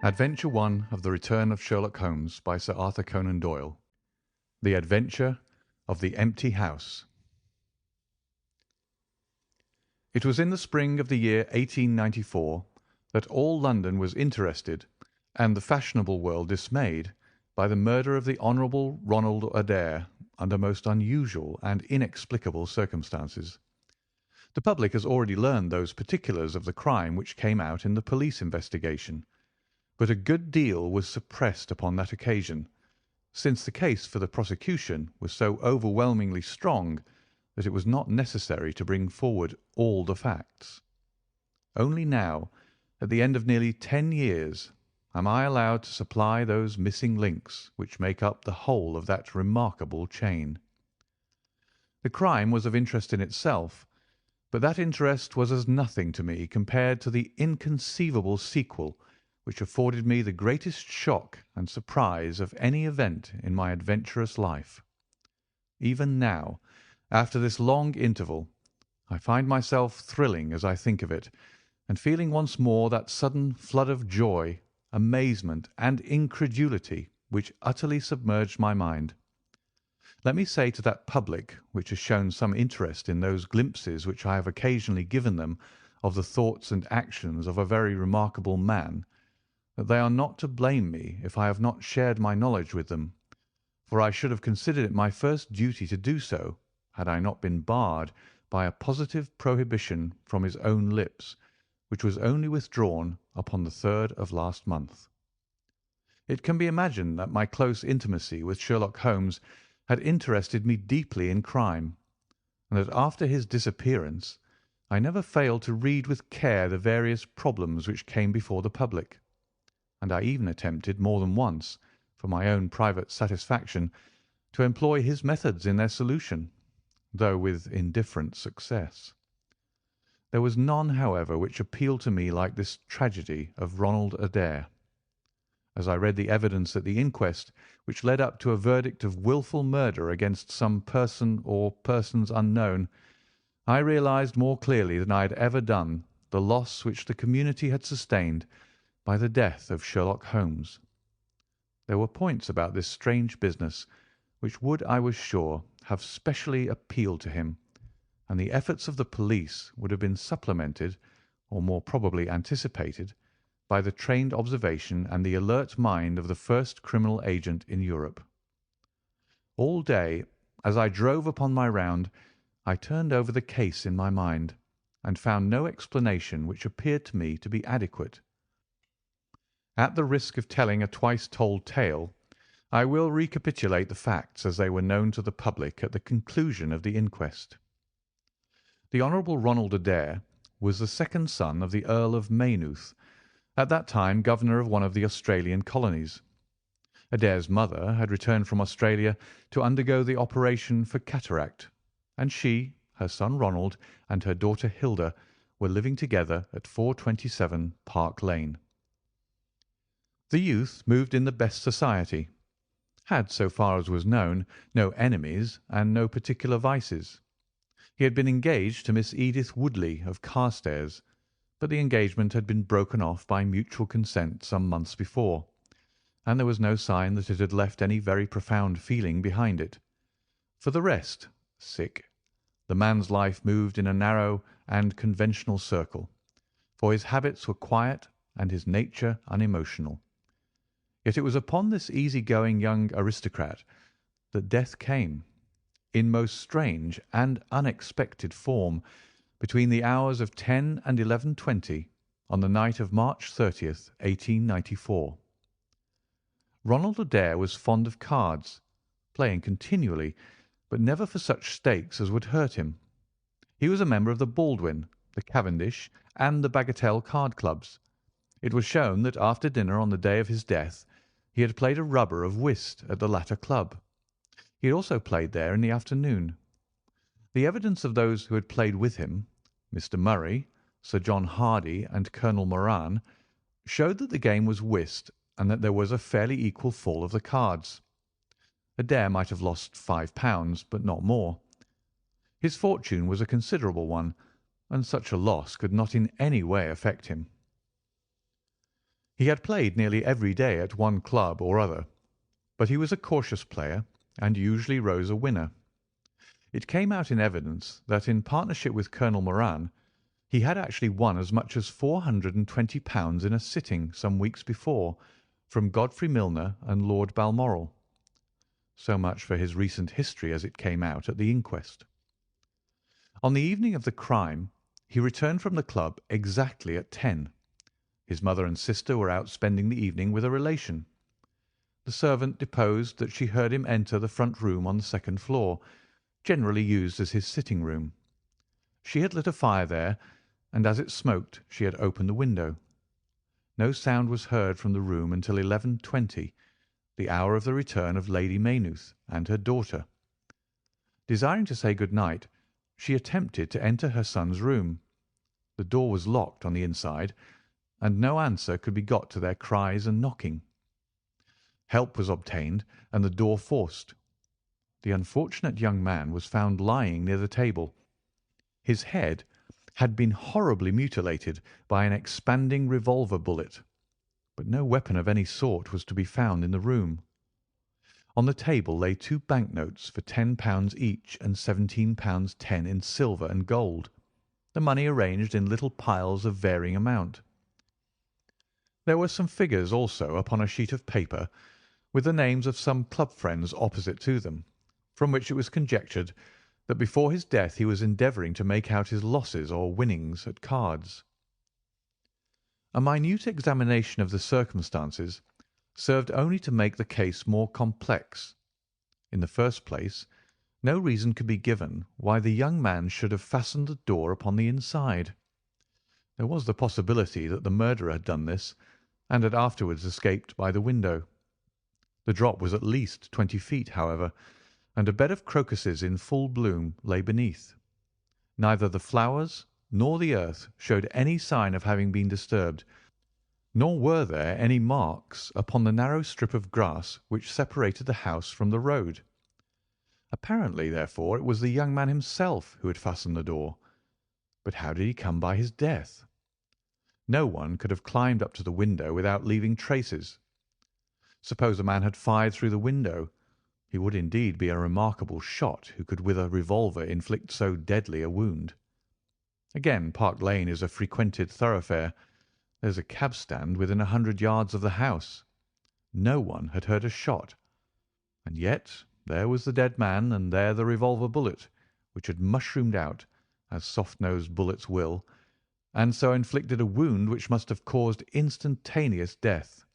Adventure 1 of the Return of Sherlock Holmes by Sir Arthur Conan Doyle. The Adventure of the Empty House. It was in the spring of the year 1894 that all London was interested, and the fashionable world dismayed, by the murder of the Honourable Ronald Adair under most unusual and inexplicable circumstances. The public has already learned those particulars of the crime which came out in the police investigation, but a good deal was suppressed upon that occasion, since the case for the prosecution was so overwhelmingly strong that it was not necessary to bring forward all the facts. Only now, at the end of nearly 10 years, am I allowed to supply those missing links which make up the whole of that remarkable chain. The crime was of interest in itself, but that interest was as nothing to me compared to the inconceivable sequel which afforded me the greatest shock and surprise of any event in my adventurous life. Even now, after this long interval, I find myself thrilling as I think of it, and feeling once more that sudden flood of joy, amazement, and incredulity which utterly submerged my mind. Let me say to that public which has shown some interest in those glimpses which I have occasionally given them of the thoughts and actions of a very remarkable man, that they are not to blame me if I have not shared my knowledge with them, for I should have considered it my first duty to do so, had I not been barred by a positive prohibition from his own lips, which was only withdrawn upon the 3rd of last month. It can be imagined that my close intimacy with Sherlock Holmes had interested me deeply in crime, and that after his disappearance I never failed to read with care the various problems which came before the public, and I even attempted more than once, for my own private satisfaction, to employ his methods in their solution, though with indifferent success. There was none, however, which appealed to me like this tragedy of Ronald Adair. As I read the evidence at the inquest, which led up to a verdict of wilful murder against some person or persons unknown, I realized more clearly than I had ever done the loss which the community had sustained by the death of Sherlock Holmes. There were points about this strange business which would, I was sure, have specially appealed to him, and the efforts of the police would have been supplemented, or more probably anticipated, by the trained observation and the alert mind of the first criminal agent in Europe. All day, as I drove upon my round, I turned over the case in my mind, and found no explanation which appeared to me to be adequate. At the risk of telling a twice-told tale, I will recapitulate the facts as they were known to the public at the conclusion of the inquest. The Honourable Ronald Adair was the second son of the Earl of Maynooth, at that time governor of one of the Australian colonies. Adair's mother had returned from Australia to undergo the operation for cataract, and she, her son Ronald, and her daughter Hilda were living together at 427 Park Lane. The youth moved in the best society, had, so far as was known, no enemies and no particular vices. He had been engaged to Miss Edith Woodley of Carstairs, but the engagement had been broken off by mutual consent some months before, and there was no sign that it had left any very profound feeling behind it. For the rest, the man's life moved in a narrow and conventional circle, for his habits were quiet and his nature unemotional. Yet it was upon this easy-going young aristocrat that death came, in most strange and unexpected form, between the hours of 10 and 11:20 on the night of March 30th, 1894. Ronald Adair was fond of cards, playing continually, but never for such stakes as would hurt him. He was a member of the Baldwin, the Cavendish, and the Bagatelle card clubs. It was shown that after dinner on the day of his death he had played a rubber of whist at the latter club. He had also played there in the afternoon. The evidence of those who had played with him, Mr. Murray, Sir John Hardy, and Colonel Moran, showed that the game was whist and that there was a fairly equal fall of the cards. Adair might have lost £5, but not more. His fortune was a considerable one, and such a loss could not in any way affect him. He had played nearly every day at one club or other, but he was a cautious player and usually rose a winner. It came out in evidence that in partnership with Colonel Moran he had actually won as much as £420 in a sitting some weeks before from Godfrey Milner and Lord Balmoral. So much for his recent history as it came out at the inquest. On the evening of the crime he returned from the club exactly at 10. His mother and sister were out spending the evening with a relation. The servant deposed that she heard him enter the front room on the second floor, generally used as his sitting room. She had lit a fire there, and as it smoked she had opened the window. No sound was heard from the room until 11:20, the hour of the return of Lady Maynooth and her daughter. Desiring to say good night, she attempted to enter her son's room. The door was locked on the inside, and no answer could be got to their cries and knocking. Help was obtained and the door forced. The unfortunate young man was found lying near the table. His head had been horribly mutilated by an expanding revolver bullet, but no weapon of any sort was to be found in the room. On the table lay 2 banknotes for £10 each and £17 10 in silver and gold, the money arranged in little piles of varying amount. There were some figures also upon a sheet of paper, with the names of some club friends opposite to them, from which it was conjectured that before his death he was endeavouring to make out his losses or winnings at cards. A minute examination of the circumstances served only to make the case more complex. In the first place, no reason could be given why the young man should have fastened the door upon the inside. There was the possibility that the murderer had done this, and had afterwards escaped by the window. The drop was at least 20 feet, however, and a bed of crocuses in full bloom lay beneath. Neither the flowers nor the earth showed any sign of having been disturbed, nor were there any marks upon the narrow strip of grass which separated the house from the road. Apparently, therefore, it was the young man himself who had fastened the door. But how did he come by his death? No one could have climbed up to the window without leaving traces. Suppose a man had fired through the window, he would indeed be a remarkable shot who could with a revolver inflict so deadly a wound. Again, Park Lane is a frequented thoroughfare. There's a cab stand within 100 yards of the house. No one had heard a shot, and yet there was the dead man, and there the revolver bullet, which had mushroomed out, as soft-nosed bullets will, and so inflicted a wound which must have caused instantaneous death.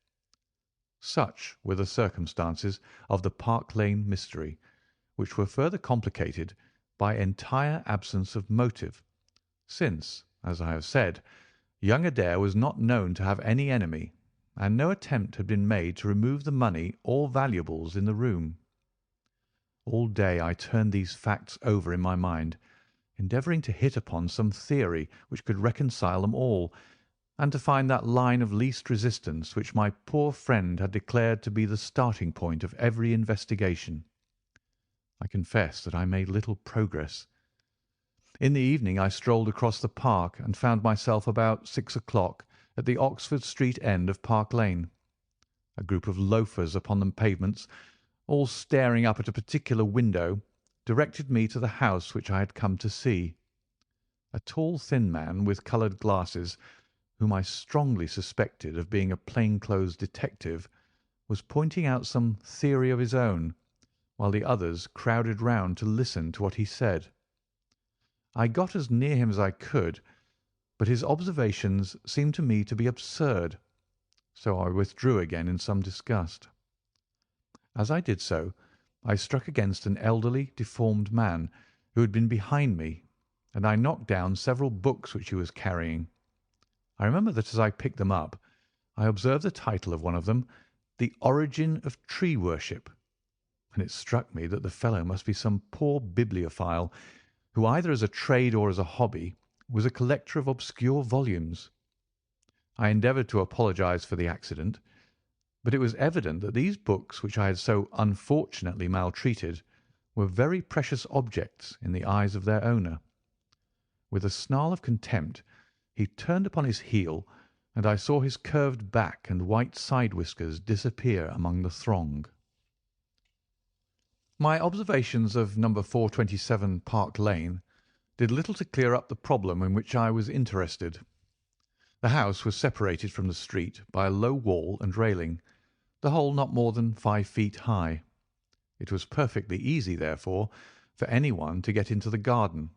Such were the circumstances of the Park Lane mystery, which were further complicated by entire absence of motive, since, as I have said, young Adair was not known to have any enemy, and no attempt had been made to remove the money or valuables in the room. All day I turned these facts over in my mind, endeavouring to hit upon some theory which could reconcile them all, and to find that line of least resistance which my poor friend had declared to be the starting point of every investigation. I confess that I made little progress. In the evening I strolled across the park and found myself about 6 o'clock at the Oxford Street end of Park Lane. A group of loafers upon the pavements, all staring up at a particular window, directed me to the house which I had come to see. A tall, thin man with coloured glasses, whom I strongly suspected of being a plain-clothes detective, was pointing out some theory of his own, while the others crowded round to listen to what he said. I got as near him as I could, but his observations seemed to me to be absurd, so I withdrew again in some disgust. As I did so, I struck against an elderly, deformed man who had been behind me, and I knocked down several books which he was carrying. I remember that as I picked them up, I observed the title of one of them, The Origin of Tree Worship, and it struck me that the fellow must be some poor bibliophile who, either as a trade or as a hobby, was a collector of obscure volumes. I endeavoured to apologize for the accident, but it was evident that these books which I had so unfortunately maltreated were very precious objects in the eyes of their owner. With a snarl of contempt he turned upon his heel, and I saw his curved back and white side whiskers disappear among the throng. My observations of number 427 Park Lane did little to clear up the problem in which I was interested. The house was separated from the street by a low wall and railing, the whole not more than 5 feet high. It was perfectly easy, therefore, for anyone to get into the garden,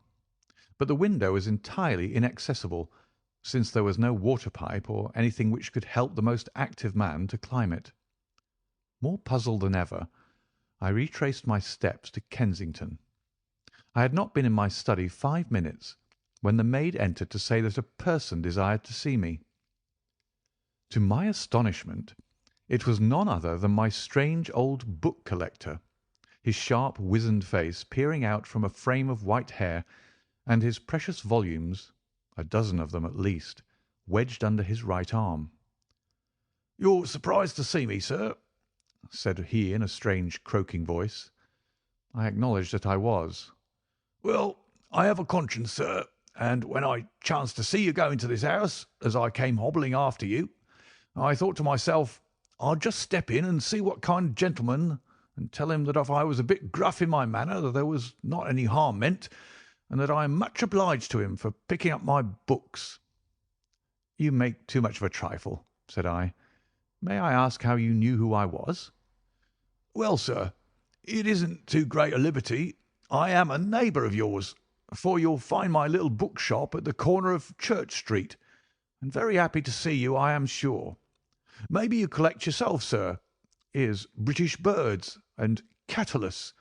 but the window was entirely inaccessible, since there was no water pipe or anything which could help the most active man to climb it. More puzzled than ever, I retraced my steps to Kensington. I had not been in my study 5 minutes when the maid entered to say that a person desired to see me. To my astonishment, it was none other than my strange old book collector, his sharp, wizened face peering out from a frame of white hair, and his precious volumes, a dozen of them at least, wedged under his right arm. "You're surprised to see me, sir?" said he in a strange, croaking voice. I acknowledged that I was. "Well, I have a conscience, sir, and when I chanced to see you go into this house, as I came hobbling after you, I thought to myself, I'll just step in and see what kind of gentleman, and tell him that if I was a bit gruff in my manner, that there was not any harm meant, and that I am much obliged to him for picking up my books." "You make too much of a trifle," said I. "May I ask how you knew who I was?" "Well, sir, it isn't too great a liberty. I am a neighbour of yours, for you'll find my little bookshop at the corner of Church Street, and very happy to see you, I am sure. Maybe you collect yourself, sir. Here's British Birds and Catullus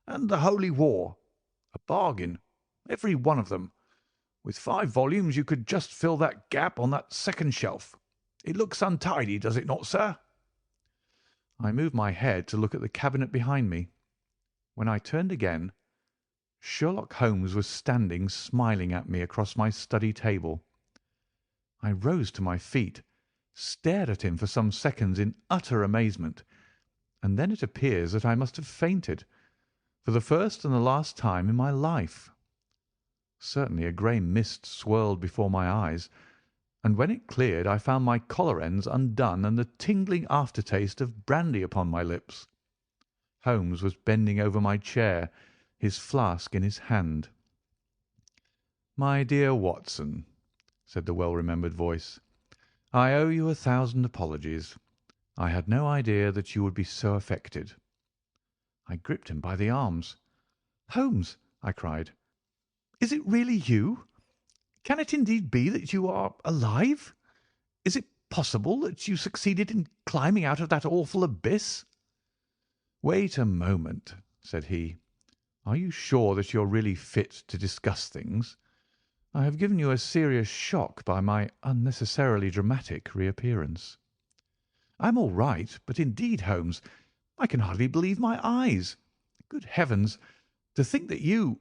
and the Holy War. A bargain, every one of them. With 5 volumes you could just fill that gap on that second shelf. It looks untidy, does it not, sir?" I moved my head to look at the cabinet behind me. When I turned again, Sherlock Holmes was standing smiling at me across my study table. I rose to my feet, stared at him for some seconds in utter amazement, and then it appears that I must have fainted, for the first and the last time in my life. Certainly a grey mist swirled before my eyes, and when it cleared I found my collar ends undone and the tingling aftertaste of brandy upon my lips. Holmes was bending over my chair, his flask in his hand. "My dear Watson," said the well-remembered voice, "I owe you 1,000 apologies. I had no idea that you would be so affected." I gripped him by the arms. "Holmes," I cried, "is it really you? Can it indeed be that you are alive? Is it possible that you succeeded in climbing out of that awful abyss?" "Wait a moment," said he. "Are you sure that you're really fit to discuss things? I have given you a serious shock by my unnecessarily dramatic reappearance." "I'm all right, but indeed, Holmes, I can hardly believe my eyes. Good heavens, to think that you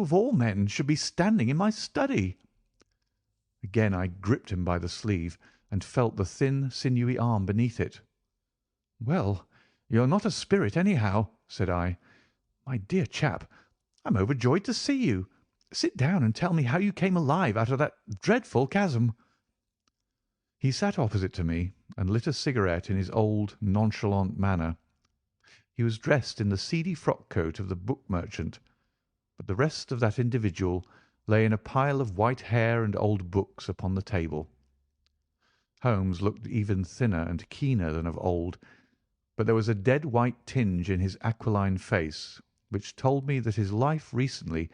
of all men should be standing in my study." Again I gripped him by the sleeve and felt the thin, sinewy arm beneath it. "Well, you're not a spirit, anyhow," said I. "My dear chap, I'm overjoyed to see you. Sit down and tell me how you came alive out of that dreadful chasm." He sat opposite to me and lit a cigarette in his old, nonchalant manner. He was dressed in the seedy frock-coat of the book merchant, but the rest of that individual lay in a pile of white hair and old books upon the table. Holmes looked even thinner and keener than of old, but there was a dead white tinge in his aquiline face which told me that his life recently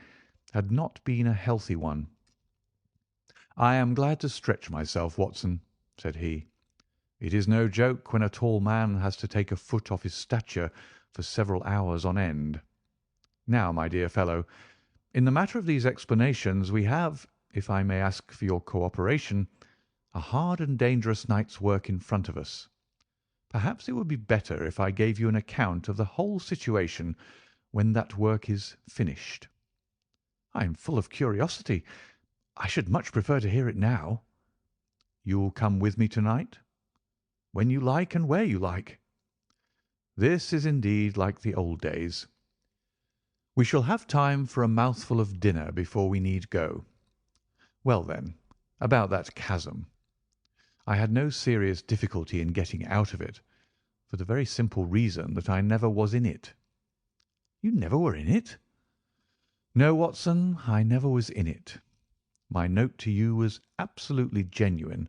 had not been a healthy one. "I am glad to stretch myself, Watson," said he. "It is no joke when a tall man has to take a foot off his stature for several hours on end. Now, my dear fellow, in the matter of these explanations we have, if I may ask for your cooperation, a hard and dangerous night's work in front of us. Perhaps it would be better if I gave you an account of the whole situation when that work is finished." "I am full of curiosity. I should much prefer to hear it now." "You'll come with me tonight?" "When you like and where you like." This is indeed like the old days. We shall have time for a mouthful of dinner before we need go. Well then, about that chasm. I had no serious difficulty in getting out of it, for the very simple reason that I never was in it." "You never were in it?" "No, Watson, I never was in it. My note to you was absolutely genuine.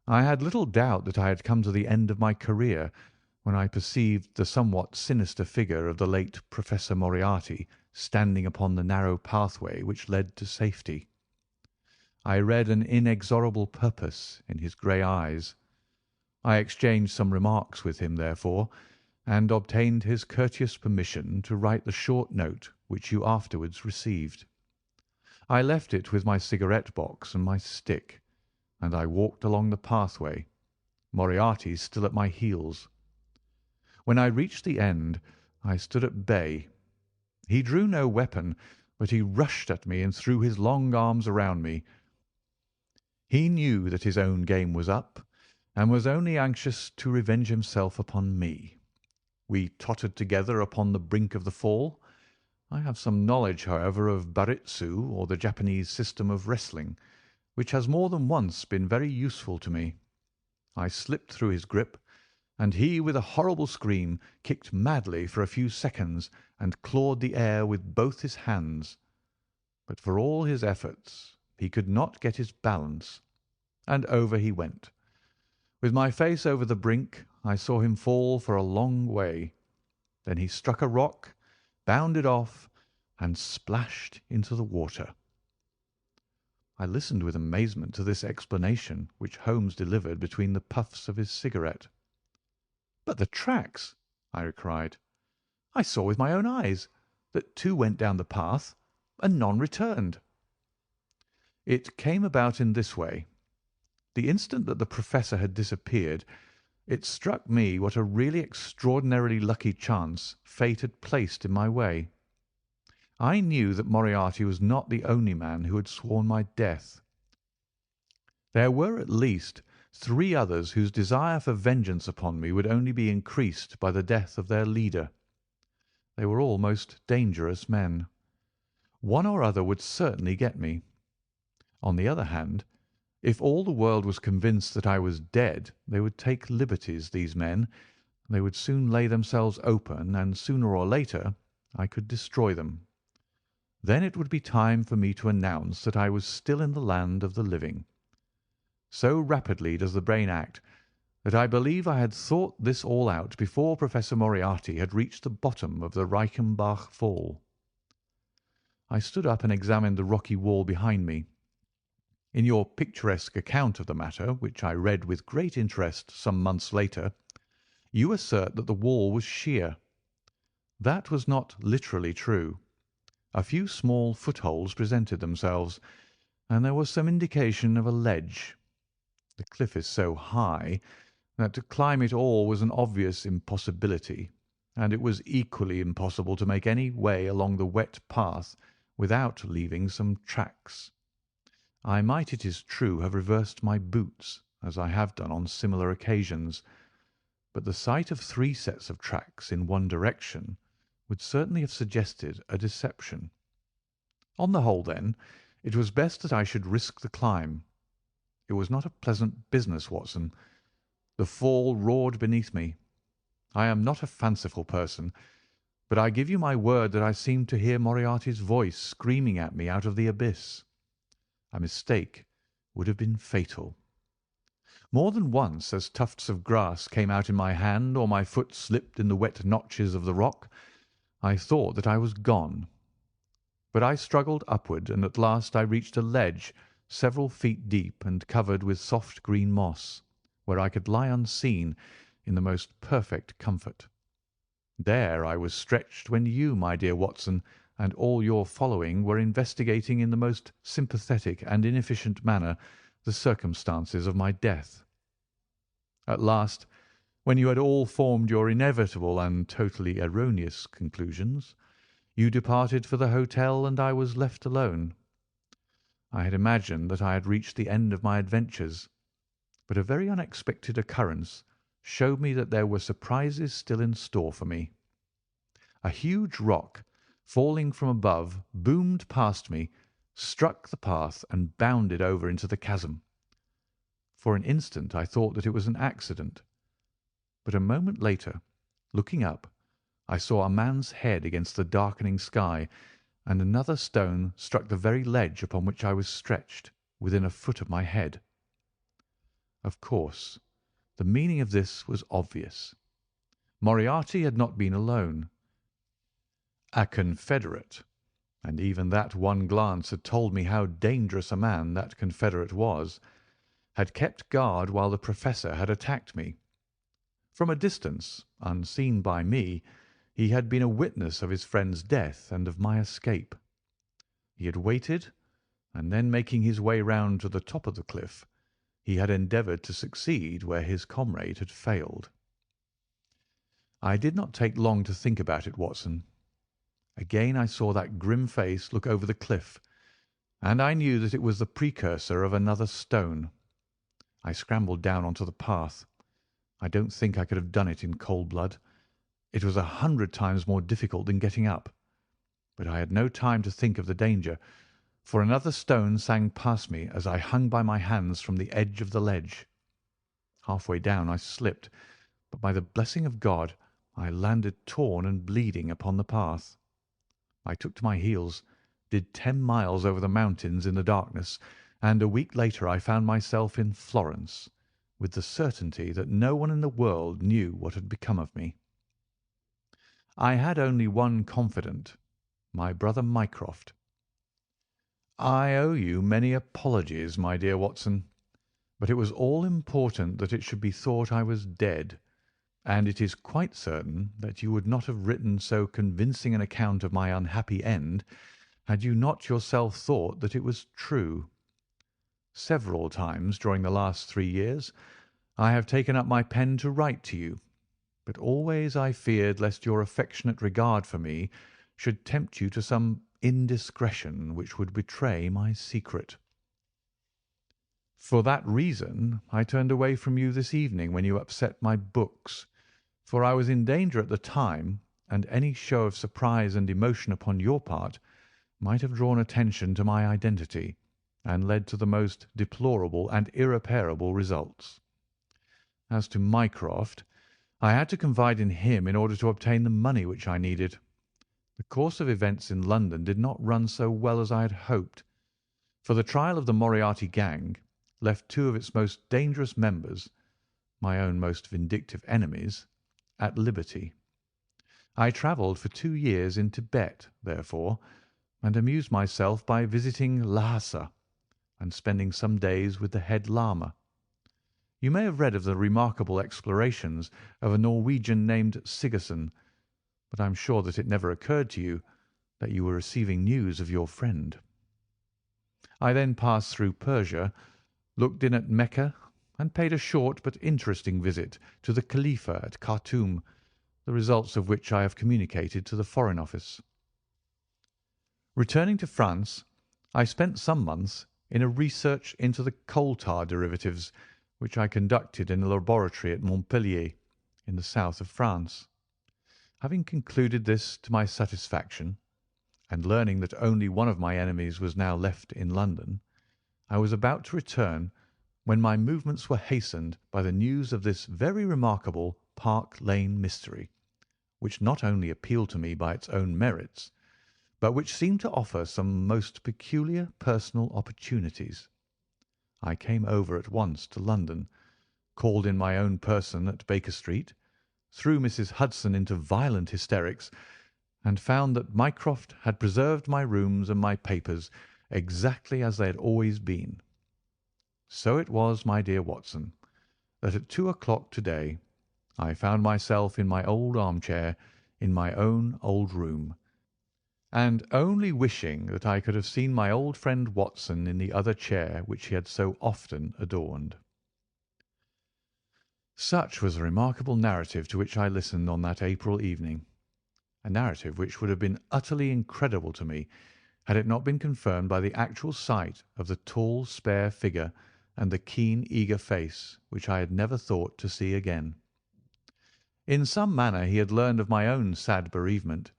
I had little doubt that I had come to the end of my career when I perceived the somewhat sinister figure of the late Professor Moriarty standing upon the narrow pathway which led to safety. I read an inexorable purpose in his grey eyes. I exchanged some remarks with him, therefore, and obtained his courteous permission to write the short note which you afterwards received. I left it with my cigarette box and my stick, and I walked along the pathway, Moriarty still at my heels. When I reached the end, I stood at bay. He drew no weapon, but he rushed at me and threw his long arms around me. He knew that his own game was up, and was only anxious to revenge himself upon me. We tottered together upon the brink of the fall. I have some knowledge, however, of baritsu, or the Japanese system of wrestling, which has more than once been very useful to me. I slipped through his grip, and he, with a horrible scream, kicked madly for a few seconds and clawed the air with both his hands. But for all his efforts he could not get his balance, and over he went. With my face over the brink, I saw him fall for a long way. Then he struck a rock, bounded off, and splashed into the water. I listened with amazement to this explanation which Holmes delivered between the puffs of his cigarette. "But the tracks!" I cried. "I saw with my own eyes that two went down the path and none returned." "It came about in this way. The instant that the Professor had disappeared, it struck me what a really extraordinarily lucky chance fate had placed in my way. I knew that Moriarty was not the only man who had sworn my death. There were at least 3 others whose desire for vengeance upon me would only be increased by the death of their leader. They were all most dangerous men. One or other would certainly get me. On the other hand, if all the world was convinced that I was dead, they would take liberties, these men. They would soon lay themselves open, and sooner or later I could destroy them. Then it would be time for me to announce that I was still in the land of the living. So rapidly does the brain act that I believe I had thought this all out before Professor Moriarty had reached the bottom of the Reichenbach Fall. I stood up and examined the rocky wall behind me. In your picturesque account of the matter, which I read with great interest some months later, you assert that the wall was sheer. That was not literally true. A few small footholds presented themselves, and there was some indication of a ledge. The cliff is so high that to climb it all was an obvious impossibility, and it was equally impossible to make any way along the wet path without leaving some tracks. I might, it is true, have reversed my boots, as I have done on similar occasions, but the sight of 3 sets of tracks in one direction would certainly have suggested a deception. On the whole, then, it was best that I should risk the climb. It was not a pleasant business, Watson. The fall roared beneath me. I am not a fanciful person, but I give you my word that I seemed to hear Moriarty's voice screaming at me out of the abyss. A mistake would have been fatal. More than once, as tufts of grass came out in my hand or my foot slipped in the wet notches of the rock, I thought that I was gone. But I struggled upward, and at last I reached a ledge several feet deep and covered with soft green moss, where I could lie unseen in the most perfect comfort. There I was stretched when you, my dear Watson, and all your following were investigating in the most sympathetic and inefficient manner the circumstances of my death. At last, when you had all formed your inevitable and totally erroneous conclusions, you departed for the hotel, and I was left alone. I had imagined that I had reached the end of my adventures, but a very unexpected occurrence showed me that there were surprises still in store for me. A huge rock, falling from above, boomed past me, struck the path, and bounded over into the chasm. For an instant I thought that it was an accident, but a moment later, looking up, I saw a man's head against the darkening sky, and another stone struck the very ledge upon which I was stretched, within a foot of my head. Of course, the meaning of this was obvious. Moriarty had not been alone. A confederate, and even that one glance had told me how dangerous a man that confederate was, had kept guard while the Professor had attacked me. From a distance, unseen by me, he had been a witness of his friend's death and of my escape. He had waited, and then making his way round to the top of the cliff, he had endeavoured to succeed where his comrade had failed. I did not take long to think about it, Watson. Again I saw that grim face look over the cliff, and I knew that it was the precursor of another stone. I scrambled down onto the path. I don't think I could have done it in cold blood. It was 100 times more difficult than getting up. But I had no time to think of the danger, for another stone sang past me as I hung by my hands from the edge of the ledge. Halfway down I slipped, but by the blessing of God I landed torn and bleeding upon the path. I took to my heels, did 10 miles over the mountains in the darkness, and a week later I found myself in Florence, with the certainty that no one in the world knew what had become of me. I had only one confidant, my brother Mycroft. I owe you many apologies, my dear Watson, but it was all important that it should be thought I was dead, and it is quite certain that you would not have written so convincing an account of my unhappy end had you not yourself thought that it was true. Several times during the last 3 years I have taken up my pen to write to you, but always I feared lest your affectionate regard for me should tempt you to some indiscretion which would betray my secret. For that reason I turned away from you this evening when you upset my books, for I was in danger at the time, and any show of surprise and emotion upon your part might have drawn attention to my identity and led to the most deplorable and irreparable results. As to Mycroft, I had to confide in him in order to obtain the money which I needed. The course of events in London did not run so well as I had hoped, for the trial of the Moriarty gang left 2 of its most dangerous members, my own most vindictive enemies, at liberty. I travelled for 2 years in Tibet, therefore, and amused myself by visiting Lhasa and spending some days with the head lama. You may have read of the remarkable explorations of a Norwegian named Sigerson, but I am sure that it never occurred to you that you were receiving news of your friend. I then passed through Persia, looked in at Mecca, and paid a short but interesting visit to the Khalifa at Khartoum, the results of which I have communicated to the Foreign Office. Returning to France, I spent some months in a research into the coal tar derivatives, which I conducted in a laboratory at Montpellier, in the south of France. Having concluded this to my satisfaction, and learning that only one of my enemies was now left in London, I was about to return when my movements were hastened by the news of this very remarkable Park Lane mystery, which not only appealed to me by its own merits, but which seemed to offer some most peculiar personal opportunities. I came over at once to London, called in my own person at Baker Street, threw Mrs. Hudson into violent hysterics, and found that Mycroft had preserved my rooms and my papers exactly as they had always been. So it was, my dear Watson, that at 2 o'clock to-day I found myself in my old armchair in my own old room, and only wishing that I could have seen my old friend Watson in the other chair which he had so often adorned. Such was the remarkable narrative to which I listened on that April evening, a narrative which would have been utterly incredible to me had it not been confirmed by the actual sight of the tall, spare figure and the keen, eager face which I had never thought to see again. In some manner he had learned of my own sad bereavement,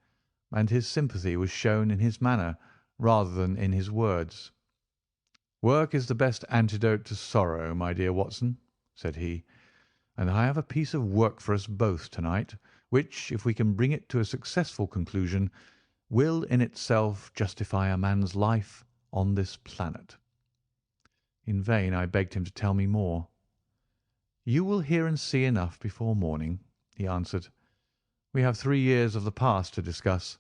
and his sympathy was shown in his manner rather than in his words. "Work is the best antidote to sorrow, my dear Watson," said he, "and I have a piece of work for us both to-night, which, if we can bring it to a successful conclusion, will in itself justify a man's life on this planet." In vain I begged him to tell me more. "You will hear and see enough before morning," he answered. "We have 3 years of the past to discuss.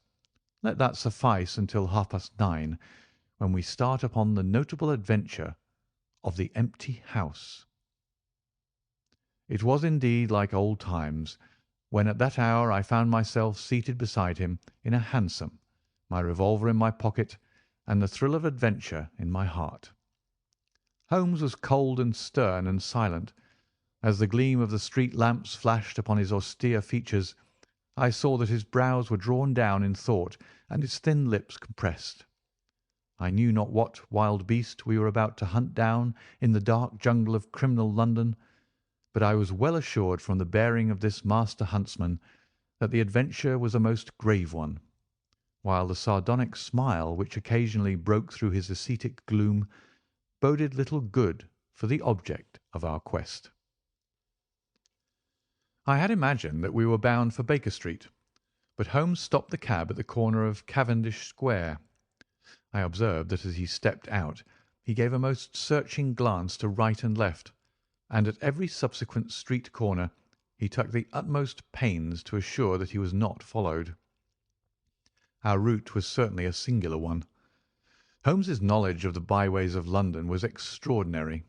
Let that suffice until 9:30, when we start upon the notable adventure of the empty house." It was indeed like old times, when at that hour I found myself seated beside him in a hansom, my revolver in my pocket, and the thrill of adventure in my heart. Holmes was cold and stern and silent. As the gleam of the street lamps flashed upon his austere features, I saw that his brows were drawn down in thought and his thin lips compressed. I knew not what wild beast we were about to hunt down in the dark jungle of criminal London, but I was well assured from the bearing of this master huntsman that the adventure was a most grave one, while the sardonic smile which occasionally broke through his ascetic gloom boded little good for the object of our quest. I had imagined that we were bound for Baker Street, but Holmes stopped the cab at the corner of Cavendish Square. I observed that as he stepped out he gave a most searching glance to right and left, and at every subsequent street corner he took the utmost pains to assure that he was not followed. Our route was certainly a singular one. Holmes's knowledge of the byways of London was extraordinary,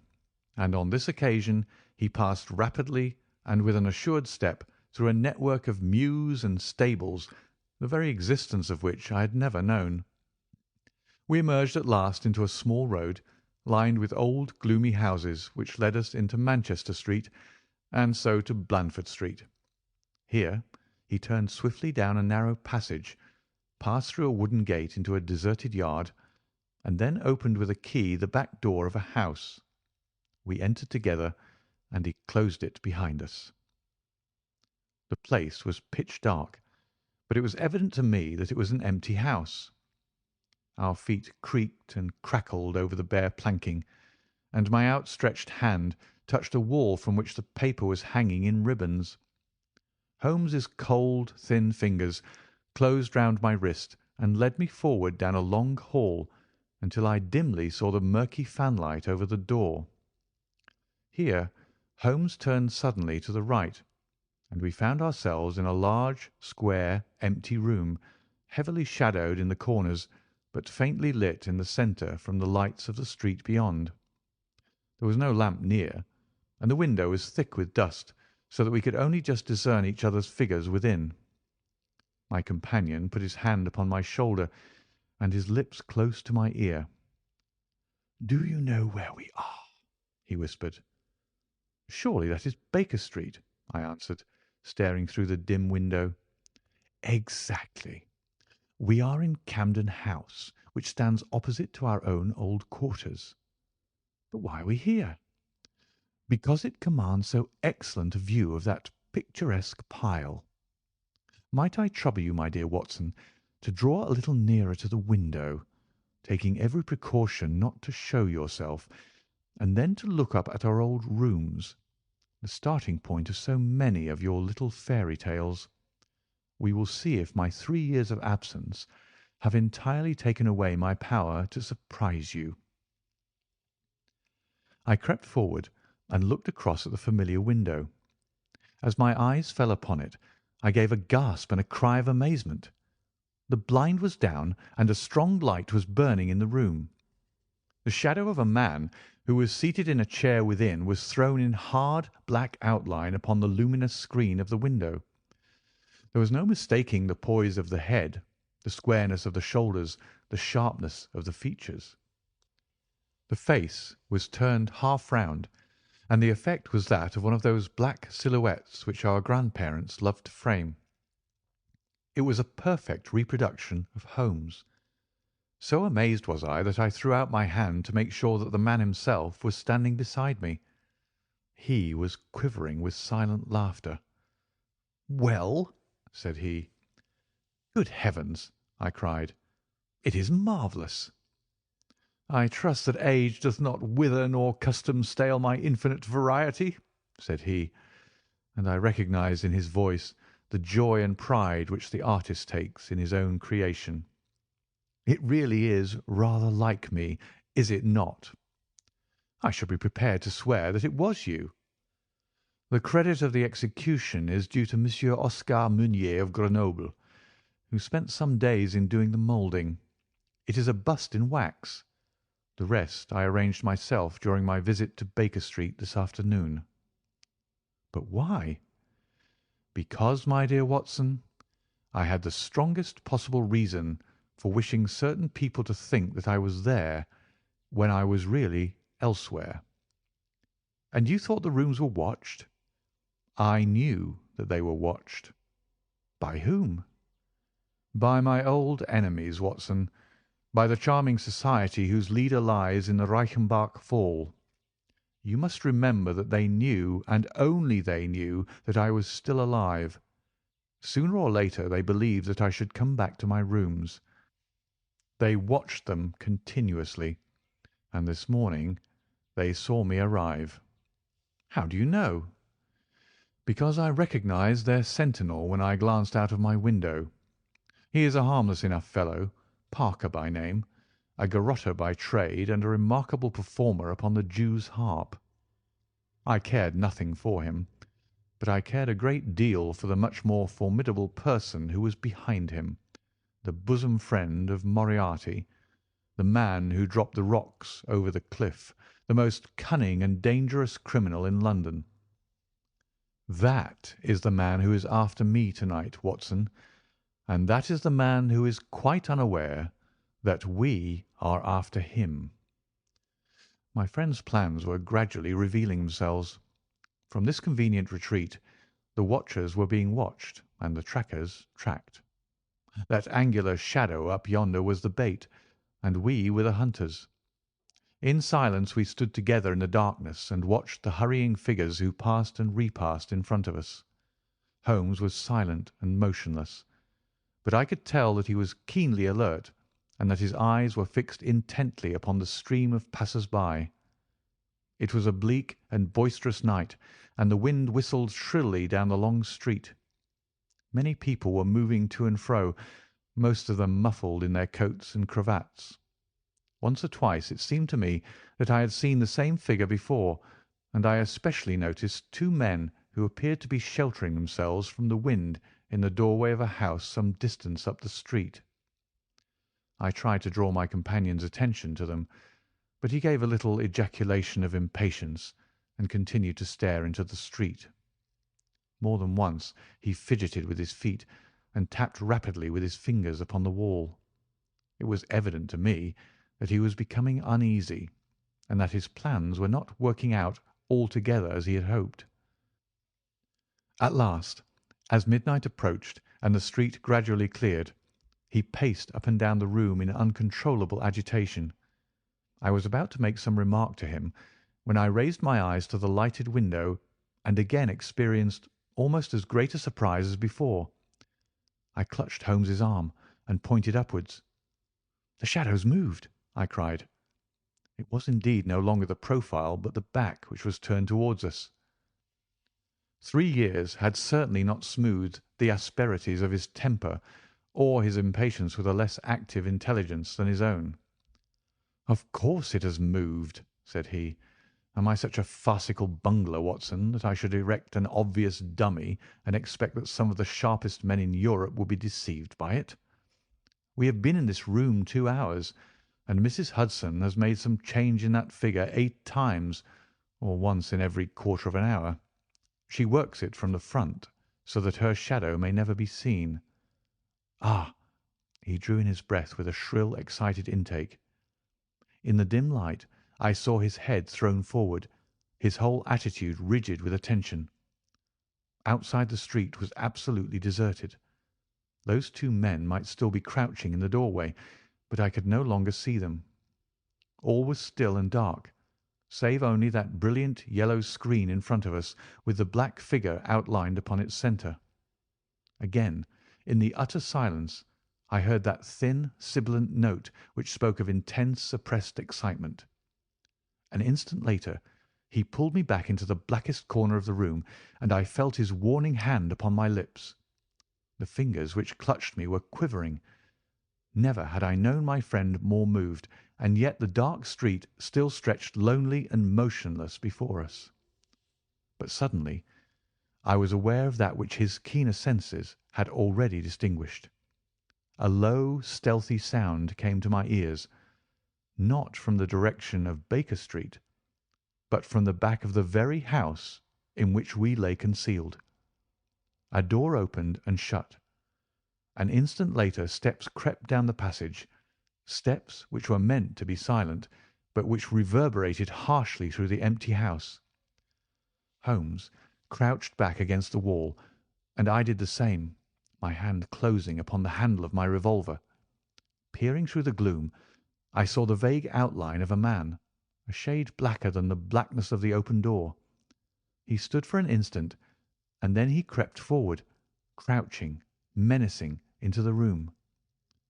and on this occasion he passed rapidly and with an assured step through a network of mews and stables, the very existence of which I had never known. We emerged at last into a small road, lined with old gloomy houses, which led us into Manchester Street, and so to Blandford Street. Here he turned swiftly down a narrow passage, passed through a wooden gate into a deserted yard, and then opened with a key the back door of a house. We entered together, and he closed it behind us. The place was pitch dark, but it was evident to me that it was an empty house. Our feet creaked and crackled over the bare planking, and my outstretched hand touched a wall from which the paper was hanging in ribbons. Holmes's cold, thin fingers closed round my wrist and led me forward down a long hall until I dimly saw the murky fanlight over the door. Here Holmes turned suddenly to the right, and we found ourselves in a large, square, empty room, heavily shadowed in the corners, but faintly lit in the centre from the lights of the street beyond. There was no lamp near, and the window was thick with dust, so that we could only just discern each other's figures within. My companion put his hand upon my shoulder, and his lips close to my ear. "Do you know where we are?" he whispered. "Surely that is Baker Street," I answered, staring through the dim window. "Exactly. We are in Camden House, which stands opposite to our own old quarters." "But why are we here?" "Because it commands so excellent a view of that picturesque pile. Might I trouble you, my dear Watson, to draw a little nearer to the window, taking every precaution not to show yourself, and then to look up at our old rooms, the starting point of so many of your little fairy tales. We will see if my 3 years of absence have entirely taken away my power to surprise you." I crept forward and looked across at the familiar window. As my eyes fell upon it, I gave a gasp and a cry of amazement. The blind was down, and a strong light was burning in the room. The shadow of a man who was seated in a chair within was thrown in hard black outline upon the luminous screen of the window. There was no mistaking the poise of the head, the squareness of the shoulders, the sharpness of the features. The face was turned half round, and the effect was that of one of those black silhouettes which our grandparents loved to frame. It was a perfect reproduction of Holmes. So amazed was I that I threw out my hand to make sure that the man himself was standing beside me. He was quivering with silent laughter. "Well?" said he. "Good heavens!" I cried. "It is marvellous." "I trust that age doth not wither nor custom stale my infinite variety," said he, and I recognised in his voice the joy and pride which the artist takes in his own creation. "It really is rather like me, is it not?" "I should be prepared to swear that it was you." "The credit of the execution is due to Monsieur Oscar Meunier of Grenoble, who spent some days in doing the moulding. It is a bust in wax. The rest I arranged myself during my visit to Baker Street this afternoon." "But why?" "Because, my dear Watson, I had the strongest possible reason for wishing certain people to think that I was there when I was really elsewhere." "And you thought the rooms were watched?" "I knew that they were watched." "By whom?" "By my old enemies, Watson, by the charming society whose leader lies in the Reichenbach Fall. You must remember that they knew, and only they knew, that I was still alive. Sooner or later they believed that I should come back to my rooms. They watched them continuously, and this morning they saw me arrive." "How do you know?" "Because I recognised their sentinel when I glanced out of my window. He is a harmless enough fellow, Parker by name, a garrotter by trade, and a remarkable performer upon the Jew's harp. I cared nothing for him, but I cared a great deal for the much more formidable person who was behind him, the bosom friend of Moriarty, the man who dropped the rocks over the cliff, the most cunning and dangerous criminal in London. That is the man who is after me to-night, Watson, and that is the man who is quite unaware that we are after him." My friend's plans were gradually revealing themselves. From this convenient retreat the watchers were being watched and the trackers tracked. That angular shadow up yonder was the bait, and we were the hunters. In silence we stood together in the darkness and watched the hurrying figures who passed and repassed in front of us. Holmes was silent and motionless, but I could tell that he was keenly alert and that his eyes were fixed intently upon the stream of passers-by. It was a bleak and boisterous night, and the wind whistled shrilly down the long street. Many people were moving to and fro, most of them muffled in their coats and cravats. Once or twice it seemed to me that I had seen the same figure before, and I especially noticed two men who appeared to be sheltering themselves from the wind in the doorway of a house some distance up the street. I tried to draw my companion's attention to them, but he gave a little ejaculation of impatience and continued to stare into the street. More than once he fidgeted with his feet and tapped rapidly with his fingers upon the wall. It was evident to me that he was becoming uneasy, and that his plans were not working out altogether as he had hoped. At last, as midnight approached and the street gradually cleared, he paced up and down the room in uncontrollable agitation. I was about to make some remark to him when I raised my eyes to the lighted window and again experienced almost as great a surprise as before. I clutched Holmes's arm and pointed upwards. "The shadows moved!" I cried. It was indeed no longer the profile but the back which was turned towards us. 3 years had certainly not smoothed the asperities of his temper or his impatience with a less active intelligence than his own. "Of course it has moved," said he. "Am I such a farcical bungler, Watson, that I should erect an obvious dummy and expect that some of the sharpest men in Europe would be deceived by it? We have been in this room 2 hours, and Mrs. Hudson has made some change in that figure 8 times, or once in every quarter of an hour. She works it from the front, so that her shadow may never be seen. Ah!" He drew in his breath with a shrill, excited intake. In the dim light I saw his head thrown forward, his whole attitude rigid with attention. Outside the street was absolutely deserted. Those 2 men might still be crouching in the doorway, but I could no longer see them. All was still and dark, save only that brilliant yellow screen in front of us, with the black figure outlined upon its centre. Again, in the utter silence, I heard that thin, sibilant note which spoke of intense, suppressed excitement. An instant later he pulled me back into the blackest corner of the room, and I felt his warning hand upon my lips. The fingers which clutched me were quivering. Never had I known my friend more moved, and yet the dark street still stretched lonely and motionless before us. But suddenly I was aware of that which his keener senses had already distinguished. A low, stealthy sound came to my ears, not from the direction of Baker Street, but from the back of the very house in which we lay concealed. A door opened and shut. An instant later steps crept down the passage, steps which were meant to be silent, but which reverberated harshly through the empty house. Holmes crouched back against the wall, and I did the same, my hand closing upon the handle of my revolver. Peering through the gloom, I saw the vague outline of a man, a shade blacker than the blackness of the open door. He stood for an instant, and then he crept forward, crouching, menacing, into the room.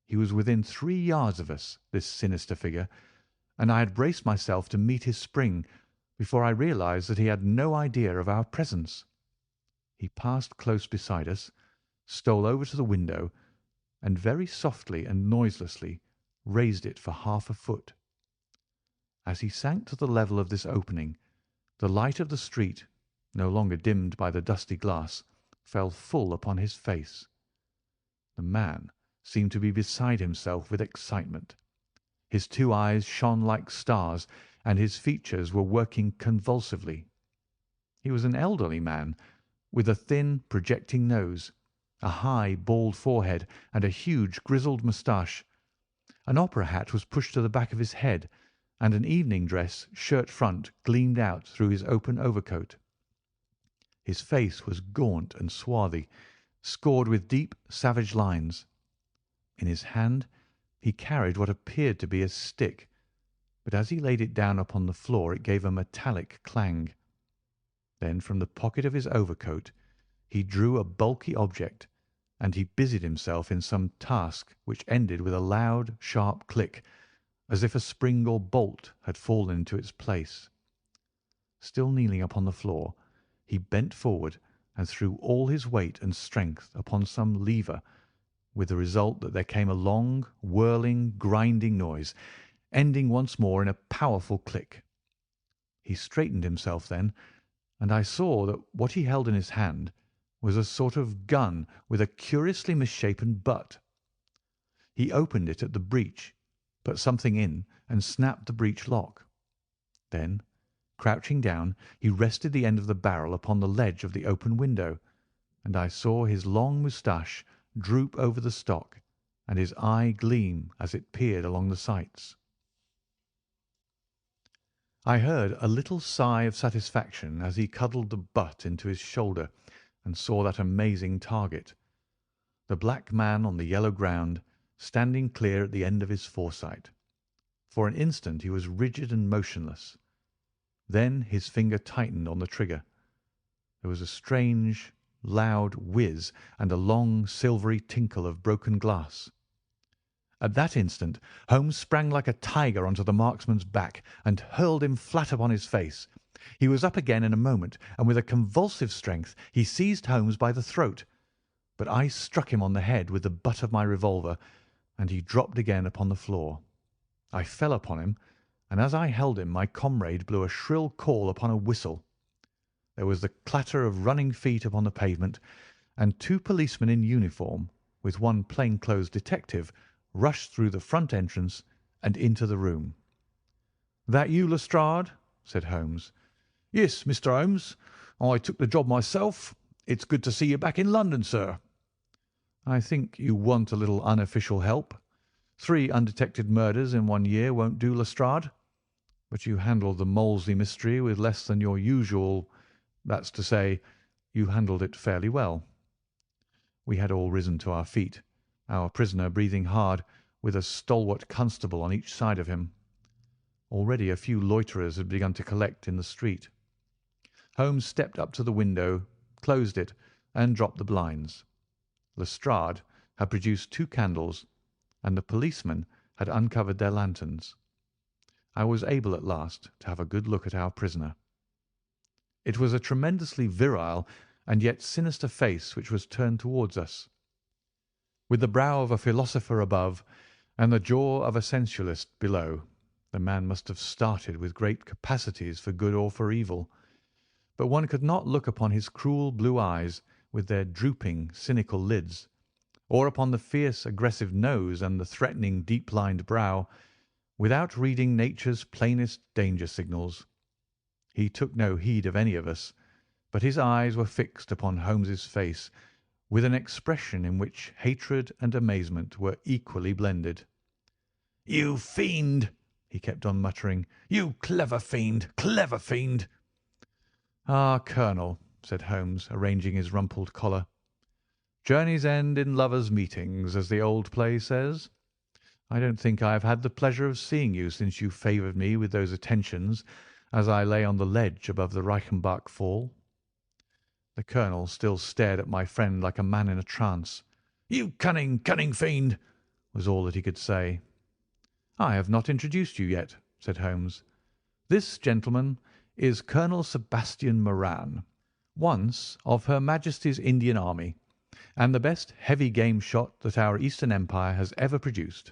He was within 3 yards of us, this sinister figure, and I had braced myself to meet his spring before I realized that he had no idea of our presence. He passed close beside us, stole over to the window, and very softly and noiselessly raised it for half a foot. As he sank to the level of this opening, the light of the street, no longer dimmed by the dusty glass, fell full upon his face. The man seemed to be beside himself with excitement. His 2 eyes shone like stars, and his features were working convulsively. He was an elderly man, with a thin, projecting nose, a high, bald forehead, and a huge, grizzled moustache. An opera hat was pushed to the back of his head, and an evening dress shirt front gleamed out through his open overcoat. His face was gaunt and swarthy, scored with deep, savage lines. In his hand he carried what appeared to be a stick, but as he laid it down upon the floor it gave a metallic clang. Then from the pocket of his overcoat he drew a bulky object, and he busied himself in some task which ended with a loud, sharp click, as if a spring or bolt had fallen into its place. Still kneeling upon the floor, he bent forward and threw all his weight and strength upon some lever, with the result that there came a long, whirling, grinding noise, ending once more in a powerful click. He straightened himself then, and I saw that what he held in his hand was a sort of gun with a curiously misshapen butt. He opened it at the breech, put something in, and snapped the breech lock. Then, crouching down, he rested the end of the barrel upon the ledge of the open window, and I saw his long moustache droop over the stock, and his eye gleam as it peered along the sights. I heard a little sigh of satisfaction as he cuddled the butt into his shoulder and saw that amazing target, the black man on the yellow ground, standing clear at the end of his foresight. For an instant he was rigid and motionless. Then his finger tightened on the trigger. There was a strange, loud whiz and a long, silvery tinkle of broken glass. At that instant Holmes sprang like a tiger onto the marksman's back and hurled him flat upon his face. He was up again in a moment, and with a convulsive strength he seized Holmes by the throat. But I struck him on the head with the butt of my revolver, and he dropped again upon the floor. I fell upon him, and as I held him my comrade blew a shrill call upon a whistle. There was the clatter of running feet upon the pavement, and 2 policemen in uniform, with one plain-clothes detective, rushed through the front entrance and into the room. "That you, Lestrade?" said Holmes. "Yes, Mr. Holmes. I took the job myself. It's good to see you back in London, sir." "I think you want a little unofficial help. 3 undetected murders in 1 year won't do, Lestrade. But you handled the Molesey mystery with less than your usual—that's to say, you handled it fairly well." We had all risen to our feet, our prisoner breathing hard, with a stalwart constable on each side of him. Already a few loiterers had begun to collect in the street. Holmes stepped up to the window, closed it, and dropped the blinds. Lestrade had produced 2 candles, and the policemen had uncovered their lanterns. I was able at last to have a good look at our prisoner. It was a tremendously virile and yet sinister face which was turned towards us. With the brow of a philosopher above and the jaw of a sensualist below, the man must have started with great capacities for good or for evil, but one could not look upon his cruel blue eyes with their drooping, cynical lids, or upon the fierce, aggressive nose and the threatening, deep-lined brow, without reading nature's plainest danger signals. He took no heed of any of us, but his eyes were fixed upon Holmes's face with an expression in which hatred and amazement were equally blended. "You fiend!" he kept on muttering. "You clever fiend! Clever fiend!" "Ah, Colonel," said Holmes, arranging his rumpled collar. "Journeys end in lovers' meetings, as the old play says. I don't think I have had the pleasure of seeing you since you favoured me with those attentions as I lay on the ledge above the Reichenbach fall." The colonel still stared at my friend like a man in a trance. "You cunning, cunning fiend!" was all that he could say. "I have not introduced you yet," said Holmes. "This gentleman is Colonel Sebastian Moran, once of Her Majesty's Indian Army, and the best heavy game shot that our Eastern Empire has ever produced.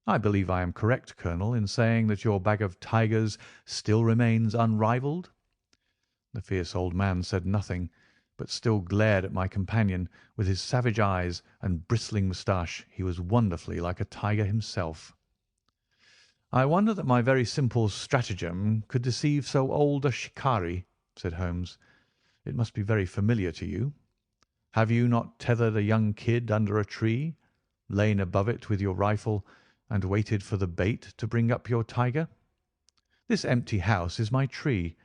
I believe I am correct, Colonel, in saying that your bag of tigers still remains unrivalled?" The fierce old man said nothing, but still glared at my companion with his savage eyes and bristling moustache. He was wonderfully like a tiger himself. "I wonder that my very simple stratagem could deceive so old a shikari," said Holmes. "It must be very familiar to you. Have you not tethered a young kid under a tree, lain above it with your rifle, and waited for the bait to bring up your tiger? This empty house is my tree,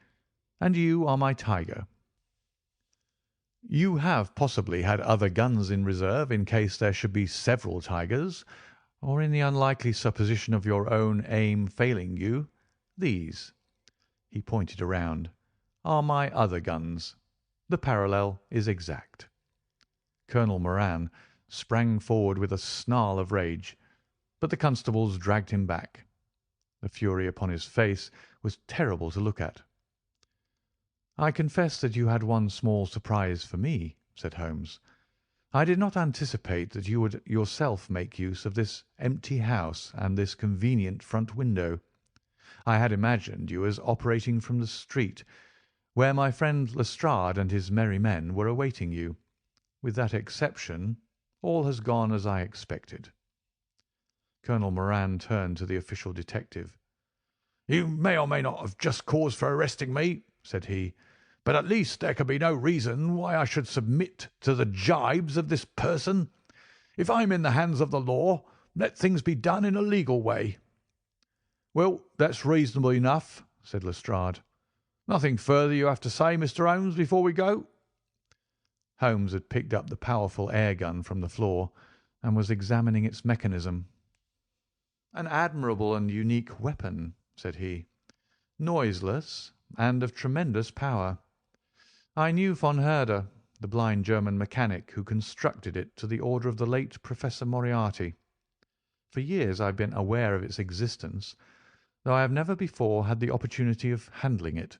and you are my tiger. You have possibly had other guns in reserve in case there should be several tigers, or in the unlikely supposition of your own aim failing you. These," he pointed around, "are my other guns. The parallel is exact." Colonel Moran sprang forward with a snarl of rage, but the constables dragged him back. The fury upon his face was terrible to look at. "I confess that you had one small surprise for me," said Holmes. "I did not anticipate that you would yourself make use of this empty house and this convenient front window. I had imagined you as operating from the street, where my friend Lestrade and his merry men were awaiting you. With that exception, all has gone as I expected." Colonel Moran turned to the official detective. "You may or may not have just cause for arresting me," said he, "but at least there can be no reason why I should submit to the gibes of this person. If I am in the hands of the law, let things be done in a legal way." "Well, that's reasonable enough," said Lestrade. "Nothing further you have to say, Mr. Holmes, before we go?" Holmes had picked up the powerful air gun from the floor and was examining its mechanism. "An admirable and unique weapon," said he, "noiseless and of tremendous power. I knew von Herder, the blind German mechanic who constructed it to the order of the late Professor Moriarty. For years I have been aware of its existence, though I have never before had the opportunity of handling it.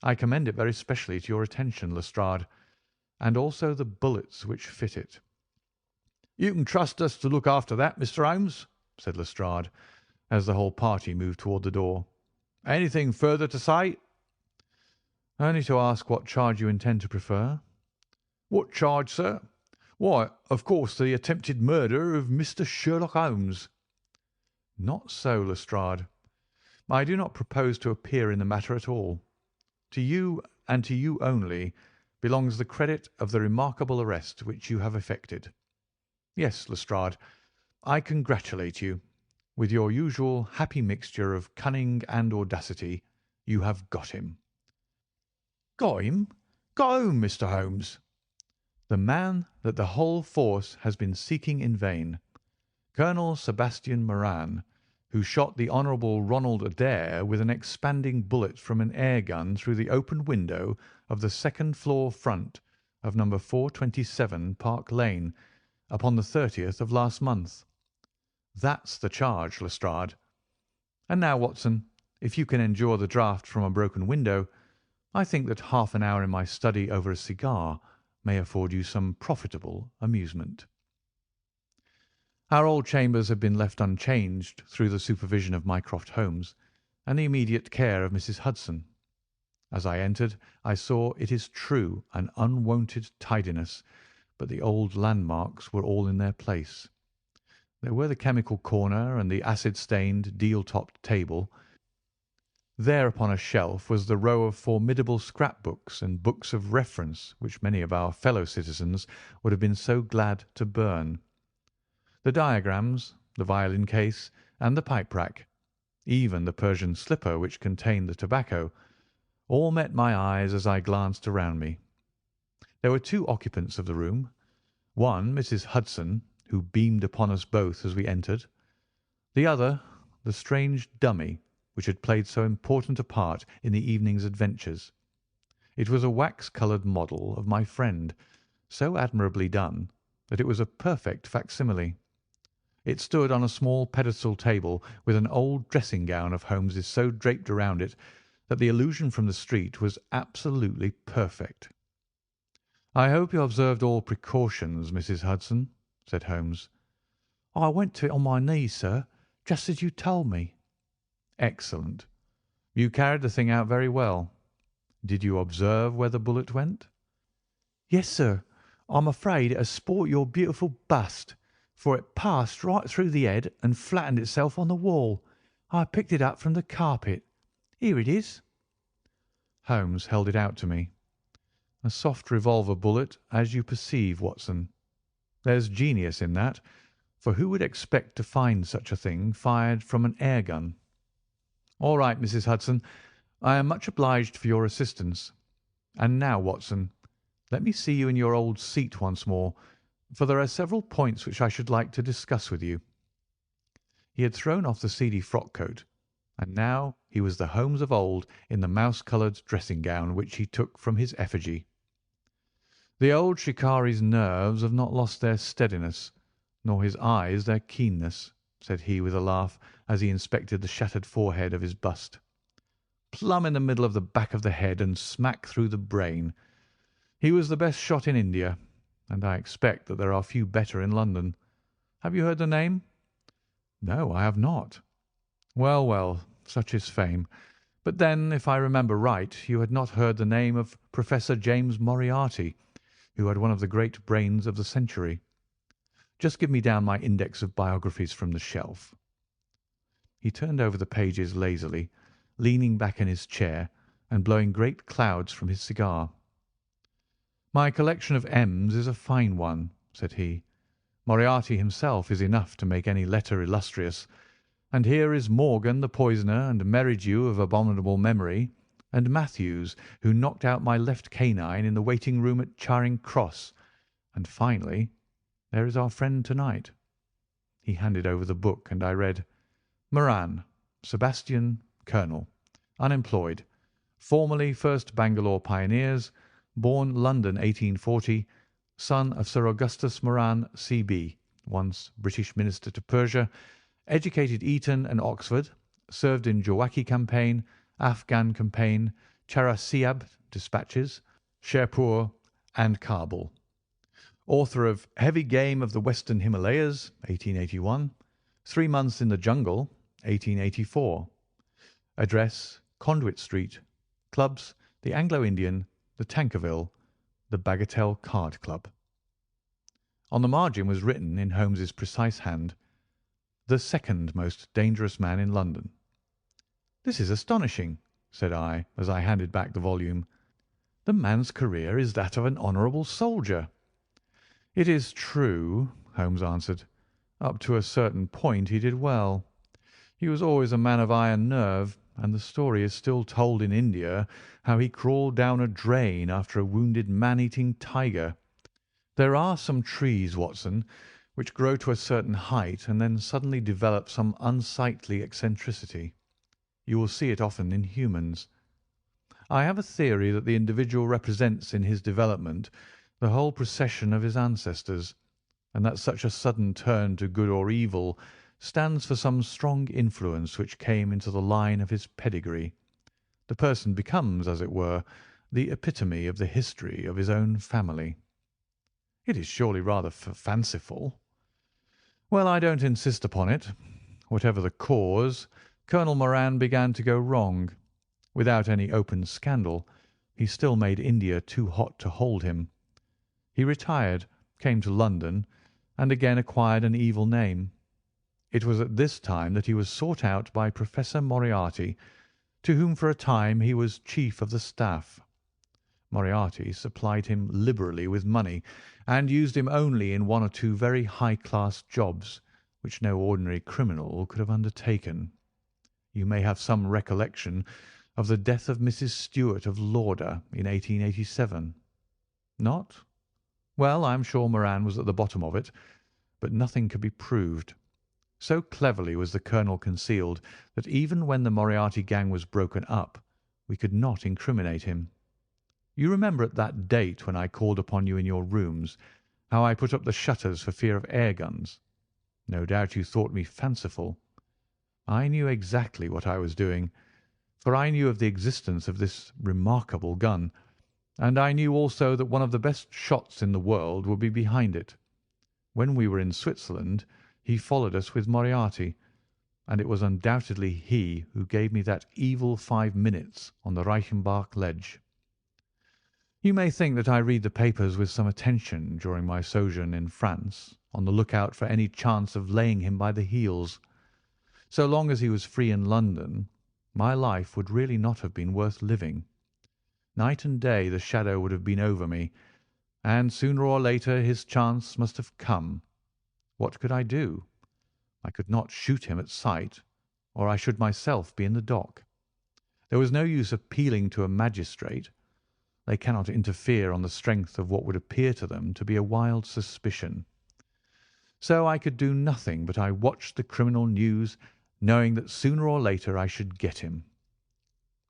I commend it very specially to your attention, Lestrade, and also the bullets which fit it." "You can trust us to look after that, Mr. Holmes," said Lestrade, as the whole party moved toward the door. "Anything further to say?" "Only to ask what charge you intend to prefer." "What charge, sir?" "Why, of course, the attempted murder of Mr. Sherlock Holmes." "Not so, Lestrade. I do not propose to appear in the matter at all. To you, and to you only, belongs the credit of the remarkable arrest which you have effected. Yes, Lestrade, I congratulate you. With your usual happy mixture of cunning and audacity, you have got him." "Got him? Got whom, Mr. Holmes?" "The man that the whole force has been seeking in vain. Colonel Sebastian Moran, who shot the Honourable Ronald Adair with an expanding bullet from an air gun through the open window of the second-floor front of No. 427 Park Lane upon the 30th of last month. That's the charge, Lestrade. And now, Watson, if you can endure the draught from a broken window, I think that half an hour in my study over a cigar may afford you some profitable amusement." Our old chambers had been left unchanged through the supervision of Mycroft Holmes and the immediate care of Mrs. Hudson. As I entered, I saw, it is true, an unwonted tidiness, but the old landmarks were all in their place. There were the chemical corner and the acid-stained, deal-topped table. There upon a shelf was the row of formidable scrap-books and books of reference which many of our fellow citizens would have been so glad to burn. The diagrams, the violin case, and the pipe-rack, even the Persian slipper which contained the tobacco, all met my eyes as I glanced around me. There were two occupants of the room, one Mrs. Hudson, who beamed upon us both as we entered, the other the strange dummy which had played so important a part in the evening's adventures. It was a wax-coloured model of my friend, so admirably done that it was a perfect facsimile. It stood on a small pedestal table with an old dressing-gown of Holmes's so draped around it that the illusion from the street was absolutely perfect. "I hope you observed all precautions, Mrs. Hudson," said Holmes. "I went to it on my knees, sir, just as you told me." "Excellent. You carried the thing out very well. Did you observe where the bullet went?" "Yes, sir. I'm afraid it has spoilt your beautiful bust, for it passed right through the head and flattened itself on the wall. I picked it up from the carpet. Here it is." Holmes held it out to me. "A soft revolver bullet, as you perceive, Watson. There's genius in that, for who would expect to find such a thing fired from an air gun? All right, Mrs. Hudson, I am much obliged for your assistance. And now, Watson, let me see you in your old seat once more, for there are several points which I should like to discuss with you." He had thrown off the seedy frock-coat, and now he was the Holmes of old in the mouse-coloured dressing-gown which he took from his effigy. "The old shikari's nerves have not lost their steadiness, nor his eyes their keenness," said he with a laugh, as he inspected the shattered forehead of his bust. "Plumb in the middle of the back of the head and smack through the brain. He was the best shot in India, and I expect that there are few better in London. Have you heard the name?" "No, I have not." "Well, well, such is fame. But then, if I remember right, you had not heard the name of Professor James Moriarty, who had one of the great brains of the century. Just give me down my index of biographies from the shelf." He turned over the pages lazily, leaning back in his chair and blowing great clouds from his cigar. "My collection of M's is a fine one," said he. "Moriarty himself is enough to make any letter illustrious. And here is Morgan the poisoner, and Merridew of abominable memory, and Matthews, who knocked out my left canine in the waiting-room at Charing Cross, and finally, there is our friend tonight." He handed over the book, and I read: "Moran, Sebastian, Colonel, unemployed, formerly 1st Bangalore Pioneers, born London 1840, son of Sir Augustus Moran, C.B., once British Minister to Persia, educated Eton and Oxford, served in Jawaki campaign, Afghan campaign, Charasiab dispatches, Sherpur, and Kabul. Author of Heavy Game of the Western Himalayas, 1881, 3 Months in the Jungle, 1884. Address, Conduit Street. Clubs, the Anglo-Indian, the Tankerville, the Bagatelle Card Club." On the margin was written, in Holmes's precise hand, "The second most dangerous man in London." "This is astonishing," said I, as I handed back the volume. "The man's career is that of an honourable soldier." "It is true," Holmes answered. "Up to a certain point he did well. He was always a man of iron nerve, and the story is still told in India how he crawled down a drain after a wounded man-eating tiger. There are some trees, Watson, which grow to a certain height and then suddenly develop some unsightly eccentricity. You will see it often in humans. I have a theory that the individual represents in his development the whole procession of his ancestors, and that such a sudden turn to good or evil stands for some strong influence which came into the line of his pedigree. The person becomes, as it were, the epitome of the history of his own family. It is surely rather fanciful. Well, I don't insist upon it. Whatever the cause, Colonel Moran began to go wrong. Without any open scandal, he still made India too hot to hold him. He retired, came to London, and again acquired an evil name. It was at this time that he was sought out by Professor Moriarty, to whom for a time he was chief of the staff. Moriarty supplied him liberally with money, and used him only in one or two very high-class jobs, which no ordinary criminal could have undertaken. You may have some recollection of the death of Mrs. Stewart of Lauder in 1887. Not? Well, I am sure Moran was at the bottom of it, but nothing could be proved. So cleverly was the colonel concealed that even when the Moriarty gang was broken up, we could not incriminate him. You remember at that date when I called upon you in your rooms, how I put up the shutters for fear of air guns? No doubt you thought me fanciful. I knew exactly what I was doing, for I knew of the existence of this remarkable gun, and I knew also that one of the best shots in the world would be behind it. When we were in Switzerland, he followed us with Moriarty, and it was undoubtedly he who gave me that evil 5 minutes on the Reichenbach ledge. You may think that I read the papers with some attention during my sojourn in France, on the lookout for any chance of laying him by the heels. So long as he was free in London, my life would really not have been worth living. Night and day the shadow would have been over me, and sooner or later his chance must have come. What could I do? I could not shoot him at sight, or I should myself be in the dock. There was no use appealing to a magistrate. They cannot interfere on the strength of what would appear to them to be a wild suspicion. So I could do nothing but I watched the criminal news, knowing that sooner or later I should get him.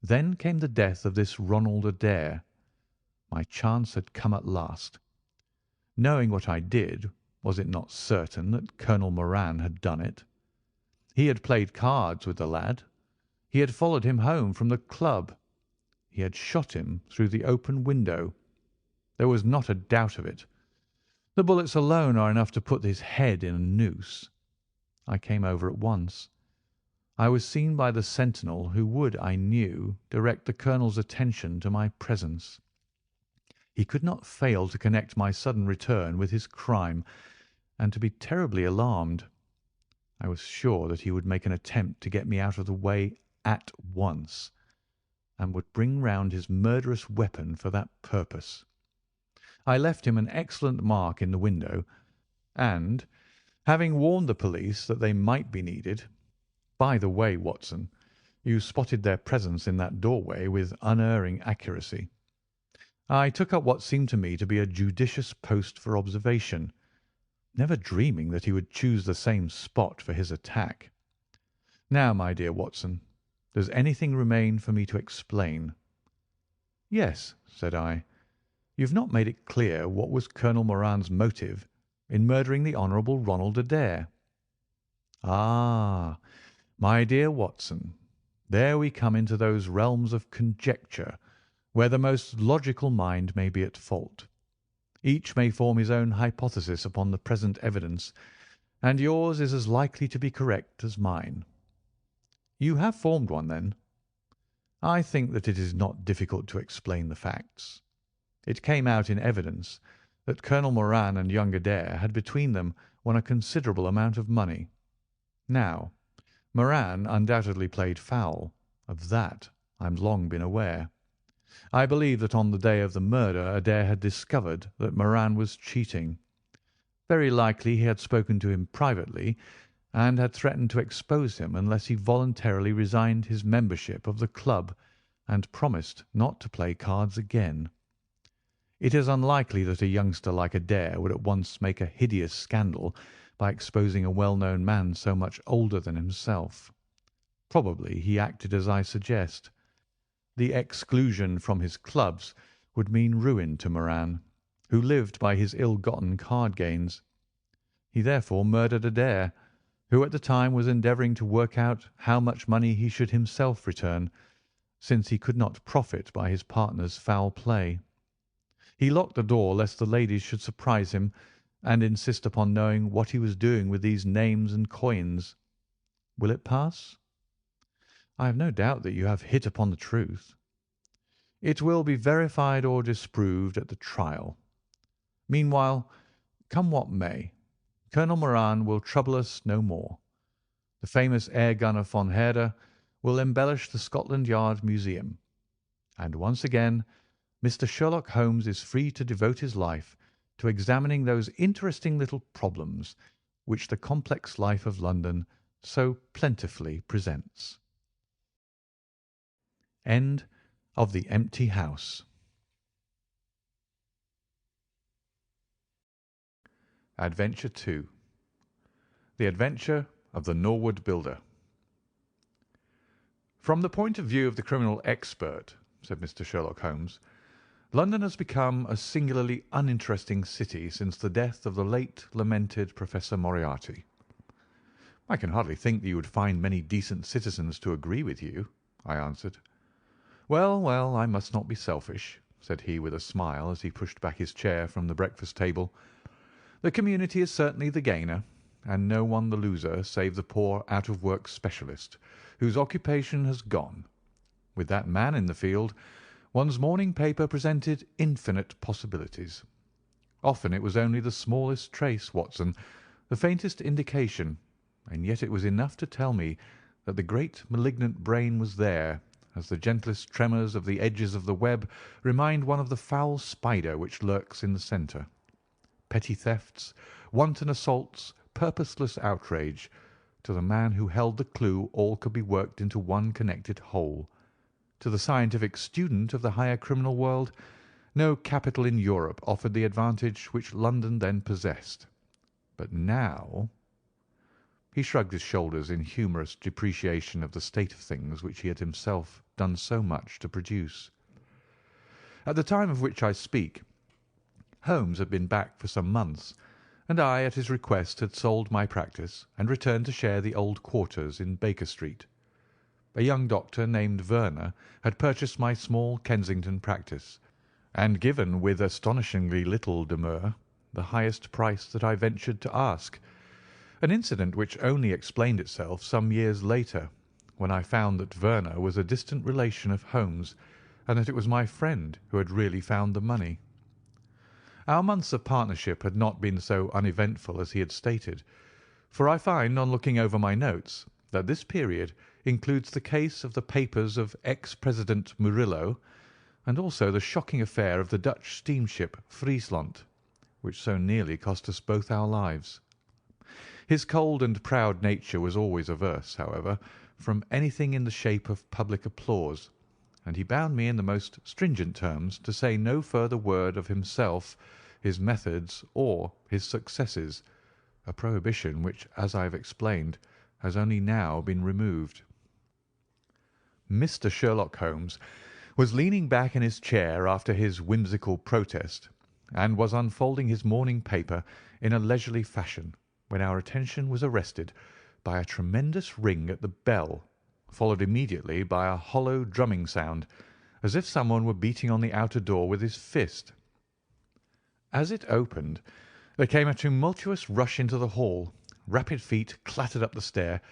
Then came the death of this Ronald Adair. My chance had come at last. Knowing what I did, was it not certain that Colonel Moran had done it? He had played cards with the lad. He had followed him home from the club. He had shot him through the open window. There was not a doubt of it. The bullets alone are enough to put his head in a noose. I came over at once. I was seen by the sentinel who would, I knew, direct the colonel's attention to my presence. He could not fail to connect my sudden return with his crime, and to be terribly alarmed. I was sure that he would make an attempt to get me out of the way at once, and would bring round his murderous weapon for that purpose. I left him an excellent mark in the window, and, having warned the police that they might be needed— by the way, Watson, you spotted their presence in that doorway with unerring accuracy— I took up what seemed to me to be a judicious post for observation, never dreaming that he would choose the same spot for his attack. Now, my dear Watson, does anything remain for me to explain? Yes, said I. You've not made it clear what was Colonel Moran's motive in murdering the Honourable Ronald Adair. Ah, my dear Watson, there we come into those realms of conjecture where the most logical mind may be at fault. Each may form his own hypothesis upon the present evidence, and yours is as likely to be correct as mine. You have formed one, then? I think that it is not difficult to explain the facts. It came out in evidence that Colonel Moran and young Adair had between them won a considerable amount of money. Now, Moran undoubtedly played foul. Of that I've long been aware. I believe that on the day of the murder Adair had discovered that Moran was cheating. Very likely he had spoken to him privately, and had threatened to expose him unless he voluntarily resigned his membership of the club and promised not to play cards again. It is unlikely that a youngster like Adair would at once make a hideous scandal by exposing a well-known man so much older than himself. Probably he acted as I suggest. The exclusion from his clubs would mean ruin to Moran, who lived by his ill-gotten card gains. He therefore murdered Adair, who at the time was endeavouring to work out how much money he should himself return, since he could not profit by his partner's foul play. He locked the door lest the ladies should surprise him and insist upon knowing what he was doing with these names and coins. Will it pass? I have no doubt that you have hit upon the truth. It will be verified or disproved at the trial. Meanwhile, come what may, Colonel Moran will trouble us no more. The famous air gunner von Herder will embellish the Scotland Yard Museum. And once again, Mr. Sherlock Holmes is free to devote his life to examining those interesting little problems which the complex life of London so plentifully presents. End of The Empty House. Adventure 2. The Adventure of the Norwood Builder. From the point of view of the criminal expert, said Mr. Sherlock Holmes, London has become a singularly uninteresting city since the death of the late lamented Professor Moriarty. I can hardly think that you would find many decent citizens to agree with you, I answered. Well, well, I must not be selfish, said he with a smile as he pushed back his chair from the breakfast table. The community is certainly the gainer, and no one the loser save the poor out-of-work specialist, whose occupation has gone. With that man in the field, one's morning paper presented infinite possibilities. Often it was only the smallest trace, Watson, the faintest indication, and yet it was enough to tell me that the great malignant brain was there, as the gentlest tremors of the edges of the web remind one of the foul spider which lurks in the centre. Petty thefts, wanton assaults, purposeless outrage. To the man who held the clue all could be worked into one connected whole. To the scientific student of the higher criminal world, no capital in Europe offered the advantage which London then possessed. But now— He shrugged his shoulders in humorous depreciation of the state of things which he had himself done so much to produce. At the time of which I speak, Holmes had been back for some months, and I, at his request, had sold my practice and returned to share the old quarters in Baker Street. A young doctor named Werner had purchased my small Kensington practice, and given with astonishingly little demur the highest price that I ventured to ask, an incident which only explained itself some years later, when I found that Werner was a distant relation of Holmes, and that it was my friend who had really found the money. Our months of partnership had not been so uneventful as he had stated, for I find, on looking over my notes, that this period includes the case of the papers of ex-President Murillo, and also the shocking affair of the Dutch steamship Friesland, which so nearly cost us both our lives. His cold and proud nature was always averse, however, from anything in the shape of public applause, and he bound me in the most stringent terms to say no further word of himself, his methods, or his successes, a prohibition which, as I have explained, has only now been removed. Mr. Sherlock Holmes was leaning back in his chair after his whimsical protest, and was unfolding his morning paper in a leisurely fashion, when our attention was arrested by a tremendous ring at the bell, followed immediately by a hollow drumming sound, as if someone were beating on the outer door with his fist. As it opened, there came a tumultuous rush into the hall, rapid feet clattered up the stair,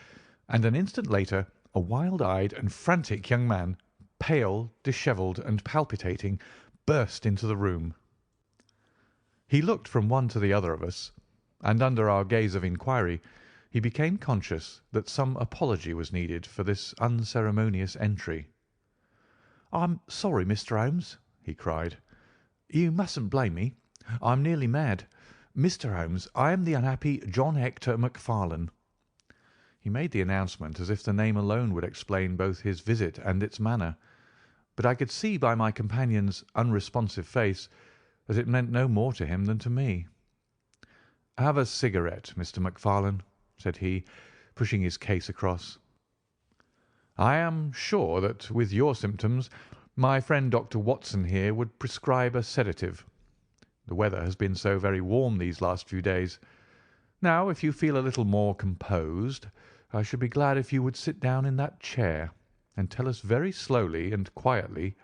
and an instant later a wild-eyed and frantic young man, pale, dishevelled, and palpitating, burst into the room. He looked from one to the other of us, and under our gaze of inquiry he became conscious that some apology was needed for this unceremonious entry. "I'm sorry, Mr. Holmes," he cried. "You mustn't blame me. I'm nearly mad. Mr. Holmes, I am the unhappy John Hector Macfarlane." He made the announcement as if the name alone would explain both his visit and its manner, but I could see by my companion's unresponsive face that it meant no more to him than to me. "Have a cigarette, Mr. Macfarlane," said he, pushing his case across. "I am sure that with your symptoms my friend Dr. Watson here would prescribe a sedative. The weather has been so very warm these last few days. Now, if you feel a little more composed, I should be glad if you would sit down in that chair and tell us very slowly and quietly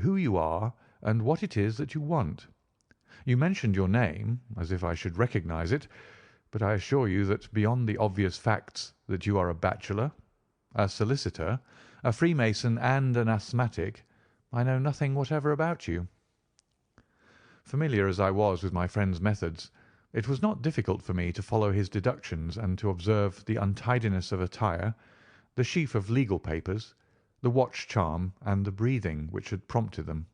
who you are and what it is that you want. You mentioned your name, as if I should recognize it, but I assure you that beyond the obvious facts that you are a bachelor, a solicitor, a Freemason, and an asthmatic, I know nothing whatever about you." Familiar as I was with my friend's methods, it was not difficult for me to follow his deductions and to observe the untidiness of attire, the sheaf of legal papers, the watch charm, and the breathing which had prompted them.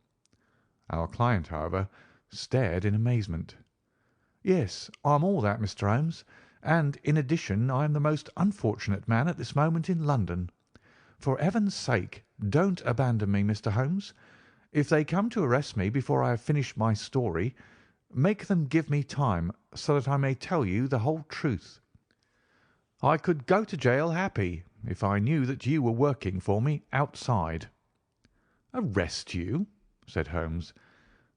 Our client, however, stared in amazement. "Yes, I'm all that, Mr. Holmes, and in addition I am the most unfortunate man at this moment in London. For heaven's sake, don't abandon me, Mr. Holmes. If they come to arrest me before I have finished my story, make them give me time so that I may tell you the whole truth. I could go to jail happy if I knew that you were working for me outside." "Arrest you?" said Holmes.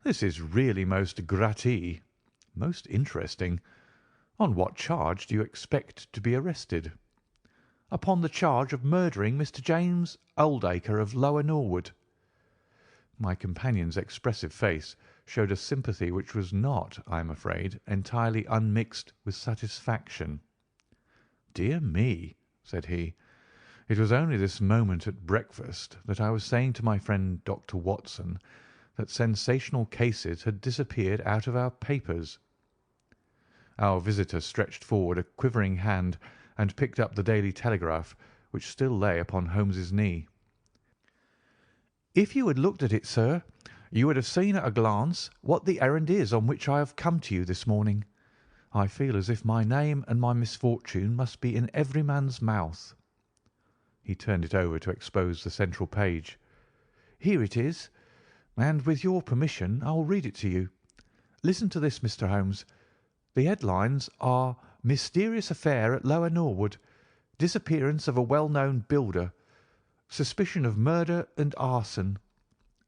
"This is really most gratis, most interesting. On what charge do you expect to be arrested?" "Upon the charge of murdering Mr. James Oldacre of Lower Norwood." My companion's expressive face showed a sympathy which was not, I am afraid, entirely unmixed with satisfaction. "Dear me," said he, "it was only this moment at breakfast that I was saying to my friend Dr. Watson that sensational cases had disappeared out of our papers." Our visitor stretched forward a quivering hand and picked up the Daily Telegraph, which still lay upon Holmes's knee. "If you had looked at it, sir, you would have seen at a glance what the errand is on which I have come to you this morning. I feel as if my name and my misfortune must be in every man's mouth." He turned it over to expose the central page. "Here it is, and with your permission I will read it to you. Listen to this, Mr. Holmes. The headlines are 'Mysterious Affair at Lower Norwood. Disappearance of a well-known builder. Suspicion of murder and arson.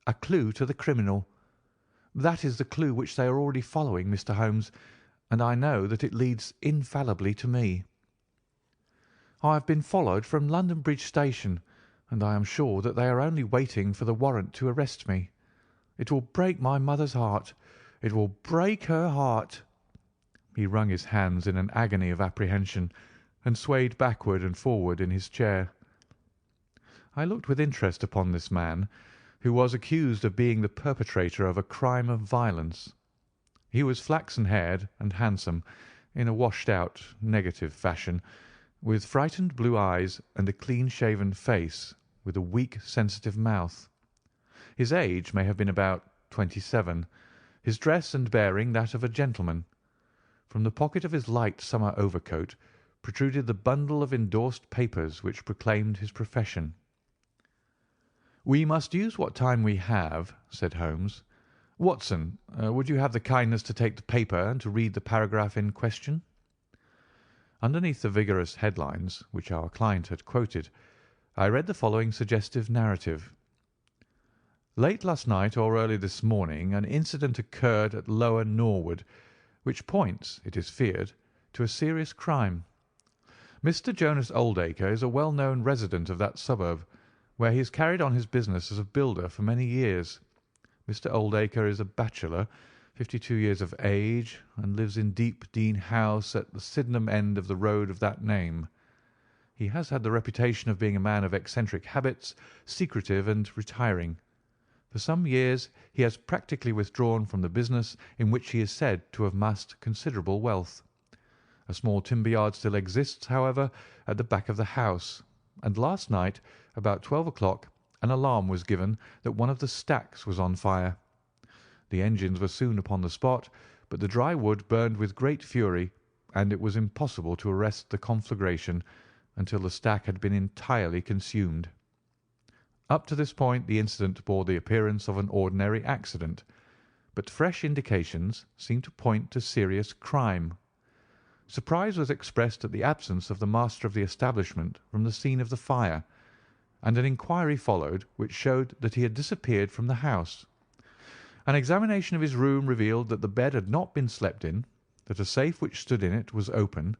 A clue to the criminal.' That is the clue which they are already following, Mr. Holmes, and I know that it leads infallibly to me. I have been followed from London Bridge Station, and I am sure that they are only waiting for the warrant to arrest me. It will break my mother's heart. It will break her heart." He wrung his hands in an agony of apprehension and swayed backward and forward in his chair. I looked with interest upon this man, who was accused of being the perpetrator of a crime of violence. He was flaxen-haired and handsome, in a washed-out, negative fashion, with frightened blue eyes and a clean-shaven face, with a weak, sensitive mouth. His age may have been about 27, his dress and bearing that of a gentleman. From the pocket of his light summer overcoat protruded the bundle of endorsed papers which proclaimed his profession. "We must use what time we have," said Holmes. "Watson, would you have the kindness to take the paper and to read the paragraph in question?" Underneath the vigorous headlines which our client had quoted, I read the following suggestive narrative. "Late last night or early this morning an incident occurred at Lower Norwood, which points, it is feared, to a serious crime. Mr. Jonas Oldacre is a well-known resident of that suburb, where he has carried on his business as a builder for many years. Mr. Oldacre is a bachelor, 52 years of age, and lives in Deep Dean House at the Sydenham end of the road of that name. He has had the reputation of being a man of eccentric habits, secretive and retiring. For some years he has practically withdrawn from the business in which he is said to have amassed considerable wealth. A small timber yard still exists, however, at the back of the house, and last night, about 12 o'clock, an alarm was given that one of the stacks was on fire. The engines were soon upon the spot, but the dry wood burned with great fury, and it was impossible to arrest the conflagration until the stack had been entirely consumed. Up to this point the incident bore the appearance of an ordinary accident, but fresh indications seemed to point to serious crime. Surprise was expressed at the absence of the master of the establishment from the scene of the fire, and an inquiry followed which showed that he had disappeared from the house. An examination of his room revealed that the bed had not been slept in, that a safe which stood in it was open,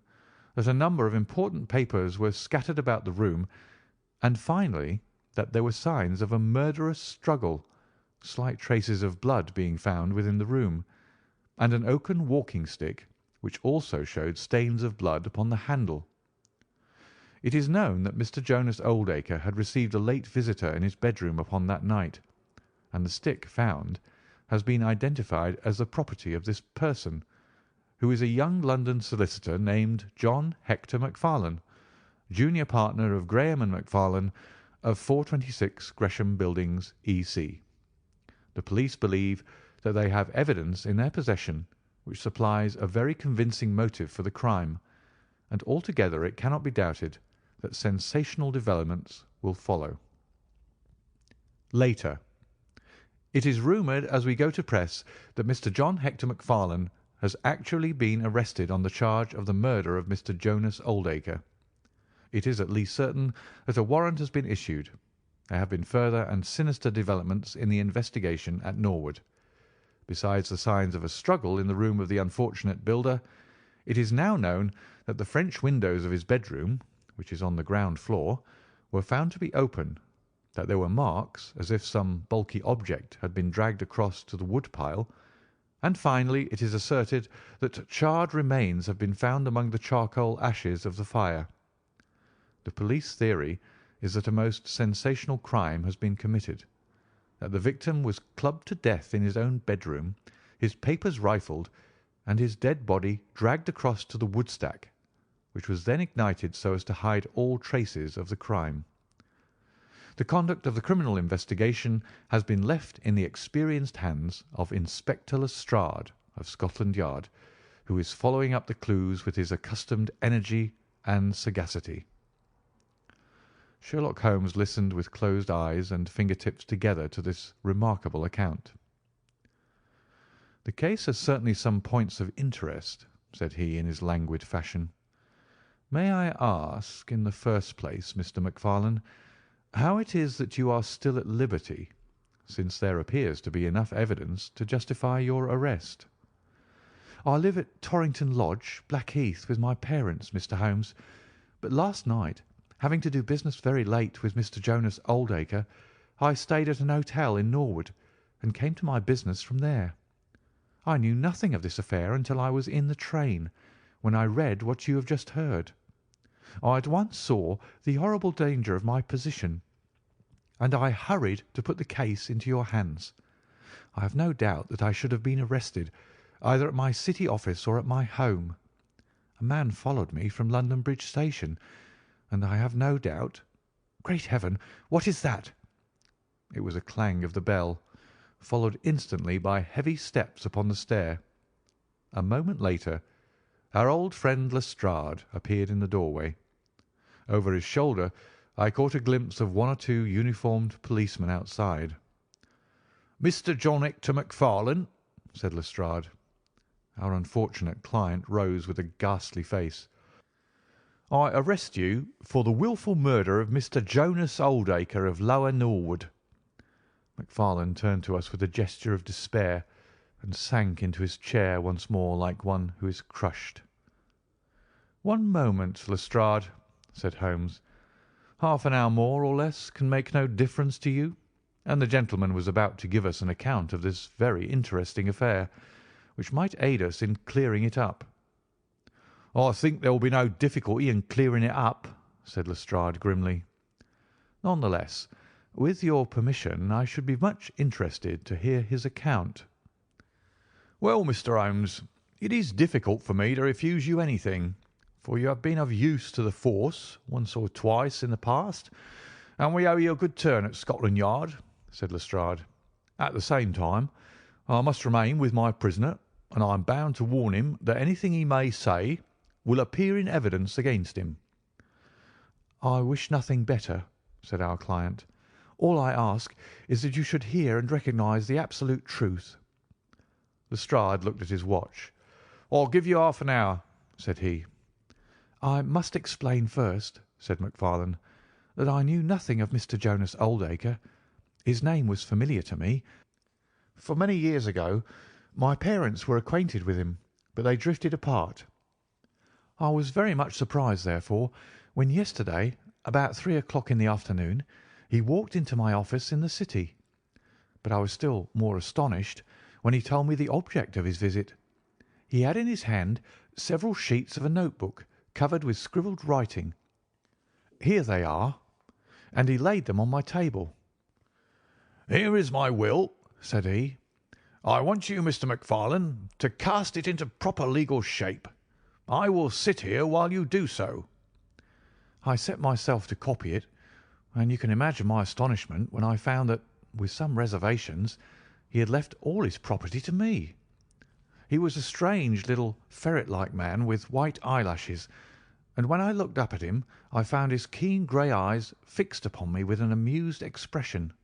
that a number of important papers were scattered about the room, and finally that there were signs of a murderous struggle, slight traces of blood being found within the room, and an oaken walking-stick which also showed stains of blood upon the handle. It is known that Mr. Jonas Oldacre had received a late visitor in his bedroom upon that night, and the stick found has been identified as the property of this person, who is a young London solicitor named John Hector Macfarlane, junior partner of Graham and Macfarlane, of 426 Gresham Buildings, E.C. The police believe that they have evidence in their possession which supplies a very convincing motive for the crime, and altogether it cannot be doubted that sensational developments will follow. Later. It is rumoured as we go to press that Mr. John Hector Macfarlane has actually been arrested on the charge of the murder of Mr. Jonas Oldacre. It is at least certain that a warrant has been issued. There have been further and sinister developments in the investigation at Norwood. Besides the signs of a struggle in the room of the unfortunate builder, it is now known that the French windows of his bedroom, which is on the ground floor, were found to be open, that there were marks as if some bulky object had been dragged across to the wood pile, and finally it is asserted that charred remains have been found among the charcoal ashes of the fire. The police theory is that a most sensational crime has been committed, that the victim was clubbed to death in his own bedroom, his papers rifled, and his dead body dragged across to the woodstack, which was then ignited so as to hide all traces of the crime. The conduct of the criminal investigation has been left in the experienced hands of Inspector Lestrade of Scotland Yard, who is following up the clues with his accustomed energy and sagacity. Sherlock Holmes listened with closed eyes and finger-tips together to this remarkable account. "The case has certainly some points of interest," said he in his languid fashion. "May I ask, in the first place, Mr. Macfarlane, how it is that you are still at liberty, since there appears to be enough evidence to justify your arrest?" "I live at Torrington Lodge, Blackheath, with my parents, Mr. Holmes, but last night, having to do business very late with Mr. Jonas Oldacre, I stayed at an hotel in Norwood, and came to my business from there. I knew nothing of this affair until I was in the train, when I read what you have just heard. I at once saw the horrible danger of my position, and I hurried to put the case into your hands. I have no doubt that I should have been arrested, either at my city office or at my home. A man followed me from London Bridge Station, and I have no doubt— Great Heaven, what is that?" It was a clang of the bell, followed instantly by heavy steps upon the stair. A moment later, our old friend Lestrade appeared in the doorway. Over his shoulder I caught a glimpse of one or two uniformed policemen outside. "Mr. John Hector Macfarlane," said Lestrade. Our unfortunate client rose with a ghastly face. "I arrest you for the wilful murder of Mr. Jonas Oldacre of Lower Norwood." Macfarlane turned to us with a gesture of despair, and sank into his chair once more like one who is crushed. "One moment, Lestrade," said Holmes. "Half an hour more or less can make no difference to you, and the gentleman was about to give us an account of this very interesting affair, which might aid us in clearing it up." "I think there will be no difficulty in clearing it up," said Lestrade grimly. "None the less, with your permission, I should be much interested to hear his account." "Well, Mr. Holmes, it is difficult for me to refuse you anything, for you have been of use to the force once or twice in the past, and we owe you a good turn at Scotland Yard," said Lestrade. "At the same time, I must remain with my prisoner, and I am bound to warn him that anything he may say will appear in evidence against him." "I wish nothing better," said our client. "All I ask is that you should hear and recognise the absolute truth." Lestrade looked at his watch. "I'll give you half an hour," said he. "I must explain first," said Macfarlane, "that I knew nothing of Mr. Jonas Oldacre. His name was familiar to me, for many years ago my parents were acquainted with him, but they drifted apart. I was very much surprised, therefore, when yesterday, about 3 o'clock in the afternoon, he walked into my office in the City. But I was still more astonished when he told me the object of his visit. He had in his hand several sheets of a notebook covered with scribbled writing. Here they are, and he laid them on my table. "Here is my will," said he. "I want you, Mr. Macfarlane, to cast it into proper legal shape. I will sit here while you do so." I set myself to copy it, and you can imagine my astonishment when I found that, with some reservations, he had left all his property to me. He was a strange little ferret-like man with white eyelashes, and when I looked up at him I found his keen grey eyes fixed upon me with an amused expression.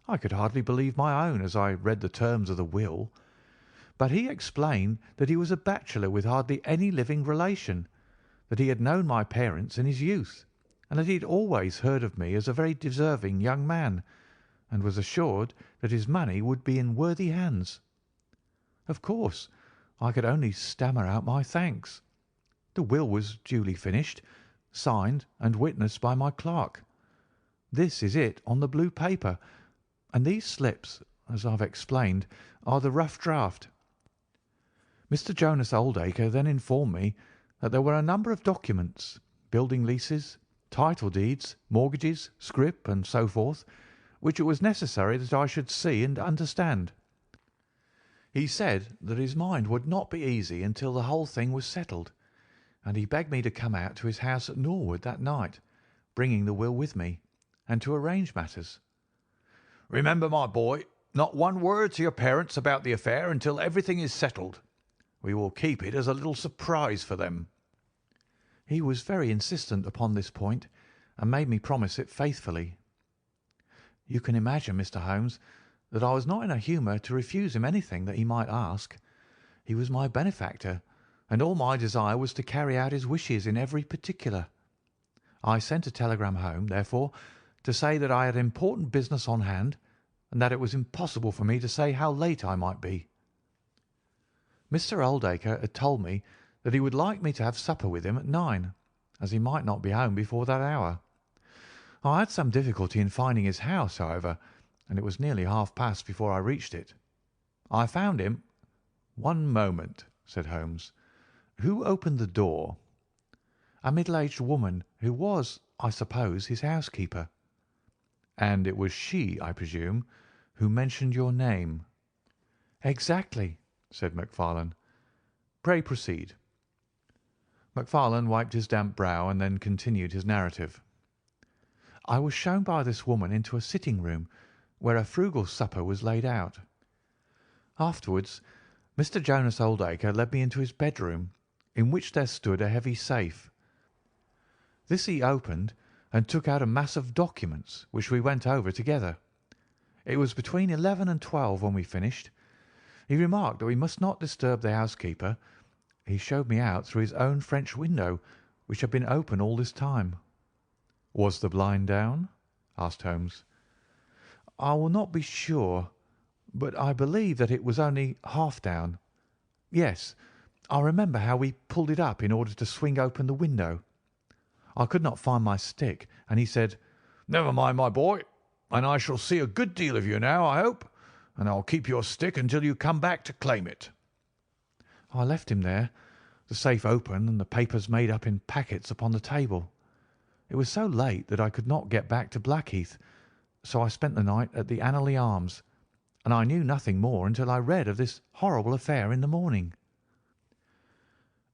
I could hardly believe my own as I read the terms of the will, but he explained that he was a bachelor with hardly any living relation, that he had known my parents in his youth, and that he had always heard of me as a very deserving young man, and was assured that his money would be in worthy hands. Of course, I could only stammer out my thanks. The will was duly finished, signed, and witnessed by my clerk. This is it on the blue paper, and these slips, as I've explained, are the rough draft. Mr. Jonas Oldacre then informed me that there were a number of documents, building leases, title deeds, mortgages, scrip, and so forth, which it was necessary that I should see and understand. He said that his mind would not be easy until the whole thing was settled, and he begged me to come out to his house at Norwood that night, bringing the will with me, and to arrange matters. "Remember, my boy, not one word to your parents about the affair until everything is settled. We will keep it as a little surprise for them." He was very insistent upon this point, and made me promise it faithfully. You can imagine, Mr. Holmes, that I was not in a humour to refuse him anything that he might ask. He was my benefactor, and all my desire was to carry out his wishes in every particular. I sent a telegram home, therefore, to say that I had important business on hand, and that it was impossible for me to say how late I might be. Mr. Oldacre had told me that he would like me to have supper with him at 9, as he might not be home before that hour. I had some difficulty in finding his house, however, and it was nearly half-past before I reached it. I found him— "One moment," said Holmes. "Who opened the door?" "A middle-aged woman who was, I suppose, his housekeeper." "And it was she, I presume, who mentioned your name?" "Exactly," said Macfarlane. "Pray proceed." Macfarlane wiped his damp brow and then continued his narrative. "I was shown by this woman into a sitting-room where a frugal supper was laid out. Afterwards, Mr. Jonas Oldacre led me into his bedroom, in which there stood a heavy safe. This he opened and took out a mass of documents, which we went over together. It was between 11 and 12 when we finished. He remarked that we must not disturb the housekeeper. He showed me out through his own French window, which had been open all this time." "Was the blind down?" asked Holmes. "I will not be sure, but I believe that it was only half down. Yes, I remember how we pulled it up in order to swing open the window. I could not find my stick, and he said— "'Never mind, my boy, and I shall see a good deal of you now, I hope, and I'll keep your stick until you come back to claim it.' I left him there, the safe open and the papers made up in packets upon the table. It was so late that I could not get back to Blackheath, so I spent the night at the Anneley Arms, and I knew nothing more until I read of this horrible affair in the morning."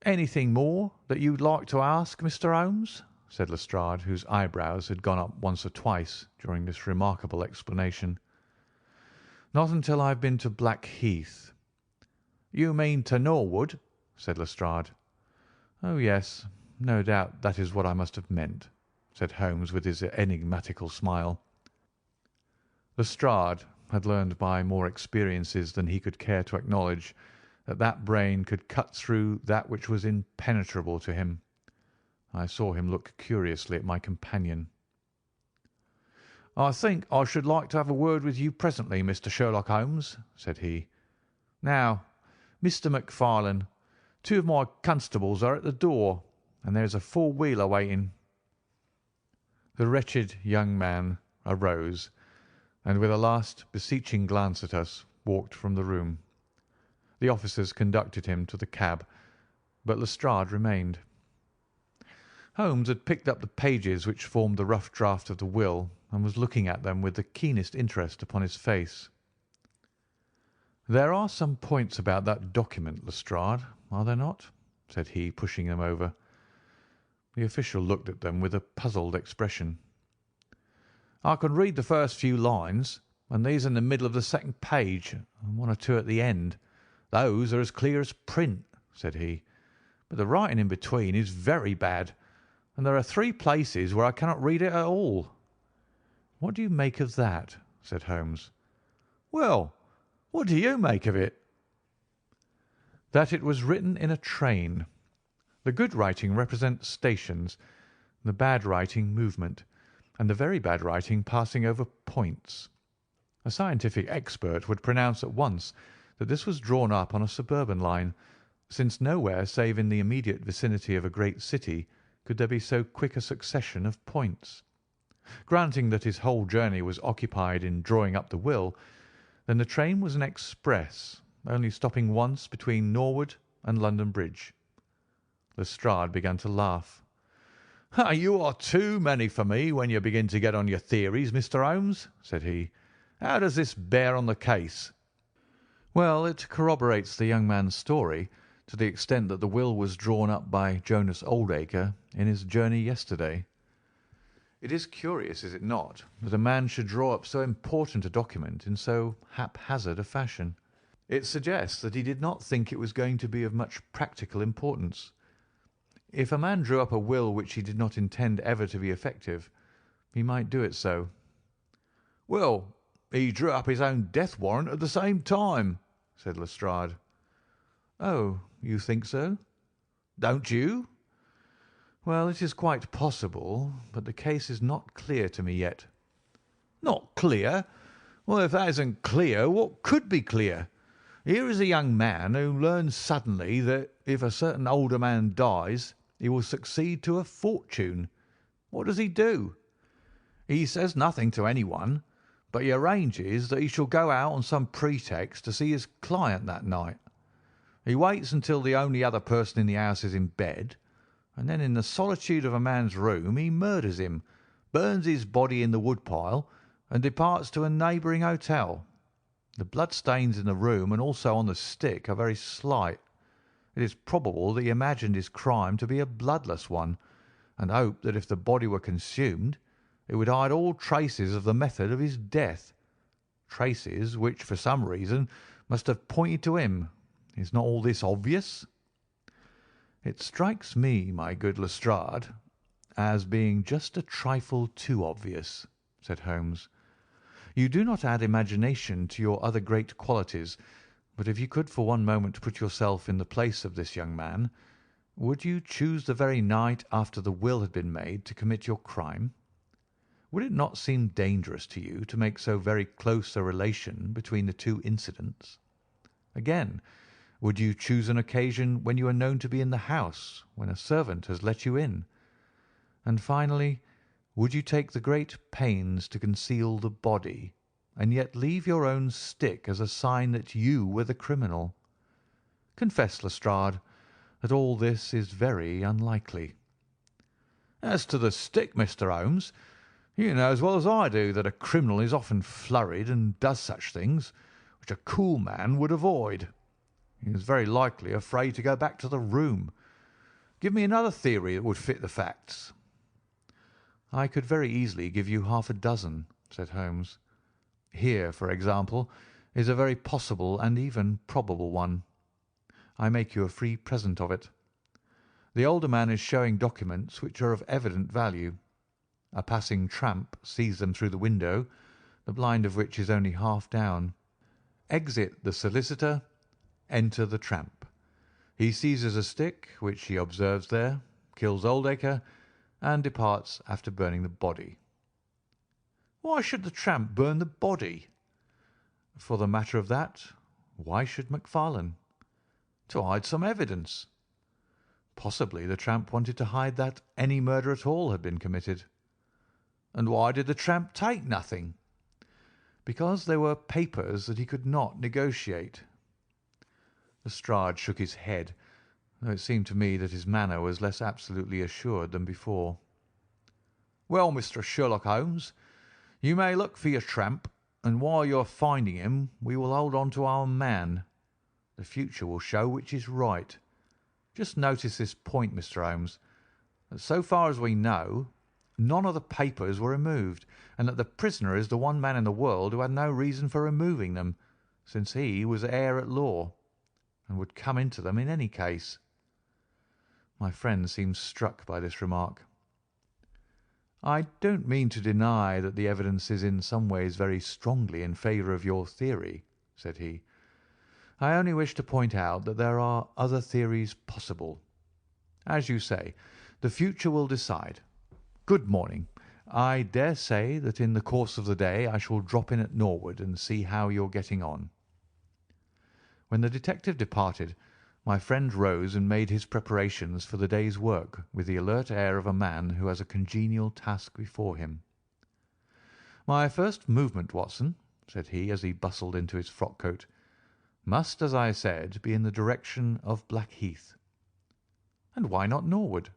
"Anything more that you'd like to ask, Mr. Holmes?" said Lestrade, whose eyebrows had gone up once or twice during this remarkable explanation. "Not until I have been to Blackheath." "You mean to Norwood?" said Lestrade. "Oh, yes, no doubt that is what I must have meant," said Holmes with his enigmatical smile. Lestrade had learned by more experiences than he could care to acknowledge that that brain could cut through that which was impenetrable to him. I saw him look curiously at my companion. "I think I should like to have a word with you presently, Mr. Sherlock Holmes," said he. "Now, Mr. Macfarlane, Two of my constables are at the door, and there's a four-wheeler waiting." The wretched young man arose, and with a last beseeching glance at us, walked from the room. The officers conducted him to the cab, but Lestrade remained. Holmes had picked up the pages which formed the rough draft of the will, and was looking at them with the keenest interest upon his face. "There are some points about that document, Lestrade, are there not?" said he, pushing them over. The official looked at them with a puzzled expression. "I can read the first few lines, and these in the middle of the second page, and one or two at the end. Those are as clear as print," said he. "But the writing in between is very bad, and there are three places where I cannot read it at all." "What do you make of that?" said Holmes. "Well, what do you make of it?" "That it was written in a train. The good writing represents stations, the bad writing movement, and the very bad writing passing over points. A scientific expert would pronounce at once that this was drawn up on a suburban line, since nowhere save in the immediate vicinity of a great city could there be so quick a succession of points. Granting that his whole journey was occupied in drawing up the will, then the train was an express, only stopping once between Norwood and London Bridge." Lestrade began to laugh. "You are too many for me when you begin to get on your theories, Mr. Holmes," said he. "How does this bear on the case?" "Well, it corroborates the young man's story to the extent that the will was drawn up by Jonas Oldacre in his journey yesterday. It is curious, is it not, that a man should draw up so important a document in so haphazard a fashion? It suggests that he did not think it was going to be of much practical importance. If a man drew up a will which he did not intend ever to be effective, he might do it so." "Well, he drew up his own death warrant at the same time," said Lestrade. "Oh, you think so?" "Don't you?" "Well, it is quite possible, but the case is not clear to me yet." "Not clear? Well, if that isn't clear, what could be clear? Here is a young man who learns suddenly that if a certain older man dies, he will succeed to a fortune. What does he do? He says nothing to anyone, but he arranges that he shall go out on some pretext to see his client that night. He waits until the only other person in the house is in bed, and then in the solitude of a man's room he murders him, burns his body in the woodpile, and departs to a neighbouring hotel. The bloodstains in the room and also on the stick are very slight. It is probable that he imagined his crime to be a bloodless one, and hoped that if the body were consumed, it would hide all traces of the method of his death, traces which, for some reason, must have pointed to him. Is not all this obvious?" "It strikes me, my good Lestrade, as being just a trifle too obvious," said Holmes. "You do not add imagination to your other great qualities, but if you could for one moment put yourself in the place of this young man, would you choose the very night after the will had been made to commit your crime? Would it not seem dangerous to you to make so very close a relation between the two incidents? Again, would you choose an occasion when you are known to be in the house, when a servant has let you in? And finally, would you take the great pains to conceal the body, and yet leave your own stick as a sign that you were the criminal? Confess, Lestrade, that all this is very unlikely." "As to the stick, Mr. Holmes, you know as well as I do that a criminal is often flurried and does such things which a cool man would avoid. He is very likely afraid to go back to the room. Give me another theory that would fit the facts." "I could very easily give you half a dozen," said Holmes. "Here, for example, is a very possible and even probable one. I make you a free present of it. The older man is showing documents which are of evident value. A passing tramp sees them through the window, the blind of which is only half down. Exit the solicitor, enter the tramp. He seizes a stick, which he observes there, kills Oldacre, and departs after burning the body." "Why should the tramp burn the body?" "For the matter of that, why should Macfarlane?" "To hide some evidence. Possibly the tramp wanted to hide that any murder at all had been committed. And why did the tramp take nothing? Because there were papers that he could not negotiate. Lestrade shook his head, though it seemed to me that his manner was less absolutely assured than before. Well, Mr. Sherlock Holmes, you may look for your tramp, and while you are finding him, we will hold on to our man. The future will show which is right. Just notice this point, Mr. Holmes, that so far as we know, none of the papers were removed, and that the prisoner is the one man in the world who had no reason for removing them, since he was heir at law, and would come into them in any case. My friend seemed struck by this remark. I don't mean to deny that the evidence is in some ways very strongly in favour of your theory, said he. I only wish to point out that there are other theories possible. As you say, the future will decide. Good morning. I dare say that in the course of the day I shall drop in at Norwood and see how you're getting on. When the detective departed, my friend rose and made his preparations for the day's work with the alert air of a man who has a congenial task before him. My first movement, Watson, said he as he bustled into his frock-coat, must, as I said, be in the direction of Blackheath. And why not Norwood?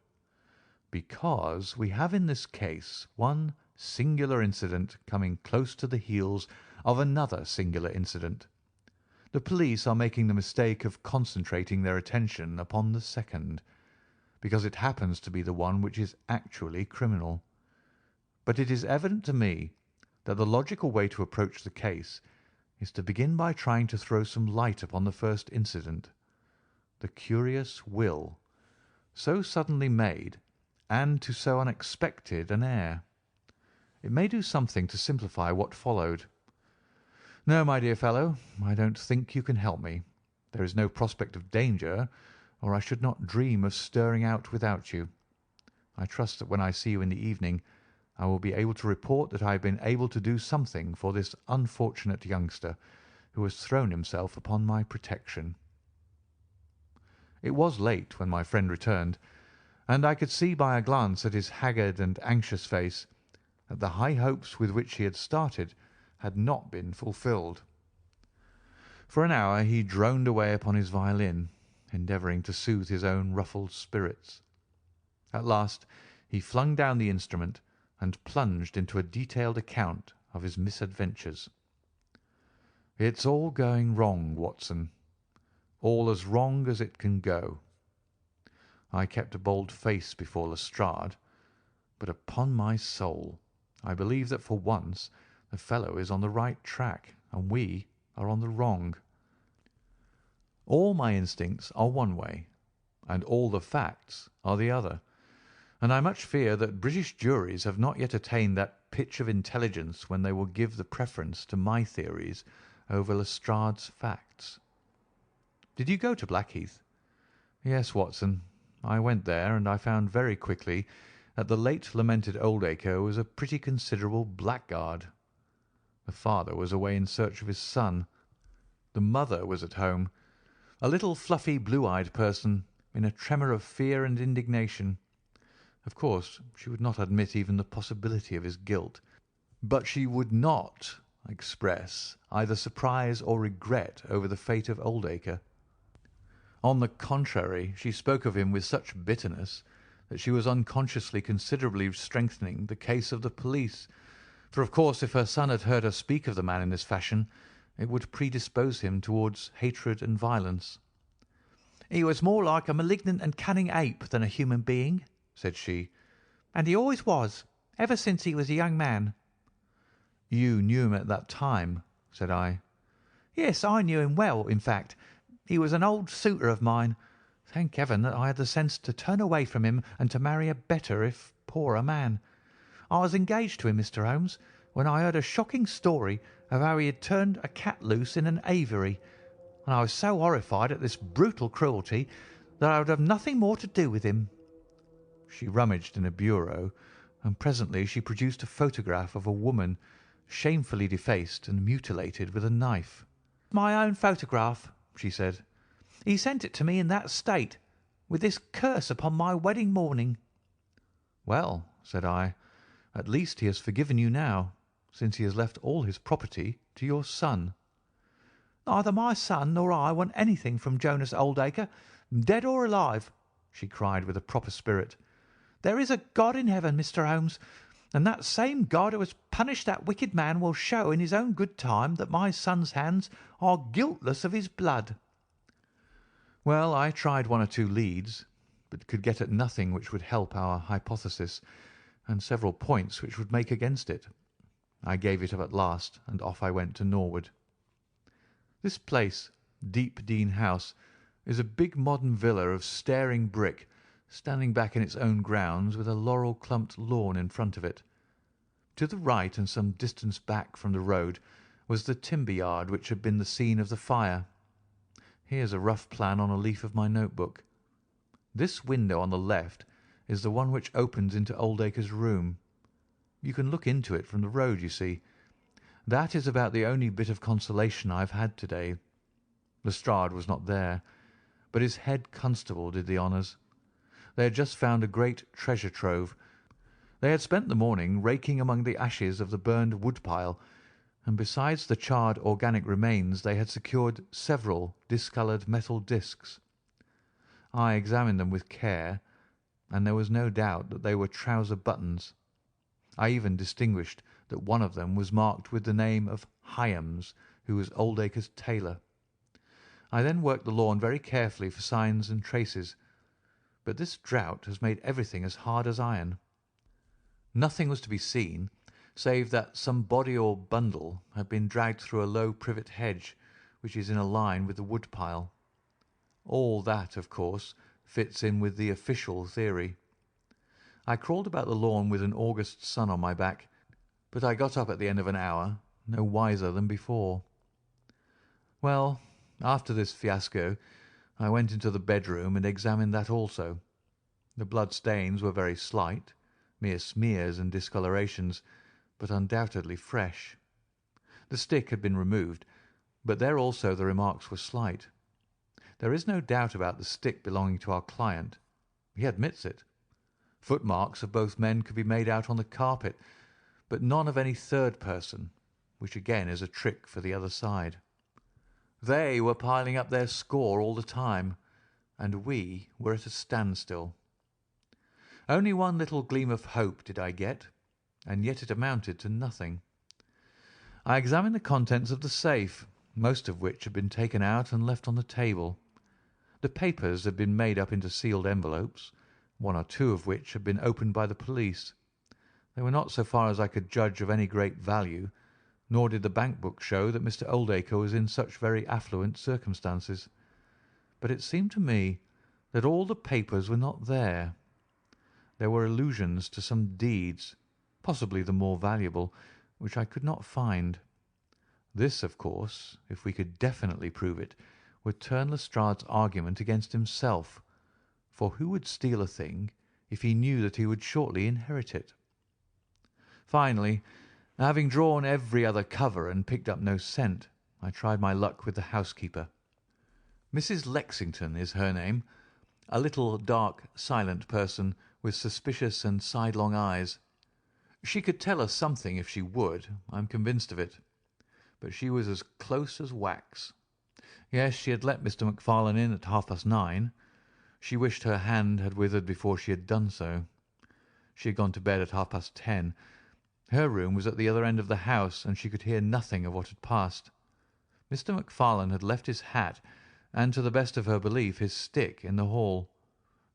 Because we have in this case one singular incident coming close to the heels of another singular incident. The police are making the mistake of concentrating their attention upon the second, because it happens to be the one which is actually criminal. But it is evident to me that the logical way to approach the case is to begin by trying to throw some light upon the first incident, the curious will, so suddenly made, and to so unexpected an heir. It may do something to simplify what followed. No, my dear fellow, I don't think you can help me. There is no prospect of danger, or I should not dream of stirring out without you. I trust that when I see you in the evening, I will be able to report that I have been able to do something for this unfortunate youngster who has thrown himself upon my protection. It was late when my friend returned, and I could see by a glance at his haggard and anxious face that the high hopes with which he had started had not been fulfilled. For an hour he droned away upon his violin, endeavouring to soothe his own ruffled spirits. At last he flung down the instrument and plunged into a detailed account of his misadventures. "It's all going wrong, Watson, all as wrong as it can go. I kept a bold face before Lestrade, but upon my soul, I believe that for once the fellow is on the right track and we are on the wrong. All my instincts are one way, and all the facts are the other, and I much fear that British juries have not yet attained that pitch of intelligence when they will give the preference to my theories over Lestrade's facts. Did you go to Blackheath?" "Yes, Watson, I went there, and I found very quickly that the late lamented Oldacre was a pretty considerable blackguard. The father was away in search of his son. The mother was at home, a little fluffy, blue-eyed person, in a tremor of fear and indignation. Of course, she would not admit even the possibility of his guilt, but she would not express either surprise or regret over the fate of Oldacre. On the contrary, she spoke of him with such bitterness that she was unconsciously considerably strengthening the case of the police, for of course if her son had heard her speak of the man in this fashion, it would predispose him towards hatred and violence. "He was more like a malignant and cunning ape than a human being," said she, "and he always was, ever since he was a young man." "You knew him at that time?" said I. "Yes, I knew him well, in fact. He was an old suitor of mine. Thank Heaven that I had the sense to turn away from him and to marry a better, if poorer, man. I was engaged to him, Mr. Holmes, when I heard a shocking story of how he had turned a cat loose in an aviary, and I was so horrified at this brutal cruelty that I would have nothing more to do with him." She rummaged in a bureau, and presently she produced a photograph of a woman shamefully defaced and mutilated with a knife. "My own photograph," she said. "He sent it to me in that state. with this curse upon my wedding morning." "Well," said I, "at least he has forgiven you now, since he has left all his property to your son." "Neither my son nor I want anything from Jonas Oldacre, dead or alive," she cried with a proper spirit. "There is a God in heaven, Mr. Holmes, and that same God who has punished that wicked man will show in his own good time that my son's hands are guiltless of his blood." Well, I tried one or two leads, but could get at nothing which would help our hypothesis, and several points which would make against it. I gave it up at last, and off I went to Norwood. This place, Deepdene House, is a big modern villa of staring brick, standing back in its own grounds with a laurel-clumped lawn in front of it. To the right and some distance back from the road was the timber yard which had been the scene of the fire. Here's a rough plan on a leaf of my notebook. This window on the left is the one which opens into Oldacre's room. You can look into it from the road, you see. That is about the only bit of consolation I have had to-day. Lestrade was not there, but his head constable did the honours. They had just found a great treasure trove. They had spent the morning raking among the ashes of the burned wood-pile, and besides the charred organic remains they had secured several discoloured metal discs. I examined them with care, and there was no doubt that they were trouser buttons. I even distinguished that one of them was marked with the name of Hyams, who was Oldacre's tailor. I then worked the lawn very carefully for signs and traces, but this drought has made everything as hard as iron. Nothing was to be seen, save that some body or bundle had been dragged through a low privet hedge, which is in a line with the wood-pile. All that, of course, fits in with the official theory. I crawled about the lawn with an August sun on my back, but I got up at the end of an hour, no wiser than before. Well, after this fiasco, I went into the bedroom and examined that also. The blood-stains were very slight, mere smears and discolorations, but undoubtedly fresh. The stick had been removed, but there also the remarks were slight. There is no doubt about the stick belonging to our client. He admits it. Footmarks of both men could be made out on the carpet, but none of any third person, which again is a trick for the other side. They were piling up their score all the time, and we were at a standstill. Only one little gleam of hope did I get, and yet it amounted to nothing. I examined the contents of the safe, most of which had been taken out and left on the table. The papers had been made up into sealed envelopes, one or two of which had been opened by the police. They were not, so far as I could judge, of any great value, nor did the bank book show that Mr. Oldacre was in such very affluent circumstances. But it seemed to me that all the papers were not there. There were allusions to some deeds, possibly the more valuable, which I could not find. This, of course, if we could definitely prove it, would turn Lestrade's argument against himself, for who would steal a thing if he knew that he would shortly inherit it? Finally, having drawn every other cover and picked up no scent, I tried my luck with the housekeeper. Mrs. Lexington is her name, a little dark, silent person with suspicious and sidelong eyes. She could tell us something if she would, I'm convinced of it, but she was as close as wax. Yes, she had let Mr. MacFarlane in at 9:30. She wished her hand had withered before she had done so. She had gone to bed at 10:30. Her room was at the other end of the house, and she could hear nothing of what had passed. Mr. MacFarlane had left his hat and, to the best of her belief, his stick in the hall.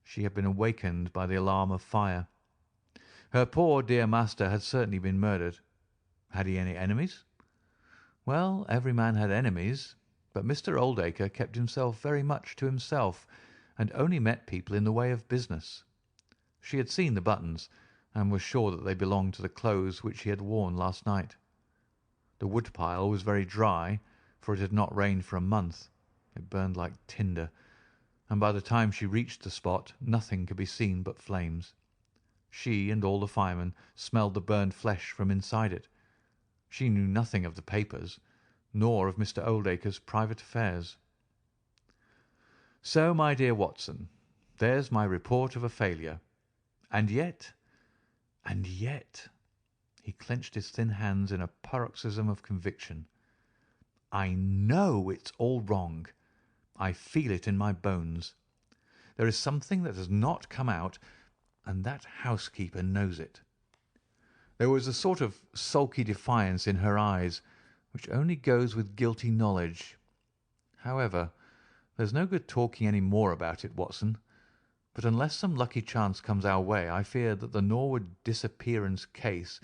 She had been awakened by the alarm of fire. Her poor dear master had certainly been murdered. Had he any enemies? Well, every man had enemies, but Mr. Oldacre kept himself very much to himself, and only met people in the way of business. She had seen the buttons, and was sure that they belonged to the clothes which he had worn last night. The wood-pile was very dry, for it had not rained for a month. It burned like tinder, and by the time she reached the spot nothing could be seen but flames. She and all the firemen smelled the burned flesh from inside it. She knew nothing of the papers, nor of Mr. Oldacre's private affairs. So, my dear Watson, there's my report of a failure. And yet, he clenched his thin hands in a paroxysm of conviction. I know it's all wrong. I feel it in my bones. There is something that has not come out, and that housekeeper knows it. There was a sort of sulky defiance in her eyes, which only goes with guilty knowledge. However, there's no good talking any more about it, Watson. But unless some lucky chance comes our way, I fear that the Norwood disappearance case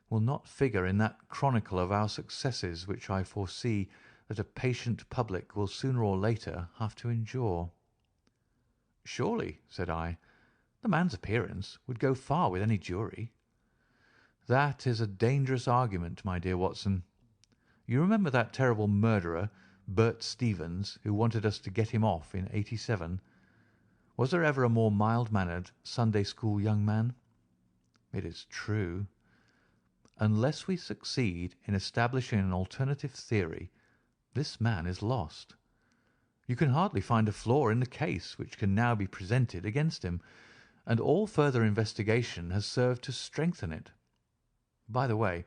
will not figure in that chronicle of our successes which I foresee that a patient public will sooner or later have to endure. Surely, said I, the man's appearance would go far with any jury. That is a dangerous argument, my dear Watson. You remember that terrible murderer, Bert Stevens, who wanted us to get him off in '87? Was there ever a more mild-mannered Sunday school young man? It is true. Unless we succeed in establishing an alternative theory, this man is lost. You can hardly find a flaw in the case which can now be presented against him, and all further investigation has served to strengthen it. By the way,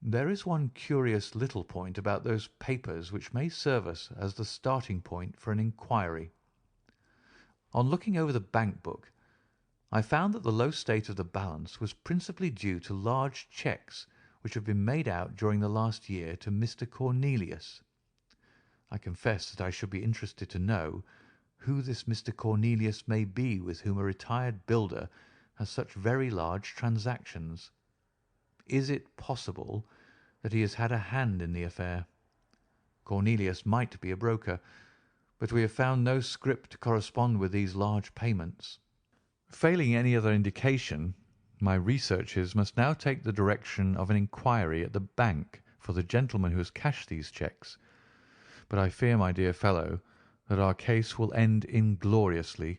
there is one curious little point about those papers which may serve us as the starting point for an inquiry. On looking over the bank book, I found that the low state of the balance was principally due to large cheques which have been made out during the last year to Mr. Cornelius. I confess that I should be interested to know who this Mr. Cornelius may be with whom a retired builder has such very large transactions. Is it possible that he has had a hand in the affair? Cornelius might be a broker, but we have found no scrip to correspond with these large payments. Failing any other indication, my researches must now take the direction of an inquiry at the bank for the gentleman who has cashed these cheques. But I fear, my dear fellow, that our case will end ingloriously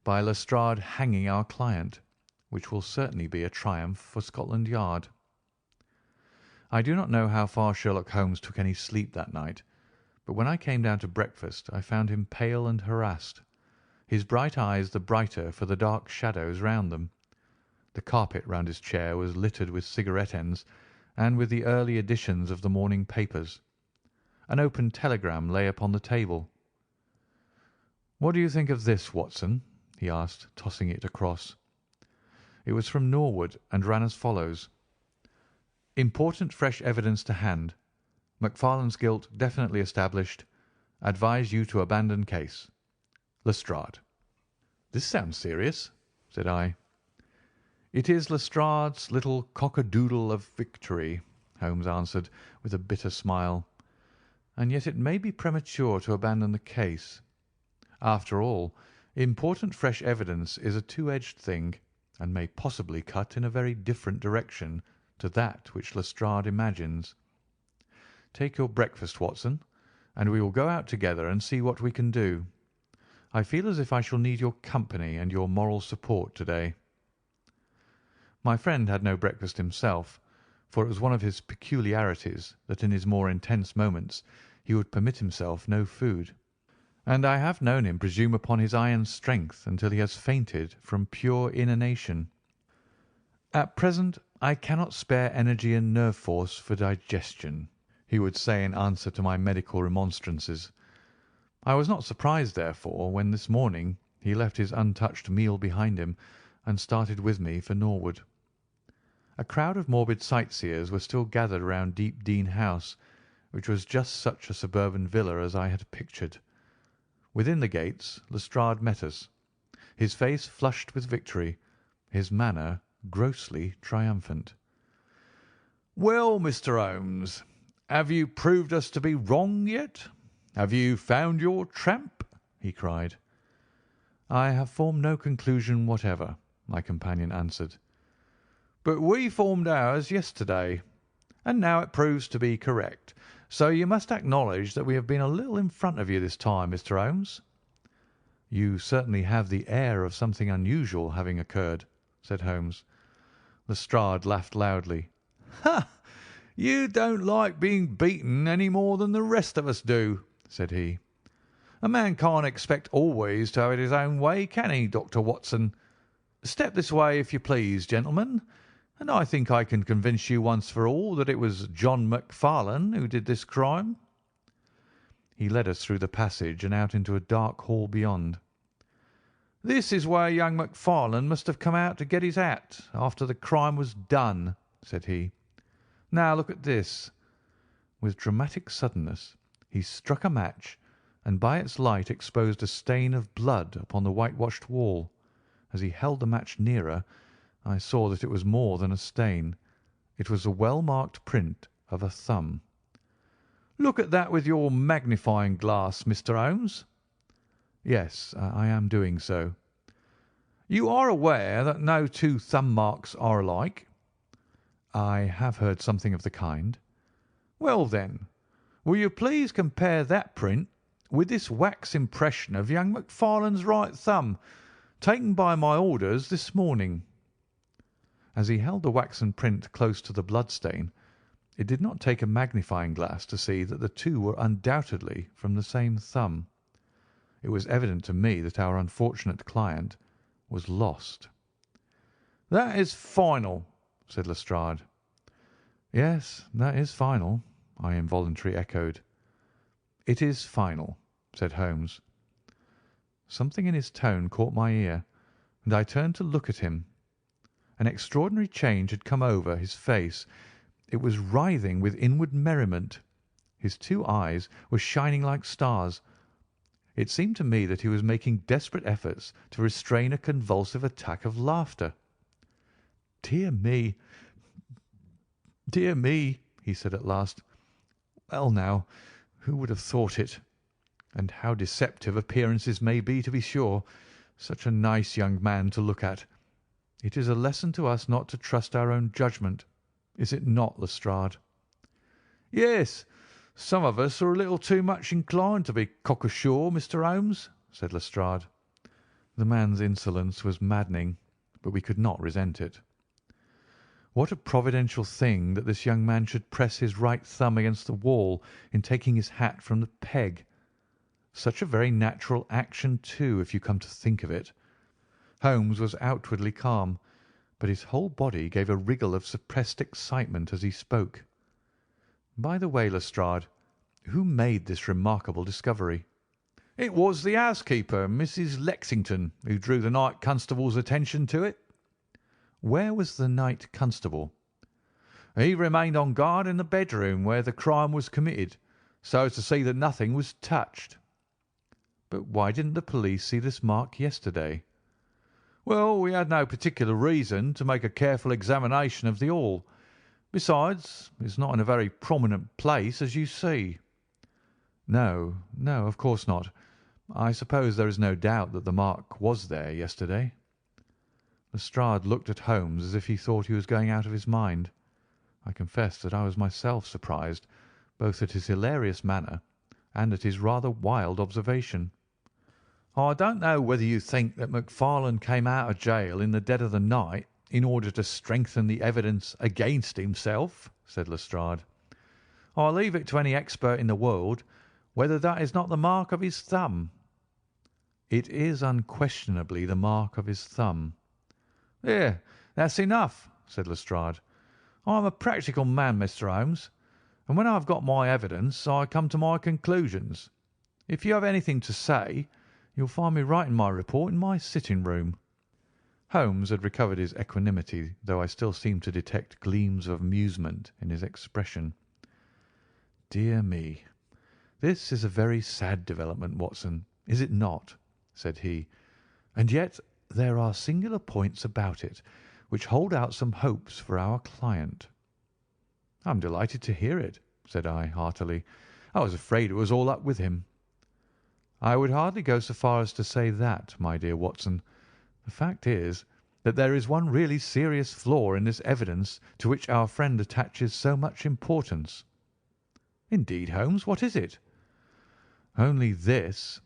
by Lestrade hanging our client, which will certainly be a triumph for Scotland Yard. I do not know how far Sherlock Holmes took any sleep that night, but when I came down to breakfast I found him pale and harassed, his bright eyes the brighter for the dark shadows round them. The carpet round his chair was littered with cigarette ends and with the early editions of the morning papers. An open telegram lay upon the table. "What do you think of this, Watson?" he asked, tossing it across. It was from Norwood and ran as follows: "Important fresh evidence to hand. Macfarlane's guilt definitely established. Advise you to abandon case. Lestrade." "This sounds serious," said I. "It is Lestrade's little cock-a-doodle of victory," Holmes answered, with a bitter smile. "And yet it may be premature to abandon the case. After all, important fresh evidence is a two-edged thing, and may possibly cut in a very different direction to that which Lestrade imagines. Take your breakfast, Watson, and we will go out together and see what we can do. I feel as if I shall need your company and your moral support to-day." My friend had no breakfast himself, for it was one of his peculiarities that in his more intense moments he would permit himself no food, and I have known him presume upon his iron strength until he has fainted from pure inanition. "At present I cannot spare energy and nerve force for digestion," he would say in answer to my medical remonstrances. I was not surprised, therefore, when this morning he left his untouched meal behind him and started with me for Norwood. A crowd of morbid sightseers were still gathered around Deepdene House, which was just such a suburban villa as I had pictured. Within the gates Lestrade met us, his face flushed with victory, his manner grossly triumphant. "Well, Mr. Holmes, have you proved us to be wrong yet? Have you found your tramp?" he cried. "I have formed no conclusion whatever," my companion answered. "But we formed ours yesterday, and now it proves to be correct. So you must acknowledge that we have been a little in front of you this time, Mr. Holmes." "You certainly have the air of something unusual having occurred," said Holmes. Lestrade laughed loudly. "Ha! You don't like being beaten any more than the rest of us do," said he. A man can't expect always to have it his own way, can he, Dr. Watson? Step this way, if you please, gentlemen, and I think I can convince you once for all that it was John Macfarlane who did this crime." He led us through the passage and out into a dark hall beyond. "This is where young Macfarlane must have come out to get his hat after the crime was done," said he. "Now look at this." With dramatic suddenness he struck a match, and by its light exposed a stain of blood upon the whitewashed wall. As he held the match nearer, I saw that it was more than a stain. It was a well-marked print of a thumb. "Look at that with your magnifying glass, Mr. Holmes." "Yes, I am doing so." "You are aware that no two thumb marks are alike?" "I have heard something of the kind." "Well, then, will you please compare that print with this wax impression of young Macfarlane's right thumb, taken by my orders this morning?" As he held the waxen print close to the bloodstain, it did not take a magnifying glass to see that the two were undoubtedly from the same thumb. It was evident to me that our unfortunate client was lost. "That is final," said Lestrade. "Yes, that is final," I involuntarily echoed. "It is final," said Holmes. Something in his tone caught my ear, and I turned to look at him. An extraordinary change had come over his face. It was writhing with inward merriment. His two eyes were shining like stars. It seemed to me that he was making desperate efforts to restrain a convulsive attack of laughter. "Dear me, dear me," he said at last. "Well, now, who would have thought it? And how deceptive appearances may be, to be sure. Such a nice young man to look at. It is a lesson to us not to trust our own judgment, is it not, Lestrade?" "Yes, some of us are a little too much inclined to be cockasure, Mr. Holmes," said Lestrade. The man's insolence was maddening, but we could not resent it. What a providential thing that this young man should press his right thumb against the wall in taking his hat from the peg. Such a very natural action, too, if you come to think of it. Holmes was outwardly calm, but his whole body gave a wriggle of suppressed excitement as he spoke. "By the way, Lestrade, who made this remarkable discovery?" "It was the housekeeper, Mrs. Lexington, who drew the night constable's attention to it." "Where was the night constable?" "He remained on guard in the bedroom where the crime was committed, so as to see that nothing was touched." "But why didn't the police see this mark yesterday?" "Well, we had no particular reason to make a careful examination of the hall. Besides, it's not in a very prominent place, as you see." "No, no, of course not. I suppose there is no doubt that the mark was there yesterday." Lestrade looked at Holmes as if he thought he was going out of his mind. I confess that I was myself surprised, both at his hilarious manner and at his rather wild observation. "I don't know whether you think that Macfarlane came out of jail in the dead of the night in order to strengthen the evidence against himself," said Lestrade. "I leave it to any expert in the world whether that is not the mark of his thumb." "It is unquestionably the mark of his thumb." "There, that's enough," said Lestrade. "I am a practical man, Mr. Holmes, and when I have got my evidence I come to my conclusions. If you have anything to say, you'll find me writing my report in my sitting-room." Holmes had recovered his equanimity, though I still seemed to detect gleams of amusement in his expression. "Dear me, this is a very sad development, Watson, is it not?" said he. "And yet there are singular points about it which hold out some hopes for our client." "I am delighted to hear it," said I heartily. "I was afraid it was all up with him." "I would hardly go so far as to say that, my dear Watson. The fact is that there is one really serious flaw in this evidence to which our friend attaches so much importance." "Indeed, Holmes, what is it?" "Only this,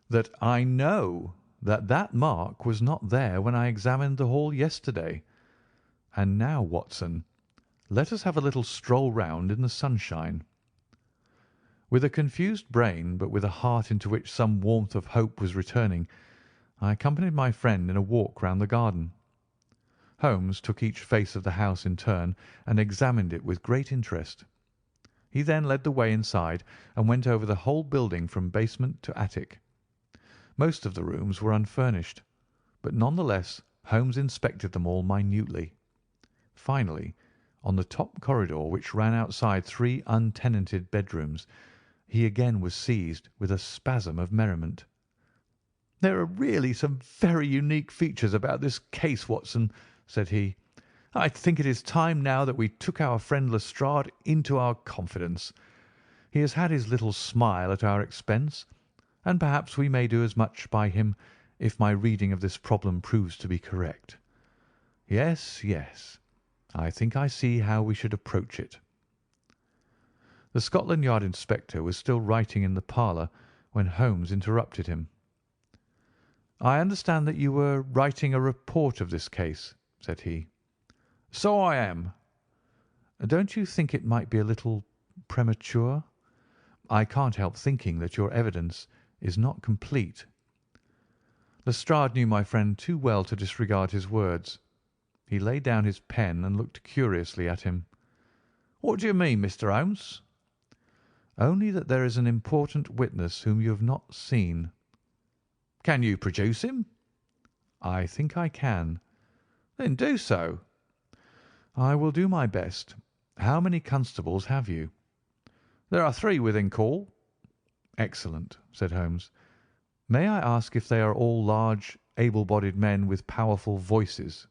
that I know that that mark was not there when I examined the hall yesterday. And now, Watson, let us have a little stroll round in the sunshine." With a confused brain, but with a heart into which some warmth of hope was returning, I accompanied my friend in a walk round the garden. Holmes took each face of the house in turn and examined it with great interest. He then led the way inside and went over the whole building from basement to attic. Most of the rooms were unfurnished, but none the less Holmes inspected them all minutely. Finally, on the top corridor which ran outside 3 untenanted bedrooms, he again was seized with a spasm of merriment. "There are really some very unique features about this case, Watson," said he. "I think it is time now that we took our friend Lestrade into our confidence. He has had his little smile at our expense, and perhaps we may do as much by him if my reading of this problem proves to be correct. Yes, yes, I think I see how we should approach it." The Scotland Yard inspector was still writing in the parlour when Holmes interrupted him. "I understand that you were writing a report of this case," said he. "So I am." "Don't you think it might be a little premature? I can't help thinking that your evidence is not complete." Lestrade knew my friend too well to disregard his words. He laid down his pen and looked curiously at him. "What do you mean, Mr. Holmes?" "Only that there is an important witness whom you have not seen." "Can you produce him?" "I think I can." "Then do so." "I will do my best. How many constables have you?" "There are 3 within call." "Excellent," said Holmes. "May I ask if they are all large, able-bodied men with powerful voices?"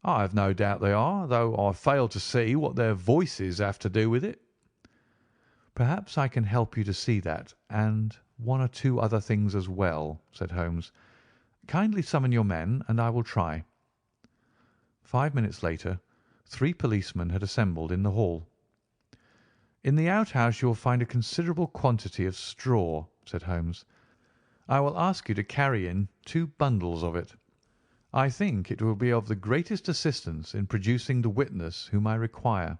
"I have no doubt they are, though I fail to see what their voices have to do with it." "Perhaps I can help you to see that, and 1 or 2 other things as well," said Holmes. "Kindly summon your men, and I will try." 5 minutes later 3 policemen had assembled in the hall. "In the outhouse you will find a considerable quantity of straw," said Holmes. "I will ask you to carry in 2 bundles of it. I think it will be of the greatest assistance in producing the witness whom I require."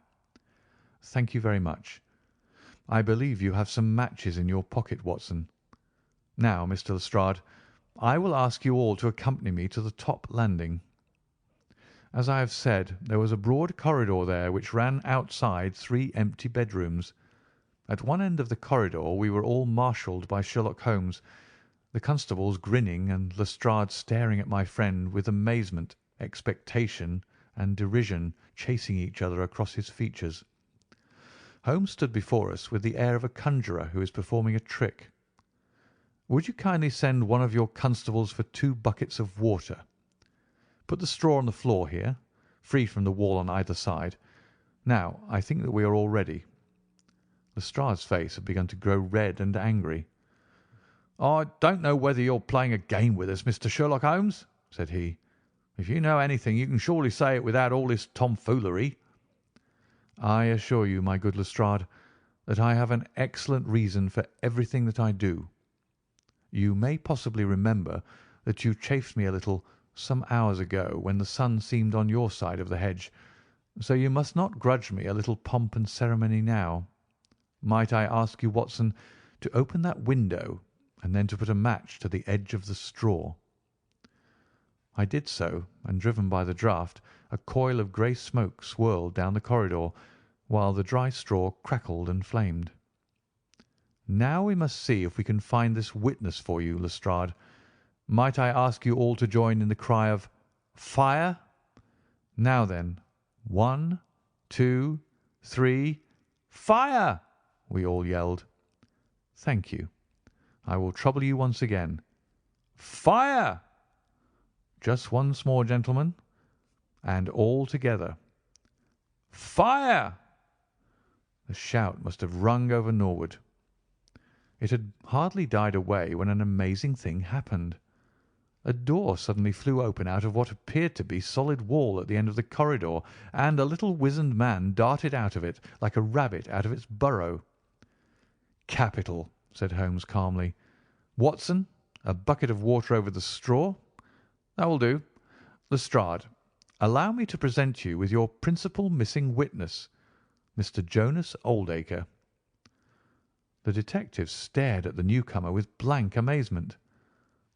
"Thank you very much. I believe you have some matches in your pocket, Watson. Now, Mr. Lestrade, I will ask you all to accompany me to the top landing." As I have said, there was a broad corridor there which ran outside 3 empty bedrooms. At one end of the corridor we were all marshalled by Sherlock Holmes, the constables grinning and Lestrade staring at my friend with amazement, expectation, and derision chasing each other across his features. Holmes stood before us with the air of a conjurer who is performing a trick. "Would you kindly send one of your constables for 2 buckets of water? Put the straw on the floor here, free from the wall on either side. Now, I think that we are all ready." Lestrade's face had begun to grow red and angry. "I don't know whether you're playing a game with us, Mr. Sherlock Holmes," said he. "If you know anything, you can surely say it without all this tomfoolery." "I assure you, my good Lestrade, that I have an excellent reason for everything that I do. You may possibly remember that you chaffed me a little some hours ago when the sun seemed on your side of the hedge, so you must not grudge me a little pomp and ceremony now. Might I ask you, Watson, to open that window and then to put a match to the edge of the straw?" I did so, and driven by the draught, a coil of grey smoke swirled down the corridor, while the dry straw crackled and flamed. "Now we must see if we can find this witness for you, Lestrade. Might I ask you all to join in the cry of 'Fire'? Now then, 1, 2, 3, fire!" we all yelled. "Thank you. I will trouble you once again. Fire! Just once more, gentlemen, and all together. Fire!" The shout must have rung over Norwood. It had hardly died away when an amazing thing happened. A door suddenly flew open out of what appeared to be solid wall at the end of the corridor, and a little wizened man darted out of it like a rabbit out of its burrow. "Capital," said Holmes calmly. "Watson, a bucket of water over the straw. That will do. Lestrade, allow me to present you with your principal missing witness, Mr. Jonas Oldacre." The detective stared at the newcomer with blank amazement.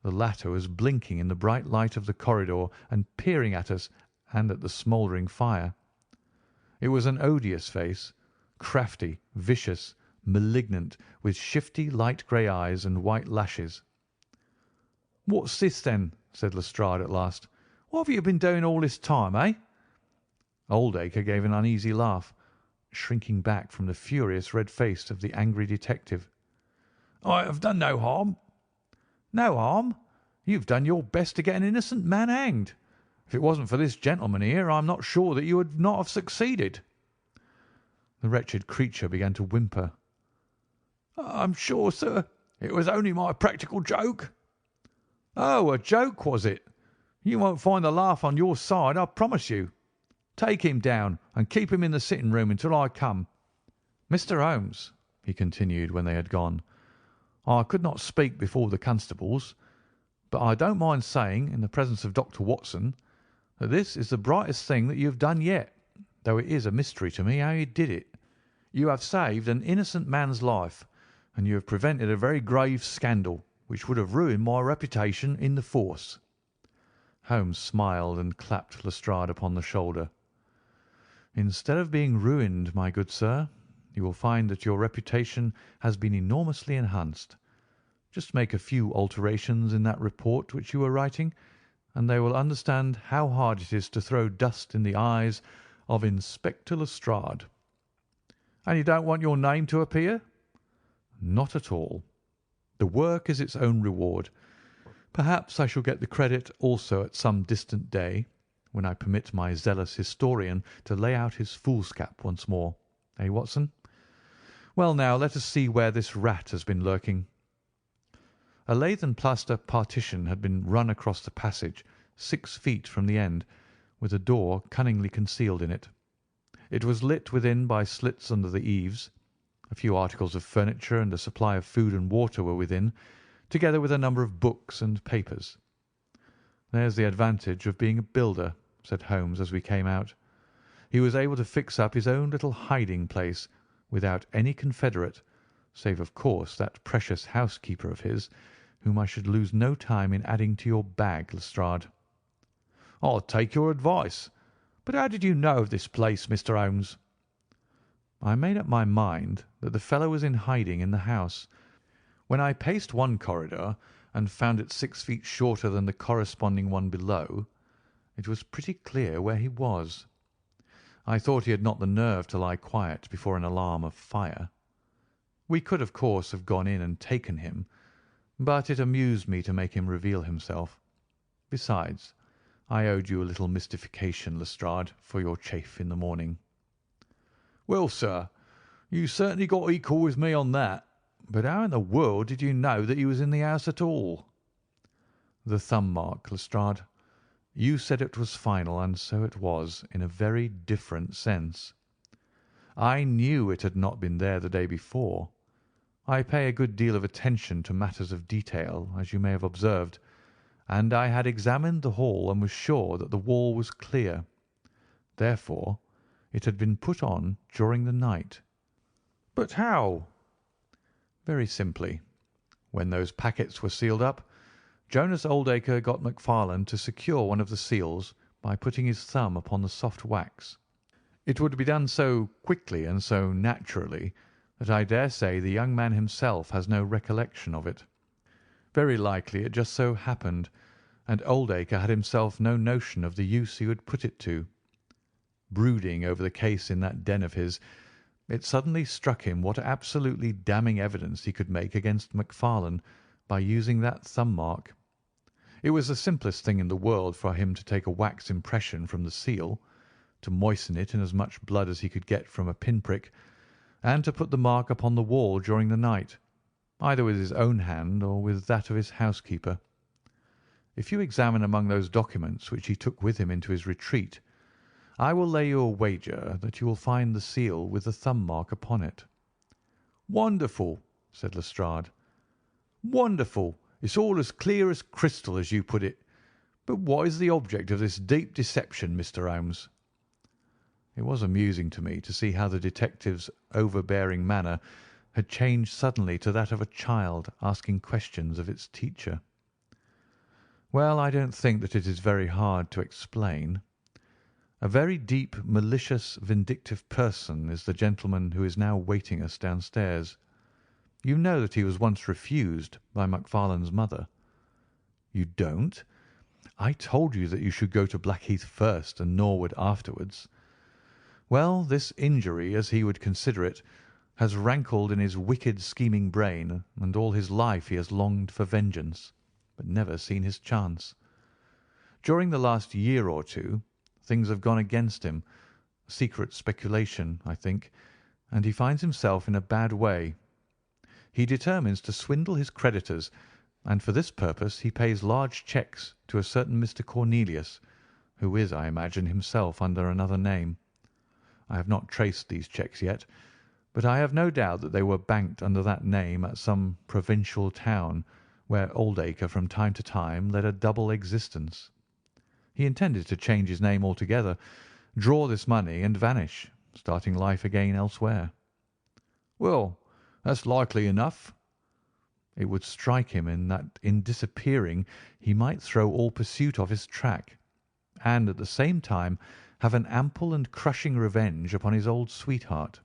The latter was blinking in the bright light of the corridor and peering at us and at the smouldering fire. It was an odious face, crafty, vicious, malignant, with shifty light grey eyes and white lashes. "What's this, then?" said Lestrade at last. "What have you been doing all this time, eh?" Oldacre gave an uneasy laugh, shrinking back from the furious red face of the angry detective. "I have done no harm." "No harm? You've done your best to get an innocent man hanged. If it wasn't for this gentleman here, I'm not sure that you would not have succeeded." The wretched creature began to whimper. "I'm sure, sir, it was only my practical joke." "Oh, a joke, was it? You won't find the laugh on your side, I promise you. Take him down and keep him in the sitting-room until I come. Mr. Holmes," he continued when they had gone, "I could not speak before the constables, but I don't mind saying, in the presence of Dr. Watson, that this is the brightest thing that you have done yet, though it is a mystery to me how you did it. You have saved an innocent man's life, and you have prevented a very grave scandal, which would have ruined my reputation in the force." Holmes smiled and clapped Lestrade upon the shoulder. "Instead of being ruined, my good sir, you will find that your reputation has been enormously enhanced. Just make a few alterations in that report which you were writing, and they will understand how hard it is to throw dust in the eyes of Inspector Lestrade." "And you don't want your name to appear?" "Not at all. The work is its own reward. Perhaps I shall get the credit also at some distant day, when I permit my zealous historian to lay out his foolscap once more. Eh, Watson? Well, now, let us see where this rat has been lurking." A lath and plaster partition had been run across the passage 6 feet from the end, with a door cunningly concealed in it. It was lit within by slits under the eaves. A few articles of furniture and a supply of food and water were within, together with a number of books and papers. "There's the advantage of being a builder," said Holmes as we came out. He was able to fix up his own little hiding-place without any confederate, save, of course, that precious housekeeper of his, whom I should lose no time in adding to your bag, Lestrade. "I'll take your advice. But how did you know of this place, Mr. Holmes?" "I made up my mind that the fellow was in hiding in the house. When I paced one corridor and found it 6 feet shorter than the corresponding one below, it was pretty clear where he was. I thought he had not the nerve to lie quiet before an alarm of fire. We could, of course, have gone in and taken him, but it amused me to make him reveal himself. Besides, I owed you a little mystification, Lestrade, for your chaff in the morning." "Well, sir, you certainly got equal with me on that. But how in the world did you know that he was in the house at all?" "The thumb mark, Lestrade. You said it was final, and so it was, in a very different sense. I knew it had not been there the day before. I pay a good deal of attention to matters of detail, as you may have observed, and I had examined the hall and was sure that the wall was clear. Therefore, it had been put on during the night." "But how?" "Very simply. When those packets were sealed up, Jonas Oldacre got Macfarlane to secure one of the seals by putting his thumb upon the soft wax. It would be done so quickly and so naturally that I dare say the young man himself has no recollection of it. Very likely it just so happened, and Oldacre had himself no notion of the use he would put it to. Brooding over the case in that den of his, it suddenly struck him what absolutely damning evidence he could make against Macfarlane by using that thumb mark. It was the simplest thing in the world for him to take a wax impression from the seal, to moisten it in as much blood as he could get from a pinprick, and to put the mark upon the wall during the night, either with his own hand or with that of his housekeeper. If you examine among those documents which he took with him into his retreat, I will lay you a wager that you will find the seal with the thumb mark upon it." "Wonderful!" said Lestrade. "Wonderful! It's all as clear as crystal, as you put it. But what is the object of this deep deception, Mr. Holmes?" It was amusing to me to see how the detective's overbearing manner had changed suddenly to that of a child asking questions of its teacher. Well, I don't think that it is very hard to explain. A very deep, malicious, vindictive person is the gentleman who is now waiting us downstairs. You know that he was once refused by Macfarlane's mother. You don't? I told you that you should go to Blackheath first and Norwood afterwards. Well, this injury, as he would consider it, has rankled in his wicked, scheming brain, and all his life he has longed for vengeance, but never seen his chance. During the last year or two, things have gone against him, secret speculation, I think, and he finds himself in a bad way. He determines to swindle his creditors, and for this purpose he pays large cheques to a certain Mr. Cornelius, who is, I imagine, himself under another name. I have not traced these cheques yet, but I have no doubt that they were banked under that name at some provincial town where Oldacre from time to time led a double existence. He intended to change his name altogether, draw this money, and vanish, starting life again elsewhere. Well, that's likely enough. It would strike him that in disappearing he might throw all pursuit off his track, and at the same time have an ample and crushing revenge upon his old sweetheart,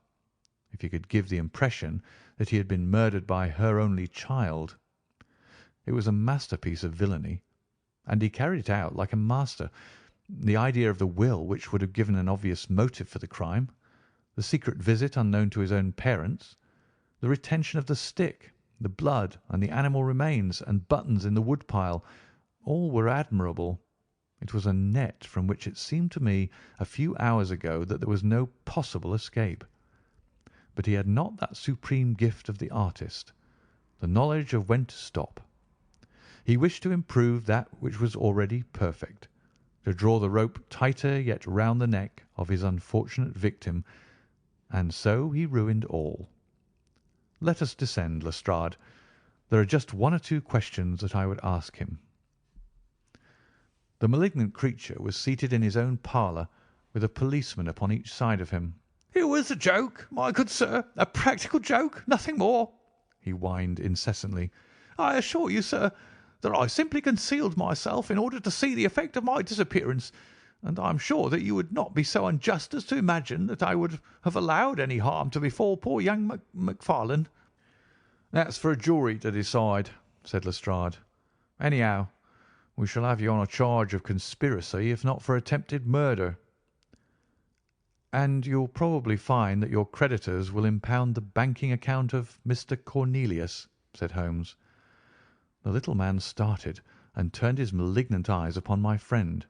if he could give the impression that he had been murdered by her only child. It was a masterpiece of villainy, and he carried it out like a master. The idea of the will, which would have given an obvious motive for the crime, the secret visit unknown to his own parents, the retention of the stick, the blood, and the animal remains and buttons in the woodpile, all were admirable. It was a net from which it seemed to me a few hours ago that there was no possible escape. But he had not that supreme gift of the artist, the knowledge of when to stop. He wished to improve that which was already perfect, to draw the rope tighter yet round the neck of his unfortunate victim, and so he ruined all. Let us descend, Lestrade. There are just one or two questions that I would ask him. The malignant creature was seated in his own parlour, with a policeman upon each side of him. "It was a joke, my good sir, a practical joke, nothing more," he whined incessantly. "I assure you, sir, that I simply concealed myself in order to see the effect of my disappearance, and I am sure that you would not be so unjust as to imagine that I would have allowed any harm to befall poor young Macfarlane." "That's for a jury to decide," said Lestrade. "Anyhow, we shall have you on a charge of conspiracy, if not for attempted murder." "And you'll probably find that your creditors will impound the banking account of Mr. Cornelius," said Holmes. The little man started and turned his malignant eyes upon my friend.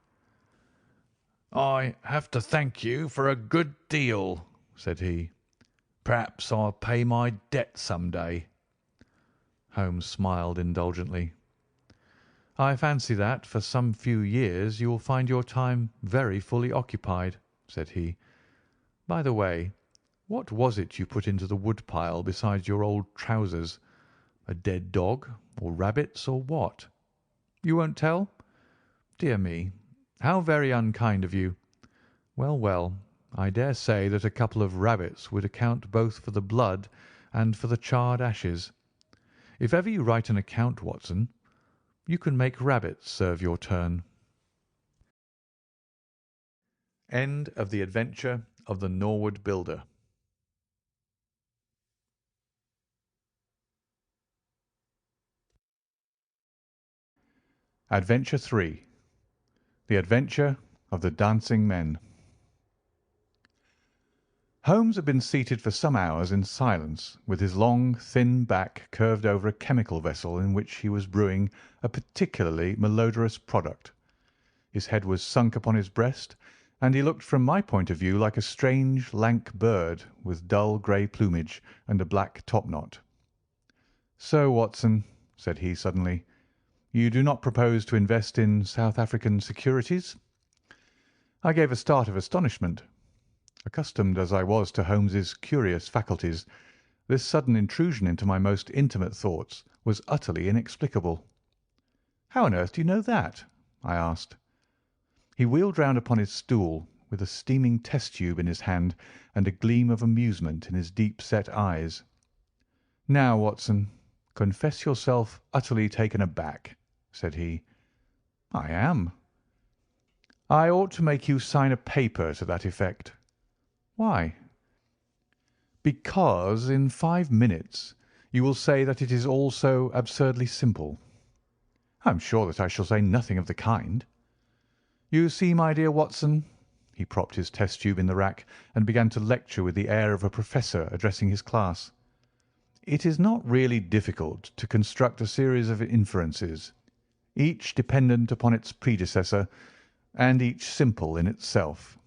"I have to thank you for a good deal," said he. "Perhaps I'll pay my debt some day." Holmes smiled indulgently. "I fancy that for some few years you will find your time very fully occupied," said he. "By the way, what was it you put into the woodpile besides your old trousers? A dead dog, or rabbits, or what? You won't tell? Dear me, how very unkind of you. Well, well, I dare say that a couple of rabbits would account both for the blood and for the charred ashes. If ever you write an account, Watson, you can make rabbits serve your turn." End of The Adventure of the Norwood Builder. Adventure 3. The Adventure of the Dancing Men. Holmes had been seated for some hours in silence, with his long, thin back curved over a chemical vessel in which he was brewing a particularly malodorous product. His head was sunk upon his breast, and he looked from my point of view like a strange, lank bird with dull grey plumage and a black topknot. "So, Watson," said he suddenly, "you do not propose to invest in South African securities?" I gave a start of astonishment. Accustomed as I was to Holmes's curious faculties, this sudden intrusion into my most intimate thoughts was utterly inexplicable. "How on earth do you know that?" I asked. He wheeled round upon his stool, with a steaming test tube in his hand and a gleam of amusement in his deep-set eyes. "Now, Watson, confess yourself utterly taken aback," said he. "I am." "I ought to make you sign a paper to that effect." "Why?" "Because in 5 minutes you will say that it is all so absurdly simple." "I am sure that I shall say nothing of the kind." "You see, my dear Watson," he propped his test tube in the rack and began to lecture with the air of a professor addressing his class, "it is not really difficult to construct a series of inferences, each dependent upon its predecessor, and each simple in itself.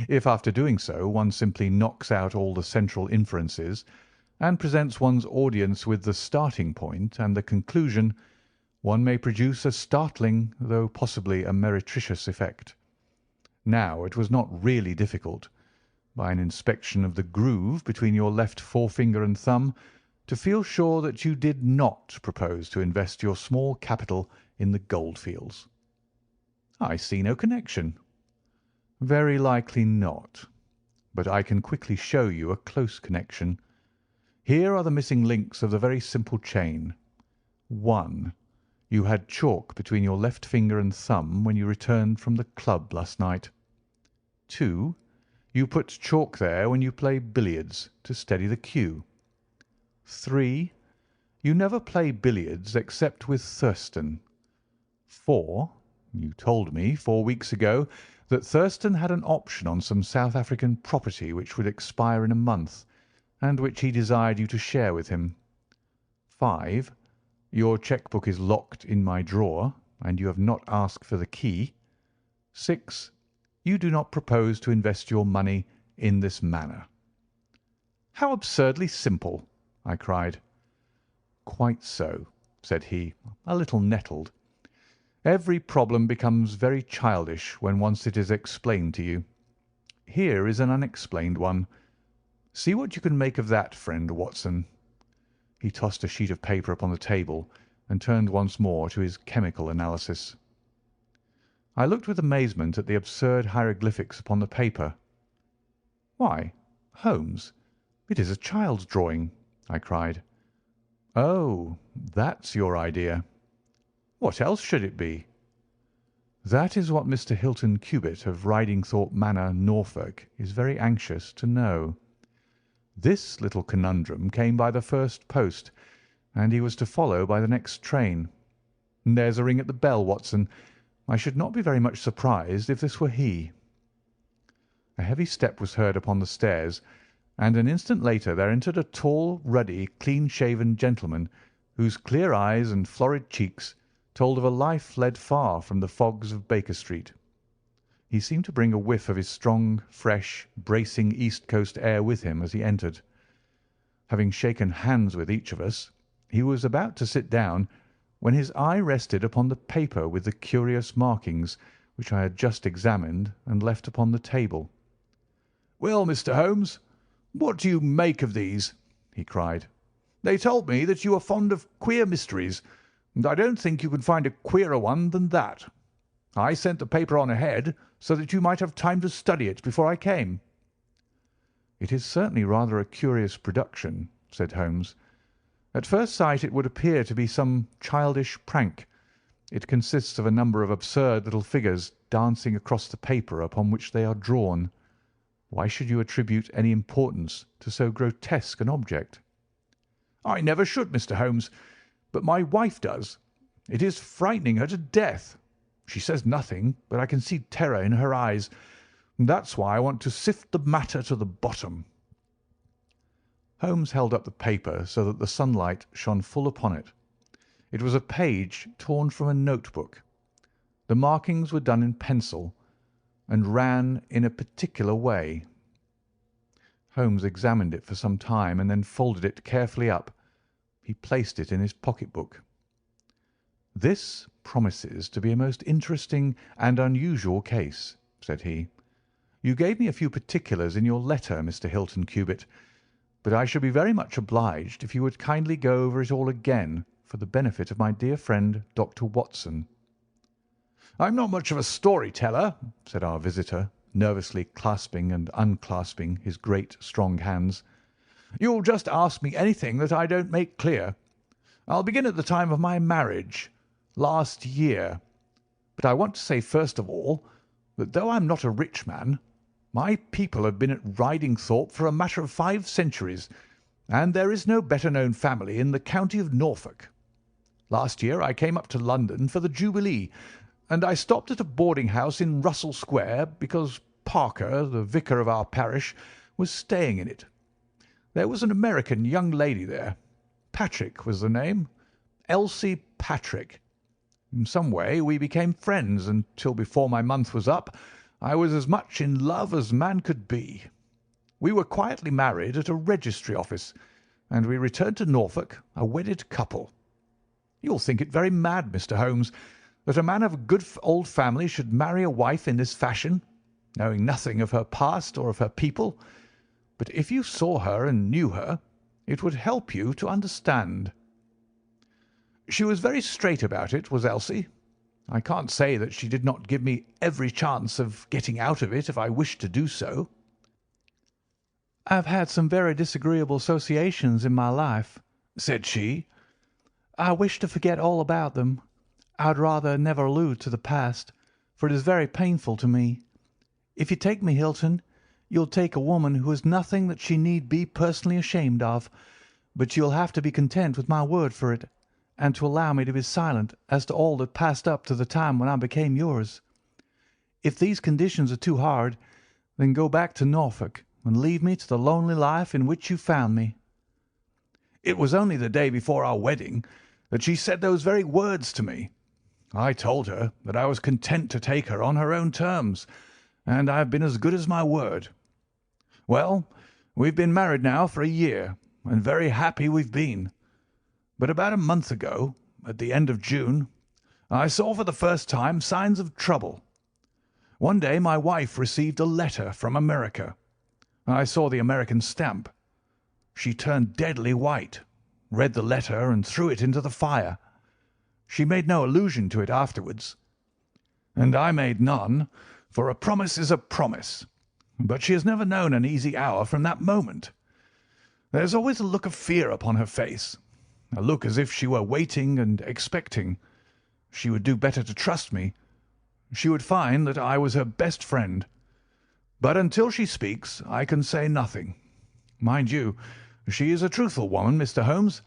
If after doing so one simply knocks out all the central inferences and presents one's audience with the starting point and the conclusion, one may produce a startling, though possibly a meretricious effect. Now, it was not really difficult, by an inspection of the groove between your left forefinger and thumb, to feel sure that you did not propose to invest your small capital in the goldfields." "I see no connection." "Very likely not, but I can quickly show you a close connection. Here are the missing links of the very simple chain. 1. You had chalk between your left finger and thumb when you returned from the club last night. 2. You put chalk there when you play billiards to steady the cue. 3. You never play billiards except with Thurston. 4. You told me 4 weeks ago that Thurston had an option on some South African property which would expire in a month, and which he desired you to share with him. 5. Your cheque-book is locked in my drawer, and you have not asked for the key. 6. You do not propose to invest your money in this manner." "How absurdly simple!" I cried. "Quite so," said he, a little nettled. "Every problem becomes very childish when once it is explained to you. Here is an unexplained one. See what you can make of that, friend Watson." He tossed a sheet of paper upon the table and turned once more to his chemical analysis. I looked with amazement at the absurd hieroglyphics upon the paper. "Why, Holmes, it is a child's drawing," I cried. "Oh, that's your idea." "What else should it be?" "That is what Mr. Hilton Cubitt of Ridingthorpe Manor, Norfolk, is very anxious to know. This little conundrum came by the first post, and he was to follow by the next train. There's a ring at the bell, Watson. I should not be very much surprised if this were he." A heavy step was heard upon the stairs, and an instant later there entered a tall, ruddy, clean-shaven gentleman, whose clear eyes and florid cheeks told of a life led far from the fogs of Baker Street. He seemed to bring a whiff of his strong, fresh, bracing East Coast air with him as he entered. Having shaken hands with each of us, he was about to sit down when his eye rested upon the paper with the curious markings which I had just examined and left upon the table. "Well, Mr. Holmes, what do you make of these?" he cried. "They told me that you are fond of queer mysteries, and I don't think you can find a queerer one than that. I sent the paper on ahead so that you might have time to study it before I came." "It is certainly rather a curious production," said Holmes. "At first sight it would appear to be some childish prank. It consists of a number of absurd little figures dancing across the paper upon which they are drawn. Why should you attribute any importance to so grotesque an object?" "I never should, Mr. Holmes, but my wife does. It is frightening her to death. She says nothing, but I can see terror in her eyes. That's why I want to sift the matter to the bottom." Holmes held up the paper so that the sunlight shone full upon it. It was a page torn from a notebook. The markings were done in pencil, and ran in a particular way. Holmes examined it for some time and then folded it carefully up. He placed it in his pocket-book. "This promises to be a most interesting and unusual case," said he. "You gave me a few particulars in your letter, Mr. Hilton Cubitt, but I should be very much obliged if you would kindly go over it all again for the benefit of my dear friend Dr. Watson." "I'm not much of a story-teller," said our visitor, nervously clasping and unclasping his great, strong hands. You'll just ask me anything that I don't make clear. I'll begin at the time of my marriage, last year. But I want to say first of all that though I'm not a rich man, my people have been at Ridingthorpe for a matter of 5 centuries, and there is no better known family in the county of Norfolk. Last year I came up to London for the Jubilee, and I stopped at a boarding house in Russell Square because Parker, the vicar of our parish, was staying in it. There was an American young lady there. Patrick was the name. Elsie Patrick. In some way we became friends, until before my month was up I was as much in love as man could be. We were quietly married at a registry office, and we returned to Norfolk a wedded couple. You'll think it very mad, Mr. Holmes, that a man of a good old family should marry a wife in this fashion, knowing nothing of her past or of her people. But if you saw her and knew her, it would help you to understand. She was very straight about it, was Elsie. I can't say that she did not give me every chance of getting out of it if I wished to do so. "I've had some very disagreeable associations in my life," said she. "I wish to forget all about them. I'd rather never allude to the past, for it is very painful to me. If you take me, Hilton, you'll take a woman who has nothing that she need be personally ashamed of, but you'll have to be content with my word for it, and to allow me to be silent as to all that passed up to the time when I became yours. If these conditions are too hard, then go back to Norfolk and leave me to the lonely life in which you found me." It was only the day before our wedding that she said those very words to me. I told her that I was content to take her on her own terms, and I have been as good as my word. Well, we've been married now for a year, and very happy we've been. But about a month ago, at the end of June, I saw for the first time signs of trouble. One day my wife received a letter from America. I saw the American stamp. She turned deadly white, read the letter, and threw it into the fire. She made no allusion to it afterwards, and I made none, for a promise is a promise. But she has never known an easy hour from that moment. There's always a look of fear upon her face, a look as if she were waiting and expecting. She would do better to trust me. She would find that I was her best friend. But until she speaks, I can say nothing. Mind you, she is a truthful woman, Mr. Holmes,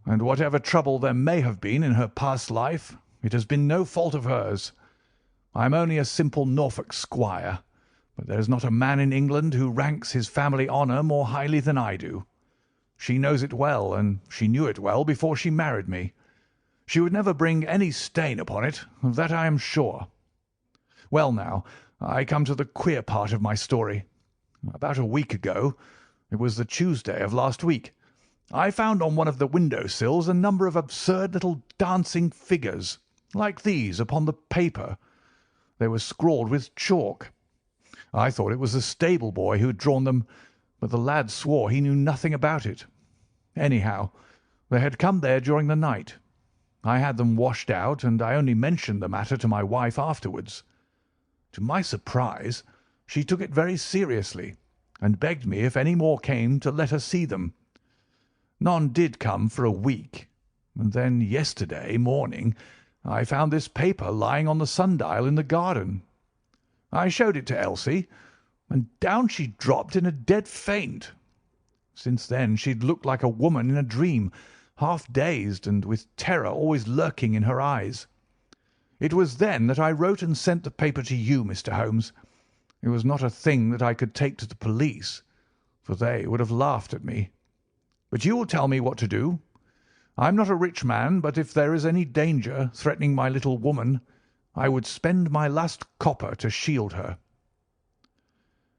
and whatever trouble there may have been in her past life, it has been no fault of hers. I am only a simple Norfolk squire, but there is not a man in England who ranks his family honour more highly than I do. She knows it well, and she knew it well before she married me. She would never bring any stain upon it, of that I am sure. Well, now, I come to the queer part of my story. About a week ago, it was the Tuesday of last week, I found on one of the window sills a number of absurd little dancing figures, like these, upon the paper. They were scrawled with chalk. I thought it was the stable boy who had drawn them, but the lad swore he knew nothing about it. Anyhow, they had come there during the night. I had them washed out, and I only mentioned the matter to my wife afterwards. To my surprise, she took it very seriously, and begged me if any more came to let her see them. None did come for a week, and then yesterday morning I found this paper lying on the sundial in the garden. I showed it to Elsie, and down she dropped in a dead faint. Since then she'd looked like a woman in a dream, half dazed and with terror always lurking in her eyes. It was then that I wrote and sent the paper to you, Mr. Holmes. It was not a thing that I could take to the police, for they would have laughed at me. But you will tell me what to do. I'm not a rich man, but if there is any danger threatening my little woman, I would spend my last copper to shield her."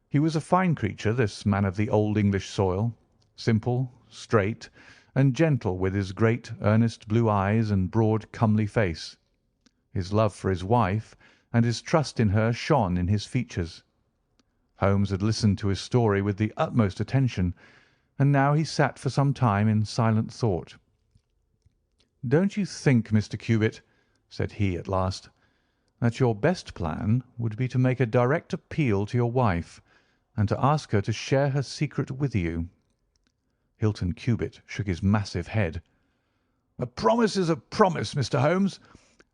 He was a fine creature, this man of the old English soil, simple, straight, and gentle, with his great, earnest blue eyes and broad, comely face. His love for his wife and his trust in her shone in his features. Holmes had listened to his story with the utmost attention, and now he sat for some time in silent thought. "Don't you think, Mr. Cubitt," said he at last, "that your best plan would be to make a direct appeal to your wife, and to ask her to share her secret with you?" Hilton Cubitt shook his massive head. "A promise is a promise, Mr. Holmes.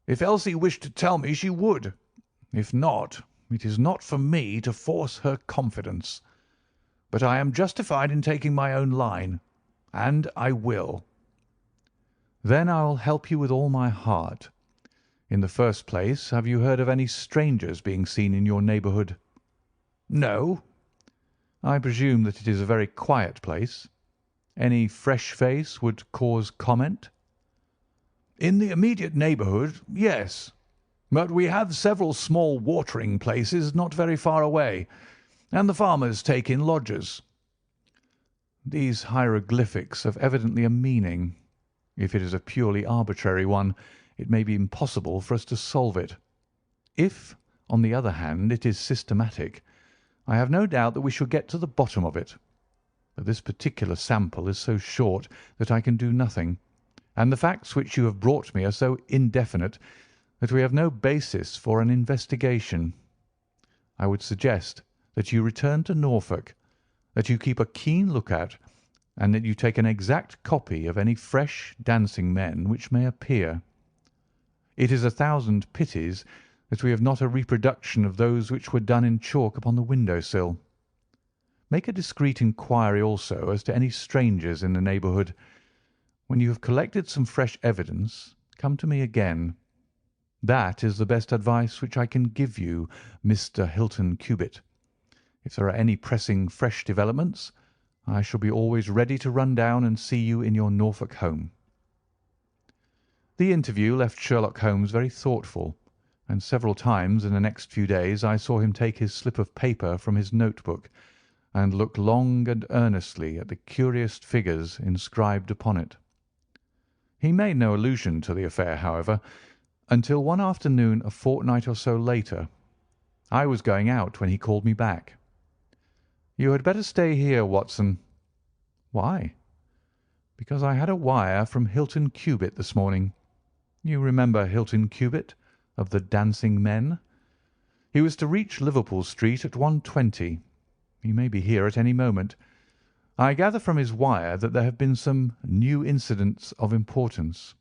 If Elsie wished to tell me, she would. If not, it is not for me to force her confidence. But I am justified in taking my own line, and I will." "Then I will help you with all my heart. In the first place, have you heard of any strangers being seen in your neighbourhood?" "No." "I presume that it is a very quiet place. Any fresh face would cause comment?" "In the immediate neighbourhood, yes. But we have several small watering places not very far away, and the farmers take in lodgers." "These hieroglyphics have evidently a meaning. If it is a purely arbitrary one, it may be impossible for us to solve it. If, on the other hand, it is systematic, I have no doubt that we shall get to the bottom of it. But this particular sample is so short that I can do nothing, and the facts which you have brought me are so indefinite that we have no basis for an investigation. I would suggest that you return to Norfolk, that you keep a keen look-out, and that you take an exact copy of any fresh dancing men which may appear. It is a thousand pities that we have not a reproduction of those which were done in chalk upon the window-sill. Make a discreet inquiry also as to any strangers in the neighbourhood. When you have collected some fresh evidence, come to me again. That is the best advice which I can give you, Mr. Hilton Cubitt. If there are any pressing fresh developments, I shall be always ready to run down and see you in your Norfolk home." The interview left Sherlock Holmes very thoughtful, and several times in the next few days I saw him take his slip of paper from his note-book and look long and earnestly at the curious figures inscribed upon it. He made no allusion to the affair, however, until one afternoon a fortnight or so later. I was going out when he called me back. "You had better stay here, Watson." "Why?" "Because I had a wire from Hilton Cubitt this morning. You remember Hilton Cubitt, of the Dancing Men? He was to reach Liverpool Street at 1:20. He may be here at any moment. I gather from his wire that there have been some new incidents of importance."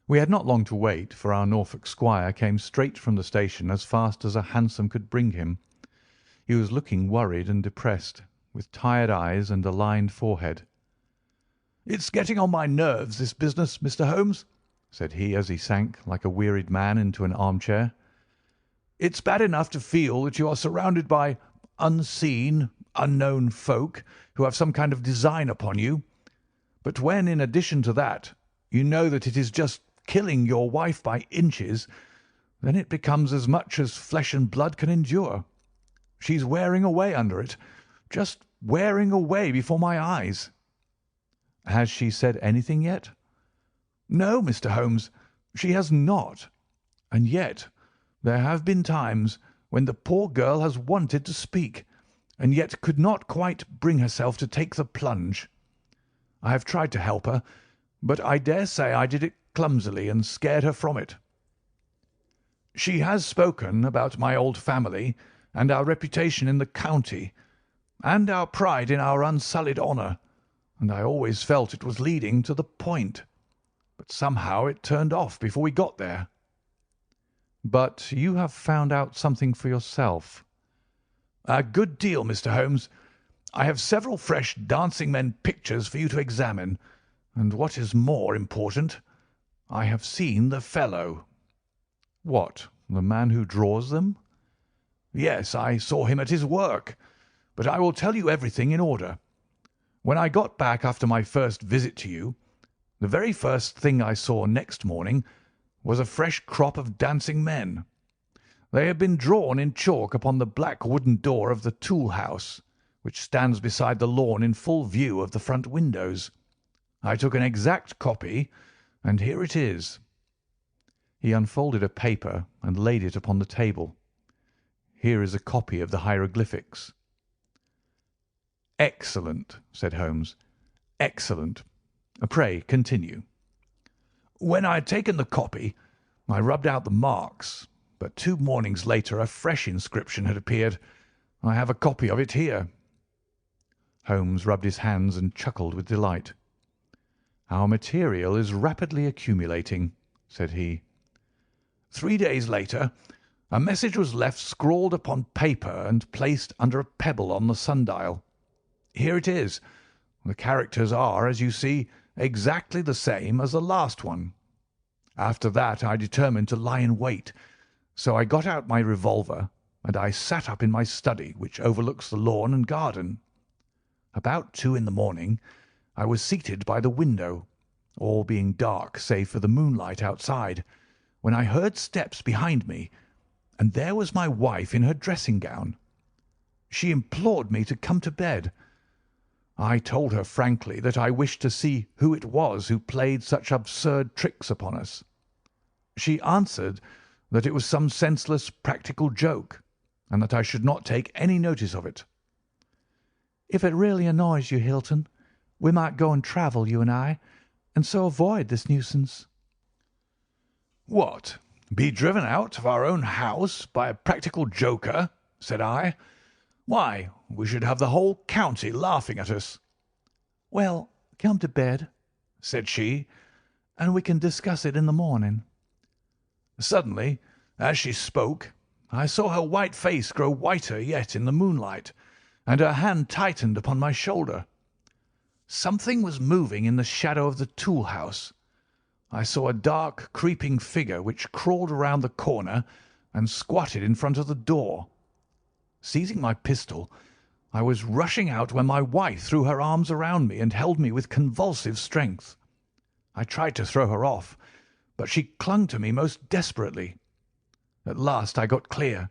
We had not long to wait, for our Norfolk squire came straight from the station as fast as a hansom could bring him. He was looking worried and depressed, with tired eyes and a lined forehead. "It's getting on my nerves, this business, Mr. Holmes," said he as he sank like a wearied man into an armchair. "It's bad enough to feel that you are surrounded by unseen, unknown folk who have some kind of design upon you, but when, in addition to that, you know that it is just killing your wife by inches, then it becomes as much as flesh and blood can endure. She's wearing away under it, just wearing away before my eyes." "Has she said anything yet?" "No, Mr. Holmes, she has not. And yet there have been times when the poor girl has wanted to speak, and yet could not quite bring herself to take the plunge. I have tried to help her, but I dare say I did it clumsily and scared her from it. She has spoken about my old family and our reputation in the county, and our pride in our unsullied honour, and I always felt it was leading to the point. But somehow it turned off before we got there." "But you have found out something for yourself?" "A good deal, Mr. Holmes. I have several fresh dancing men pictures for you to examine, and what is more important, I have seen the fellow." "What, the man who draws them?" "Yes, I saw him at his work. But I will tell you everything in order. When I got back after my first visit to you, the very first thing I saw next morning was a fresh crop of dancing men. They had been drawn in chalk upon the black wooden door of the tool house, which stands beside the lawn in full view of the front windows. I took an exact copy, and here it is." He unfolded a paper and laid it upon the table. "Here is a copy of the hieroglyphics." "Excellent," said Holmes. "Excellent. Pray continue." "When I had taken the copy, I rubbed out the marks, but 2 mornings later a fresh inscription had appeared. I have a copy of it here." Holmes rubbed his hands and chuckled with delight. "Our material is rapidly accumulating," said he. 3 days later, a message was left scrawled upon paper and placed under a pebble on the sundial. Here it is. The characters are, as you see, exactly the same as the last one. After that I determined to lie in wait, so I got out my revolver and I sat up in my study, which overlooks the lawn and garden. About 2 in the morning I was seated by the window, all being dark save for the moonlight outside, when I heard steps behind me, and there was my wife in her dressing gown. She implored me to come to bed. I told her frankly that I wished to see who it was who played such absurd tricks upon us. She answered that it was some senseless practical joke, and that I should not take any notice of it. "If it really annoys you, Hilton, we might go and travel, you and I, and so avoid this nuisance." "What, be driven out of our own house by a practical joker?" said I. "Why, we should have the whole county laughing at us." "Well, come to bed," said she, "and we can discuss it in the morning." Suddenly, as she spoke, I saw her white face grow whiter yet in the moonlight, and her hand tightened upon my shoulder. Something was moving in the shadow of the tool house. I saw a dark, creeping figure which crawled around the corner and squatted in front of the door. Seizing my pistol, I was rushing out when my wife threw her arms around me and held me with convulsive strength. I tried to throw her off, but she clung to me most desperately. At last I got clear,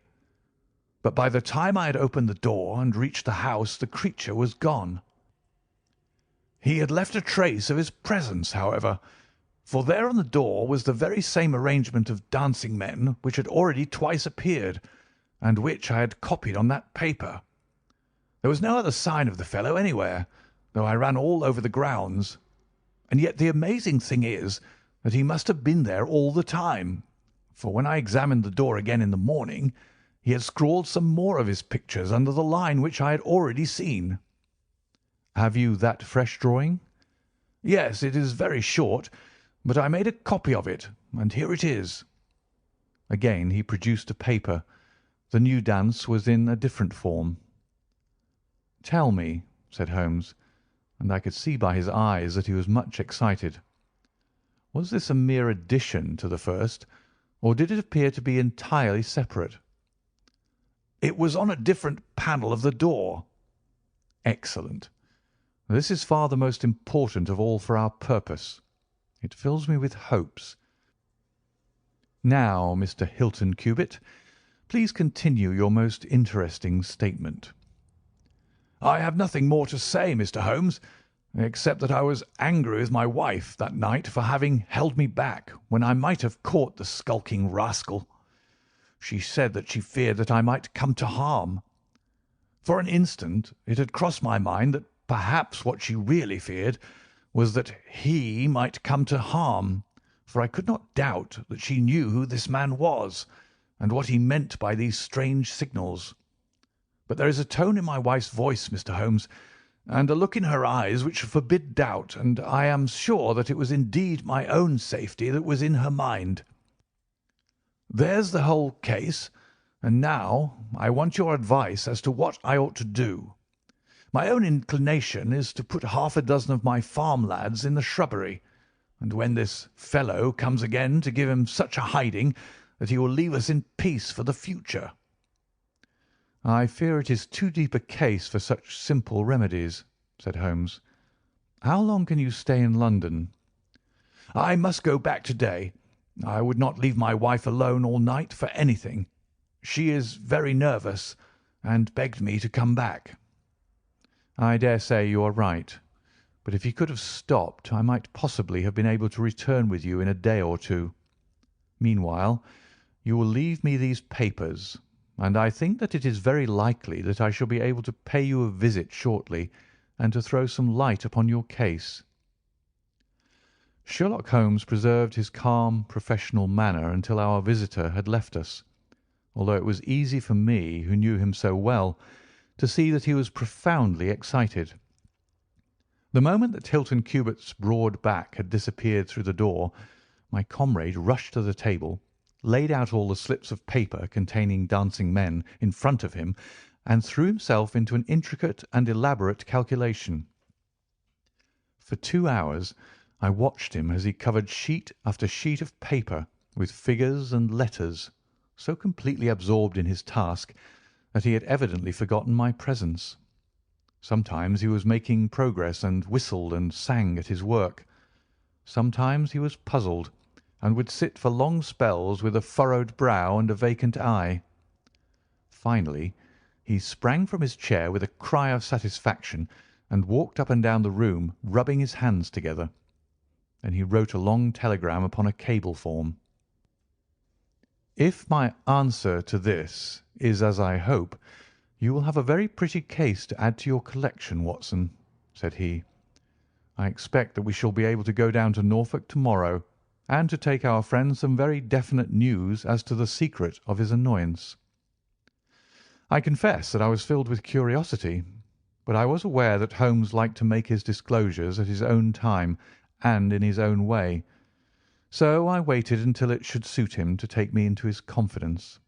but by the time I had opened the door and reached the house the creature was gone. He had left a trace of his presence, however, for there on the door was the very same arrangement of dancing men which had already twice appeared, and which I had copied on that paper. There was no other sign of the fellow anywhere, though I ran all over the grounds, and yet the amazing thing is that he must have been there all the time, for when I examined the door again in the morning, he had scrawled some more of his pictures under the line which I had already seen. "Have you that fresh drawing?" "Yes, it is very short, but I made a copy of it, and here it is." Again he produced a paper. The new dance was in a different form. "Tell me," said Holmes, and I could see by his eyes that he was much excited, "was this a mere addition to the first, or did it appear to be entirely separate?" "It was on a different panel of the door." "Excellent. This is far the most important of all for our purpose. It fills me with hopes. Now, Mr. Hilton Cubitt, please continue your most interesting statement." "I have nothing more to say, Mr. Holmes, except that I was angry with my wife that night for having held me back when I might have caught the skulking rascal. She said that she feared that I might come to harm. For an instant it had crossed my mind that perhaps what she really feared was that he might come to harm, for I could not doubt that she knew who this man was and what he meant by these strange signals. But there is a tone in my wife's voice, Mr. Holmes, and a look in her eyes which forbid doubt, and I am sure that it was indeed my own safety that was in her mind. There's the whole case, and now I want your advice as to what I ought to do. My own inclination is to put half a dozen of my farm lads in the shrubbery, and when this fellow comes again to give him such a hiding that he will leave us in peace for the future." "I fear it is too deep a case for such simple remedies," said Holmes. "How long can you stay in London?" "I must go back to-day. I would not leave my wife alone all night for anything. She is very nervous, and begged me to come back." "I dare say you are right, but if you could have stopped, I might possibly have been able to return with you in a day or two. Meanwhile, you will leave me these papers, and I think that it is very likely that I shall be able to pay you a visit shortly and to throw some light upon your case." Sherlock Holmes preserved his calm, professional manner until our visitor had left us, although it was easy for me, who knew him so well, to see that he was profoundly excited. The moment that Hilton Cubitt's broad back had disappeared through the door, my comrade rushed to the table, laid out all the slips of paper containing dancing men in front of him, and threw himself into an intricate and elaborate calculation. For 2 hours I watched him as he covered sheet after sheet of paper with figures and letters, so completely absorbed in his task that he had evidently forgotten my presence. Sometimes he was making progress and whistled and sang at his work. Sometimes he was puzzled, and would sit for long spells with a furrowed brow and a vacant eye. Finally, he sprang from his chair with a cry of satisfaction and walked up and down the room, rubbing his hands together. Then he wrote a long telegram upon a cable form. "If my answer to this is as I hope, you will have a very pretty case to add to your collection, Watson," said he. "I expect that we shall be able to go down to Norfolk to-morrow, and to take our friend some very definite news as to the secret of his annoyance." I confess that I was filled with curiosity, but I was aware that Holmes liked to make his disclosures at his own time and in his own way, so I waited until it should suit him to take me into his confidence.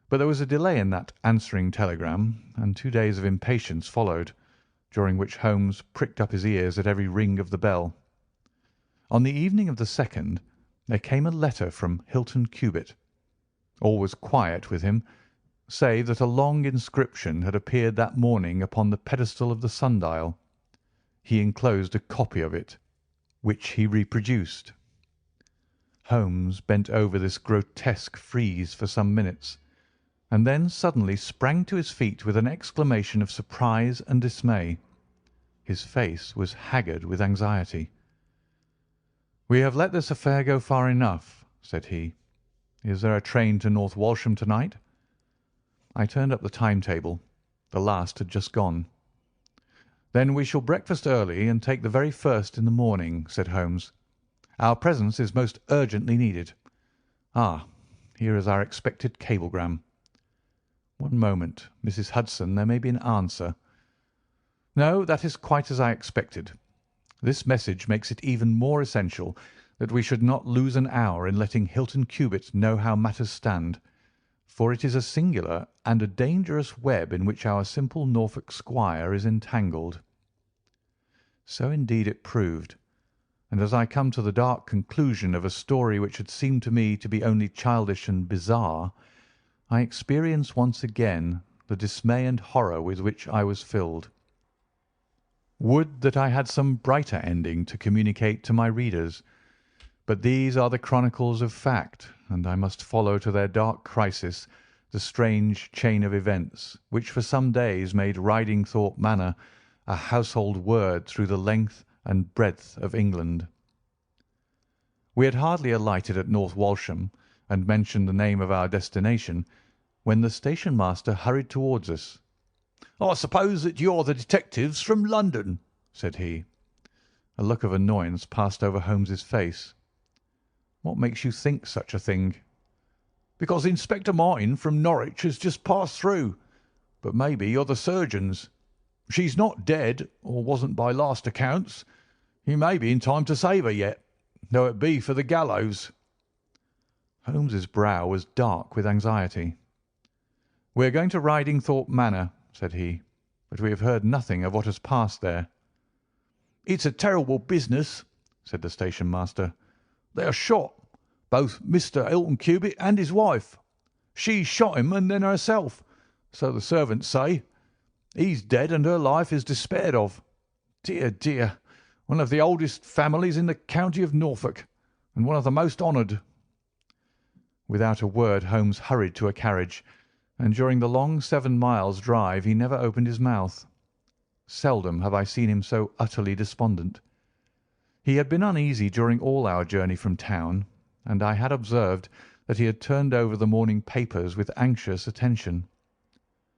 But there was a delay in that answering telegram, and 2 days of impatience followed, during which Holmes pricked up his ears at every ring of the bell. On the evening of the 2nd there came a letter from Hilton Cubitt. All was quiet with him, save that a long inscription had appeared that morning upon the pedestal of the sundial. He enclosed a copy of it, which he reproduced. Holmes bent over this grotesque frieze for some minutes, and then suddenly sprang to his feet with an exclamation of surprise and dismay. His face was haggard with anxiety. "We have let this affair go far enough," said he. "Is there a train to North Walsham to-night?" I turned up the timetable. The last had just gone. "Then we shall breakfast early and take the very first in the morning," said Holmes. "Our presence is most urgently needed. Ah, here is our expected cablegram. One moment, Mrs. Hudson, there may be an answer. No, that is quite as I expected. This message makes it even more essential that we should not lose an hour in letting Hilton Cubitt know how matters stand, for it is a singular and a dangerous web in which our simple Norfolk squire is entangled." So indeed it proved, and as I come to the dark conclusion of a story which had seemed to me to be only childish and bizarre, I experience once again the dismay and horror with which I was filled. Would that I had some brighter ending to communicate to my readers, but these are the chronicles of fact, and I must follow to their dark crisis the strange chain of events which for some days made Ridingthorpe Manor a household word through the length and breadth of England. We had hardly alighted at North Walsham and mentioned the name of our destination when the station master hurried towards us. "I suppose that you're the detectives from London," said he. A look of annoyance passed over Holmes's face. "What makes you think such a thing?" "Because Inspector Martin from Norwich has just passed through. But maybe you're the surgeons. She's not dead, or wasn't by last accounts. He may be in time to save her yet, though it be for the gallows." Holmes's brow was dark with anxiety. "We are going to Ridingthorpe Manor," said he, "but we have heard nothing of what has passed there." "It's a terrible business," said the station master. "They are shot, both Mr. Hilton Cubitt and his wife. She shot him and then herself, so the servants say. He's dead and her life is despaired of. Dear, dear, one of the oldest families in the county of Norfolk, and one of the most honoured." Without a word Holmes hurried to a carriage, and during the long 7 miles' drive he never opened his mouth. Seldom have I seen him so utterly despondent. He had been uneasy during all our journey from town, and I had observed that he had turned over the morning papers with anxious attention.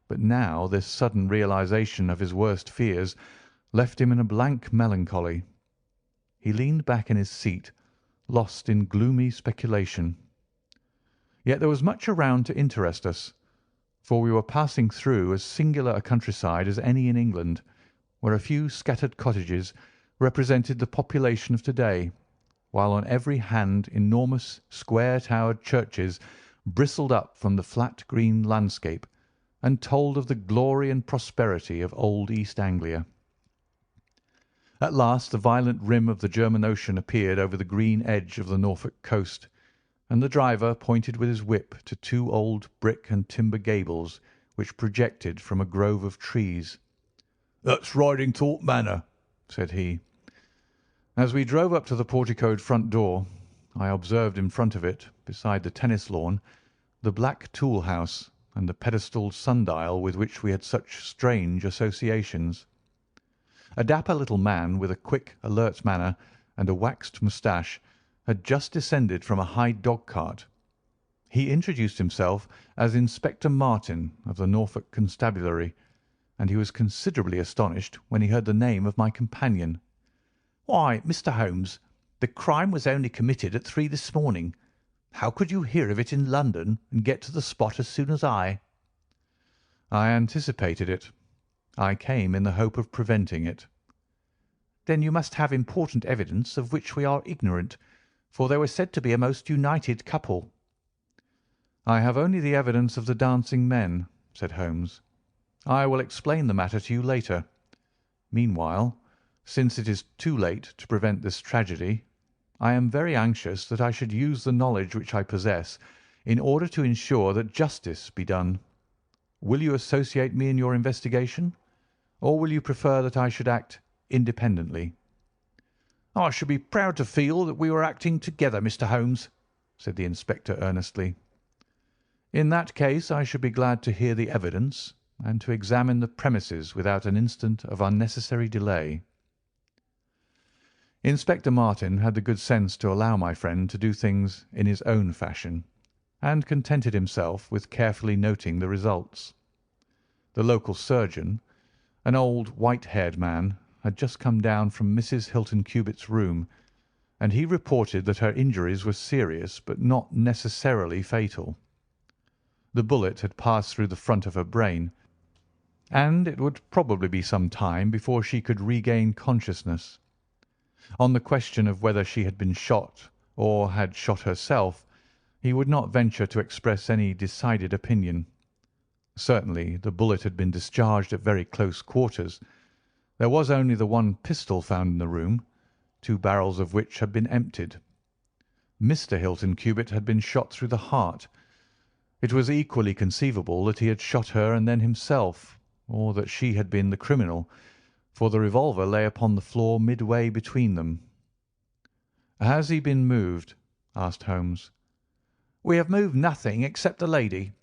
But now this sudden realization of his worst fears left him in a blank melancholy. He leaned back in his seat, lost in gloomy speculation. Yet there was much around to interest us. for we were passing through as singular a countryside as any in England, where a few scattered cottages represented the population of to-day, while on every hand enormous square-towered churches bristled up from the flat green landscape and told of the glory and prosperity of old East Anglia. At last the violent rim of the German Ocean appeared over the green edge of the Norfolk coast, and the driver pointed with his whip to two old brick and timber gables which projected from a grove of trees. "That's Ridingthorpe Manor," said he. As we drove up to the porticoed front door, I observed in front of it, beside the tennis lawn, the black tool house and the pedestaled sundial with which we had such strange associations. A dapper little man with a quick, alert manner and a waxed moustache had just descended from a high dog-cart. He introduced himself as Inspector Martin of the Norfolk Constabulary, and he was considerably astonished when he heard the name of my companion. "Why, Mr. Holmes, the crime was only committed at 3 this morning. How could you hear of it in London and get to the spot as soon as I?" "I anticipated it. I came in the hope of preventing it." "Then you must have important evidence of which we are ignorant, for they were said to be a most united couple." "I have only the evidence of the dancing men," said Holmes. "I will explain the matter to you later. Meanwhile, since it is too late to prevent this tragedy, I am very anxious that I should use the knowledge which I possess in order to ensure that justice be done. Will you associate me in your investigation, or will you prefer that I should act independently?" "I should be proud to feel that we were acting together, Mr. Holmes," said the inspector earnestly. "In that case I should be glad to hear the evidence and to examine the premises without an instant of unnecessary delay." Inspector Martin had the good sense to allow my friend to do things in his own fashion, and contented himself with carefully noting the results. The local surgeon, an old white-haired man, had just come down from Mrs. Hilton Cubit's room, and he reported that her injuries were serious but not necessarily fatal. The bullet had passed through the front of her brain, and it would probably be some time before she could regain consciousness. On the question of whether she had been shot or had shot herself, he would not venture to express any decided opinion. Certainly the bullet had been discharged at very close quarters. There was only the one pistol found in the room, 2 barrels of which had been emptied. Mr. Hilton Cubit had been shot through the heart. It was equally conceivable that he had shot her and then himself, or that she had been the criminal, for the revolver lay upon the floor midway between them. "Has he been moved?" asked Holmes. "We have moved nothing except the lady.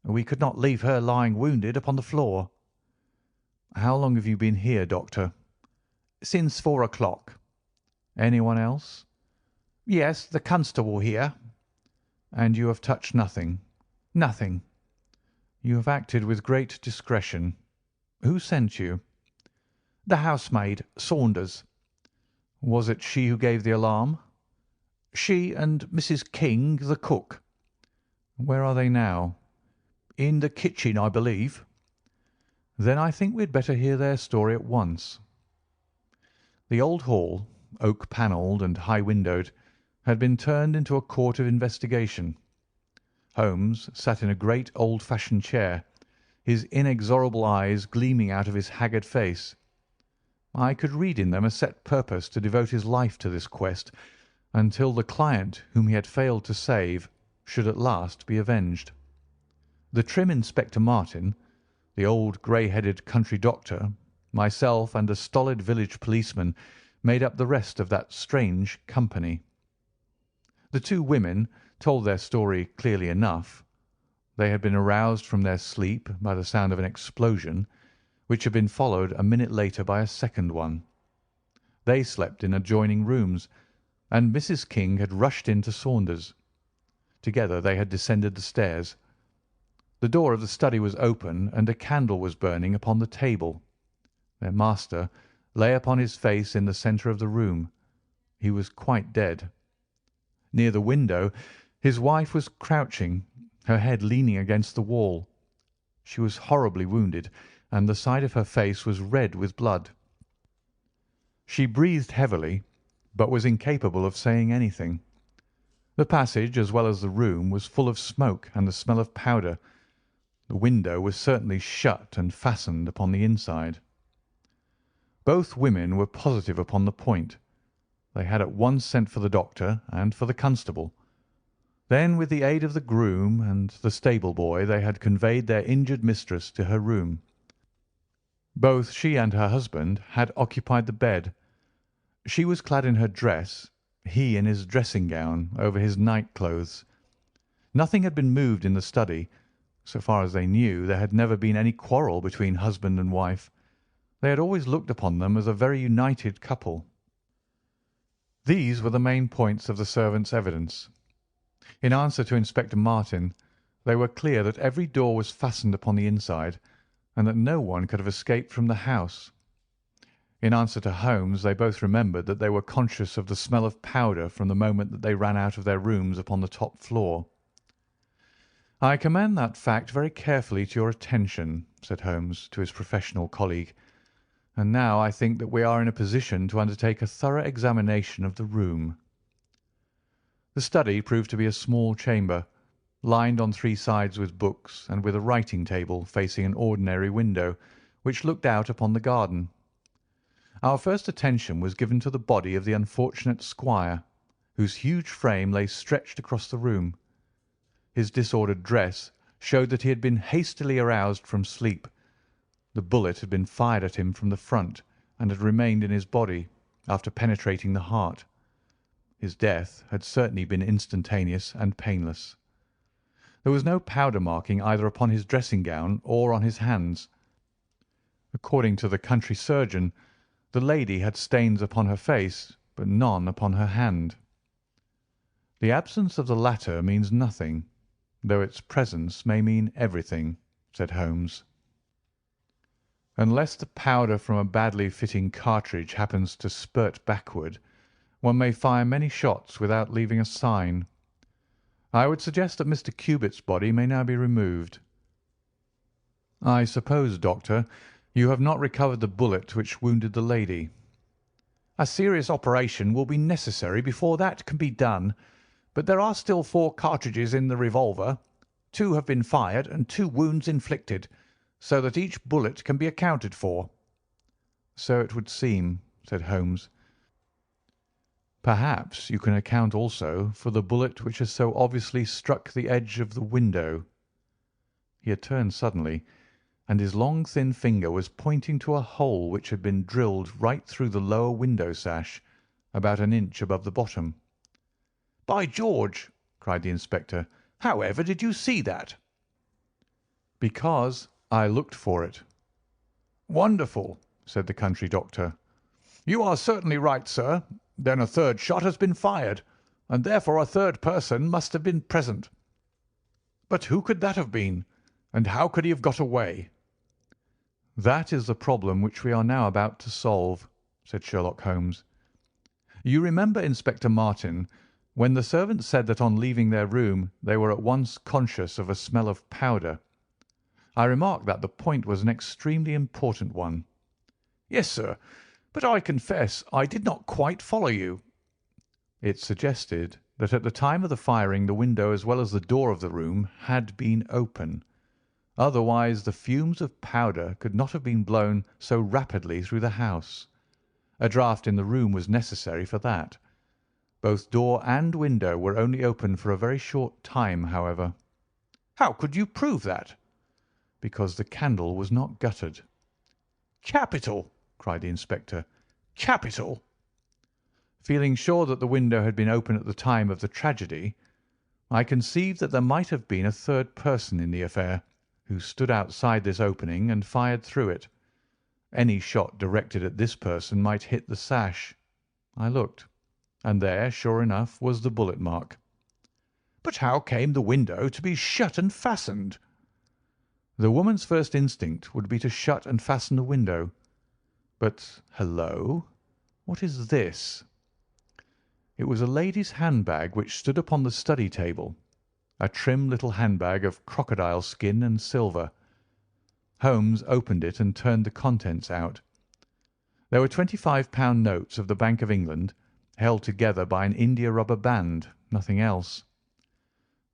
We could not leave her lying wounded upon the floor." "How long have you been here, Doctor?" "Since 4 o'clock." "Anyone else?" "Yes, the constable here." "And you have touched nothing?" "Nothing." "You have acted with great discretion. Who sent you?" "The housemaid, Saunders." "Was it she who gave the alarm?" "She and Mrs. King, the cook." "Where are they now?" "In the kitchen, I believe." "Then I think we had better hear their story at once." The old hall, oak-panelled and high-windowed, had been turned into a court of investigation. Holmes sat in a great old-fashioned chair, his inexorable eyes gleaming out of his haggard face. I could read in them a set purpose to devote his life to this quest until the client whom he had failed to save should at last be avenged. The trim Inspector Martin, the old grey-headed country doctor, myself, and a stolid village policeman made up the rest of that strange company. The 2 women told their story clearly enough. They had been aroused from their sleep by the sound of an explosion, which had been followed a minute later by a second one. They slept in adjoining rooms, and Mrs. King had rushed in to Saunders. Together they had descended the stairs. The door of the study was open, and a candle was burning upon the table. Their master lay upon his face in the centre of the room. He was quite dead. Near the window his wife was crouching, her head leaning against the wall. She was horribly wounded, and the side of her face was red with blood. She breathed heavily, but was incapable of saying anything. The passage, as well as the room, was full of smoke and the smell of powder. The window was certainly shut and fastened upon the inside. Both women were positive upon the point. They had at once sent for the doctor and for the constable. Then, with the aid of the groom and the stable boy, they had conveyed their injured mistress to her room. Both she and her husband had occupied the bed. She was clad in her dress, he in his dressing gown over his night clothes. Nothing had been moved in the study. So far as they knew, there had never been any quarrel between husband and wife. They had always looked upon them as a very united couple. These were the main points of the servants' evidence. In answer to Inspector Martin, they were clear that every door was fastened upon the inside, and that no one could have escaped from the house. In answer to Holmes, they both remembered that they were conscious of the smell of powder from the moment that they ran out of their rooms upon the top floor. "I commend that fact very carefully to your attention," said Holmes to his professional colleague, "and now I think that we are in a position to undertake a thorough examination of the room." The study proved to be a small chamber, lined on three sides with books, and with a writing table facing an ordinary window, which looked out upon the garden. Our first attention was given to the body of the unfortunate squire, whose huge frame lay stretched across the room. His disordered dress showed that he had been hastily aroused from sleep. The bullet had been fired at him from the front, and had remained in his body after penetrating the heart. His death had certainly been instantaneous and painless. There was no powder marking either upon his dressing gown or on his hands. According to the country surgeon, the lady had stains upon her face, but none upon her hand. The absence of the latter means nothing, though its presence may mean everything, said Holmes. Unless the powder from a badly fitting cartridge happens to spurt backward, one may fire many shots without leaving a sign. I would suggest that Mr. Cubitt's body may now be removed. I suppose, Doctor, you have not recovered the bullet which wounded the lady. A serious operation will be necessary before that can be done, but there are still 4 cartridges in the revolver. 2 have been fired and 2 wounds inflicted, so that each bullet can be accounted for. So it would seem, said Holmes. Perhaps you can account also for the bullet which has so obviously struck the edge of the window. He had turned suddenly, and his long thin finger was pointing to a hole which had been drilled right through the lower window sash, about an inch above the bottom. "By George!" cried the inspector. "How ever did you see that?" "Because I looked for it." "Wonderful!" said the country doctor. "You are certainly right, sir. Then a 3rd shot has been fired, and therefore a 3rd person must have been present. But who could that have been, and how could he have got away?" "That is the problem which we are now about to solve," said Sherlock Holmes. "You remember, Inspector Martin, when the servants said that on leaving their room they were at once conscious of a smell of powder. I remarked that the point was an extremely important one." "Yes, sir, but I confess I did not quite follow you." "It suggested that at the time of the firing the window as well as the door of the room had been open. Otherwise the fumes of powder could not have been blown so rapidly through the house. A draught in the room was necessary for that. Both door and window were only open for a very short time, however." "How could you prove that?" "Because the candle was not guttered." "Capital!" cried the inspector. "Capital!" Feeling sure that the window had been open at the time of the tragedy, I conceived that there might have been a 3rd person in the affair, who stood outside this opening and fired through it. Any shot directed at this person might hit the sash. I looked, and there, sure enough, was the bullet mark. "But how came the window to be shut and fastened?" The woman's first instinct would be to shut and fasten the window. But, hullo, what is this? It was a lady's handbag which stood upon the study table, a trim little handbag of crocodile skin and silver. Holmes opened it and turned the contents out. There were £25 notes of the Bank of England, held together by an india-rubber band, nothing else.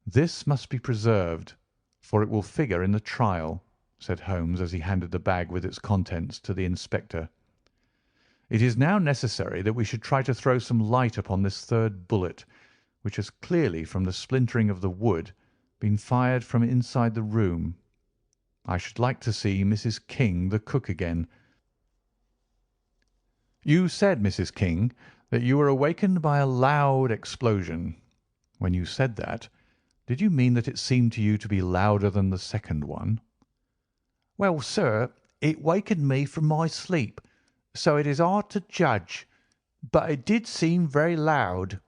"This must be preserved, for it will figure in the trial," said Holmes as he handed the bag with its contents to the inspector. "It is now necessary that we should try to throw some light upon this third bullet, which has clearly, from the splintering of the wood, been fired from inside the room. I should like to see Mrs. King, the cook, again. You said, Mrs. King, that you were awakened by a loud explosion. When you said that, did you mean that it seemed to you to be louder than the second one?" "Well, sir, it wakened me from my sleep, so it is hard to judge, but it did seem very loud."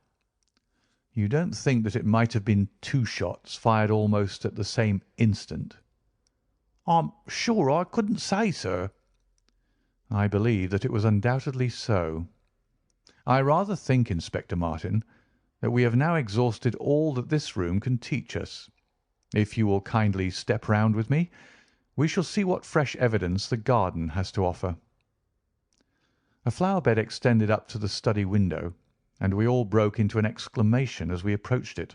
"You don't think that it might have been two shots fired almost at the same instant?" "I'm sure I couldn't say, sir." "I believe that it was undoubtedly so. I rather think, Inspector Martin, that we have now exhausted all that this room can teach us. If you will kindly step round with me, we shall see what fresh evidence the garden has to offer." A flower bed extended up to the study window, and we all broke into an exclamation as we approached it.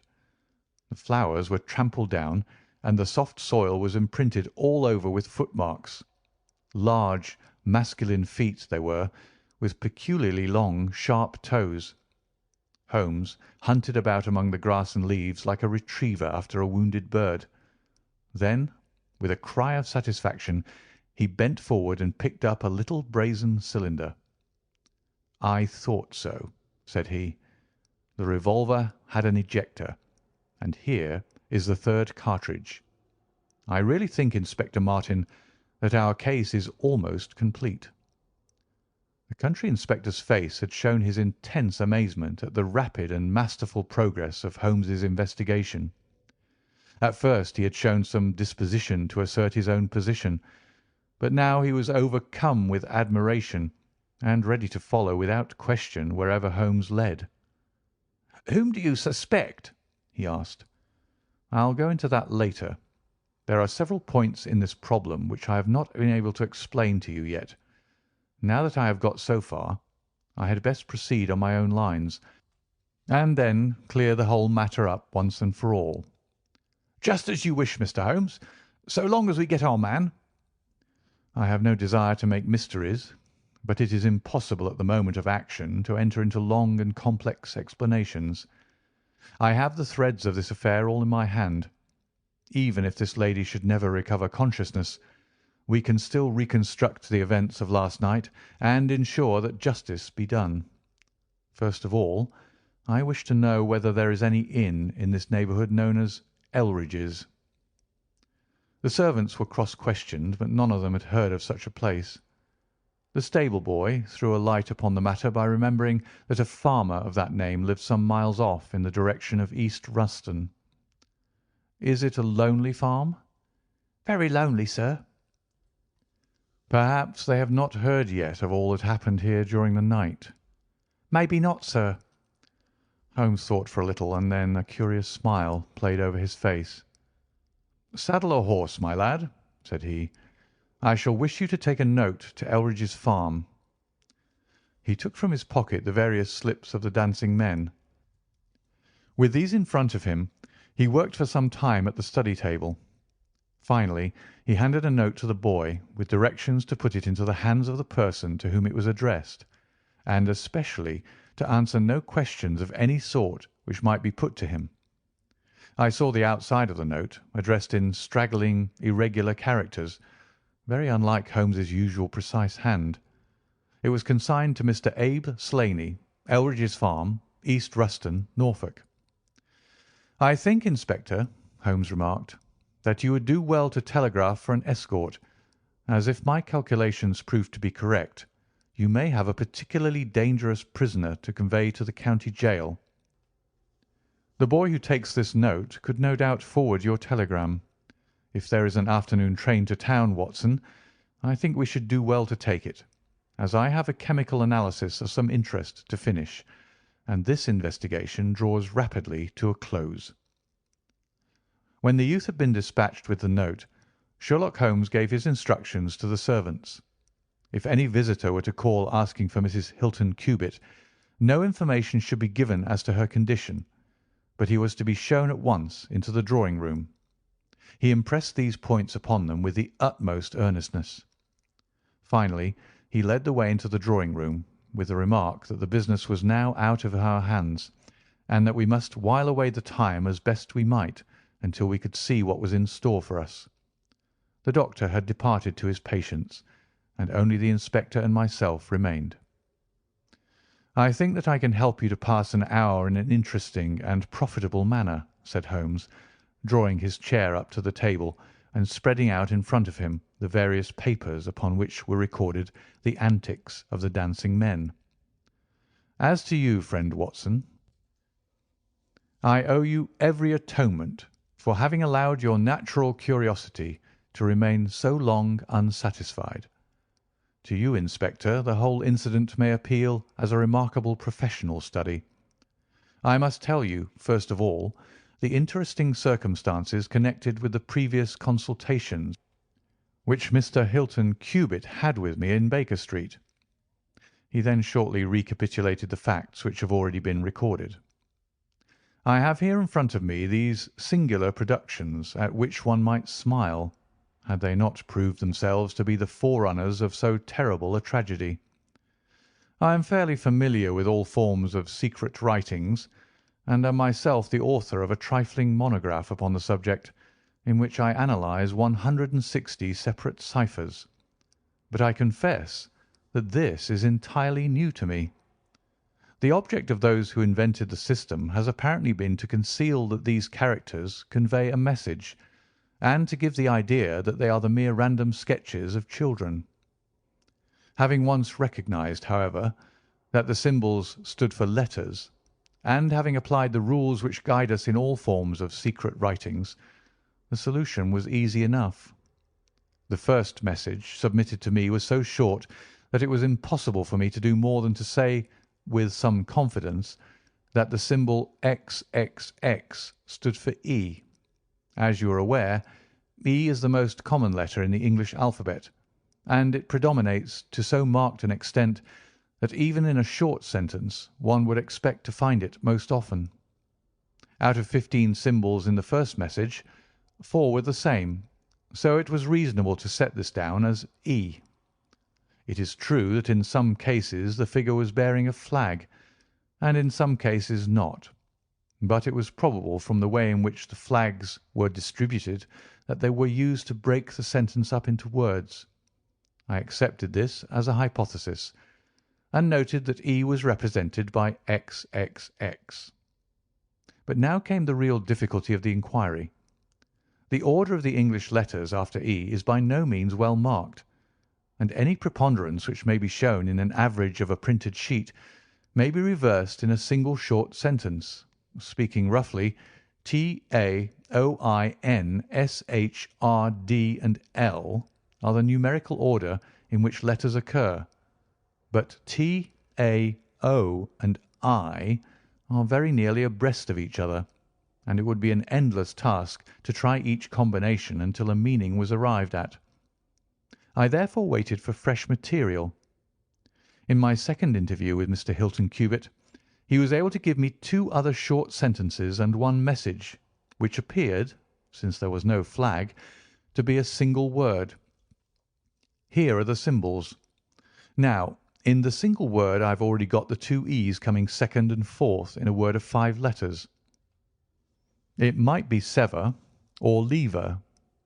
The flowers were trampled down, and the soft soil was imprinted all over with footmarks. Large, masculine feet they were, with peculiarly long, sharp toes. Holmes hunted about among the grass and leaves like a retriever after a wounded bird. Then, with a cry of satisfaction, he bent forward and picked up a little brazen cylinder. "I thought so," said he. "The revolver had an ejector, and here is the third cartridge. I really think, Inspector Martin, that our case is almost complete." The country inspector's face had shown his intense amazement at the rapid and masterful progress of Holmes's investigation. At first he had shown some disposition to assert his own position, but now he was overcome with admiration and ready to follow without question wherever Holmes led. "Whom do you suspect?" he asked. "I'll go into that later. There are several points in this problem which I have not been able to explain to you yet. Now that I have got so far, I had best proceed on my own lines, and then clear the whole matter up once and for all." "Just as you wish, Mr. Holmes, so long as we get our man." "I have no desire to make mysteries, but it is impossible at the moment of action to enter into long and complex explanations. I have the threads of this affair all in my hand. Even if this lady should never recover consciousness, we can still reconstruct the events of last night and ensure that justice be done. First of all, I wish to know whether there is any inn in this neighbourhood known as Elridge's." The servants were cross-questioned, but none of them had heard of such a place. The stable boy threw a light upon the matter by remembering that a farmer of that name lived some miles off in the direction of East Ruston. "Is it a lonely farm?" "Very lonely, sir." "Perhaps they have not heard yet of all that happened here during the night." "Maybe not, sir." Holmes thought for a little, and then a curious smile played over his face. "Saddle a horse, my lad," said he. "I shall wish you to take a note to Elridge's farm." He took from his pocket the various slips of the dancing men. With these in front of him, he worked for some time at the study table. Finally, he handed a note to the boy with directions to put it into the hands of the person to whom it was addressed, and especially to answer no questions of any sort which might be put to him. I saw the outside of the note, addressed in straggling, irregular characters, very unlike Holmes's usual precise hand. It was consigned to Mr. Abe Slaney, Elridge's Farm, East Ruston, Norfolk. "I think, Inspector," Holmes remarked, "that you would do well to telegraph for an escort, as if my calculations prove to be correct, you may have a particularly dangerous prisoner to convey to the county jail. The boy who takes this note could no doubt forward your telegram. If there is an afternoon train to town, Watson, I think we should do well to take it, as I have a chemical analysis of some interest to finish, and this investigation draws rapidly to a close." When the youth had been dispatched with the note, Sherlock Holmes gave his instructions to the servants. If any visitor were to call asking for Mrs. Hilton Cubitt, no information should be given as to her condition, but he was to be shown at once into the drawing-room. He impressed these points upon them with the utmost earnestness. Finally, he led the way into the drawing-room, with the remark that the business was now out of our hands, and that we must while away the time as best we might until we could see what was in store for us. The doctor had departed to his patients, and only the inspector and myself remained. "I think that I can help you to pass an hour in an interesting and profitable manner," said Holmes, drawing his chair up to the table and spreading out in front of him the various papers upon which were recorded the antics of the dancing men. "As to you, friend Watson, I owe you every atonement for having allowed your natural curiosity to remain so long unsatisfied. To you, Inspector, the whole incident may appeal as a remarkable professional study. I must tell you, first of all, the interesting circumstances connected with the previous consultations which Mr. Hilton Cubitt had with me in Baker Street." He then shortly recapitulated the facts which have already been recorded. "I have here in front of me these singular productions at which one might smile, had they not proved themselves to be the forerunners of so terrible a tragedy. I am fairly familiar with all forms of secret writings, and am myself the author of a trifling monograph upon the subject, in which I analyse 160 separate ciphers. But I confess that this is entirely new to me. The object of those who invented the system has apparently been to conceal that these characters convey a message, and to give the idea that they are the mere random sketches of children. Having once recognised, however, that the symbols stood for letters, and having applied the rules which guide us in all forms of secret writings, the solution was easy enough. The first message submitted to me was so short that it was impossible for me to do more than to say, with some confidence, that the symbol XXX stood for E. As you are aware, E is the most common letter in the English alphabet, and it predominates to so marked an extent that even in a short sentence one would expect to find it most often. Out of 15 symbols in the first message, 4 were the same, so it was reasonable to set this down as E. It is true that in some cases the figure was bearing a flag, and in some cases not, but it was probable from the way in which the flags were distributed that they were used to break the sentence up into words. I accepted this as a hypothesis, and noted that E was represented by XXX. But now came the real difficulty of the inquiry. The order of the English letters after E is by no means well marked, and any preponderance which may be shown in an average of a printed sheet may be reversed in a single short sentence. Speaking roughly, T, A, O, I, N, S, H, R, D, and L are the numerical order in which letters occur, but T, A, O, and I are very nearly abreast of each other, and it would be an endless task to try each combination until a meaning was arrived at. I therefore waited for fresh material. In my second interview with Mr. Hilton Cubitt, he was able to give me 2 other short sentences and 1 message, which appeared, since there was no flag, to be a single word. Here are the symbols. Now, in the single word I have already got the 2 E's coming second and fourth in a word of 5 letters. It might be sever, or lever,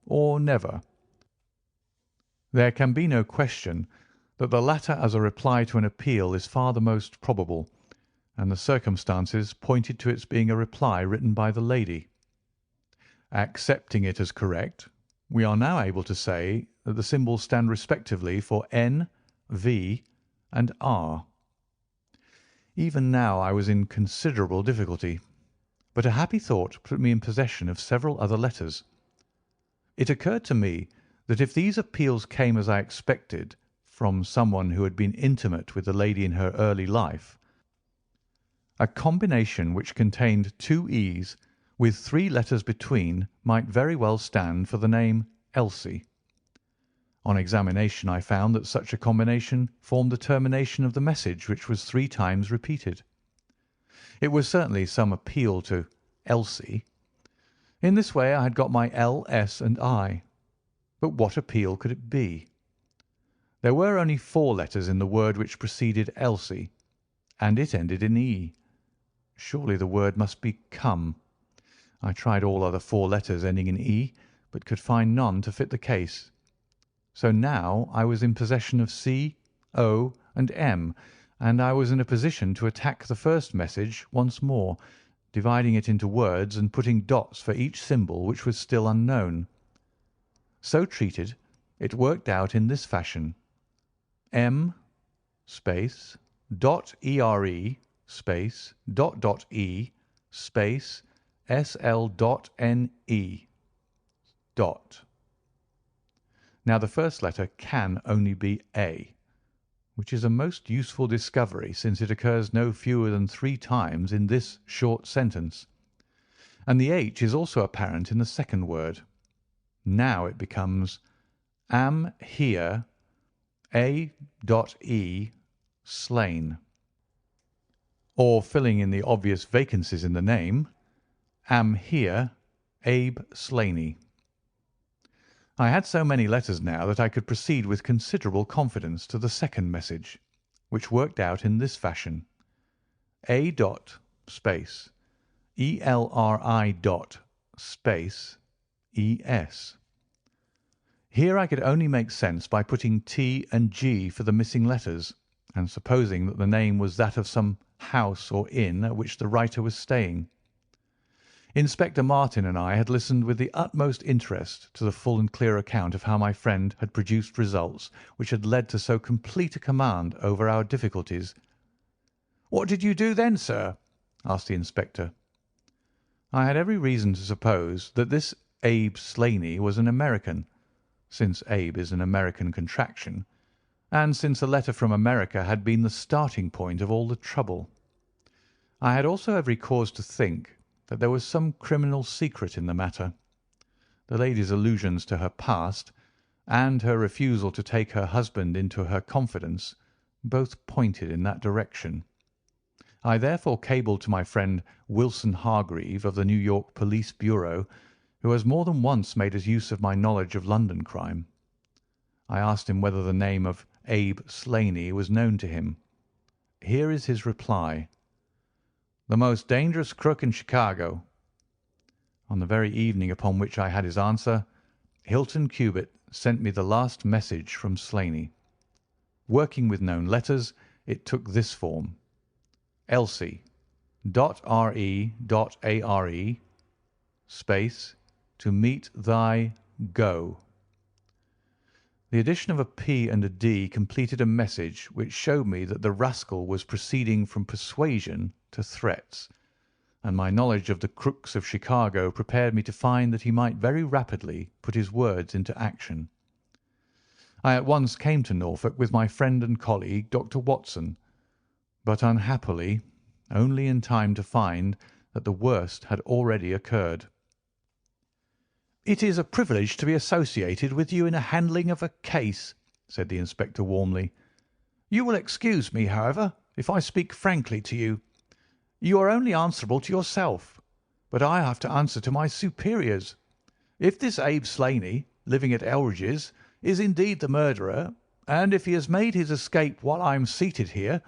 or never. There can be no question that the latter as a reply to an appeal is far the most probable, and the circumstances pointed to its being a reply written by the lady. Accepting it as correct, we are now able to say that the symbols stand respectively for N, V, and R. Even now I was in considerable difficulty, but a happy thought put me in possession of several other letters. It occurred to me that if these appeals came as I expected from someone who had been intimate with the lady in her early life, a combination which contained 2 E's with 3 letters between might very well stand for the name Elsie. On examination I found that such a combination formed the termination of the message, which was 3 times repeated. It was certainly some appeal to Elsie. In this way I had got my L, S, and I. But what appeal could it be? There were only 4 letters in the word which preceded Elsie, and it ended in E. Surely the word must be come. I tried all other 4 letters ending in E, but could find none to fit the case. So now I was in possession of C, O, and M, and I was in a position to attack the first message once more, dividing it into words and putting dots for each symbol which was still unknown. So treated, it worked out in this fashion: M space dot ERE space dot E space SL dot NE dot. Now the first letter can only be A, which is a most useful discovery, since it occurs no fewer than 3 times in this short sentence, and the H is also apparent in the second word. Now it becomes am here A.E. slain, or, filling in the obvious vacancies in the name, am here Abe Slaney. I had so many letters now that I could proceed with considerable confidence to the second message, which worked out in this fashion: A. dot space ELRI dot space ES. Here I could only make sense by putting T and G for the missing letters, and supposing that the name was that of some house or inn at which the writer was staying. Inspector Martin and I had listened with the utmost interest to the full and clear account of how my friend had produced results which had led to so complete a command over our difficulties. "What did you do then, sir?" asked the inspector. I had every reason to suppose that this Abe Slaney was an American, since Abe is an American contraction, and since a letter from America had been the starting point of all the trouble. I had also every cause to think that there was some criminal secret in the matter. The lady's allusions to her past, and her refusal to take her husband into her confidence, both pointed in that direction. I therefore cabled to my friend Wilson Hargreave of the New York Police Bureau, who has more than once made use of my knowledge of London crime. I asked him whether the name of Abe Slaney was known to him. Here is his reply: "The most dangerous crook in Chicago." On the very evening upon which I had his answer, Hilton Cubitt sent me the last message from Slaney. Working with known letters, it took this form: Elsie .re.are space to meet thy go. The addition of a P and a D completed a message which showed me that the rascal was proceeding from persuasion to threats, and my knowledge of the crooks of Chicago prepared me to find that he might very rapidly put his words into action. I at once came to Norfolk with my friend and colleague, Dr. Watson, but unhappily only in time to find that the worst had already occurred. "It is a privilege to be associated with you in a handling of a case," said the inspector warmly. "You will excuse me, however, if I speak frankly to you. You are only answerable to yourself, but I have to answer to my superiors. If this Abe Slaney, living at Elridge's, is indeed the murderer, and if he has made his escape while I am seated here,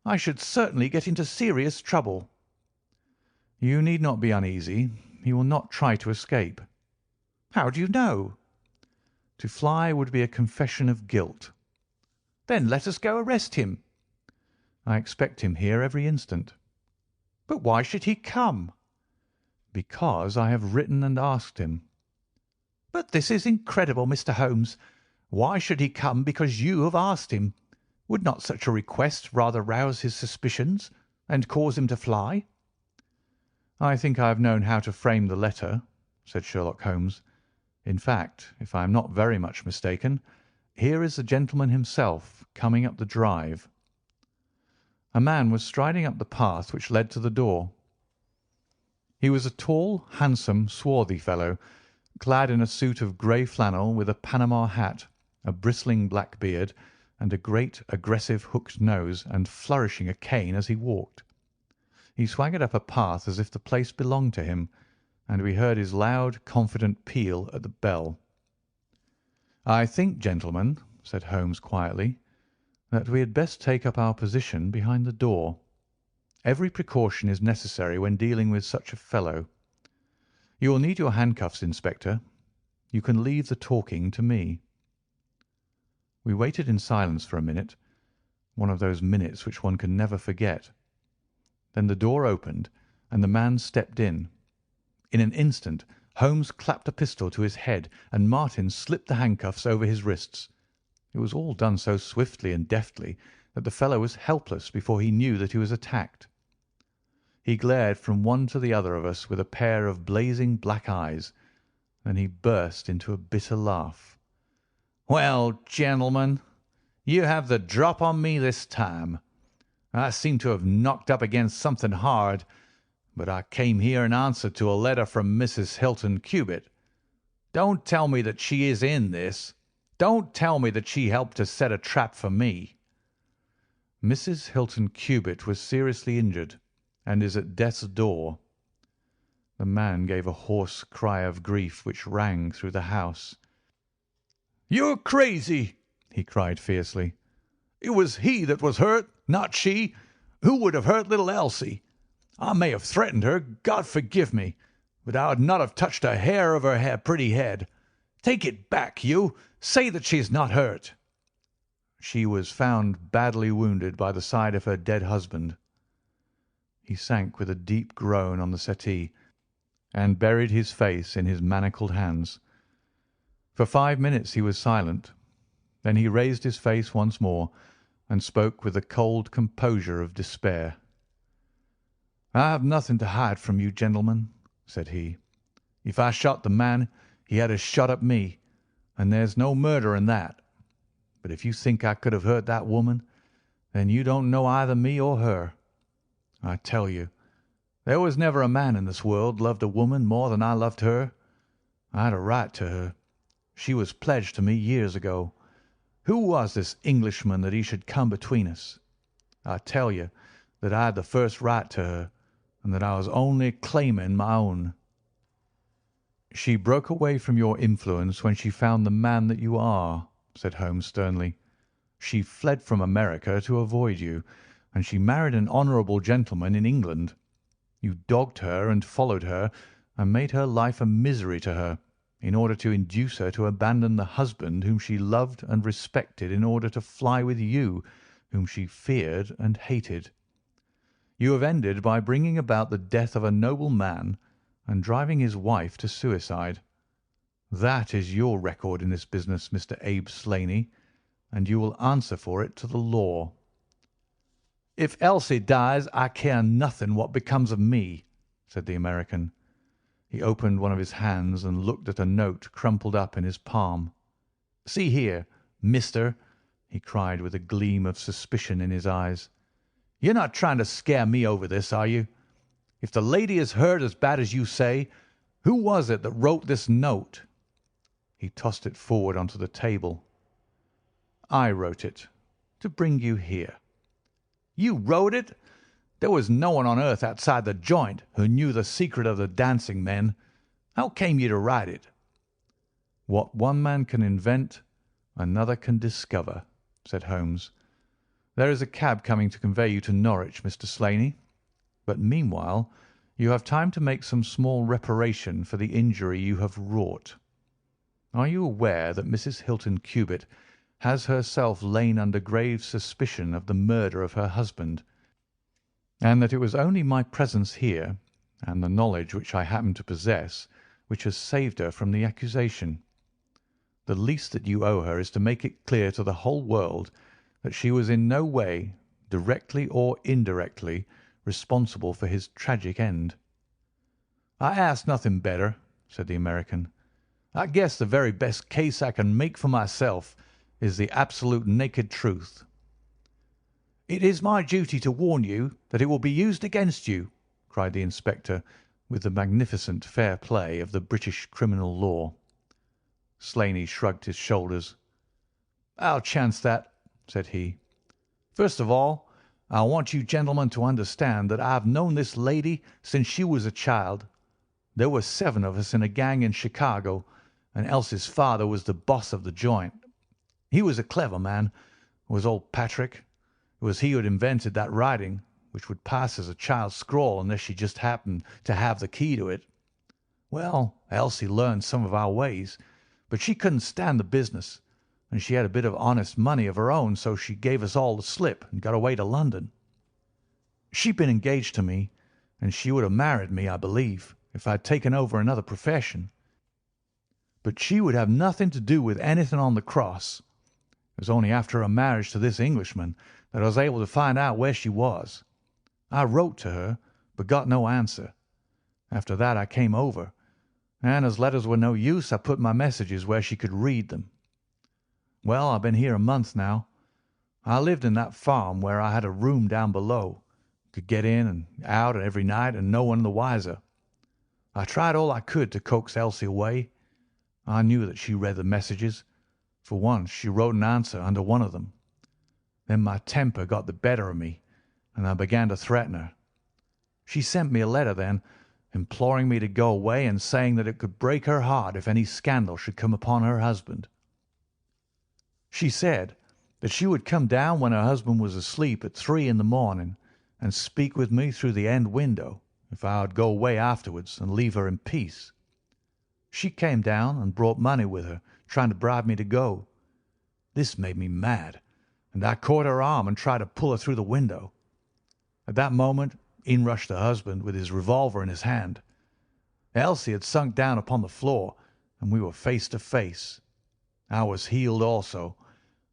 I should certainly get into serious trouble." "You need not be uneasy. He will not try to escape." "How do you know?" "To fly would be a confession of guilt." "Then let us go arrest him." "I expect him here every instant." "But why should he come?" "Because I have written and asked him." "But this is incredible, Mr. Holmes. Why should he come because you have asked him? Would not such a request rather rouse his suspicions and cause him to fly?" "I think I have known how to frame the letter," said Sherlock Holmes. "In fact, if I am not very much mistaken, here is the gentleman himself coming up the drive." A man was striding up the path which led to the door. He was a tall, handsome, swarthy fellow, clad in a suit of grey flannel with a Panama hat, a bristling black beard, and a great aggressive hooked nose, and flourishing a cane as he walked. He swaggered up a path as if the place belonged to him, and we heard his loud, confident peal at the bell. "I think, gentlemen," said Holmes quietly, "that we had best take up our position behind the door. Every precaution is necessary when dealing with such a fellow. You will need your handcuffs, Inspector. You can leave the talking to me." We waited in silence for a minute, one of those minutes which one can never forget. Then the door opened, and the man stepped in. In an instant Holmes clapped a pistol to his head, and Martin slipped the handcuffs over his wrists. It was all done so swiftly and deftly that the fellow was helpless before he knew that he was attacked. He glared from one to the other of us with a pair of blazing black eyes. Then he burst into a bitter laugh. "Well, gentlemen, you have the drop on me this time. I seem to have knocked up against something hard, but I came here in answer to a letter from Mrs. Hilton Cubitt. Don't tell me that she is in this. Don't tell me that she helped to set a trap for me." "Mrs. Hilton Cubitt was seriously injured, and is at death's door." The man gave a hoarse cry of grief which rang through the house. "You're crazy!" he cried fiercely. "It was he that was hurt, not she. Who would have hurt little Elsie? I may have threatened her, God forgive me, but I would not have touched a hair of her pretty head. Take it back, you. Say that she is not hurt." "She was found badly wounded by the side of her dead husband." He sank with a deep groan on the settee, and buried his face in his manacled hands. For 5 minutes he was silent. Then he raised his face once more, and spoke with the cold composure of despair. "I have nothing to hide from you, gentlemen," said he. "If I shot the man, he had a shot at me, and there's no murder in that. But if you think I could have hurt that woman, then you don't know either me or her. I tell you, there was never a man in this world loved a woman more than I loved her. I had a right to her. She was pledged to me years ago. Who was this Englishman that he should come between us? I tell you that I had the first right to her, and that I was only claiming my own." "She broke away from your influence when she found the man that you are," said Holmes sternly. "She fled from America to avoid you, and she married an honourable gentleman in England. You dogged her and followed her, and made her life a misery to her, in order to induce her to abandon the husband whom she loved and respected in order to fly with you, whom she feared and hated. You have ended by bringing about the death of a noble man and driving his wife to suicide. That is your record in this business, Mr. Abe Slaney, and you will answer for it to the law." "If Elsie dies, I care nothing what becomes of me," said the American. He opened one of his hands and looked at a note crumpled up in his palm. "See here, mister," he cried with a gleam of suspicion in his eyes. "You're not trying to scare me over this, are you? If the lady is hurt as bad as you say, who was it that wrote this note?" He tossed it forward onto the table. "I wrote it, to bring you here." "You wrote it? There was no one on earth outside the joint who knew the secret of the dancing men. How came you to write it?" "What one man can invent, another can discover," said Holmes. "There is a cab coming to convey you to Norwich, Mr. Slaney. But meanwhile you have time to make some small reparation for the injury you have wrought. Are you aware that Mrs. Hilton Cubitt has herself lain under grave suspicion of the murder of her husband, and that it was only my presence here, and the knowledge which I happen to possess, which has saved her from the accusation? The least that you owe her is to make it clear to the whole world that she was in no way, directly or indirectly, responsible for his tragic end." "I ask nothing better," said the American. "I guess the very best case I can make for myself is the absolute naked truth." "It is my duty to warn you that it will be used against you," cried the inspector, with the magnificent fair play of the British criminal law. Slaney shrugged his shoulders. "I'll chance that," said he. "First of all, I want you gentlemen to understand that I've known this lady since she was a child. There were 7 of us in a gang in Chicago, and Elsie's father was the boss of the joint. He was a clever man, was old Patrick. It was he who had invented that writing, which would pass as a child's scrawl unless she just happened to have the key to it. Well, Elsie learned some of our ways, but she couldn't stand the business, and she had a bit of honest money of her own, so she gave us all the slip and got away to London. She'd been engaged to me, and she would have married me, I believe, if I'd taken over another profession. But she would have nothing to do with anything on the cross. It was only after her marriage to this Englishman that I was able to find out where she was. I wrote to her, but got no answer. After that I came over, and as letters were no use, I put my messages where she could read them. Well, I've been here a month now. I lived in that farm where I had a room down below, could get in and out every night and no one the wiser. I tried all I could to coax Elsie away. I knew that she read the messages. For once she wrote an answer under one of them. Then my temper got the better of me, and I began to threaten her. She sent me a letter then, imploring me to go away and saying that it could break her heart if any scandal should come upon her husband. She said that she would come down when her husband was asleep at 3 in the morning and speak with me through the end window if I would go away afterwards and leave her in peace. She came down and brought money with her, trying to bribe me to go. This made me mad, and I caught her arm and tried to pull her through the window. At that moment in rushed the husband with his revolver in his hand. Elsie had sunk down upon the floor, and we were face to face. I was healed also,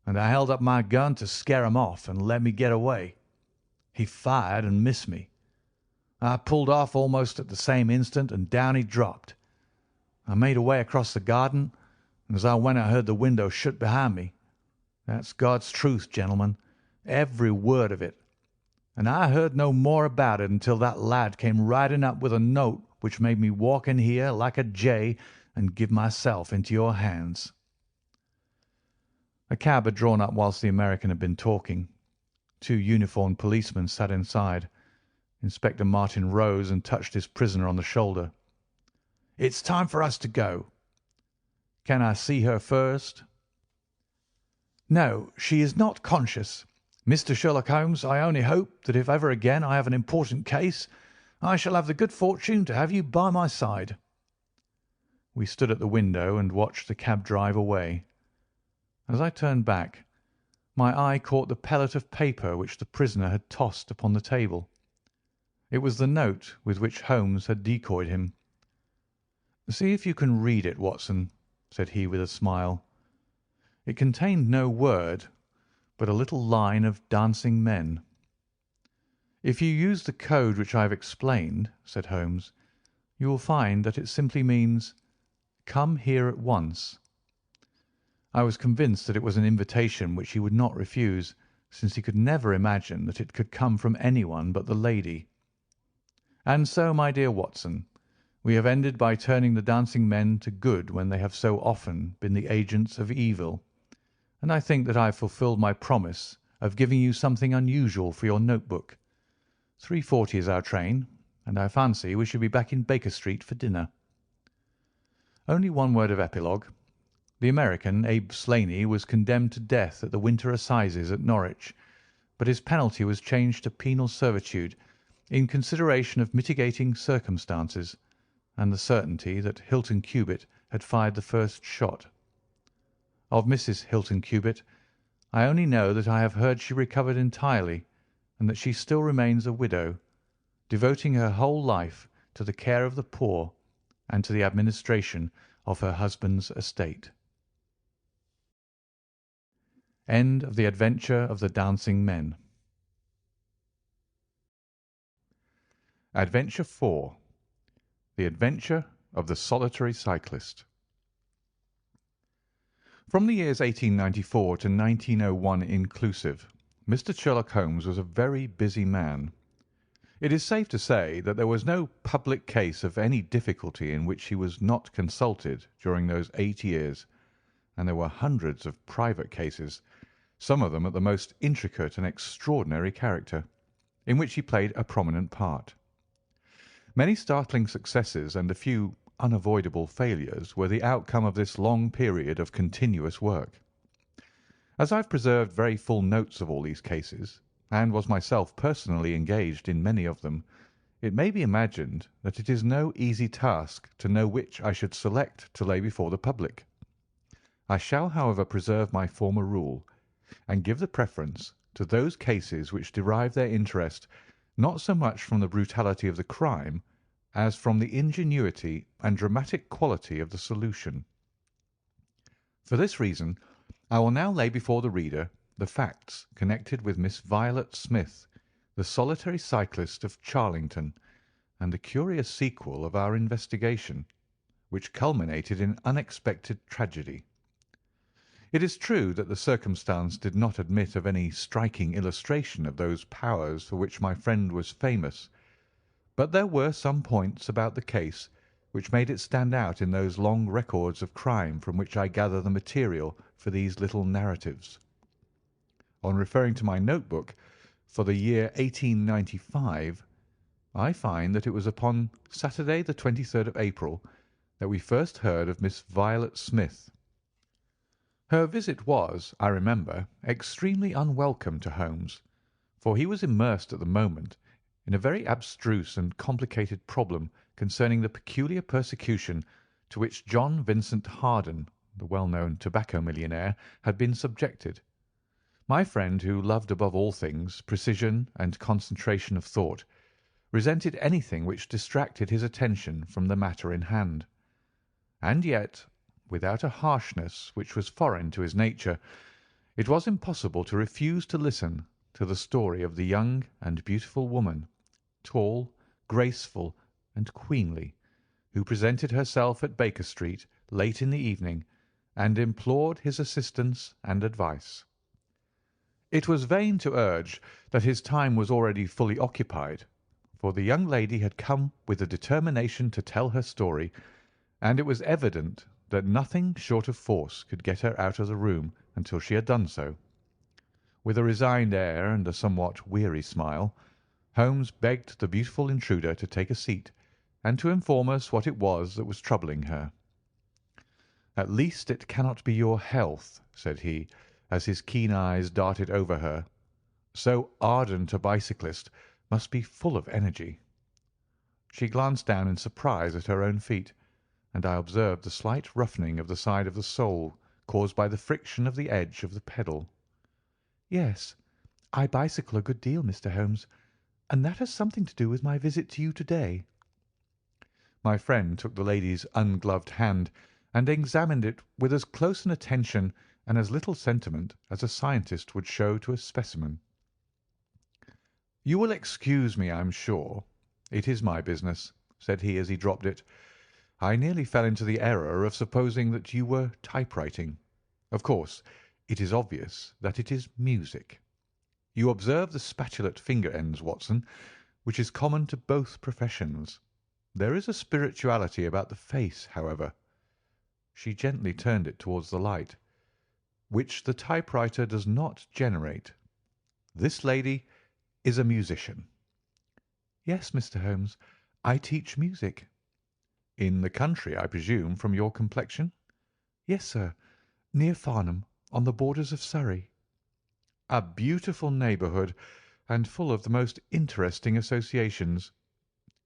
and I held up my gun to scare him off and let me get away. He fired and missed me. I pulled off almost at the same instant, and down he dropped. I made away across the garden, and as I went I heard the window shut behind me. That's God's truth, gentlemen, every word of it. And I heard no more about it until that lad came riding up with a note which made me walk in here like a jay and give myself into your hands." A cab had drawn up whilst the American had been talking. 2 uniformed policemen sat inside. Inspector Martin rose and touched his prisoner on the shoulder. "It's time for us to go." "Can I see her first?" "No, she is not conscious. Mr. Sherlock Holmes, I only hope that if ever again I have an important case, I shall have the good fortune to have you by my side." We stood at the window and watched the cab drive away. As I turned back, my eye caught the pellet of paper which the prisoner had tossed upon the table. It was the note with which Holmes had decoyed him. "See if you can read it, Watson," said he with a smile. It contained no word, but a little line of dancing men. "If you use the code which I have explained," said Holmes, "you will find that it simply means, 'Come here at once.'" I was convinced that it was an invitation which he would not refuse, since he could never imagine that it could come from anyone but the lady. And so, my dear Watson, we have ended by turning the dancing men to good when they have so often been the agents of evil, and I think that I have fulfilled my promise of giving you something unusual for your notebook. 3:40 is our train, and I fancy we shall be back in Baker Street for dinner. Only one word of epilogue. The American, Abe Slaney, was condemned to death at the winter assizes at Norwich, but his penalty was changed to penal servitude in consideration of mitigating circumstances and the certainty that Hilton Cubitt had fired the first shot. Of Mrs. Hilton Cubitt, I only know that I have heard she recovered entirely, and that she still remains a widow, devoting her whole life to the care of the poor and to the administration of her husband's estate. End of The Adventure of the Dancing Men. Adventure 4. The Adventure of the Solitary Cyclist. From the years 1894 to 1901 inclusive, Mr. Sherlock Holmes was a very busy man. It is safe to say that there was no public case of any difficulty in which he was not consulted during those 8 years, and there were hundreds of private cases, some of them of the most intricate and extraordinary character, in which he played a prominent part. Many startling successes and a few unavoidable failures were the outcome of this long period of continuous work. As I have preserved very full notes of all these cases, and was myself personally engaged in many of them, it may be imagined that it is no easy task to know which I should select to lay before the public. I shall, however, preserve my former rule, and give the preference to those cases which derive their interest not so much from the brutality of the crime as from the ingenuity and dramatic quality of the solution. For this reason, I will now lay before the reader the facts connected with Miss Violet Smith, the solitary cyclist of Charlington, and the curious sequel of our investigation, which culminated in unexpected tragedy. It is true that the circumstance did not admit of any striking illustration of those powers for which my friend was famous, but there were some points about the case which made it stand out in those long records of crime from which I gather the material for these little narratives. On referring to my notebook for the year 1895, I find that it was upon Saturday the 23rd of April that we first heard of Miss Violet Smith. Her visit was, I remember, extremely unwelcome to Holmes, for he was immersed at the moment in a very abstruse and complicated problem concerning the peculiar persecution to which John Vincent Harden, the well-known tobacco millionaire, had been subjected. My friend, who loved above all things precision and concentration of thought, resented anything which distracted his attention from the matter in hand. And yet, without a harshness which was foreign to his nature, it was impossible to refuse to listen to the story of the young and beautiful woman, tall, graceful, and queenly, who presented herself at Baker Street late in the evening and implored his assistance and advice. It was vain to urge that his time was already fully occupied, for the young lady had come with the determination to tell her story, and it was evident that nothing short of force could get her out of the room until she had done so. With a resigned air and a somewhat weary smile, Holmes begged the beautiful intruder to take a seat and to inform us what it was that was troubling her. "At least it cannot be your health," said he, as his keen eyes darted over her. "So ardent a bicyclist must be full of energy." She glanced down in surprise at her own feet, and I observed the slight roughening of the side of the sole caused by the friction of the edge of the pedal. "Yes, I bicycle a good deal, Mr. Holmes, and that has something to do with my visit to you to-day." My friend took the lady's ungloved hand and examined it with as close an attention and as little sentiment as a scientist would show to a specimen. "You will excuse me, I am sure. It is my business," said he as he dropped it. "I nearly fell into the error of supposing that you were typewriting. Of course, it is obvious that it is music. You observe the spatulate finger ends, Watson, which is common to both professions. There is a spirituality about the face, however," she gently turned it towards the light, "which the typewriter does not generate. This lady is a musician." "Yes, Mr. Holmes, I teach music." "In the country, I presume, from your complexion?" "Yes, sir, near Farnham, on the borders of Surrey." "A beautiful neighbourhood, and full of the most interesting associations.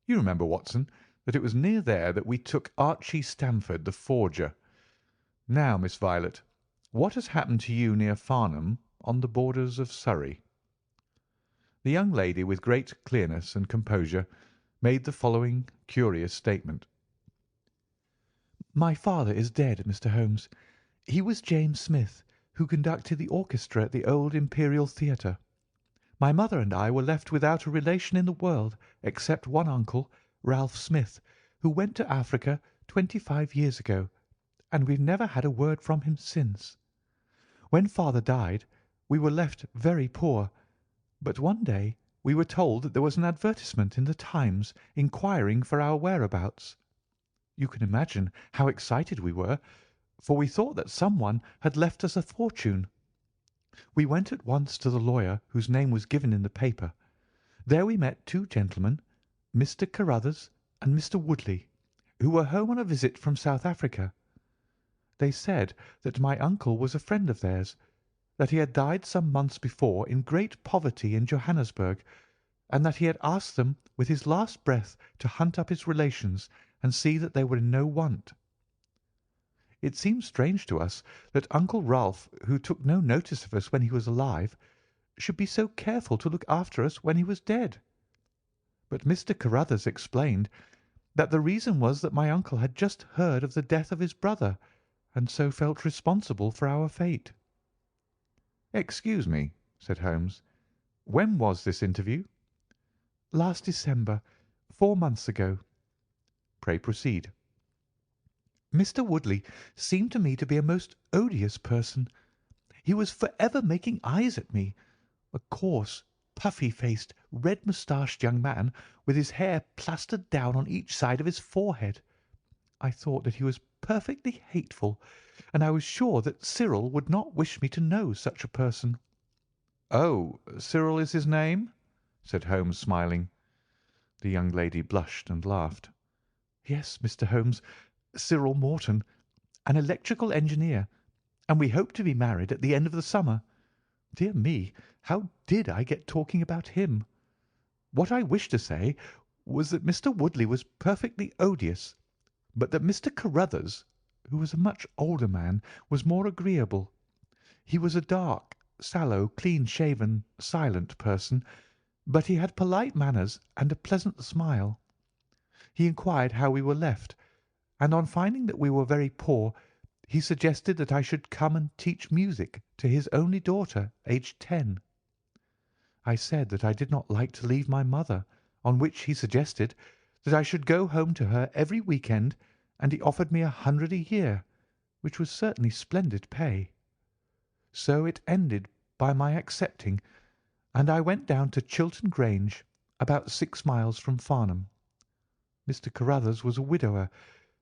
You remember, Watson, that it was near there that we took Archie Stamford, the forger. Now, Miss Violet, what has happened to you near Farnham, on the borders of Surrey?" The young lady, with great clearness and composure, made the following curious statement. "My father is dead, Mr. Holmes. He was James Smith, who conducted the orchestra at the old Imperial Theatre. My mother and I were left without a relation in the world except one uncle, Ralph Smith, who went to Africa 25 years ago, and we've never had a word from him since. When father died, we were left very poor, but one day we were told that there was an advertisement in the Times inquiring for our whereabouts. You can imagine how excited we were, for we thought that someone had left us a fortune. We went at once to the lawyer whose name was given in the paper. There we met two gentlemen, Mr. Carruthers and Mr. Woodley, who were home on a visit from South Africa. They said that my uncle was a friend of theirs, that he had died some months before in great poverty in Johannesburg, and that he had asked them with his last breath to hunt up his relations and see that they were in no want. It seemed strange to us that Uncle Ralph, who took no notice of us when he was alive, should be so careful to look after us when he was dead. But Mr. Carruthers explained that the reason was that my uncle had just heard of the death of his brother, and so felt responsible for our fate. "Excuse me," said Holmes. "When was this interview?" "Last December, 4 months ago." "Pray proceed." Mr. Woodley seemed to me to be a most odious person. He was for ever making eyes at me, a coarse, puffy-faced, red-moustached young man with his hair plastered down on each side of his forehead. I thought that he was perfectly hateful, and I was sure that Cyril would not wish me to know such a person. "Oh, Cyril is his name?" said Holmes, smiling. The young lady blushed and laughed. "Yes, Mr. Holmes, Cyril Morton, an electrical engineer, and we hope to be married at the end of the summer. Dear me, how did I get talking about him? What I wished to say was that Mr. Woodley was perfectly odious, but that Mr. Carruthers, who was a much older man, was more agreeable. He was a dark, sallow, clean-shaven, silent person, but he had polite manners and a pleasant smile. He inquired how we were left, and on finding that we were very poor, he suggested that I should come and teach music to his only daughter, aged 10. I said that I did not like to leave my mother, on which he suggested that I should go home to her every week-end, and he offered me 100 a year, which was certainly splendid pay. So it ended by my accepting, and I went down to Chiltern Grange, about 6 miles from Farnham. Mr. Carruthers was a widower,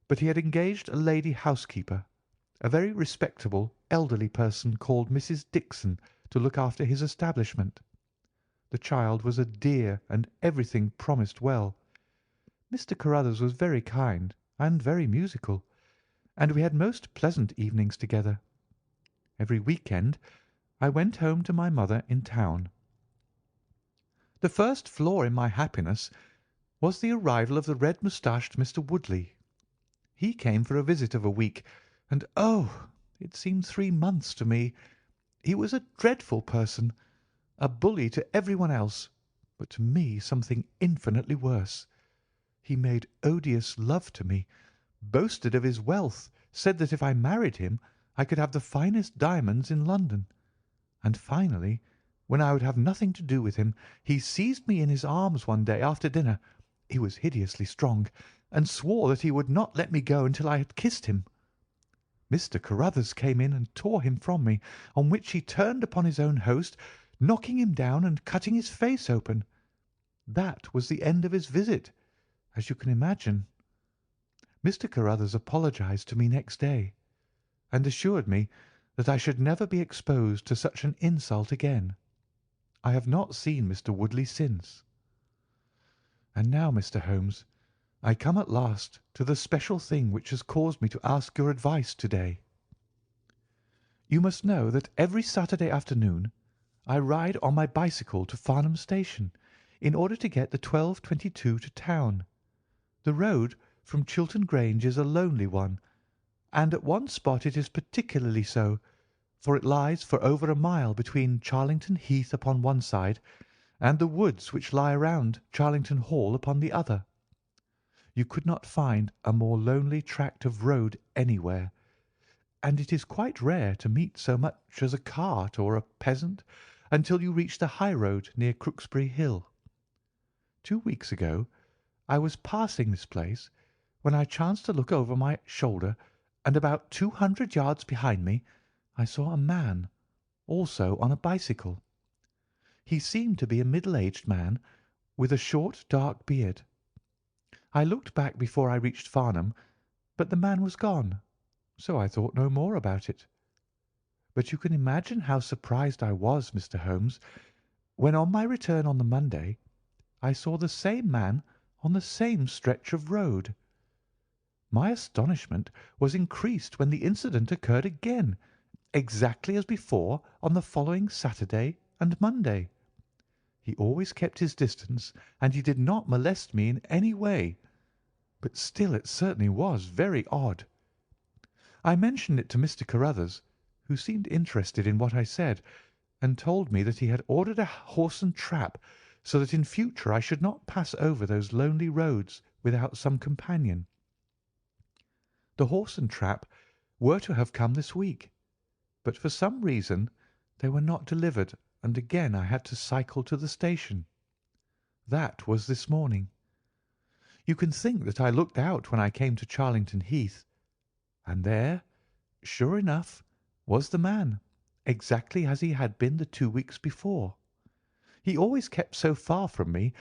but he had engaged a lady housekeeper, a very respectable, elderly person called Mrs. Dixon, to look after his establishment. The child was a dear, and everything promised well. Mr. Carruthers was very kind and very musical, and we had most pleasant evenings together. Every week-end I went home to my mother in town. The first flaw in my happiness was the arrival of the red-moustached Mr. Woodley. He came for a visit of a week, and oh, it seemed 3 months to me. He was a dreadful person, a bully to everyone else, but to me something infinitely worse. He made odious love to me, boasted of his wealth, said that if I married him I could have the finest diamonds in London, and finally, when I would have nothing to do with him, he seized me in his arms one day after dinner, he was hideously strong, and swore that he would not let me go until I had kissed him. Mr. Carruthers came in and tore him from me, on which he turned upon his own host, knocking him down and cutting his face open. That was the end of his visit, as you can imagine. Mr. Carruthers apologized to me next day, and assured me that I should never be exposed to such an insult again. I have not seen Mr. Woodley since. And now, Mr. Holmes, I come at last to the special thing which has caused me to ask your advice to-day. You must know that every Saturday afternoon I ride on my bicycle to Farnham Station in order to get the 12:22 to town. The road from Chiltern Grange is a lonely one, and at one spot it is particularly so, for it lies for over a mile between Charlington Heath upon one side and the woods which lie around Charlington Hall upon the other. You could not find a more lonely tract of road anywhere, and it is quite rare to meet so much as a cart or a peasant until you reach the high road near Crooksbury Hill. 2 weeks ago I was passing this place when I chanced to look over my shoulder, and about 200 yards behind me I saw a man, also on a bicycle. He seemed to be a middle-aged man with a short, dark beard. I looked back before I reached Farnham, but the man was gone, so I thought no more about it. But you can imagine how surprised I was, Mr. Holmes, when on my return on the Monday I saw the same man on the same stretch of road. My astonishment was increased when the incident occurred again, exactly as before on the following Saturday and Monday. He always kept his distance, and he did not molest me in any way, but still it certainly was very odd. I mentioned it to Mr. Carruthers, who seemed interested in what I said, and told me that he had ordered a horse and trap so that in future I should not pass over those lonely roads without some companion. The horse and trap were to have come this week, but for some reason they were not delivered, and again I had to cycle to the station. That was this morning. You can think that I looked out when I came to Charlington Heath, and there, sure enough, was the man, exactly as he had been the 2 weeks before. He always kept so far from me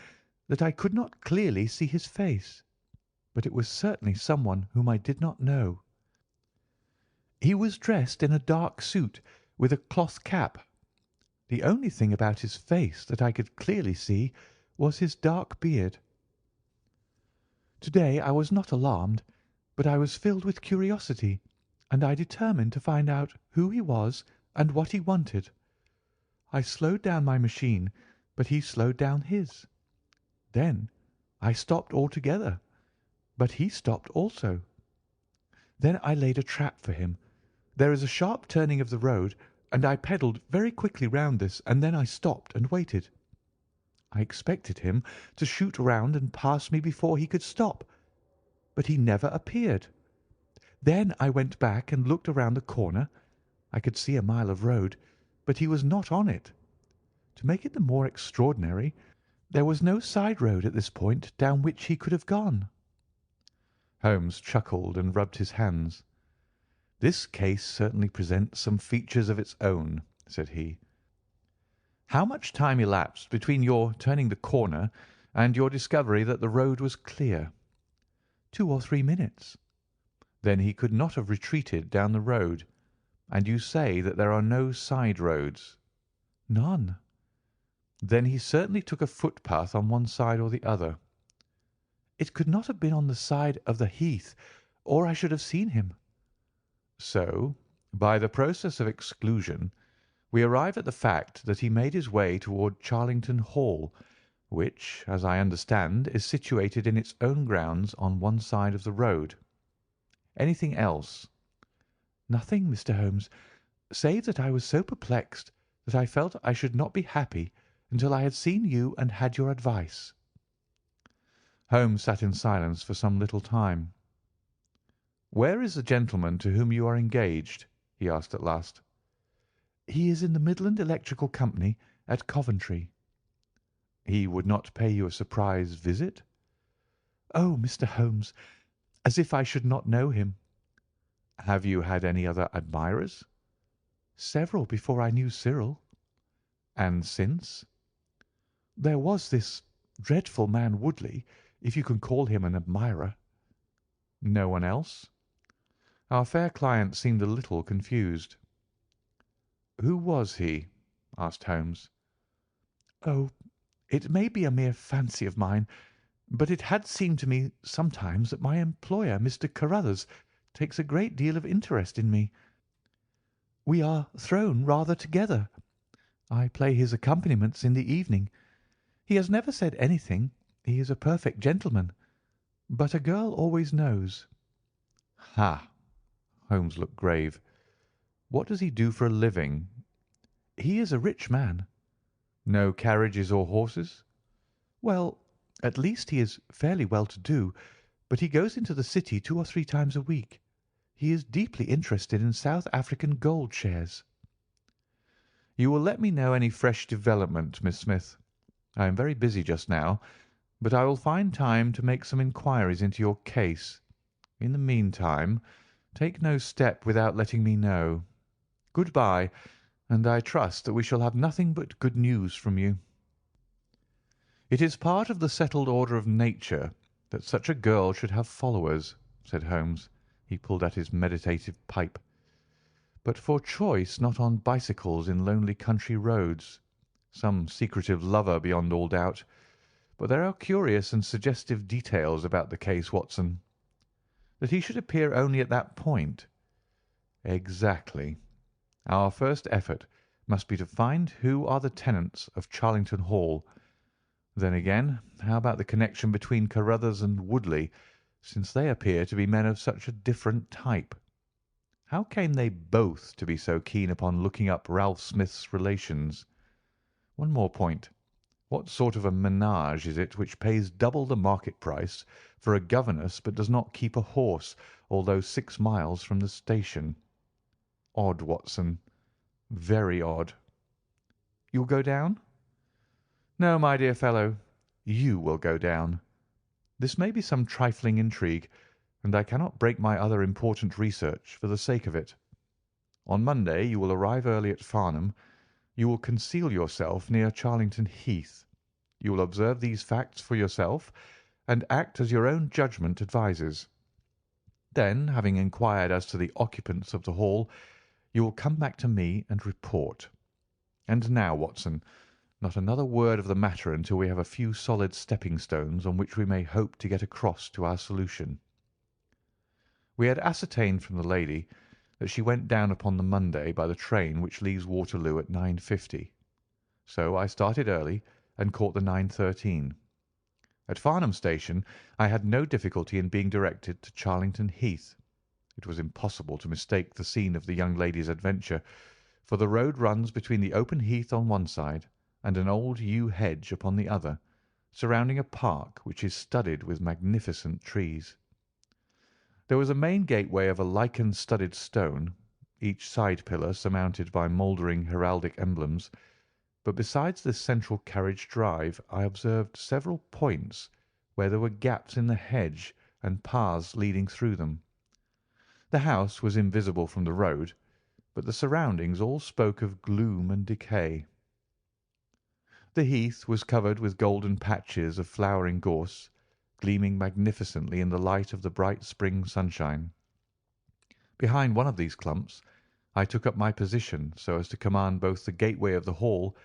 that I could not clearly see his face, but it was certainly someone whom I did not know. He was dressed in a dark suit with a cloth cap. The only thing about his face that I could clearly see was his dark beard. To-day I was not alarmed, but I was filled with curiosity, and I determined to find out who he was and what he wanted. I slowed down my machine, but he slowed down his. Then I stopped altogether, but he stopped also. Then I laid a trap for him. There is a sharp turning of the road, and I pedalled very quickly round this, and then I stopped and waited. I expected him to shoot round and pass me before he could stop, but he never appeared. Then I went back and looked around the corner. I could see a mile of road, but he was not on it. To make it the more extraordinary, there was no side road at this point down which he could have gone. Holmes chuckled and rubbed his hands. "This case certainly presents some features of its own," said he. "How much time elapsed between your turning the corner and your discovery that the road was clear?" 2 or 3 minutes. Then he could not have retreated down the road, and you say that there are no side roads? None. Then he certainly took a footpath on one side or the other. It could not have been on the side of the heath, or I should have seen him. So, by the process of exclusion, we arrive at the fact that he made his way toward Charlington Hall, which, as I understand, is situated in its own grounds on one side of the road. Anything else? Nothing, Mr. Holmes, save that I was so perplexed that I felt I should not be happy until I had seen you and had your advice. Holmes sat in silence for some little time. "Where is the gentleman to whom you are engaged?" he asked at last. He is in the Midland Electrical Company at Coventry. He would not pay you a surprise visit? Oh, Mr. Holmes, as if I should not know him. Have you had any other admirers? Several before I knew Cyril. And since? There was this dreadful man Woodley, if you can call him an admirer. No one else? Our fair client seemed a little confused. "Who was he?" asked Holmes. Oh, it may be a mere fancy of mine, but it had seemed to me sometimes that my employer, Mr. Carruthers, takes a great deal of interest in me. We are thrown rather together. I play his accompaniments in the evening. He has never said anything. He is a perfect gentleman. But a girl always knows." "Ha!" Holmes looked grave. "What does he do for a living?" "He is a rich man." "No carriages or horses?" "Well, at least he is fairly well to do, but he goes into the city 2 or 3 times a week. He is deeply interested in South African gold shares." "You will let me know any fresh development, Miss Smith. I am very busy just now, but I will find time to make some inquiries into your case. In the meantime, take no step without letting me know. Good-bye, and I trust that we shall have nothing but good news from you." "It is part of the settled order of nature that such a girl should have followers," said Holmes. He pulled at his meditative pipe. "But for choice not on bicycles in lonely country roads. Some secretive lover beyond all doubt. But there are curious and suggestive details about the case, Watson." "That he should appear only at that point." "Exactly. Our first effort must be to find who are the tenants of Charlington Hall. Then again, how about the connection between Carruthers and Woodley, since they appear to be men of such a different type? How came they both to be so keen upon looking up Ralph Smith's relations? One more point. What sort of a menage is it which pays double the market price for a governess but does not keep a horse, although 6 miles from the station? Odd, Watson, very odd. You'll go down?" "No, my dear fellow, you will go down. This may be some trifling intrigue, and I cannot break my other important research for the sake of it. On Monday you will arrive early at Farnham. You will conceal yourself near Charlington Heath. You will observe these facts for yourself, and act as your own judgment advises. Then, having inquired as to the occupants of the hall, you will come back to me and report. And now, Watson, not another word of the matter until we have a few solid stepping-stones on which we may hope to get across to our solution." We had ascertained from the lady that she went down upon the Monday by the train which leaves Waterloo at 9:50. So I started early and caught the 9:13. At Farnham Station I had no difficulty in being directed to Charlington Heath. It was impossible to mistake the scene of the young lady's adventure, for the road runs between the open heath on one side and an old yew hedge upon the other, surrounding a park which is studded with magnificent trees. There was a main gateway of a lichen-studded stone, each side pillar surmounted by mouldering heraldic emblems, but besides this central carriage drive I observed several points where there were gaps in the hedge and paths leading through them. The house was invisible from the road, but the surroundings all spoke of gloom and decay. The heath was covered with golden patches of flowering gorse, gleaming magnificently in the light of the bright spring sunshine. Behind one of these clumps I took up my position so as to command both the gateway of the hall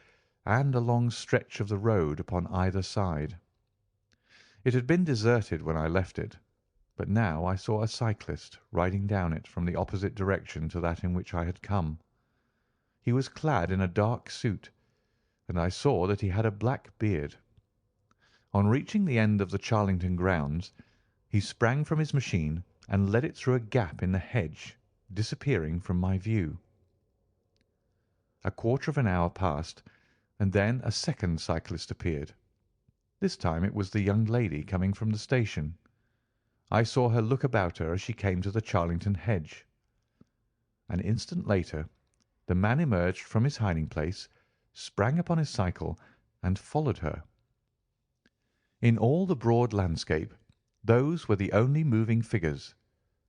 and a long stretch of the road upon either side. It had been deserted when I left it, but now I saw a cyclist riding down it from the opposite direction to that in which I had come. He was clad in a dark suit, and I saw that he had a black beard. On reaching the end of the Charlington grounds, he sprang from his machine and led it through a gap in the hedge, disappearing from my view. A quarter of an hour passed, and then a second cyclist appeared. This time it was the young lady coming from the station. I saw her look about her as she came to the Charlington hedge. An instant later the man emerged from his hiding-place, sprang upon his cycle, and followed her. In all the broad landscape those were the only moving figures,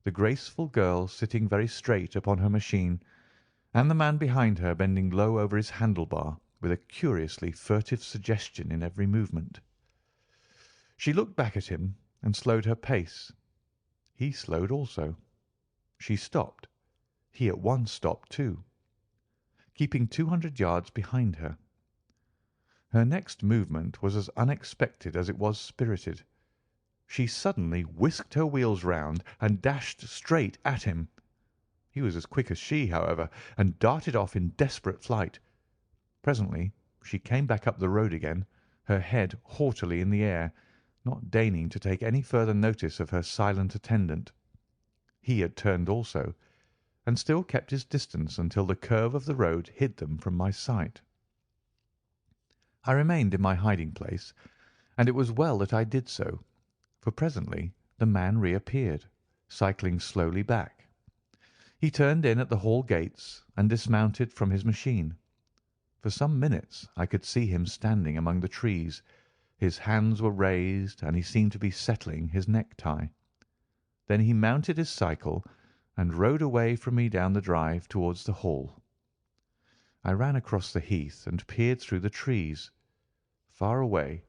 the graceful girl sitting very straight upon her machine, and the man behind her bending low over his handle-bar with a curiously furtive suggestion in every movement. She looked back at him and slowed her pace. He slowed also. She stopped. He at once stopped too, keeping 200 yards behind her. Her next movement was as unexpected as it was spirited. She suddenly whisked her wheels round and dashed straight at him. He was as quick as she, however, and darted off in desperate flight. Presently she came back up the road again, her head haughtily in the air, not deigning to take any further notice of her silent attendant. He had turned also, and still kept his distance until the curve of the road hid them from my sight. I remained in my hiding-place, and it was well that I did so, for presently the man reappeared, cycling slowly back. He turned in at the hall gates and dismounted from his machine. For some minutes I could see him standing among the trees. His hands were raised, and he seemed to be settling his necktie. Then he mounted his cycle and rode away from me down the drive towards the hall. I ran across the heath and peered through the trees. Far away,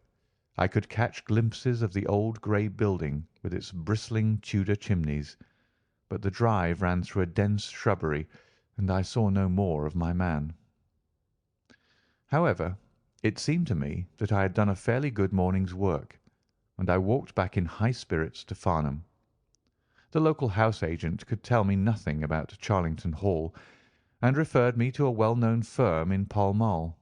I could catch glimpses of the old grey building with its bristling Tudor chimneys, but the drive ran through a dense shrubbery, and I saw no more of my man. However, it seemed to me that I had done a fairly good morning's work, and I walked back in high spirits to Farnham. The local house agent could tell me nothing about Charlington Hall, and referred me to a well-known firm in Pall Mall.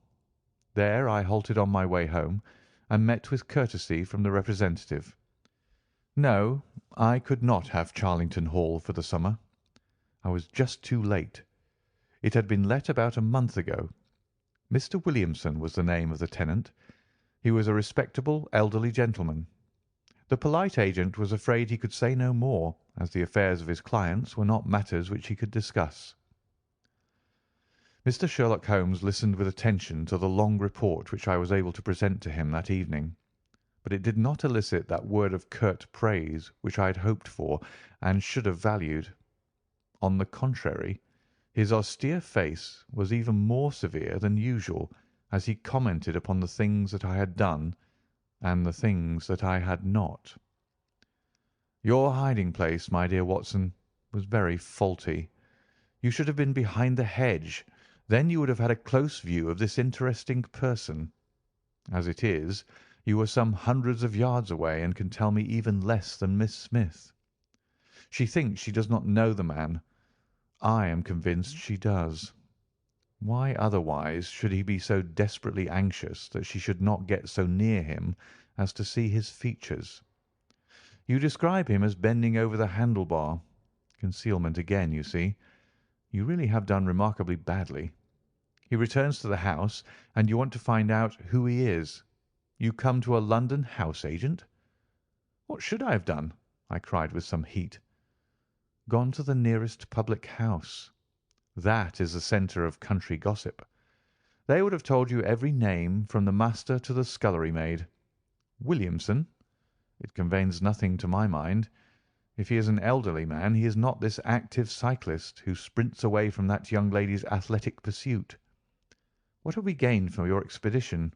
There I halted on my way home, and met with courtesy from the representative. No, I could not have Charlington Hall for the summer. I was just too late. It had been let about a month ago. Mr. Williamson was the name of the tenant. He was a respectable elderly gentleman. The polite agent was afraid he could say no more, as the affairs of his clients were not matters which he could discuss. Mr. Sherlock Holmes listened with attention to the long report which I was able to present to him that evening, but it did not elicit that word of curt praise which I had hoped for and should have valued. On the contrary, his austere face was even more severe than usual as he commented upon the things that I had done and the things that I had not. Your hiding-place, my dear Watson, was very faulty. You should have been behind the hedge. Then you would have had a close view of this interesting person. As it is, you were some hundreds of yards away and can tell me even less than Miss Smith. She thinks she does not know the man. I am convinced she does. Why otherwise should he be so desperately anxious that she should not get so near him as to see his features? You describe him as bending over the handle-bar. Concealment again, you see. You really have done remarkably badly. He returns to the house, and you want to find out who he is. You come to a London house agent. What should I have done? I cried with some heat. Gone to the nearest public house. That is the centre of country gossip. They would have told you every name from the master to the scullery maid. Williamson? It conveys nothing to my mind. If he is an elderly man, he is not this active cyclist who sprints away from that young lady's athletic pursuit. What have we gained from your expedition?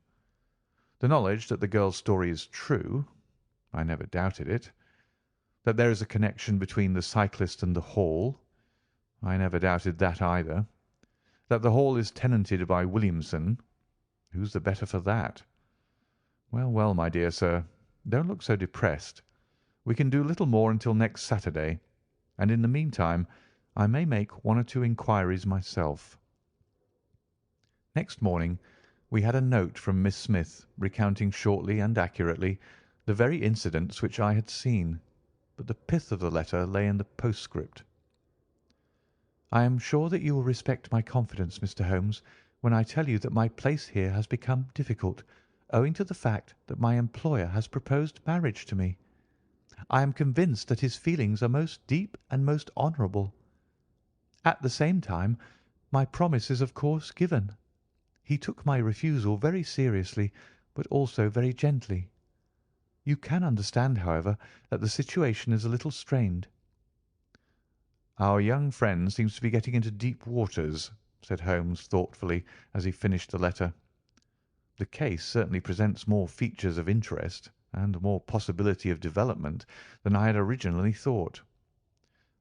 The knowledge that the girl's story is true. I never doubted it. That there is a connection between the cyclist and the Hall. I never doubted that either. That the Hall is tenanted by Williamson. Who's the better for that? Well, well, my dear sir, don't look so depressed. We can do little more until next Saturday, and in the meantime I may make one or two inquiries myself. Next morning we had a note from Miss Smith recounting shortly and accurately the very incidents which I had seen, but the pith of the letter lay in the postscript. I am sure that you will respect my confidence, Mr. Holmes, when I tell you that my place here has become difficult, owing to the fact that my employer has proposed marriage to me. I am convinced that his feelings are most deep and most honourable. At the same time, my promise is of course given. He took my refusal very seriously, but also very gently. You can understand, however, that the situation is a little strained. Our young friend seems to be getting into deep waters, said Holmes thoughtfully as he finished the letter. The case certainly presents more features of interest and more possibility of development than I had originally thought.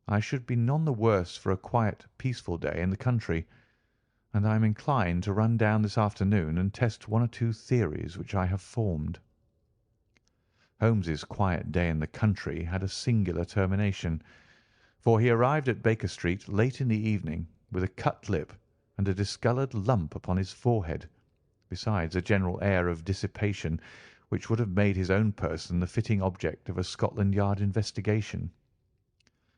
I should be none the worse for a quiet, peaceful day in the country, and I am inclined to run down this afternoon and test one or two theories which I have formed. Holmes's quiet day in the country had a singular termination, for he arrived at Baker Street late in the evening with a cut lip and a discoloured lump upon his forehead, besides a general air of dissipation which would have made his own person the fitting object of a Scotland Yard investigation.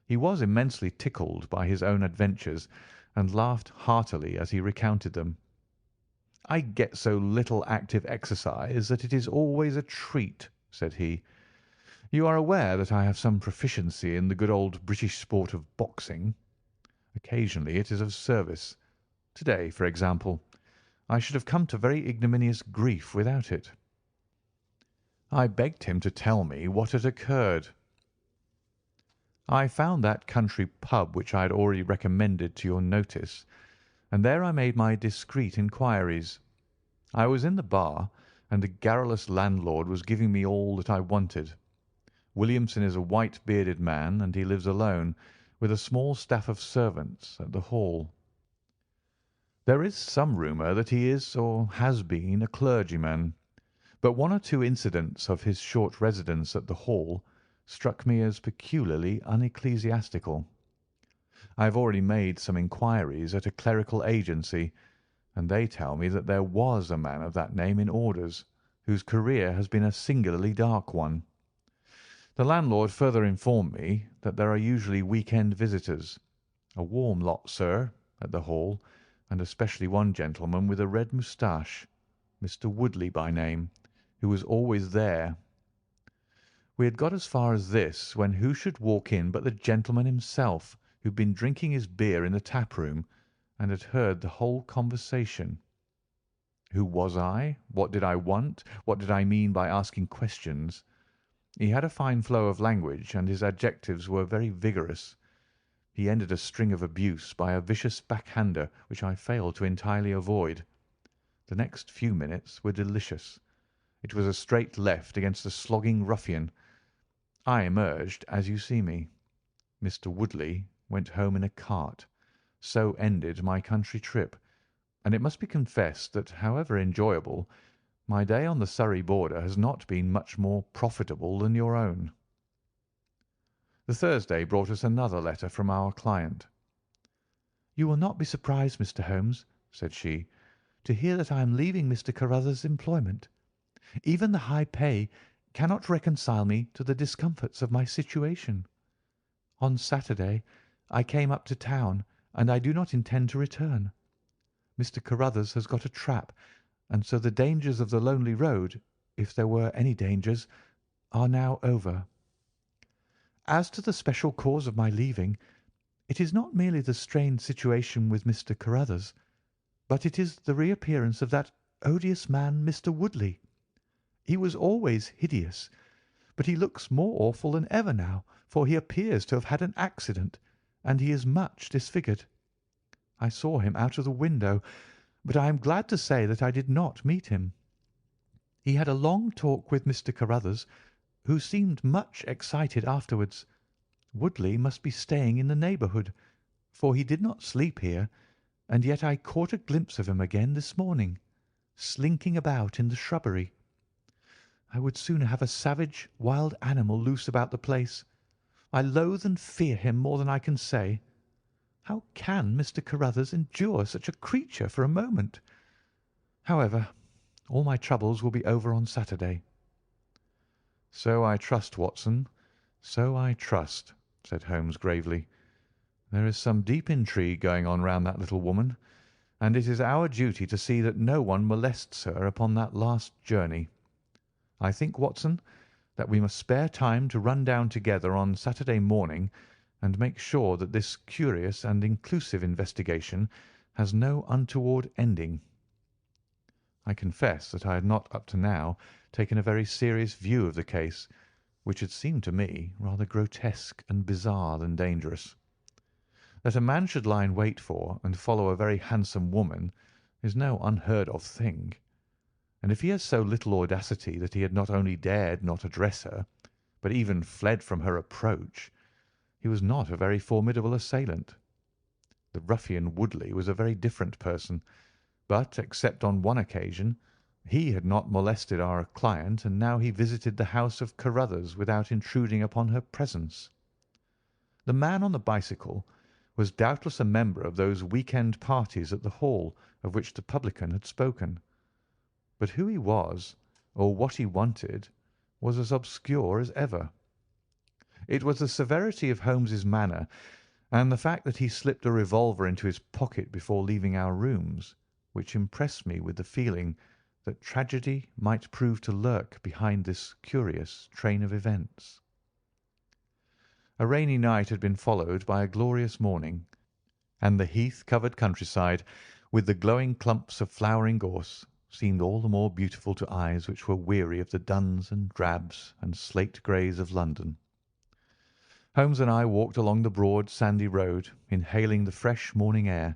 He was immensely tickled by his own adventures, and laughed heartily as he recounted them. "I get so little active exercise that it is always a treat," said he. "You are aware that I have some proficiency in the good old British sport of boxing. Occasionally it is of service. To-day, for example, I should have come to very ignominious grief without it." I begged him to tell me what had occurred. I found that country pub which I had already recommended to your notice, and there I made my discreet inquiries. I was in the bar, and the garrulous landlord was giving me all that I wanted. Williamson is a white-bearded man, and he lives alone, with a small staff of servants, at the Hall. There is some rumour that he is or has been a clergyman, but one or two incidents of his short residence at the Hall struck me as peculiarly unecclesiastical. I have already made some inquiries at a clerical agency, and they tell me that there was a man of that name in orders, whose career has been a singularly dark one. The landlord further informed me that there are usually week-end visitors, a warm lot, sir, at the Hall, and especially one gentleman with a red moustache, Mr. Woodley by name, who was always there. We had got as far as this when who should walk in but the gentleman himself, who had been drinking his beer in the tap-room and had heard the whole conversation. Who was I? What did I want? What did I mean by asking questions? He had a fine flow of language, and his adjectives were very vigorous. He ended a string of abuse by a vicious backhander which I failed to entirely avoid. The next few minutes were delicious. It was a straight left against a slogging ruffian. I emerged as you see me. Mr. Woodley went home in a cart. So ended my country trip, and it must be confessed that, however enjoyable, my day on the Surrey border has not been much more profitable than your own. The Thursday brought us another letter from our client. "You will not be surprised, Mr. Holmes," said she, "to hear that I am leaving Mr. Carruthers' employment. Even the high pay cannot reconcile me to the discomforts of my situation. On Saturday I came up to town, and I do not intend to return. Mr. Carruthers has got a trap, and so the dangers of the lonely road, if there were any dangers, are now over. As to the special cause of my leaving, it is not merely the strained situation with Mr. Carruthers, but it is the reappearance of that odious man, Mr. Woodley. He was always hideous, but he looks more awful than ever now, for he appears to have had an accident, and he is much disfigured. I saw him out of the window, but I am glad to say that I did not meet him. He had a long talk with Mr. Carruthers, who seemed much excited afterwards. Woodley must be staying in the neighbourhood, for he did not sleep here, and yet I caught a glimpse of him again this morning, slinking about in the shrubbery. I would sooner have a savage, wild animal loose about the place. I loathe and fear him more than I can say. How can Mr. Carruthers endure such a creature for a moment? However, all my troubles will be over on Saturday." "So I trust, Watson, so I trust," said Holmes gravely. "There is some deep intrigue going on round that little woman, and it is our duty to see that no one molests her upon that last journey. I think, Watson, that we must spare time to run down together on Saturday morning and make sure that this curious and inclusive investigation has no untoward ending." I confess that I had not up to now taken a very serious view of the case, which had seemed to me rather grotesque and bizarre than dangerous. That a man should lie in wait for and follow a very handsome woman is no unheard of thing, and if he has so little audacity that he had not only dared not address her, but even fled from her approach, he was not a very formidable assailant. The ruffian Woodley was a very different person, but, except on one occasion, he had not molested our client, and now he visited the house of Carruthers without intruding upon her presence. The man on the bicycle was doubtless a member of those week-end parties at the Hall of which the publican had spoken, but who he was, or what he wanted, was as obscure as ever. It was the severity of Holmes's manner, and the fact that he slipped a revolver into his pocket before leaving our rooms, which impressed me with the feeling that tragedy might prove to lurk behind this curious train of events. A rainy night had been followed by a glorious morning, and the heath-covered countryside, with the glowing clumps of flowering gorse, seemed all the more beautiful to eyes which were weary of the duns and drabs and slate greys of London. Holmes and I walked along the broad sandy road, inhaling the fresh morning air,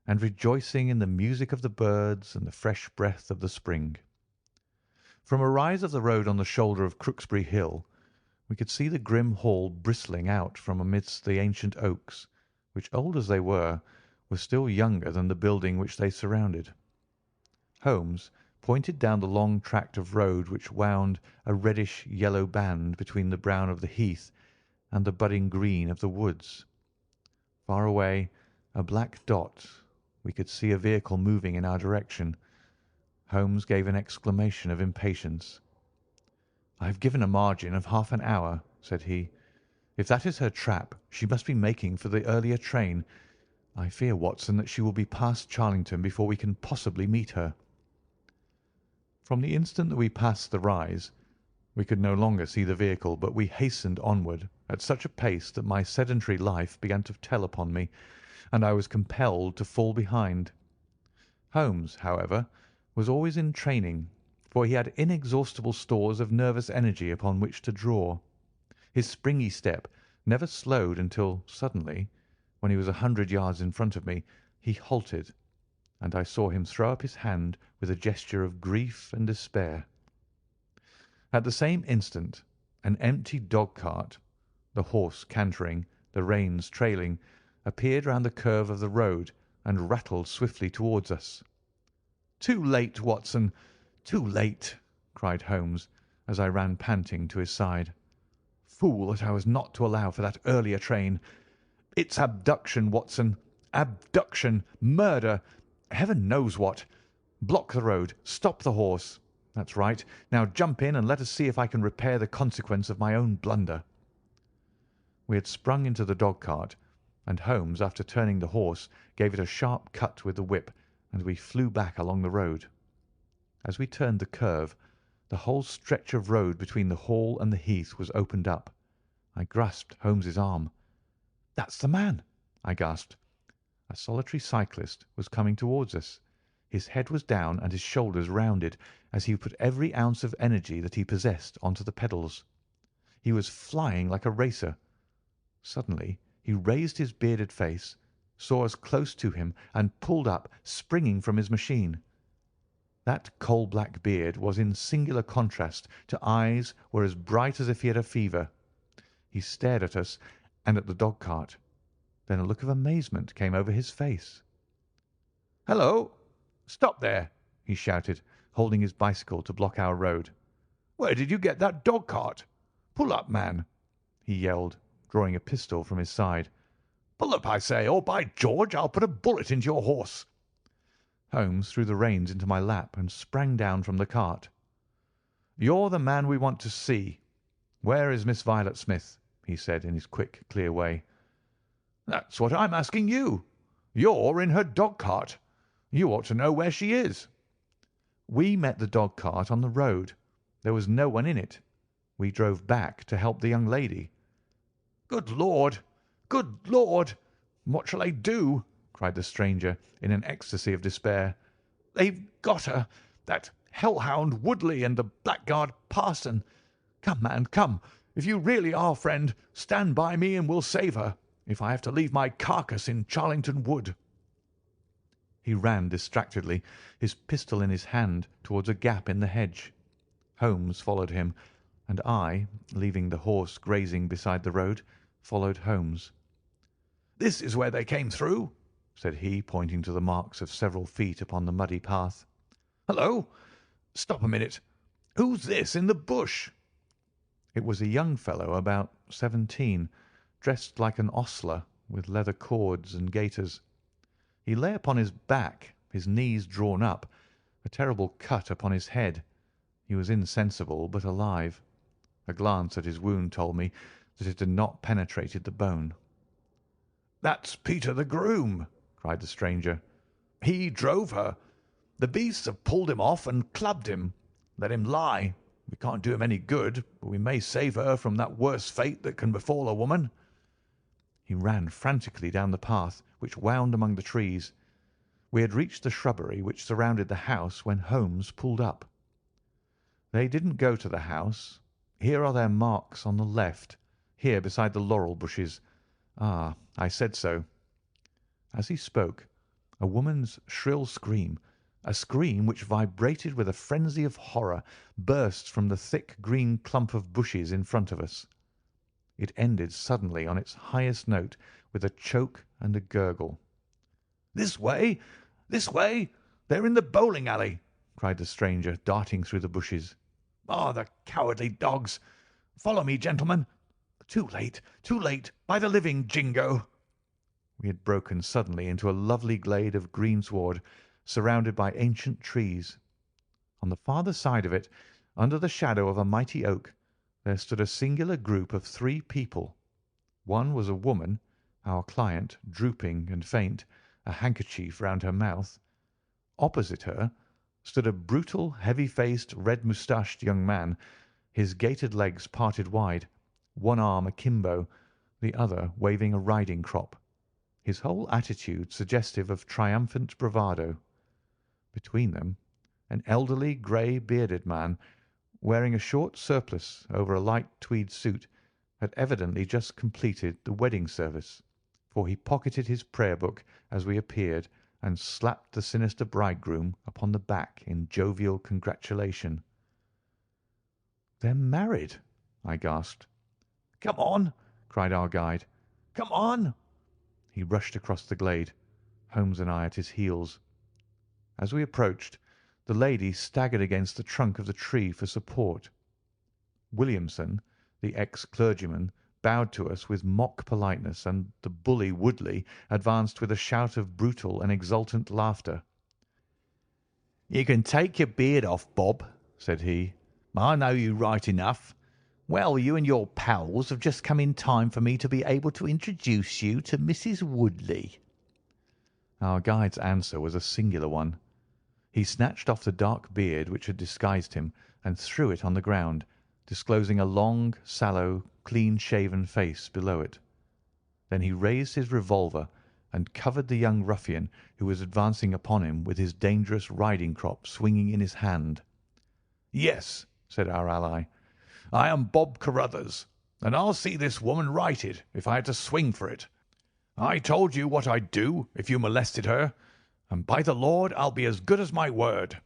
and rejoicing in the music of the birds and the fresh breath of the spring. From a rise of the road on the shoulder of Crooksbury Hill, we could see the grim hall bristling out from amidst the ancient oaks, which, old as they were still younger than the building which they surrounded. Holmes pointed down the long tract of road which wound a reddish-yellow band between the brown of the heath and the budding green of the woods. Far away, a black dot, we could see a vehicle moving in our direction. Holmes gave an exclamation of impatience. "I have given a margin of half an hour," said he. "If that is her trap, she must be making for the earlier train. I fear, Watson, that she will be past Charlington before we can possibly meet her." From the instant that we passed the rise, we could no longer see the vehicle, but we hastened onward at such a pace that my sedentary life began to tell upon me, and I was compelled to fall behind. Holmes, however, was always in training, for he had inexhaustible stores of nervous energy upon which to draw. His springy step never slowed until suddenly, when he was 100 yards in front of me, he halted, and I saw him throw up his hand with a gesture of grief and despair. At the same instant an empty dog-cart, the horse cantering, the reins trailing, appeared round the curve of the road and rattled swiftly towards us. "Too late, Watson, too late!" cried Holmes, as I ran panting to his side. "Fool that I was not to allow for that earlier train! It's abduction, Watson, abduction, murder, heaven knows what! Block the road, stop the horse. That's right. Now jump in and let us see if I can repair the consequence of my own blunder." We had sprung into the dog-cart, and Holmes, after turning the horse, gave it a sharp cut with the whip, and we flew back along the road. As we turned the curve, the whole stretch of road between the hall and the heath was opened up. I grasped Holmes's arm. "That's the man!" I gasped. A solitary cyclist was coming towards us. His head was down and his shoulders rounded, as he put every ounce of energy that he possessed onto the pedals. He was flying like a racer. Suddenly he raised his bearded face, saw us close to him, and pulled up, springing from his machine. That coal-black beard was in singular contrast to eyes were as bright as if he had a fever. He stared at us and at the dog-cart. Then a look of amazement came over his face. "Hello! Stop there!" he shouted, holding his bicycle to block our road. "Where did you get that dog-cart? Pull up, man!" he yelled, drawing a pistol from his side. "Pull up, I say, or by George, I'll put a bullet into your horse." Holmes threw the reins into my lap and sprang down from the cart. "You're the man we want to see. Where is Miss Violet Smith?" he said in his quick, clear way. "That's what I'm asking you. You're in her dog-cart. You ought to know where she is." "We met the dog-cart on the road. There was no one in it. We drove back to help the young lady." "Good Lord! Good Lord! What shall I do?" cried the stranger in an ecstasy of despair. "They've got her, that hell-hound Woodley and the blackguard parson. Come, man, come. If you really are a friend, stand by me and we'll save her, if I have to leave my carcass in Charlington Wood." He ran distractedly, his pistol in his hand, towards a gap in the hedge. Holmes followed him, and I, leaving the horse grazing beside the road, followed Holmes. "This is where they came through," said he, pointing to the marks of several feet upon the muddy path. "Hullo! Stop a minute. Who's this in the bush?" It was a young fellow about 17, dressed like an ostler, with leather cords and gaiters. He lay upon his back, his knees drawn up, a terrible cut upon his head. He was insensible, but alive. A glance at his wound told me that it had not penetrated the bone. "That's Peter the groom," cried the stranger. "He drove her. The beasts have pulled him off and clubbed him. Let him lie. We can't do him any good, but we may save her from that worst fate that can befall a woman." He ran frantically down the path, which wound among the trees. We had reached the shrubbery which surrounded the house when Holmes pulled up. "They didn't go to the house. Here are their marks on the left, here beside the laurel bushes. Ah, I said so." As he spoke, A woman's shrill scream, a scream which vibrated with a frenzy of horror, burst from the thick green clump of bushes in front of us. It ended suddenly on its highest note with a choke and a gurgle. "This way! This way! They're in the bowling alley!" cried the stranger, darting through the bushes. "Ah, the cowardly dogs! Follow me, gentlemen. Too late, too late, by the living Jingo!" We had broken suddenly into a lovely glade of greensward surrounded by ancient trees. On the farther side of it, under the shadow of a mighty oak, there stood a singular group of 3 people. One was a woman, our client, drooping and faint, a handkerchief round her mouth. Opposite her stood a brutal, heavy-faced, red-moustached young man, his gaitered legs parted wide, one arm akimbo, the other waving a riding crop, his whole attitude suggestive of triumphant bravado. Between them, an elderly, grey-bearded man, wearing a short surplice over a light tweed suit, had evidently just completed the wedding service, for he pocketed his prayer book as we appeared and slapped the sinister bridegroom upon the back in jovial congratulation. "They're married!" I gasped. "Come on!" cried our guide. "Come on!" He rushed across the glade, Holmes and I at his heels. As we approached, the lady staggered against the trunk of the tree for support. Williamson, the ex-clergyman, bowed to us with mock politeness, and the bully Woodley advanced with a shout of brutal and exultant laughter. "You can take your beard off, Bob," said he. "I know you right enough. Well, you and your pals have just come in time for me to be able to introduce you to Mrs. Woodley." Our guide's answer was a singular one. He snatched off the dark beard which had disguised him and threw it on the ground, disclosing a long, sallow, clean-shaven face below it. Then he raised his revolver and covered the young ruffian who was advancing upon him with his dangerous riding crop swinging in his hand. "Yes," said our ally, "I am Bob Carruthers, and I'll see this woman righted if I had to swing for it. I told you what I'd do if you molested her, and by the Lord I'll be as good as my word."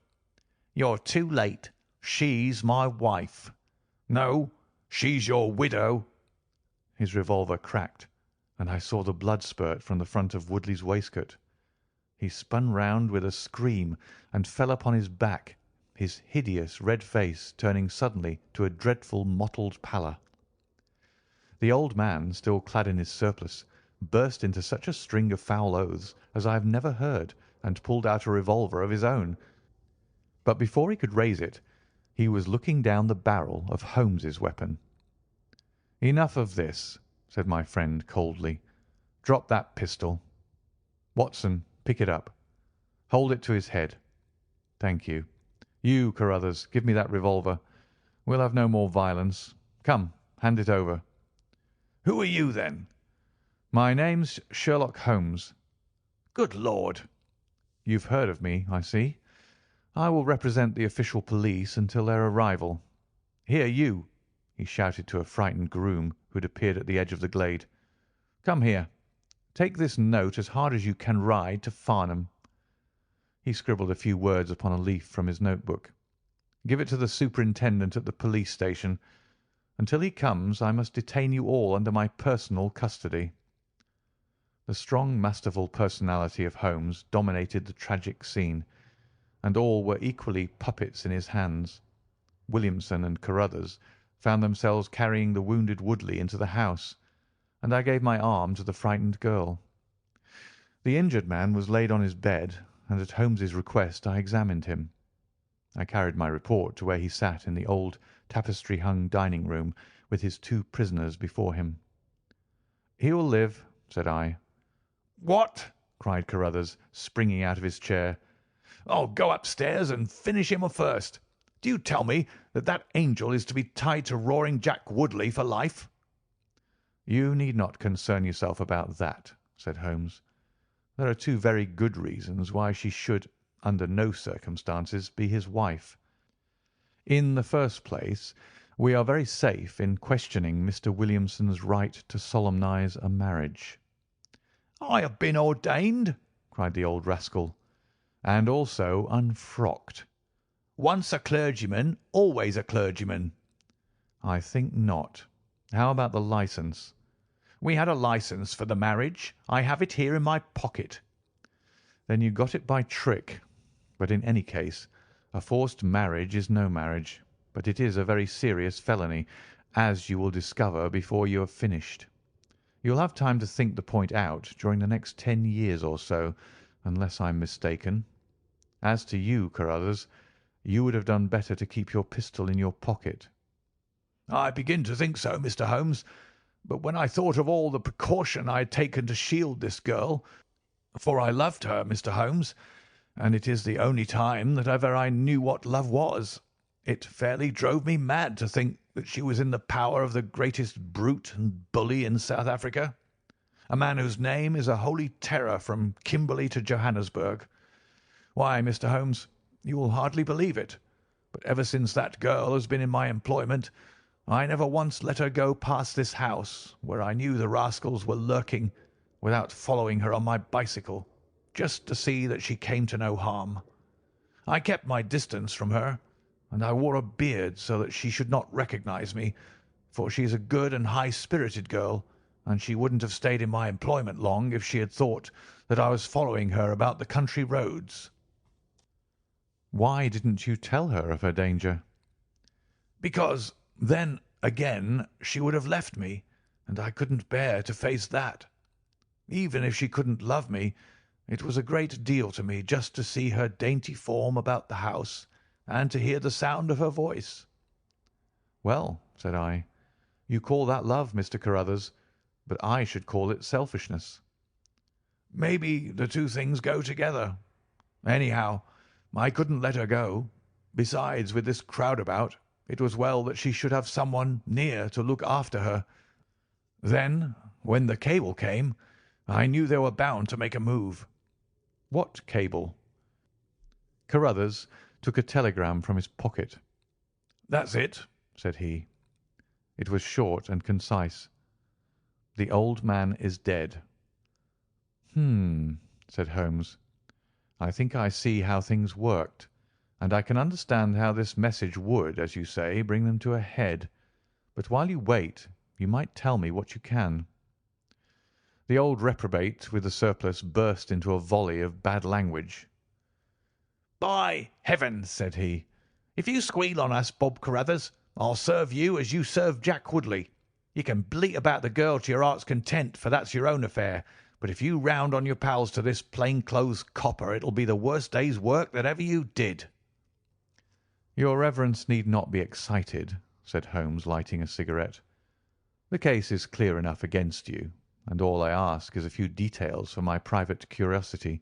"You're too late. She's my wife." "No, she's your widow." His revolver cracked, and I saw the blood spurt from the front of Woodley's waistcoat. He spun round with a scream and fell upon his back, his hideous red face turning suddenly to a dreadful mottled pallor. The old man, still clad in his surplice, burst into such a string of foul oaths as I have never heard, and pulled out a revolver of his own. But before he could raise it, he was looking down the barrel of Holmes's weapon. "Enough of this," said my friend coldly. "Drop that pistol. Watson, pick it up. Hold it to his head. Thank you. You, Carruthers, give me that revolver. We'll have no more violence. Come, hand it over." "Who are you, then?" "My name's Sherlock Holmes." "Good Lord!" "You've heard of me, I see. I will represent the official police until their arrival. Here, you!" he shouted to a frightened groom who had appeared at the edge of the glade. "Come here. Take this note as hard as you can ride to Farnham." He scribbled a few words upon a leaf from his notebook. "Give it to the superintendent at the police station. Until he comes, I must detain you all under my personal custody." The strong, masterful personality of Holmes dominated the tragic scene, and all were equally puppets in his hands. Williamson and Carruthers found themselves carrying the wounded Woodley into the house, and I gave my arm to the frightened girl. The injured man was laid on his bed, and at Holmes's request I examined him. I carried my report to where he sat in the old tapestry-hung dining-room with his 2 prisoners before him. "He will live," said I. "What!" cried Carruthers, springing out of his chair. "I'll go upstairs and finish him first. Do you tell me that that angel is to be tied to Roaring Jack Woodley for life?" "You need not concern yourself about that," said Holmes. "There are 2 very good reasons why she should, under no circumstances, be his wife. In the first place, we are very safe in questioning Mr. Williamson's right to solemnize a marriage." "I have been ordained," cried the old rascal. "And also unfrocked." "Once a clergyman, always a clergyman." "I think not. How about the licence?" "We had a licence for the marriage. I have it here in my pocket." "Then you got it by trick. But in any case, a forced marriage is no marriage, but it is a very serious felony, as you will discover before you have finished. You'll have time to think the point out during the next 10 years or so, unless I'm mistaken. As to you, Carruthers, you would have done better to keep your pistol in your pocket." "I begin to think so, Mr. Holmes. But when I thought of all the precaution I had taken to shield this girl, for I loved her, Mr. Holmes, and it is the only time that ever I knew what love was, it fairly drove me mad to think that she was in the power of the greatest brute and bully in South Africa, a man whose name is a holy terror from Kimberley to Johannesburg. Why, Mr. Holmes, you will hardly believe it, but ever since that girl has been in my employment, I never once let her go past this house, where I knew the rascals were lurking, without following her on my bicycle, just to see that she came to no harm. I kept my distance from her, and I wore a beard so that she should not recognize me, for she is a good and high-spirited girl, and she wouldn't have stayed in my employment long if she had thought that I was following her about the country roads." "Why didn't you tell her of her danger?" "Because then, again, she would have left me, and I couldn't bear to face that. Even if she couldn't love me, it was a great deal to me just to see her dainty form about the house and to hear the sound of her voice." "Well," said I, "you call that love, Mr. Carruthers, but I should call it selfishness." "Maybe the two things go together. Anyhow, I couldn't let her go. Besides, with this crowd about, it was well that she should have someone near to look after her. Then, when the cable came, I knew they were bound to make a move." "What cable?" Carruthers took a telegram from his pocket. "That's it," said he. It was short and concise. "The old man is dead." Said Holmes. "I think I see how things worked, and I can understand how this message would, as you say, bring them to a head. But while you wait, you might tell me what you can." The old reprobate with the surplice burst into a volley of bad language. "By heavens," said he, "if you squeal on us, Bob Carruthers, I'll serve you as you served Jack Woodley. You can bleat about the girl to your heart's content, for that's your own affair, but if you round on your pals to this plain-clothes copper, it'll be the worst day's work that ever you did." "Your reverence need not be excited," said Holmes, lighting a cigarette. "The case is clear enough against you, and all I ask is a few details for my private curiosity.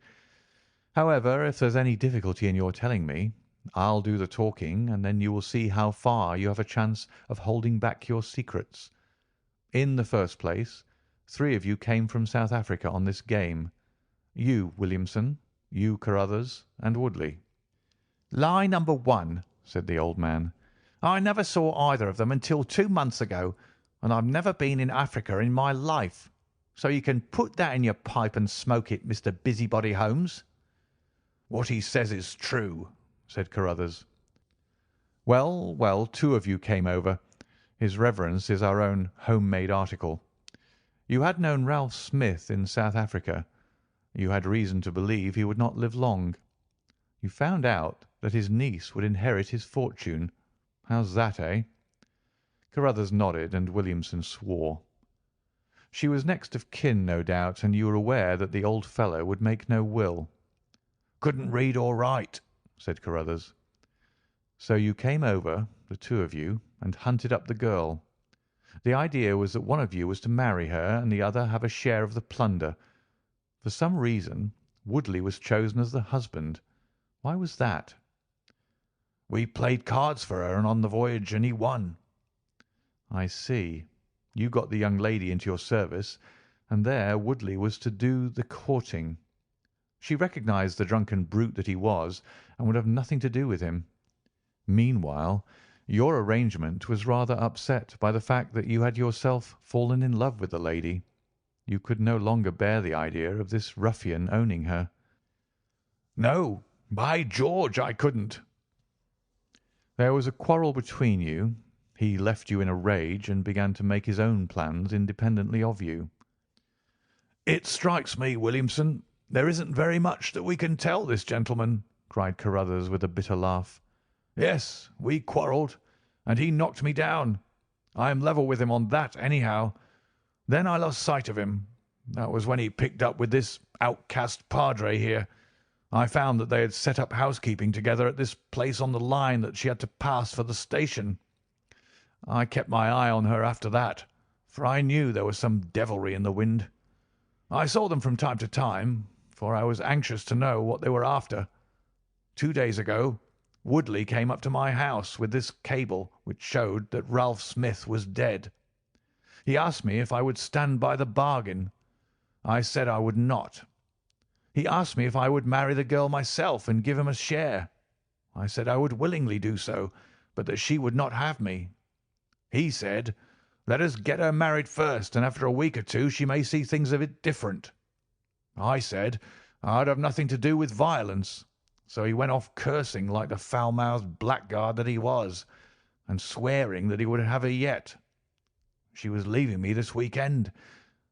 However, if there's any difficulty in your telling me, I'll do the talking, and then you will see how far you have a chance of holding back your secrets. In the first place, 3 of you came from South Africa on this game. You, Williamson, you, Carruthers, and Woodley." "Lie number 1," said the old man. "I never saw either of them until 2 months ago, and I've never been in Africa in my life. So you can put that in your pipe and smoke it, Mr. Busybody Holmes." "What he says is true," said Carruthers. "Well, well, 2 of you came over. His reverence is our own home-made article. You had known Ralph Smith in South Africa. You had reason to believe he would not live long. You found out that his niece would inherit his fortune. How's that, eh?" Carruthers nodded, and Williamson swore. "She was next of kin, no doubt, and you were aware that the old fellow would make no will." "Couldn't read or write," said Carruthers. "So you came over, the 2 of you, and hunted up the girl. The idea was that one of you was to marry her and the other have a share of the plunder. For some reason, Woodley was chosen as the husband. Why was that?" "We played cards for her and on the voyage, and he won." "I see. You got the young lady into your service, and there Woodley was to do the courting. She recognised the drunken brute that he was, and would have nothing to do with him. Meanwhile, your arrangement was rather upset by the fact that you had yourself fallen in love with the lady. You could no longer bear the idea of this ruffian owning her. No, by George, I couldn't." "There was a quarrel between you. He left you in a rage and began to make his own plans independently of you." "It strikes me, Williamson, there isn't very much that we can tell this gentleman," cried Carruthers with a bitter laugh. "Yes, we quarrelled, and he knocked me down. I am level with him on that, anyhow. Then I lost sight of him. That was when he picked up with this outcast padre here. I found that they had set up housekeeping together at this place on the line that she had to pass for the station. I kept my eye on her after that, for I knew there was some devilry in the wind. I saw them from time to time, for I was anxious to know what they were after. 2 days ago, Woodley came up to my house with this cable which showed that Ralph Smith was dead. He asked me if I would stand by the bargain. I said I would not. He asked me if I would marry the girl myself and give him a share. I said I would willingly do so, but that she would not have me. He said, 'Let us get her married first, and after a week or two she may see things a bit different.' I said I'd have nothing to do with violence, so he went off cursing like the foul-mouthed blackguard that he was, and swearing that he would have her yet. She was leaving me this week-end,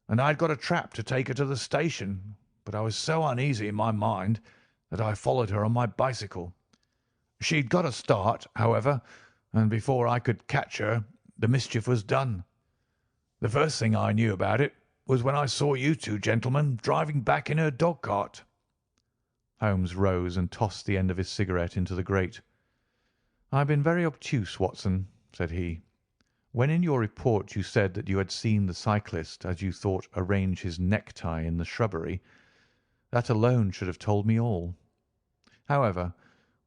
and I had got a trap to take her to the station, but I was so uneasy in my mind that I followed her on my bicycle. She'd got a start, however, and before I could catch her the mischief was done. The first thing I knew about it was when I saw you two gentlemen driving back in her dog-cart." Holmes rose and tossed the end of his cigarette into the grate. "I have been very obtuse, Watson," said he. "When in your report you said that you had seen the cyclist, as you thought, arrange his necktie in the shrubbery, that alone should have told me all. However,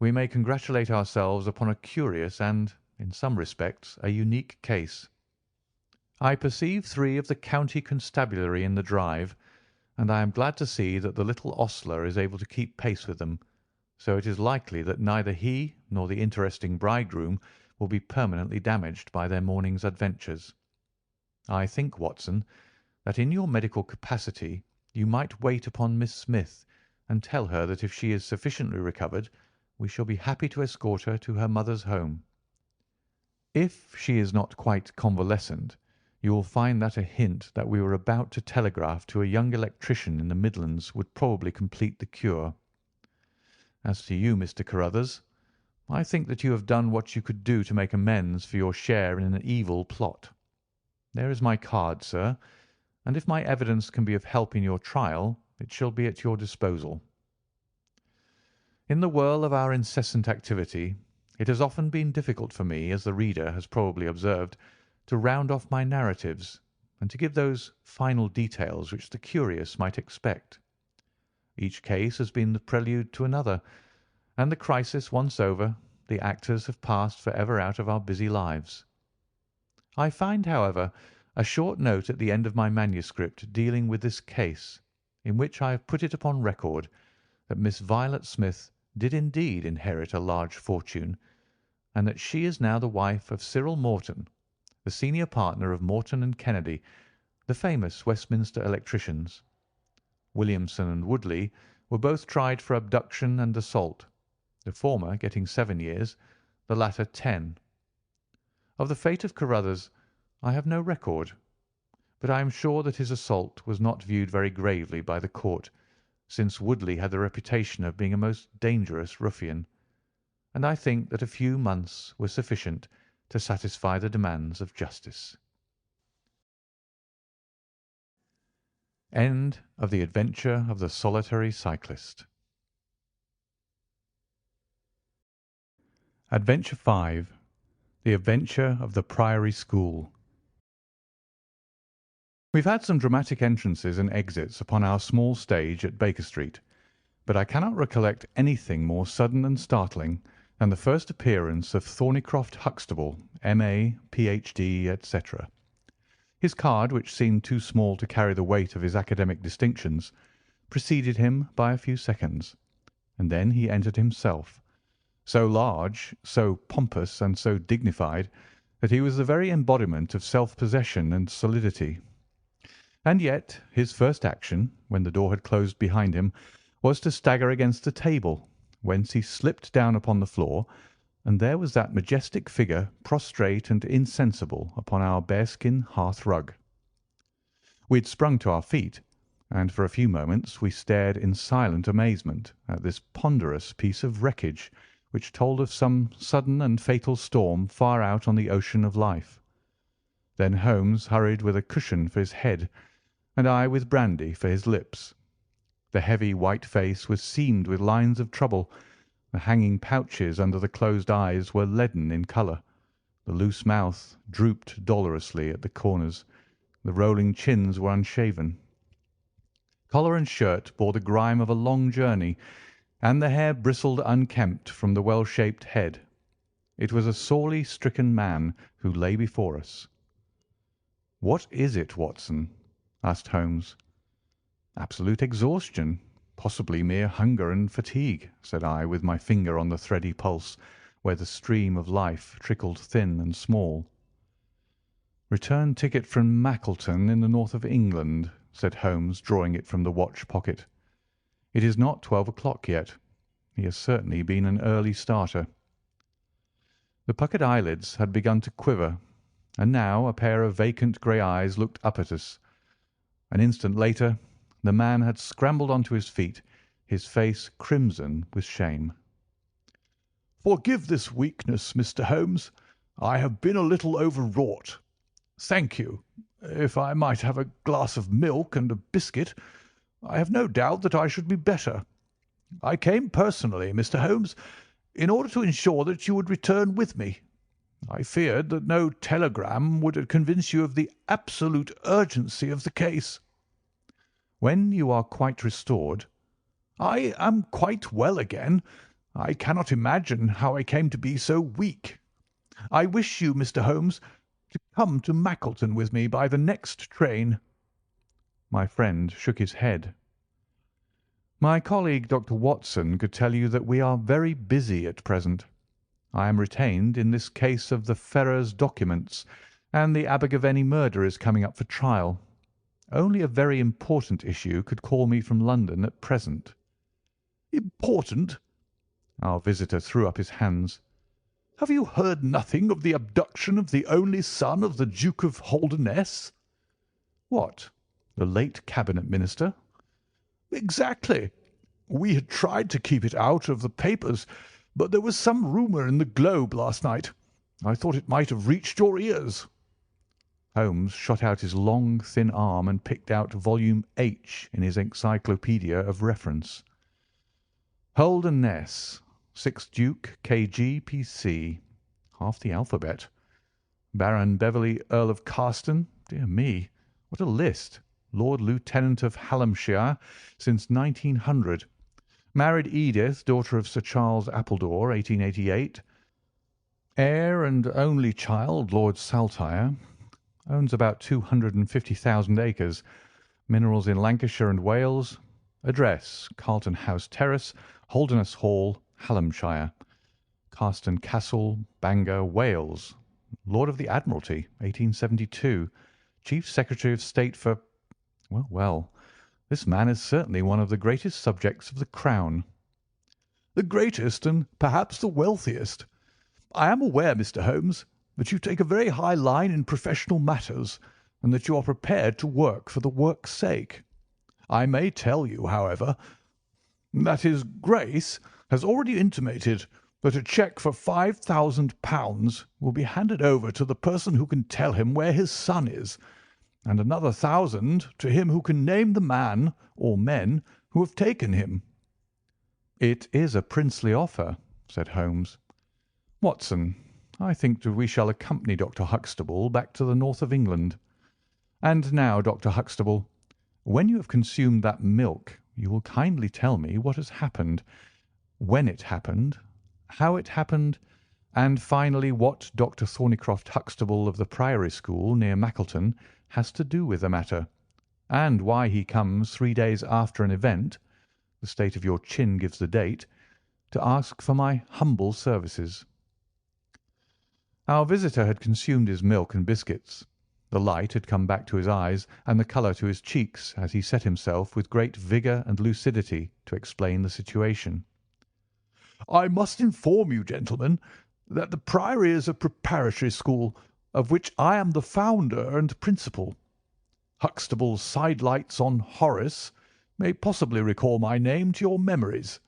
we may congratulate ourselves upon a curious and, in some respects, a unique case. I perceive 3 of the county constabulary in the drive, and I am glad to see that the little ostler is able to keep pace with them, so it is likely that neither he nor the interesting bridegroom will be permanently damaged by their morning's adventures. I think, Watson, that in your medical capacity you might wait upon Miss Smith and tell her that if she is sufficiently recovered we shall be happy to escort her to her mother's home. If she is not quite convalescent, you will find that a hint that we were about to telegraph to a young electrician in the Midlands would probably complete the cure. As to you, Mr. Carruthers, I think that you have done what you could do to make amends for your share in an evil plot. There is my card, sir, and if my evidence can be of help in your trial, it shall be at your disposal. In the whirl of our incessant activity, it has often been difficult for me, as the reader has probably observed, to round off my narratives and to give those final details which the curious might expect. Each case has been the prelude to another, and the crisis once over, the actors have passed for ever out of our busy lives. I find, however, a short note at the end of my manuscript dealing with this case, in which I have put it upon record that Miss Violet Smith did indeed inherit a large fortune, and that she is now the wife of Cyril Morton, the senior partner of Morton and Kennedy, the famous Westminster electricians. Williamson and Woodley were both tried for abduction and assault, the former getting 7 years, the latter 10. Of the fate of Carruthers I have no record, but I am sure that his assault was not viewed very gravely by the court, since Woodley had the reputation of being a most dangerous ruffian, and I think that a few months were sufficient to satisfy the demands of justice. End of The Adventure of the Solitary Cyclist. Adventure 5. The Adventure of the Priory School. We've had some dramatic entrances and exits upon our small stage at Baker Street, but I cannot recollect anything more sudden and startling than the first appearance of Thornycroft Huxtable, M.A., Ph.D., etc. His card, which seemed too small to carry the weight of his academic distinctions, preceded him by a few seconds, and then he entered himself, so large, so pompous, and so dignified that he was the very embodiment of self-possession and solidity. And yet his first action, when the door had closed behind him, was to stagger against the table, whence he slipped down upon the floor, and there was that majestic figure prostrate and insensible upon our bearskin hearth-rug. We had sprung to our feet, and for a few moments we stared in silent amazement at this ponderous piece of wreckage which told of some sudden and fatal storm far out on the ocean of life. Then Holmes hurried with a cushion for his head, and I with brandy for his lips. The heavy white face was seamed with lines of trouble. The hanging pouches under the closed eyes were leaden in colour. The loose mouth drooped dolorously at the corners. The rolling chins were unshaven. Collar and shirt bore the grime of a long journey, and the hair bristled unkempt from the well-shaped head. It was a sorely stricken man who lay before us. "What is it, Watson?" asked Holmes. "Absolute exhaustion, possibly mere hunger and fatigue," said I, with my finger on the thready pulse, where the stream of life trickled thin and small. "Return ticket from Mackleton in the north of England," said Holmes, drawing it from the watch pocket. "It is not 12 o'clock yet. He has certainly been an early starter." The puckered eyelids had begun to quiver, and now a pair of vacant grey eyes looked up at us. An instant later the man had scrambled on to his feet, his face crimson with shame. "Forgive this weakness, Mr. Holmes. I have been a little overwrought. Thank you. If I might have a glass of milk and a biscuit, I have no doubt that I should be better. I came personally, Mr. Holmes, in order to ensure that you would return with me. I feared that no telegram would convince you of the absolute urgency of the case." "When you are quite restored—" "I am quite well again. I cannot imagine how I came to be so weak. I wish you, Mr. Holmes, to come to Mackleton with me by the next train." My friend shook his head. "My colleague, Dr. Watson, could tell you that we are very busy at present. I am retained in this case of the Ferrers documents, and the Abergavenny murder is coming up for trial. Only a very important issue could call me from London at present." "Important?" Our visitor threw up his hands. "Have you heard nothing of the abduction of the only son of the Duke of Holdernesse?" "What, the late Cabinet Minister?" "Exactly. We had tried to keep it out of the papers, but there was some rumour in the Globe last night. I thought it might have reached your ears." Holmes shot out his long, thin arm and picked out volume H in his encyclopaedia of reference. "Holdernesse, 6th Duke, K.G., P.C. Half the alphabet. Baron Beverley, Earl of Carston. Dear me, what a list. Lord Lieutenant of Hallamshire since 1900. Married Edith, daughter of Sir Charles Appledore, 1888. Heir and only child, Lord Saltire. Owns about 250,000 acres. Minerals in Lancashire and Wales. Address, Carlton House Terrace, Holdernesse Hall, Hallamshire. Carston Castle, Bangor, Wales. Lord of the Admiralty, 1872. Chief Secretary of State for— Well, this man is certainly one of the greatest subjects of the Crown." "The greatest and perhaps the wealthiest. I am aware, Mr. Holmes, that you take a very high line in professional matters, and that you are prepared to work for the work's sake. I may tell you, however, that His Grace has already intimated that a cheque for £5,000 will be handed over to the person who can tell him where his son is, and another 1,000 to him who can name the man or men who have taken him." "It is a princely offer," said Holmes. "Watson, I think that we shall accompany Dr. Huxtable back to the north of England. And now, Dr. Huxtable, when you have consumed that milk, you will kindly tell me what has happened, when it happened, how it happened, and finally what Dr. Thornycroft Huxtable of the Priory School near Mackleton has to do with the matter, and why he comes 3 days after an event—the state of your chin gives the date—to ask for my humble services." Our visitor had consumed his milk and biscuits. The light had come back to his eyes and the colour to his cheeks as he set himself with great vigour and lucidity to explain the situation. "I must inform you, gentlemen, that the Priory is a preparatory school of which I am the founder and principal. Huxtable's sidelights on Horace may possibly recall my name to your memories.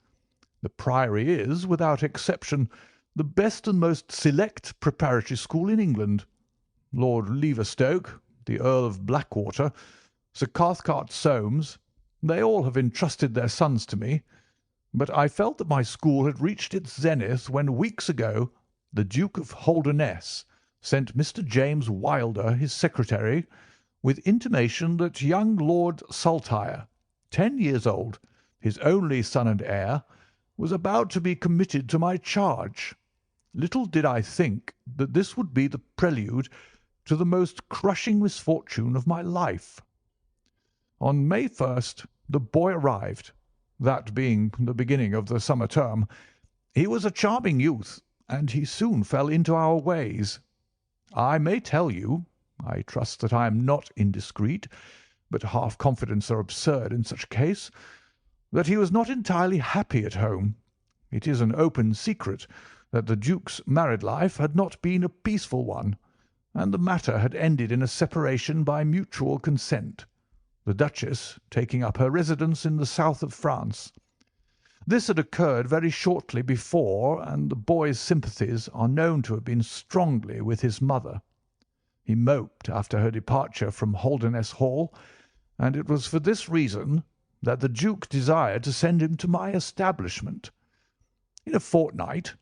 The Priory is, without exception, the best and most select preparatory school in England. Lord Leverstoke, the Earl of Blackwater, Sir Cathcart Soames, they all have entrusted their sons to me, but I felt that my school had reached its zenith when weeks ago the Duke of Holdernesse sent Mr. James Wilder, his secretary, with intimation that young Lord Saltire, 10 years old, his only son and heir, was about to be committed to my charge. Little did I think that this would be the prelude to the most crushing misfortune of my life. On May 1st the boy arrived, that being the beginning of the summer term. He was a charming youth, and he soon fell into our ways. I may tell you, I trust that I am not indiscreet, but half-confidence are absurd in such a case, that he was not entirely happy at home. It is an open secret that the Duke's married life had not been a peaceful one, and the matter had ended in a separation by mutual consent, the Duchess taking up her residence in the south of France. This had occurred very shortly before, and the boy's sympathies are known to have been strongly with his mother. He moped after her departure from Holdernesse Hall, and it was for this reason that the Duke desired to send him to my establishment. In a fortnight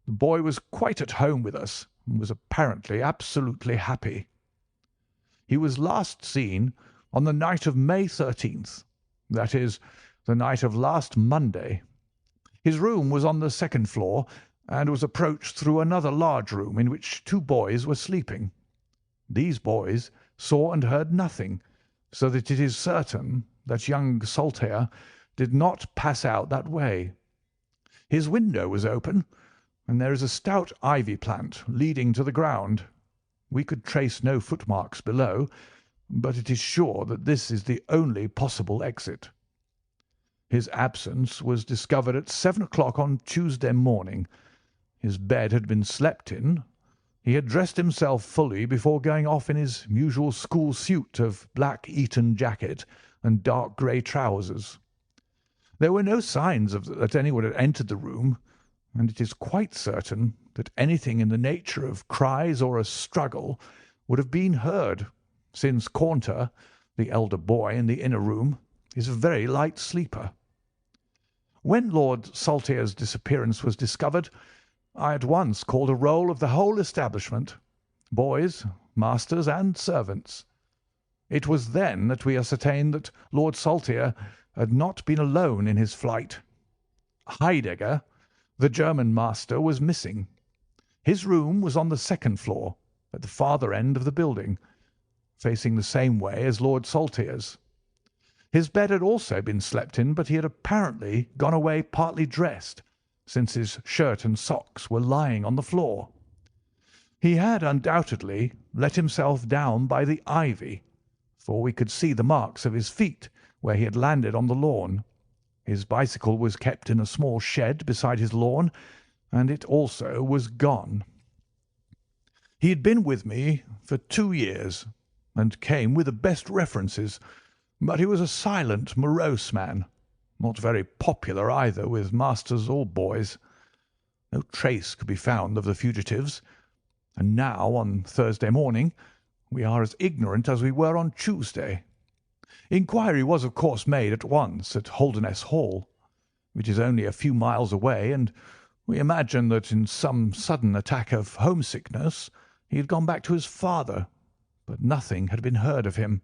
the boy was quite at home with us, and was apparently absolutely happy. He was last seen on the night of May 13th, that is, the night of last Monday. His room was on the second floor, and was approached through another large room in which 2 boys were sleeping. These boys saw and heard nothing, so that it is certain that young Saltire did not pass out that way. His window was open, and there is a stout ivy plant leading to the ground. We could trace no footmarks below, but it is sure that this is the only possible exit. His absence was discovered at 7 o'clock on Tuesday morning. His bed had been slept in. He had dressed himself fully before going off in his usual school suit of black Eton jacket and dark grey trousers. There were no signs that anyone had entered the room, and it is quite certain that anything in the nature of cries or a struggle would have been heard, since Caunter, the elder boy in the inner room, is a very light sleeper. When Lord Saltire's disappearance was discovered, I at once called a roll of the whole establishment, boys, masters, and servants. It was then that we ascertained that Lord Saltire had not been alone in his flight. Heidegger, the German master, was missing. His room was on the second floor, at the farther end of the building, facing the same way as Lord Saltire's. His bed had also been slept in, but he had apparently gone away partly dressed, since his shirt and socks were lying on the floor. He had undoubtedly let himself down by the ivy, for we could see the marks of his feet where he had landed on the lawn. His bicycle was kept in a small shed beside his lawn, and it also was gone. He had been with me for 2 years, and came with the best references, but he was a silent, morose man, not very popular either with masters or boys. No trace could be found of the fugitives, and now, on Thursday morning, we are as ignorant as we were on Tuesday. Inquiry was, of course, made at once at Holdernesse Hall, which is only a few miles away, and we imagine that in some sudden attack of homesickness he had gone back to his father, but nothing had been heard of him.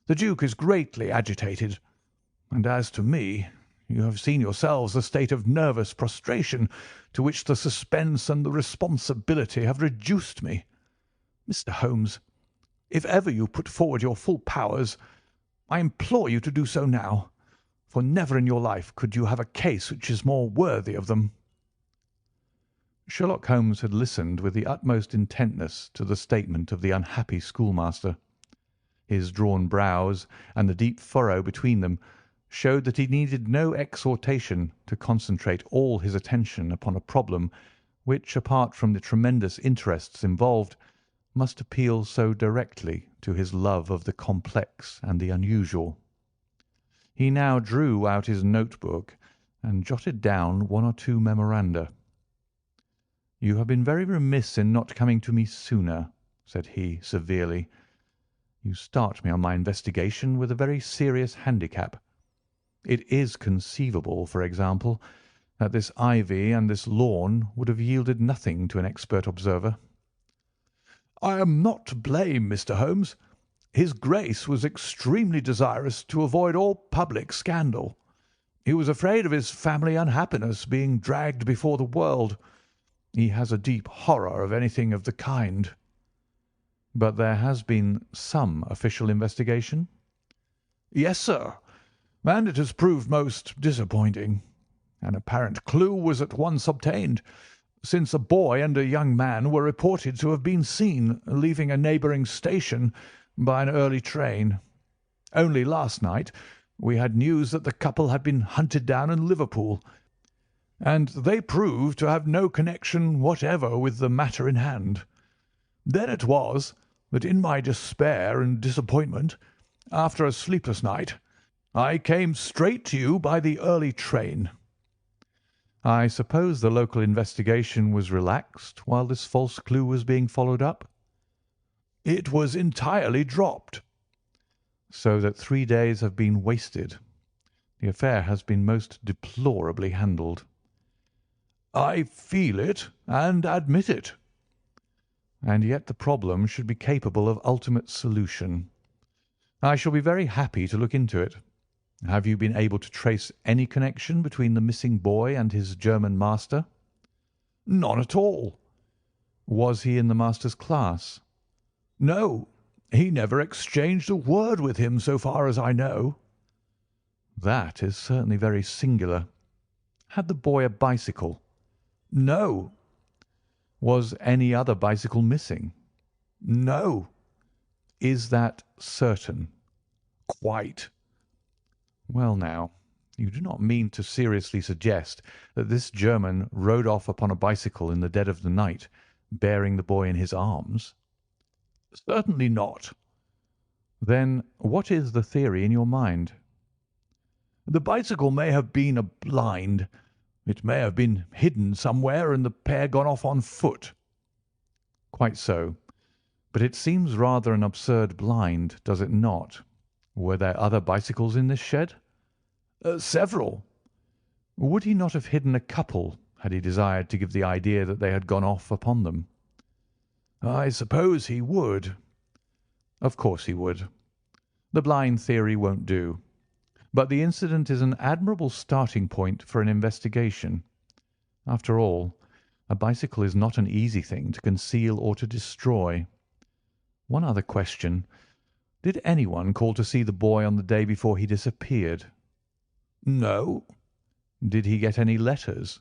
The Duke is greatly agitated, and as to me, you have seen yourselves the state of nervous prostration to which the suspense and the responsibility have reduced me. Mr. Holmes, if ever you put forward your full powers, I implore you to do so now, for never in your life could you have a case which is more worthy of them." Sherlock Holmes had listened with the utmost intentness to the statement of the unhappy schoolmaster. His drawn brows and the deep furrow between them showed that he needed no exhortation to concentrate all his attention upon a problem which, apart from the tremendous interests involved, must appeal so directly to his love of the complex and the unusual. He now drew out his notebook and jotted down one or two memoranda. "You have been very remiss in not coming to me sooner," said he, severely. "You start me on my investigation with a very serious handicap. It is conceivable, for example, that this ivy and this lawn would have yielded nothing to an expert observer." "I am not to blame, Mr. Holmes. His Grace was extremely desirous to avoid all public scandal. He was afraid of his family unhappiness being dragged before the world. He has a deep horror of anything of the kind." "But there has been some official investigation?" "Yes, sir, and it has proved most disappointing. An apparent clue was at once obtained, since a boy and a young man were reported to have been seen leaving a neighbouring station by an early train. Only last night we had news that the couple had been hunted down in Liverpool, and they proved to have no connection whatever with the matter in hand. Then it was that in my despair and disappointment, after a sleepless night, I came straight to you by the early train." "I suppose the local investigation was relaxed while this false clue was being followed up?" "It was entirely dropped." "So that 3 days have been wasted. The affair has been most deplorably handled." "I feel it and admit it." "And yet the problem should be capable of ultimate solution. I shall be very happy to look into it. Have you been able to trace any connection between the missing boy and his German master?" "None at all." "Was he in the master's class?" "No, he never exchanged a word with him so far as I know." "That is certainly very singular. Had the boy a bicycle?" "No." "Was any other bicycle missing?" "No." "Is that certain?" "Quite." "Well, now, you do not mean to seriously suggest that this German rode off upon a bicycle in the dead of the night, bearing the boy in his arms?" "Certainly not." "Then what is the theory in your mind?" "The bicycle may have been a blind. It may have been hidden somewhere and the pair gone off on foot." "Quite so. But it seems rather an absurd blind, does it not? Were there other bicycles in this shed?" "Several." "Would he not have hidden a couple had he desired to give the idea that they had gone off upon them?" "I suppose he would." "Of course he would. The blind theory won't do. But the incident is an admirable starting point for an investigation. After all, a bicycle is not an easy thing to conceal or to destroy. One other question. Did anyone call to see the boy on the day before he disappeared?" "No." "Did he get any letters?"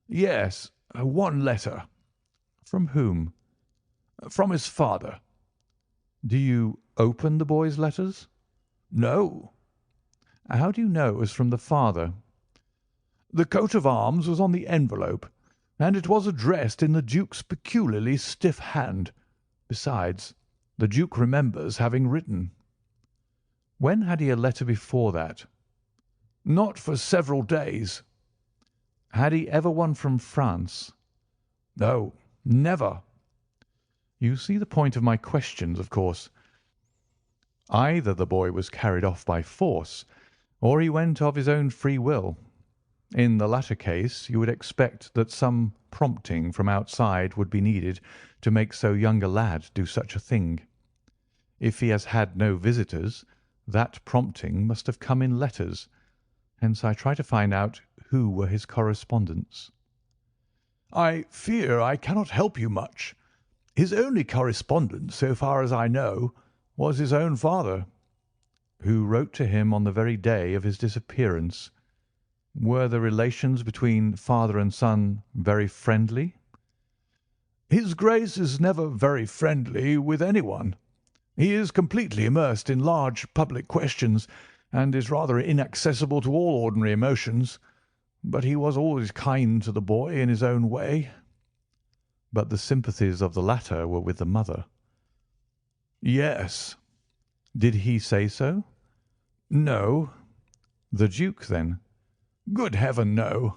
"Yes, one letter." "From whom?" "From his father." "Do you open the boy's letters?" "No." "How do you know it was from the father?" "The coat of arms was on the envelope, and it was addressed in the Duke's peculiarly stiff hand. Besides, the Duke remembers having written." "When had he a letter before that?" "Not for several days." "Had he ever one from France?" "No, never." You see the point of my questions, of course. Either the boy was carried off by force, or he went of his own free will. In the latter case, you would expect that some prompting from outside would be needed to make so young a lad do such a thing. If he has had no visitors, that prompting must have come in letters. Hence I try to find out who were his correspondents." "I fear I cannot help you much. His only correspondent, so far as I know, was his own father." "Who wrote to him on the very day of his disappearance?" Were the relations between father and son very friendly? His Grace is never very friendly with anyone. He is completely immersed in large public questions, and is rather inaccessible to all ordinary emotions. But he was always kind to the boy in his own way. But the sympathies of the latter were with the mother. Yes. Did he say so? No. The Duke, then? Good heaven, no.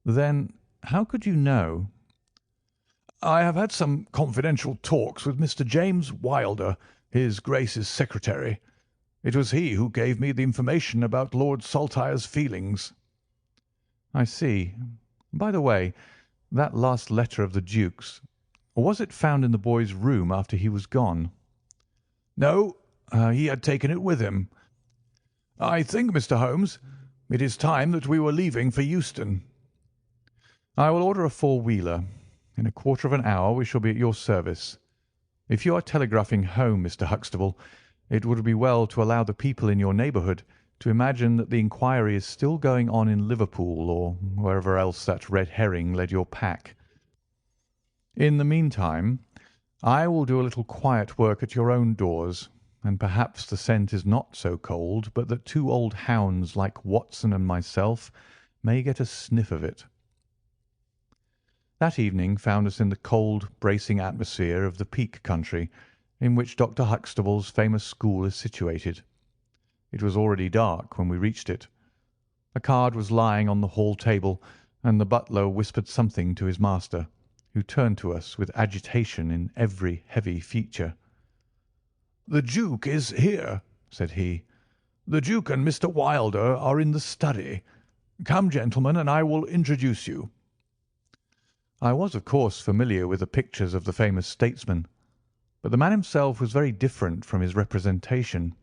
Then how could you know? I have had some confidential talks with Mr. James Wilder, his Grace's secretary. It was he who gave me the information about Lord Saltire's feelings. I see. By the way, that last letter of the Duke's, was it found in the boy's room after he was gone? No, he had taken it with him. I think, Mr. Holmes, it is time that we were leaving for Euston. I will order a four-wheeler. In a quarter of an hour we shall be at your service. If you are telegraphing home, Mr. Huxtable, it would be well to allow the people in your neighbourhood to imagine that the inquiry is still going on in Liverpool or wherever else that red herring led your pack. In the meantime, I will do a little quiet work at your own doors, and perhaps the scent is not so cold but that two old hounds like Watson and myself may get a sniff of it. That evening found us in the cold, bracing atmosphere of the Peak country, in which Dr. Huxtable's famous school is situated. It was already dark when we reached it. A card was lying on the hall table, and the butler whispered something to his master, who turned to us with agitation in every heavy feature. "The Duke is here," said he. "The Duke and Mr. Wilder are in the study. Come, gentlemen, and I will introduce you." I was, of course, familiar with the pictures of the famous statesman, but the man himself was very different from his representation.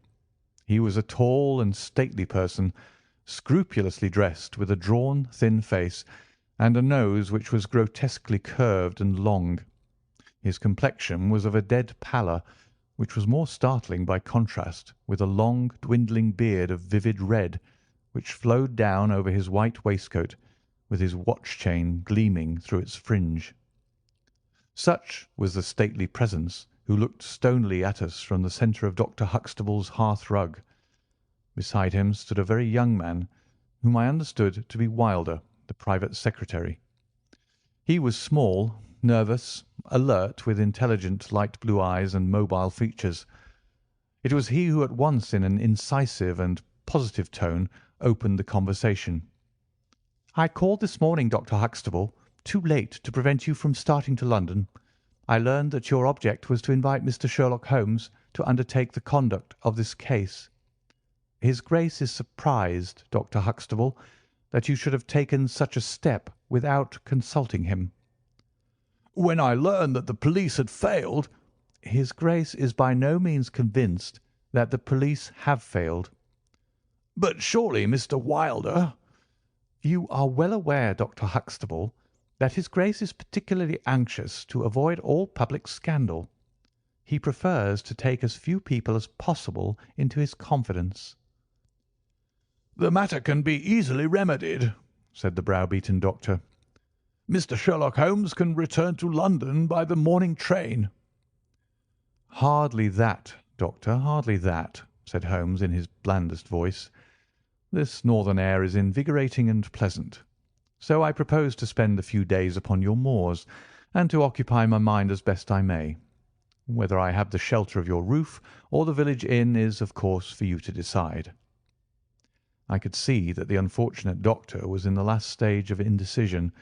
He was a tall and stately person, scrupulously dressed, with a drawn, thin face, and a nose which was grotesquely curved and long. His complexion was of a dead pallor, which was more startling by contrast with a long, dwindling beard of vivid red, which flowed down over his white waistcoat, with his watch-chain gleaming through its fringe. Such was the stately presence who looked stonily at us from the centre of Dr. Huxtable's hearth-rug. Beside him stood a very young man, whom I understood to be Wilder, the private secretary. He was small, nervous, alert, with intelligent light blue eyes and mobile features. It was he who at once, in an incisive and positive tone, opened the conversation. "I called this morning, Dr. Huxtable, too late to prevent you from starting to London. I learned that your object was to invite Mr. Sherlock Holmes to undertake the conduct of this case. His Grace is surprised, Dr. Huxtable, that you should have taken such a step without consulting him." "When I learned that the police had failed—" "His Grace is by no means convinced that the police have failed." "But surely Mr. Wilder—" "You are well aware, Dr. Huxtable, that his Grace is particularly anxious to avoid all public scandal. He prefers to take as few people as possible into his confidence." "The matter can be easily remedied," said the browbeaten doctor. "Mr. Sherlock Holmes can return to London by the morning train." "Hardly that, Doctor, hardly that," said Holmes in his blandest voice. "This northern air is invigorating and pleasant, so I propose to spend a few days upon your moors, and to occupy my mind as best I may. Whether I have the shelter of your roof or the village inn is, of course, for you to decide." I could see that the unfortunate doctor was in the last stage of indecision,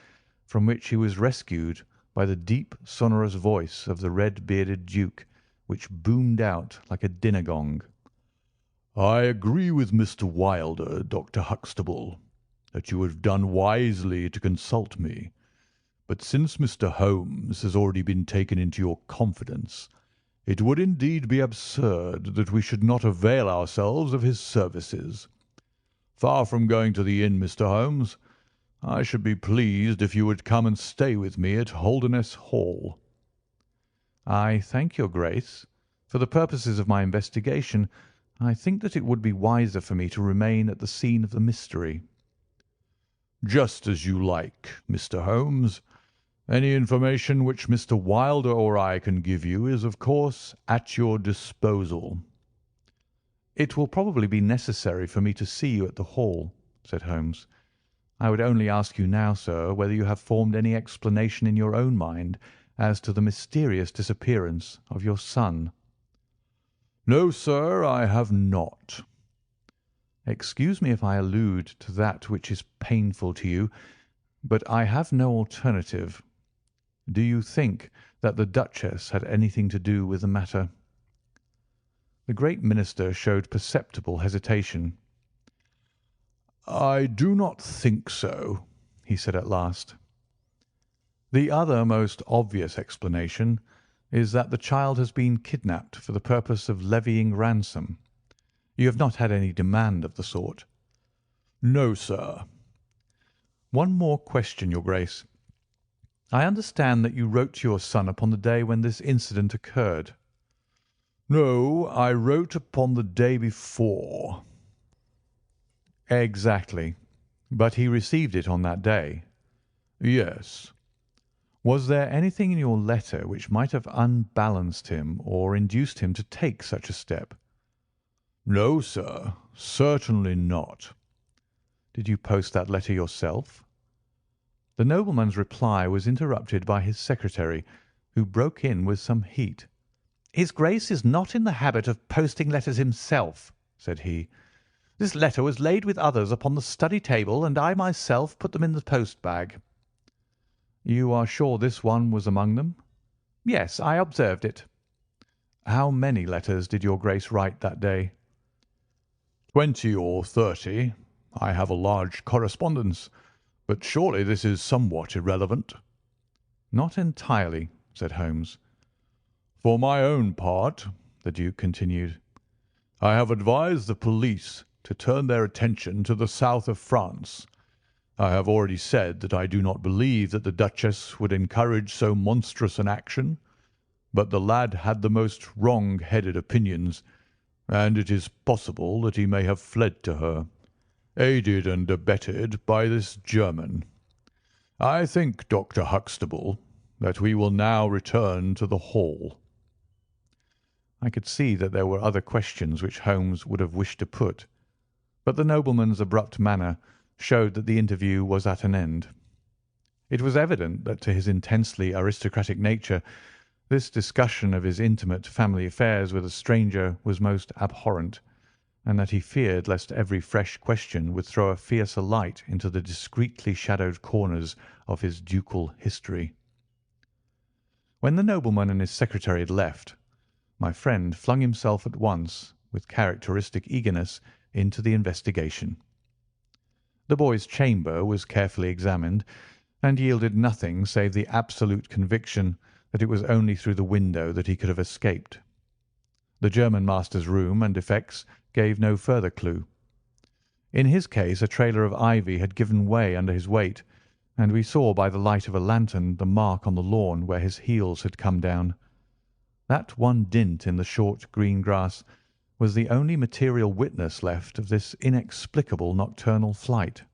from which he was rescued by the deep, sonorous voice of the red-bearded Duke, which boomed out like a dinner gong. "I agree with Mr. Wilder, Dr. Huxtable, that you have done wisely to consult me. But since Mr. Holmes has already been taken into your confidence, it would indeed be absurd that we should not avail ourselves of his services. Far from going to the inn, Mr. Holmes, I should be pleased if you would come and stay with me at Holderness Hall." "I thank your Grace. For the purposes of my investigation, I think that it would be wiser for me to remain at the scene of the mystery." Just as you like, Mr. Holmes. Any information which Mr. Wilder or I can give you is, of course, at your disposal." "It will probably be necessary for me to see you at the Hall," said Holmes. "I would only ask you now, sir, whether you have formed any explanation in your own mind as to the mysterious disappearance of your son." "No, sir, I have not." "Excuse me if I allude to that which is painful to you, but I have no alternative. Do you think that the Duchess had anything to do with the matter?" The great minister showed perceptible hesitation. "I do not think so," he said at last. "The other most obvious explanation is that the child has been kidnapped for the purpose of levying ransom. You have not had any demand of the sort?" "No, sir." "One more question, your Grace. I understand that you wrote to your son upon the day when this incident occurred?" "No, I wrote upon the day before." "Exactly. But he received it on that day?" "Yes." "Was there anything in your letter which might have unbalanced him or induced him to take such a step?" "No, sir, certainly not." "Did you post that letter yourself?" The nobleman's reply was interrupted by his secretary, who broke in with some heat. "His Grace is not in the habit of posting letters himself," said he. "This letter was laid with others upon the study table, and I myself put them in the post bag." "You are sure this one was among them?" "Yes, I observed it." "How many letters did your Grace write that day?" 20 or 30. I have a large correspondence, but surely this is somewhat irrelevant." "Not entirely," said Holmes. "For my own part," the Duke continued, "I have advised the police to turn their attention to the south of France. I have already said that I do not believe that the Duchess would encourage so monstrous an action, but the lad had the most wrong-headed opinions, and it is possible that he may have fled to her, aided and abetted by this German. I think, Dr. Huxtable, that we will now return to the Hall." I could see that there were other questions which Holmes would have wished to put, but the nobleman's abrupt manner showed that the interview was at an end. It was evident that to his intensely aristocratic nature this discussion of his intimate family affairs with a stranger was most abhorrent, and that he feared lest every fresh question would throw a fiercer light into the discreetly shadowed corners of his ducal history. When the nobleman and his secretary had left, my friend flung himself at once, with characteristic eagerness, into the investigation. The boy's chamber was carefully examined, and yielded nothing save the absolute conviction that it was only through the window that he could have escaped. The German master's room and effects gave no further clue. In his case a trailer of ivy had given way under his weight, and we saw by the light of a lantern the mark on the lawn where his heels had come down. That one dint in the short green grass was the only material witness left of this inexplicable nocturnal flight.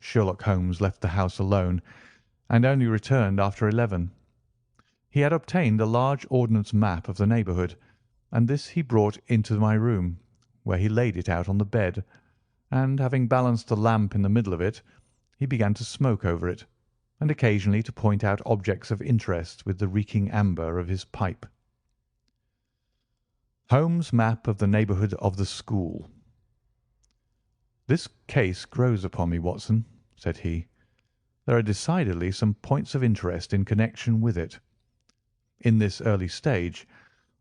Sherlock Holmes left the house alone, and only returned after 11. He had obtained a large ordnance map of the neighbourhood, and this he brought into my room, where he laid it out on the bed, and, having balanced the lamp in the middle of it, he began to smoke over it, and occasionally to point out objects of interest with the reeking amber of his pipe. Holmes' map of the neighbourhood of the school. "This case grows upon me, Watson," said he. "There are decidedly some points of interest in connection with it. In this early stage,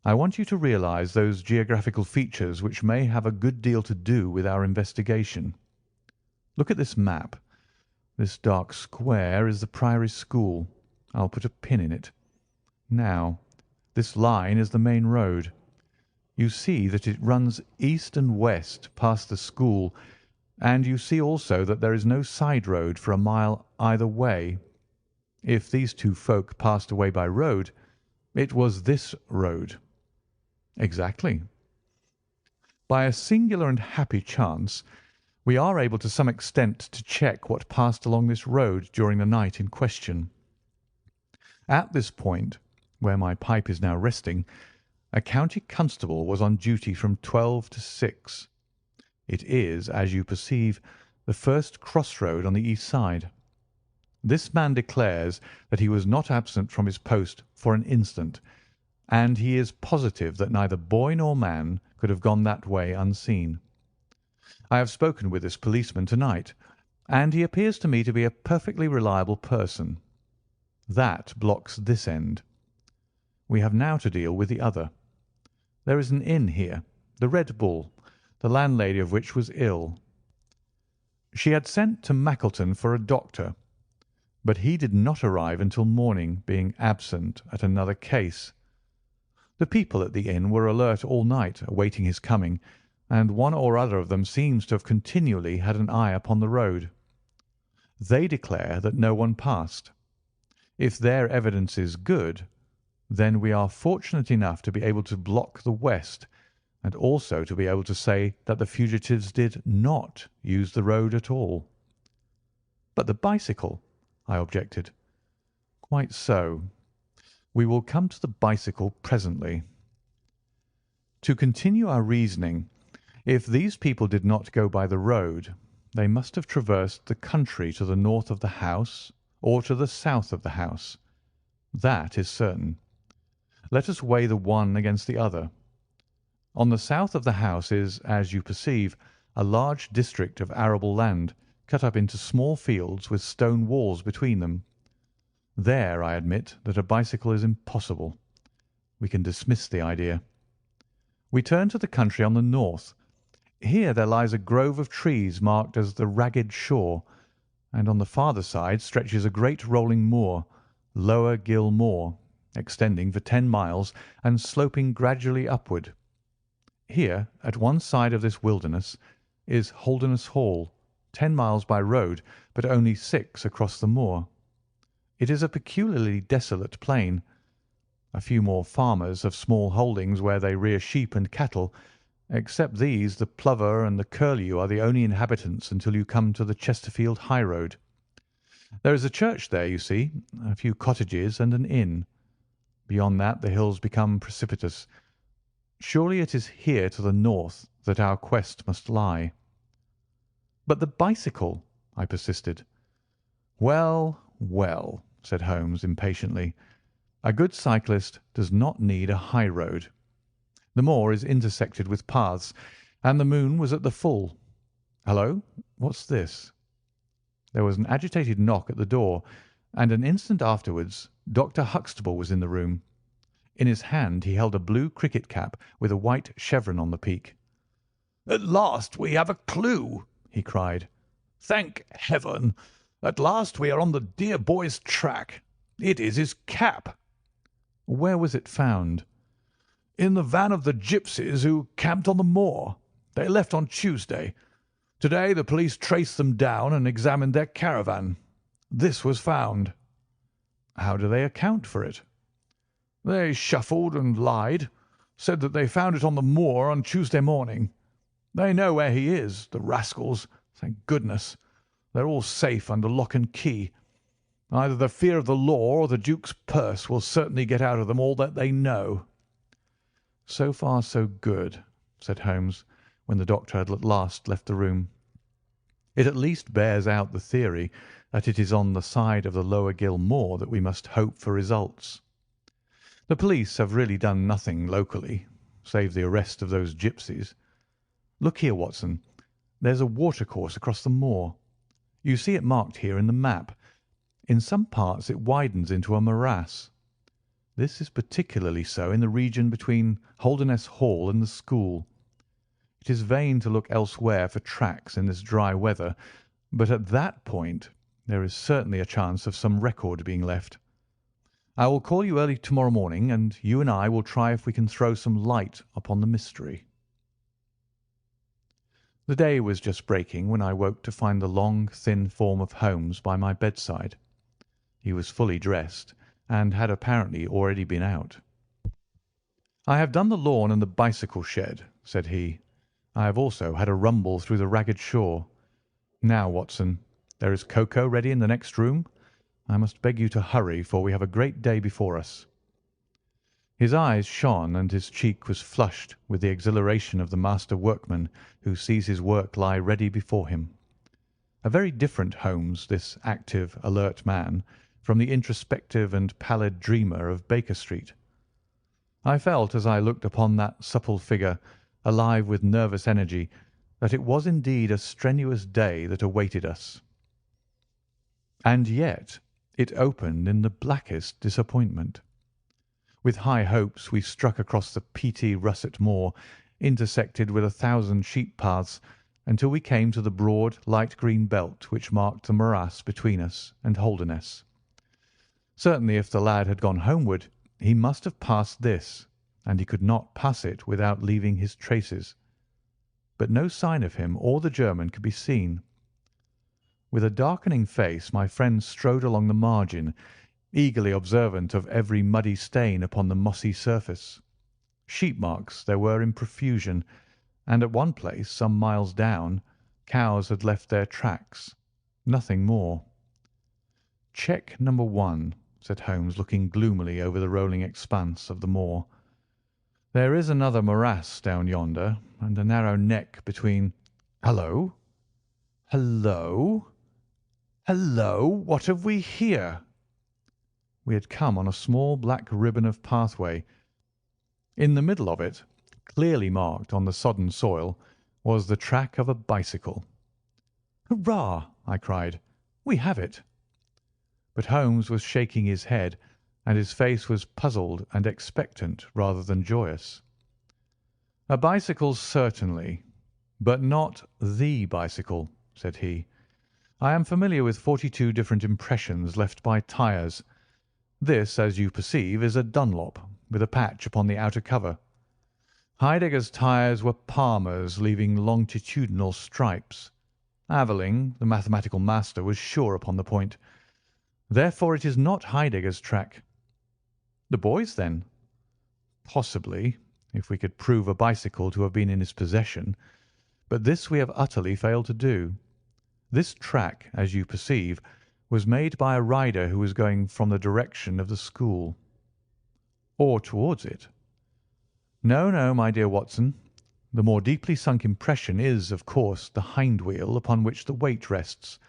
I want you to realise those geographical features which may have a good deal to do with our investigation. Look at this map. This dark square is the Priory School. I'll put a pin in it. Now, this line is the main road. You see that it runs east and west past the school, and you see also that there is no side road for a mile either way. If these two folk passed away by road, it was this road." "Exactly." "By a singular and happy chance, We are able to some extent to check what passed along this road during the night in question. At this point, where my pipe is now resting, a county constable was on duty from 12 to 6. It is, as you perceive, the first crossroad on the east side. This man declares that he was not absent from his post for an instant, and he is positive that neither boy nor man could have gone that way unseen. I have spoken with this policeman to-night, and he appears to me to be a perfectly reliable person. That blocks this end. We have now to deal with the other. There is an inn here, the Red Bull, the landlady of which was ill. She had sent to Mackleton for a doctor, but he did not arrive until morning, being absent at another case. The people at the inn were alert all night, awaiting his coming, and one or other of them seems to have continually had an eye upon the road. They declare that no one passed. If their evidence is good, then we are fortunate enough to be able to block the west, and also to be able to say that the fugitives did not use the road at all. But the bicycle, I objected. Quite so. We will come to the bicycle presently. To continue our reasoning, if these people did not go by the road, they must have traversed the country to the north of the house or to the south of the house. That is certain. Let us weigh the one against the other. On the south of the house is, as you perceive, a large district of arable land, cut up into small fields with stone walls between them. There I admit that a bicycle is impossible. We can dismiss the idea. We turn to the country on the north. Here there lies a grove of trees marked as the Ragged Shore, and on the farther side stretches a great rolling moor, Lower Gill Moor, extending for 10 miles and sloping gradually upward. Here, at one side of this wilderness, is Holderness Hall, 10 miles by road, but only 6 across the moor. It is a peculiarly desolate plain. A few more farmers have small holdings where they rear sheep and cattle. Except these, the plover and the curlew are the only inhabitants until you come to the Chesterfield high road. There is a church there, you see, a few cottages and an inn. Beyond that the hills become precipitous. Surely it is here to the north that our quest must lie. But the bicycle, I persisted. Well, well, said Holmes impatiently. A good cyclist does not need a high road. The moor is intersected with paths, and the moon was at the full. Hello, what's this? There was an agitated knock at the door, and an instant afterwards Dr. Huxtable was in the room. In his hand he held a blue cricket cap with a white chevron on the peak. "At last we have a clue," he cried. "Thank heaven! At last we are on the dear boy's track. It is his cap." "Where was it found?" "In the van of the gipsies who camped on the moor. They left on Tuesday. To-day the police traced them down and examined their caravan. This was found." "How do they account for it?" "They shuffled and lied. Said that they found it on the moor on Tuesday morning. They know where he is, the rascals, thank goodness. They're all safe under lock and key. Either the fear of the law or the Duke's purse will certainly get out of them all that they know." "So far so good," said Holmes, when the doctor had at last left the room. "It at least bears out the theory that it is on the side of the Lower Gill Moor that we must hope for results. The police have really done nothing locally, save the arrest of those gipsies. Look here, Watson. There's a watercourse across the moor. You see it marked here in the map. In some parts it widens into a morass. This is particularly so in the region between Holderness Hall and the school. It is vain to look elsewhere for tracks in this dry weather, but at that point there is certainly a chance of some record being left. I will call you early tomorrow morning, and you and I will try if we can throw some light upon the mystery." The day was just breaking when I woke to find the long, thin form of Holmes by my bedside. He was fully dressed, and had apparently already been out. "I have done the lawn and the bicycle shed," said he. "I have also had a rumble through the Ragged Shore. Now, Watson, there is cocoa ready in the next room. I must beg you to hurry, for we have a great day before us." His eyes shone and his cheek was flushed with the exhilaration of the master workman who sees his work lie ready before him. A very different Holmes, this active, alert man, from the introspective and pallid dreamer of Baker Street. I felt, as I looked upon that supple figure, alive with nervous energy, that it was indeed a strenuous day that awaited us. And yet it opened in the blackest disappointment. With high hopes we struck across the peaty russet moor, intersected with 1,000 sheep paths, until we came to the broad light green belt which marked the morass between us and Holderness. Certainly if the lad had gone homeward, he must have passed this, and he could not pass it without leaving his traces. But no sign of him or the German could be seen. With a darkening face my friend strode along the margin, eagerly observant of every muddy stain upon the mossy surface. Sheep marks there were in profusion, and at one place, some miles down, cows had left their tracks. Nothing more. "Check number 1, said Holmes, looking gloomily over the rolling expanse of the moor. "There is another morass down yonder, and a narrow neck between. Hallo! Hallo! Hallo! What have we here?" We had come on a small black ribbon of pathway. In the middle of it, clearly marked on the sodden soil, was the track of a bicycle. "Hurrah!" I cried. "We have it." But Holmes was shaking his head, and his face was puzzled and expectant rather than joyous. "A bicycle, certainly, but not the bicycle," said he. "I am familiar with 42 different impressions left by tyres. This, as you perceive, is a Dunlop, with a patch upon the outer cover. Heidegger's tyres were Palmer's, leaving longitudinal stripes. Aveling, the mathematical master, was sure upon the point. Therefore it is not Heidegger's track." "The boy's, then?" "Possibly, if we could prove a bicycle to have been in his possession. But this we have utterly failed to do. This track, as you perceive, was made by a rider who was going from the direction of the school." "Or towards it." "No, no, my dear Watson. The more deeply sunk impression is, of course, the hind wheel upon which the weight rests.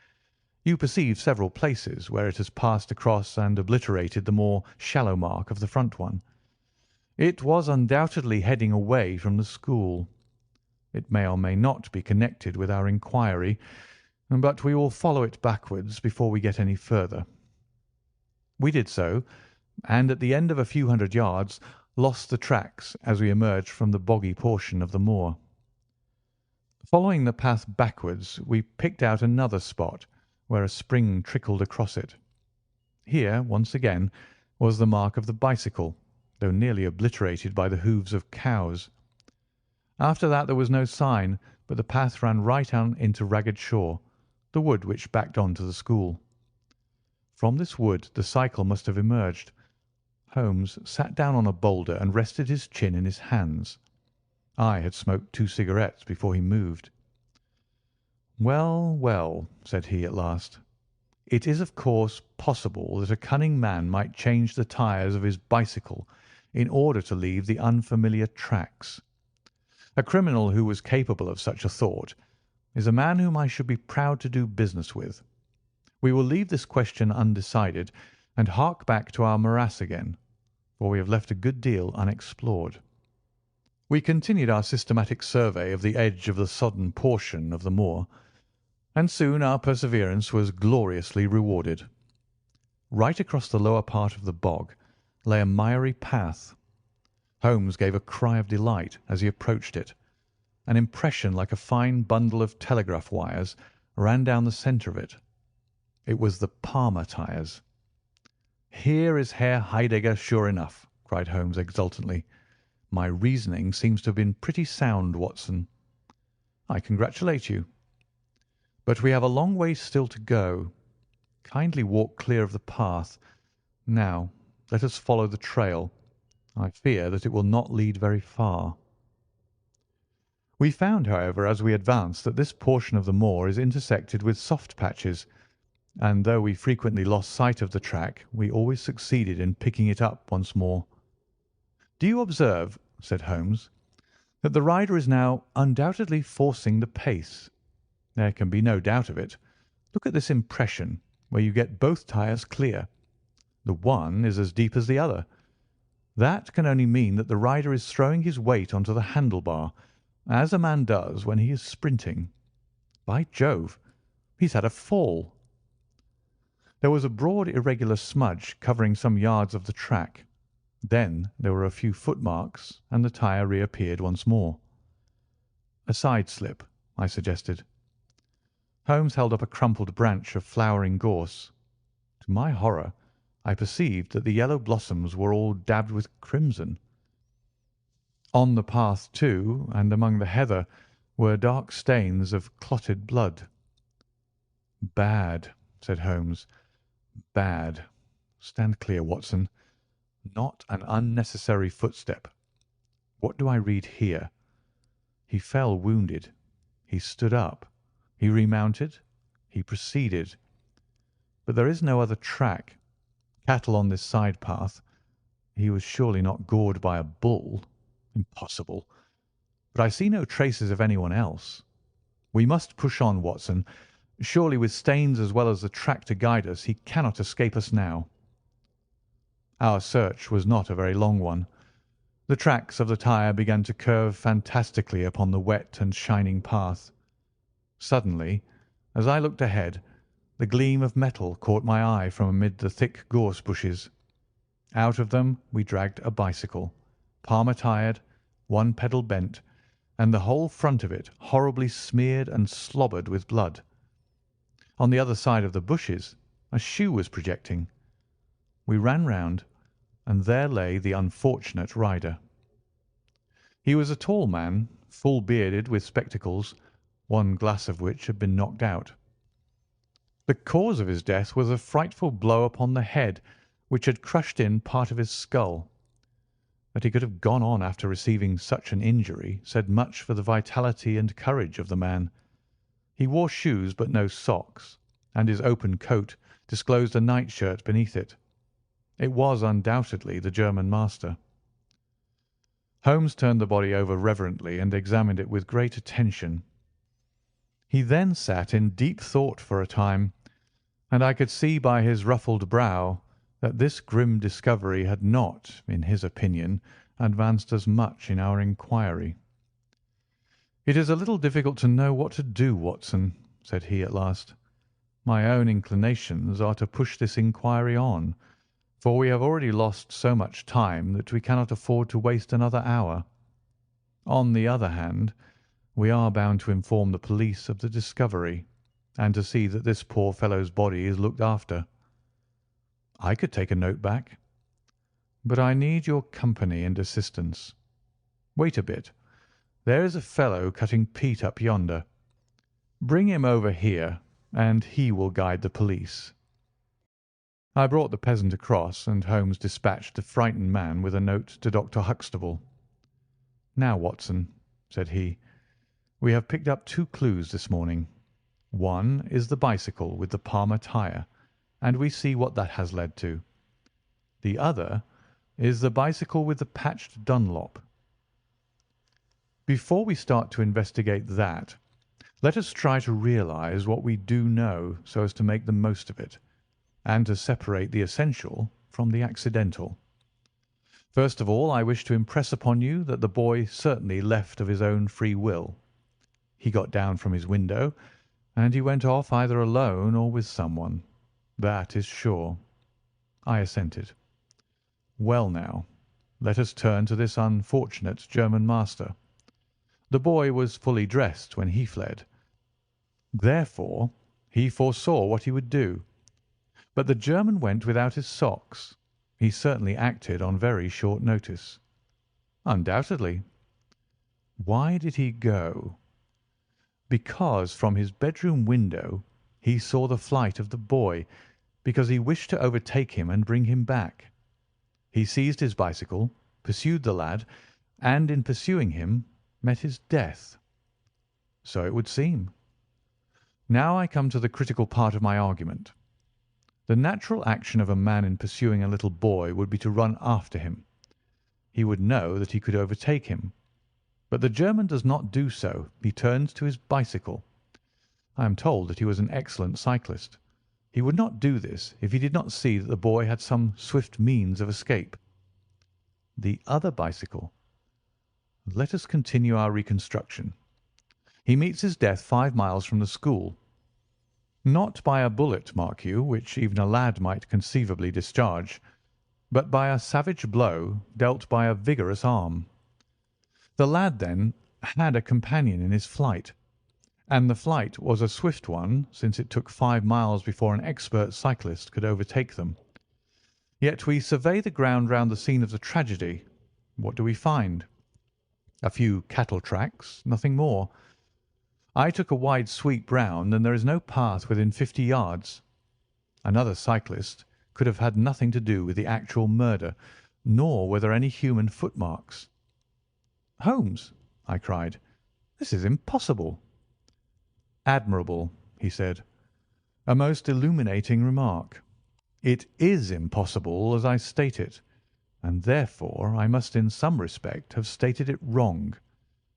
You perceive several places where it has passed across and obliterated the more shallow mark of the front one. It was undoubtedly heading away from the school. It may or may not be connected with our inquiry, but we will follow it backwards before we get any further." We did so, and at the end of a few hundred yards lost the tracks as we emerged from the boggy portion of the moor. Following the path backwards, we picked out another spot where a spring trickled across it. Here, once again, was the mark of the bicycle, though nearly obliterated by the hoofs of cows. After that there was no sign, but the path ran right on into Ragged Shaw, the wood which backed on to the school. From this wood the cycle must have emerged. Holmes sat down on a boulder and rested his chin in his hands. I had smoked 2 cigarettes before he moved. "Well, well," said he at last, "it is of course possible that a cunning man might change the tyres of his bicycle in order to leave the unfamiliar tracks. A criminal who was capable of such a thought is a man whom I should be proud to do business with. We will leave this question undecided and hark back to our morass again, for we have left a good deal unexplored." We continued our systematic survey of the edge of the sodden portion of the moor, and soon our perseverance was gloriously rewarded. Right across the lower part of the bog lay a miry path. Holmes gave a cry of delight as he approached it. An impression like a fine bundle of telegraph wires ran down the centre of it. It was the Palmer tyres. "Here is Herr Heidegger, sure enough," cried Holmes exultantly. "My reasoning seems to have been pretty sound, Watson." "I congratulate you." "But we have a long way still to go. Kindly walk clear of the path. Now let us follow the trail. I fear that it will not lead very far." We found, however, as we advanced, that this portion of the moor is intersected with soft patches, and though we frequently lost sight of the track, we always succeeded in picking it up once more. "Do you observe," said Holmes, "that the rider is now undoubtedly forcing the pace? There can be no doubt of it. Look at this impression, where you get both tyres clear. The one is as deep as the other. That can only mean that the rider is throwing his weight onto the handlebar, as a man does when he is sprinting. By Jove, he's had a fall." There was a broad irregular smudge covering some yards of the track. Then there were a few footmarks, and the tyre reappeared once more. "A side slip," I suggested. Holmes held up a crumpled branch of flowering gorse. To my horror, I perceived that the yellow blossoms were all dabbed with crimson. On the path, too, and among the heather, were dark stains of clotted blood. "Bad," said Holmes. "Bad. Stand clear, Watson. Not an unnecessary footstep. What do I read here? He fell wounded. He stood up. He remounted. He proceeded. But there is no other track. Cattle on this side path. He was surely not gored by a bull. Impossible. But I see no traces of anyone else. We must push on, Watson. Surely with stains as well as the track to guide us, he cannot escape us now." Our search was not a very long one. The tracks of the tyre began to curve fantastically upon the wet and shining path. Suddenly, as I looked ahead, the gleam of metal caught my eye from amid the thick gorse bushes. Out of them we dragged a bicycle, palmer-tired, one pedal bent, and the whole front of it horribly smeared and slobbered with blood. On the other side of the bushes a shoe was projecting. We ran round, and there lay the unfortunate rider. He was a tall man, full bearded, with spectacles, one glass of which had been knocked out. The cause of his death was a frightful blow upon the head, which had crushed in part of his skull. That he could have gone on after receiving such an injury said much for the vitality and courage of the man. He wore shoes but no socks, and his open coat disclosed a nightshirt beneath it. It was undoubtedly the German master. Holmes turned the body over reverently and examined it with great attention. He then sat in deep thought for a time, and I could see by his ruffled brow that this grim discovery had not, in his opinion, advanced us much in our inquiry. "It is a little difficult to know what to do, Watson," said he at last. "My own inclinations are to push this inquiry on, for we have already lost so much time that we cannot afford to waste another hour. On the other hand, we are bound to inform the police of the discovery, and to see that this poor fellow's body is looked after. I could take a note back, but I need your company and assistance. Wait a bit. There is a fellow cutting peat up yonder. Bring him over here, and he will guide the police." I brought the peasant across, and Holmes dispatched the frightened man with a note to Dr. Huxtable. "Now, Watson," said he, "we have picked up two clues this morning. One is the bicycle with the Palmer tyre, and we see what that has led to. The other is the bicycle with the patched Dunlop. Before we start to investigate that, let us try to realize what we do know so as to make the most of it, and to separate the essential from the accidental. First of all, I wish to impress upon you that the boy certainly left of his own free will. He got down from his window, and he went off either alone or with someone. That is sure." I assented. "Well now, let us turn to this unfortunate German master. The boy was fully dressed when he fled. Therefore, he foresaw what he would do. But the German went without his socks. He certainly acted on very short notice." "Undoubtedly." "Why did he go?" "Because from his bedroom window he saw the flight of the boy, because he wished to overtake him and bring him back. He seized his bicycle, pursued the lad, and in pursuing him met his death. So it would seem. Now I come to the critical part of my argument. The natural action of a man in pursuing a little boy would be to run after him. He would know that he could overtake him. But the German does not do so. He turns to his bicycle. I am told that he was an excellent cyclist. He would not do this if he did not see that the boy had some swift means of escape. The other bicycle. Let us continue our reconstruction. He meets his death 5 miles from the school. Not by a bullet, mark you, which even a lad might conceivably discharge, but by a savage blow dealt by a vigorous arm. The lad, then, had a companion in his flight, and the flight was a swift one, since it took 5 miles before an expert cyclist could overtake them. Yet we survey the ground round the scene of the tragedy. What do we find? A few cattle tracks, nothing more. I took a wide sweep round, and there is no path within 50 yards. Another cyclist could have had nothing to do with the actual murder, nor were there any human footmarks. "Holmes," I cried, "this is impossible." "Admirable," he said. "A most illuminating remark. It is impossible as I state it, and therefore I must in some respect have stated it wrong.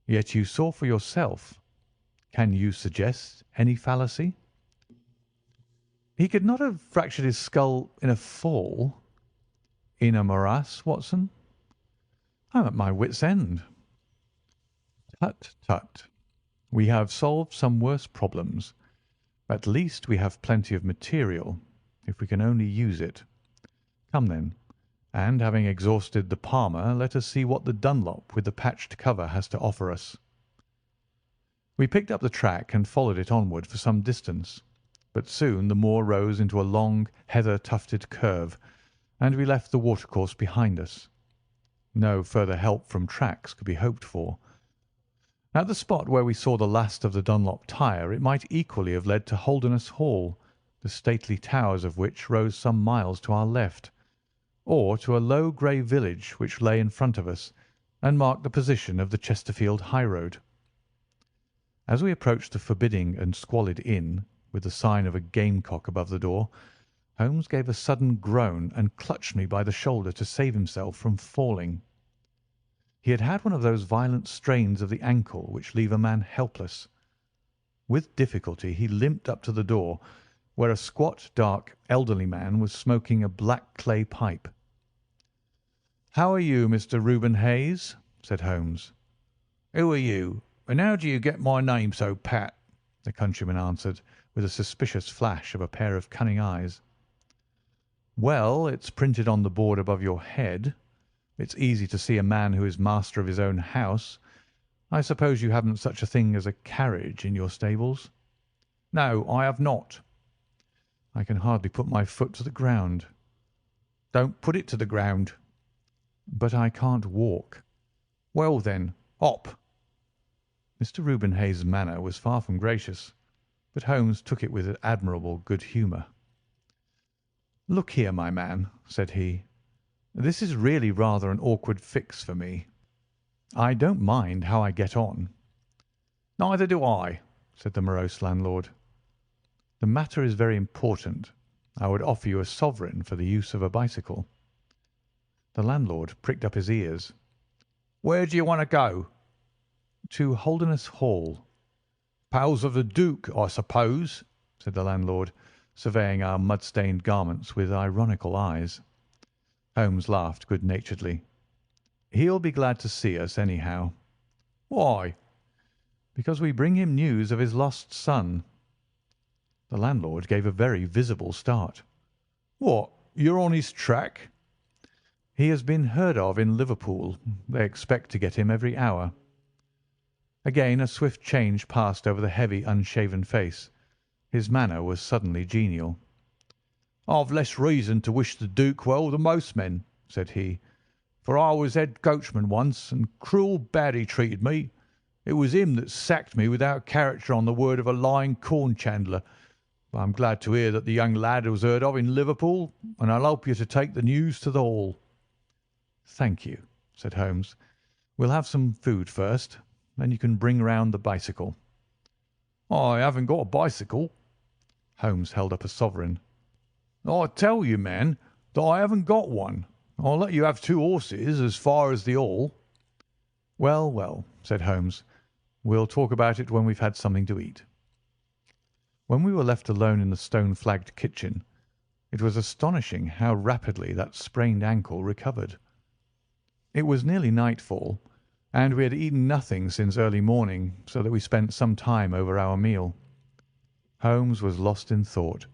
Yet you saw for yourself. Can you suggest any fallacy?" "He could not have fractured his skull in a fall." "In a morass, Watson?" "I am at my wit's end." "Tut, tut. We have solved some worse problems. At least we have plenty of material, if we can only use it. Come then, and having exhausted the Palmer, let us see what the Dunlop with the patched cover has to offer us." We picked up the track and followed it onward for some distance, but soon the moor rose into a long, heather-tufted curve, and we left the watercourse behind us. No further help from tracks could be hoped for. At the spot where we saw the last of the Dunlop tire it might equally have led to Holderness Hall, the stately towers of which rose some miles to our left, or to a low grey village which lay in front of us and marked the position of the Chesterfield highroad. As we approached the forbidding and squalid inn, with the sign of a gamecock above the door, Holmes gave a sudden groan and clutched me by the shoulder to save himself from falling. He had had one of those violent strains of the ankle which leave a man helpless. With difficulty he limped up to the door, where a squat, dark, elderly man was smoking a black clay pipe. "How are you, Mr. Reuben Hayes?" said Holmes. "Who are you, and how do you get my name so pat?" the countryman answered, with a suspicious flash of a pair of cunning eyes. "Well, it's printed on the board above your head. It's easy to see a man who is master of his own house. I suppose you haven't such a thing as a carriage in your stables?" "No, I have not." "I can hardly put my foot to the ground." "Don't put it to the ground." "But I can't walk." "Well, then, hop." Mr. Reuben Hayes' manner was far from gracious, but Holmes took it with admirable good humour. "Look here, my man," said he, "this is really rather an awkward fix for me. I don't mind how I get on." "Neither do I," said the morose landlord. "The matter is very important. I would offer you a sovereign for the use of a bicycle." The landlord pricked up his ears. "Where do you want to go?" "To Holderness Hall." "Pals of the Duke, I suppose," said the landlord, surveying our mud-stained garments with ironical eyes. Holmes laughed good-naturedly. "He'll be glad to see us, anyhow." "Why?" "Because we bring him news of his lost son." The landlord gave a very visible start. "What, you're on his track?" "He has been heard of in Liverpool. They expect to get him every hour." Again a swift change passed over the heavy, unshaven face. His manner was suddenly genial. "I've less reason to wish the Duke well than most men," said he, "for I was head coachman once, and cruel bad he treated me. It was him that sacked me without character on the word of a lying corn chandler. But I'm glad to hear that the young lad was heard of in Liverpool, and I'll help you to take the news to the Hall." "Thank you," said Holmes. "We'll have some food first, then you can bring round the bicycle." I haven't got a bicycle." Holmes held up a sovereign. "I tell you, man, that I haven't got one. I'll let you have 2 horses as far as the hall." "Well, well," said Holmes, "we'll talk about it when we've had something to eat." When we were left alone in the stone-flagged kitchen, it was astonishing how rapidly that sprained ankle recovered. It was nearly nightfall, and we had eaten nothing since early morning, so that we spent some time over our meal. Holmes was lost in thought,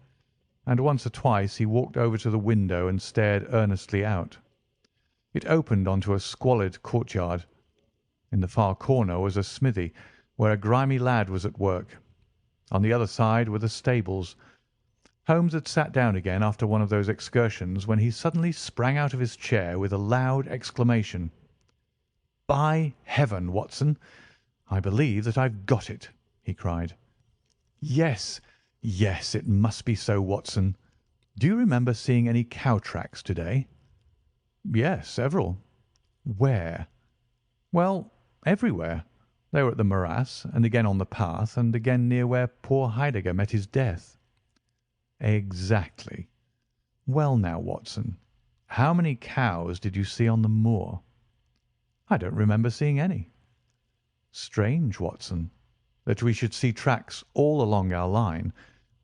and once or twice he walked over to the window and stared earnestly out. It opened onto a squalid courtyard. In the far corner was a smithy, where a grimy lad was at work. On the other side were the stables. Holmes had sat down again after one of those excursions when he suddenly sprang out of his chair with a loud exclamation. "By heaven, Watson, I believe that I've got it!" he cried. "Yes, yes, it must be so, Watson. Do you remember seeing any cow tracks to-day?" "Yes, several." "Where?" "Well, everywhere. They were at the morass, and again on the path, and again near where poor Heidegger met his death." "Exactly. Well now, Watson, how many cows did you see on the moor?" "I don't remember seeing any." "Strange, Watson, that we should see tracks all along our line,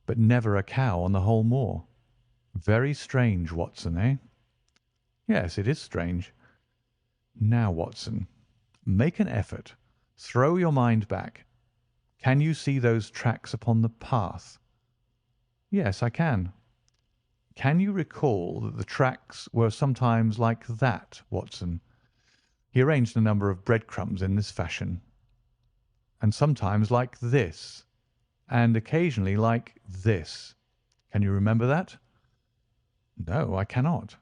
but never a cow on the whole moor. Very strange, Watson, eh?" "Yes, it is strange." "Now, Watson, make an effort. Throw your mind back. Can you see those tracks upon the path?" "Yes, I can." "Can you recall that the tracks were sometimes like that, Watson?" He arranged a number of breadcrumbs in this fashion. "And sometimes like this, and occasionally like this. Can you remember that?" "No, I cannot."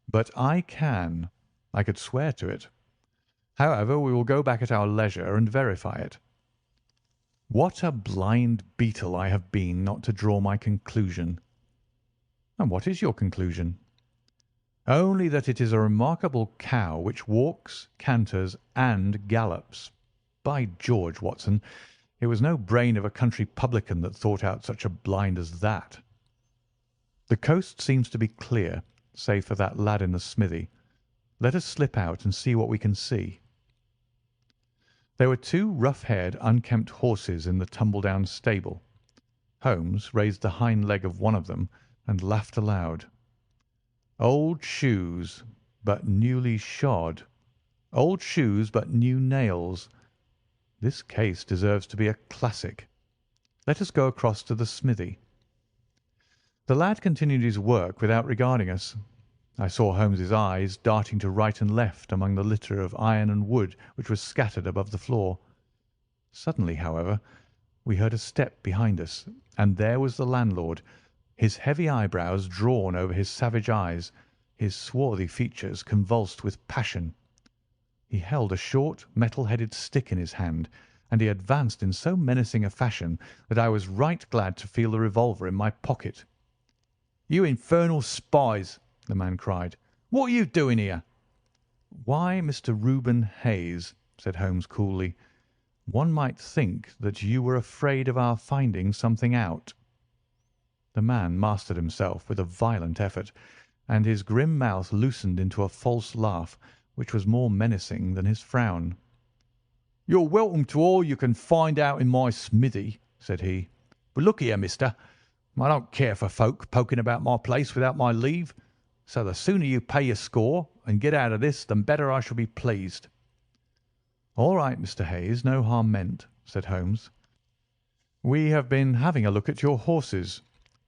"But I can. I could swear to it. However, we will go back at our leisure and verify it. What a blind beetle I have been not to draw my conclusion." "And what is your conclusion?" "Only that it is a remarkable cow which walks, canters, and gallops. By George, Watson, it was no brain of a country publican that thought out such a blind as that. The coast seems to be clear, save for that lad in the smithy. Let us slip out and see what we can see." There were 2 rough-haired, unkempt horses in the tumble-down stable. Holmes raised the hind leg of one of them and laughed aloud. "Old shoes, but newly shod. Old shoes, but new nails. This case deserves to be a classic. Let us go across to the smithy." The lad continued his work without regarding us. I saw Holmes's eyes darting to right and left among the litter of iron and wood which was scattered above the floor. Suddenly, however, we heard a step behind us, and there was the landlord, his heavy eyebrows drawn over his savage eyes, his swarthy features convulsed with passion. He held a short, metal-headed stick in his hand, and he advanced in so menacing a fashion that I was right glad to feel the revolver in my pocket. "You infernal spies!" the man cried. "What are you doing here?" "Why, Mr. Reuben Hayes," said Holmes coolly, "one might think that you were afraid of our finding something out." The man mastered himself with a violent effort, and his grim mouth loosened into a false laugh, which was more menacing than his frown. "You're welcome to all you can find out in my smithy," said he. "But look here, mister, I don't care for folk poking about my place without my leave, so the sooner you pay your score and get out of this, the better I shall be pleased." "All right, Mr. Hayes, no harm meant," said Holmes. "We have been having a look at your horses,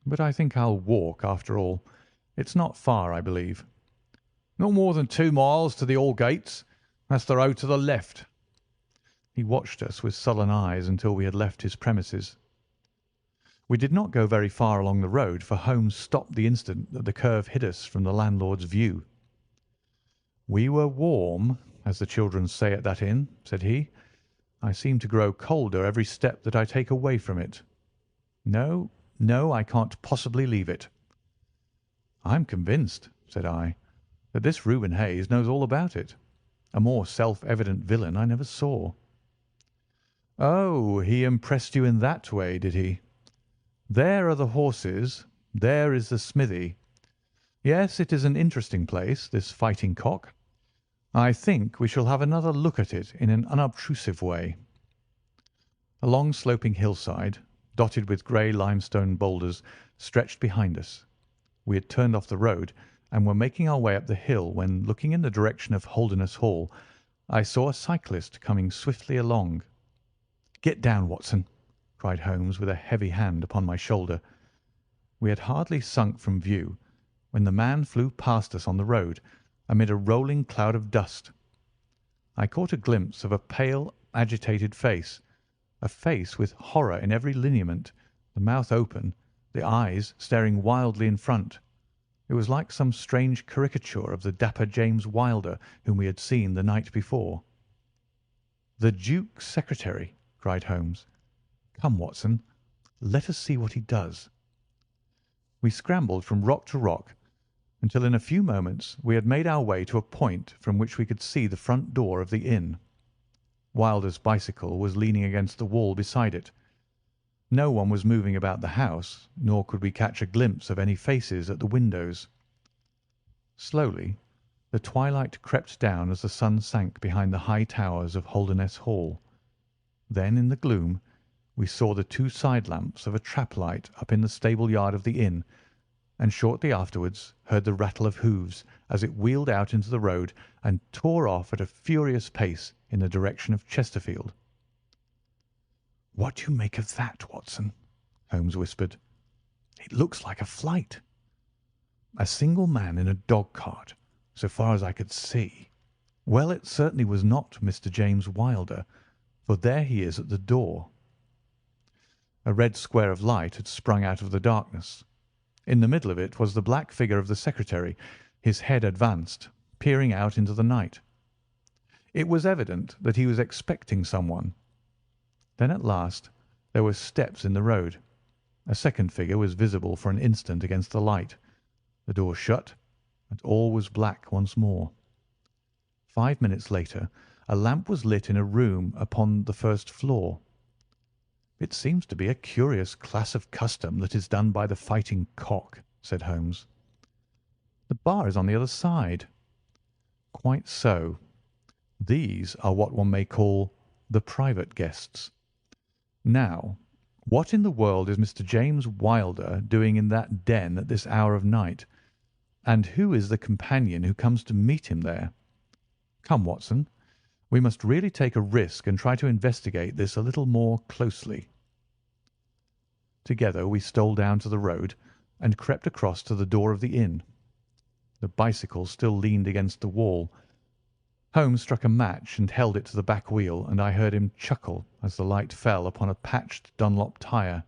but I think I'll walk after all. It's not far, I believe." "Not more than 2 miles to the Allgates. That's the road to the left." He watched us with sullen eyes until we had left his premises. We did not go very far along the road, for Holmes stopped the instant that the curve hid us from the landlord's view. "We were warm, as the children say at that inn," said he. "I seem to grow colder every step that I take away from it. No, no, I can't possibly leave it." "I'm convinced," said I, "that this Reuben Hayes knows all about it. A more self-evident villain I never saw." "Oh, he impressed you in that way, did he? There are the horses. There is the smithy. Yes, it is an interesting place, this Fighting Cock. I think we shall have another look at it in an unobtrusive way." A long sloping hillside, dotted with grey limestone boulders, stretched behind us. We had turned off the road and were making our way up the hill when, looking in the direction of Holderness Hall, I saw a cyclist coming swiftly along. "Get down, Watson!" cried Holmes, with a heavy hand upon my shoulder. We had hardly sunk from view when the man flew past us on the road, amid a rolling cloud of dust. I caught a glimpse of a pale, agitated face, a face with horror in every lineament, the mouth open, the eyes staring wildly in front. It was like some strange caricature of the dapper James Wilder whom we had seen the night before. "The Duke's secretary!" cried Holmes. "Come, Watson, let us see what he does." We scrambled from rock to rock until in a few moments we had made our way to a point from which we could see the front door of the inn. Wilder's bicycle was leaning against the wall beside it. No one was moving about the house, nor could we catch a glimpse of any faces at the windows. Slowly the twilight crept down as the sun sank behind the high towers of Holderness Hall. Then in the gloom we saw the two side lamps of a trap light up in the stable yard of the inn, and shortly afterwards heard the rattle of hoofs as it wheeled out into the road and tore off at a furious pace in the direction of Chesterfield. "What do you make of that, Watson?" Holmes whispered. "It looks like a flight. A single man in a dog-cart, so far as I could see. Well, it certainly was not Mr. James Wilder, for there he is at the door." A red square of light had sprung out of the darkness. In the middle of it was the black figure of the secretary, his head advanced, peering out into the night. It was evident that he was expecting someone. Then at last there were steps in the road. A second figure was visible for an instant against the light. The door shut, and all was black once more. 5 minutes later a lamp was lit in a room upon the first floor. "It seems to be a curious class of custom that is done by the Fighting Cock," said Holmes. "The bar is on the other side." "Quite so. These are what one may call the private guests. Now, what in the world is Mr. James Wilder doing in that den at this hour of night, and who is the companion who comes to meet him there? Come, Watson, we must really take a risk and try to investigate this a little more closely." Together we stole down to the road and crept across to the door of the inn. The bicycle still leaned against the wall. Holmes struck a match and held it to the back wheel, and I heard him chuckle as the light fell upon a patched Dunlop tyre.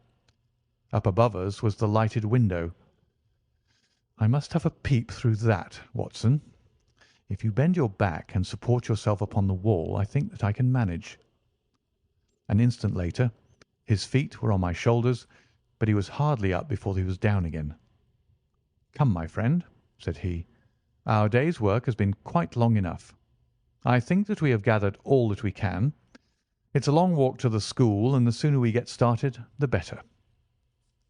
Up above us was the lighted window. "I must have a peep through that, Watson. If you bend your back and support yourself upon the wall, I think that I can manage." An instant later his feet were on my shoulders, but he was hardly up before he was down again. "Come, my friend," said he, "our day's work has been quite long enough. I think that we have gathered all that we can. It's a long walk to the school, and the sooner we get started, the better."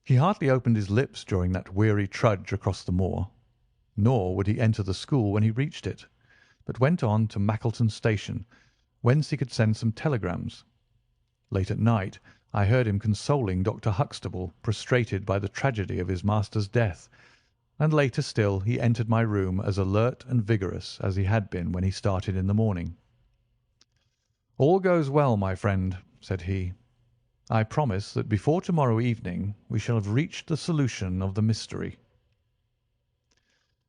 He hardly opened his lips during that weary trudge across the moor, nor would he enter the school when he reached it, but went on to Mackleton Station, whence he could send some telegrams. Late at night I heard him consoling Dr. Huxtable, prostrated by the tragedy of his master's death, and later still he entered my room as alert and vigorous as he had been when he started in the morning. "All goes well, my friend," said he. "I promise that before tomorrow evening we shall have reached the solution of the mystery."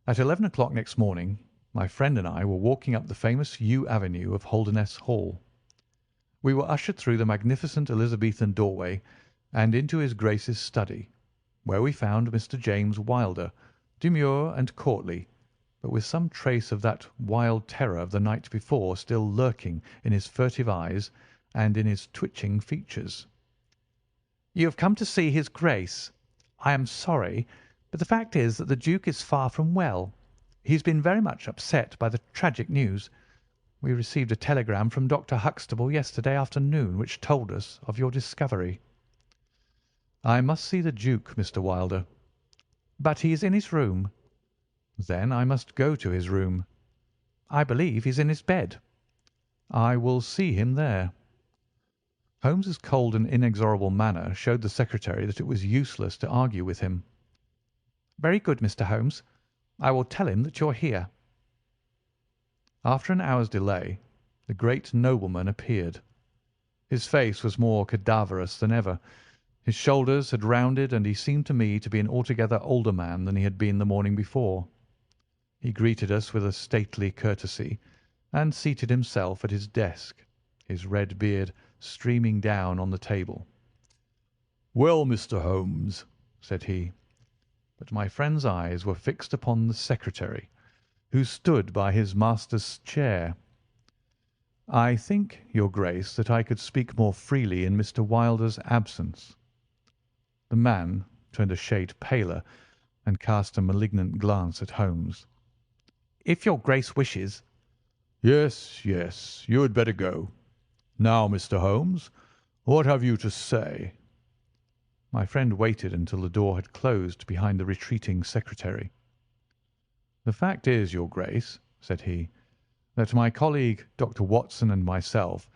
At 11 o'clock next morning my friend and I were walking up the famous yew avenue of Holderness Hall. We were ushered through the magnificent Elizabethan doorway and into his Grace's study, where we found Mr. James Wilder, demure and courtly, but with some trace of that wild terror of the night before still lurking in his furtive eyes and in his twitching features. "You have come to see his Grace. I am sorry, but the fact is that the Duke is far from well. He has been very much upset by the tragic news. We received a telegram from Dr. Huxtable yesterday afternoon which told us of your discovery." "I must see the Duke, Mr. Wilder." "But he is in his room." "Then I must go to his room." "I believe he is in his bed." "I will see him there." Holmes's cold and inexorable manner showed the secretary that it was useless to argue with him. "Very good, Mr. Holmes. I will tell him that you are here." After an hour's delay, the great nobleman appeared. His face was more cadaverous than ever. His shoulders had rounded, and he seemed to me to be an altogether older man than he had been the morning before. He greeted us with a stately courtesy, and seated himself at his desk, his red beard streaming down on the table. "Well, Mr. Holmes," said he. But my friend's eyes were fixed upon the secretary, who stood by his master's chair. "I think, your Grace, that I could speak more freely in Mr. Wilder's absence." The man turned a shade paler and cast a malignant glance at Holmes. "If your Grace wishes—" Yes, yes, you had better go. Now, Mr. Holmes, what have you to say?" My friend waited until the door had closed behind the retreating secretary. "The fact is, your Grace," said he, "that my colleague, Dr. Watson, and myself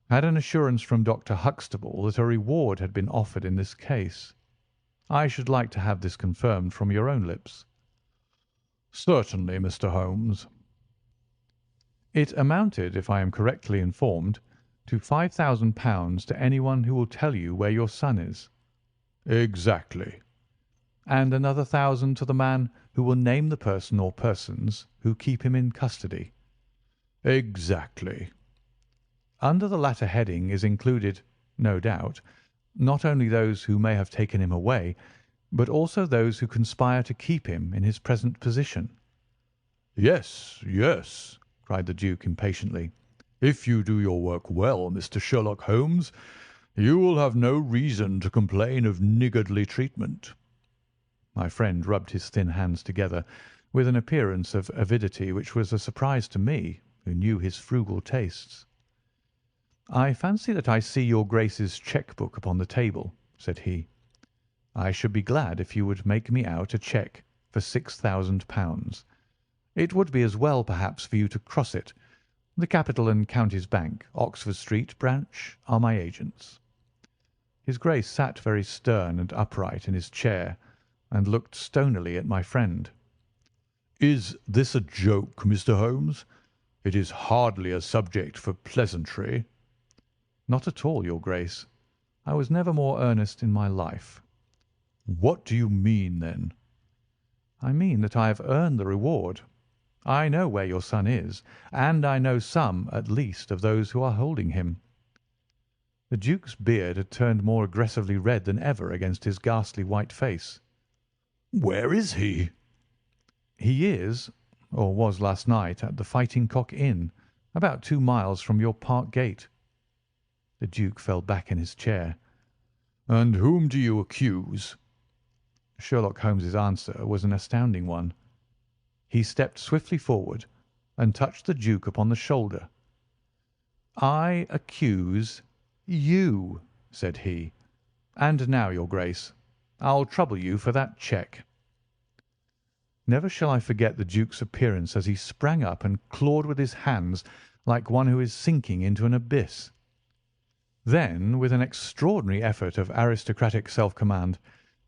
had an assurance from Dr. Huxtable that a reward had been offered in this case. I should like to have this confirmed from your own lips." "Certainly, Mr. Holmes." "It amounted, if I am correctly informed, to £5,000 to anyone who will tell you where your son is." "Exactly." "And another 1,000 to the man who will name the person or persons who keep him in custody." "Exactly." Under the latter heading is included, no doubt, not only those who may have taken him away, but also those who conspire to keep him in his present position." "Yes, yes," cried the Duke impatiently. "If you do your work well, Mr. Sherlock Holmes, you will have no reason to complain of niggardly treatment." My friend rubbed his thin hands together with an appearance of avidity which was a surprise to me, who knew his frugal tastes. "I fancy that I see your Grace's cheque-book upon the table," said he. "I should be glad if you would make me out a cheque for £6,000. It would be as well, perhaps, for you to cross it. The Capital and Counties Bank, Oxford Street branch, are my agents." His Grace sat very stern and upright in his chair, and looked stonily at my friend. "Is this a joke, Mr. Holmes? It is hardly a subject for pleasantry." "Not at all, your Grace. I was never more earnest in my life." "What do you mean, then?" "I mean that I have earned the reward. I know where your son is, and I know some, at least, of those who are holding him." The Duke's beard had turned more aggressively red than ever against his ghastly white face. "Where is he?" "He is, or was last night, at the Fighting Cock Inn, about 2 miles from your park gate." The Duke fell back in his chair. "And whom do you accuse?" Sherlock Holmes's answer was an astounding one. He stepped swiftly forward and touched the Duke upon the shoulder. "I accuse you," said he. "And now, your Grace, I'll trouble you for that cheque." Never shall I forget the Duke's appearance as he sprang up and clawed with his hands like one who is sinking into an abyss. Then, with an extraordinary effort of aristocratic self-command,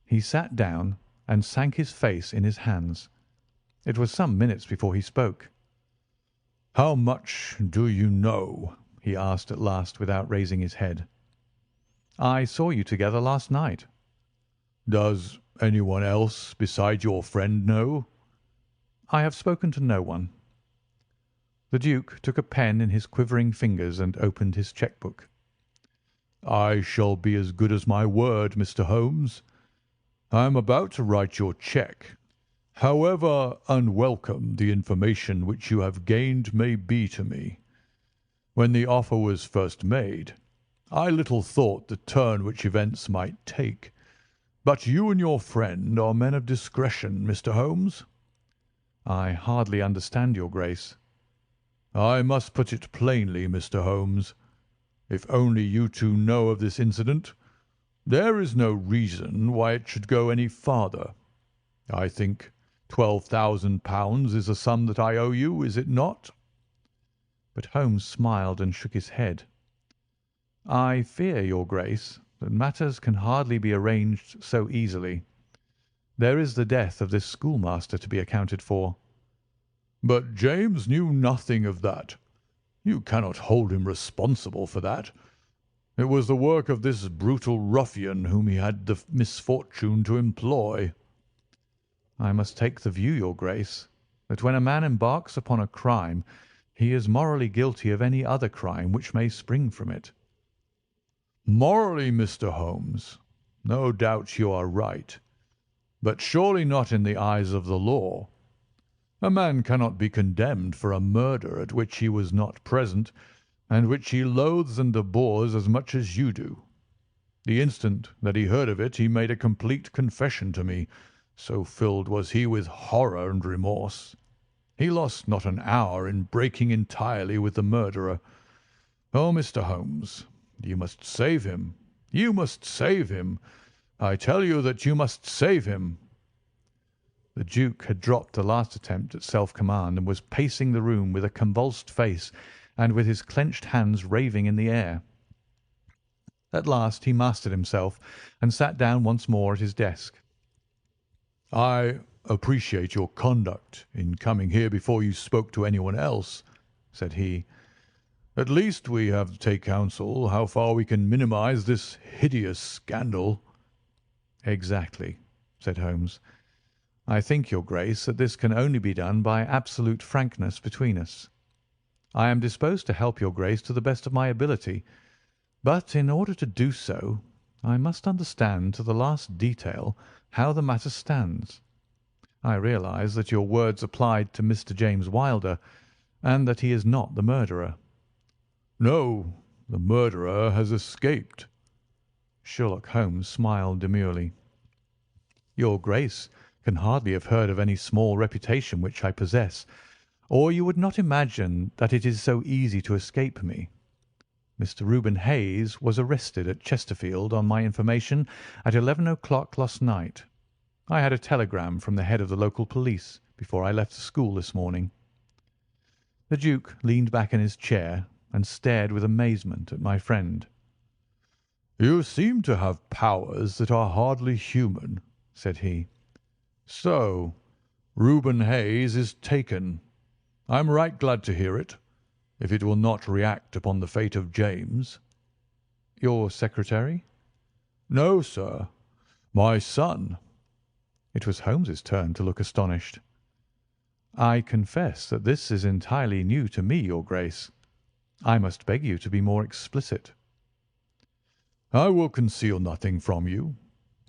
he sat down and sank his face in his hands. It was some minutes before he spoke. "How much do you know?" he asked at last, without raising his head. "I saw you together last night." "Does anyone else besides your friend know?" "I have spoken to no one." The Duke took a pen in his quivering fingers and opened his cheque-book. "I shall be as good as my word, Mr. Holmes. I am about to write your cheque. However unwelcome the information which you have gained may be to me, when the offer was first made, I little thought the turn which events might take. But you and your friend are men of discretion, Mr. Holmes." "I hardly understand your Grace." I must put it plainly, Mr. Holmes. If only you two know of this incident, there is no reason why it should go any farther. I think £12,000 is a sum that I owe you, is it not?" But Holmes smiled and shook his head. "I fear, your Grace, that matters can hardly be arranged so easily. There is the death of this schoolmaster to be accounted for." "But James knew nothing of that. You cannot hold him responsible for that. It was the work of this brutal ruffian whom he had the misfortune to employ." "I must take the view, your Grace, that when a man embarks upon a crime, he is morally guilty of any other crime which may spring from it." "Morally, Mr. Holmes, no doubt you are right, but surely not in the eyes of the law. A man cannot be condemned for a murder at which he was not present, and which he loathes and abhors as much as you do. The instant that he heard of it he made a complete confession to me, so filled was he with horror and remorse. He lost not an hour in breaking entirely with the murderer. Oh, Mr. Holmes, you must save him. You must save him. I tell you that you must save him." The Duke had dropped the last attempt at self-command and was pacing the room with a convulsed face and with his clenched hands raving in the air. At last he mastered himself and sat down once more at his desk. "I appreciate your conduct in coming here before you spoke to anyone else," said he. "At least we have to take counsel how far we can minimize this hideous scandal." "Exactly," said Holmes. "I think, your Grace, that this can only be done by absolute frankness between us. I am disposed to help your Grace to the best of my ability, but in order to do so, I must understand to the last detail how the matter stands. I realise that your words applied to Mr. James Wilder, and that he is not the murderer." "No, the murderer has escaped." Sherlock Holmes smiled demurely. "Your Grace can hardly have heard of any small reputation which I possess, or you would not imagine that it is so easy to escape me. Mr. Reuben Hayes was arrested at Chesterfield on my information at 11 o'clock last night. I had a telegram from the head of the local police before I left the school this morning." The Duke leaned back in his chair and stared with amazement at my friend. "You seem to have powers that are hardly human," said he. "So Reuben Hayes is taken. I am right glad to hear it, if it will not react upon the fate of James." "Your secretary?" "No, sir, my son." It was Holmes's turn to look astonished. "I confess that this is entirely new to me, your Grace. I must beg you to be more explicit." "I will conceal nothing from you.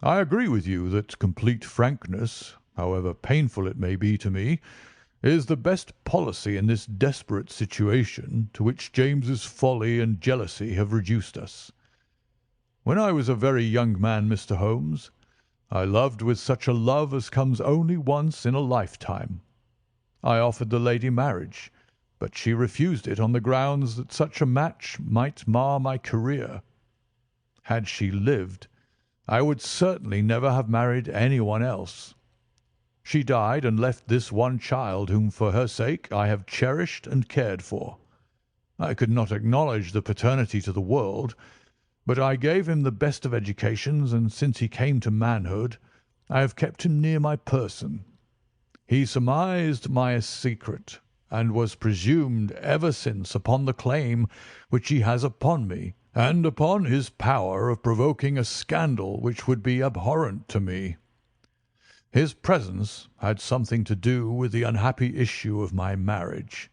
I agree with you that complete frankness, however painful it may be to me, is the best policy in this desperate situation to which James's folly and jealousy have reduced us. When I was a very young man, Mr. Holmes, I loved with such a love as comes only once in a lifetime. I offered the lady marriage, but she refused it on the grounds that such a match might mar my career. Had she lived, I would certainly never have married anyone else. She died and left this one child whom for her sake I have cherished and cared for. I could not acknowledge the paternity to the world, but I gave him the best of educations, and since he came to manhood I have kept him near my person. He surmised my secret, and was presumed ever since upon the claim which he has upon me, and upon his power of provoking a scandal which would be abhorrent to me. His presence had something to do with the unhappy issue of my marriage.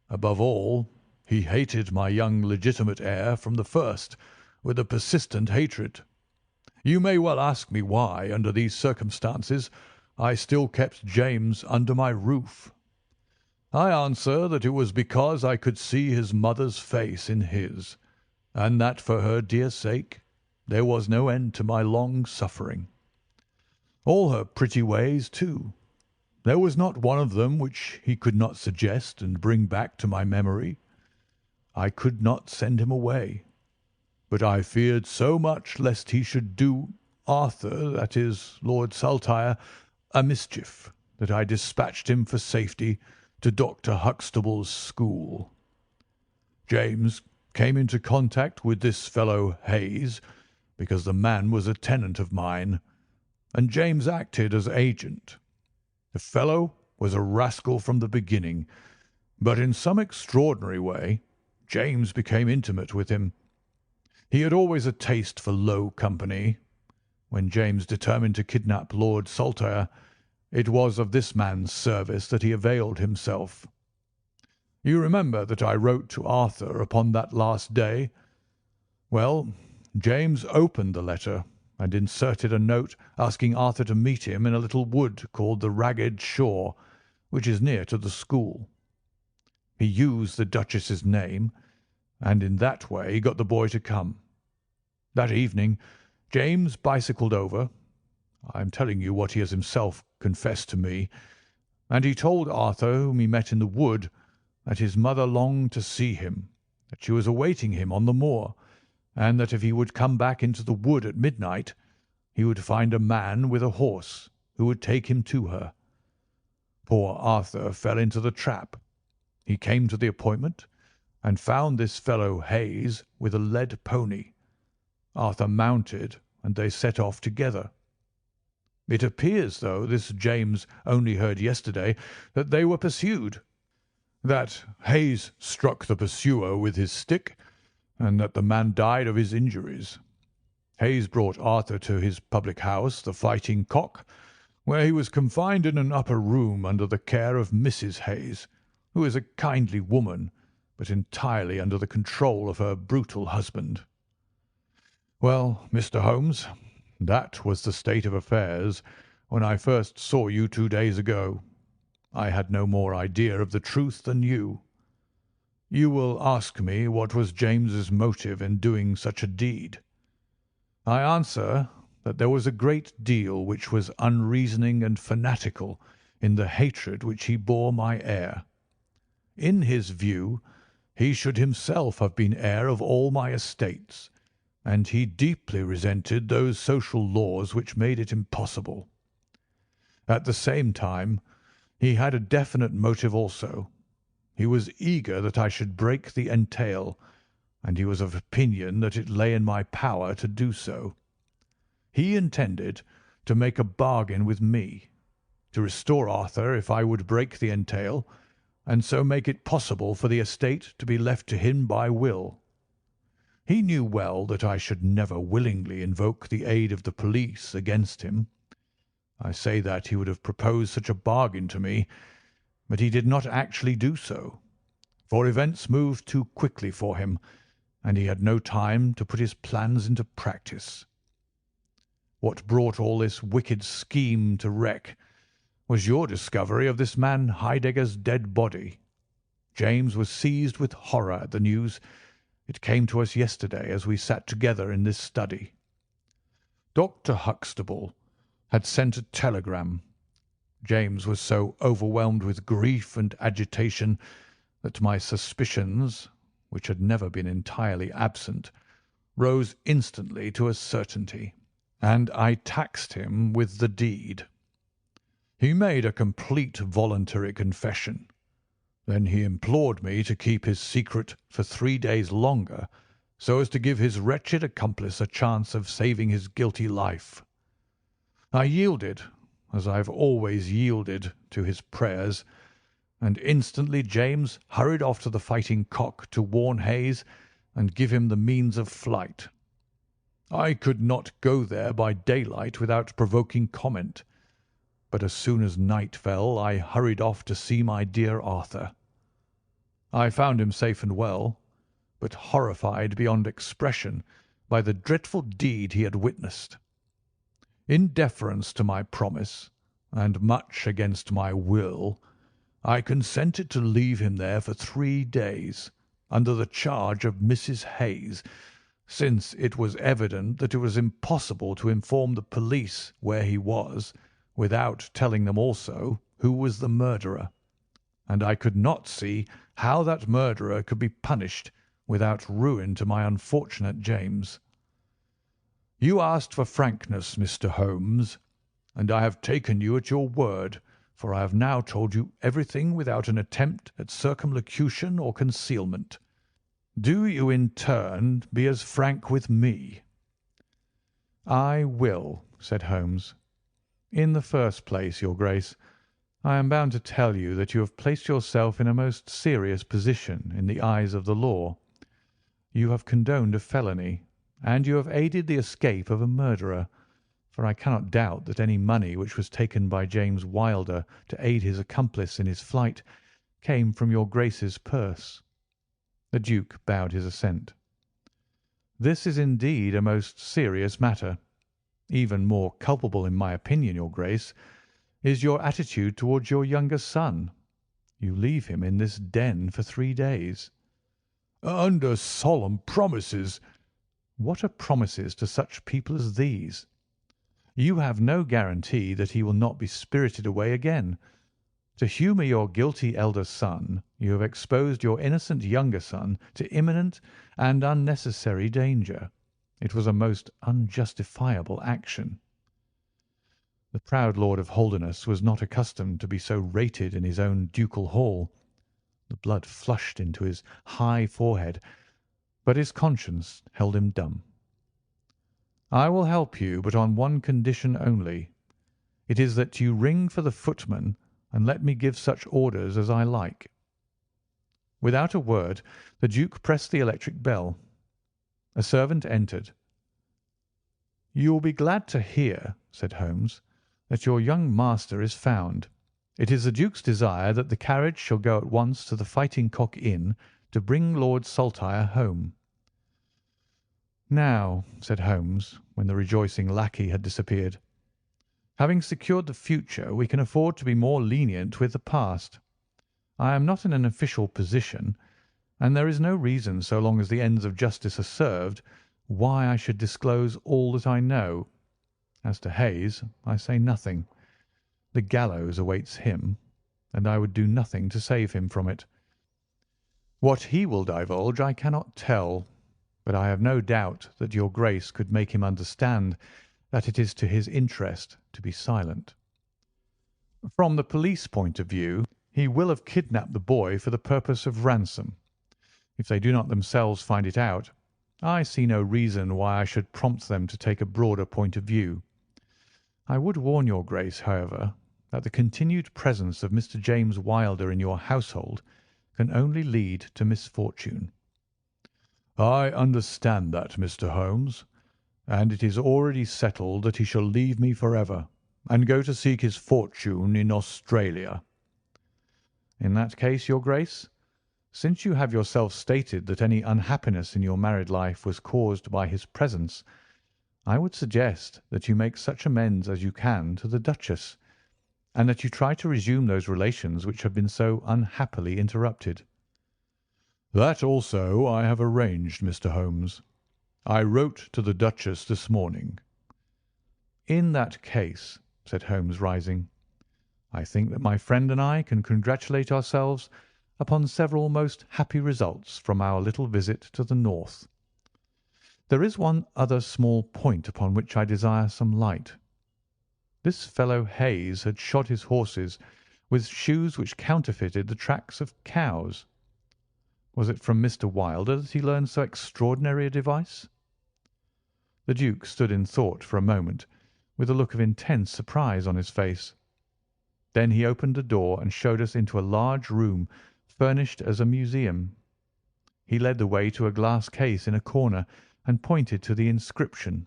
Above all, he hated my young legitimate heir from the first, with a persistent hatred. You may well ask me why, under these circumstances, I still kept James under my roof. I answer that it was because I could see his mother's face in his, and that for her dear sake there was no end to my long suffering. All her pretty ways, too. There was not one of them which he could not suggest and bring back to my memory. I could not send him away, but I feared so much lest he should do Arthur, that is, Lord Saltire, a mischief, that I dispatched him for safety to Dr. Huxtable's school. James came into contact with this fellow Hayes, because the man was a tenant of mine, and James acted as agent. The fellow was a rascal from the beginning, but in some extraordinary way James became intimate with him. He had always a taste for low company. When James determined to kidnap Lord Saltire, it was of this man's service that he availed himself. You remember that I wrote to Arthur upon that last day? Well, James opened the letter and inserted a note asking Arthur to meet him in a little wood called the Ragged Shaw, which is near to the school. He used the Duchess's name, and in that way got the boy to come. That evening James bicycled over. I am telling you what he has himself confessed to me, and he told Arthur, whom he met in the wood, that his mother longed to see him, that she was awaiting him on the moor, and that if he would come back into the wood at midnight, he would find a man with a horse who would take him to her. Poor Arthur fell into the trap. He came to the appointment and found this fellow Hayes with a led pony. Arthur mounted, and they set off together. It appears, though this James only heard yesterday, that they were pursued, that Hayes struck the pursuer with his stick, and that the man died of his injuries. Hayes brought Arthur to his public house, the Fighting Cock, where he was confined in an upper room under the care of Mrs. Hayes, who is a kindly woman, but entirely under the control of her brutal husband. Well, Mr. Holmes, that was the state of affairs when I first saw you 2 days ago. I had no more idea of the truth than you. You will ask me what was James's motive in doing such a deed. I answer that there was a great deal which was unreasoning and fanatical in the hatred which he bore my heir. In his view, he should himself have been heir of all my estates, and he deeply resented those social laws which made it impossible. At the same time, he had a definite motive also. He was eager that I should break the entail, and he was of opinion that it lay in my power to do so. He intended to make a bargain with me, to restore Arthur if I would break the entail, and so make it possible for the estate to be left to him by will. He knew well that I should never willingly invoke the aid of the police against him. I say that he would have proposed such a bargain to me, but he did not actually do so, for events moved too quickly for him, and he had no time to put his plans into practice. What brought all this wicked scheme to wreck was your discovery of this man Heidegger's dead body. James was seized with horror at the news. It came to us yesterday as we sat together in this study. Dr. Huxtable had sent a telegram. James was so overwhelmed with grief and agitation that my suspicions, which had never been entirely absent, rose instantly to a certainty, and I taxed him with the deed. He made a complete voluntary confession. Then he implored me to keep his secret for 3 days longer, so as to give his wretched accomplice a chance of saving his guilty life. I yielded, as I have always yielded, to his prayers, and instantly James hurried off to the Fighting Cock to warn Hayes and give him the means of flight. I could not go there by daylight without provoking comment, but as soon as night fell I hurried off to see my dear Arthur. I found him safe and well, but horrified beyond expression by the dreadful deed he had witnessed. In deference to my promise, and much against my will, I consented to leave him there for 3 days, under the charge of Mrs. Hayes, since it was evident that it was impossible to inform the police where he was without telling them also who was the murderer, and I could not see how that murderer could be punished without ruin to my unfortunate James. You asked for frankness, Mr. Holmes, and I have taken you at your word, for I have now told you everything without an attempt at circumlocution or concealment. Do you in turn be as frank with me." "I will," said Holmes. "In the first place, your Grace, I am bound to tell you that you have placed yourself in a most serious position in the eyes of the law. You have condoned a felony, and you have aided the escape of a murderer, for I cannot doubt that any money which was taken by James Wilder to aid his accomplice in his flight came from your Grace's purse." The Duke bowed his assent. "This is indeed a most serious matter. Even more culpable, in my opinion, your Grace, is your attitude towards your younger son. You leave him in this den for 3 days." "Under solemn promises." "What are promises to such people as these? You have no guarantee that he will not be spirited away again. To humour your guilty elder son, you have exposed your innocent younger son to imminent and unnecessary danger. It was a most unjustifiable action." The proud Lord of Holderness was not accustomed to be so rated in his own ducal hall. The blood flushed into his high forehead, but his conscience held him dumb. "I will help you, but on one condition only. It is that you ring for the footman and let me give such orders as I like." Without a word, the Duke pressed the electric bell. A servant entered. "You will be glad to hear," said Holmes, "that your young master is found. It is the Duke's desire that the carriage shall go at once to the Fighting Cock Inn to bring Lord Saltire home." "Now," said Holmes, when the rejoicing lackey had disappeared, "having secured the future, we can afford to be more lenient with the past. I am not in an official position, and there is no reason, so long as the ends of justice are served, why I should disclose all that I know. As to Hayes, I say nothing. The gallows awaits him, and I would do nothing to save him from it. What he will divulge I cannot tell, but I have no doubt that your Grace could make him understand that it is to his interest to be silent. From the police point of view, he will have kidnapped the boy for the purpose of ransom. If they do not themselves find it out, I see no reason why I should prompt them to take a broader point of view. I would warn your Grace, however, that the continued presence of Mr. James Wilder in your household can only lead to misfortune." "I understand that, Mr. Holmes, and it is already settled that he shall leave me for ever and go to seek his fortune in Australia." "In that case, your Grace, since you have yourself stated that any unhappiness in your married life was caused by his presence, I would suggest that you make such amends as you can to the Duchess, and that you try to resume those relations which have been so unhappily interrupted." "That also I have arranged, Mr. Holmes. I wrote to the Duchess this morning." "In that case," said Holmes, rising, "I think that my friend and I can congratulate ourselves upon several most happy results from our little visit to the north. There is one other small point upon which I desire some light. This fellow Hayes had shod his horses with shoes which counterfeited the tracks of cows. Was it from Mr. Wilder that he learned so extraordinary a device?" The Duke stood in thought for a moment, with a look of intense surprise on his face. Then he opened a door and showed us into a large room furnished as a museum. He led the way to a glass case in a corner and pointed to the inscription.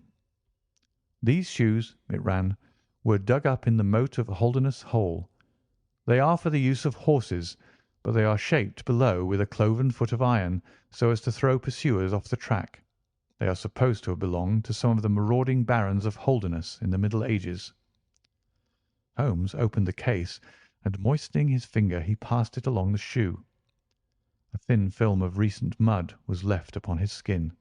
"These shoes," it ran, "were dug up in the moat of Holderness Hole. They are for the use of horses, but they are shaped below with a cloven foot of iron so as to throw pursuers off the track. They are supposed to have belonged to some of the marauding barons of Holderness in the Middle Ages." Holmes opened the case, and moistening his finger he passed it along the shoe. A thin film of recent mud was left upon his skin.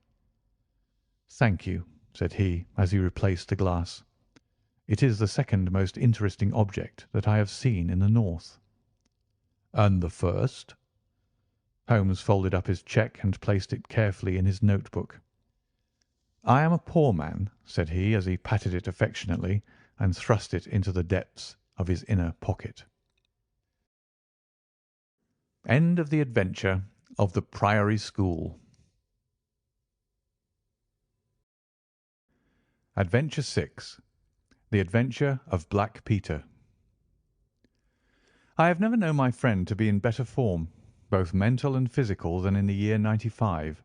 "Thank you," said he, as he replaced the glass. It is the second most interesting object that I have seen in the north." "And the first?" Holmes folded up his cheque and placed it carefully in his notebook. "I am a poor man," said he, as he patted it affectionately and thrust it into the depths of his inner pocket. End of the adventure of the Priory School. Adventure 6. The Adventure of Black Peter. I have never known my friend to be in better form, both mental and physical, than in the year '95.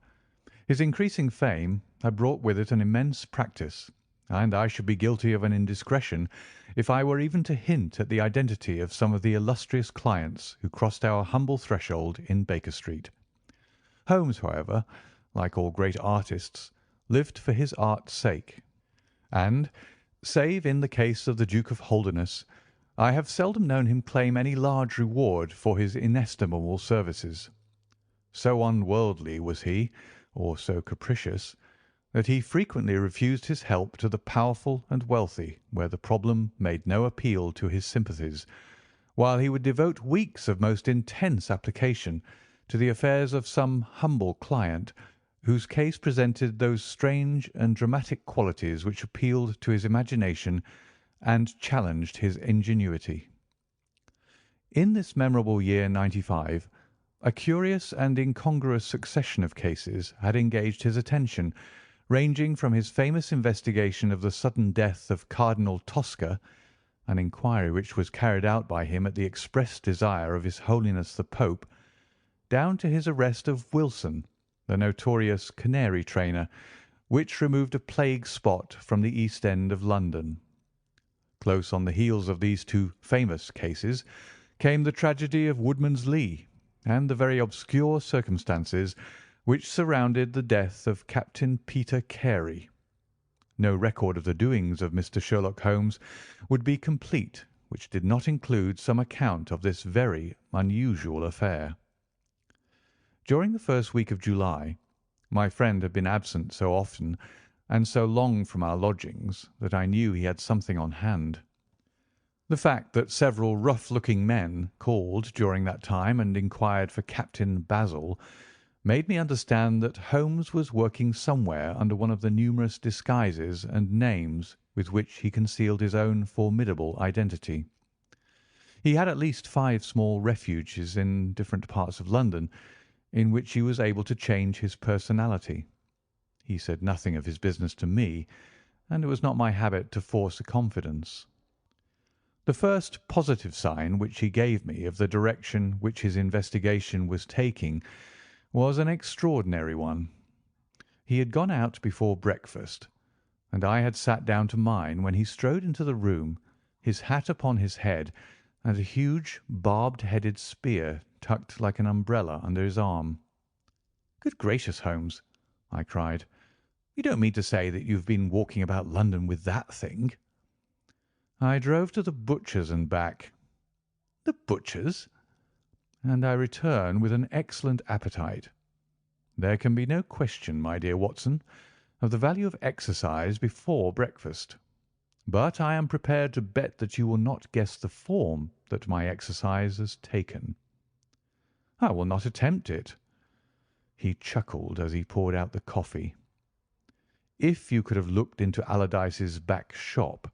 His increasing fame had brought with it an immense practice, and I should be guilty of an indiscretion if I were even to hint at the identity of some of the illustrious clients who crossed our humble threshold in Baker Street. Holmes, however, like all great artists, lived for his art's sake, and, save in the case of the Duke of Holderness, I have seldom known him claim any large reward for his inestimable services. So unworldly was he, or so capricious, that he frequently refused his help to the powerful and wealthy where the problem made no appeal to his sympathies, while he would devote weeks of most intense application to the affairs of some humble client whose case presented those strange and dramatic qualities which appealed to his imagination and challenged his ingenuity. In this memorable year '95, a curious and incongruous succession of cases had engaged his attention, ranging from his famous investigation of the sudden death of Cardinal Tosca, an inquiry which was carried out by him at the express desire of His Holiness the Pope, down to his arrest of Wilson, the notorious canary trainer, which removed a plague spot from the East End of London. Close on the heels of these two famous cases came the tragedy of Woodman's Lee and the very obscure circumstances which surrounded the death of Captain Peter Carey. No record of the doings of Mr. Sherlock Holmes would be complete which did not include some account of this very unusual affair. During the first week of July, my friend had been absent so often and so long from our lodgings that I knew he had something on hand. The fact that several rough-looking men called during that time and inquired for Captain Basil made me understand that Holmes was working somewhere under one of the numerous disguises and names with which he concealed his own formidable identity. He had at least 5 small refuges in different parts of London, in which he was able to change his personality. He said nothing of his business to me, and it was not my habit to force a confidence. The first positive sign which he gave me of the direction which his investigation was taking was an extraordinary one. He had gone out before breakfast, and I had sat down to mine when he strode into the room, his hat upon his head, and a huge barbed-headed spear tucked like an umbrella under his arm. "Good gracious, Holmes!" I cried. "You don't mean to say that you have been walking about London with that thing?" "I drove to the butcher's and back." "The butcher's?" "And I return with an excellent appetite. There can be no question, my dear Watson, of the value of exercise before breakfast. But I am prepared to bet that you will not guess the form that my exercise has taken." "I will not attempt it." He chuckled as he poured out the coffee. "If you could have looked into Allardyce's back shop,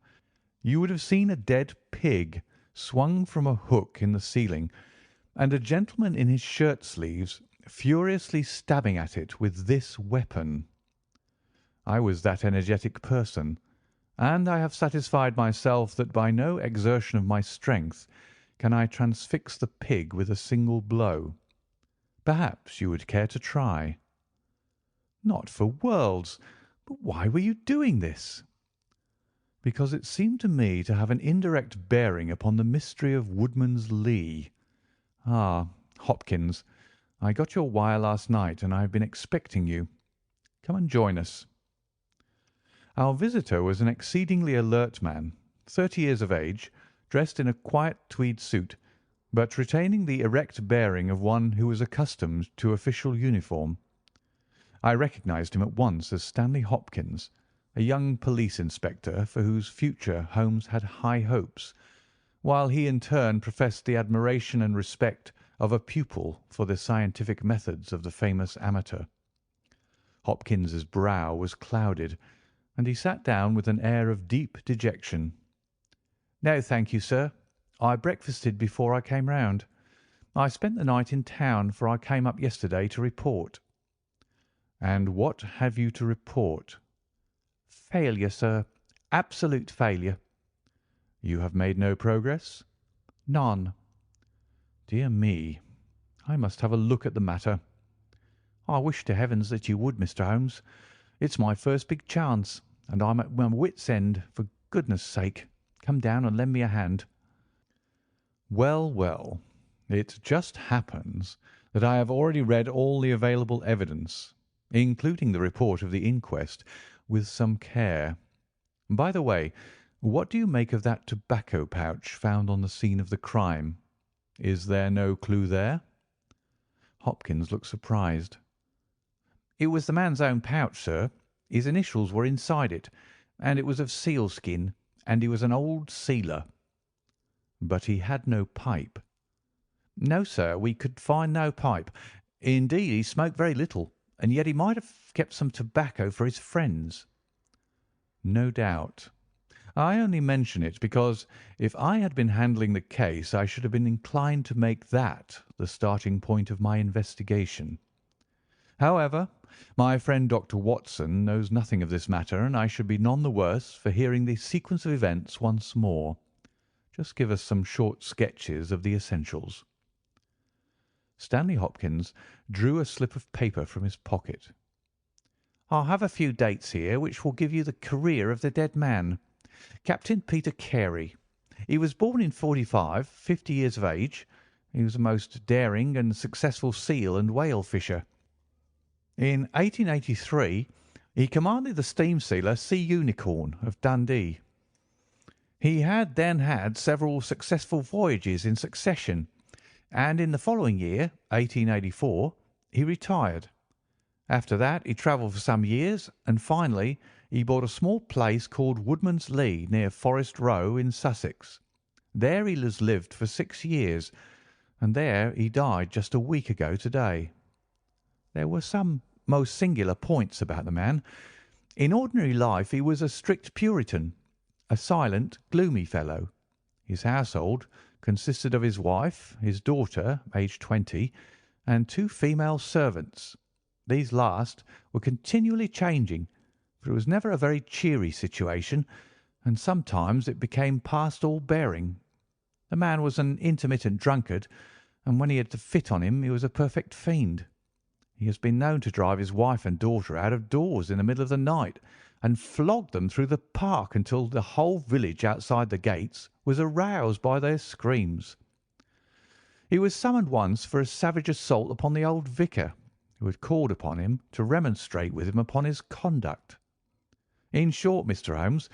you would have seen a dead pig swung from a hook in the ceiling, and a gentleman in his shirt sleeves furiously stabbing at it with this weapon. I was that energetic person, and I have satisfied myself that by no exertion of my strength can I transfix the pig with a single blow. Perhaps you would care to try." "Not for worlds. But why were you doing this?" "Because it seemed to me to have an indirect bearing upon the mystery of Woodman's Lee. Ah, Hopkins, I got your wire last night, and I have been expecting you. Come and join us." Our visitor was an exceedingly alert man, 30 years of age, dressed in a quiet tweed suit, but retaining the erect bearing of one who was accustomed to official uniform. I recognized him at once as Stanley Hopkins, a young police inspector for whose future Holmes had high hopes, while he in turn professed the admiration and respect of a pupil for the scientific methods of the famous amateur. Hopkins's brow was clouded, and he sat down with an air of deep dejection. "No, thank you, sir. I breakfasted before I came round. I spent the night in town, for I came up yesterday to report." "And what have you to report?" "Failure, sir. Absolute failure." "You have made no progress?" "None." "Dear me, I must have a look at the matter." "I wish to heavens that you would, Mr. Holmes. It's my first big chance, and I'm at my wits' end. For goodness' sake, come down and lend me a hand." "Well, well, it just happens that I have already read all the available evidence, including the report of the inquest, with some care. By the way, what do you make of that tobacco pouch found on the scene of the crime? Is there no clue there?" Hopkins looked surprised. "It was the man's own pouch, sir. His initials were inside it, and it was of sealskin, and he was an old sealer." "But he had no pipe?" "No, sir, we could find no pipe. Indeed, he smoked very little, and yet he might have kept some tobacco for his friends." "No doubt. I only mention it because if I had been handling the case I should have been inclined to make that the starting point of my investigation. However, my friend Dr. Watson knows nothing of this matter, and I should be none the worse for hearing the sequence of events once more. Just give us some short sketches of the essentials." Stanley Hopkins drew a slip of paper from his pocket. "I have a few dates here which will give you the career of the dead man. Captain Peter Carey. He was born in '45, 50 years of age. He was a most daring and successful seal and whale fisher. In 1883 he commanded the steam sealer Sea Unicorn of Dundee. He had then had several successful voyages in succession, and in the following year, 1884, he retired. After that he travelled for some years, and finally he bought a small place called Woodman's Lee near Forest Row in Sussex. There he has lived for 6 years, and there he died just a week ago to-day. There were some most singular points about the man. In ordinary life he was a strict Puritan, a silent, gloomy fellow. His household consisted of his wife, his daughter, aged 20, and 2 female servants. These last were continually changing, for it was never a very cheery situation, and sometimes it became past all bearing. The man was an intermittent drunkard, and when he had the fit on him he was a perfect fiend. He has been known to drive his wife and daughter out of doors in the middle of the night and flog them through the park until the whole village outside the gates was aroused by their screams. He was summoned once for a savage assault upon the old vicar, who had called upon him to remonstrate with him upon his conduct. In short, Mr. Holmes,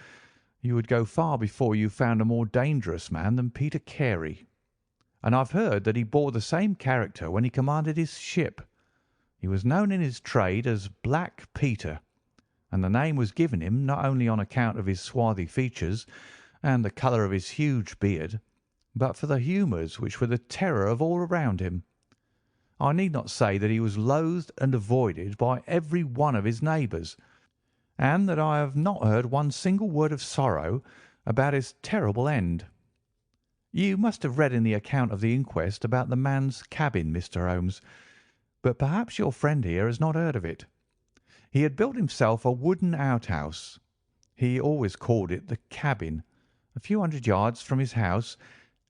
you would go far before you found a more dangerous man than Peter Carey. And I've heard that he bore the same character when he commanded his ship. He was known in his trade as Black Peter, and the name was given him not only on account of his swarthy features and the colour of his huge beard, but for the humours which were the terror of all around him. I need not say that he was loathed and avoided by every one of his neighbours, and that I have not heard one single word of sorrow about his terrible end. You must have read in the account of the inquest about the man's cabin, Mr. Holmes, but perhaps your friend here has not heard of it. He had built himself a wooden outhouse. He always called it the cabin, a few hundred yards from his house,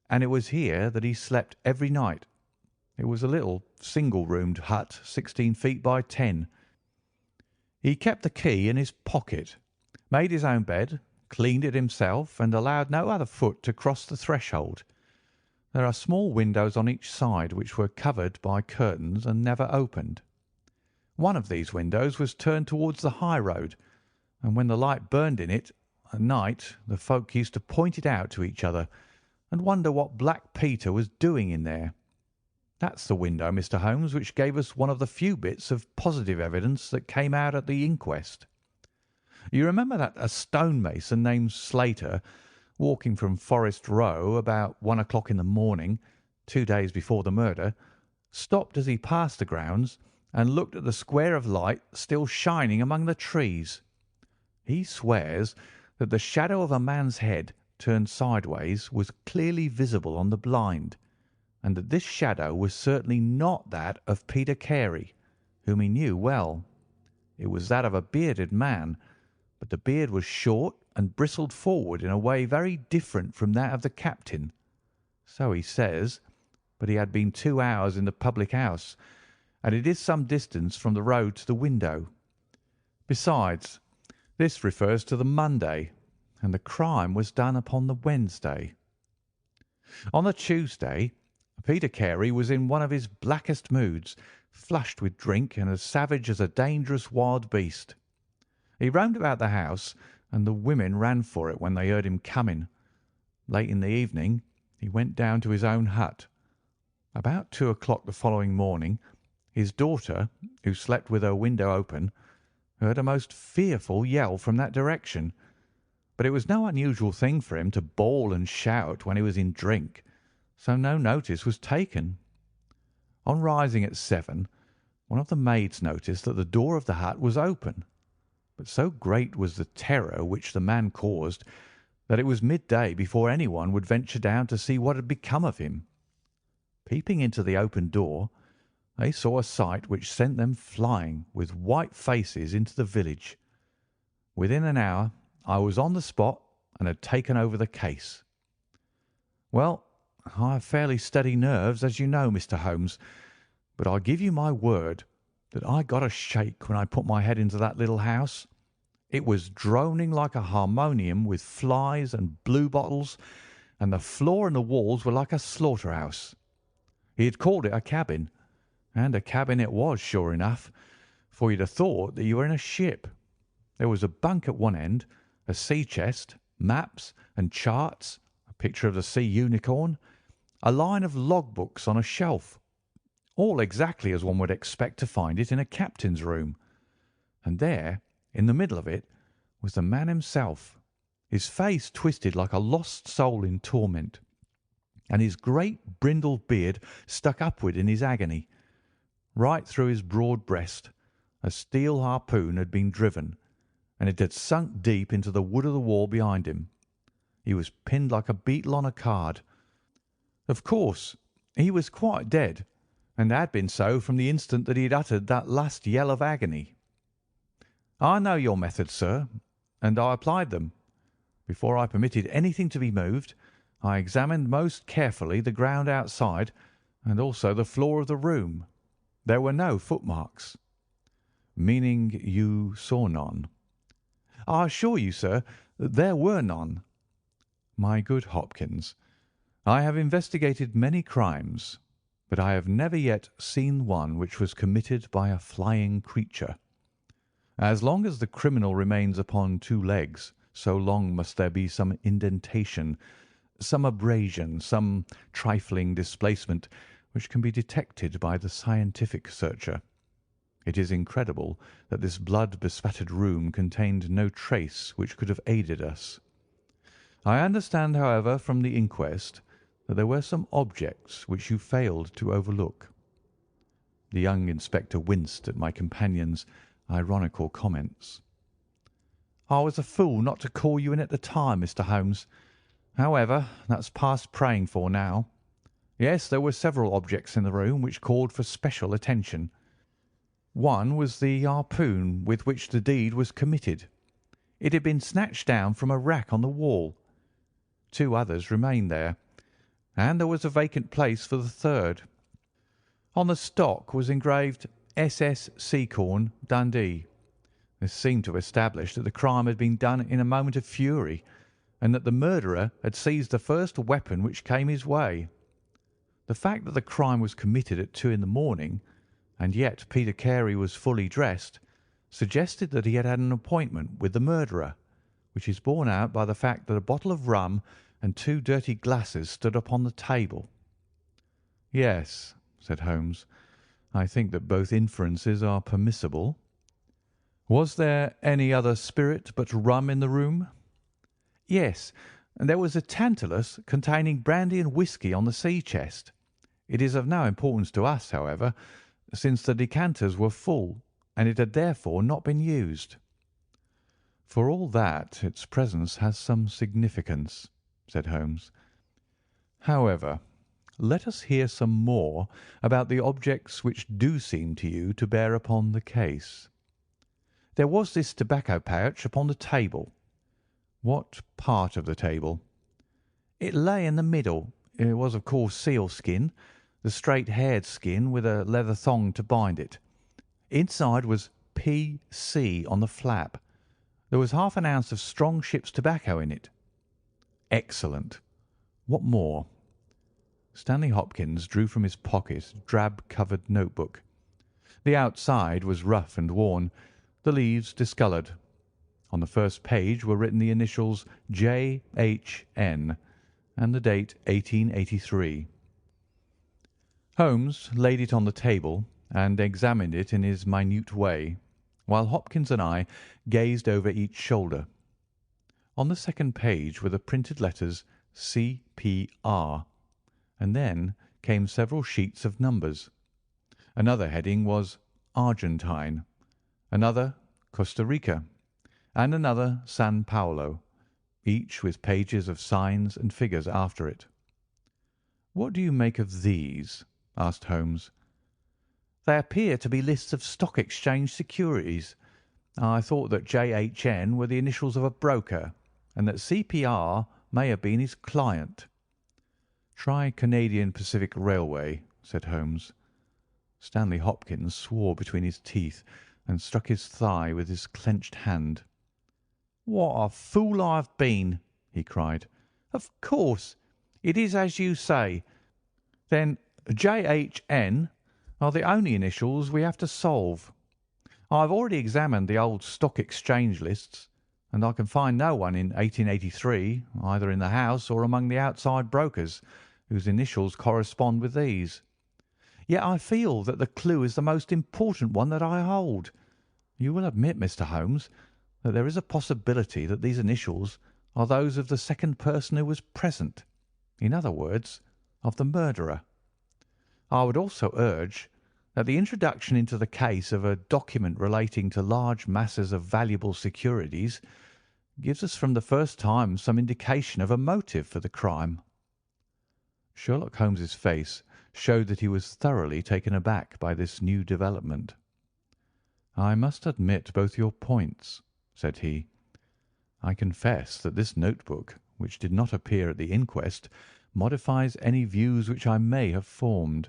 and it was here that he slept every night. It was a little single-roomed hut, 16 feet by 10. He kept the key in his pocket, made his own bed, cleaned it himself, and allowed no other foot to cross the threshold. There are small windows on each side which were covered by curtains and never opened. One of these windows was turned towards the high road, and when the light burned in it at night the folk used to point it out to each other and wonder what Black Peter was doing in there. That's the window, Mr. Holmes, which gave us one of the few bits of positive evidence that came out at the inquest. You remember that a stonemason named Slater, walking from Forest Row about 1 o'clock in the morning, 2 days before the murder, stopped as he passed the grounds and looked at the square of light still shining among the trees. He swears that the shadow of a man's head turned sideways was clearly visible on the blind, and that this shadow was certainly not that of Peter Carey, whom he knew well. It was that of a bearded man, but the beard was short and bristled forward in a way very different from that of the captain. So he says, but he had been 2 hours in the public house, and it is some distance from the road to the window. Besides, this refers to the Monday, and the crime was done upon the Wednesday. On the Tuesday, Peter Carey was in one of his blackest moods, flushed with drink and as savage as a dangerous wild beast. He roamed about the house, and the women ran for it when they heard him coming. Late in the evening he went down to his own hut. About 2 o'clock the following morning, his daughter, who slept with her window open, heard a most fearful yell from that direction, but it was no unusual thing for him to bawl and shout when he was in drink, so no notice was taken. On rising at 7, one of the maids noticed that the door of the hut was open, but so great was the terror which the man caused that it was midday before anyone would venture down to see what had become of him. Peeping into the open door, they saw a sight which sent them flying with white faces into the village. Within an hour I was on the spot and had taken over the case. Well, I have fairly steady nerves, as you know, Mr. Holmes, but I give you my word that I got a shake when I put my head into that little house. It was droning like a harmonium with flies and bluebottles, and the floor and the walls were like a slaughterhouse. He had called it a cabin, and a cabin it was, sure enough, for you'd have thought that you were in a ship. There was a bunk at one end, a sea chest, maps and charts, a picture of the sea unicorn, a line of logbooks on a shelf, all exactly as one would expect to find it in a captain's room. And there, in the middle of it, was the man himself, his face twisted like a lost soul in torment, and his great brindled beard stuck upward in his agony. Right through his broad breast a steel harpoon had been driven, and it had sunk deep into the wood of the wall behind him. He was pinned like a beetle on a card. Of course, he was quite dead, and had been so from the instant that he had uttered that last yell of agony. I know your methods, sir, and I applied them. Before I permitted anything to be moved, I examined most carefully the ground outside and also the floor of the room. There were no footmarks. Meaning you saw none? I assure you, sir, that there were none. My good Hopkins, I have investigated many crimes, but I have never yet seen one which was committed by a flying creature. As long as the criminal remains upon 2 legs, so long must there be some indentation, some abrasion, some trifling displacement which can be detected by the scientific searcher. It is incredible that this blood-bespattered room contained no trace which could have aided us. I understand, however, from the inquest that there were some objects which you failed to overlook. The young inspector winced at my companion's ironical comments. I was a fool not to call you in at the time, Mr. Holmes. However, that's past praying for now. Yes, there were several objects in the room which called for special attention. One was the harpoon with which the deed was committed. It had been snatched down from a rack on the wall. 2 others remained there, and there was a vacant place for the third. On the stock was engraved SS Seacorn, Dundee. This seemed to establish that the crime had been done in a moment of fury, and that the murderer had seized the first weapon which came his way. The fact that the crime was committed at 2 in the morning, and yet Peter Carey was fully dressed, suggested that he had had an appointment with the murderer, which is borne out by the fact that a bottle of rum and 2 dirty glasses stood upon the table. Yes, said Holmes, I think that both inferences are permissible. Was there any other spirit but rum in the room? Yes, and there was a tantalus containing brandy and whisky on the sea chest. It is of no importance to us, however, since the decanters were full, and it had therefore not been used." "For all that, its presence has some significance," said Holmes. "However, let us hear some more about the objects which do seem to you to bear upon the case." "There was this tobacco pouch upon the table." "What part of the table?" "It lay in the middle. It was, of course, sealskin, the straight-haired skin with a leather thong to bind it. Inside was P.C. on the flap. There was half an ounce of strong ship's tobacco in it." "Excellent. What more?" Stanley Hopkins drew from his pocket a drab-covered notebook. The outside was rough and worn, the leaves discoloured. On the first page were written the initials J.H.N. and the date 1883. Holmes laid it on the table and examined it in his minute way, while Hopkins and I gazed over each shoulder. On the second page were the printed letters C.P.R., and then came several sheets of numbers. Another heading was Argentine, another Costa Rica, and another San Paulo, each with pages of signs and figures after it. "What do you make of these?" asked Holmes. "They appear to be lists of stock exchange securities. I thought that J.H.N. were the initials of a broker, and that C.P.R. may have been his client." "Try Canadian Pacific Railway," said Holmes. Stanley Hopkins swore between his teeth and struck his thigh with his clenched hand. "What a fool I have been!" he cried. "Of course, it is as you say. Then J.H.N. are the only initials we have to solve. I have already examined the old Stock Exchange lists, and I can find no one in 1883, either in the house or among the outside brokers, whose initials correspond with these. Yet I feel that the clue is the most important one that I hold. You will admit, Mr. Holmes, that there is a possibility that these initials are those of the second person who was present, in other words, of the murderer. I would also urge that the introduction into the case of a document relating to large masses of valuable securities gives us from the first time some indication of a motive for the crime." Sherlock Holmes's face showed that he was thoroughly taken aback by this new development. "I must admit both your points," said he. "I confess that this notebook, which did not appear at the inquest, modifies any views which I may have formed.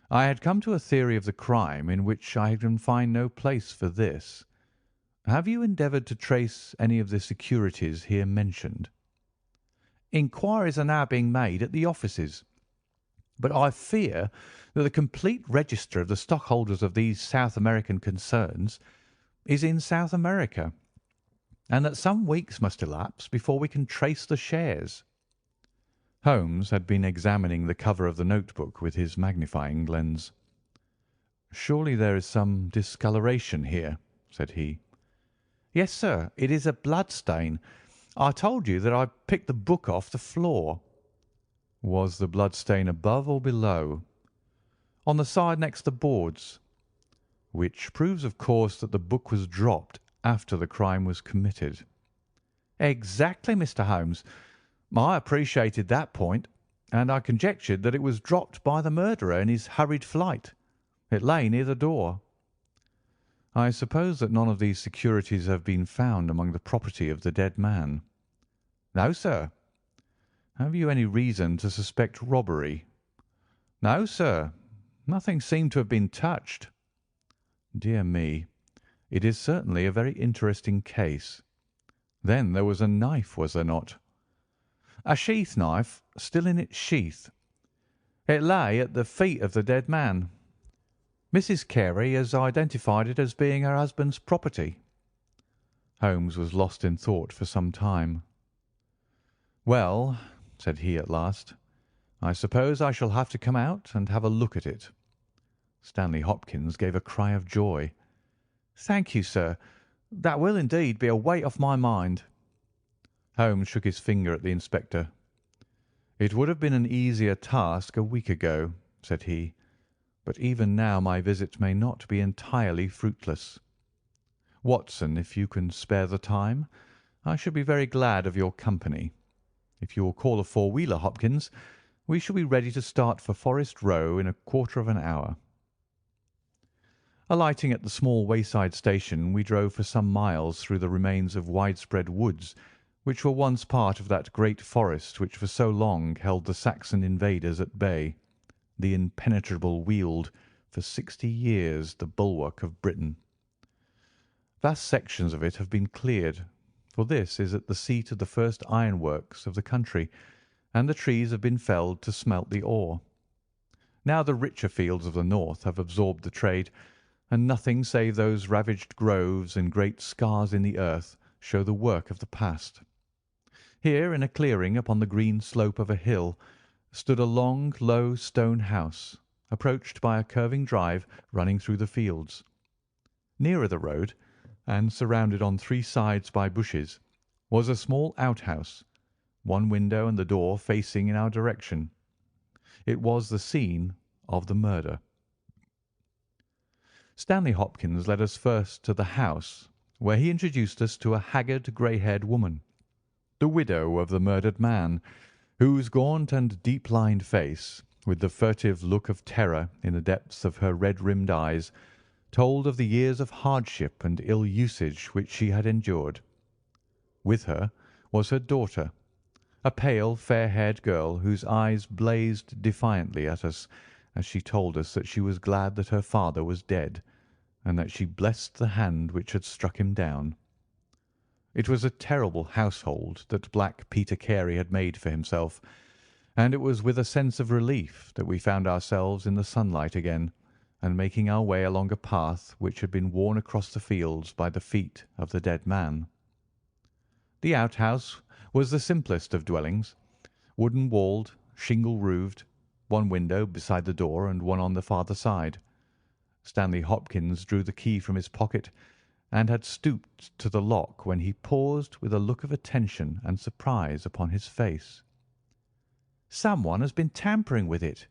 I had come to a theory of the crime in which I can find no place for this. Have you endeavoured to trace any of the securities here mentioned?" "Inquiries are now being made at the offices, but I fear that the complete register of the stockholders of these South American concerns is in South America, and that some weeks must elapse before we can trace the shares." Holmes had been examining the cover of the notebook with his magnifying lens. "Surely there is some discoloration here," said he. "Yes, sir, it is a blood stain. I told you that I picked the book off the floor." "Was the blood stain above or below?" "On the side next the boards." "Which proves, of course, that the book was dropped after the crime was committed." "Exactly, Mr. Holmes. I appreciated that point, and I conjectured that it was dropped by the murderer in his hurried flight. It lay near the door." "I suppose that none of these securities have been found among the property of the dead man?" "No, sir." "Have you any reason to suspect robbery?" "No, sir. Nothing seemed to have been touched." "Dear me, it is certainly a very interesting case. Then there was a knife, was there not?" "A sheath knife, still in its sheath. It lay at the feet of the dead man. Mrs. Carey has identified it as being her husband's property." Holmes was lost in thought for some time. "Well," said he at last, "I suppose I shall have to come out and have a look at it." Stanley Hopkins gave a cry of joy. Thank you, sir. That will indeed be a weight off my mind." Holmes shook his finger at the inspector. "It would have been an easier task a week ago," said he, "but even now my visit may not be entirely fruitless. Watson, if you can spare the time, I should be very glad of your company. If you will call a four-wheeler, Hopkins, we shall be ready to start for Forest Row in a quarter of an hour." Alighting at the small wayside station, we drove for some miles through the remains of widespread woods which were once part of that great forest which for so long held the Saxon invaders at bay, the impenetrable Weald, for 60 years the bulwark of Britain. Vast sections of it have been cleared, for this is at the seat of the first ironworks of the country, and the trees have been felled to smelt the ore. Now the richer fields of the north have absorbed the trade, and nothing save those ravaged groves and great scars in the earth show the work of the past. Here, in a clearing upon the green slope of a hill, stood a long, low stone house, approached by a curving drive running through the fields. Nearer the road, and surrounded on three sides by bushes, was a small outhouse, one window and the door facing in our direction. It was the scene of the murder. Stanley Hopkins led us first to the house, where he introduced us to a haggard, grey-haired woman, the widow of the murdered man, whose gaunt and deep-lined face, with the furtive look of terror in the depths of her red-rimmed eyes, told of the years of hardship and ill usage which she had endured. With her was her daughter, a pale, fair-haired girl whose eyes blazed defiantly at us as she told us that she was glad that her father was dead, and that she blessed the hand which had struck him down. It was a terrible household that Black Peter Carey had made for himself, and it was with a sense of relief that we found ourselves in the sunlight again, and making our way along a path which had been worn across the fields by the feet of the dead man. The outhouse was the simplest of dwellings, wooden-walled, shingle-roofed, one window beside the door and one on the farther side. Stanley Hopkins drew the key from his pocket and had stooped to the lock when he paused with a look of attention and surprise upon his face. "Someone has been tampering with it,"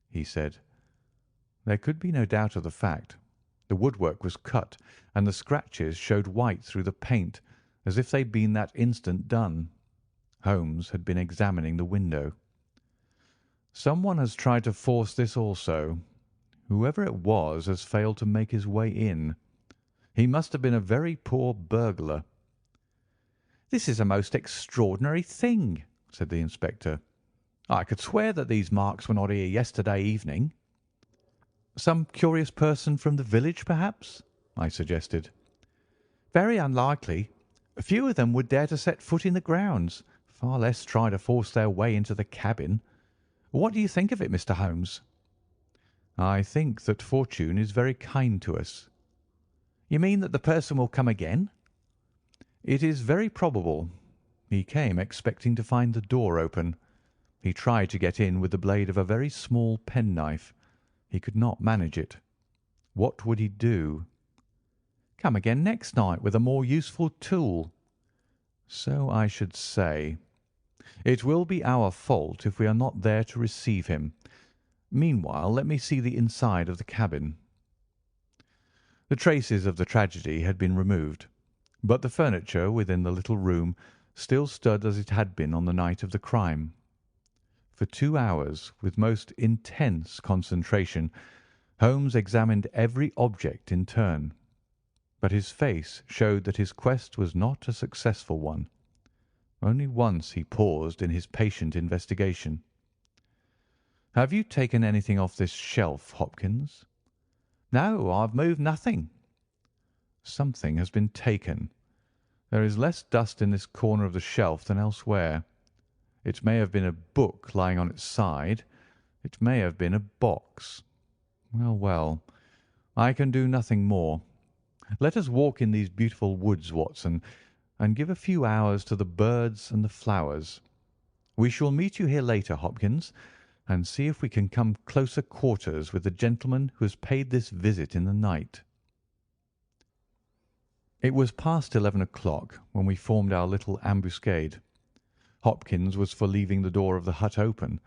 he said. There could be no doubt of the fact. The woodwork was cut, and the scratches showed white through the paint, as if they'd been that instant done. Holmes had been examining the window. "Someone has tried to force this also. Whoever it was has failed to make his way in. He must have been a very poor burglar." "This is a most extraordinary thing," said the inspector. "I could swear that these marks were not here yesterday evening." "Some curious person from the village, perhaps?" I suggested. "Very unlikely. Few of them would dare to set foot in the grounds, far less try to force their way into the cabin. What do you think of it, Mr. Holmes?" "I think that fortune is very kind to us." "You mean that the person will come again?" "It is very probable. He came expecting to find the door open. He tried to get in with the blade of a very small penknife. He could not manage it. What would he do?" "Come again next night with a more useful tool." "So I should say. It will be our fault if we are not there to receive him. Meanwhile, let me see the inside of the cabin." The traces of the tragedy had been removed, but the furniture within the little room still stood as it had been on the night of the crime. For 2 hours, with most intense concentration, Holmes examined every object in turn, but his face showed that his quest was not a successful one. Only once he paused in his patient investigation. "Have you taken anything off this shelf, Hopkins?" "No, I've moved nothing." "Something has been taken. There is less dust in this corner of the shelf than elsewhere. It may have been a book lying on its side. It may have been a box. Well, well, I can do nothing more. Let us walk in these beautiful woods, Watson, and give a few hours to the birds and the flowers. We shall meet you here later, Hopkins, and see if we can come closer quarters with the gentleman who has paid this visit in the night." It was past 11 o'clock when we formed our little ambuscade. Hopkins was for leaving the door of the hut open,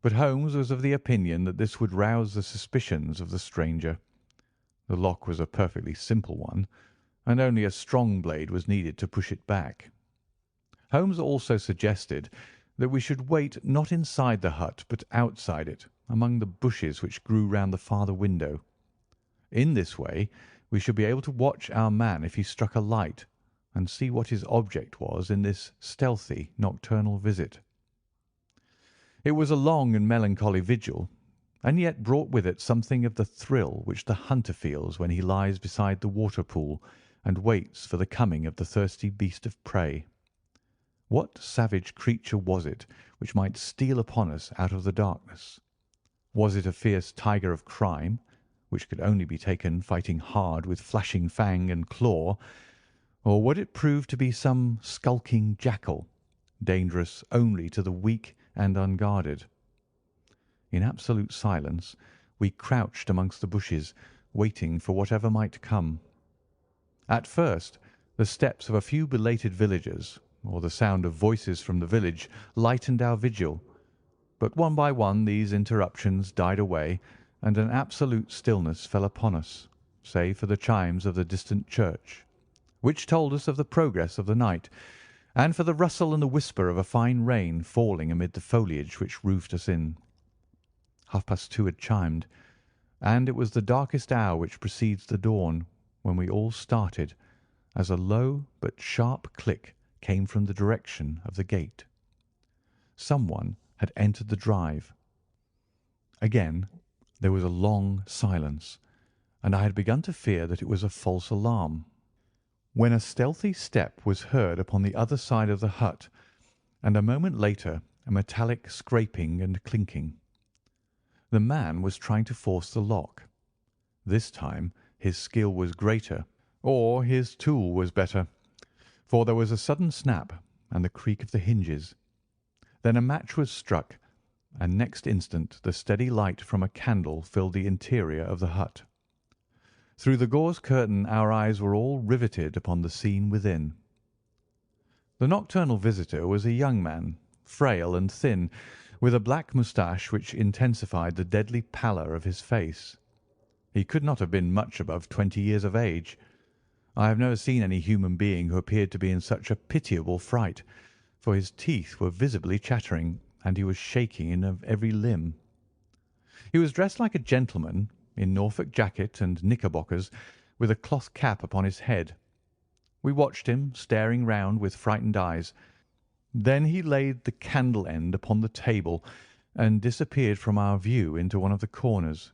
but Holmes was of the opinion that this would rouse the suspicions of the stranger. The lock was a perfectly simple one, and only a strong blade was needed to push it back. Holmes also suggested that we should wait not inside the hut but outside it, among the bushes which grew round the farther window. In this way we should be able to watch our man if he struck a light, and see what his object was in this stealthy nocturnal visit. It was a long and melancholy vigil, and yet brought with it something of the thrill which the hunter feels when he lies beside the water pool and waits for the coming of the thirsty beast of prey. What savage creature was it which might steal upon us out of the darkness? Was it a fierce tiger of crime, which could only be taken fighting hard with flashing fang and claw, or would it prove to be some skulking jackal, dangerous only to the weak and unguarded? In absolute silence we crouched amongst the bushes, waiting for whatever might come. At first the steps of a few belated villagers, or the sound of voices from the village, lightened our vigil, but one by one these interruptions died away, and an absolute stillness fell upon us, save for the chimes of the distant church, which told us of the progress of the night, and for the rustle and the whisper of a fine rain falling amid the foliage which roofed us in. 2:30 had chimed, and it was the darkest hour which precedes the dawn when we all started, as a low but sharp click came from the direction of the gate. Someone had entered the drive. Again there was a long silence, and I had begun to fear that it was a false alarm, when a stealthy step was heard upon the other side of the hut, and a moment later a metallic scraping and clinking. The man was trying to force the lock. This time his skill was greater, or his tool was better, for there was a sudden snap and the creak of the hinges. Then a match was struck, and next instant the steady light from a candle filled the interior of the hut. Through the gauze curtain our eyes were all riveted upon the scene within. The nocturnal visitor was a young man, frail and thin, with a black moustache which intensified the deadly pallor of his face. He could not have been much above 20 years of age. I have never seen any human being who appeared to be in such a pitiable fright, for his teeth were visibly chattering, and he was shaking in every limb. He was dressed like a gentleman, in Norfolk jacket and knickerbockers, with a cloth cap upon his head. We watched him, staring round with frightened eyes. Then he laid the candle end upon the table and disappeared from our view into one of the corners.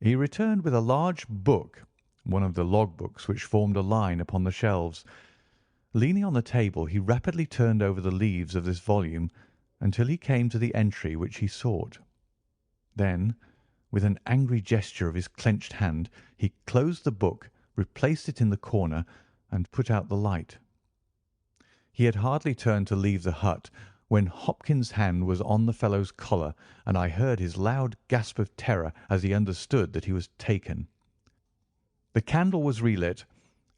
He returned with a large book, one of the log books which formed a line upon the shelves. Leaning on the table, he rapidly turned over the leaves of this volume until he came to the entry which he sought. Then, with an angry gesture of his clenched hand, he closed the book, replaced it in the corner, and put out the light. He had hardly turned to leave the hut when Hopkins' hand was on the fellow's collar, and I heard his loud gasp of terror as he understood that he was taken. The candle was relit,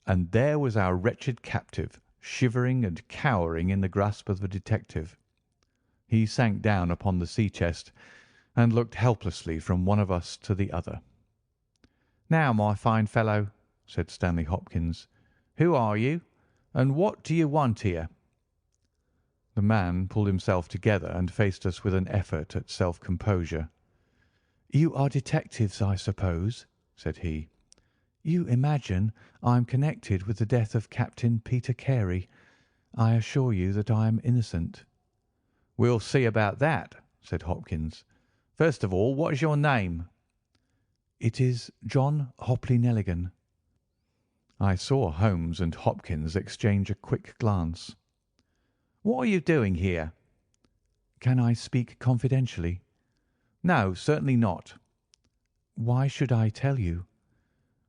and there was our wretched captive, shivering and cowering in the grasp of the detective. He sank down upon the sea-chest and looked helplessly from one of us to the other. "Now, my fine fellow," said Stanley Hopkins, "who are you, and what do you want here?" The man pulled himself together and faced us with an effort at self-composure. "You are detectives, I suppose," said he. "You imagine I am connected with the death of Captain Peter Carey. I assure you that I am innocent." "We'll see about that," said Hopkins. "First of all, what is your name?" "It is John Hopley Nelligan." I saw Holmes and Hopkins exchange a quick glance. "What are you doing here?" "Can I speak confidentially?" "No, certainly not." "Why should I tell you?"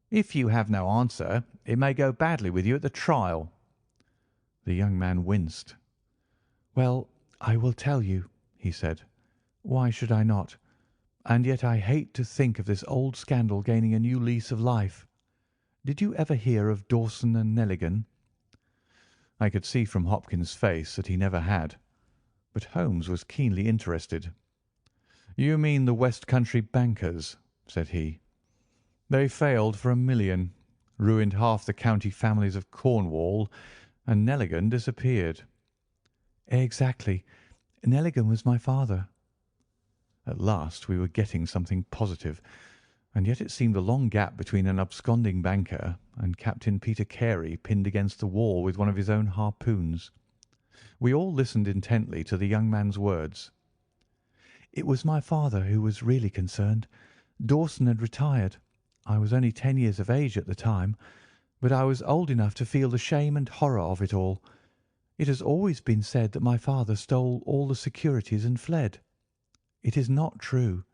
"If you have no answer, it may go badly with you at the trial." The young man winced. "Well, I will tell you," he said. "Why should I not? And yet I hate to think of this old scandal gaining a new lease of life. Did you ever hear of Dawson and Nelligan?" I could see from Hopkins's face that he never had, but Holmes was keenly interested. "You mean the West Country bankers," said he. "They failed for £1 million, ruined half the county families of Cornwall, and Nelligan disappeared." "Exactly. Nelligan was my father." At last we were getting something positive, and yet it seemed a long gap between an absconding banker and Captain Peter Carey pinned against the wall with one of his own harpoons. We all listened intently to the young man's words. "It was my father who was really concerned. Dawson had retired. I was only 10 years of age at the time, but I was old enough to feel the shame and horror of it all. It has always been said that my father stole all the securities and fled. It is not true.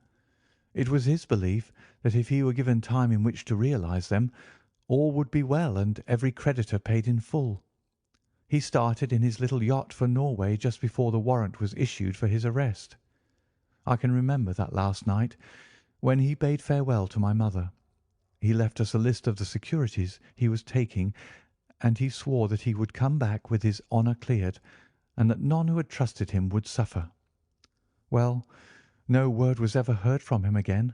It was his belief that if he were given time in which to realize them, all would be well and every creditor paid in full. He started in his little yacht for Norway just before the warrant was issued for his arrest. I can remember that last night, when he bade farewell to my mother. He left us a list of the securities he was taking, and he swore that he would come back with his honour cleared, and that none who had trusted him would suffer. Well, no word was ever heard from him again.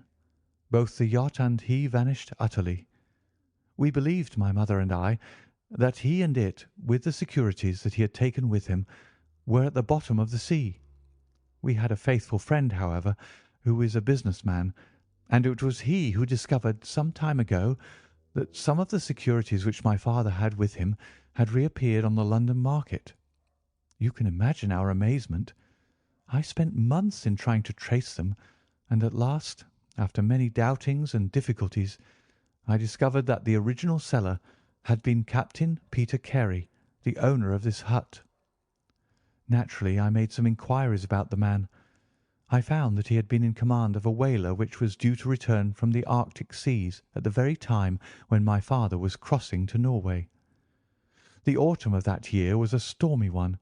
Both the yacht and he vanished utterly. We believed, my mother and I, that he and it, with the securities that he had taken with him, were at the bottom of the sea. We had a faithful friend, however, who is a business man, and it was he who discovered some time ago that some of the securities which my father had with him had reappeared on the London market. You can imagine our amazement. I spent months in trying to trace them, and at last, after many doubtings and difficulties, I discovered that the original seller had been Captain Peter Carey, the owner of this hut. Naturally, I made some inquiries about the man. I found that he had been in command of a whaler which was due to return from the Arctic seas at the very time when my father was crossing to Norway. The autumn of that year was a stormy one,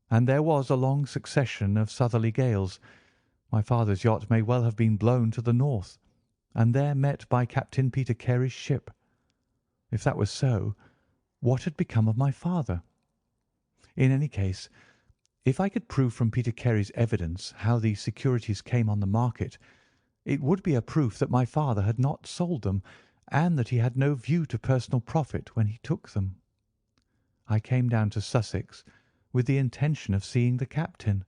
and there was a long succession of southerly gales. My father's yacht may well have been blown to the north, and there met by Captain Peter Carey's ship. If that was so, what had become of my father? In any case, if I could prove from Peter Carey's evidence how these securities came on the market, it would be a proof that my father had not sold them, and that he had no view to personal profit when he took them. I came down to Sussex with the intention of seeing the captain,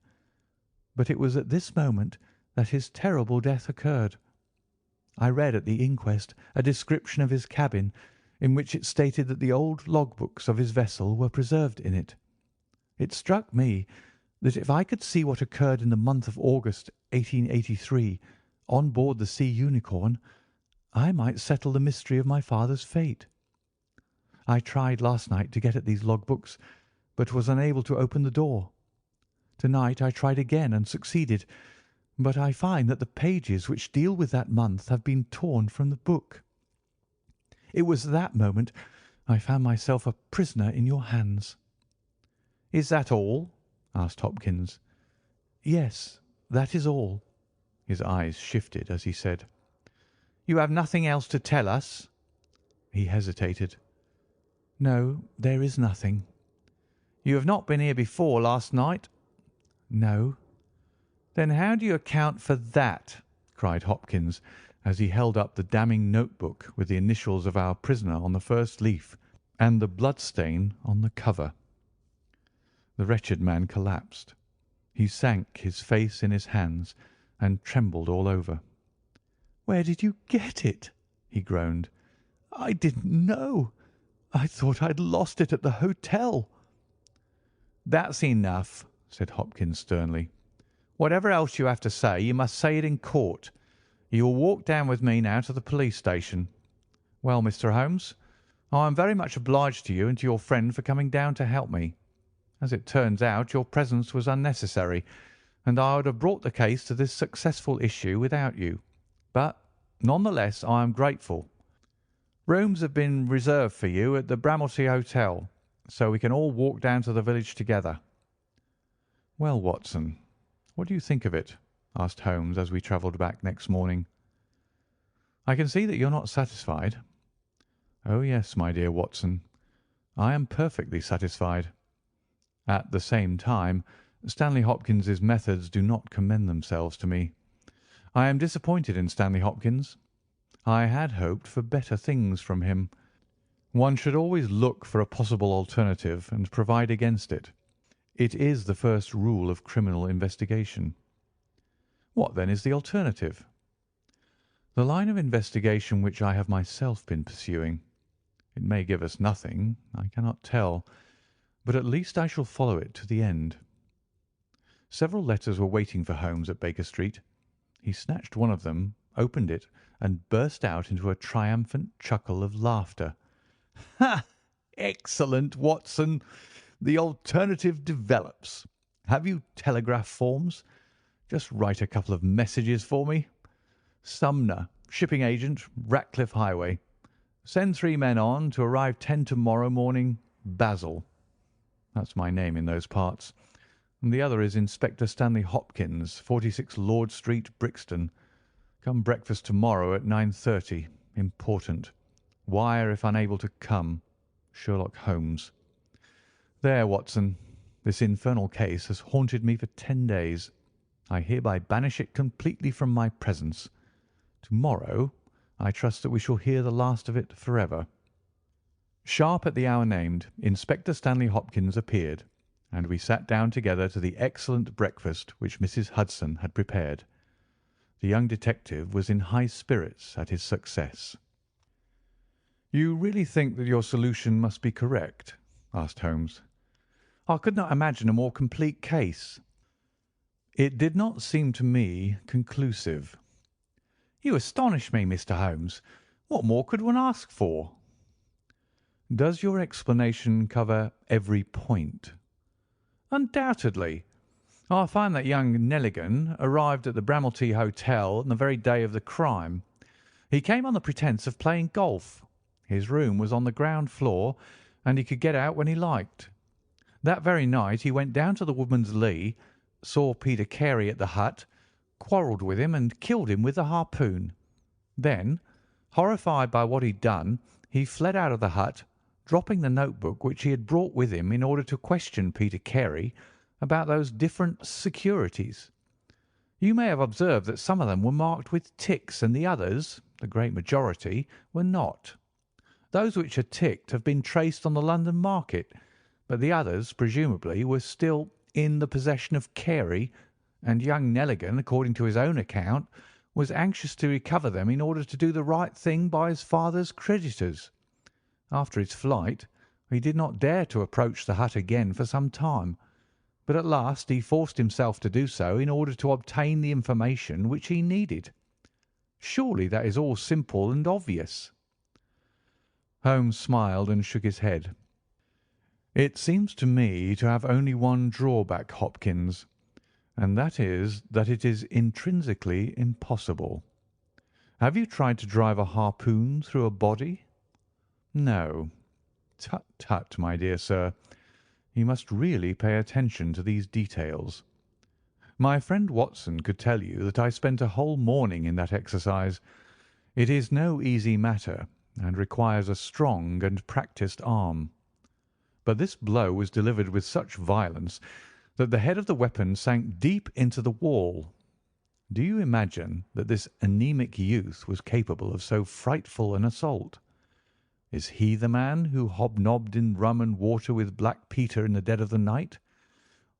but it was at this moment that his terrible death occurred. I read at the inquest a description of his cabin, in which it stated that the old logbooks of his vessel were preserved in it. It struck me that if I could see what occurred in the month of August, 1883, on board the Sea Unicorn, I might settle the mystery of my father's fate. I tried last night to get at these logbooks, but was unable to open the door. To-night I tried again and succeeded, but I find that the pages which deal with that month have been torn from the book. It was at that moment I found myself a prisoner in your hands." "Is that all?" asked Hopkins. "Yes, that is all." His eyes shifted as he said, "You have nothing else to tell us?" He hesitated. "No, there is nothing." "You have not been here before last night?" "No." "Then how do you account for that?" cried Hopkins, as he held up the damning notebook with the initials of our prisoner on the first leaf and the bloodstain on the cover. The wretched man collapsed. He sank his face in his hands and trembled all over. "Where did you get it?" he groaned. "I didn't know. I thought I'd lost it at the hotel." "That's enough," said Hopkins sternly. "Whatever else you have to say, you must say it in court. You will walk down with me now to the police station. Well, Mr. Holmes, I am very much obliged to you and to your friend for coming down to help me. As it turns out, your presence was unnecessary, and I would have brought the case to this successful issue without you. But, none the less, I am grateful. Rooms have been reserved for you at the Bramley Hotel, so we can all walk down to the village together." "Well, Watson, what do you think of it?" asked Holmes as we travelled back next morning. "I can see that you're not satisfied." Oh, yes, my dear Watson, I am perfectly satisfied. At the same time, Stanley Hopkins's methods do not commend themselves to me. I am disappointed in Stanley Hopkins. I had hoped for better things from him. One should always look for a possible alternative and provide against it. It is the first rule of criminal investigation. What, then, is the alternative? The line of investigation which I have myself been pursuing. It may give us nothing, I cannot tell, but at least I shall follow it to the end. Several letters were waiting for Holmes at Baker Street. He snatched one of them, opened it, and burst out into a triumphant chuckle of laughter. "Ha! Excellent, Watson! The alternative develops. Have you telegraph forms? Just write a couple of messages for me. Sumner, shipping agent, Ratcliffe Highway. Send 3 men on to arrive 10 tomorrow morning, Basil. That's my name in those parts. And the other is Inspector Stanley Hopkins, 46 Lord Street, Brixton. Come breakfast tomorrow at 9:30. Important. Wire if unable to come. Sherlock Holmes. There, Watson. This infernal case has haunted me for 10 days. I hereby banish it completely from my presence. Tomorrow, I trust that we shall hear the last of it forever." Sharp at the hour named, Inspector Stanley Hopkins appeared, and we sat down together to the excellent breakfast which Mrs. Hudson had prepared. The young detective was in high spirits at his success. "You really think that your solution must be correct?" asked Holmes. "I could not imagine a more complete case." "It did not seem to me conclusive." "You astonish me, Mr. Holmes. What more could one ask for?" "Does your explanation cover every point?" "Undoubtedly. I find that young Nelligan arrived at the Bramley Hotel on the very day of the crime. He came on the pretence of playing golf. His room was on the ground floor, and he could get out when he liked. That very night he went down to the Woodman's Lee, saw Peter Carey at the hut, quarrelled with him and killed him with the harpoon. Then, horrified by what he'd done, he fled out of the hut, dropping the notebook which he had brought with him in order to question Peter Carey about those different securities. You may have observed that some of them were marked with ticks and the others, the great majority, were not. Those which are ticked have been traced on the London market, but the others, presumably, were still in the possession of Carey, and young Nelligan, according to his own account, was anxious to recover them in order to do the right thing by his father's creditors. After his flight, he did not dare to approach the hut again for some time, but at last he forced himself to do so in order to obtain the information which he needed. Surely that is all simple and obvious." Holmes smiled and shook his head. "It seems to me to have only one drawback, Hopkins, and that is that it is intrinsically impossible. Have you tried to drive a harpoon through a body? No. Tut, tut, my dear sir. You must really pay attention to these details. My friend Watson could tell you that I spent a whole morning in that exercise. It is no easy matter, and requires a strong and practised arm. But this blow was delivered with such violence that the head of the weapon sank deep into the wall. Do you imagine that this anemic youth was capable of so frightful an assault? Is he the man who hobnobbed in rum and water with Black Peter in the dead of the night?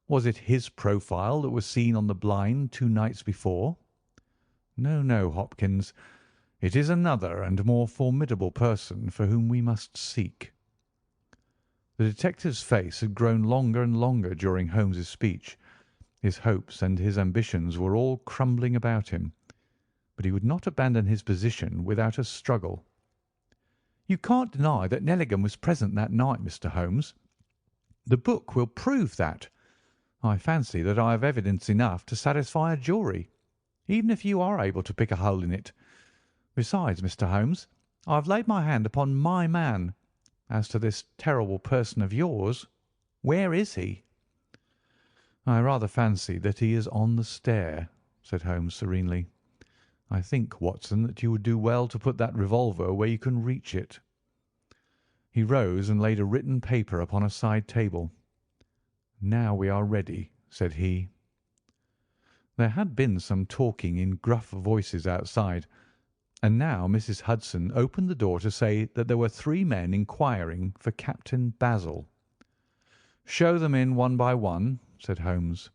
Was it his profile that was seen on the blind 2 nights before? No, no, Hopkins. It is another and more formidable person for whom we must seek." The detective's face had grown longer and longer during Holmes's speech. His hopes and his ambitions were all crumbling about him, but he would not abandon his position without a struggle. "You can't deny that Nelligan was present that night, Mr. Holmes. The book will prove that. I fancy that I have evidence enough to satisfy a jury, even if you are able to pick a hole in it. Besides, Mr. Holmes, I have laid my hand upon my man. As to this terrible person of yours, where is he?" "I rather fancy that he is on the stair," said Holmes serenely. "I think, Watson, that you would do well to put that revolver where you can reach it." He rose and laid a written paper upon a side table. "Now we are ready," said he. There had been some talking in gruff voices outside, and now Mrs. Hudson opened the door to say that there were 3 men inquiring for Captain Basil. "Show them in one by one," said Holmes.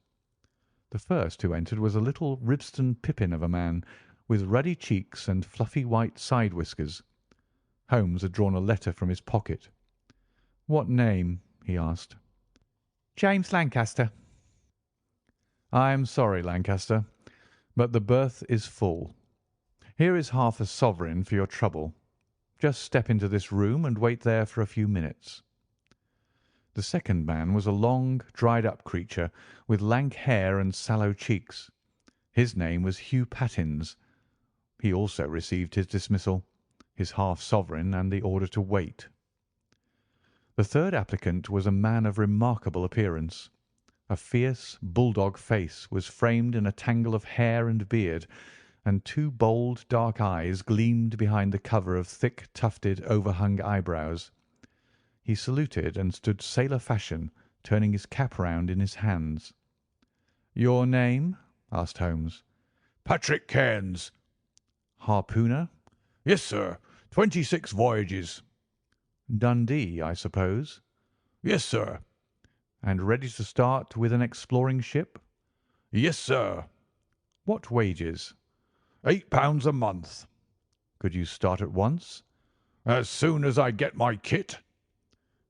The first who entered was a little Ribston pippin of a man, with ruddy cheeks and fluffy white side whiskers. Holmes had drawn a letter from his pocket. "What name?" he asked. "James Lancaster." "I am sorry, Lancaster, but the berth is full. Here is half a sovereign for your trouble. Just step into this room and wait there for a few minutes." The second man was a long, dried-up creature with lank hair and sallow cheeks. His name was Hugh Pattins. He also received his dismissal, his half-sovereign, and the order to wait. The third applicant was a man of remarkable appearance. A fierce, bulldog face was framed in a tangle of hair and beard, and 2 bold, dark eyes gleamed behind the cover of thick, tufted, overhung eyebrows. He saluted and stood sailor fashion, turning his cap round in his hands. "Your name?" asked Holmes. "Patrick Cairns." "Harpooner?" "Yes, sir. 26 voyages." "Dundee, I suppose?" "Yes, sir." "And ready to start with an exploring ship?" "Yes, sir." "What wages?" £8 a month." "Could you start at once?" "As soon as I get my kit."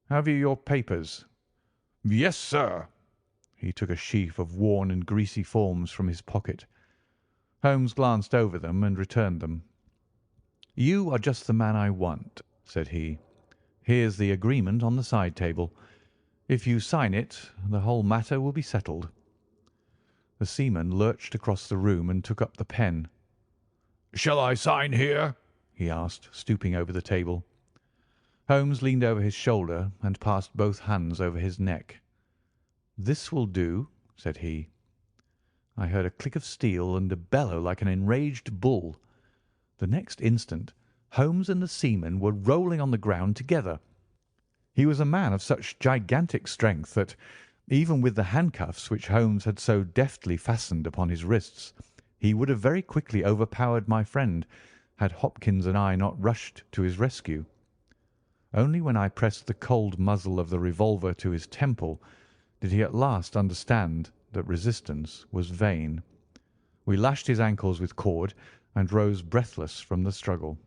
"Have you your papers?" "Yes, sir." He took a sheaf of worn and greasy forms from his pocket. Holmes glanced over them and returned them. "You are just the man I want," said he. "Here's the agreement on the side table. If you sign it, the whole matter will be settled." The seaman lurched across the room and took up the pen. "Shall I sign here?" he asked, stooping over the table. Holmes leaned over his shoulder and passed both hands over his neck. "This will do," said he. I heard a click of steel and a bellow like an enraged bull. The next instant Holmes and the seaman were rolling on the ground together. He was a man of such gigantic strength that, even with the handcuffs which Holmes had so deftly fastened upon his wrists, he would have very quickly overpowered my friend, had Hopkins and I not rushed to his rescue. Only when I pressed the cold muzzle of the revolver to his temple did he at last understand that resistance was vain. We lashed his ankles with cord and rose breathless from the struggle.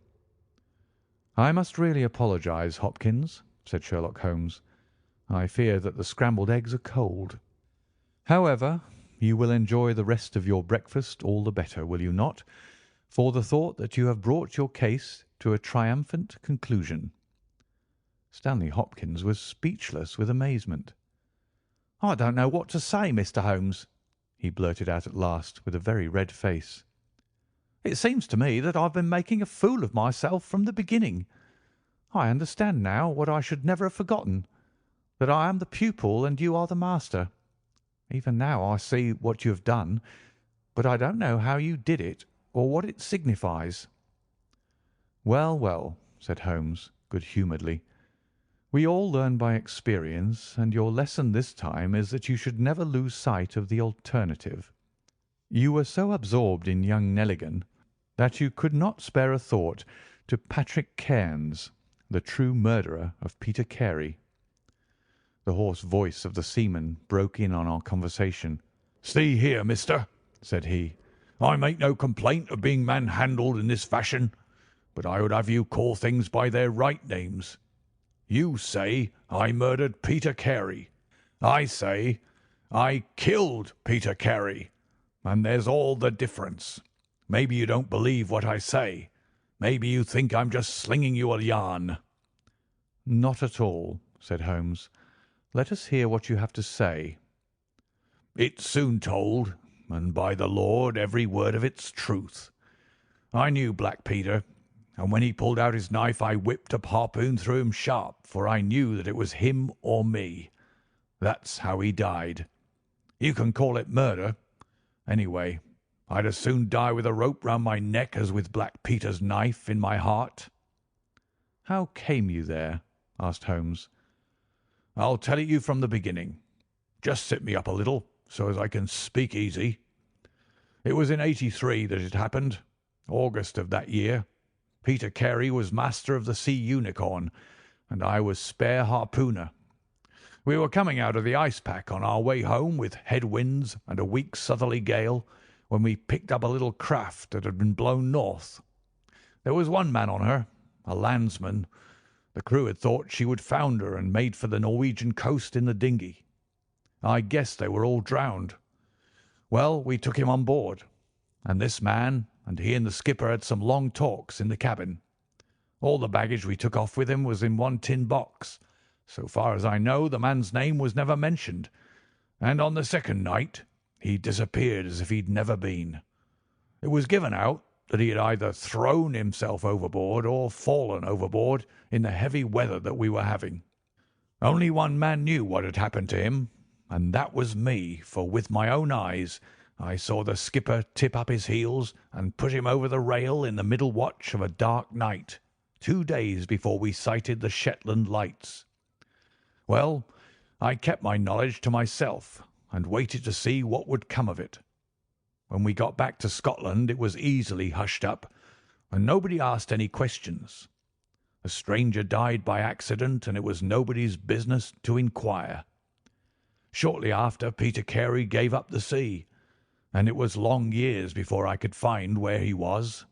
"I must really apologize, Hopkins," said Sherlock Holmes. "I fear that the scrambled eggs are cold. However, you will enjoy the rest of your breakfast all the better, will you not, for the thought that you have brought your case to a triumphant conclusion?" Stanley Hopkins was speechless with amazement. "I don't know what to say, Mr. Holmes," he blurted out at last, with a very red face. "It seems to me that I've been making a fool of myself from the beginning. I understand now what I should never have forgotten, that I am the pupil and you are the master. Even now I see what you have done, but I don't know how you did it or what it signifies." "Well, well," said Holmes, good-humouredly. "We all learn by experience, and your lesson this time is that you should never lose sight of the alternative. You were so absorbed in young Nelligan that you could not spare a thought to Patrick Cairns, the true murderer of Peter Carey." The hoarse voice of the seaman broke in on our conversation. "See here, mister," said he, "I make no complaint of being manhandled in this fashion, but I would have you call things by their right names. You say I murdered Peter Carey. I say I killed Peter Carey, and there's all the difference. Maybe you don't believe what I say. Maybe you think I'm just slinging you a yarn." "Not at all," said Holmes. "Let us hear what you have to say." "It's soon told, and by the Lord, every word of it's truth. I knew Black Peter, and when he pulled out his knife I whipped a harpoon through him sharp, for I knew that it was him or me. That's how he died. You can call it murder. Anyway, I'd as soon die with a rope round my neck as with Black Peter's knife in my heart." "How came you there?" asked Holmes. "I'll tell it you from the beginning. Just sit me up a little, so as I can speak easy. It was in '83 that it happened, August of that year. Peter Carey was master of the Sea Unicorn, and I was spare harpooner. We were coming out of the ice pack on our way home with head winds and a weak southerly gale when we picked up a little craft that had been blown north. There was one man on her, a landsman. The crew had thought she would founder and made for the Norwegian coast in the dinghy. I guessed they were all drowned. Well, we took him on board, and this man and he and the skipper had some long talks in the cabin. All the baggage we took off with him was in one tin box. So far as I know, the man's name was never mentioned, and on the second night he disappeared as if he'd never been. It was given out that he had either thrown himself overboard or fallen overboard in the heavy weather that we were having. Only one man knew what had happened to him, and that was me, for with my own eyes I saw the skipper tip up his heels and put him over the rail in the middle watch of a dark night, 2 days before we sighted the Shetland lights. Well, I kept my knowledge to myself and waited to see what would come of it. When we got back to Scotland it was easily hushed up, and nobody asked any questions. A stranger died by accident, and it was nobody's business to inquire. Shortly after, Peter Carey gave up the sea, and it was long years before I could find where he was.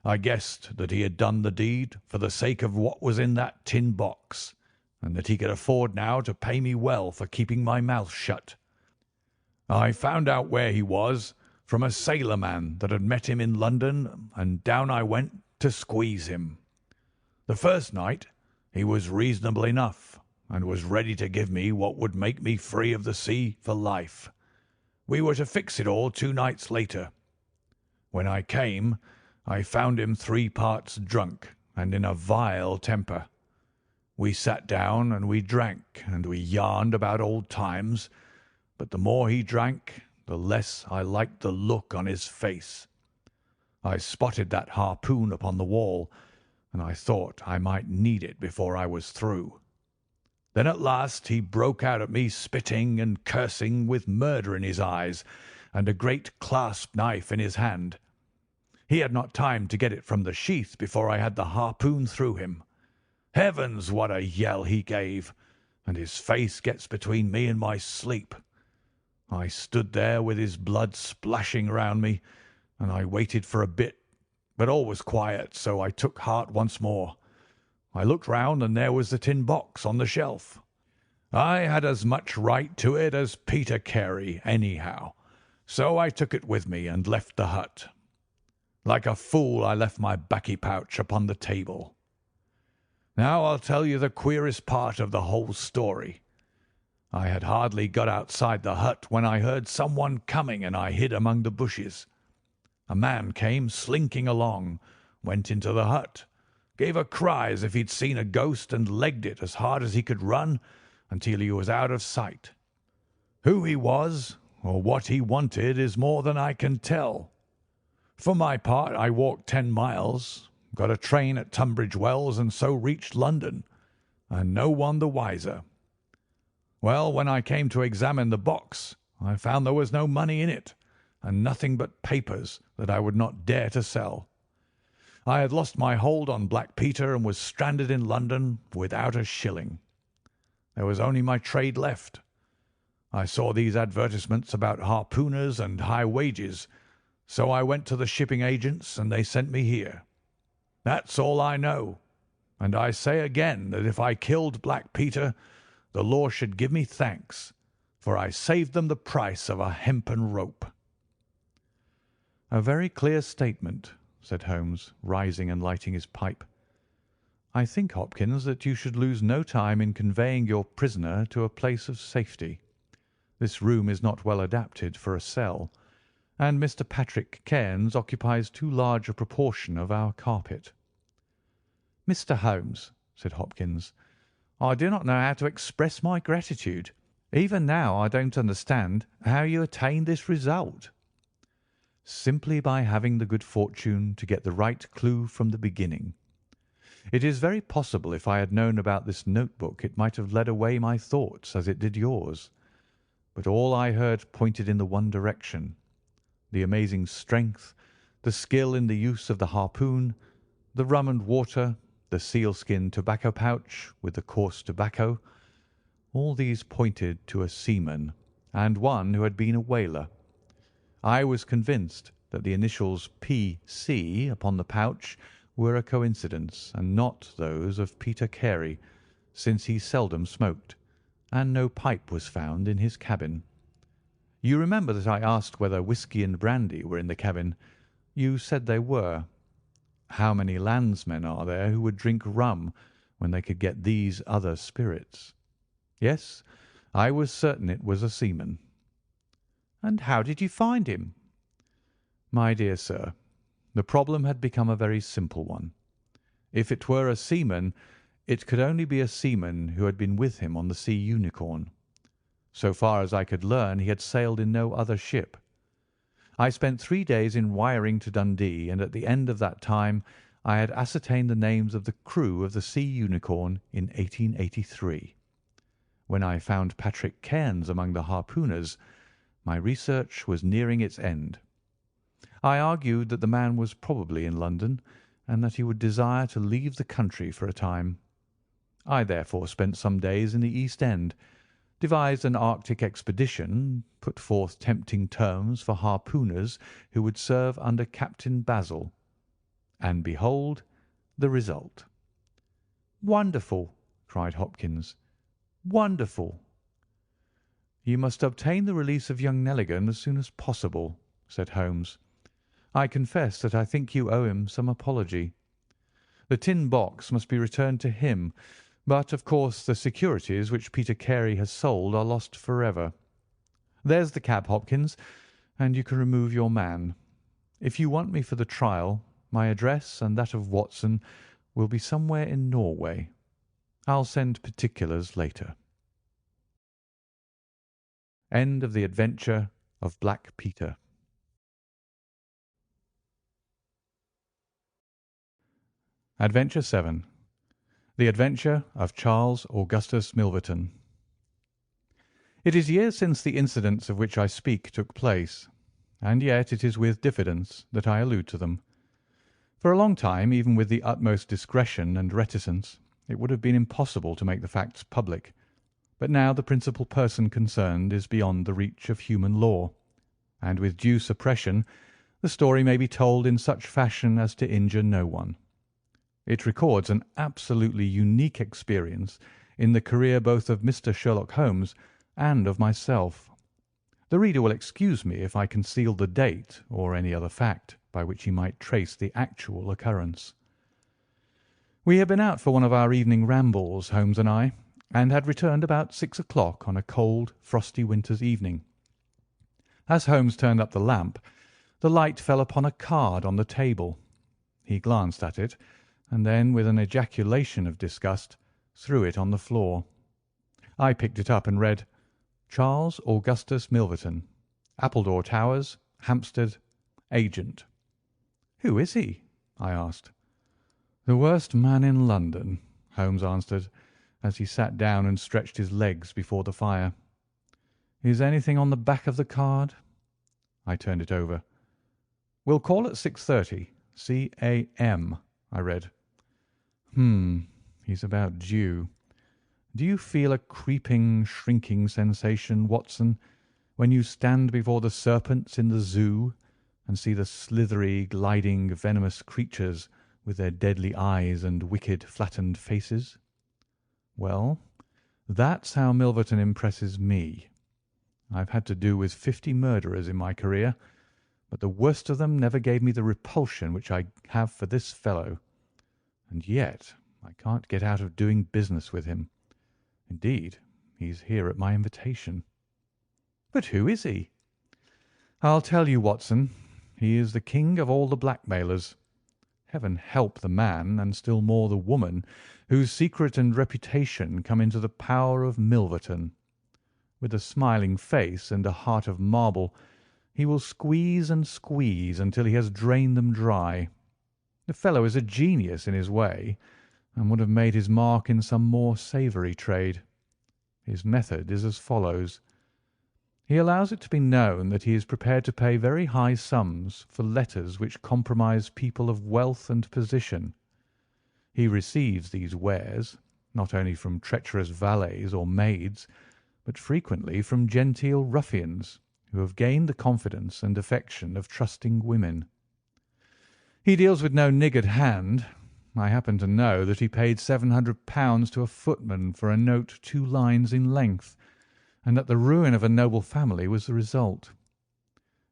I guessed that he had done the deed for the sake of what was in that tin box, and that he could afford now to pay me well for keeping my mouth shut. I found out where he was from a sailor-man that had met him in London, and down I went to squeeze him. The first night he was reasonable enough, and was ready to give me what would make me free of the sea for life. We were to fix it all 2 nights later. When I came, I found him 3 parts drunk and in a vile temper. We sat down and we drank and we yarned about old times, but the more he drank, the less I liked the look on his face. I spotted that harpoon upon the wall, and I thought I might need it before I was through. Then at last he broke out at me, spitting and cursing, with murder in his eyes and a great clasp knife in his hand. He had not time to get it from the sheath before I had the harpoon through him. Heavens, what a yell he gave, and his face gets between me and my sleep. I stood there with his blood splashing round me, and I waited for a bit, but all was quiet, so I took heart once more. I looked round, and there was the tin box on the shelf. I had as much right to it as Peter Carey, anyhow, so I took it with me and left the hut. Like a fool, I left my baccy pouch upon the table. Now I'll tell you the queerest part of the whole story. I had hardly got outside the hut when I heard someone coming, and I hid among the bushes. A man came slinking along, went into the hut, gave a cry as if he'd seen a ghost, and legged it as hard as he could run until he was out of sight. Who he was or what he wanted is more than I can tell. For my part, I walked 10 miles, got a train at Tunbridge Wells, and so reached London, and no one the wiser. Well, when I came to examine the box, I found there was no money in it, and nothing but papers that I would not dare to sell. I had lost my hold on Black Peter and was stranded in London without a shilling. There was only my trade left. I saw these advertisements about harpooners and high wages, so I went to the shipping agents and they sent me here. That's all I know, and I say again that if I killed Black Peter, the law should give me thanks, for I saved them the price of a hempen rope." "A very clear statement," said Holmes, rising and lighting his pipe. "I think, Hopkins, that you should lose no time in conveying your prisoner to a place of safety. This room is not well adapted for a cell, and Mr. Patrick Cairns occupies too large a proportion of our carpet." "Mr. Holmes," said Hopkins, "I do not know how to express my gratitude. Even now I don't understand how you attained this result." "Simply by having the good fortune to get the right clue from the beginning. It is very possible if I had known about this notebook it might have led away my thoughts as it did yours. But all I heard pointed in the one direction. The amazing strength, the skill in the use of the harpoon, the rum and water, the sealskin tobacco pouch with the coarse tobacco, all these pointed to a seaman, and one who had been a whaler. I was convinced that the initials P.C. upon the pouch were a coincidence, and not those of Peter Carey, since he seldom smoked, and no pipe was found in his cabin. You remember that I asked whether whisky and brandy were in the cabin. You said they were. How many landsmen are there who would drink rum when they could get these other spirits? Yes, I was certain it was a seaman. And how did you find him? My dear sir, the problem had become a very simple one. If it were a seaman, it could only be a seaman who had been with him on the Sea Unicorn. So far as I could learn, he had sailed in no other ship. I spent 3 days in wiring to Dundee, and at the end of that time I had ascertained the names of the crew of the Sea Unicorn in 1883. When I found Patrick Cairns among the harpooners, my research was nearing its end. I argued that the man was probably in London, and that he would desire to leave the country for a time. I therefore spent some days in the East End, devised an Arctic expedition, put forth tempting terms for harpooners who would serve under Captain Basil, and behold the result. "Wonderful!" cried Hopkins. "Wonderful!" "You must obtain the release of young Nelligan as soon as possible," said Holmes. "I confess that I think you owe him some apology. The tin box must be returned to him, but, of course, the securities which Peter Carey has sold are lost forever. There's the cab, Hopkins, and you can remove your man. If you want me for the trial, my address and that of Watson will be somewhere in Norway. I'll send particulars later." End of the adventure of Black Peter. Adventure 7. The Adventure of Charles Augustus Milverton. It is years since the incidents of which I speak took place, and yet it is with diffidence that I allude to them. For a long time, even with the utmost discretion and reticence, it would have been impossible to make the facts public, but now the principal person concerned is beyond the reach of human law, and with due suppression the story may be told in such fashion as to injure no one. It records an absolutely unique experience in the career both of Mr. Sherlock Holmes and of myself. The reader will excuse me if I conceal the date or any other fact by which he might trace the actual occurrence. We had been out for one of our evening rambles, Holmes and I, and had returned about 6 o'clock on a cold, frosty winter's evening. As Holmes turned up the lamp, the light fell upon a card on the table. He glanced at it, and then, with an ejaculation of disgust, threw it on the floor. I picked it up and read, "Charles Augustus Milverton, Appledore Towers, Hampstead, Agent." "Who is he?" I asked. "The worst man in London," Holmes answered, as he sat down and stretched his legs before the fire. "Is anything on the back of the card?" I turned it over. "Will call at 6:30, C.A.M., I read. He's about due. Do you feel a creeping, shrinking sensation, Watson, when you stand before the serpents in the zoo and see the slithery, gliding, venomous creatures with their deadly eyes and wicked, flattened faces? Well, that's how Milverton impresses me. I've had to do with 50 murderers in my career, but the worst of them never gave me the repulsion which I have for this fellow. And yet I can't get out of doing business with him. Indeed, he's here at my invitation." "But who is he?" "I'll tell you, Watson. He is the king of all the blackmailers. Heaven help the man, and still more the woman, whose secret and reputation come into the power of Milverton. With a smiling face and a heart of marble, he will squeeze and squeeze until he has drained them dry. The fellow is a genius in his way, and would have made his mark in some more savoury trade. His method is as follows. He allows it to be known that he is prepared to pay very high sums for letters which compromise people of wealth and position. He receives these wares, not only from treacherous valets or maids, but frequently from genteel ruffians who have gained the confidence and affection of trusting women. He deals with no niggard hand. I happen to know that he paid £700 to a footman for a note 2 lines in length, and that the ruin of a noble family was the result.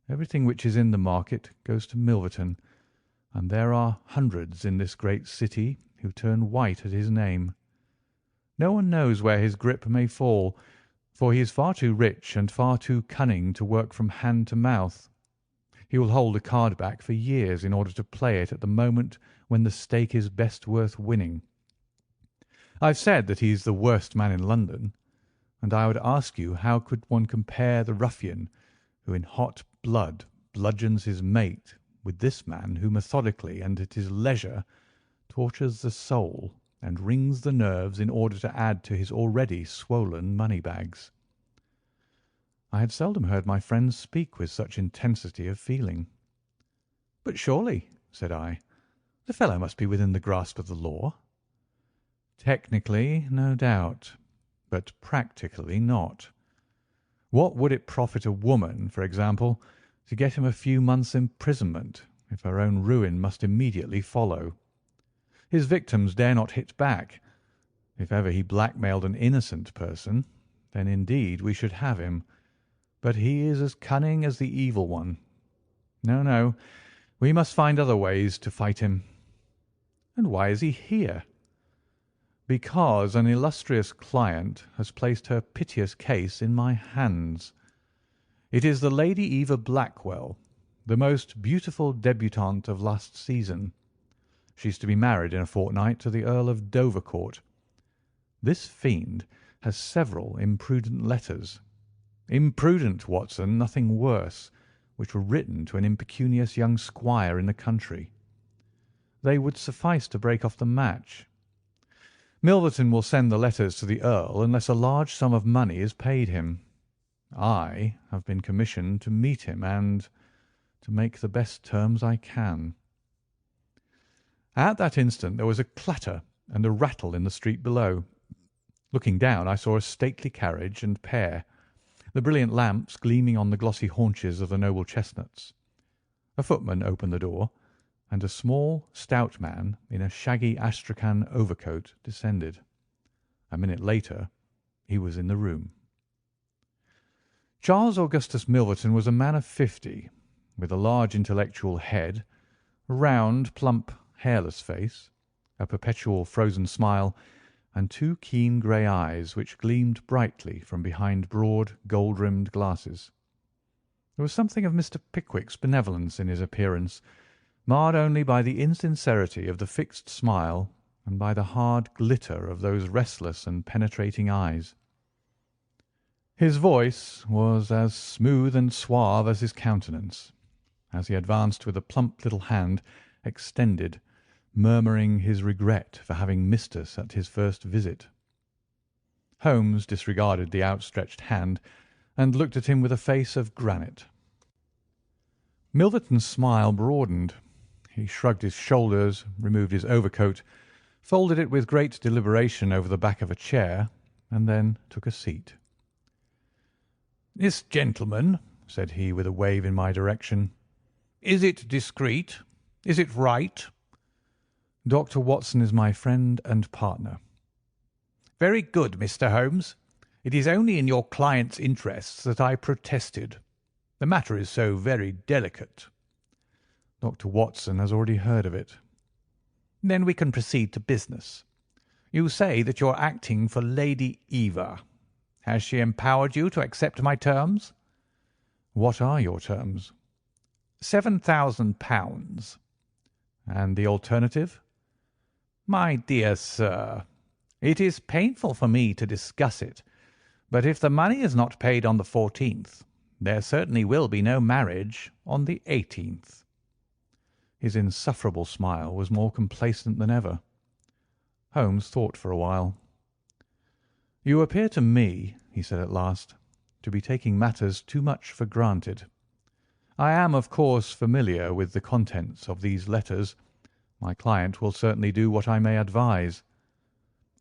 Everything which is in the market goes to Milverton, and there are hundreds in this great city who turn white at his name. No one knows where his grip may fall, for he is far too rich and far too cunning to work from hand to mouth. He will hold a card back for years in order to play it at the moment when the stake is best worth winning. I've said that he is the worst man in London, and I would ask you how could one compare the ruffian who in hot blood bludgeons his mate with this man who methodically and at his leisure tortures the soul and wrings the nerves in order to add to his already swollen money-bags. I had seldom heard my friend speak with such intensity of feeling. "But surely," said I, "the fellow must be within the grasp of the law." "Technically, no doubt, but practically not. What would it profit a woman, for example, to get him a few months' imprisonment if her own ruin must immediately follow? His victims dare not hit back. If ever he blackmailed an innocent person, then indeed we should have him. But he is as cunning as the evil one. No, no, we must find other ways to fight him." "And why is he here?" "Because an illustrious client has placed her piteous case in my hands. It is the Lady Eva Blackwell, the most beautiful debutante of last season. She is to be married in a fortnight to the Earl of Dovercourt. This fiend has several imprudent letters. Imprudent, Watson, nothing worse, which were written to an impecunious young squire in the country. They would suffice to break off the match. Milverton will send the letters to the Earl unless a large sum of money is paid him. I have been commissioned to meet him and to make the best terms I can." At that instant there was a clatter and a rattle in the street below. Looking down, I saw a stately carriage and pair, the brilliant lamps gleaming on the glossy haunches of the noble chestnuts. A footman opened the door, and a small, stout man in a shaggy astrakhan overcoat descended. A minute later he was in the room. Charles Augustus Milverton was a man of 50, with a large intellectual head, a round, plump, hairless face, a perpetual frozen smile, and 2 keen grey eyes which gleamed brightly from behind broad, gold-rimmed glasses. There was something of Mr. Pickwick's benevolence in his appearance, marred only by the insincerity of the fixed smile and by the hard glitter of those restless and penetrating eyes. His voice was as smooth and suave as his countenance, as he advanced with a plump little hand extended, murmuring his regret for having missed us at his first visit. Holmes disregarded the outstretched hand and looked at him with a face of granite. Milverton's smile broadened. He shrugged his shoulders, removed his overcoat, folded it with great deliberation over the back of a chair, and then took a seat. "This gentleman," said he, with a wave in my direction, "is it discreet? Is it right?" "Dr. Watson is my friend and partner." "Very good, Mr. Holmes. It is only in your client's interests that I protested. The matter is so very delicate." "Dr. Watson has already heard of it." "Then we can proceed to business. You say that you are acting for Lady Eva. Has she empowered you to accept my terms?" "What are your terms?" £7,000. "And the alternative?" "My dear sir, it is painful for me to discuss it, but if the money is not paid on the 14th, there certainly will be no marriage on the 18th. His insufferable smile was more complacent than ever. Holmes thought for a while. "You appear to me," he said at last, "to be taking matters too much for granted. I am, of course, familiar with the contents of these letters. My client will certainly do what I may advise.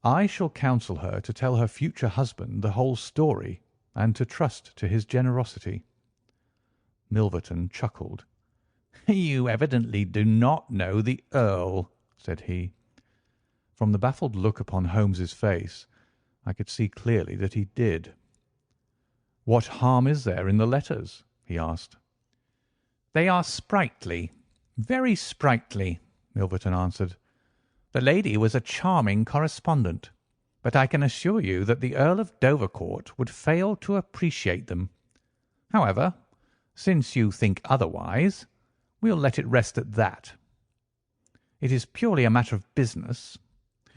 I shall counsel her to tell her future husband the whole story and to trust to his generosity." Milverton chuckled. "You evidently do not know the Earl," said he. From the baffled look upon Holmes's face, I could see clearly that he did. "What harm is there in the letters?" he asked. "They are sprightly, very sprightly," Milverton answered. "The lady was a charming correspondent, but I can assure you that the Earl of Dovercourt would fail to appreciate them. However, since you think otherwise, we'll let it rest at that. It is purely a matter of business.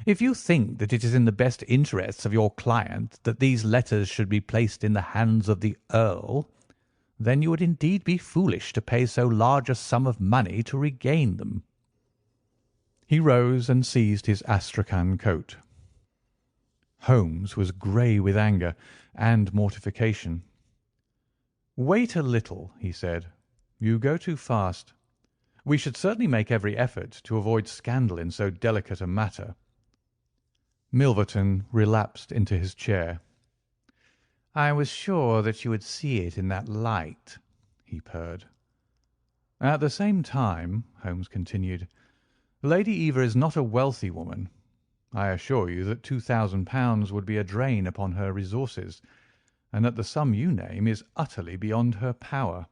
If you think that it is in the best interests of your client that these letters should be placed in the hands of the Earl, then you would indeed be foolish to pay so large a sum of money to regain them." He rose and seized his astrakhan coat. Holmes was grey with anger and mortification. "Wait a little," he said. "You go too fast. We should certainly make every effort to avoid scandal in so delicate a matter." Milverton relapsed into his chair. "I was sure that you would see it in that light," he purred. "At the same time," Holmes continued, "Lady Eva is not a wealthy woman. I assure you that £2,000 would be a drain upon her resources, and that the sum you name is utterly beyond her power.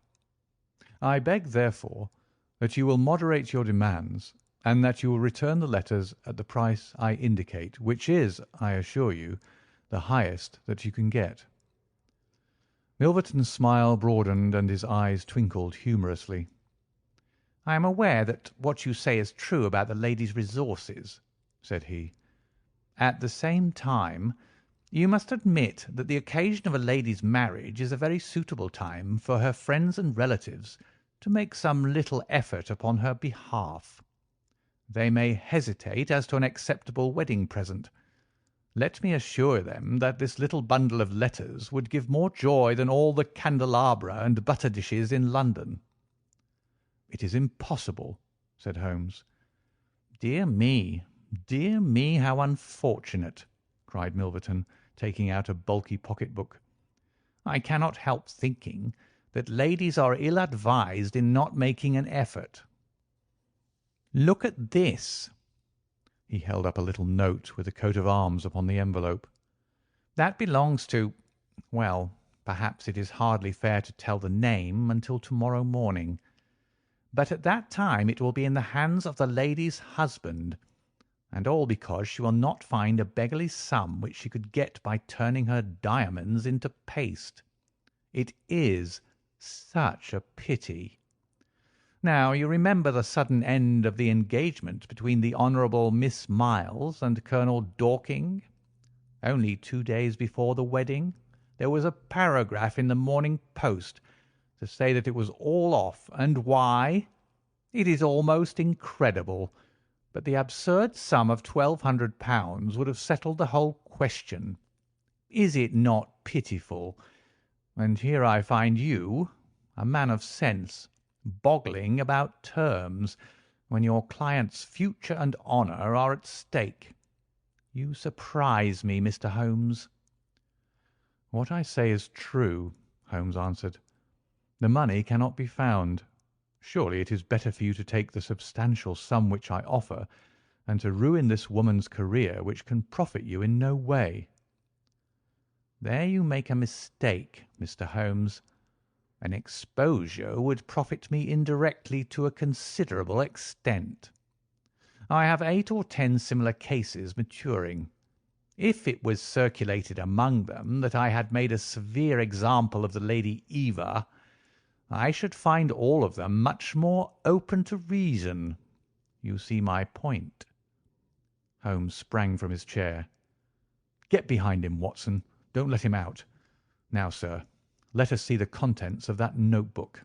I beg, therefore, that you will moderate your demands, and that you will return the letters at the price I indicate, which is, I assure you, the highest that you can get." Milverton's smile broadened and his eyes twinkled humorously. "I am aware that what you say is true about the lady's resources," said he. "At the same time, you must admit that the occasion of a lady's marriage is a very suitable time for her friends and relatives to make some little effort upon her behalf. They may hesitate as to an acceptable wedding present. Let me assure them that this little bundle of letters would give more joy than all the candelabra and butter dishes in London." "It is impossible," said Holmes. Dear me, how unfortunate!" cried Milverton, taking out a bulky pocket-book. "I cannot help thinking that ladies are ill-advised in not making an effort. Look at this." He held up a little note with a coat of arms upon the envelope. "That belongs to—well, perhaps it is hardly fair to tell the name until to-morrow morning. But at that time it will be in the hands of the lady's husband, and all because she will not find a beggarly sum which she could get by turning her diamonds into paste. It is such a pity. Now, you remember the sudden end of the engagement between the Honourable Miss Miles and Colonel Dorking? Only 2 days before the wedding there was a paragraph in the Morning Post to say that it was all off, and why? It is almost incredible, but the absurd sum of £1,200 would have settled the whole question. Is it not pitiful? And here I find you, a man of sense, boggling about terms when your client's future and honour are at stake. You surprise me, Mr. Holmes." "What I say is true," Holmes answered. "The money cannot be found. Surely it is better for you to take the substantial sum which I offer than to ruin this woman's career, which can profit you in no way." "There you make a mistake, Mr. Holmes. An exposure would profit me indirectly to a considerable extent. I have 8 or 10 similar cases maturing. If it was circulated among them that I had made a severe example of the Lady Eva, I should find all of them much more open to reason. You see my point." Holmes sprang from his chair. "Get behind him, Watson. Don't let him out. Now, sir, let us see the contents of that notebook."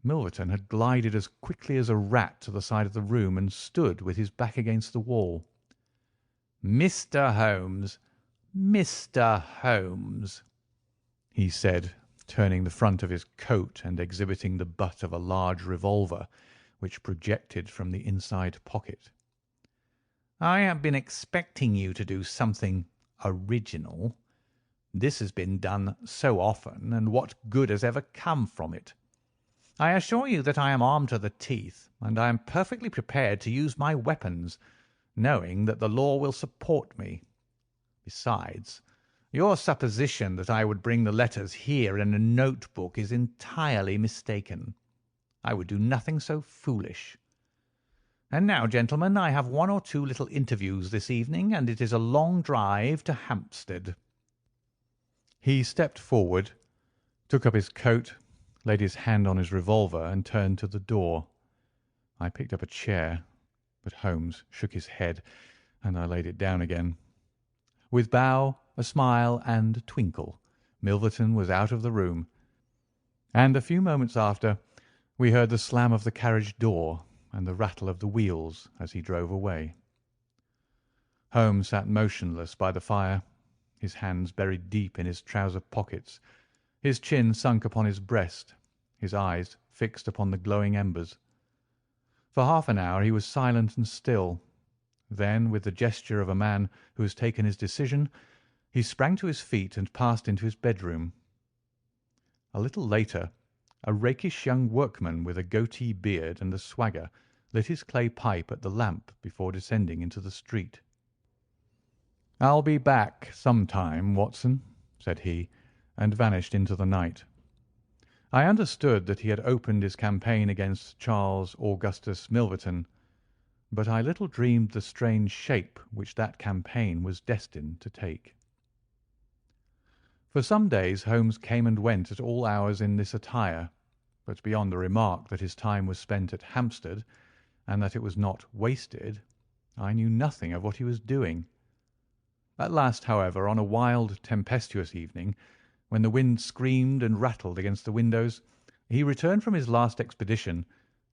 Milverton had glided as quickly as a rat to the side of the room and stood with his back against the wall. Mr. Holmes, Mr. Holmes, he said, turning the front of his coat and exhibiting the butt of a large revolver which projected from the inside pocket. I have been expecting you to do something original. This has been done so often, and what good has ever come from it? I assure you that I am armed to the teeth, and I am perfectly prepared to use my weapons, knowing that the law will support me. Besides, your supposition that I would bring the letters here in a notebook is entirely mistaken. I would do nothing so foolish. And now, gentlemen, I have one or two little interviews this evening, and it is a long drive to Hampstead." He stepped forward, took up his coat, laid his hand on his revolver, and turned to the door. I picked up a chair, but Holmes shook his head, and I laid it down again. With bow, a smile, and a twinkle, Milverton was out of the room, and a few moments after we heard the slam of the carriage door and the rattle of the wheels as he drove away. Holmes sat motionless by the fire, his hands buried deep in his trouser pockets, his chin sunk upon his breast, his eyes fixed upon the glowing embers. For half an hour he was silent and still. Then, with the gesture of a man who has taken his decision, he sprang to his feet and passed into his bedroom. A little later, a rakish young workman with a goatee beard and a swagger lit his clay pipe at the lamp before descending into the street. "I'll be back some time, Watson," said he, and vanished into the night. I understood that he had opened his campaign against Charles Augustus Milverton, but I little dreamed the strange shape which that campaign was destined to take. For some days Holmes came and went at all hours in this attire, but beyond the remark that his time was spent at Hampstead, and that it was not wasted, I knew nothing of what he was doing. At last, however, on a wild, tempestuous evening, when the wind screamed and rattled against the windows, he returned from his last expedition,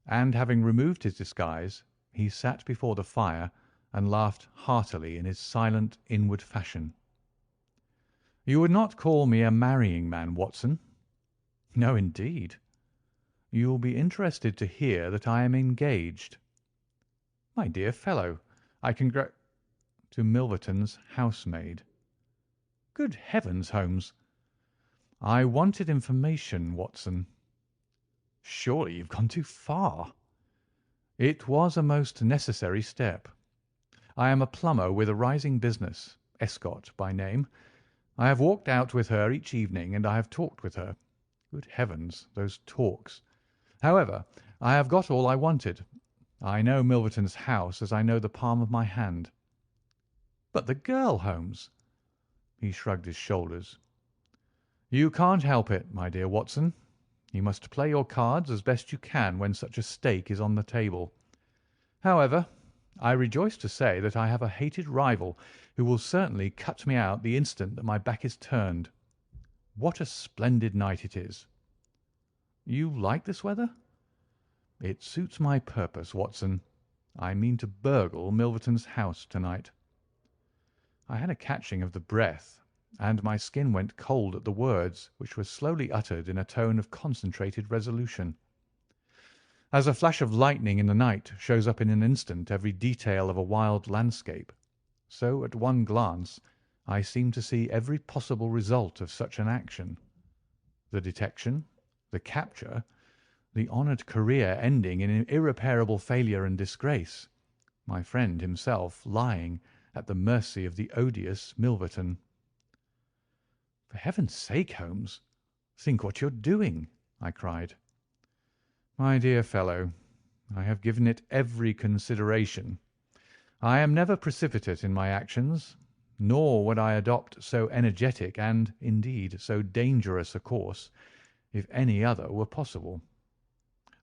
and, having removed his disguise, he sat before the fire and laughed heartily in his silent, inward fashion. "You would not call me a marrying man, Watson?" "No, indeed." "You will be interested to hear that I am engaged." "My dear fellow, I to Milverton's housemaid." "Good heavens, Holmes!" "I wanted information, Watson." "Surely you've gone too far." "It was a most necessary step. I am a plumber with a rising business, Escott by name. I have walked out with her each evening, and I have talked with her. Good heavens, those talks! However, I have got all I wanted. I know Milverton's house as I know the palm of my hand." "But the girl, Holmes?" He shrugged his shoulders. "You can't help it, my dear Watson. You must play your cards as best you can when such a stake is on the table. However, I rejoice to say that I have a hated rival who will certainly cut me out the instant that my back is turned. What a splendid night it is!" "You like this weather?" "It suits my purpose, Watson. I mean to burgle Milverton's house to-night." I had a catching of the breath, and my skin went cold at the words, which were slowly uttered in a tone of concentrated resolution. As a flash of lightning in the night shows up in an instant every detail of a wild landscape, so at one glance I seemed to see every possible result of such an action. The detection, the capture, the honoured career ending in irreparable failure and disgrace, my friend himself lying at the mercy of the odious Milverton. "For heaven's sake, Holmes, think what you're doing!" I cried. "My dear fellow, I have given it every consideration. I am never precipitate in my actions, nor would I adopt so energetic and, indeed, so dangerous a course if any other were possible.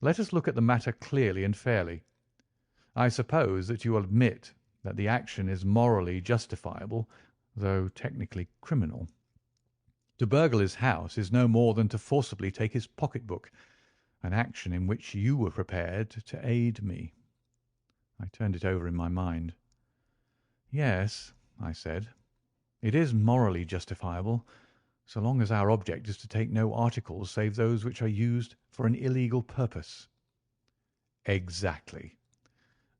Let us look at the matter clearly and fairly. I suppose that you will admit that the action is morally justifiable, though technically criminal. To burgle his house is no more than to forcibly take his pocket-book, an action in which you were prepared to aid me." I turned it over in my mind. "Yes," I said, "it is morally justifiable, so long as our object is to take no articles save those which are used for an illegal purpose." "Exactly.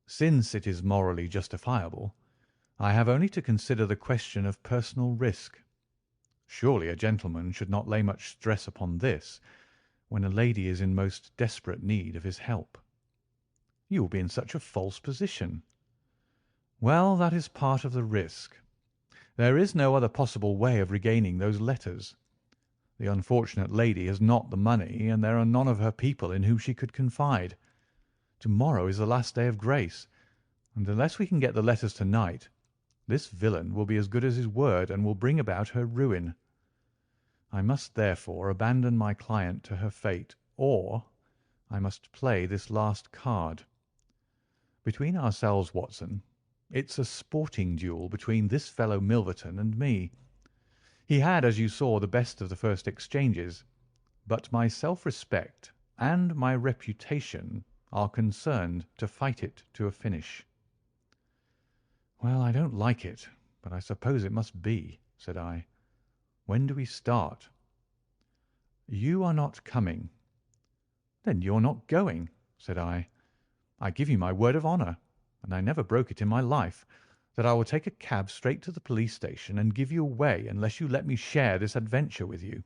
Since it is morally justifiable, I have only to consider the question of personal risk. Surely a gentleman should not lay much stress upon this when a lady is in most desperate need of his help." "You will be in such a false position." "Well, that is part of the risk. There is no other possible way of regaining those letters. The unfortunate lady has not the money, and there are none of her people in whom she could confide. To-morrow is the last day of grace, and unless we can get the letters to-night, this villain will be as good as his word and will bring about her ruin. I must therefore abandon my client to her fate, or I must play this last card. Between ourselves, Watson, it's a sporting duel between this fellow Milverton and me. He had, as you saw, the best of the first exchanges, but my self-respect and my reputation are concerned to fight it to a finish." "Well, I don't like it, but I suppose it must be," said I. "When do we start?" "You are not coming." "Then you're not going," said I. "I give you my word of honour, and I never broke it in my life, that I will take a cab straight to the police station and give you away unless you let me share this adventure with you."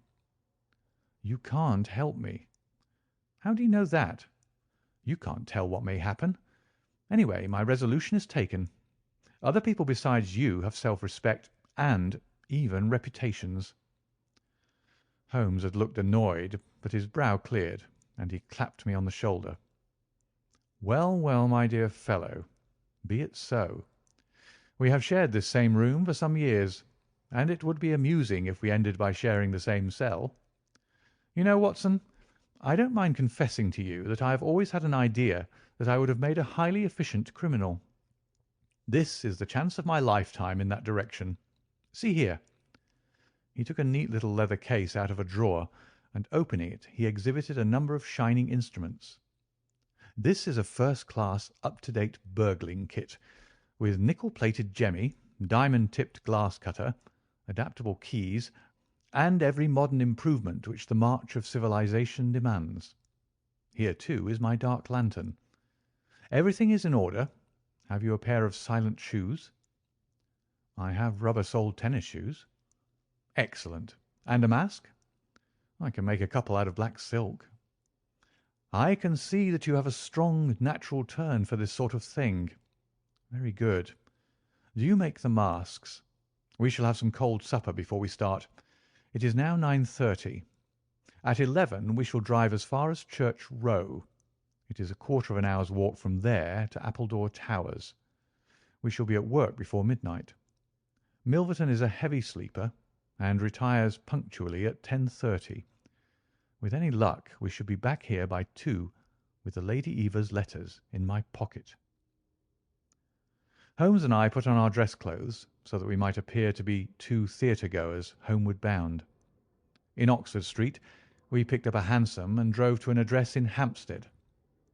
"You can't help me." "How do you know that? You can't tell what may happen. Anyway, my resolution is taken. Other people besides you have self-respect and even reputations." Holmes had looked annoyed, but his brow cleared, and he clapped me on the shoulder. "Well, well, my dear fellow, be it so. We have shared this same room for some years, and it would be amusing if we ended by sharing the same cell. You know, Watson, I don't mind confessing to you that I have always had an idea that I would have made a highly efficient criminal. This is the chance of my lifetime in that direction. See here." He took a neat little leather case out of a drawer, and opening it, he exhibited a number of shining instruments. "This is a first-class, up-to-date burgling kit, with nickel-plated jemmy, diamond-tipped glass cutter, adaptable keys, and every modern improvement which the march of civilization demands. Here, too, is my dark lantern. Everything is in order. Have you a pair of silent shoes?" "I have rubber-soled tennis shoes." "Excellent. And a mask?" "I can make a couple out of black silk." "I can see that you have a strong natural turn for this sort of thing. Very good. Do you make the masks? We shall have some cold supper before we start. It is now 9:30. At 11 we shall drive as far as Church Row. It is a quarter of an hour's walk from there to Appledore Towers. We shall be at work before midnight. Milverton is a heavy sleeper, and retires punctually at 10:30. With any luck we should be back here by 2 with the Lady Eva's letters in my pocket. Holmes and I put on our dress clothes so that we might appear to be two theatre-goers homeward bound. In Oxford Street we picked up a hansom and drove to an address in Hampstead.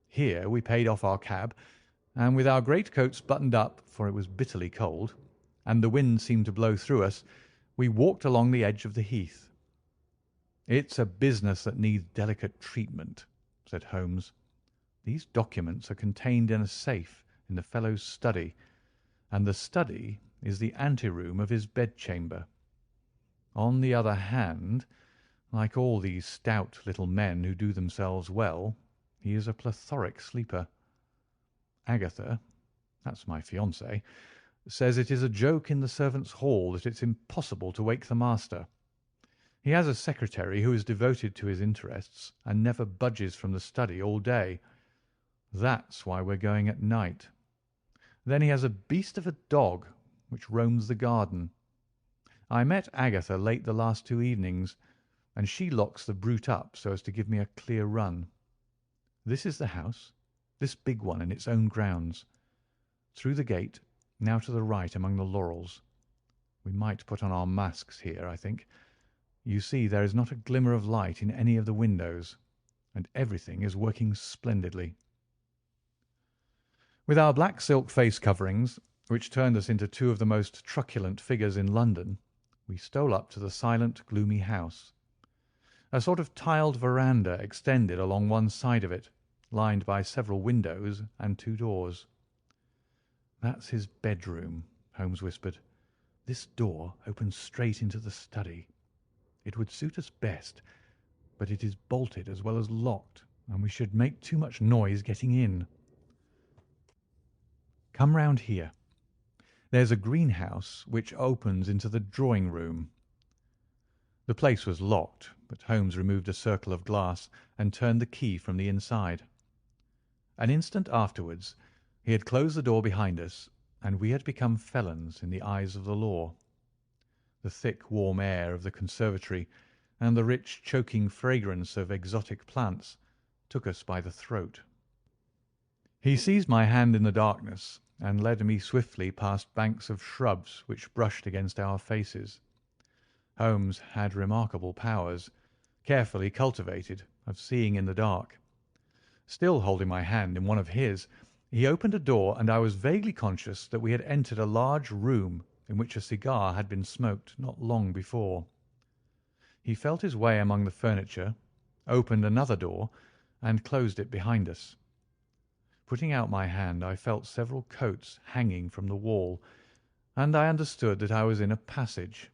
Here we paid off our cab, and with our greatcoats buttoned up, for it was bitterly cold, and the wind seemed to blow through us, we walked along the edge of the heath. "It's a business that needs delicate treatment," said Holmes. "These documents are contained in a safe in the fellow's study, and the study is the anteroom of his bedchamber. On the other hand, like all these stout little men who do themselves well, he is a plethoric sleeper. Agatha, that's my fiancée, says it is a joke in the servants' hall that it's impossible to wake the master. He has a secretary who is devoted to his interests and never budges from the study all day. That's why we're going at night. Then he has a beast of a dog which roams the garden. I met Agatha late the last 2 evenings, and she locks the brute up so as to give me a clear run. This is the house, this big one in its own grounds. Through the gate, now to the right among the laurels. We might put on our masks here, I think. You see, there is not a glimmer of light in any of the windows, and everything is working splendidly." With our black silk face coverings which turned us into two of the most truculent figures in London, we stole up to the silent, gloomy house. A sort of tiled veranda extended along one side of it, lined by several windows and two doors. "That's his bedroom," Holmes whispered. "This door opens straight into the study. It would suit us best, but it is bolted as well as locked, and we should make too much noise getting in. Come round here. There's a greenhouse which opens into the drawing-room." The place was locked, but Holmes removed a circle of glass and turned the key from the inside. An instant afterwards he had closed the door behind us, and we had become felons in the eyes of the law. The thick, warm air of the conservatory and the rich, choking fragrance of exotic plants took us by the throat. He seized my hand in the darkness and led me swiftly past banks of shrubs which brushed against our faces. Holmes had remarkable powers, carefully cultivated, of seeing in the dark. Still holding my hand in one of his, he opened a door, and I was vaguely conscious that we had entered a large room in which a cigar had been smoked not long before. He felt his way among the furniture, opened another door, and closed it behind us. Putting out my hand, I felt several coats hanging from the wall, and I understood that I was in a passage.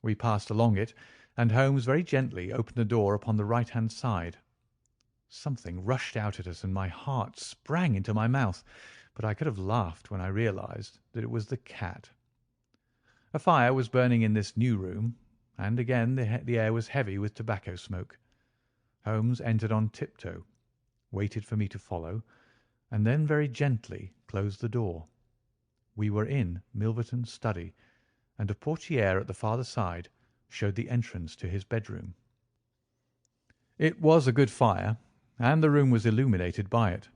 We passed along it, and Holmes very gently opened a door upon the right-hand side. Something rushed out at us, and my heart sprang into my mouth, but I could have laughed when I realized that it was the cat. A fire was burning in this new room, and again the air was heavy with tobacco smoke. Holmes entered on tiptoe, waited for me to follow, and then very gently closed the door. We were in Milverton's study, and a portière at the farther side showed the entrance to his bedroom. It was a good fire, and the room was illuminated by it.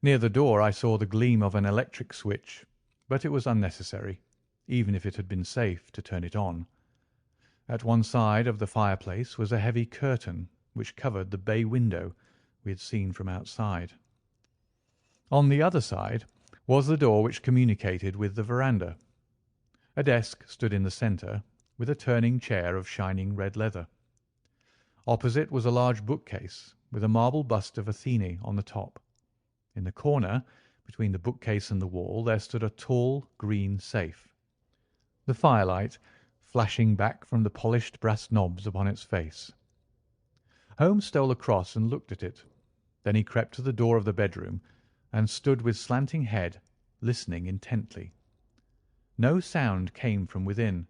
Near the door I saw the gleam of an electric switch, but it was unnecessary, even if it had been safe to turn it on. At one side of the fireplace was a heavy curtain which covered the bay window we had seen from outside. On the other side was the door which communicated with the veranda. A desk stood in the centre, with a turning chair of shining red leather. Opposite was a large bookcase, with a marble bust of Athene on the top. In the corner, between the bookcase and the wall, there stood a tall green safe, the firelight flashing back from the polished brass knobs upon its face. Holmes stole across and looked at it. Then he crept to the door of the bedroom and stood with slanting head, listening intently. No sound came from within.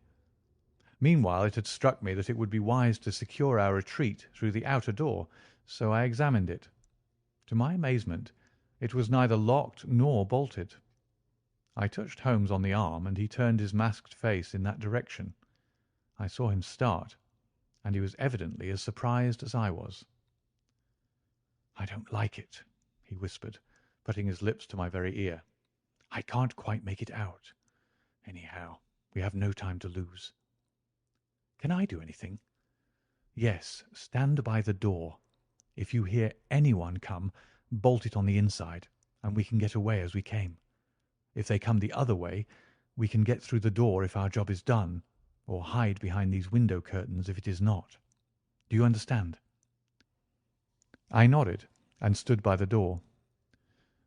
Meanwhile it had struck me that it would be wise to secure our retreat through the outer door, so I examined it. To my amazement, it was neither locked nor bolted. I touched Holmes on the arm, and he turned his masked face in that direction. I saw him start, and he was evidently as surprised as I was. "I don't like it," he whispered, putting his lips to my very ear. "I can't quite make it out. Anyhow, we have no time to lose." "Can I do anything?" "Yes, stand by the door. If you hear anyone come, bolt it on the inside, and we can get away as we came. If they come the other way, we can get through the door if our job is done, or hide behind these window curtains if it is not. Do you understand?" I nodded and stood by the door.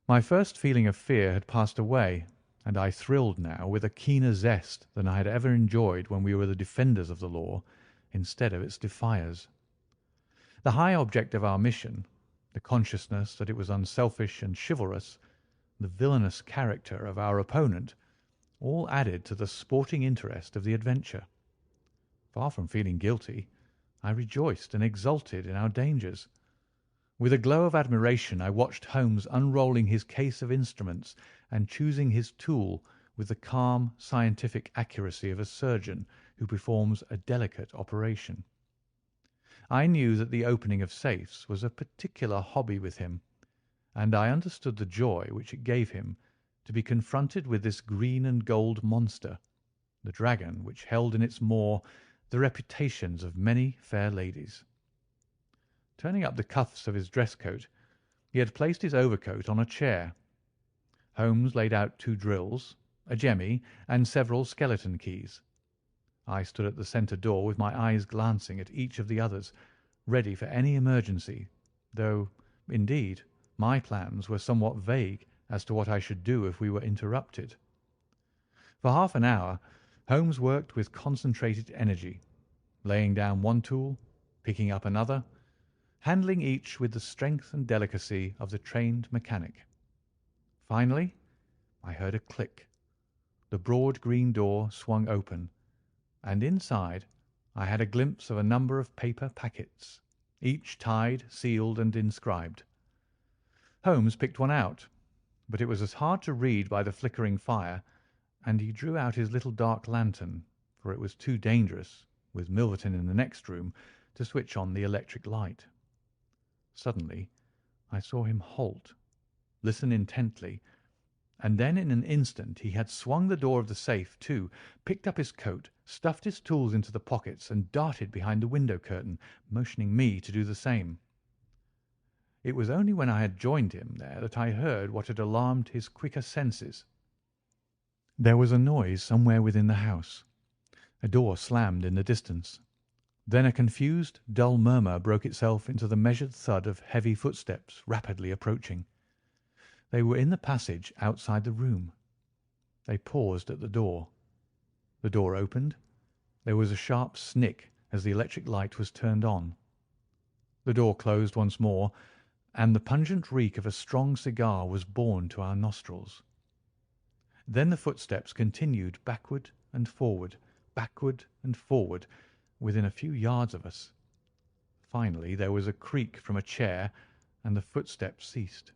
My first feeling of fear had passed away, and I thrilled now with a keener zest than I had ever enjoyed when we were the defenders of the law instead of its defiers. The high object of our mission, the consciousness that it was unselfish and chivalrous, the villainous character of our opponent, all added to the sporting interest of the adventure. Far from feeling guilty, I rejoiced and exulted in our dangers. With a glow of admiration I watched Holmes unrolling his case of instruments and choosing his tool with the calm, scientific accuracy of a surgeon who performs a delicate operation. I knew that the opening of safes was a particular hobby with him, and I understood the joy which it gave him to be confronted with this green and gold monster, the dragon which held in its maw the reputations of many fair ladies. Turning up the cuffs of his dress coat, he had placed his overcoat on a chair. Holmes laid out two drills, a jemmy, and several skeleton keys. I stood at the centre door with my eyes glancing at each of the others, ready for any emergency, though, indeed, my plans were somewhat vague as to what I should do if we were interrupted. For half an hour Holmes worked with concentrated energy, laying down one tool, picking up another, handling each with the strength and delicacy of the trained mechanic. Finally, I heard a click. The broad green door swung open, and inside I had a glimpse of a number of paper packets, each tied, sealed, and inscribed. Holmes picked one out, but it was as hard to read by the flickering fire, and he drew out his little dark lantern, for it was too dangerous, with Milverton in the next room, to switch on the electric light. Suddenly I saw him halt, listen intently, and then in an instant he had swung the door of the safe to, picked up his coat, stuffed his tools into the pockets, and darted behind the window curtain, motioning me to do the same. It was only when I had joined him there that I heard what had alarmed his quicker senses. There was a noise somewhere within the house. A door slammed in the distance. Then a confused, dull murmur broke itself into the measured thud of heavy footsteps rapidly approaching. They were in the passage outside the room. They paused at the door. The door opened. There was a sharp snick as the electric light was turned on. The door closed once more, and the pungent reek of a strong cigar was borne to our nostrils. Then the footsteps continued backward, and forward, within a few yards of us. Finally there was a creak from a chair, and the footsteps ceased.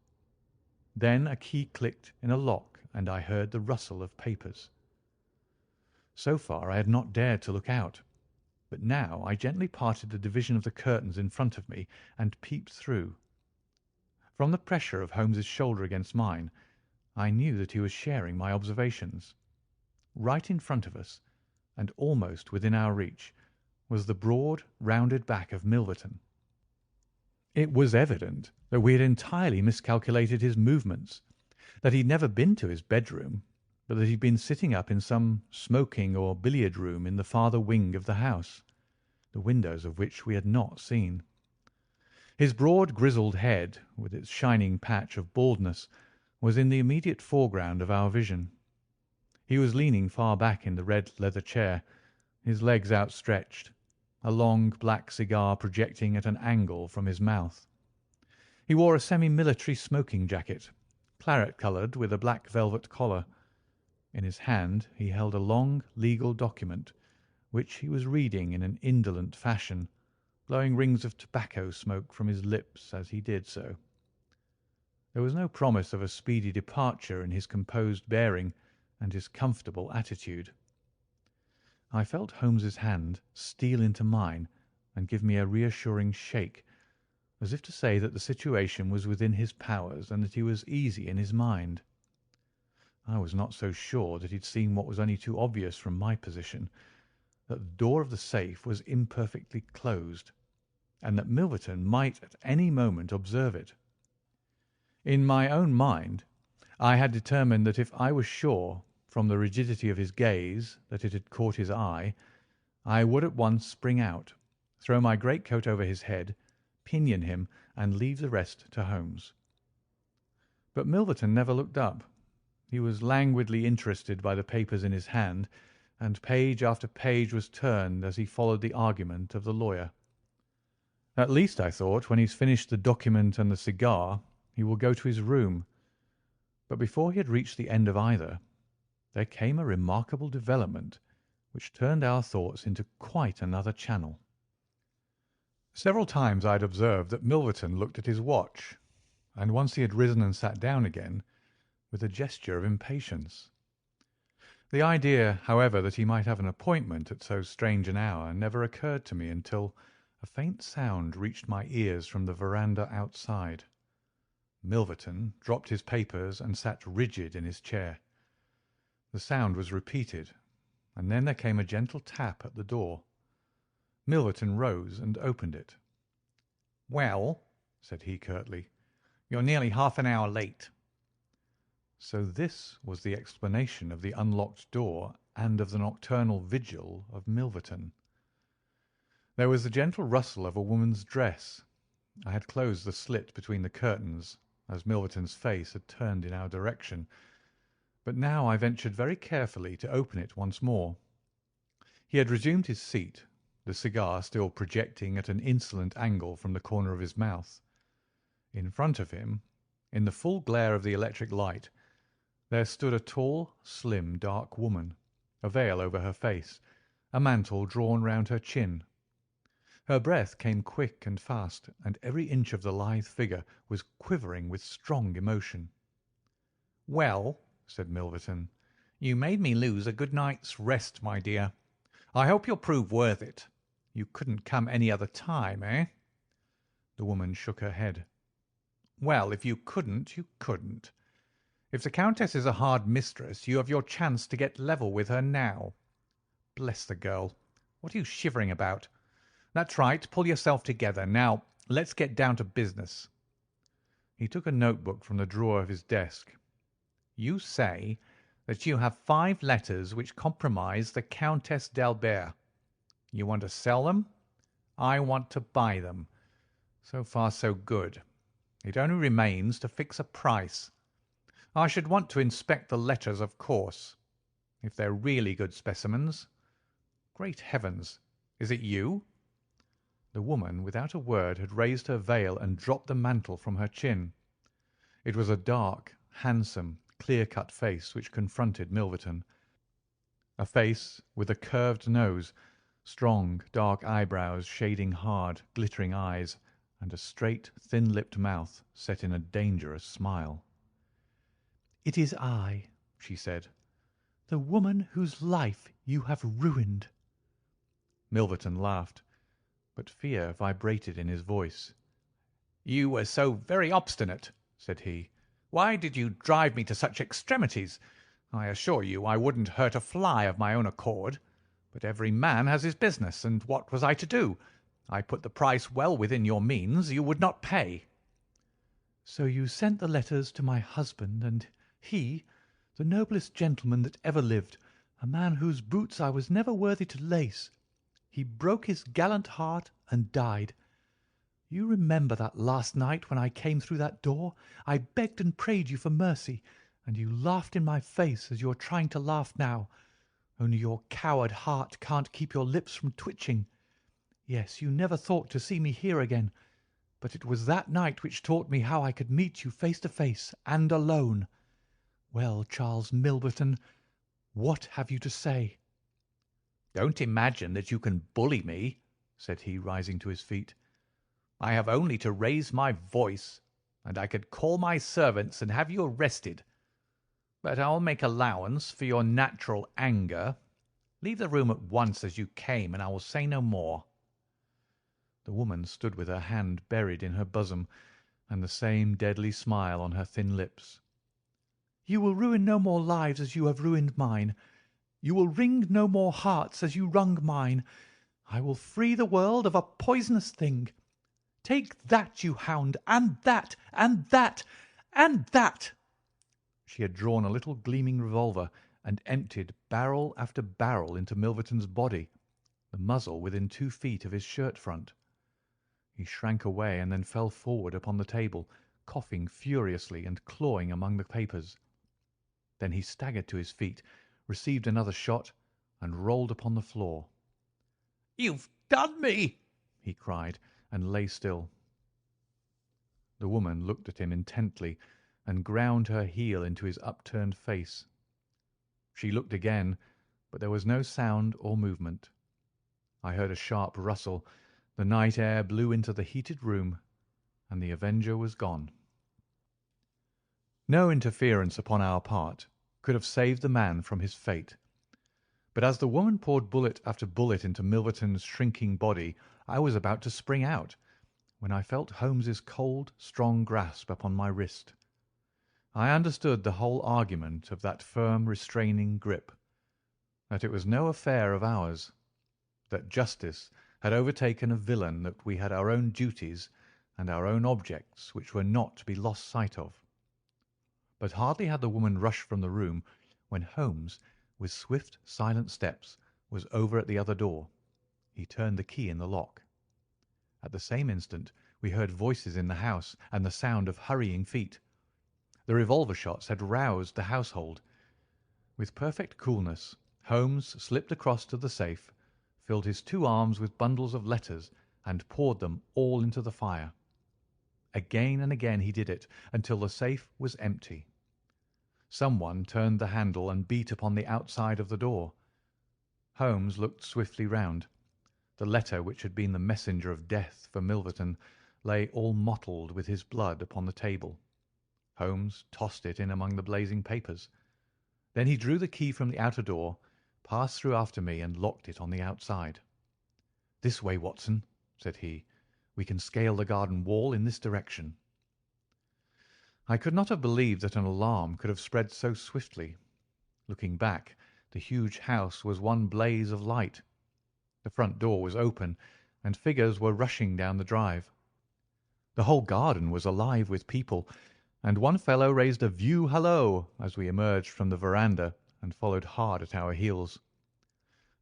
Then a key clicked in a lock, and I heard the rustle of papers. So far I had not dared to look out, but now I gently parted the division of the curtains in front of me and peeped through. From the pressure of Holmes's shoulder against mine, I knew that he was sharing my observations. Right in front of us, and almost within our reach, was the broad, rounded back of Milverton. It was evident that we had entirely miscalculated his movements, that he had never been to his bedroom, but that he had been sitting up in some smoking or billiard room in the farther wing of the house, the windows of which we had not seen. His broad grizzled head, with its shining patch of baldness, was in the immediate foreground of our vision. He was leaning far back in the red leather chair, his legs outstretched, a long black cigar projecting at an angle from his mouth. He wore a semi-military smoking jacket, claret-coloured, with a black velvet collar. In his hand he held a long legal document, which he was reading in an indolent fashion, blowing rings of tobacco smoke from his lips as he did so. There was no promise of a speedy departure in his composed bearing and his comfortable attitude. I felt Holmes's hand steal into mine and give me a reassuring shake, as if to say that the situation was within his powers and that he was easy in his mind. I was not so sure that he'd seen what was only too obvious from my position, that the door of the safe was imperfectly closed, and that Milverton might at any moment observe it. In my own mind, I had determined that if I was sure, from the rigidity of his gaze, that it had caught his eye, I would at once spring out, throw my greatcoat over his head, pinion him, and leave the rest to Holmes. But Milverton never looked up. He was languidly interested by the papers in his hand, and page after page was turned as he followed the argument of the lawyer. At least, I thought, when he's finished the document and the cigar, he will go to his room. But before he had reached the end of either, there came a remarkable development which turned our thoughts into quite another channel. Several times I had observed that Milverton looked at his watch, and once he had risen and sat down again with a gesture of impatience. The idea, however, that he might have an appointment at so strange an hour never occurred to me until a faint sound reached my ears from the veranda outside. Milverton dropped his papers and sat rigid in his chair. The sound was repeated, and then there came a gentle tap at the door. Milverton rose and opened it. "Well," said he curtly, "you're nearly half an hour late." So this was the explanation of the unlocked door and of the nocturnal vigil of Milverton. There was the gentle rustle of a woman's dress. I had closed the slit between the curtains, as Milverton's face had turned in our direction, but now I ventured very carefully to open it once more. He had resumed his seat, the cigar still projecting at an insolent angle from the corner of his mouth. In front of him, in the full glare of the electric light, there stood a tall, slim, dark woman, a veil over her face, a mantle drawn round her chin. Her breath came quick and fast, and every inch of the lithe figure was quivering with strong emotion. "Well," said Milverton, "you made me lose a good night's rest, my dear. I hope you'll prove worth it. You couldn't come any other time, eh?" The woman shook her head. "Well, if you couldn't, you couldn't. If the Countess is a hard mistress, you have your chance to get level with her now. Bless the girl! What are you shivering about? That's right, pull yourself together. Now, let's get down to business." He took a notebook from the drawer of his desk. "You say that you have 5 letters which compromise the Countess d'Albert. You want to sell them? I want to buy them. So far, so good. It only remains to fix a price. I should want to inspect the letters, of course. If they're really good specimens. Great heavens! Is it you?" The woman, without a word, had raised her veil and dropped the mantle from her chin. It was a dark, handsome, clear-cut face which confronted Milverton. A face with a curved nose, strong, dark eyebrows shading hard, glittering eyes, and a straight, thin-lipped mouth set in a dangerous smile. "It is I," she said, "the woman whose life you have ruined." Milverton laughed, but fear vibrated in his voice. "You were so very obstinate," said he. "Why did you drive me to such extremities? I assure you I wouldn't hurt a fly of my own accord. But every man has his business, and what was I to do? I put the price well within your means. You would not pay." "So you sent the letters to my husband, and he, the noblest gentleman that ever lived, a man whose boots I was never worthy to lace, he broke his gallant heart and died. You remember that last night when I came through that door, I begged and prayed you for mercy, and you laughed in my face as you are trying to laugh now, only your coward heart can't keep your lips from twitching. Yes, you never thought to see me here again, but it was that night which taught me how I could meet you face to face and alone. Well, Charles Milverton, what have you to say?" "Don't imagine that you can bully me," said he, rising to his feet. "I have only to raise my voice, and I could call my servants and have you arrested. But I'll make allowance for your natural anger. Leave the room at once as you came, and I will say no more." The woman stood with her hand buried in her bosom, and the same deadly smile on her thin lips. "You will ruin no more lives as you have ruined mine. You will wring no more hearts as you wrung mine. I will free the world of a poisonous thing. Take that, you hound, and that, and that, and that!" She had drawn a little gleaming revolver and emptied barrel after barrel into Milverton's body, the muzzle within 2 feet of his shirt front. He shrank away and then fell forward upon the table, coughing furiously and clawing among the papers. Then he staggered to his feet, received another shot, and rolled upon the floor. "You've done me!" he cried, and lay still. The woman looked at him intently and ground her heel into his upturned face. She looked again, but there was no sound or movement. I heard a sharp rustle, the night air blew into the heated room, and the avenger was gone. No interference upon our part could have saved the man from his fate. But as the woman poured bullet after bullet into Milverton's shrinking body, I was about to spring out, when I felt Holmes's cold, strong grasp upon my wrist. I understood the whole argument of that firm, restraining grip, that it was no affair of ours, that justice had overtaken a villain, that we had our own duties and our own objects which were not to be lost sight of. But hardly had the woman rushed from the room when Holmes, with swift, silent steps, was over at the other door. He turned the key in the lock. At the same instant we heard voices in the house and the sound of hurrying feet. The revolver shots had roused the household. With perfect coolness, Holmes slipped across to the safe, filled his two arms with bundles of letters, and poured them all into the fire. Again and again he did it, until the safe was empty. Someone turned the handle and beat upon the outside of the door. Holmes looked swiftly round. The letter which had been the messenger of death for Milverton lay all mottled with his blood upon the table. Holmes tossed it in among the blazing papers. Then he drew the key from the outer door, passed through after me, and locked it on the outside. "This way, Watson," said he. "We can scale the garden wall in this direction." I could not have believed that an alarm could have spread so swiftly. Looking back, the huge house was one blaze of light. The front door was open, and figures were rushing down the drive. The whole garden was alive with people, and one fellow raised a view hallo as we emerged from the veranda and followed hard at our heels.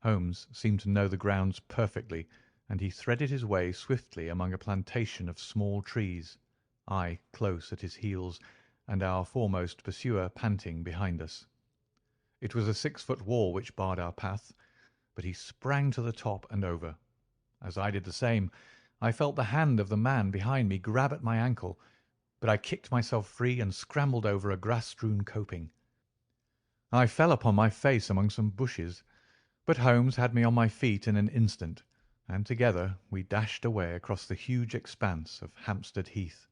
Holmes seemed to know the grounds perfectly, and he threaded his way swiftly among a plantation of small trees, I close at his heels, and our foremost pursuer panting behind us. It was a 6-foot wall which barred our path, but he sprang to the top and over. As I did the same, I felt the hand of the man behind me grab at my ankle, but I kicked myself free and scrambled over a grass-strewn coping. I fell upon my face among some bushes, but Holmes had me on my feet in an instant, and together we dashed away across the huge expanse of Hampstead Heath.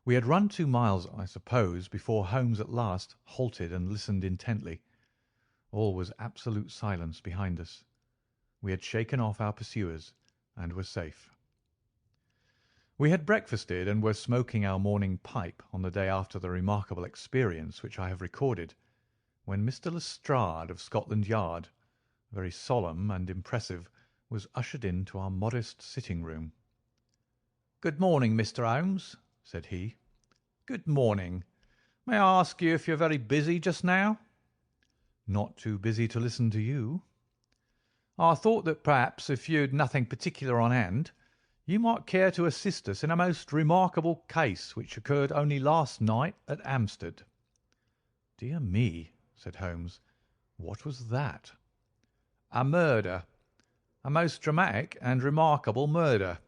We had run 2 miles, I suppose, before Holmes at last halted and listened intently. All was absolute silence behind us. We had shaken off our pursuers and were safe. We had breakfasted and were smoking our morning pipe on the day after the remarkable experience which I have recorded, when Mr. Lestrade of Scotland Yard, very solemn and impressive, was ushered into our modest sitting-room. "Good morning, Mr. Holmes," said he. "Good morning. May I ask you if you're very busy just now?" "Not too busy to listen to you." "I thought that perhaps if you'd nothing particular on hand, you might care to assist us in a most remarkable case which occurred only last night at Hampstead." "Dear me," said Holmes. "What was that?" "A murder. A most dramatic and remarkable murder.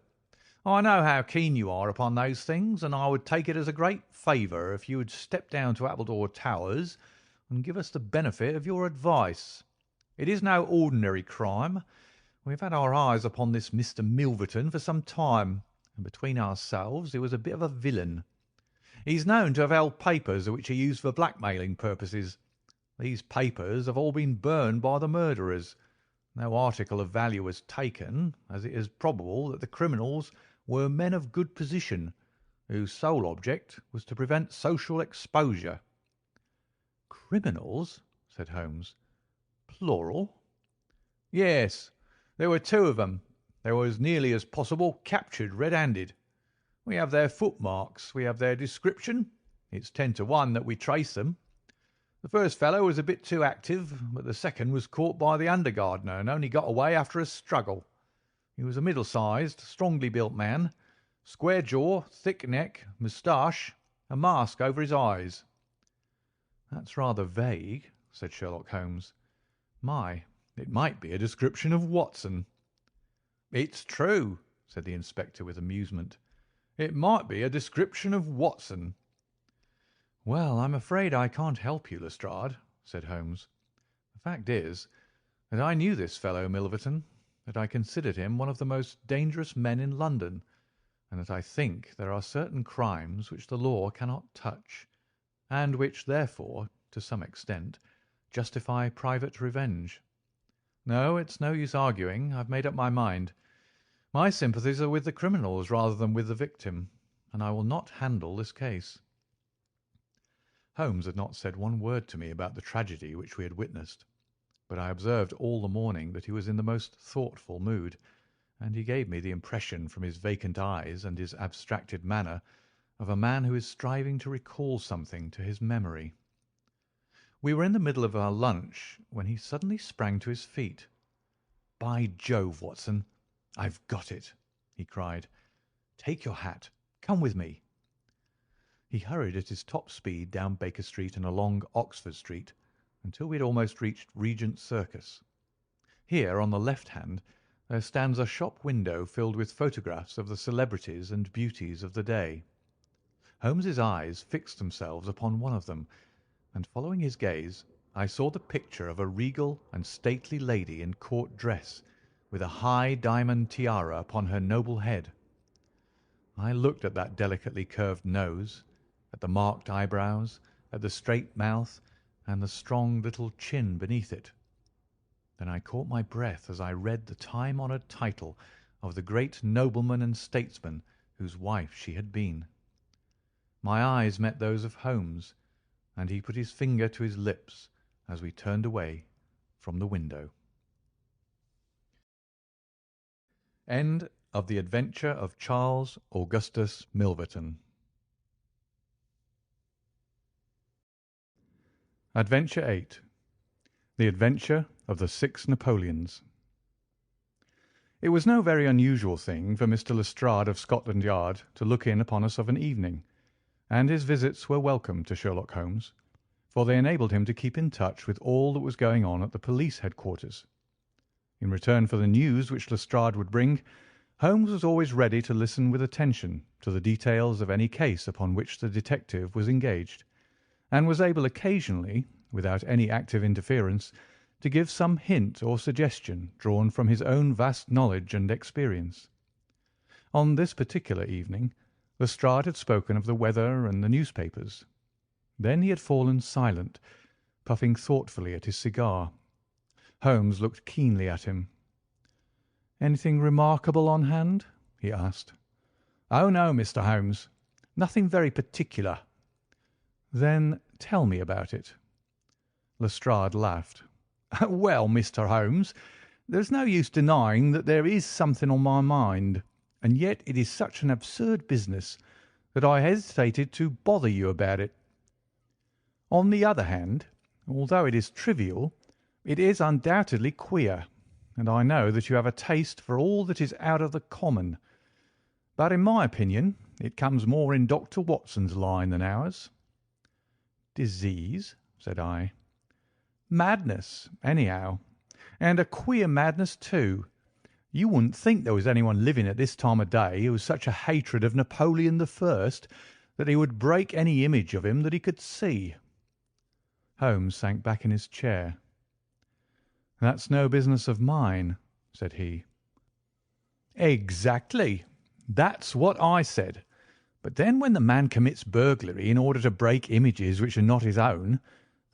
I know how keen you are upon those things, and I would take it as a great favour if you would step down to Appledore Towers and give us the benefit of your advice. It is no ordinary crime. We have had our eyes upon this Mr. Milverton for some time, and between ourselves he was a bit of a villain. He is known to have held papers which he used for blackmailing purposes. These papers have all been burned by the murderers. No article of value was taken, as it is probable that the criminals were men of good position, whose sole object was to prevent social exposure." "Criminals?" said Holmes. "Plural?" "Yes. There were 2 of them. They were as nearly as possible captured red-handed. We have their footmarks. We have their description. It's 10 to 1 that we trace them. The first fellow was a bit too active, but the second was caught by the under gardener and only got away after a struggle. He was a middle-sized, strongly built man, square jaw, thick neck, moustache, a mask over his eyes." "That's rather vague," said Sherlock Holmes. "My, it might be a description of Watson." "It's true," said the inspector with amusement. "It might be a description of Watson." "Well, I'm afraid I can't help you, Lestrade," said Holmes. "The fact is that I knew this fellow Milverton, that I considered him one of the most dangerous men in London, and that I think there are certain crimes which the law cannot touch, and which, therefore, to some extent, justify private revenge. No, it's no use arguing. I've made up my mind. My sympathies are with the criminals rather than with the victim, and I will not handle this case." Holmes had not said one word to me about the tragedy which we had witnessed, but I observed all the morning that he was in the most thoughtful mood, and he gave me the impression from his vacant eyes and his abstracted manner of a man who is striving to recall something to his memory. We were in the middle of our lunch when he suddenly sprang to his feet. "By Jove, Watson, I've got it!" he cried. "Take your hat. Come with me." He hurried at his top speed down Baker Street and along Oxford Street until we had almost reached Regent Circus. Here, on the left hand, there stands a shop window filled with photographs of the celebrities and beauties of the day. Holmes's eyes fixed themselves upon one of them, and following his gaze, I saw the picture of a regal and stately lady in court dress, with a high diamond tiara upon her noble head. I looked at that delicately curved nose, at the marked eyebrows, at the straight mouth, and the strong little chin beneath it. Then I caught my breath as I read the time-honoured title of the great nobleman and statesman whose wife she had been. My eyes met those of Holmes, and he put his finger to his lips as we turned away from the window. End of The Adventure of Charles Augustus Milverton. Adventure 8. The Adventure of the Six Napoleons. It was no very unusual thing for Mr. Lestrade of Scotland Yard to look in upon us of an evening, and his visits were welcome to Sherlock Holmes, for they enabled him to keep in touch with all that was going on at the police headquarters. In return for the news which Lestrade would bring, Holmes was always ready to listen with attention to the details of any case upon which the detective was engaged, and was able occasionally, without any active interference, to give some hint or suggestion drawn from his own vast knowledge and experience. On this particular evening, Lestrade had spoken of the weather and the newspapers. Then he had fallen silent, puffing thoughtfully at his cigar. Holmes looked keenly at him. "Anything remarkable on hand?" he asked. "Oh, no, Mr. Holmes. Nothing very particular." "Then tell me about it." Lestrade laughed. "Well, Mr. Holmes, there's no use denying that there is something on my mind, and yet it is such an absurd business that I hesitated to bother you about it. On the other hand, although it is trivial, it is undoubtedly queer, and I know that you have a taste for all that is out of the common. But in my opinion, it comes more in Dr. Watson's line than ours." "Disease?" said I. "Madness, anyhow, and a queer madness too. You wouldn't think there was anyone living at this time of day who has such a hatred of Napoleon the First that he would break any image of him that he could see." Holmes sank back in his chair. "That's no business of mine," said he. "Exactly. That's what I said. But then when the man commits burglary in order to break images which are not his own,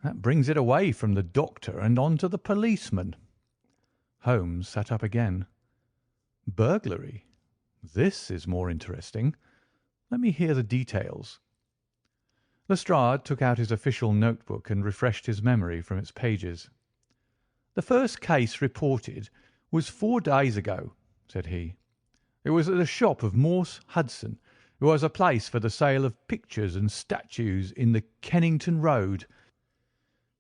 that brings it away from the doctor and on to the policeman." Holmes sat up again. "Burglary? This is more interesting. Let me hear the details." Lestrade took out his official notebook and refreshed his memory from its pages. "The first case reported was 4 days ago," said he. "It was at the shop of Morse Hudson, who has a place for the sale of pictures and statues in the Kennington Road.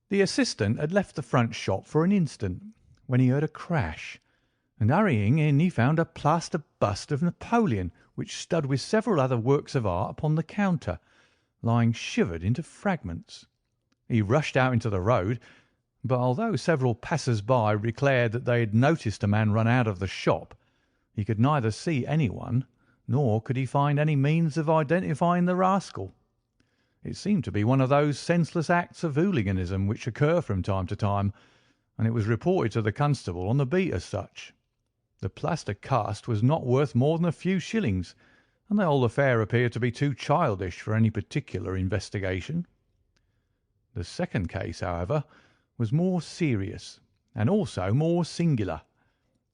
The assistant had left the front shop for an instant when he heard a crash, and hurrying in he found a plaster bust of Napoleon, which stood with several other works of art upon the counter, lying shivered into fragments. He rushed out into the road, but although several passers-by declared that they had noticed a man run out of the shop, he could neither see anyone nor could he find any means of identifying the rascal. It seemed to be one of those senseless acts of hooliganism which occur from time to time, and it was reported to the constable on the beat as such. The plaster cast was not worth more than a few shillings, and the whole affair appeared to be too childish for any particular investigation. The second case, however, was more serious and also more singular.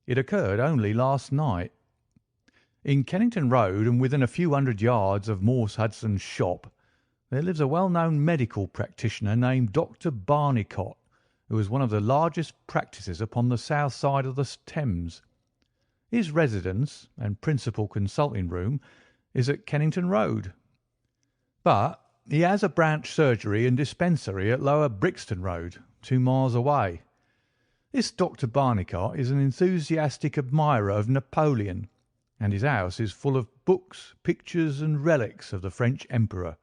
It occurred only last night. In Kennington Road, and within a few hundred yards of Morse Hudson's shop, there lives a well-known medical practitioner named Dr. Barnicot, who has one of the largest practices upon the south side of the Thames. His residence and principal consulting room is at Kennington Road, But he has a branch surgery and dispensary at Lower Brixton Road, 2 miles away. This Dr. Barnicot is an enthusiastic admirer of Napoleon, and his house is full of books, pictures, and relics of the French Emperor.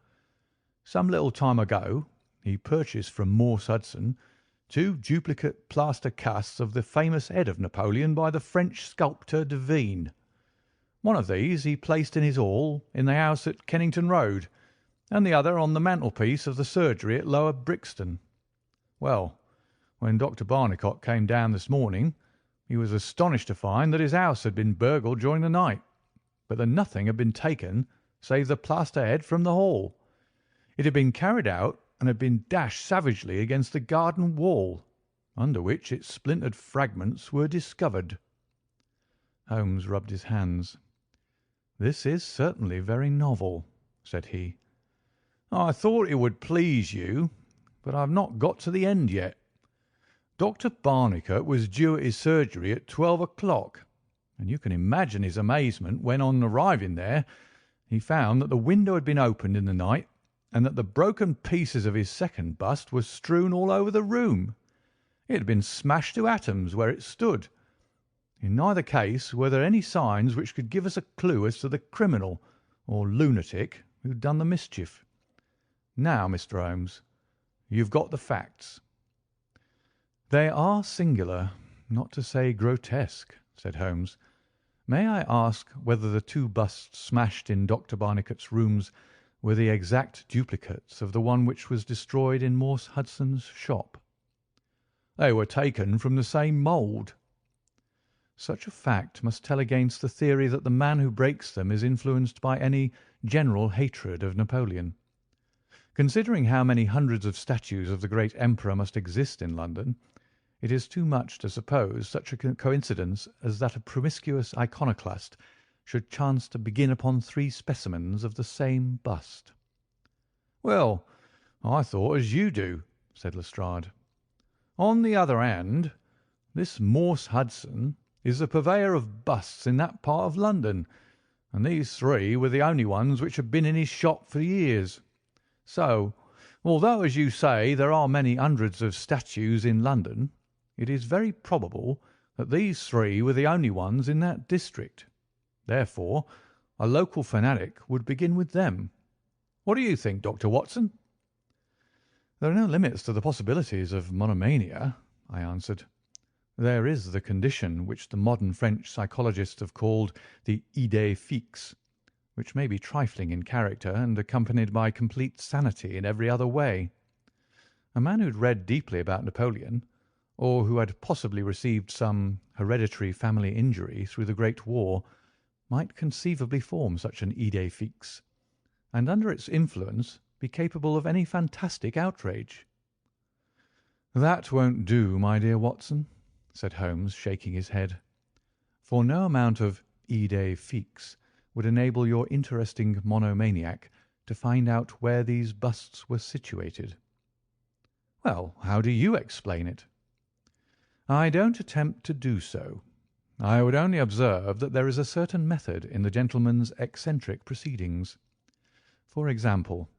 Some little time ago he purchased from Morse Hudson 2 duplicate plaster casts of the famous head of Napoleon by the French sculptor Devine. One of these he placed in his hall in the house at Kennington Road, and the other on the mantelpiece of the surgery at Lower Brixton. Well, when Dr. Barnicot came down this morning, he was astonished to find that his house had been burgled during the night, but that nothing had been taken save the plaster head from the hall. It had been carried out and had been dashed savagely against the garden wall, under which its splintered fragments were discovered. Holmes rubbed his hands. "This is certainly very novel," said he. "I thought it would please you, but I have not got to the end yet. Dr. Barnicot was due at his surgery at 12 o'clock, and you can imagine his amazement when, on arriving there, he found that the window had been opened in the night and that the broken pieces of his second bust were strewn all over the room. It had been smashed to atoms where it stood. In neither case were there any signs which could give us a clue as to the criminal or lunatic who had done the mischief. Now, Mr. Holmes, you've got the facts." "They are singular, not to say grotesque," said Holmes. "May I ask whether the 2 busts smashed in Dr. Barnicot's rooms were the exact duplicates of the one which was destroyed in Morse Hudson's shop?" "They were taken from the same mould." "Such a fact must tell against the theory that the man who breaks them is influenced by any general hatred of Napoleon. Considering how many hundreds of statues of the great emperor must exist in London, it is too much to suppose such a coincidence as that a promiscuous iconoclast should chance to begin upon 3 specimens of the same bust." "Well, I thought as you do," said Lestrade. "On the other hand, this Morse Hudson is the purveyor of busts in that part of London, and these 3 were the only ones which had been in his shop for years. So, although, as you say, there are many hundreds of statues in London, it is very probable that these 3 were the only ones in that district. Therefore, a local fanatic would begin with them. What do you think, Dr. Watson?" "There are no limits to the possibilities of monomania," I answered. "There is the condition which the modern French psychologists have called the idée fixe, which may be trifling in character and accompanied by complete sanity in every other way. A man who had read deeply about Napoleon, or who had possibly received some hereditary family injury through the Great War, might conceivably form such an idée fixe, and under its influence be capable of any fantastic outrage." "That won't do, my dear Watson," said Holmes, shaking his head, "for no amount of idée fixe would enable your interesting monomaniac to find out where these busts were situated." "Well, how do you explain it?" "I don't attempt to do so. I would only observe that there is a certain method in the gentleman's eccentric proceedings. For example,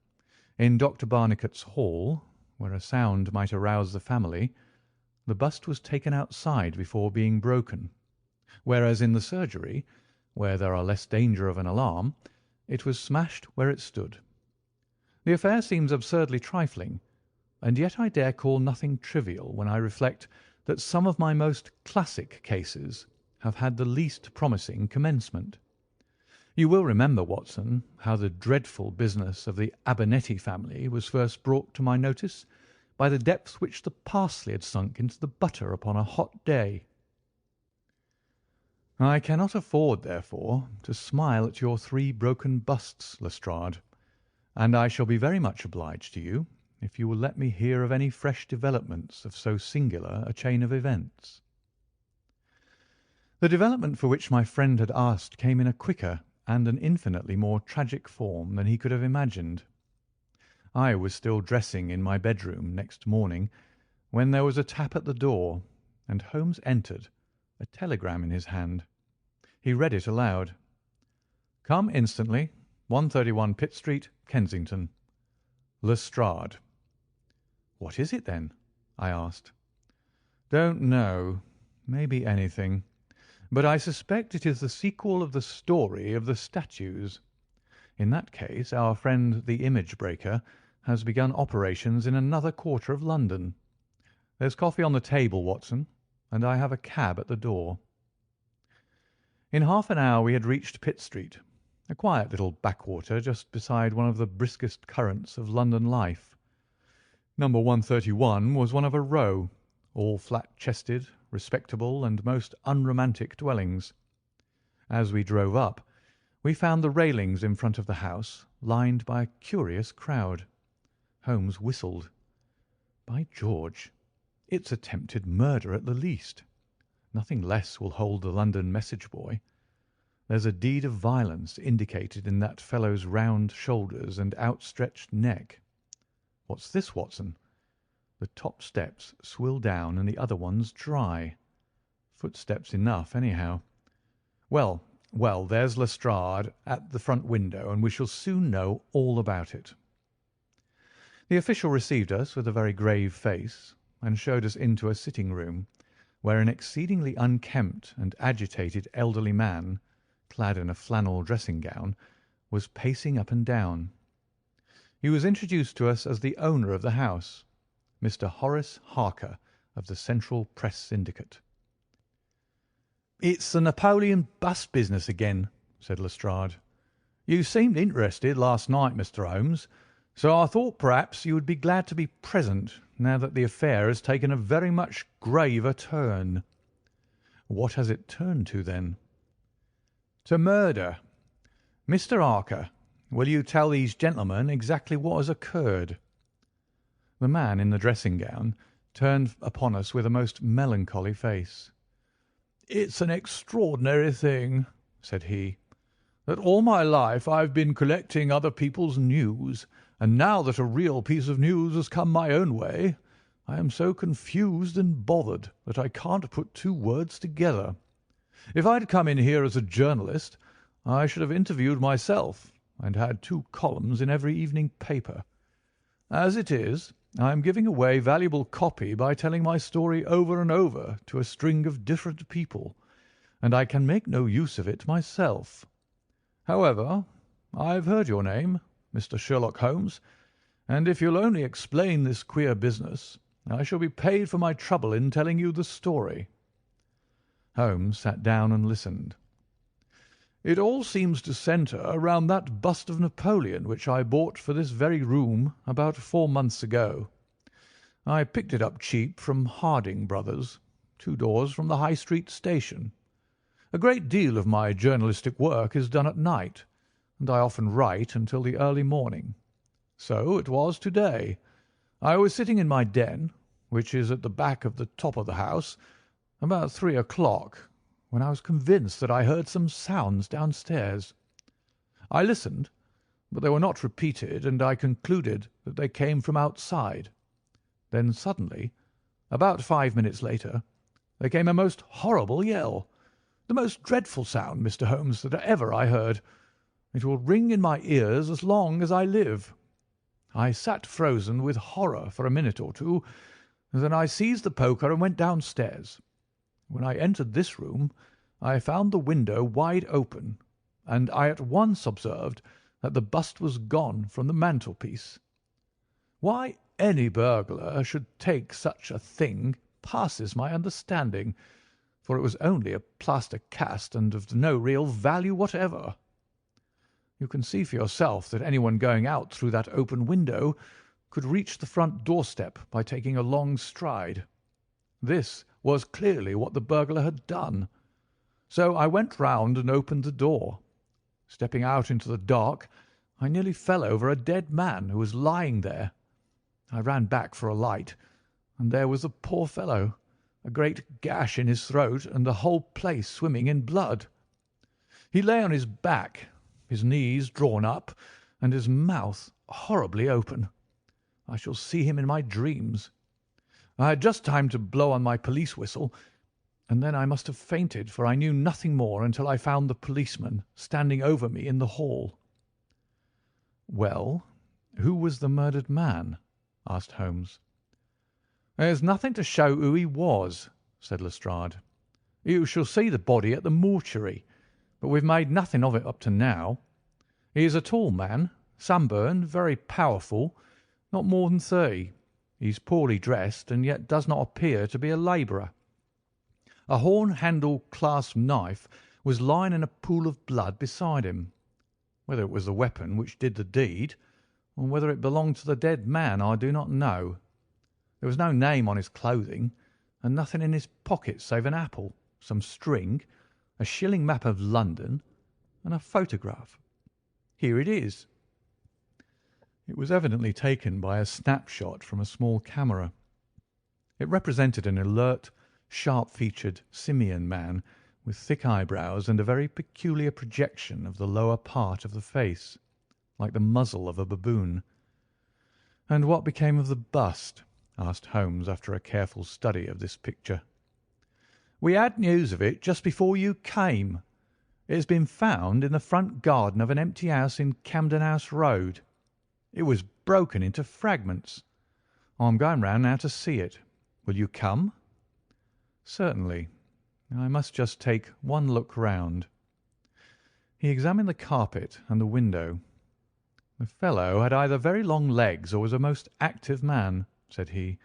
in Dr. Barnicot's hall, where a sound might arouse the family, the bust was taken outside before being broken, whereas in the surgery, where there are less danger of an alarm, it was smashed where it stood. The affair seems absurdly trifling, and yet I dare call nothing trivial when I reflect that some of my most classic cases have had the least promising commencement. You will remember, Watson, how the dreadful business of the Abernethy family was first brought to my notice by the depth which the parsley had sunk into the butter upon a hot day. I cannot afford, therefore, to smile at your 3 broken busts, Lestrade, and I shall be very much obliged to you if you will let me hear of any fresh developments of so singular a chain of events. The development for which my friend had asked came in a quicker and an infinitely more tragic form than he could have imagined. I was still dressing in my bedroom next morning when there was a tap at the door, and Holmes entered, a telegram in his hand. He read it aloud. "Come instantly. 131 Pitt Street, Kensington. Lestrade. What is it, then? I asked. Don't know. Maybe anything. But I suspect it is the sequel of the story of the statues. In that case, our friend the image breaker has begun operations in another quarter of London. There's coffee on the table, Watson, and I have a cab at the door. In half an hour we had reached Pitt Street, a quiet little backwater just beside one of the briskest currents of London life. Number 131 was one of a row, all flat-chested, respectable, and most unromantic dwellings. As we drove up, we found the railings in front of the house lined by a curious crowd. Holmes whistled. By George, it's attempted murder at the least. Nothing less will hold the London message boy. There's a deed of violence indicated in that fellow's round shoulders and outstretched neck. What's this, Watson? The top steps swill down and the other ones dry. Footsteps enough, anyhow. Well, there's Lestrade at the front window, and we shall soon know all about it. The official received us with a very grave face and showed us into a sitting-room, where an exceedingly unkempt and agitated elderly man, clad in a flannel dressing-gown, was pacing up and down. He was introduced to us as the owner of the house, Mr. Horace Harker, of the Central Press Syndicate. "It's the Napoleon bust business again," said Lestrade. "You seemed interested last night, Mr. Holmes, so I thought perhaps you would be glad to be present now that the affair has taken a very much graver turn." "What has it turned to, then?" "To murder. Mr. Harker, will you tell these gentlemen exactly what has occurred?" The man in the dressing-gown turned upon us with a most melancholy face. "It's an extraordinary thing," said he, "that all my life I have been collecting other people's news, and now that a real piece of news has come my own way, I am so confused and bothered that I can't put two words together. If I'd come in here as a journalist, I should have interviewed myself and had 2 columns in every evening paper. As it is, I am giving away valuable copy by telling my story over and over to a string of different people, and I can make no use of it myself. However, I've heard your name, Mr. Sherlock Holmes, and if you'll only explain this queer business, I shall be paid for my trouble in telling you the story." Holmes sat down and listened. "It all seems to centre around that bust of Napoleon which I bought for this very room about 4 months ago. I picked it up cheap from Harding Brothers, 2 doors from the High Street station. A great deal of my journalistic work is done at night, and I often write until the early morning. So it was to-day. I was sitting in my den, which is at the back of the top of the house, about 3 o'clock, when I was convinced that I heard some sounds downstairs. I listened, but they were not repeated, and I concluded that they came from outside. Then suddenly, about 5 minutes later, there came a most horrible yell, the most dreadful sound, Mr. Holmes, that ever I heard. It will ring in my ears as long as I live. I sat frozen with horror for a minute or two, and then I seized the poker and went downstairs. When I entered this room, I found the window wide open, and I at once observed that the bust was gone from the mantelpiece. Why any burglar should take such a thing passes my understanding, for it was only a plaster cast and of no real value whatever. You can see for yourself that anyone going out through that open window could reach the front doorstep by taking a long stride. This was clearly what the burglar had done. So I went round and opened the door. Stepping out into the dark, I nearly fell over a dead man who was lying there. I ran back for a light, and there was the poor fellow, a great gash in his throat and the whole place swimming in blood. He lay on his back, his knees drawn up, and his mouth horribly open. I shall see him in my dreams. I had just time to blow on my police whistle, and then I must have fainted, for I knew nothing more until I found the policeman standing over me in the hall. "Well, who was the murdered man?" asked Holmes. "There's nothing to show who he was," said Lestrade. "You shall see the body at the mortuary, but we've made nothing of it up to now. He is a tall man, sunburned, very powerful, not more than 30. He is poorly dressed, and yet does not appear to be a labourer. A horn-handled clasp knife was lying in a pool of blood beside him. Whether it was the weapon which did the deed, or whether it belonged to the dead man, I do not know. There was no name on his clothing, and nothing in his pockets save an apple, some string, a shilling map of London, and a photograph. Here it is." It was evidently taken by a snapshot from a small camera. It represented an alert, sharp-featured, simian man with thick eyebrows and a very peculiar projection of the lower part of the face, like the muzzle of a baboon. "And what became of the bust?" asked Holmes after a careful study of this picture. "We had news of it just before you came. It has been found in the front garden of an empty house in Camden House Road. It was broken into fragments. I am going round now to see it. Will you come?" "Certainly. I must just take one look round." He examined the carpet and the window. "The fellow had either very long legs or was a most active man," said he.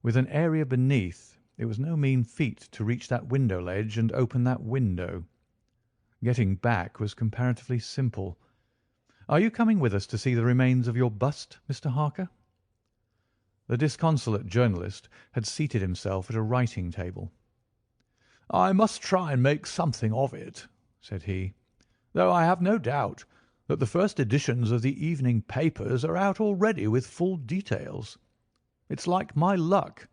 "With an area beneath, it was no mean feat to reach that window ledge and open that window. Getting back was comparatively simple. Are you coming with us to see the remains of your bust, Mr. Harker?" The disconsolate journalist had seated himself at a writing table. "I must try and make something of it," said he, "though I have no doubt that the first editions of the evening papers are out already with full details. It's like my luck.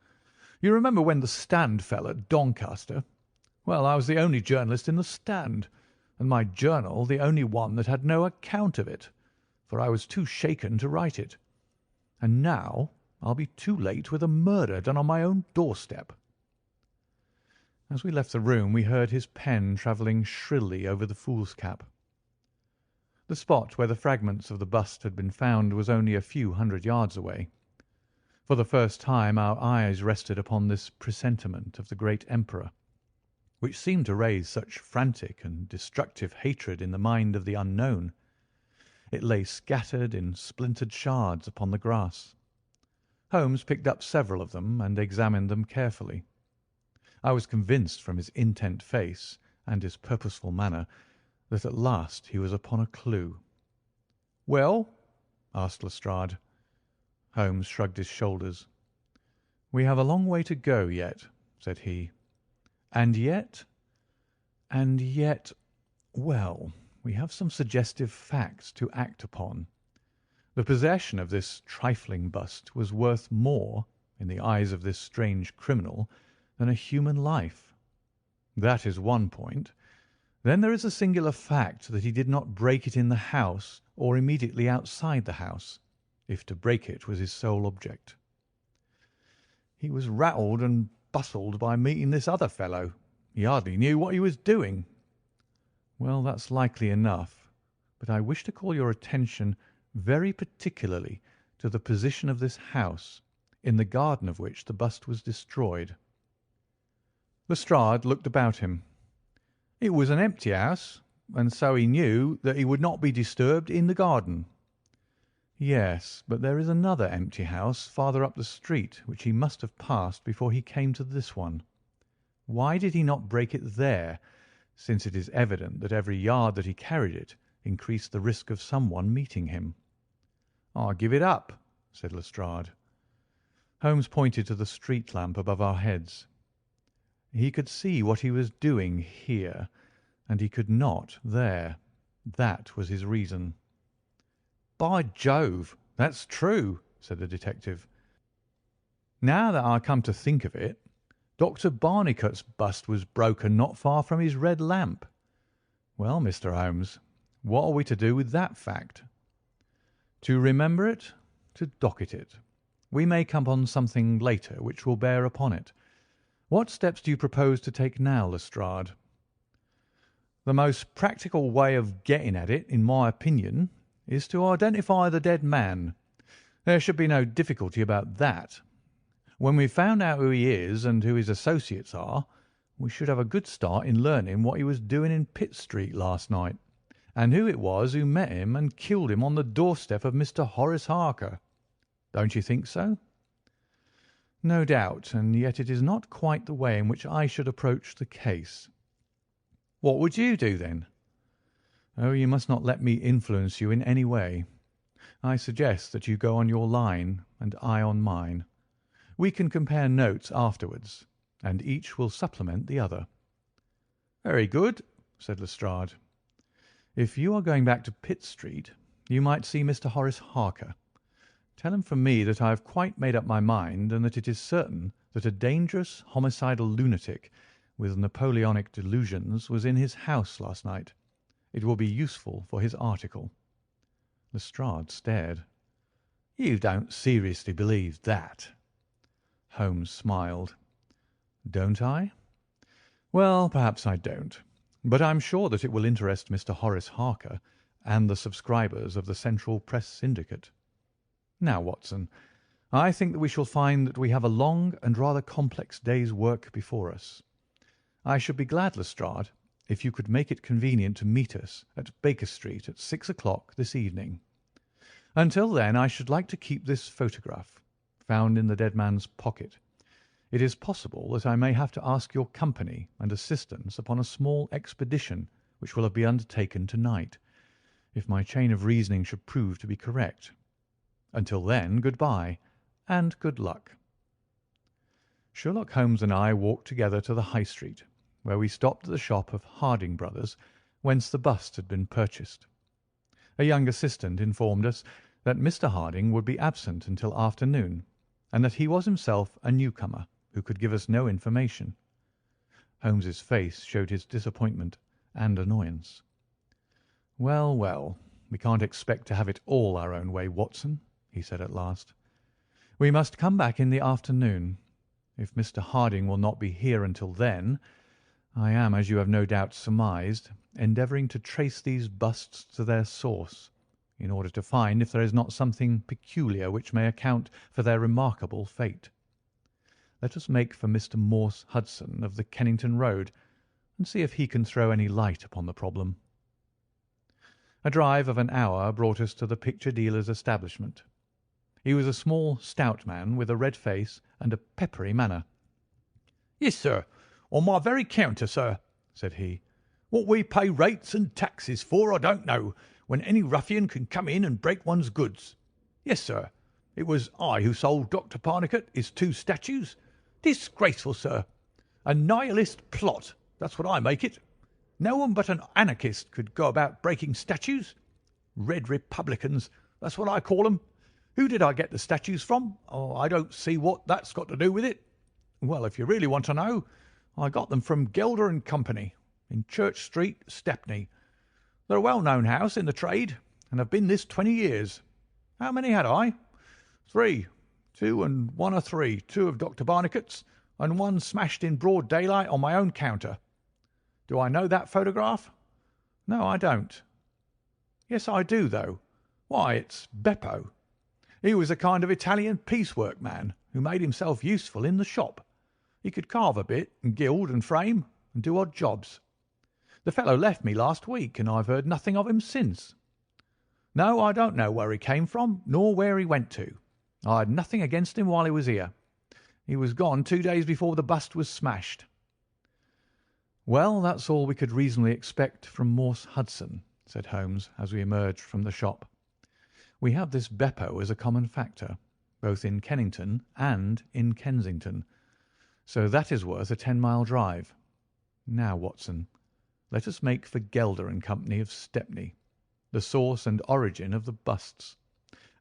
You remember when the Stand fell at Doncaster? Well, I was the only journalist in the Stand, and my journal the only one that had no account of it, for I was too shaken to write it. And now I'll be too late with a murder done on my own doorstep." As we left the room we heard his pen travelling shrilly over the foolscap. The spot where the fragments of the bust had been found was only a few hundred yards away. For the first time our eyes rested upon this presentiment of the great emperor, which seemed to raise such frantic and destructive hatred in the mind of the unknown. It lay scattered in splintered shards upon the grass. Holmes picked up several of them and examined them carefully. I was convinced from his intent face and his purposeful manner that at last he was upon a clue. "Well?" asked Lestrade. Holmes shrugged his shoulders. "We have a long way to go yet," said he. And yet, well, we have some suggestive facts to act upon. The possession of this trifling bust was worth more, in the eyes of this strange criminal, than a human life. That is one point. Then there is the singular fact that he did not break it in the house or immediately outside the house, if to break it was his sole object. "He was rattled and bustled by meeting this other fellow. He hardly knew what he was doing." "Well, that's likely enough, but I wish to call your attention very particularly to the position of this house, in the garden of which the bust was destroyed." Lestrade looked about him. "It was an empty house, and so he knew that he would not be disturbed in the garden." "Yes, but there is another empty house farther up the street which he must have passed before he came to this one. Why did he not break it there, since it is evident that every yard that he carried it increased the risk of someone meeting him?" "I give it up," said Lestrade. Holmes pointed to the street lamp above our heads. He could see what he was doing here, and he could not there. That was his reason. "By Jove, that's true," said the detective. "Now that I come to think of it, Dr. Barnicot's bust was broken not far from his red lamp. Well, Mr. Holmes, what are we to do with that fact?" "To remember it, to docket it. We may come on something later which will bear upon it. What steps do you propose to take now, Lestrade?" "The most practical way of getting at it, in my opinion, is to identify the dead man. There should be no difficulty about that. When we've found out who he is and who his associates are, we should have a good start in learning what he was doing in Pitt Street last night, and who it was who met him and killed him on the doorstep of Mr. Horace Harker. Don't you think so?" "No doubt, and yet it is not quite the way in which I should approach the case." "What would you do, then?" "Oh, you must not let me influence you in any way. I suggest that you go on your line and I on mine. We can compare notes afterwards, and each will supplement the other." "Very good," said Lestrade. "If you are going back to Pitt Street, you might see Mr. Horace Harker. Tell him from me that I have quite made up my mind, and that it is certain that a dangerous homicidal lunatic with Napoleonic delusions was in his house last night. It will be useful for his article." Lestrade stared. "You don't seriously believe that?" Holmes smiled. "Don't I? Well, perhaps I don't, but I'm sure that it will interest Mr. Horace Harker and the subscribers of the Central Press Syndicate. Now, Watson, I think that we shall find that we have a long and rather complex day's work before us. I should be glad, Lestrade, if you could make it convenient to meet us at Baker Street at 6 o'clock this evening. Until then, I should like to keep this photograph, found in the dead man's pocket. It is possible that I may have to ask your company and assistance upon a small expedition which will be undertaken tonight, if my chain of reasoning should prove to be correct. Until then, good-bye, and good luck." Sherlock Holmes and I walked together to the High Street, where we stopped at the shop of Harding Brothers, whence the bust had been purchased. A young assistant informed us that Mr. Harding would be absent until afternoon, and that he was himself a newcomer who could give us no information. Holmes's face showed his disappointment and annoyance. "Well, well, we can't expect to have it all our own way, Watson," he said at last. "We must come back in the afternoon. If Mr. Harding will not be here until then, I am, as you have no doubt surmised, endeavouring to trace these busts to their source, in order to find if there is not something peculiar which may account for their remarkable fate. Let us make for Mr. Morse Hudson of the Kennington Road, and see if he can throw any light upon the problem." A drive of an hour brought us to the picture dealer's establishment. He was a small, stout man with a red face and a peppery manner. "Yes, sir, on my very counter, sir," said he. "What we pay rates and taxes for I don't know, when any ruffian can come in and break one's goods. Yes, sir, it was I who sold Dr. Parnicott his 2 statues. Disgraceful, sir. A nihilist plot, that's what I make it. No one but an anarchist could go about breaking statues. Red Republicans, that's what I call 'em. Who did I get the statues from? Oh, I don't see what that's got to do with it. Well, if you really want to know, I got them from Gelder and Company, in Church Street, Stepney. They're a well-known house in the trade, and have been this 20 years. How many had I? 3. 2 and 1 are 3. 2 of Dr. Barnicott's, and 1 smashed in broad daylight on my own counter. Do I know that photograph? No, I don't. Yes, I do, though. Why, it's Beppo. He was a kind of Italian piecework man who made himself useful in the shop. He could carve a bit and gild and frame and do odd jobs. The fellow left me last week, and I've heard nothing of him since. No, I don't know where he came from, nor where he went to. I had nothing against him while he was here. He was gone 2 days before the bust was smashed." "Well, that's all we could reasonably expect from Morse Hudson," said Holmes, as we emerged from the shop. "We have this Beppo as a common factor, both in Kennington and in Kensington, so that is worth a 10-mile drive. Now, Watson, let us make for Gelder and Company of Stepney, the source and origin of the busts.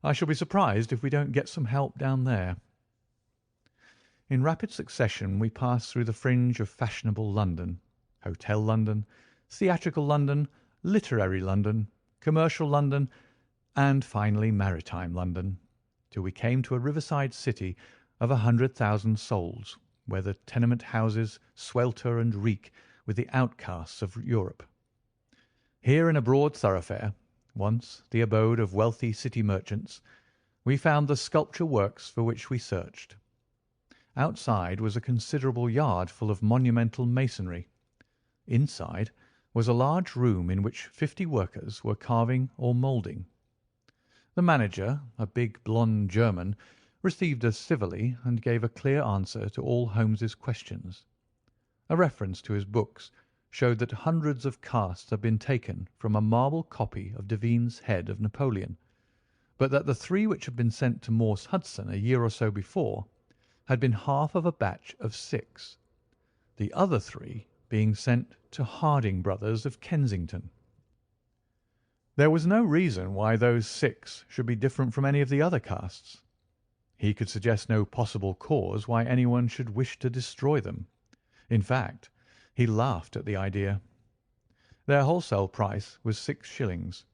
I shall be surprised if we don't get some help down there." In rapid succession we passed through the fringe of fashionable London, Hotel London, theatrical London, literary London, commercial London, and finally maritime London, till we came to a riverside city of 100,000 souls, where the tenement houses swelter and reek with the outcasts of Europe. Here, in a broad thoroughfare, once the abode of wealthy city merchants, we found the sculpture works for which we searched. Outside was a considerable yard full of monumental masonry. Inside was a large room in which 50 workers were carving or moulding. The manager, a big blonde German, received us civilly and gave a clear answer to all Holmes's questions. A reference to his books showed that hundreds of casts had been taken from a marble copy of Devine's head of Napoleon, but that the 3 which had been sent to Morse Hudson a year or so before had been half of a batch of 6, the other 3 being sent to Harding Brothers of Kensington. There was no reason why those 6 should be different from any of the other casts. He could suggest no possible cause why anyone should wish to destroy them. In fact, he laughed at the idea. Their wholesale price was 6 shillings,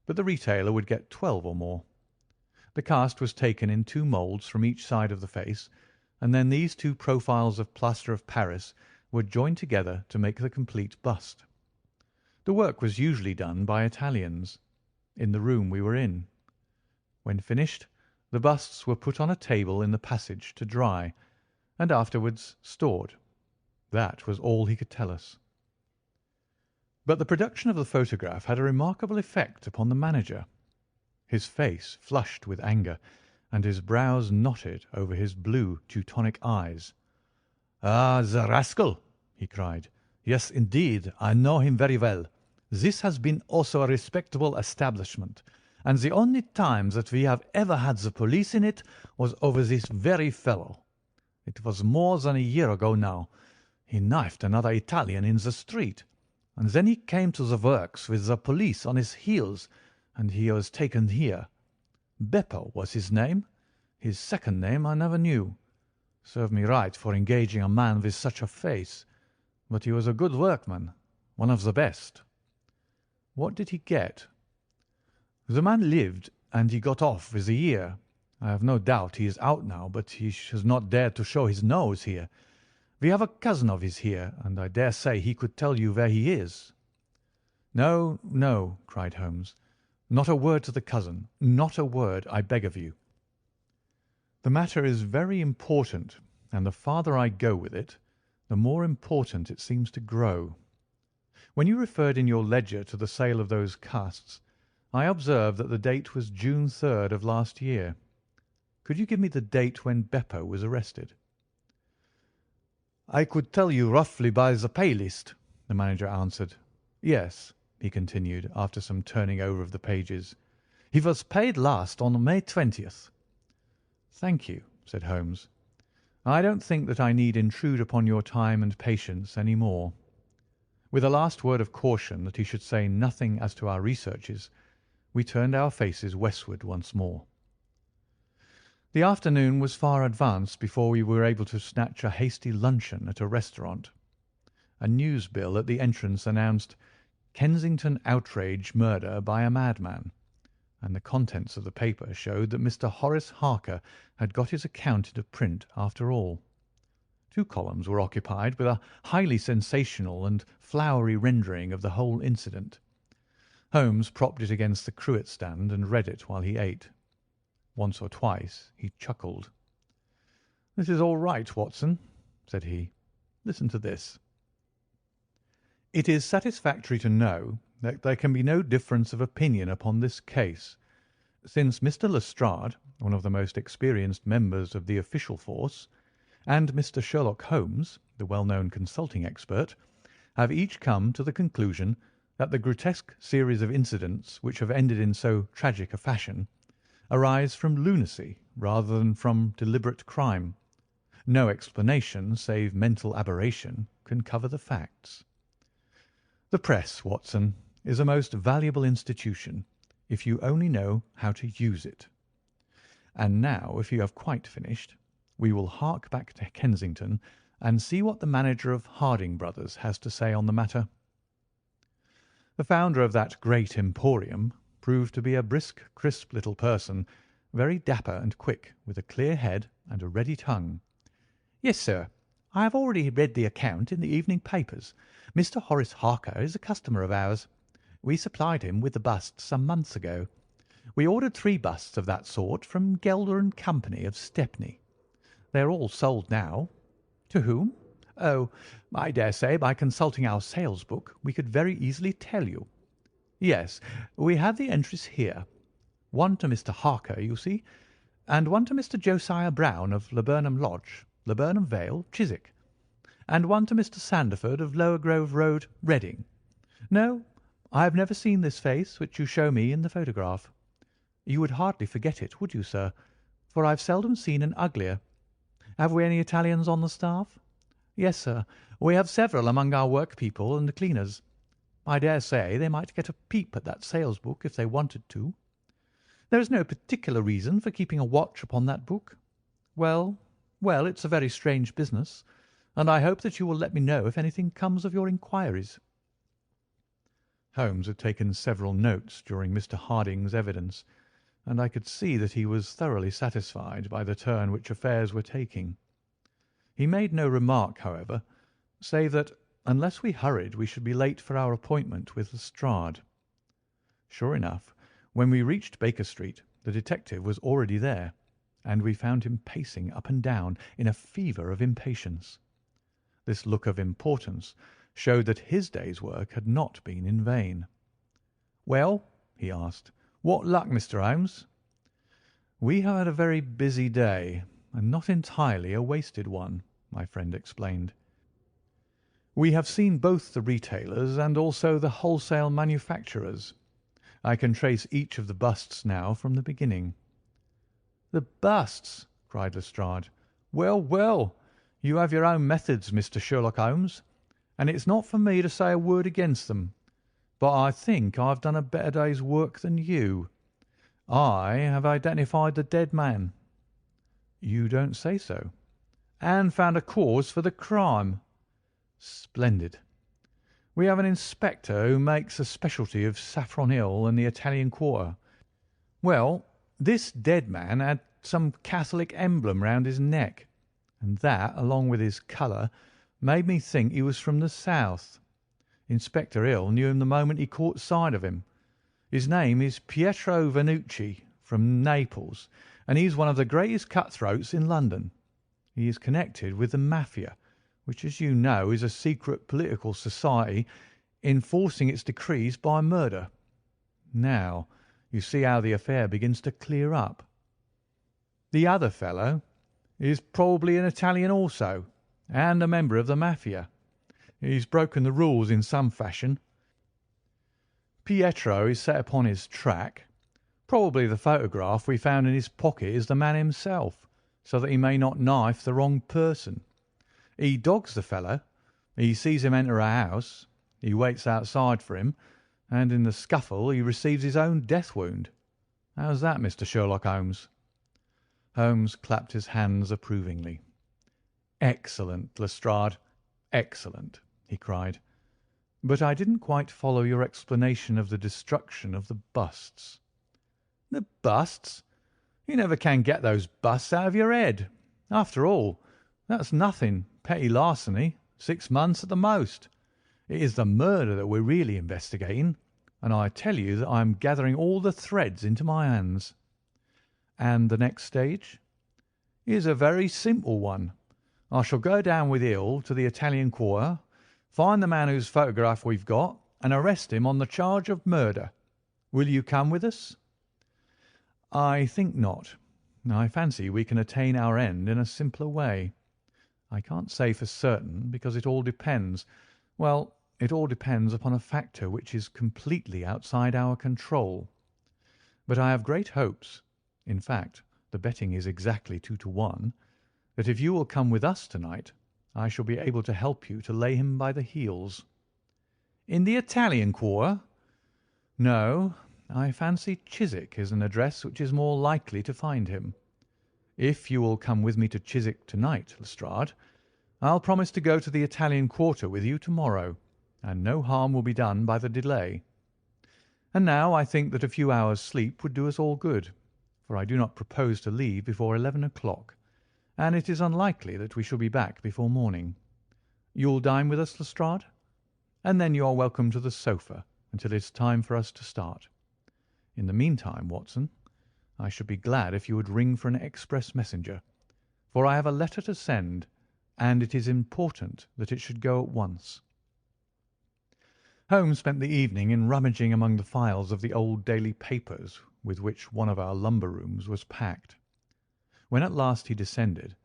but the retailer would get 12 or more. The cast was taken in 2 moulds from each side of the face, and then these 2 profiles of plaster of Paris were joined together to make the complete bust. The work was usually done by Italians, in the room we were in. When finished, the busts were put on a table in the passage to dry, and afterwards stored. That was all he could tell us. But the production of the photograph had a remarkable effect upon the manager. His face flushed with anger, and his brows knotted over his blue Teutonic eyes. "Ah, the rascal!" he cried. "Yes, indeed, I know him very well. This has been also a respectable establishment, and the only time that we have ever had the police in it was over this very fellow. It was more than a year ago now. He knifed another Italian in the street, and then he came to the works with the police on his heels, and he was taken here. Beppo was his name. His second name I never knew. Serve me right for engaging a man with such a face. But he was a good workman, one of the best." "What did he get?" "The man lived, and he got off with a year. I have no doubt he is out now, but he has not dared to show his nose here. We have a cousin of his here, and I dare say he could tell you where he is." "No, no," cried Holmes. "Not a word to the cousin. Not a word, I beg of you. The matter is very important, and the farther I go with it, the more important it seems to grow. When you referred in your ledger to the sale of those casts, I observed that the date was June 3rd of last year. Could you give me the date when Beppo was arrested?" "I could tell you roughly by the pay list," the manager answered. "Yes," he continued, after some turning over of the pages. "He was paid last on May 20th. "Thank you," said Holmes. "I don't think that I need intrude upon your time and patience any more." With a last word of caution that he should say nothing as to our researches, we turned our faces westward once more. The afternoon was far advanced before we were able to snatch a hasty luncheon at a restaurant. A news bill at the entrance announced "Kensington outrage murder by a madman," and the contents of the paper showed that Mr. Horace Harker had got his account into print after all. 2 columns were occupied with a highly sensational and flowery rendering of the whole incident. Holmes propped it against the cruet stand and read it while he ate. Once or twice he chuckled. "This is all right, Watson," said he. "Listen to this. It is satisfactory to know that there can be no difference of opinion upon this case, since Mr. Lestrade, one of the most experienced members of the official force, and Mr. Sherlock Holmes, the well-known consulting expert, have each come to the conclusion that the grotesque series of incidents which have ended in so tragic a fashion arise from lunacy rather than from deliberate crime. No explanation save mental aberration can cover the facts. The press, Watson, is a most valuable institution if you only know how to use it. And now, if you have quite finished, we will hark back to Kensington and see what the manager of Harding Brothers has to say on the matter." The founder of that great emporium proved to be a brisk, crisp little person, very dapper and quick, with a clear head and a ready tongue. "Yes, sir. I have already read the account in the evening papers. Mr. Horace Harker is a customer of ours. We supplied him with the bust some months ago. We ordered 3 busts of that sort from Gelder and Company of Stepney. They are all sold now. To whom? Oh, I dare say by consulting our sales book we could very easily tell you. Yes, we have the entries here. One to Mr. Harker, you see, and one to Mr. Josiah Brown of Laburnum Lodge, Laburnum Vale, Chiswick, and one to Mr. Sanderford of Lower Grove Road, Reading. No, I have never seen this face which you show me in the photograph. You would hardly forget it, would you, sir? For I've seldom seen an uglier. Have we any Italians on the staff? Yes, sir. We have several among our workpeople and the cleaners. I dare say they might get a peep at that sales book if they wanted to. There is no particular reason for keeping a watch upon that book. Well, well, it's a very strange business, and I hope that you will let me know if anything comes of your inquiries. Holmes had taken several notes during Mr. Harding's evidence, and I could see that he was thoroughly satisfied by the turn which affairs were taking. He made no remark, however, save that unless we hurried we should be late for our appointment with Lestrade. Sure enough, when we reached Baker Street, the detective was already there, and we found him pacing up and down in a fever of impatience. This look of importance showed that his day's work had not been in vain. "Well," he asked, "what luck, Mr. Holmes?" "We have had a very busy day, and not entirely a wasted one," my friend explained. "We have seen both the retailers and also the wholesale manufacturers. I can trace each of the busts now from the beginning." "The busts!" cried Lestrade. "Well, well, you have your own methods, Mr. Sherlock Holmes, and it's not for me to say a word against them. But I think I've done a better day's work than you. I have identified the dead man." "You don't say so." "And found a cause for the crime." "Splendid." "We have an inspector who makes a specialty of Saffron Hill and the Italian Quarter. Well, this dead man had some Catholic emblem round his neck, and that, along with his colour, made me think he was from the south. Inspector Hill knew him the moment he caught sight of him. His name is Pietro Vanucci, from Naples, and he's one of the greatest cut-throats in London. He is connected with the Mafia, which, as you know, is a secret political society enforcing its decrees by murder. Now, you see how the affair begins to clear up. The other fellow is probably an Italian also, and a member of the Mafia. He's broken the rules in some fashion. Pietro is set upon his track. Probably the photograph we found in his pocket is the man himself, so that he may not knife the wrong person. He dogs the fellow. He sees him enter a house. He waits outside for him, and in the scuffle he receives his own death wound. How's that, Mr. Sherlock Holmes?" Holmes clapped his hands approvingly. "Excellent, Lestrade, excellent," he cried. "But I didn't quite follow your explanation of the destruction of the busts." "The busts? You never can get those busts out of your head. After all, that's nothing. Petty larceny, 6 months at the most. It is the murder that we're really investigating, and I tell you that I am gathering all the threads into my hands." "And the next stage?" "Is a very simple one. I shall go down with Hill to the Italian Quarter, find the man whose photograph we've got, and arrest him on the charge of murder. Will you come with us?" "I think not. I fancy we can attain our end in a simpler way. I can't say for certain, because it all depends upon a factor which is completely outside our control. But I have great hopes. In fact, the betting is exactly 2-1, that if you will come with us tonight, I shall be able to help you to lay him by the heels." "In the Italian Quarter?" "No, I fancy Chiswick is an address which is more likely to find him. If you will come with me to Chiswick tonight, Lestrade, I'll promise to go to the Italian Quarter with you tomorrow, and no harm will be done by the delay. And now I think that a few hours' sleep would do us all good, for I do not propose to leave before 11 o'clock, and it is unlikely that we shall be back before morning. You'll dine with us, Lestrade? And then you are welcome to the sofa, until it is time for us to start. In the meantime, Watson, I should be glad if you would ring for an express messenger, for I have a letter to send, and it is important that it should go at once." Holmes spent the evening in rummaging among the files of the old daily papers with which one of our lumber rooms was packed. When at last he descended,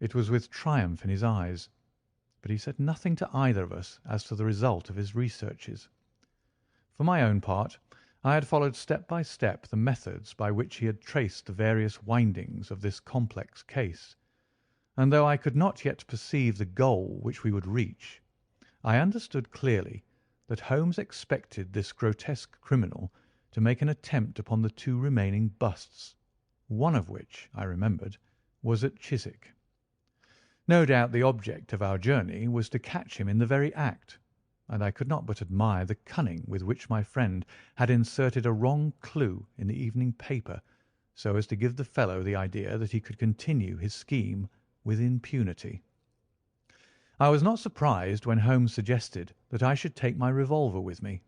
it was with triumph in his eyes, but he said nothing to either of us as to the result of his researches. For my own part, I had followed step by step the methods by which he had traced the various windings of this complex case, and though I could not yet perceive the goal which we would reach, I understood clearly that Holmes expected this grotesque criminal to make an attempt upon the two remaining busts, one of which, I remembered, was at Chiswick. No doubt the object of our journey was to catch him in the very act, and I could not but admire the cunning with which my friend had inserted a wrong clue in the evening paper, so as to give the fellow the idea that he could continue his scheme with impunity. I was not surprised when Holmes suggested that I should take my revolver with me.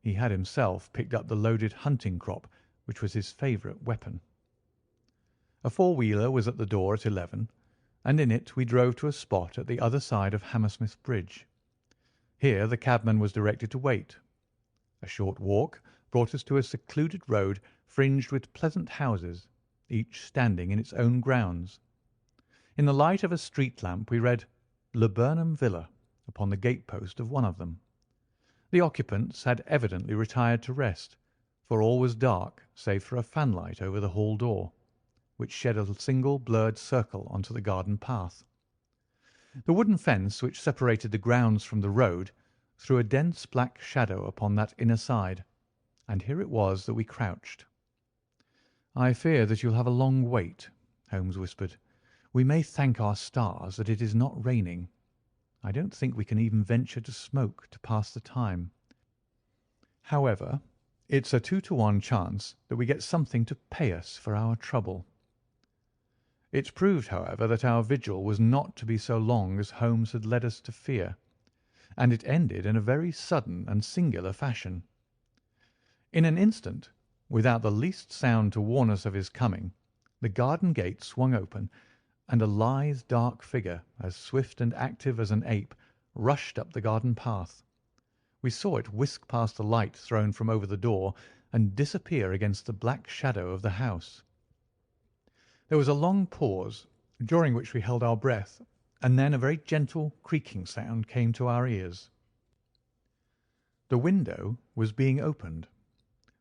He had himself picked up the loaded hunting crop, which was his favourite weapon. A four-wheeler was at the door at 11, and in it we drove to a spot at the other side of Hammersmith Bridge. Here the cabman was directed to wait. A short walk brought us to a secluded road fringed with pleasant houses, each standing in its own grounds. In the light of a street lamp we read "Laburnum Villa" upon the gate-post of one of them. The occupants had evidently retired to rest, for all was dark save for a fanlight over the hall door, which shed a single blurred circle onto the garden path. The wooden fence which separated the grounds from the road threw a dense black shadow upon that inner side, and here it was that we crouched. "I fear that you'll have a long wait," Holmes whispered. "We may thank our stars that it is not raining. I don't think we can even venture to smoke to pass the time. However, it's a 2-to-1 chance that we get something to pay us for our trouble." It proved, however, that our vigil was not to be so long as Holmes had led us to fear, and it ended in a very sudden and singular fashion. In an instant, without the least sound to warn us of his coming, the garden gate swung open, and a lithe, dark figure, as swift and active as an ape, rushed up the garden path. We saw it whisk past the light thrown from over the door and disappear against the black shadow of the house. There was a long pause, during which we held our breath, and then a very gentle creaking sound came to our ears. The window was being opened.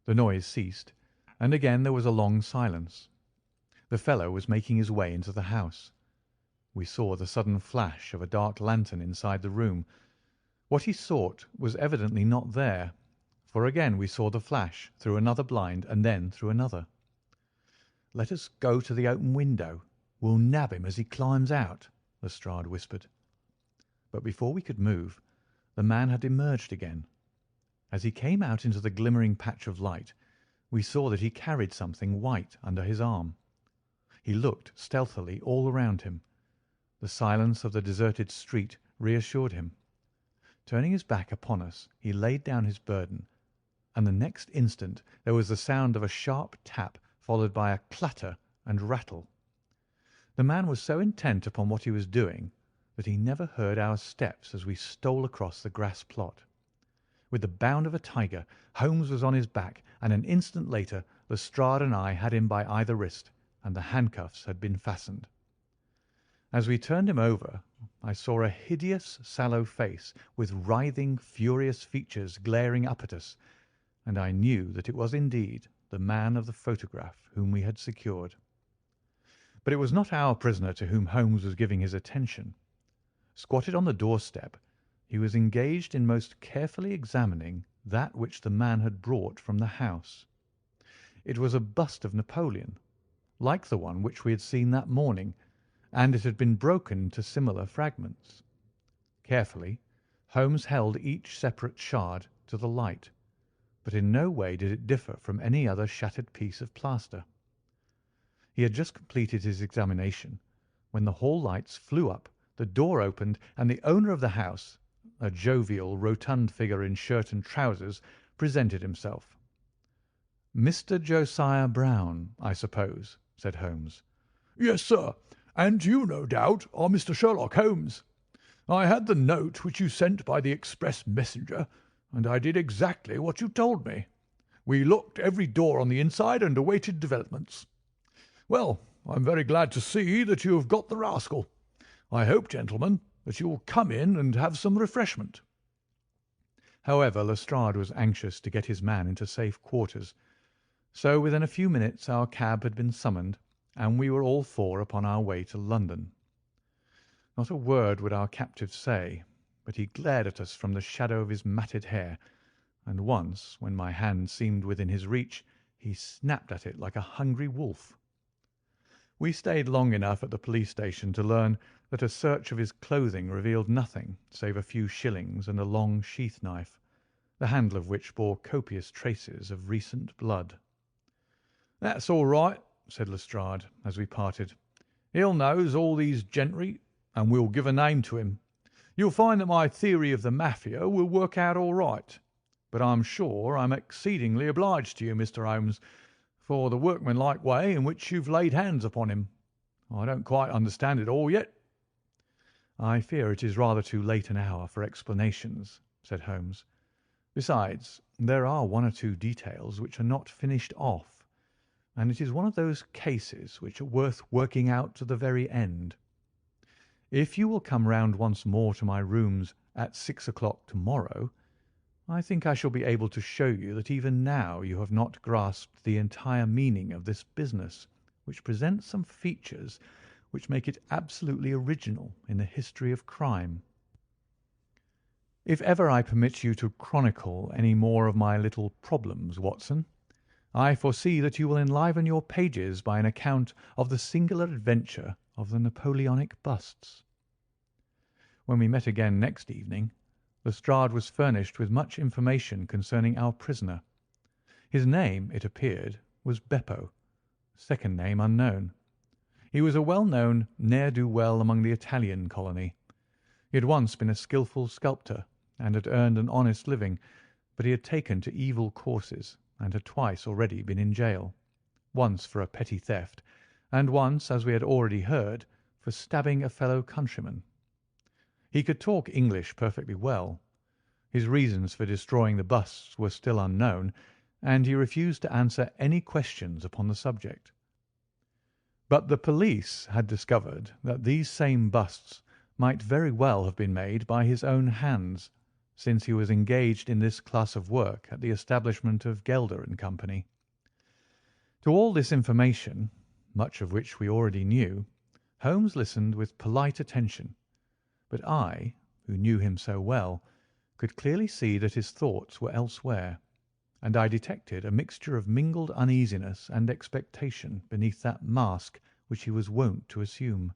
The noise ceased, and again there was a long silence. The fellow was making his way into the house. We saw the sudden flash of a dark lantern inside the room. What he sought was evidently not there, for again we saw the flash through another blind and then through another. "Let us go to the open window. We'll nab him as he climbs out," Lestrade whispered. But before we could move, the man had emerged again. As he came out into the glimmering patch of light, we saw that he carried something white under his arm. He looked stealthily all around him. The silence of the deserted street reassured him. Turning his back upon us, he laid down his burden, and the next instant there was the sound of a sharp tap, followed by a clatter and rattle. The man was so intent upon what he was doing that he never heard our steps as we stole across the grass plot. With the bound of a tiger, Holmes was on his back, and an instant later Lestrade and I had him by either wrist, and the handcuffs had been fastened. As we turned him over, I saw a hideous, sallow face with writhing, furious features glaring up at us, and I knew that it was indeed the man of the photograph whom we had secured. But it was not our prisoner to whom Holmes was giving his attention. Squatted on the doorstep, he was engaged in most carefully examining that which the man had brought from the house. It was a bust of Napoleon, like the one which we had seen that morning, and it had been broken into similar fragments. Carefully, Holmes held each separate shard to the light, but in no way did it differ from any other shattered piece of plaster. He had just completed his examination when the hall lights flew up, the door opened, and the owner of the house, a jovial, rotund figure in shirt and trousers, presented himself. "Mr. Josiah Brown, I suppose," said Holmes. "Yes, sir, and you, no doubt, are Mr. Sherlock Holmes. I had the note which you sent by the express messenger, and I did exactly what you told me. We locked every door on the inside and awaited developments. Well, I'm very glad to see that you have got the rascal. I hope, gentlemen, that you will come in and have some refreshment." However, Lestrade was anxious to get his man into safe quarters, so within a few minutes our cab had been summoned, and we were all four upon our way to London. Not a word would our captive say, but he glared at us from the shadow of his matted hair, and once, when my hand seemed within his reach, he snapped at it like a hungry wolf. We stayed long enough at the police station to learn that a search of his clothing revealed nothing save a few shillings and a long sheath knife, the handle of which bore copious traces of recent blood. "That's all right," said Lestrade, as we parted. "Hill knows all these gentry, and we'll give a name to him. You'll find that my theory of the Mafia will work out all right. But I'm sure I'm exceedingly obliged to you, Mr. Holmes, for the workmanlike way in which you've laid hands upon him. I don't quite understand it all yet." "I fear it is rather too late an hour for explanations," said Holmes. "Besides, there are one or two details which are not finished off, and it is one of those cases which are worth working out to the very end. If you will come round once more to my rooms at 6 o'clock tomorrow, I think I shall be able to show you that even now you have not grasped the entire meaning of this business, which presents some features which make it absolutely original in the history of crime. If ever I permit you to chronicle any more of my little problems, Watson, I foresee that you will enliven your pages by an account of the singular adventure of the Napoleonic busts." When we met again next evening, Lestrade was furnished with much information concerning our prisoner. His name, it appeared, was Beppo, second name unknown. He was a well-known ne'er-do-well among the Italian colony. He had once been a skilful sculptor, and had earned an honest living, but he had taken to evil courses, and had twice already been in jail, once for a petty theft, and once, as we had already heard, for stabbing a fellow countryman. He could talk English perfectly well. His reasons for destroying the busts were still unknown, and he refused to answer any questions upon the subject. But the police had discovered that these same busts might very well have been made by his own hands, since he was engaged in this class of work at the establishment of Gelder and Company. To all this information, much of which we already knew, Holmes listened with polite attention, but I, who knew him so well, could clearly see that his thoughts were elsewhere, and I detected a mixture of mingled uneasiness and expectation beneath that mask which he was wont to assume.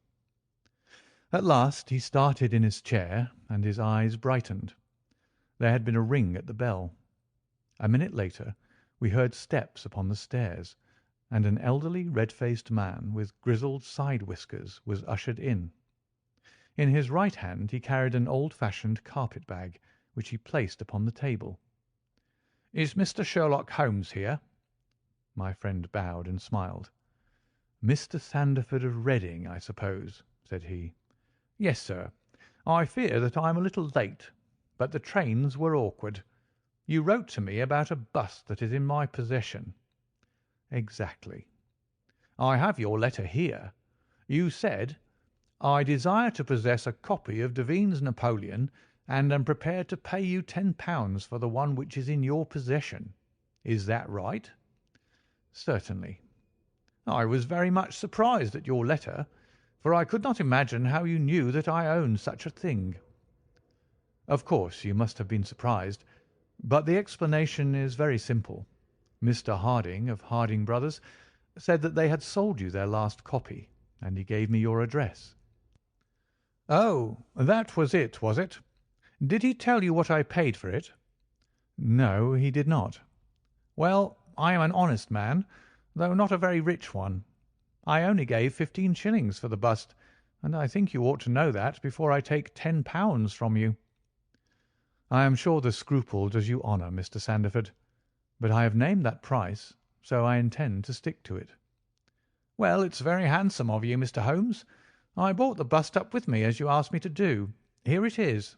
At last he started in his chair, and his eyes brightened. There had been a ring at the bell. A minute later we heard steps upon the stairs, and an elderly red-faced man with grizzled side whiskers was ushered in. In his right hand he carried an old-fashioned carpet-bag, which he placed upon the table. "Is Mr. Sherlock Holmes here?" My friend bowed and smiled. "Mr. Sandford of Reading, I suppose," said he. "Yes, sir. I fear that I am a little late, but the trains were awkward. You wrote to me about a bust that is in my possession." "Exactly." "I have your letter here. You said, 'I desire to possess a copy of Devine's Napoleon, and am prepared to pay you £10 for the one which is in your possession.' Is that right?" "Certainly." "I was very much surprised at your letter, for I could not imagine how you knew that I owned such a thing." "Of course you must have been surprised, but the explanation is very simple. Mr. Harding, of Harding Brothers, said that they had sold you their last copy, and he gave me your address." "Oh, that was it, was it? Did he tell you what I paid for it?" "No, he did not." "Well, I am an honest man, though not a very rich one. I only gave 15 shillings for the bust, and I think you ought to know that before I take £10 from you." I am sure the scruple does you honour, Mr. Sandeford, but I have named that price, so I intend to stick to it." "Well, it's very handsome of you, Mr. Holmes. I brought the bust up with me, as you asked me to do. Here it is."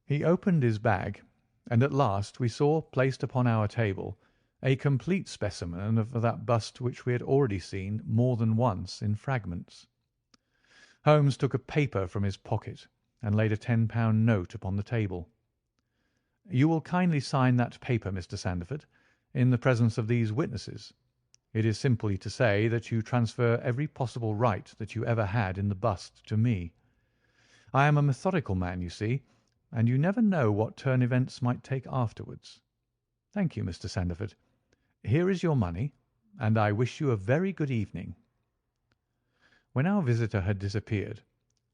He opened his bag, and at last we saw placed upon our table a complete specimen of that bust which we had already seen more than once in fragments. Holmes took a paper from his pocket and laid a £10 note upon the table. "You will kindly sign that paper, Mr. Sandeford, in the presence of these witnesses. It is simply to say that you transfer every possible right that you ever had in the bust to me. I am a methodical man, you see, and you never know what turn events might take afterwards. Thank you, Mr. Sandeford. Here is your money, and I wish you a very good evening." When our visitor had disappeared,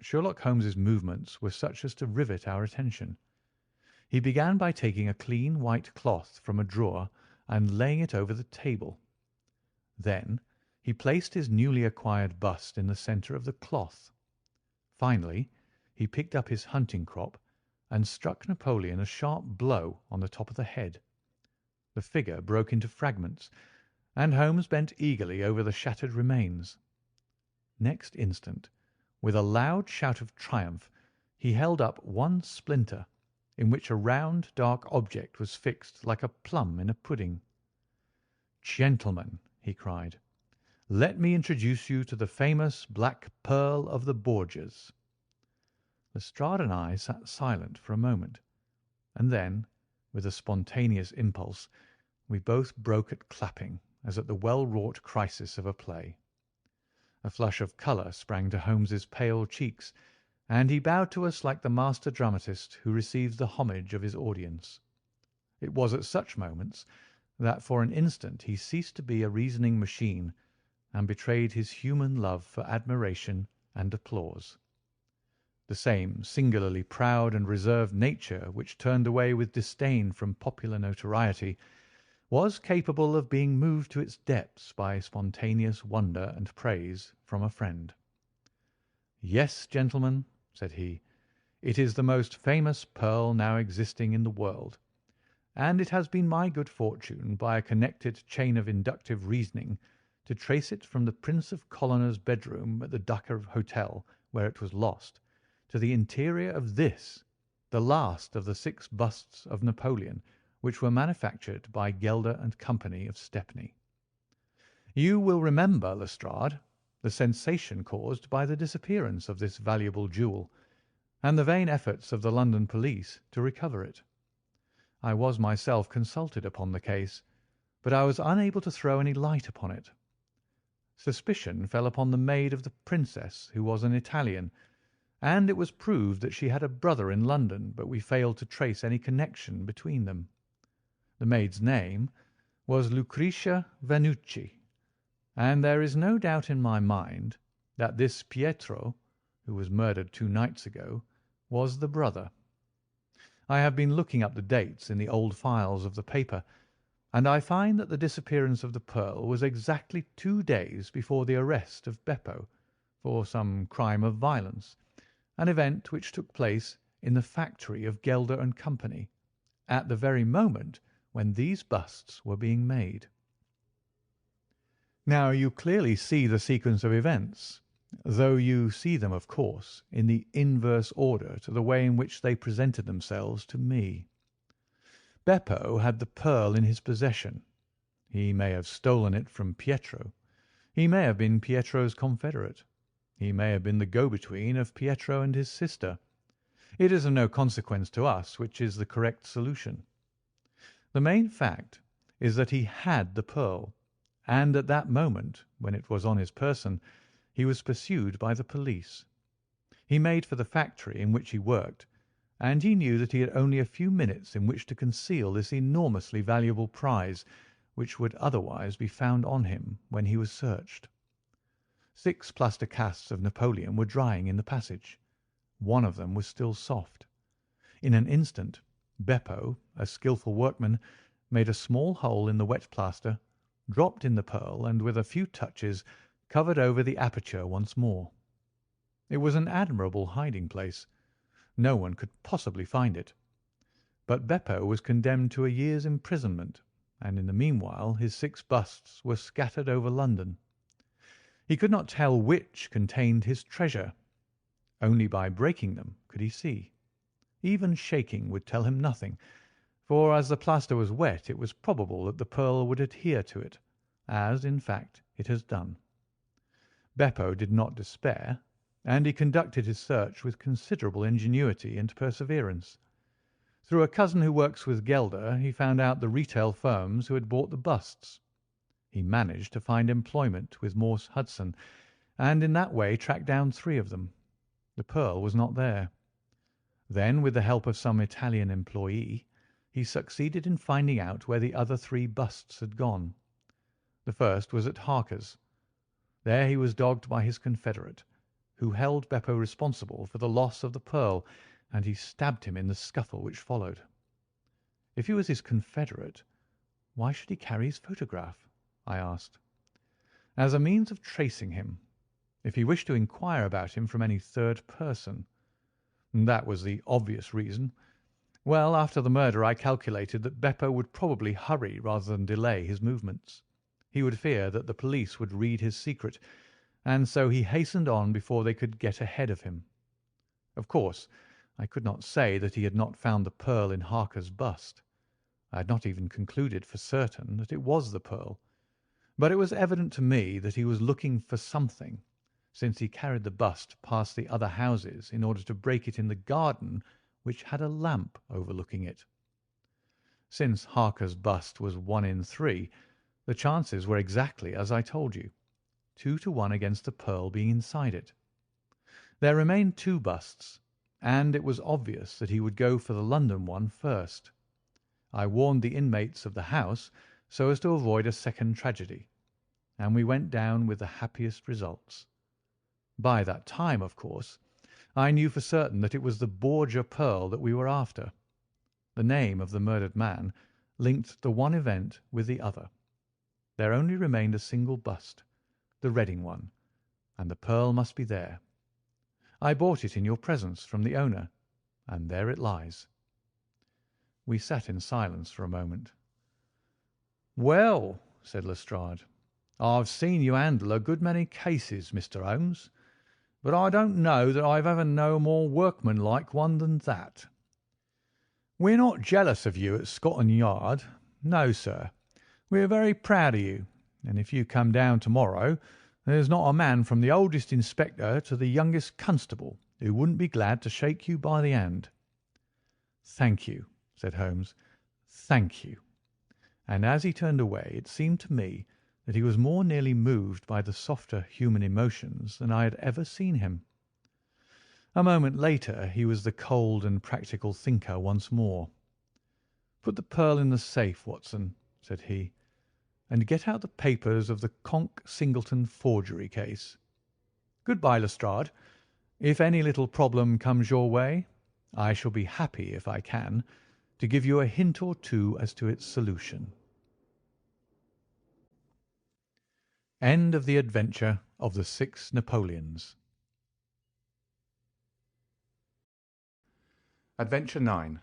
Sherlock Holmes's movements were such as to rivet our attention. He began by taking a clean white cloth from a drawer and laying it over the table. Then he placed his newly acquired bust in the centre of the cloth. Finally, he picked up his hunting crop and struck Napoleon a sharp blow on the top of the head. The figure broke into fragments, and Holmes bent eagerly over the shattered remains. Next instant, with a loud shout of triumph, he held up one splinter, in which a round, dark object was fixed like a plum in a pudding. "Gentlemen," he cried, "let me introduce you to the famous Black Pearl of the Borgias." Lestrade and I sat silent for a moment, and then, with a spontaneous impulse, we both broke at clapping as at the well-wrought crisis of a play. A flush of colour sprang to Holmes's pale cheeks, and he bowed to us like the master dramatist who receives the homage of his audience. It was at such moments that for an instant he ceased to be a reasoning machine and betrayed his human love for admiration and applause. The same singularly proud and reserved nature which turned away with disdain from popular notoriety was capable of being moved to its depths by spontaneous wonder and praise from a friend. "Yes, gentlemen," said he, "it is the most famous pearl now existing in the world, and it has been my good fortune, by a connected chain of inductive reasoning, to trace it from the Prince of Colonner's bedroom at the Ducker Hotel, where it was lost, to the interior of this, the last of the 6 busts of Napoleon, which were manufactured by Gelder and Company of Stepney. You will remember, Lestrade, the sensation caused by the disappearance of this valuable jewel, and the vain efforts of the London police to recover it. I was myself consulted upon the case, but I was unable to throw any light upon it. Suspicion fell upon the maid of the Princess, who was an Italian, and it was proved that she had a brother in London, but we failed to trace any connection between them. The maid's name was Lucretia Vanucci, and there is no doubt in my mind that this Pietro, who was murdered 2 nights ago, was the brother. I have been looking up the dates in the old files of the paper, and I find that the disappearance of the pearl was exactly 2 days before the arrest of Beppo for some crime of violence, an event which took place in the factory of Gelder and Company, at the very moment when these busts were being made. Now you clearly see the sequence of events, though you see them, of course, in the inverse order to the way in which they presented themselves to me. Beppo had the pearl in his possession. He may have stolen it from Pietro. He may have been Pietro's confederate. He may have been the go-between of Pietro and his sister. It is of no consequence to us which is the correct solution. The main fact is that he had the pearl, and at that moment, when it was on his person, he was pursued by the police. He made for the factory in which he worked, and he knew that he had only a few minutes in which to conceal this enormously valuable prize, which would otherwise be found on him when he was searched. 6 plaster casts of Napoleon were drying in the passage. One of them was still soft. In an instant, Beppo, a skilful workman, made a small hole in the wet plaster, dropped in the pearl, and with a few touches covered over the aperture once more. It was an admirable hiding-place. No one could possibly find it. But Beppo was condemned to a year's imprisonment, and in the meanwhile his 6 busts were scattered over London. He could not tell which contained his treasure. Only by breaking them could he see. Even shaking would tell him nothing, for as the plaster was wet it was probable that the pearl would adhere to it, as, in fact, it has done. Beppo did not despair, and he conducted his search with considerable ingenuity and perseverance. Through a cousin who works with Gelder he found out the retail firms who had bought the busts. He managed to find employment with Morse Hudson, and in that way tracked down 3 of them. The pearl was not there. Then, with the help of some Italian employee, he succeeded in finding out where the other 3 busts had gone. The first was at Harker's. There he was dogged by his confederate, who held Beppo responsible for the loss of the pearl, and he stabbed him in the scuffle which followed. If he was his confederate, why should he carry his photograph? I asked. As a means of tracing him, if he wished to inquire about him from any third person. That was the obvious reason. Well, after the murder I calculated that Beppo would probably hurry rather than delay his movements. He would fear that the police would read his secret, and so he hastened on before they could get ahead of him. Of course, I could not say that he had not found the pearl in Harker's bust. I had not even concluded for certain that it was the pearl, but it was evident to me that he was looking for something, since he carried the bust past the other houses in order to break it in the garden which had a lamp overlooking it. Since Harker's bust was 1 in 3, the chances were exactly as I told you, 2 to 1 against the pearl being inside it. There remained 2 busts, and it was obvious that he would go for the London one first. I warned the inmates of the house so as to avoid a second tragedy, and we went down with the happiest results. By that time, of course, I knew for certain that it was the Borgia pearl that we were after. The name of the murdered man linked the one event with the other. There only remained a single bust, the Reading one, and the pearl must be there. I bought it in your presence from the owner, and there it lies." We sat in silence for a moment. "Well," said Lestrade, "I've seen you handle a good many cases, Mr. Holmes, but I don't know that I've ever known a more workmanlike one than that. We're not jealous of you at Scotland Yard. No, sir. We're very proud of you, and if you come down to-morrow, there's not a man from the oldest inspector to the youngest constable who wouldn't be glad to shake you by the hand." "Thank you," said Holmes. "Thank you." And as he turned away, it seemed to me that he was more nearly moved by the softer human emotions than I had ever seen him. A moment later he was the cold and practical thinker once more. "Put the pearl in the safe, Watson," said he, "and get out the papers of the Conk-Singleton forgery case. Good-bye, Lestrade. If any little problem comes your way, I shall be happy, if I can, to give you a hint or two as to its solution." End of the adventure of the Six Napoleons. Adventure 9.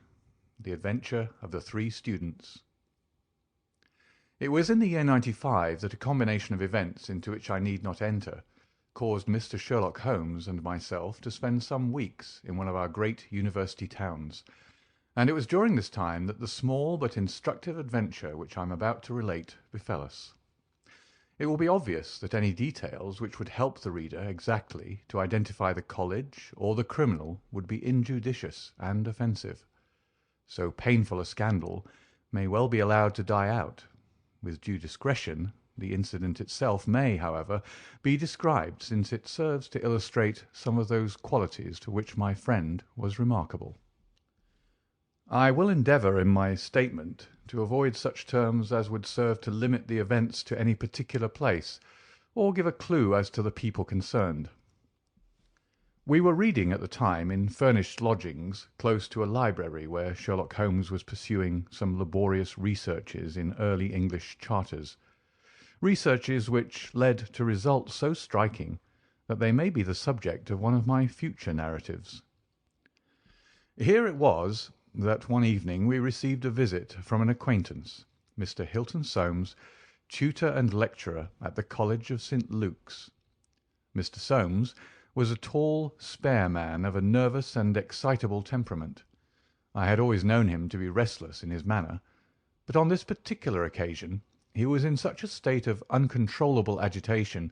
The Adventure of the Three Students. It was in the year 95 that a combination of events into which I need not enter caused Mr. Sherlock Holmes and myself to spend some weeks in one of our great university towns, and it was during this time that the small but instructive adventure which I am about to relate befell us. It will be obvious that any details which would help the reader exactly to identify the college or the criminal would be injudicious and offensive. So painful a scandal may well be allowed to die out. With due discretion, the incident itself may, however, be described, since it serves to illustrate some of those qualities to which my friend was remarkable. I will endeavour in my statement to avoid such terms as would serve to limit the events to any particular place, or give a clue as to the people concerned. We were reading at the time in furnished lodgings close to a library where Sherlock Holmes was pursuing some laborious researches in early English charters, researches which led to results so striking that they may be the subject of one of my future narratives. Here it was that one evening we received a visit from an acquaintance, Mr. Hilton Soames, tutor and lecturer at the College of St. Luke's. Mr. Soames was a tall, spare man of a nervous and excitable temperament. I had always known him to be restless in his manner, but on this particular occasion he was in such a state of uncontrollable agitation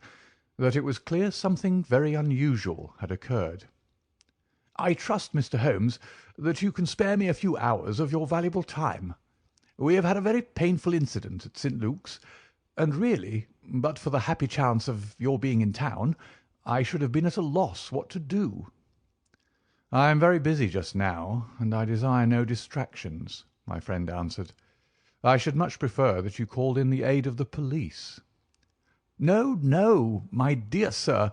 that it was clear something very unusual had occurred. "I trust, Mr. Holmes, that you can spare me a few hours of your valuable time. We have had a very painful incident at St. Luke's, and really, but for the happy chance of your being in town, I should have been at a loss what to do." "I am very busy just now, and I desire no distractions," my friend answered. "I should much prefer that you called in the aid of the police." "No, no, my dear sir.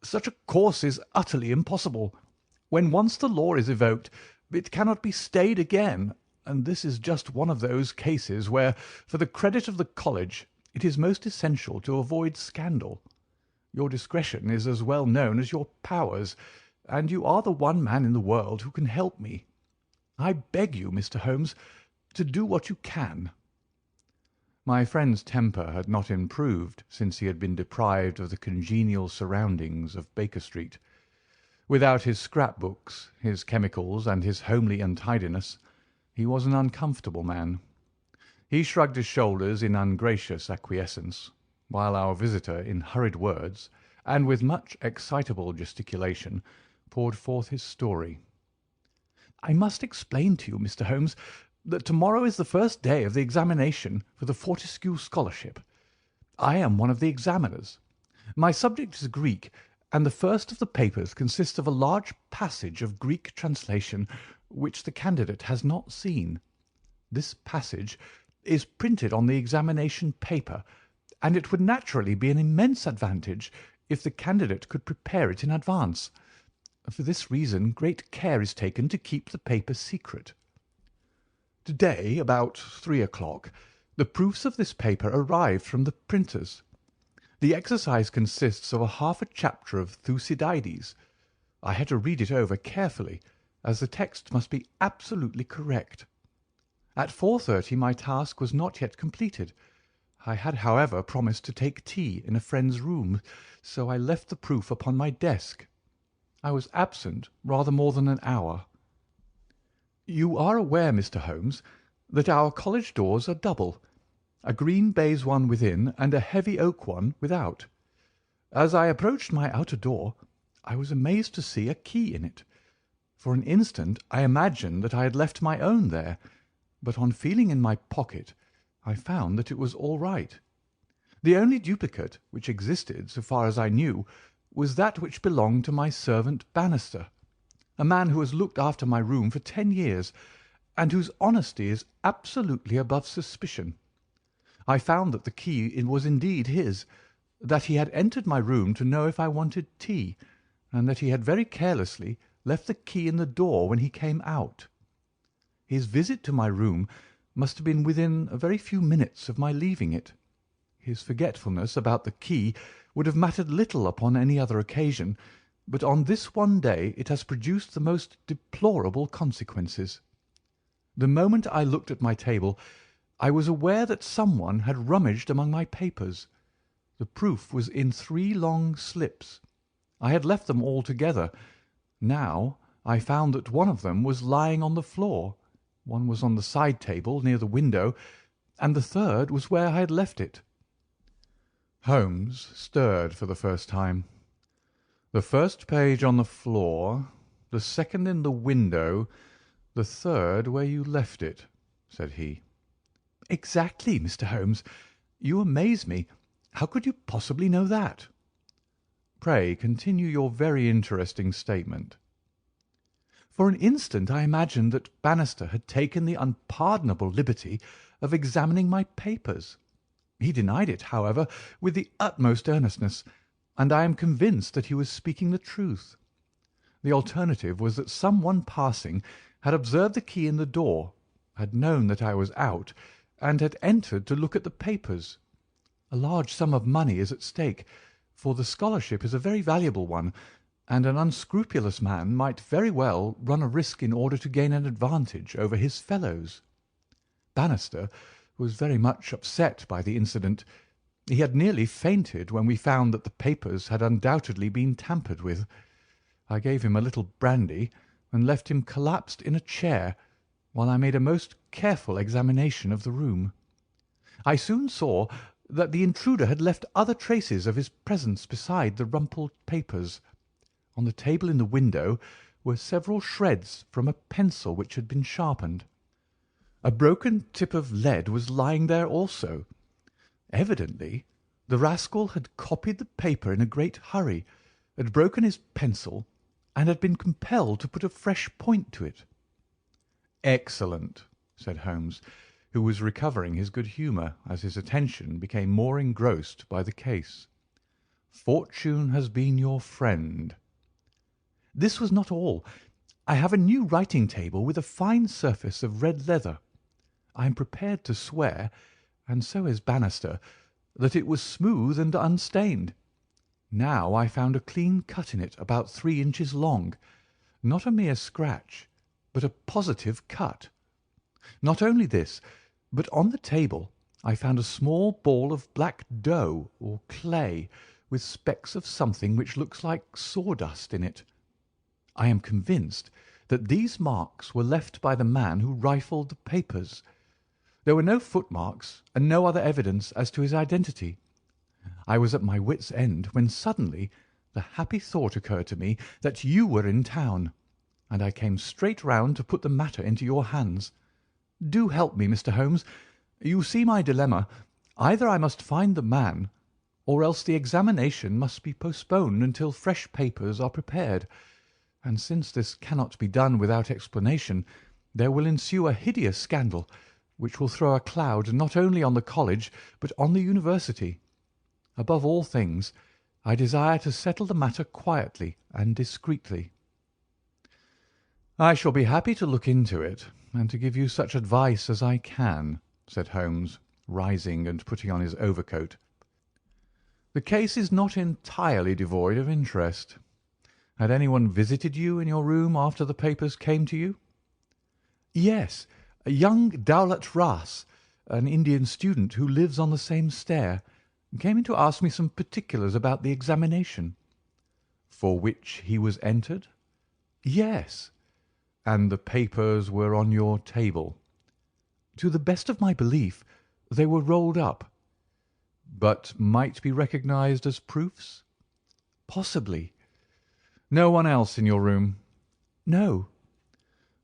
Such a course is utterly impossible. When once the law is evoked, it cannot be stayed again, and this is just one of those cases where, for the credit of the college, it is most essential to avoid scandal. Your discretion is as well known as your powers, and you are the one man in the world who can help me. I beg you, Mr. Holmes, to do what you can." My friend's temper had not improved since he had been deprived of the congenial surroundings of Baker Street. Without his scrap-books, his chemicals, and his homely untidiness, he was an uncomfortable man. He shrugged his shoulders in ungracious acquiescence, while our visitor, in hurried words, and with much excitable gesticulation, poured forth his story. "I must explain to you, Mr. Holmes, that to-morrow is the first day of the examination for the Fortescue Scholarship. I am one of the examiners. My subject is Greek, and the first of the papers consists of a large passage of Greek translation which the candidate has not seen. This passage is printed on the examination paper, and it would naturally be an immense advantage if the candidate could prepare it in advance. For this reason great care is taken to keep the paper secret. To-day, about 3 o'clock, the proofs of this paper arrived from the printers. The exercise consists of half a chapter of Thucydides. I had to read it over carefully, as the text must be absolutely correct. At 4:30 my task was not yet completed. I had, however, promised to take tea in a friend's room, so I left the proof upon my desk. I was absent rather more than an hour. You are aware, Mr. Holmes, that our college doors are double, a green baize one within and a heavy oak one without. As I approached my outer door, I was amazed to see a key in it. For an instant I imagined that I had left my own there, but on feeling in my pocket I found that it was all right. The only duplicate which existed, so far as I knew, was that which belonged to my servant Bannister, a man who has looked after my room for 10 years, and whose honesty is absolutely above suspicion. I found that the key was indeed his, that he had entered my room to know if I wanted tea, and that he had very carelessly left the key in the door when he came out. His visit to my room must have been within a very few minutes of my leaving it. His forgetfulness about the key would have mattered little upon any other occasion, but on this one day it has produced the most deplorable consequences. The moment I looked at my table, I was aware that someone had rummaged among my papers. The proof was in 3 long slips. I had left them all together. Now I found that one of them was lying on the floor, one was on the side table near the window, and the third was where I had left it. Holmes stirred for the first time. "The first page on the floor, the second in the window, the third where you left it," said he. "Exactly, Mr. Holmes. You amaze me. How could you possibly know that?" "Pray continue your very interesting statement." "For an instant I imagined that Bannister had taken the unpardonable liberty of examining my papers. He denied it, however, with the utmost earnestness, and I am convinced that he was speaking the truth. The alternative was that some one passing had observed the key in the door, had known that I was out, and had entered to look at the papers. A large sum of money is at stake, for the scholarship is a very valuable one, and an unscrupulous man might very well run a risk in order to gain an advantage over his fellows. Bannister was very much upset by the incident. He had nearly fainted when we found that the papers had undoubtedly been tampered with. I gave him a little brandy and left him collapsed in a chair while I made a most careful examination of the room. I soon saw that the intruder had left other traces of his presence beside the rumpled papers. On the table in the window were several shreds from a pencil which had been sharpened. A broken tip of lead was lying there also. Evidently, the rascal had copied the paper in a great hurry, had broken his pencil, and had been compelled to put a fresh point to it. "Excellent," said Holmes, who was recovering his good humour as his attention became more engrossed by the case. "Fortune has been your friend." "This was not all. I have a new writing table with a fine surface of red leather. I am prepared to swear, and so is Bannister, that it was smooth and unstained. Now I found a clean cut in it about 3 inches long, not a mere scratch, but a positive cut. Not only this, but on the table I found a small ball of black dough or clay with specks of something which looks like sawdust in it. I am convinced that these marks were left by the man who rifled the papers. There were no footmarks and no other evidence as to his identity. I was at my wits' end when suddenly the happy thought occurred to me that you were in town, and I came straight round to put the matter into your hands. Do help me, Mr. Holmes. You see my dilemma. Either I must find the man, or else the examination must be postponed until fresh papers are prepared, and since this cannot be done without explanation, there will ensue a hideous scandal, which will throw a cloud not only on the college but on the university. Above all things, I desire to settle the matter quietly and discreetly." "I shall be happy to look into it, and to give you such advice as I can," said Holmes, rising and putting on his overcoat. "The case is not entirely devoid of interest. Had anyone visited you in your room after the papers came to you?" "Yes, a young Dowlett Ras, an Indian student who lives on the same stair, came in to ask me some particulars about the examination." "For which he was entered?" "Yes." "And the papers were on your table?" "To the best of my belief, they were rolled up." "But might be recognised as proofs?" "Possibly." "No one else in your room?" "No."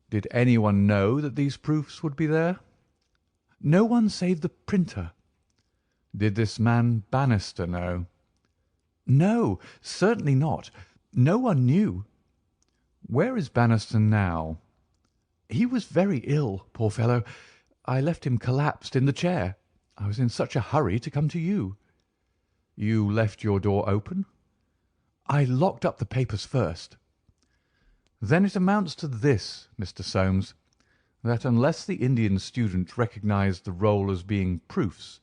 "Did anyone know that these proofs would be there?" "No one save the printer." "Did this man Bannister know?" "No, certainly not. No one knew." "Where is Bannister now?" "He was very ill, poor fellow. I left him collapsed in the chair. I was in such a hurry to come to you." "You left your door open?" "I locked up the papers first." "Then it amounts to this, Mr. Soames, that unless the Indian student recognised the roll as being proofs,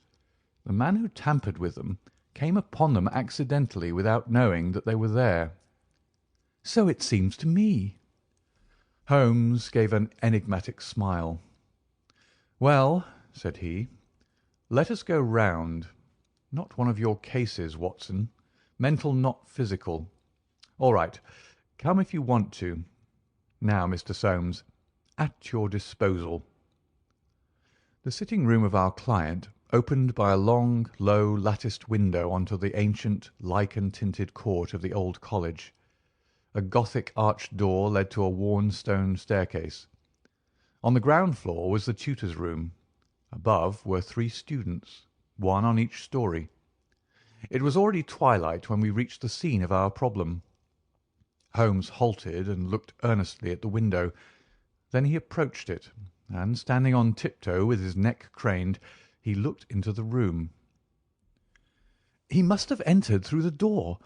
the man who tampered with them came upon them accidentally without knowing that they were there." "So it seems to me." Holmes gave an enigmatic smile. "Well," said he, "let us go round. Not one of your cases, Watson. Mental, not physical. All right. Come if you want to. Now, Mr. Soames, at your disposal." The sitting room of our client opened by a long, low, latticed window onto the ancient, lichen-tinted court of the old college. A Gothic arched door led to a worn stone staircase. On the ground floor was the tutor's room. Above were 3 students, one on each story. It was already twilight when we reached the scene of our problem. Holmes halted and looked earnestly at the window. Then he approached it, and standing on tiptoe with his neck craned, he looked into the room. "He must have entered through the door.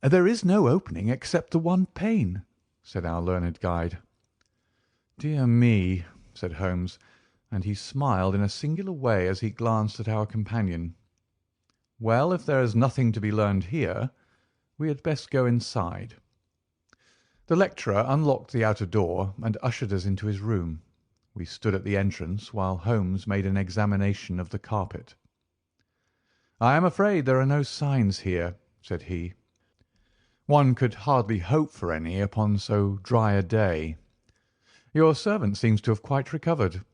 There is no opening except the one pane," said our learned guide. "Dear me," said Holmes, and he smiled in a singular way as he glanced at our companion. "Well, if there is nothing to be learned here, we had best go inside. The lecturer unlocked the outer door and ushered us into his room. We stood at the entrance while Holmes made an examination of the carpet. "I am afraid there are no signs here," said he. "One could hardly hope for any upon so dry a day. Your servant seems to have quite recovered.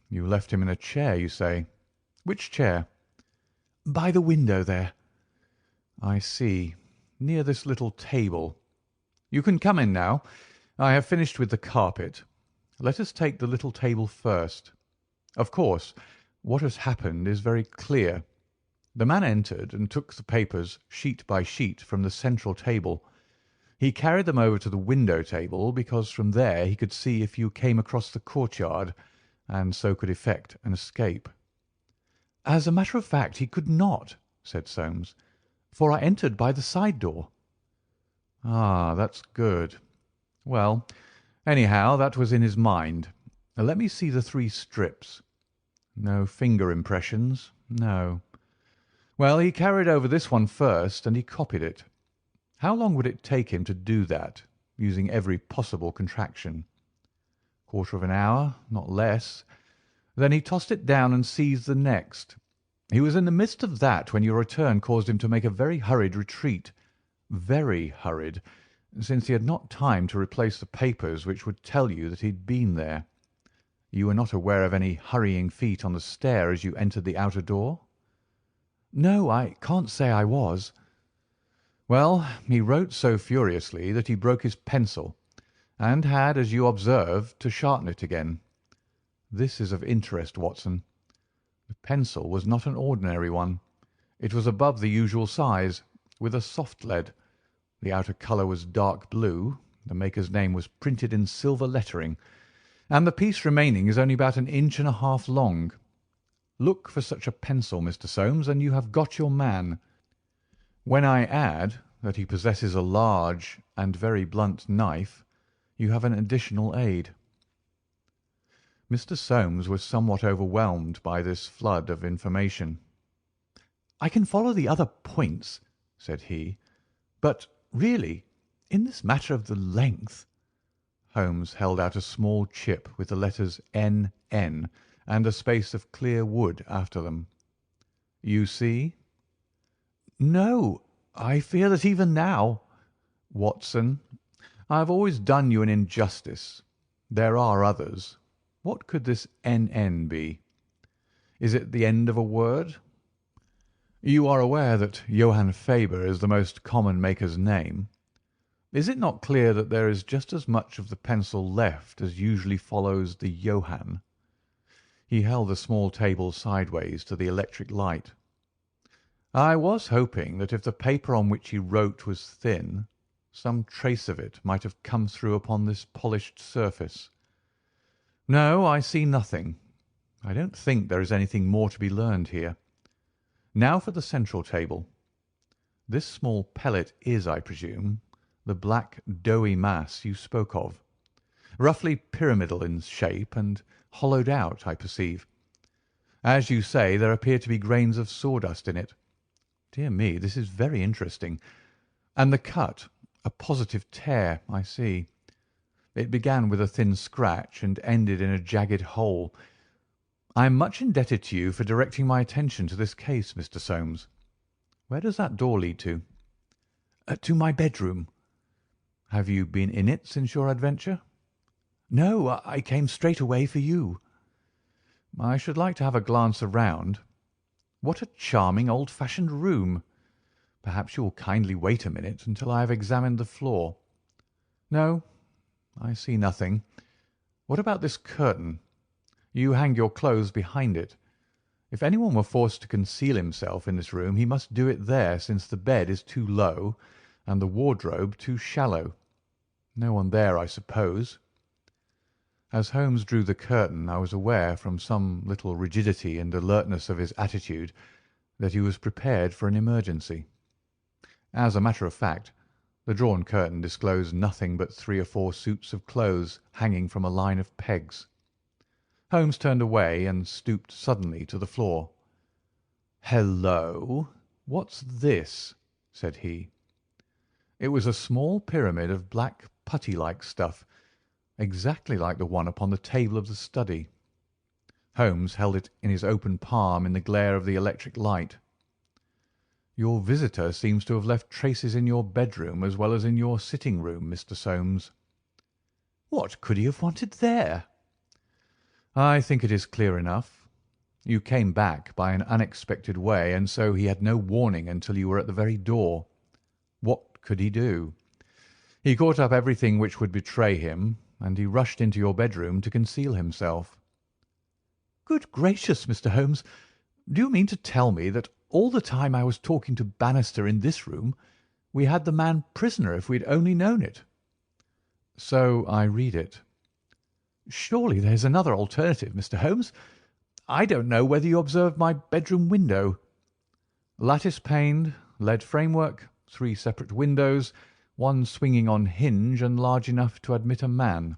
You left him in a chair, you say. Which chair?" "By the window there." "I see. Near this little table. You can come in now. I have finished with the carpet. Let us take the little table first. Of course, what has happened is very clear. The man entered and took the papers sheet by sheet from the central table. He carried them over to the window table because from there he could see if you came across the courtyard, and so could effect an escape." "As a matter of fact, he could not," said Soames, "for I entered by the side door." "Ah, that's good. Well, anyhow, that was in his mind. Let me see the 3 strips. No finger impressions. No. Well, he carried over this one first, and he copied it. How long would it take him to do that, using every possible contraction? Quarter of an hour, not less. Then he tossed it down and seized the next. He was in the midst of that when your return caused him to make a very hurried retreat. Very hurried, since he had not time to replace the papers which would tell you that he had been there. You were not aware of any hurrying feet on the stair as you entered the outer door?" "No, I can't say I was." "Well, he wrote so furiously that he broke his pencil, and had, as you observe, to sharpen it again. This is of interest, Watson. The pencil was not an ordinary one. It was above the usual size, with a soft lead. The outer colour was dark blue, the maker's name was printed in silver lettering, and the piece remaining is only about 1.5 inches long. Look for such a pencil, Mr. Soames, and you have got your man. When I add that he possesses a large and very blunt knife, you have an additional aid." Mr. Soames was somewhat overwhelmed by this flood of information. "I can follow the other points," said he, "but really, in this matter of the length—" Holmes held out a small chip with the letters N.N. and a space of clear wood after them. "You see?" "No, I fear that even now—" "Watson, I have always done you an injustice. There are others. What could this N.N. be? Is it the end of a word? You are aware that Johann Faber is the most common maker's name. Is it not clear that there is just as much of the pencil left as usually follows the Johann?" He held the small table sideways to the electric light. "I was hoping that if the paper on which he wrote was thin, some trace of it might have come through upon this polished surface. No, I see nothing. I don't think there is anything more to be learned here. Now for the central table. This small pellet is, I presume, the black doughy mass you spoke of. Roughly pyramidal in shape and hollowed out, I perceive. As you say, there appear to be grains of sawdust in it. Dear me, this is very interesting. And the cut, a positive tear, I see. It began with a thin scratch and ended in a jagged hole. I am much indebted to you for directing my attention to this case, Mr. Soames. Where does that door lead to?" To my bedroom." "Have you been in it since your adventure?" "No, I came straight away for you." "I should like to have a glance around. What a charming old-fashioned room! Perhaps you will kindly wait a minute until I have examined the floor. No, I see nothing. What about this curtain? You hang your clothes behind it. If anyone were forced to conceal himself in this room, he must do it there, since the bed is too low and the wardrobe too shallow. No one there, I suppose." As Holmes drew the curtain, I was aware, from some little rigidity and alertness of his attitude, that he was prepared for an emergency. As a matter of fact, the drawn curtain disclosed nothing but 3 or 4 suits of clothes hanging from a line of pegs. Holmes turned away and stooped suddenly to the floor. "Hello! What's this?" said he. It was a small pyramid of black putty-like stuff, exactly like the one upon the table of the study. Holmes held it in his open palm in the glare of the electric light. "Your visitor seems to have left traces in your bedroom as well as in your sitting-room, Mr. Soames." What could he have wanted there? "I think it is clear enough. You came back by an unexpected way, and so he had no warning until you were at the very door. What could he do? He caught up everything which would betray him, and he rushed into your bedroom to conceal himself." Good gracious, Mr. Holmes, do you mean to tell me that all the time I was talking to Bannister in this room we had the man prisoner if we had only known it? "So I read it." Surely there's another alternative, Mr. Holmes. I don't know whether you observed my bedroom window. "Lattice-paned, lead framework, 3 separate windows, one swinging on hinge and large enough to admit a man."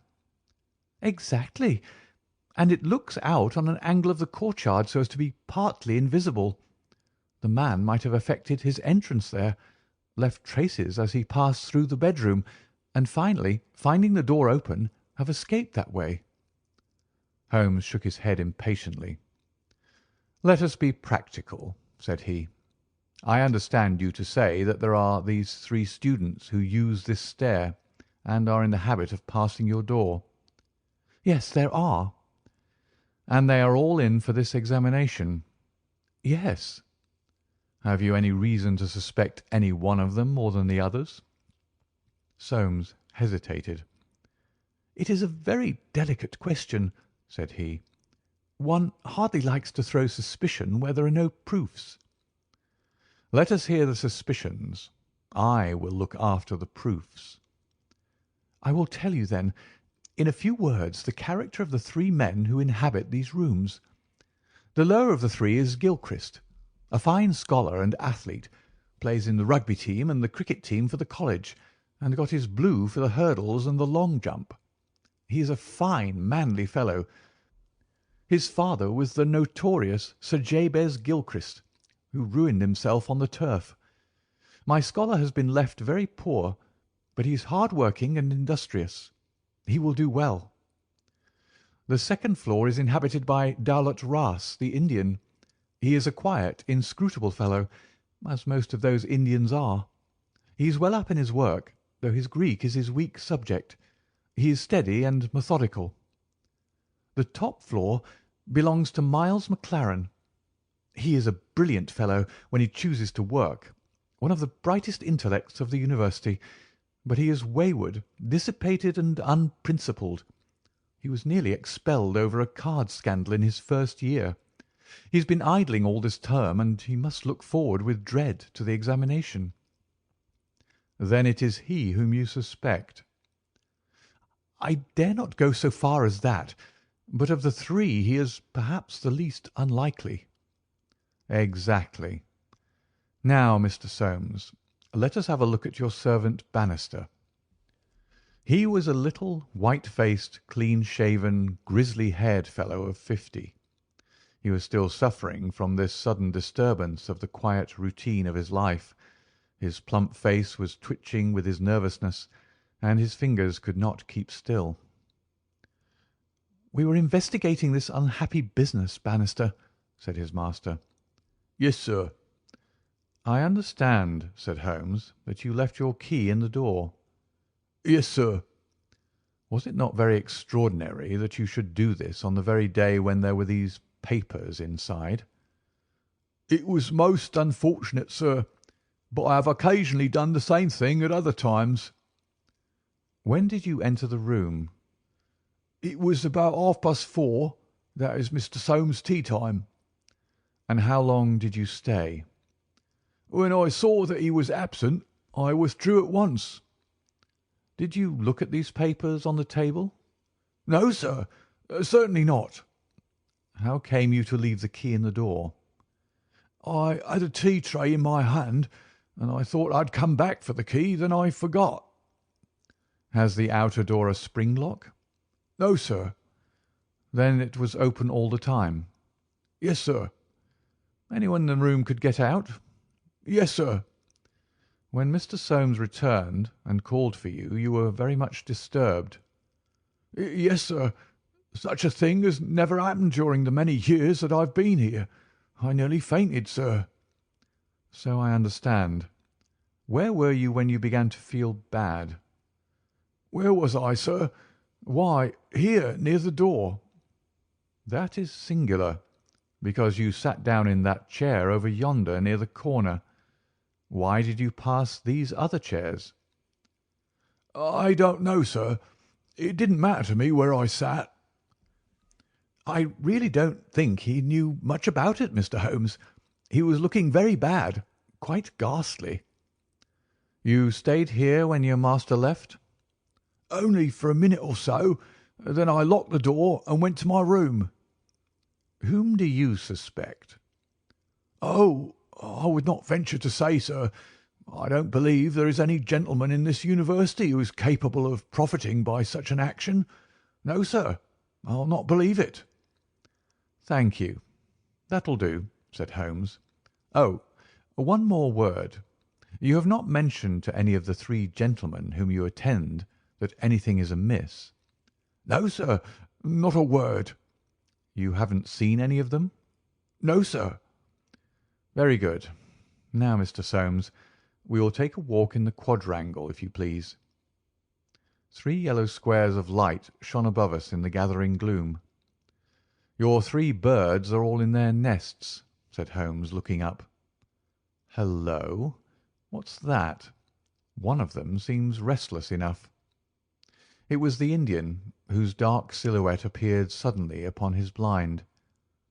Exactly. And it looks out on an angle of the courtyard so as to be partly invisible. The man might have effected his entrance there, left traces as he passed through the bedroom, and finally, finding the door open, have escaped that way. Holmes shook his head impatiently. "Let us be practical," said he. "I understand you to say that there are these 3 students who use this stair, and are in the habit of passing your door." Yes, there are. "And they are all in for this examination?" Yes. "Have you any reason to suspect any one of them more than the others?" Soames hesitated. It is a very delicate question, said he. One hardly likes to throw suspicion where there are no proofs. "Let us hear the suspicions. I will look after the proofs." I will tell you, then, in a few words, the character of the 3 men who inhabit these rooms. The lower of the 3 is Gilchrist, a fine scholar and athlete, plays in the rugby team and the cricket team for the college, and got his blue for the hurdles and the long jump. He is a fine, manly fellow. His father was the notorious Sir Jabez Gilchrist, who ruined himself on the turf. My scholar has been left very poor, but he is hard-working and industrious. He will do well. The second floor is inhabited by Dowlett Ras, the Indian. He is a quiet, inscrutable fellow, as most of those Indians are. He is well up in his work, though his Greek is his weak subject. He is steady and methodical. The top floor belongs to Miles Maclaren. He is a brilliant fellow when he chooses to work, one of the brightest intellects of the university, but he is wayward, dissipated, and unprincipled. He was nearly expelled over a card scandal in his first year. He has been idling all this term, and he must look forward with dread to the examination." "Then it is he whom you suspect?" "I dare not go so far as that, but of the 3 he is perhaps the least unlikely." "Exactly. Now, Mr. Soames, let us have a look at your servant Bannister." He was a little, white-faced, clean-shaven, grizzly-haired fellow of 50. He was still suffering from this sudden disturbance of the quiet routine of his life. His plump face was twitching with his nervousness, and his fingers could not keep still. "We were investigating this unhappy business, Bannister," said his master. "Yes, sir." "I understand," said Holmes, "that you left your key in the door." "Yes, sir." "Was it not very extraordinary that you should do this on the very day when there were these papers inside?" "It was most unfortunate, sir, but I have occasionally done the same thing at other times." "When did you enter the room?" "It was about 4:30. That is Mr. Soames' tea time." "And how long did you stay?" "When I saw that he was absent, I withdrew at once." "Did you look at these papers on the table?" "No, sir, certainly not." "How came you to leave the key in the door?" "I had a tea tray in my hand, and I thought I'd come back for the key, then I forgot." "Has the outer door a spring lock?" "No, sir." "Then it was open all the time?" "Yes, sir." "Anyone in the room could get out?" "Yes, sir." When Mr. Soames returned and called for you, you were very much disturbed. Yes, sir. Such a thing has never happened during the many years that I've been here. I nearly fainted, sir." "So I understand. Where were you when you began to feel bad?" "Where was I, sir? Why, here, near the door." "That is singular, because you sat down in that chair over yonder near the corner. Why did you pass these other chairs?" "I don't know, sir. It didn't matter to me where I sat." "I really don't think he knew much about it, Mr. Holmes. He was looking very bad, quite ghastly." "You stayed here when your master left?" "Only for a minute or so. Then I locked the door and went to my room." "Whom do you suspect?" "Oh, I would not venture to say, sir. I don't believe there is any gentleman in this university who is capable of profiting by such an action. No, sir, I'll not believe it." "Thank you. That'll do," said Holmes. "Oh, one more word. You have not mentioned to any of the three gentlemen whom you attend that anything is amiss?" "No, sir, not a word." "You haven't seen any of them?" "No, sir." "Very good. Now, Mr. Soames, we will take a walk in the quadrangle, if you please." 3 yellow squares of light shone above us in the gathering gloom. "Your 3 birds are all in their nests," said Holmes, looking up. "Hullo! What's that? One of them seems restless enough." It was the Indian, whose dark silhouette appeared suddenly upon his blind.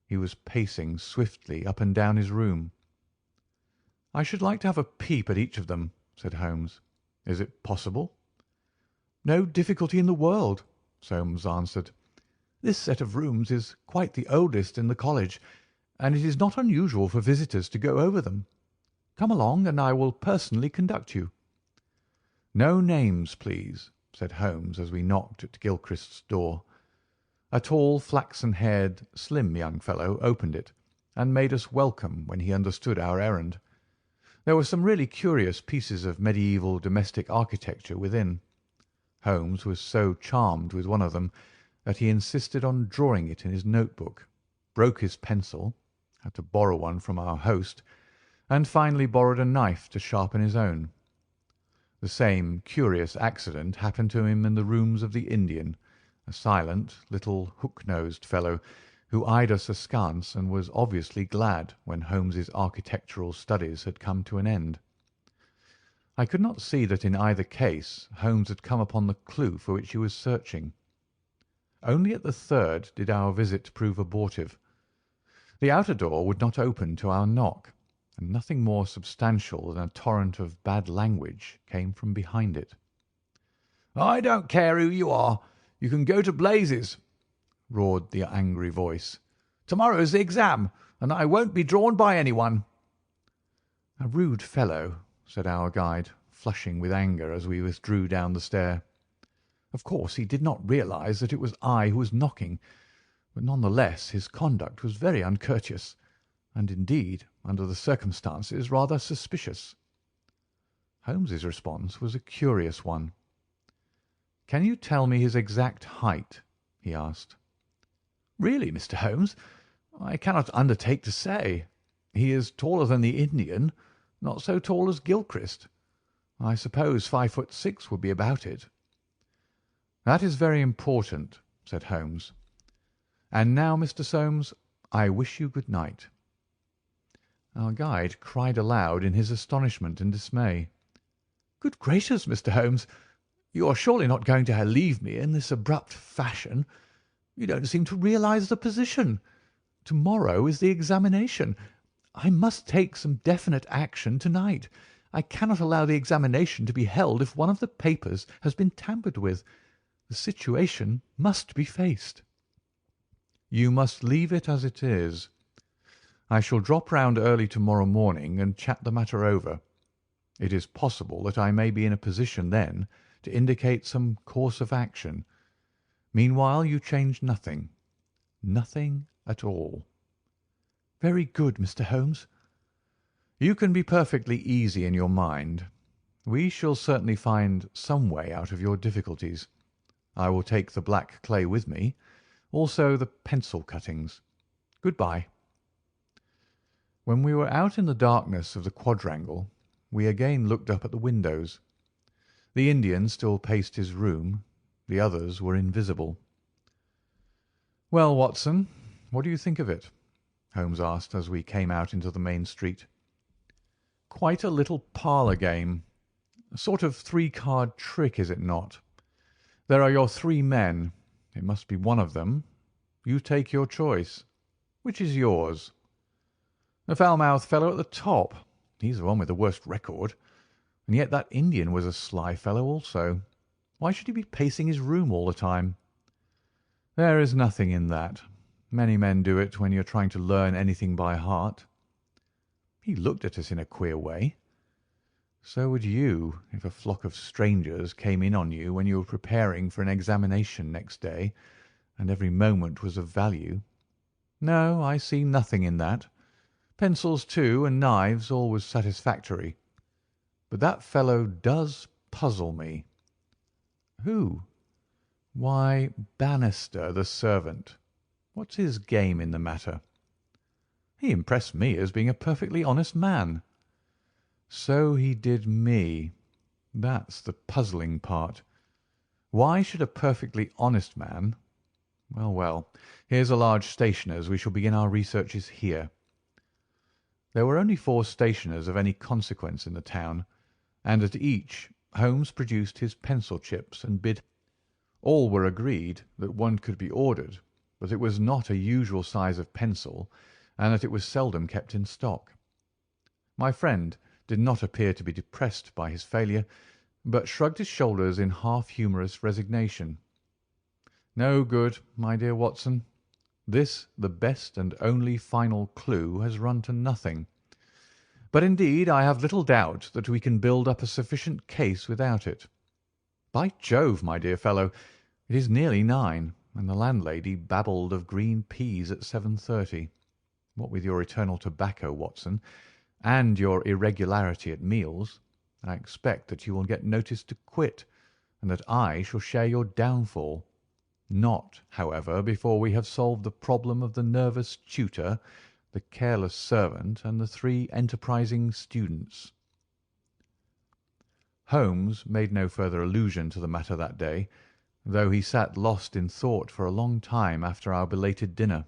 He was pacing swiftly up and down his room. "I should like to have a peep at each of them," said Holmes. "Is it possible?" "No difficulty in the world," Soames answered. "This set of rooms is quite the oldest in the college, and it is not unusual for visitors to go over them. Come along, and I will personally conduct you." "No names, please," said Holmes as we knocked at Gilchrist's door. A tall, flaxen-haired, slim young fellow opened it, and made us welcome when he understood our errand. There were some really curious pieces of mediaeval domestic architecture within. Holmes was so charmed with one of them that he insisted on drawing it in his notebook, broke his pencil, had to borrow one from our host, and finally borrowed a knife to sharpen his own. The same curious accident happened to him in the rooms of the Indian, a silent, little, hook-nosed fellow who eyed us askance and was obviously glad when Holmes's architectural studies had come to an end. I could not see that in either case Holmes had come upon the clue for which he was searching. Only at the third did our visit prove abortive. The outer door would not open to our knock, and nothing more substantial than a torrent of bad language came from behind it. "I don't care who you are. You can go to blazes," roared the angry voice. "Tomorrow's the exam, and I won't be drawn by anyone." "A rude fellow," said our guide, flushing with anger as we withdrew down the stair. Of course he did not realize that it was I who was knocking, but none the less his conduct was very uncourteous, and indeed, under the circumstances, rather suspicious. Holmes's response was a curious one. "Can you tell me his exact height?" he asked. "Really, Mr. Holmes, I cannot undertake to say. He is taller than the Indian, not so tall as Gilchrist. I suppose 5'6" would be about it." "That is very important," said Holmes. "And now, Mr. Soames, I wish you good night." Our guide cried aloud in his astonishment and dismay. "Good gracious, Mr. Holmes, you are surely not going to leave me in this abrupt fashion. You don't seem to realize the position. To-morrow is the examination. I must take some definite action to-night. I cannot allow the examination to be held if one of the papers has been tampered with. The situation must be faced." "You must leave it as it is. I shall drop round early to-morrow morning and chat the matter over. It is possible that I may be in a position then to indicate some course of action. Meanwhile you change nothing. Nothing at all." "Very good, Mr. Holmes." "You can be perfectly easy in your mind. We shall certainly find some way out of your difficulties. I will take the black clay with me, also the pencil cuttings. Good-bye." When we were out in the darkness of the quadrangle, we again looked up at the windows. The Indian still paced his room. The others were invisible. "Well, Watson, what do you think of it?" Holmes asked as we came out into the main street. "Quite a little parlour game. A sort of three-card trick, is it not? There are your three men. It must be one of them. You take your choice. Which is yours? The foul-mouthed fellow at the top. He's the one with the worst record. And yet that Indian was a sly fellow also. Why should he be pacing his room all the time? There is nothing in that. Many men do it when you are trying to learn anything by heart. He looked at us in a queer way. So would you if a flock of strangers came in on you when you were preparing for an examination next day, and every moment was of value. No, I see nothing in that. Pencils, too, and knives always satisfactory. But that fellow does puzzle me." "Who?" "Why, Bannister, the servant. What's his game in the matter?" "He impressed me as being a perfectly honest man." "So he did me. That's the puzzling part. Why should a perfectly honest man— Well, well, here's a large stationer's. We shall begin our researches here." There were only 4 stationers of any consequence in the town, and at each Holmes produced his pencil chips and bid. All were agreed that one could be ordered, but it was not a usual size of pencil, and that it was seldom kept in stock. My friend did not appear to be depressed by his failure, but shrugged his shoulders in half-humorous resignation. "No good, my dear Watson. This, the best and only final clue, has run to nothing. But indeed I have little doubt that we can build up a sufficient case without it. By Jove, my dear fellow, it is nearly 9, and the landlady babbled of green peas at 7:30. What with your eternal tobacco, Watson, and your irregularity at meals, I expect that you will get notice to quit, and that I shall share your downfall. Not, however, before we have solved the problem of the nervous tutor, the careless servant, and the 3 enterprising students." Holmes made no further allusion to the matter that day, though he sat lost in thought for a long time after our belated dinner.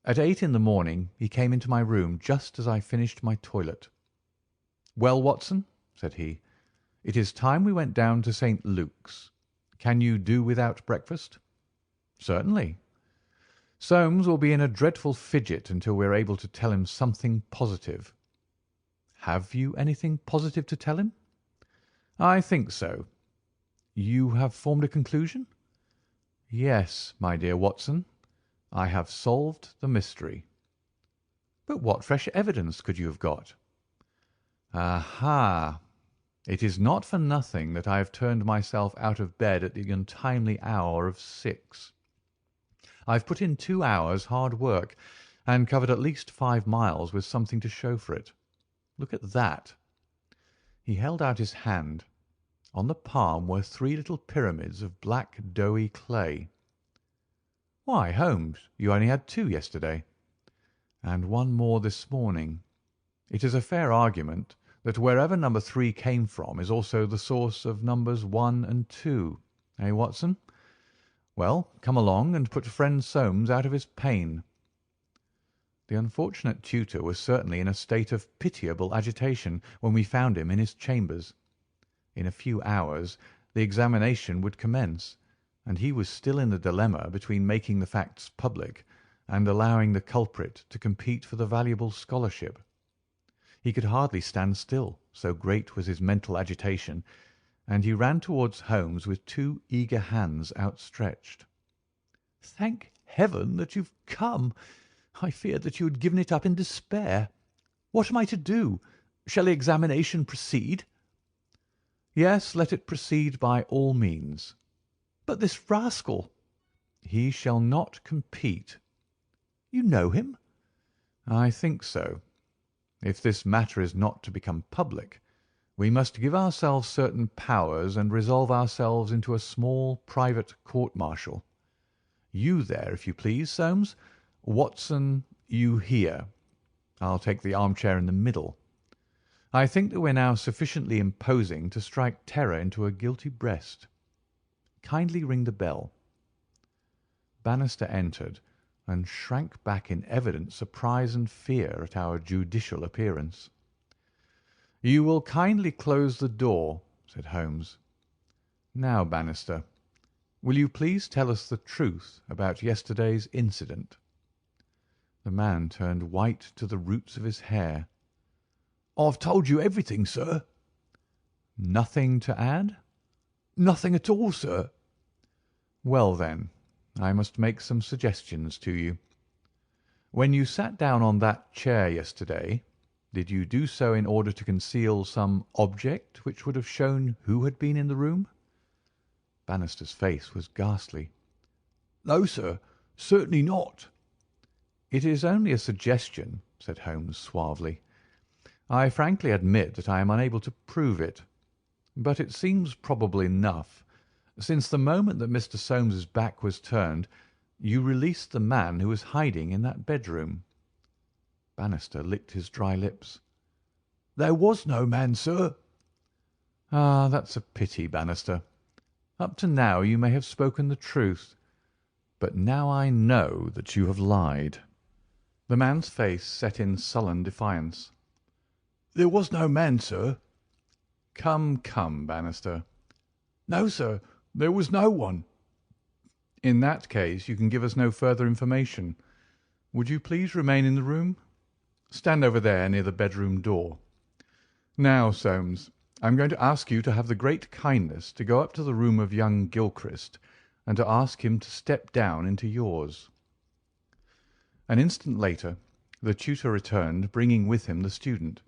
At 8 in the morning he came into my room just as I finished my toilet. "Well, Watson," said he, "it is time we went down to St. Luke's. Can you do without breakfast?" "Certainly." "Soames will be in a dreadful fidget until we are able to tell him something positive." "Have you anything positive to tell him?" "I think so." "You have formed a conclusion?" "Yes, my dear Watson. I have solved the mystery." "But what fresh evidence could you have got?" "Aha! It is not for nothing that I have turned myself out of bed at the untimely hour of 6. I've put in 2 hours' hard work, and covered at least 5 miles with something to show for it. Look at that." He held out his hand. On the palm were 3 little pyramids of black doughy clay. "Why, Holmes, you only had 2 yesterday." "And 1 more this morning. It is a fair argument that wherever number 3 came from is also the source of numbers 1 and 2. Eh, Watson? Well, come along and put friend Soames out of his pain." The unfortunate tutor was certainly in a state of pitiable agitation when we found him in his chambers. In a few hours the examination would commence, and he was still in the dilemma between making the facts public and allowing the culprit to compete for the valuable scholarship. He could hardly stand still, so great was his mental agitation, and he ran towards Holmes with 2 eager hands outstretched. "Thank Heaven that you've come. I feared that you had given it up in despair. What am I to do? Shall the examination proceed?" "Yes, let it proceed by all means." "But this rascal?" "He shall not compete." "You know him?" "I think so. If this matter is not to become public, We must give ourselves certain powers and resolve ourselves into a small private court-martial. You there, if you please, Soames. Watson, you here. I'll take the armchair in the middle. I think that we're now sufficiently imposing to strike terror into a guilty breast. Kindly ring the bell." Bannister entered, and shrank back in evident surprise and fear at our judicial appearance. "You will kindly close the door," said Holmes. "Now, Bannister, will you please tell us the truth about yesterday's incident?" The man turned white to the roots of his hair. "I've told you everything, sir." "Nothing to add?" "Nothing at all, sir." "Well, then, I must make some suggestions to you. When you sat down on that chair yesterday, did you do so in order to conceal some object which would have shown who had been in the room?" Bannister's face was ghastly. "No, sir, certainly not." "It is only a suggestion," said Holmes suavely. "I frankly admit that I am unable to prove it, but it seems probable enough, since the moment that Mr. Soames's back was turned, you released the man who was hiding in that bedroom." Bannister licked his dry lips. "There was no man, sir." "Ah, that's a pity, Bannister. Up to now you may have spoken the truth, but now I know that you have lied." The man's face set in sullen defiance. "There was no man, sir." Come, come, Bannister. "No, sir, there was no one." In that case you can give us no further information. Would you please remain in the room? Stand over there near the bedroom door. Now, Soames, I am going to ask you to have the great kindness to go up to the room of young Gilchrist and to ask him to step down into yours." An instant later the tutor returned, bringing with him the student.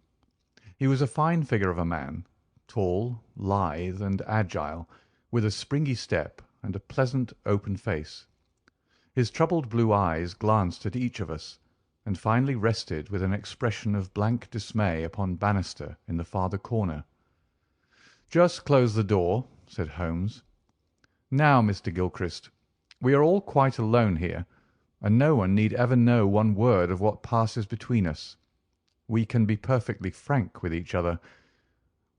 He was a fine figure of a man, tall, lithe, and agile, with a springy step and a pleasant, open face. His troubled blue eyes glanced at each of us, and finally rested with an expression of blank dismay upon Bannister in the farther corner. "Just close the door," said Holmes. "Now, Mr. Gilchrist, we are all quite alone here, and no one need ever know one word of what passes between us. We can be perfectly frank with each other.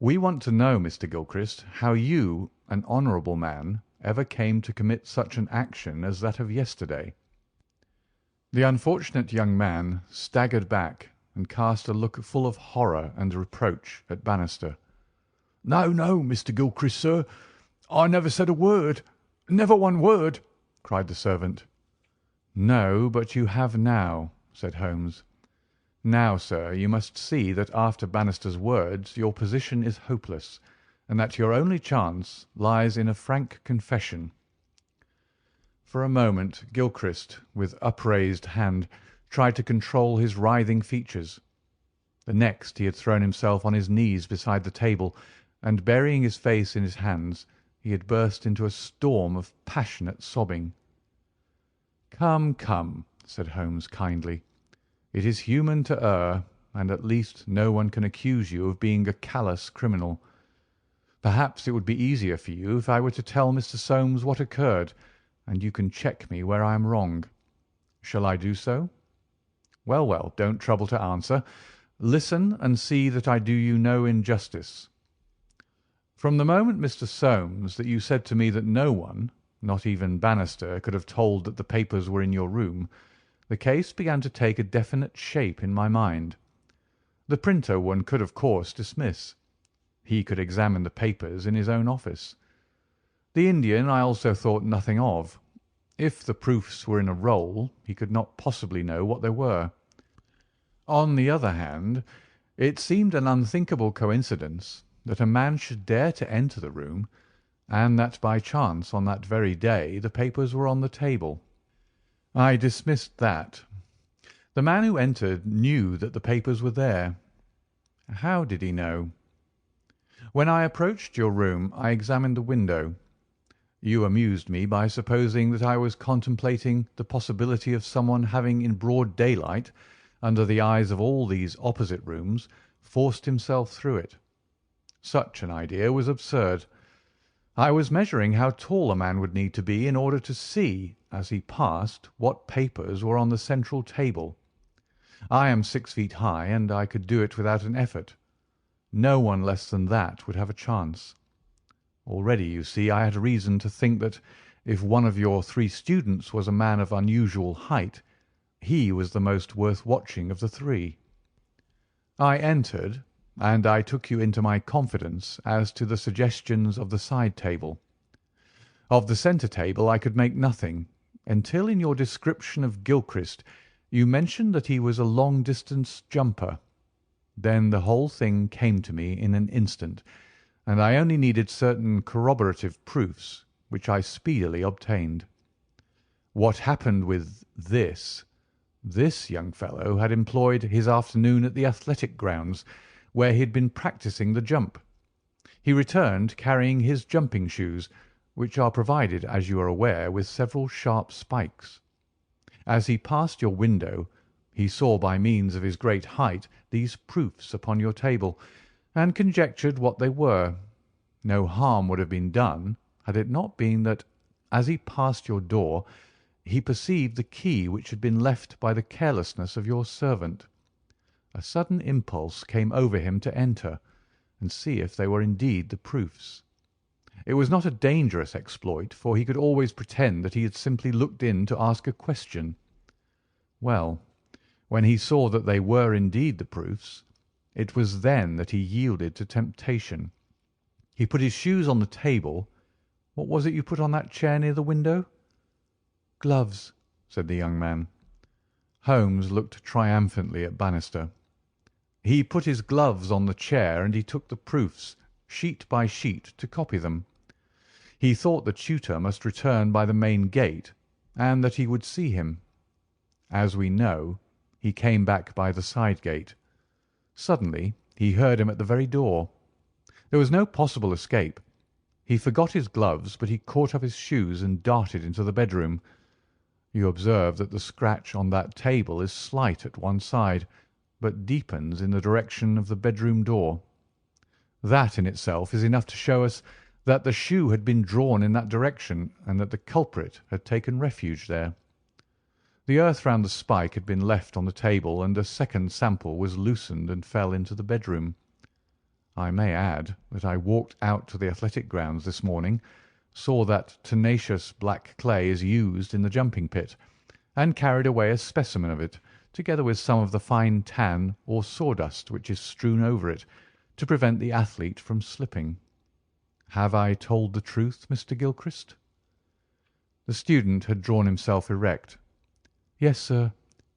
We want to know, Mr. Gilchrist, how you, an honourable man, ever came to commit such an action as that of yesterday." The unfortunate young man staggered back and cast a look full of horror and reproach at Bannister. "No, no, Mr. Gilchrist, sir. I never said a word. Never one word," cried the servant. "No, but you have now," said Holmes. "Now, sir, you must see that after Bannister's words your position is hopeless, and that your only chance lies in a frank confession." For a moment Gilchrist, with upraised hand, tried to control his writhing features. The next he had thrown himself on his knees beside the table, and burying his face in his hands, he had burst into a storm of passionate sobbing. "Come, come," said Holmes kindly. "It is human to err, and at least no one can accuse you of being a callous criminal. Perhaps it would be easier for you if I were to tell Mr. Soames what occurred, and you can check me where I am wrong. Shall I do so? Well, well, don't trouble to answer. Listen and see that I do you no injustice. From the moment, Mr. Soames, that you said to me that no one, not even Bannister, could have told that the papers were in your room, the case began to take a definite shape in my mind. The printer one could, of course, dismiss. He could examine the papers in his own office. The Indian I also thought nothing of. If the proofs were in a roll, he could not possibly know what they were. On the other hand, it seemed an unthinkable coincidence that a man should dare to enter the room, and that by chance on that very day the papers were on the table. I dismissed that. The man who entered knew that the papers were there. How did he know? When I approached your room I examined the window. You amused me by supposing that I was contemplating the possibility of someone having in broad daylight, under the eyes of all these opposite rooms, forced himself through it. Such an idea was absurd. I was measuring how tall a man would need to be in order to see, as he passed, what papers were on the central table. I am 6 feet high, and I could do it without an effort. No one less than that would have a chance. Already, you see, I had reason to think that if one of your 3 students was a man of unusual height, he was the most worth watching of the 3. I entered, and I took you into my confidence as to the suggestions of the side table. Of the centre table I could make nothing, until in your description of Gilchrist you mentioned that he was a long-distance jumper. Then the whole thing came to me in an instant, and I only needed certain corroborative proofs, which I speedily obtained. What happened with this young fellow had employed his afternoon at the athletic grounds, where he had been practising the jump. He returned carrying his jumping shoes, which are provided, as you are aware, with several sharp spikes. As he passed your window, he saw by means of his great height these proofs upon your table, and conjectured what they were. No harm would have been done had it not been that, as he passed your door, he perceived the key which had been left by the carelessness of your servant. A sudden impulse came over him to enter and see if they were indeed the proofs. It was not a dangerous exploit, for he could always pretend that he had simply looked in to ask a question. Well, when he saw that they were indeed the proofs, it was then that he yielded to temptation. He put his shoes on the table. What was it you put on that chair near the window? Gloves, said the young man. Holmes looked triumphantly at Bannister. He put his gloves on the chair, and he took the proofs, sheet by sheet, to copy them. He thought the tutor must return by the main gate, and that he would see him. As we know, he came back by the side gate. Suddenly he heard him at the very door. There was no possible escape. He forgot his gloves, but he caught up his shoes and darted into the bedroom. You observe that the scratch on that table is slight at one side, but deepens in the direction of the bedroom door. That in itself is enough to show us that the shoe had been drawn in that direction, and that the culprit had taken refuge there. The earth round the spike had been left on the table, and a second sample was loosened and fell into the bedroom. I may add that I walked out to the athletic grounds this morning, saw that tenacious black clay is used in the jumping pit, and carried away a specimen of it, together with some of the fine tan or sawdust which is strewn over it, to prevent the athlete from slipping. Have I told the truth, Mr. Gilchrist? The student had drawn himself erect. Yes, sir,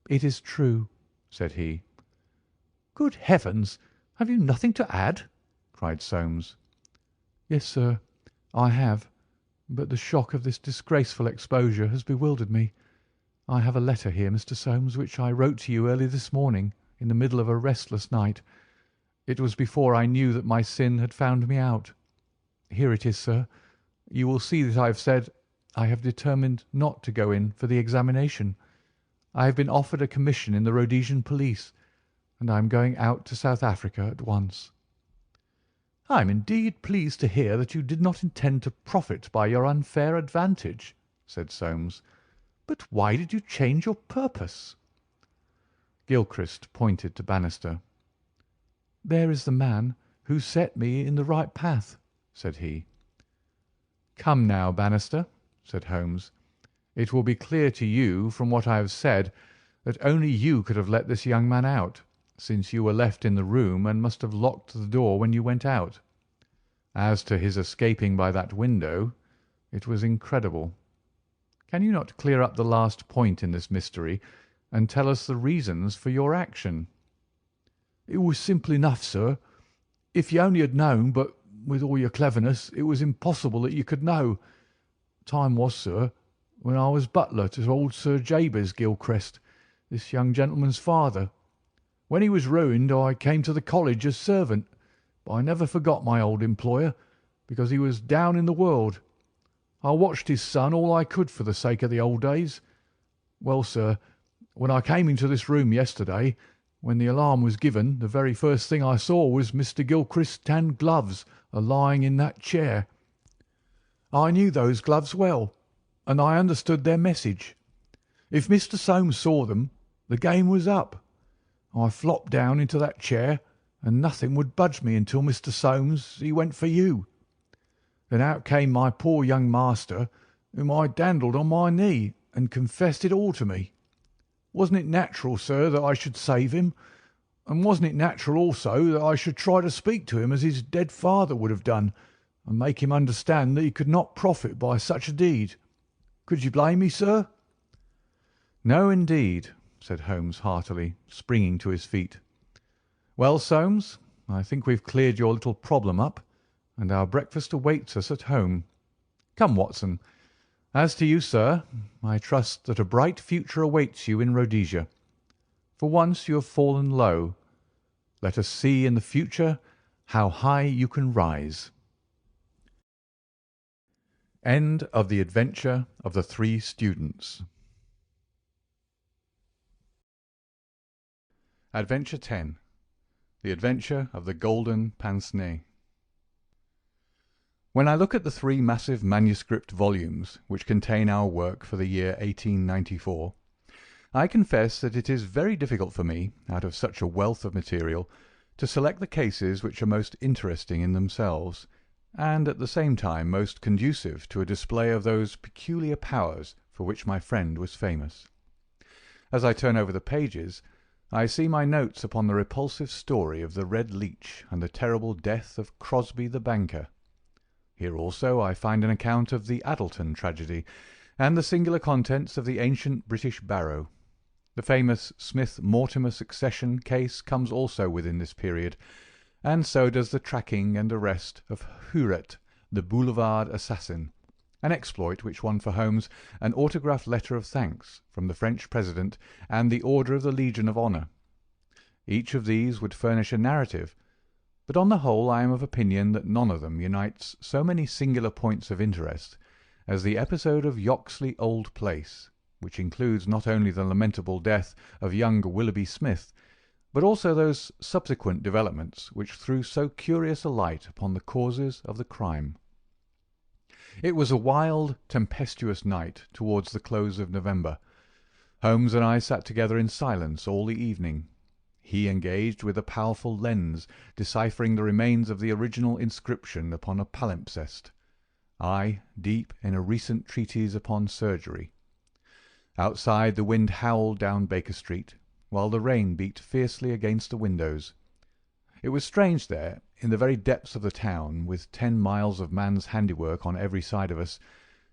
it is true, said he. Good heavens! Have you nothing to add? Cried Soames. Yes, sir, I have, but the shock of this disgraceful exposure has bewildered me. I have a letter here, Mr. Soames, which I wrote to you early this morning in the middle of a restless night. It was before I knew that my sin had found me out. Here it is, sir. You will see that I have said I have determined not to go in for the examination. I have been offered a commission in the Rhodesian police, and I am going out to South Africa at once. I am indeed pleased to hear that you did not intend to profit by your unfair advantage, said Soames. But why did you change your purpose? Gilchrist pointed to Bannister. There is the man who set me in the right path, said he. Come now, Bannister, said Holmes. It will be clear to you from what I have said that only you could have let this young man out, since you were left in the room and must have locked the door when you went out. As to his escaping by that window, it was incredible. Can you not clear up the last point in this mystery and tell us the reasons for your action? It was simple enough, sir, if you only had known, but with all your cleverness it was impossible that you could know. Time was, sir, when I was butler to old Sir Jabez Gilchrist, this young gentleman's father. When he was ruined I came to the college as servant, but I never forgot my old employer, because he was down in the world. I watched his son all I could for the sake of the old days. Well, sir, when I came into this room yesterday, When the alarm was given, the very first thing I saw was Mr. Gilchrist's tan gloves lying in that chair. I knew those gloves well, and I understood their message. If Mr. Soames saw them, the game was up. I flopped down into that chair, and nothing would budge me until Mr. Soames he went for you. Then out came my poor young master, whom I dandled on my knee, and confessed it all to me. Wasn't it natural, sir, that I should save him? And wasn't it natural also that I should try to speak to him as his dead father would have done, and make him understand that he could not profit by such a deed? Could you blame me, sir?" "No, indeed," said Holmes heartily, springing to his feet. "Well, Soames, I think we've cleared your little problem up, and our breakfast awaits us at home. Come, Watson. As to you, sir, I trust that a bright future awaits you in Rhodesia. For once you have fallen low. Let us see in the future how high you can rise." End of The Adventure of the Three Students. Adventure 10. The Adventure of the Golden Pince-Nez. When I look at the three massive manuscript volumes which contain our work for the year 1894, I confess that it is very difficult for me, out of such a wealth of material, to select the cases which are most interesting in themselves, and at the same time most conducive to a display of those peculiar powers for which my friend was famous. As I turn over the pages, I see my notes upon the repulsive story of the Red Leech and the terrible death of Crosby the banker. Here also I find an account of the Addleton tragedy, and the singular contents of the ancient British barrow. The famous Smith-Mortimer succession case comes also within this period, and so does the tracking and arrest of Huret, the boulevard assassin, an exploit which won for Holmes an autograph letter of thanks from the French President and the Order of the Legion of Honour. Each of these would furnish a narrative, but on the whole I am of opinion that none of them unites so many singular points of interest as the episode of Yoxley Old Place, which includes not only the lamentable death of young Willoughby Smith, but also those subsequent developments which threw so curious a light upon the causes of the crime. It was a wild, tempestuous night towards the close of November. Holmes and I sat together in silence all the evening. He engaged with a powerful lens, deciphering the remains of the original inscription upon a palimpsest. I, deep in a recent treatise upon surgery. Outside the wind howled down Baker Street, while the rain beat fiercely against the windows. It was strange there, in the very depths of the town, with 10 miles of man's handiwork on every side of us,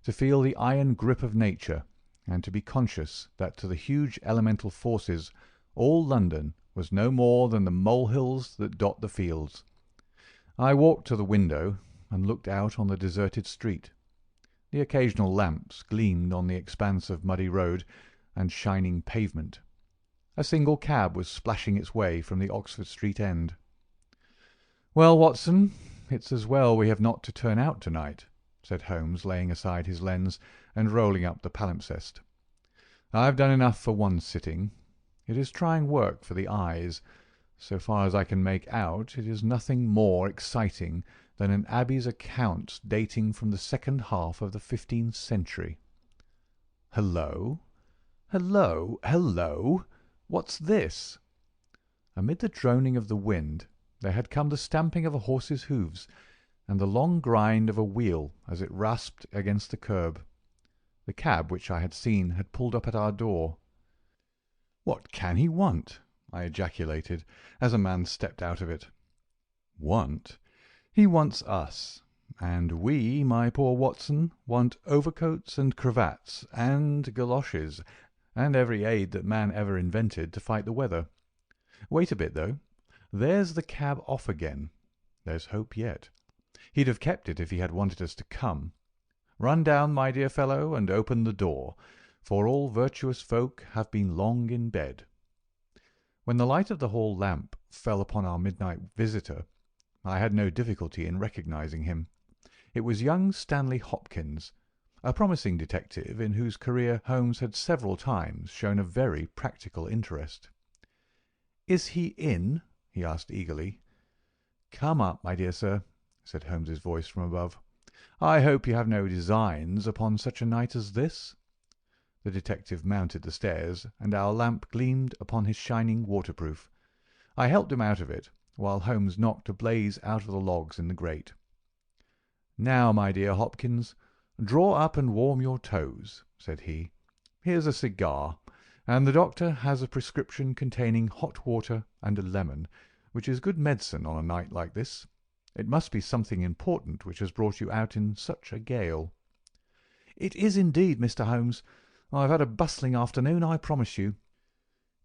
to feel the iron grip of nature, and to be conscious that to the huge elemental forces all London was no more than the molehills that dot the fields. I walked to the window and looked out on the deserted street. The occasional lamps gleamed on the expanse of muddy road and shining pavement. A single cab was splashing its way from the Oxford Street end. "Well, Watson, it's as well we have not to turn out to-night," said Holmes, laying aside his lens and rolling up the palimpsest. "I've done enough for one sitting. It is trying work for the eyes. So far as I can make out, it is nothing more exciting than an Abbey's accounts dating from the second half of the 15th century. Hello! Hello! Hello! What's this?" Amid the droning of the wind there had come the stamping of a horse's hoofs, and the long grind of a wheel as it rasped against the curb. The cab which I had seen had pulled up at our door. "What can he want?" I ejaculated, as a man stepped out of it. "Want? He wants us, and we, my poor Watson, want overcoats and cravats and galoshes, and every aid that man ever invented to fight the weather. Wait a bit, though. There's the cab off again. There's hope yet. He'd have kept it if he had wanted us to come. Run down, my dear fellow, and open the door, for all virtuous folk have been long in bed." When the light of the hall lamp fell upon our midnight visitor, I had no difficulty in recognizing him. It was young Stanley Hopkins, a promising detective in whose career Holmes had several times shown a very practical interest. Is he in?" he asked eagerly. "Come up, my dear sir," said Holmes's voice from above. "I hope you have no designs upon such a night as this?" The detective mounted the stairs, and our lamp gleamed upon his shining waterproof. I helped him out of it, while Holmes knocked a blaze out of the logs in the grate. "Now, my dear Hopkins, draw up and warm your toes," said he. "Here's a cigar, and the doctor has a prescription containing hot water and a lemon, which is good medicine on a night like this. It must be something important which has brought you out in such a gale." "It is indeed, Mr. Holmes. I've had a bustling afternoon, I promise you.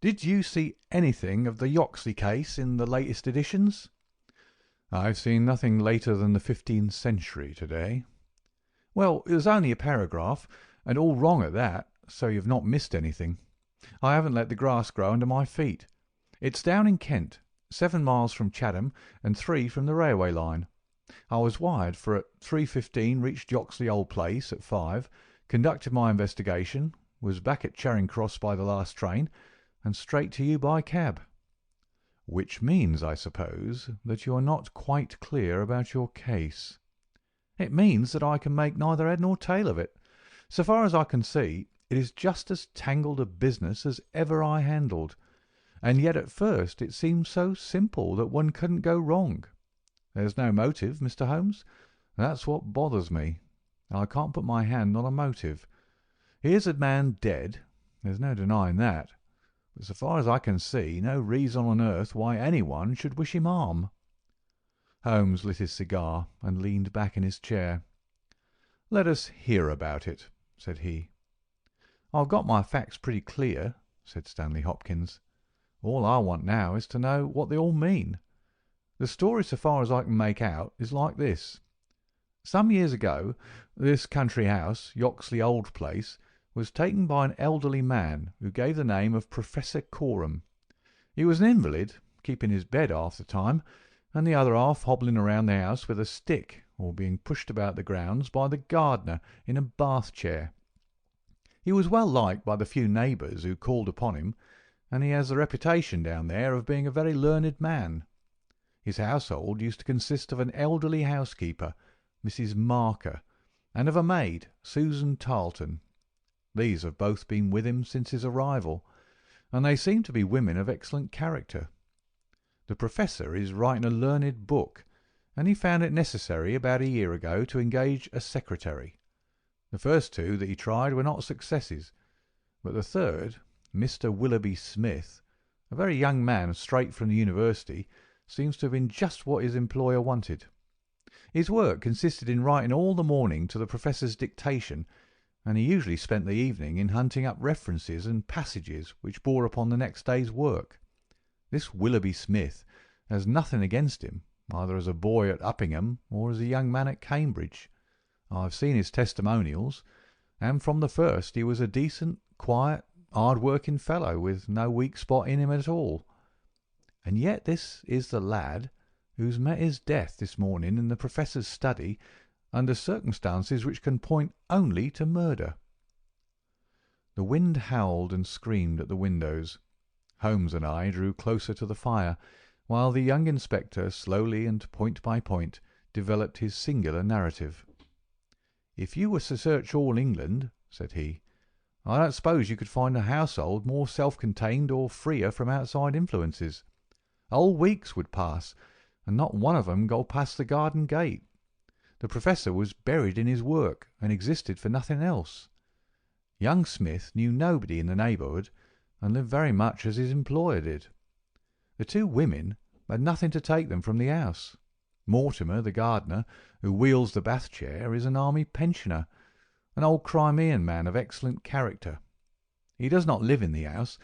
Did you see anything of the Yoxley case in the latest editions?" "I've seen nothing later than the 15th century to-day." "Well, it was only a paragraph, and all wrong at that, so you've not missed anything. I haven't let the grass grow under my feet. It's down in Kent, 7 miles from Chatham and 3 from the railway line. I was wired for at 3:15, reached Yoxley Old Place at 5, conducted my investigation, was back at Charing Cross by the last train, and straight to you by cab." "Which means, I suppose, that you are not quite clear about your case." "It means that I can make neither head nor tail of it. So far as I can see, it is just as tangled a business as ever I handled. And yet at first it seemed so simple that one couldn't go wrong. There's no motive, Mr. Holmes. That's what bothers me. I can't put my hand on a motive. Here's a man dead. There's no denying that. But so far as I can see, no reason on earth why anyone should wish him harm." Holmes lit his cigar and leaned back in his chair. "Let us hear about it," said he. "I've got my facts pretty clear," said Stanley Hopkins. "All I want now is to know what they all mean. The story, so far as I can make out, is like this. Some years ago, this country house, Yoxley Old Place, was taken by an elderly man who gave the name of Professor Coram. He was an invalid, keeping his bed half the time, and the other half hobbling around the house with a stick, or being pushed about the grounds by the gardener in a bath chair. He was well liked by the few neighbours who called upon him, and he has the reputation down there of being a very learned man. His household used to consist of an elderly housekeeper, Mrs. Marker, and of a maid, Susan Tarleton. These have both been with him since his arrival, and they seem to be women of excellent character. The Professor is writing a learned book, and he found it necessary about a year ago to engage a secretary. The first 2 that he tried were not successes, but the third, Mr. Willoughby Smith, a very young man straight from the university, seems to have been just what his employer wanted. His work consisted in writing all the morning to the Professor's dictation, and he usually spent the evening in hunting up references and passages which bore upon the next day's work. This Willoughby Smith has nothing against him, either as a boy at Uppingham or as a young man at Cambridge. I've seen his testimonials, and from the first he was a decent, quiet, hard-working fellow, with no weak spot in him at all. And yet this is the lad who's met his death this morning in the Professor's study under circumstances which can point only to murder." The wind howled and screamed at the windows. Holmes and I drew closer to the fire, while the young inspector slowly and point by point developed his singular narrative. "If you were to search all England," said he, "I don't suppose you could find a household more self-contained or freer from outside influences. Whole weeks would pass, and not one of 'em go past the garden gate. The Professor was buried in his work, and existed for nothing else. Young Smith knew nobody in the neighbourhood, and lived very much as his employer did. The 2 women had nothing to take them from the house. Mortimer, the gardener, who wheels the bath chair, is an army pensioner, an old Crimean man of excellent character. He does not live in the house,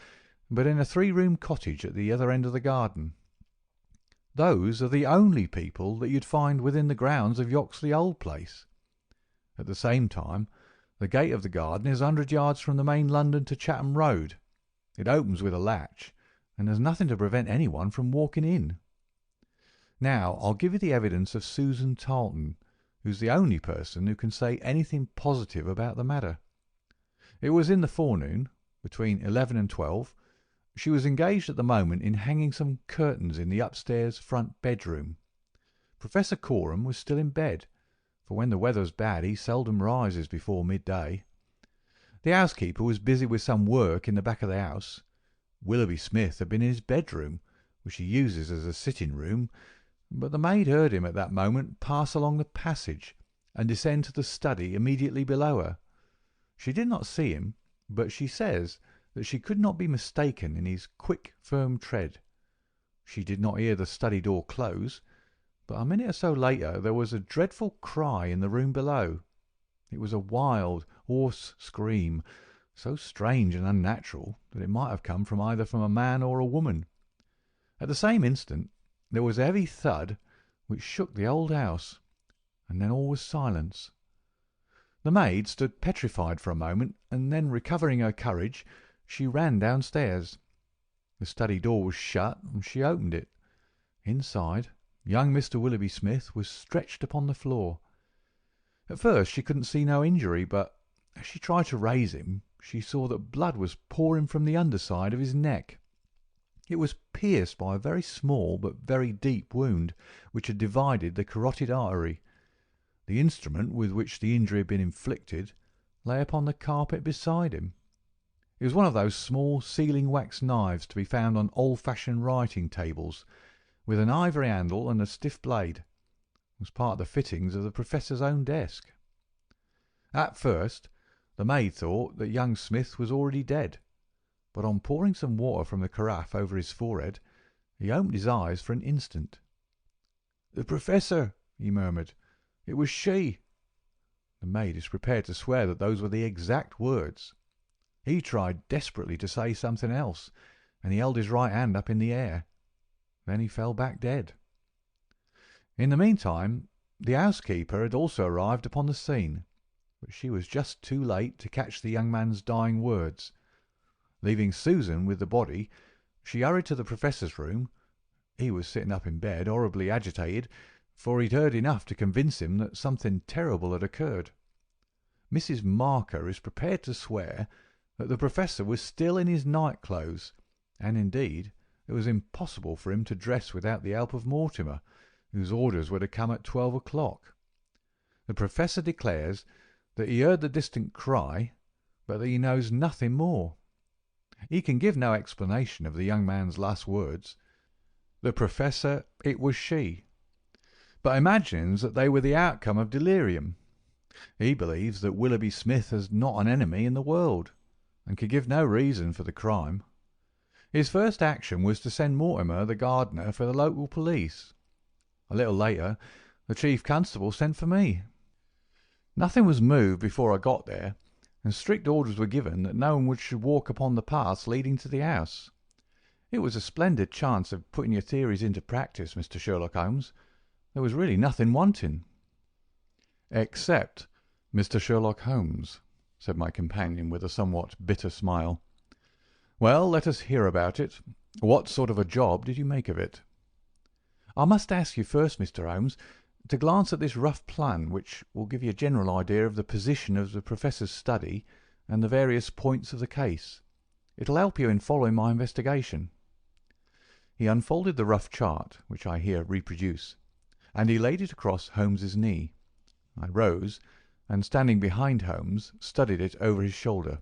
but in a 3-room cottage at the other end of the garden. Those are the only people that you'd find within the grounds of Yoxley Old Place. At the same time, the gate of the garden is 100 yards from the main London to Chatham Road. It opens with a latch, and there's nothing to prevent anyone from walking in. Now, I'll give you the evidence of Susan Tarleton, who's the only person who can say anything positive about the matter. It was in the forenoon, between 11 and 12, She was engaged at the moment in hanging some curtains in the upstairs front bedroom. Professor Coram was still in bed, for when the weather's bad he seldom rises before midday. The housekeeper was busy with some work in the back of the house. Willoughby Smith had been in his bedroom, which he uses as a sitting-room, but the maid heard him at that moment pass along the passage and descend to the study immediately below her. She did not see him, but she says that she could not be mistaken in his quick, firm tread. She did not hear the study door close, but a minute or so later there was a dreadful cry in the room below. It was a wild, hoarse scream, so strange and unnatural that it might have come from either a man or a woman. At the same instant there was a heavy thud which shook the old house, and then all was silence. The maid stood petrified for a moment, and then, recovering her courage, she ran downstairs. The study door was shut, and she opened it. Inside, young Mr. Willoughby Smith was stretched upon the floor. At first she couldn't see no injury, but as she tried to raise him, she saw that blood was pouring from the underside of his neck. It was pierced by a very small but very deep wound, which had divided the carotid artery. The instrument with which the injury had been inflicted lay upon the carpet beside him. It was one of those small sealing-wax knives to be found on old-fashioned writing-tables, with an ivory handle and a stiff blade. It was part of the fittings of the Professor's own desk. At first the maid thought that young Smith was already dead, but on pouring some water from the carafe over his forehead, he opened his eyes for an instant. "The Professor," he murmured. "It was she." The maid is prepared to swear that those were the exact words. He tried desperately to say something else, and he held his right hand up in the air. Then he fell back dead. In the meantime, the housekeeper had also arrived upon the scene, but she was just too late to catch the young man's dying words. Leaving Susan with the body, she hurried to the Professor's room. He was sitting up in bed, horribly agitated, for he'd heard enough to convince him that something terrible had occurred. Mrs. Marker is prepared to swear that the Professor was still in his night-clothes, and indeed it was impossible for him to dress without the help of Mortimer, whose orders were to come at 12 o'clock. The Professor declares that he heard the distant cry, but that he knows nothing more. He can give no explanation of the young man's last words. The Professor, it was she, but imagines that they were the outcome of delirium. He believes that Willoughby Smith has not an enemy in the world, and can give no reason for the crime. His first action was to send Mortimer, the gardener, for the local police. A little later, the chief constable sent for me. Nothing was moved before I got there, and strict orders were given that no one should walk upon the paths leading to the house. It was a splendid chance of putting your theories into practice, Mr. Sherlock Holmes. There was really nothing wanting. "Except Mr. Sherlock Holmes," said my companion with a somewhat bitter smile. "Well, let us hear about it. What sort of a job did you make of it?" "I must ask you first, Mr. Holmes, to glance at this rough plan, which will give you a general idea of the position of the Professor's study and the various points of the case. It will help you in following my investigation." He unfolded the rough chart, which I here reproduce, and he laid it across Holmes's knee. I rose, and standing behind Holmes, studied it over his shoulder.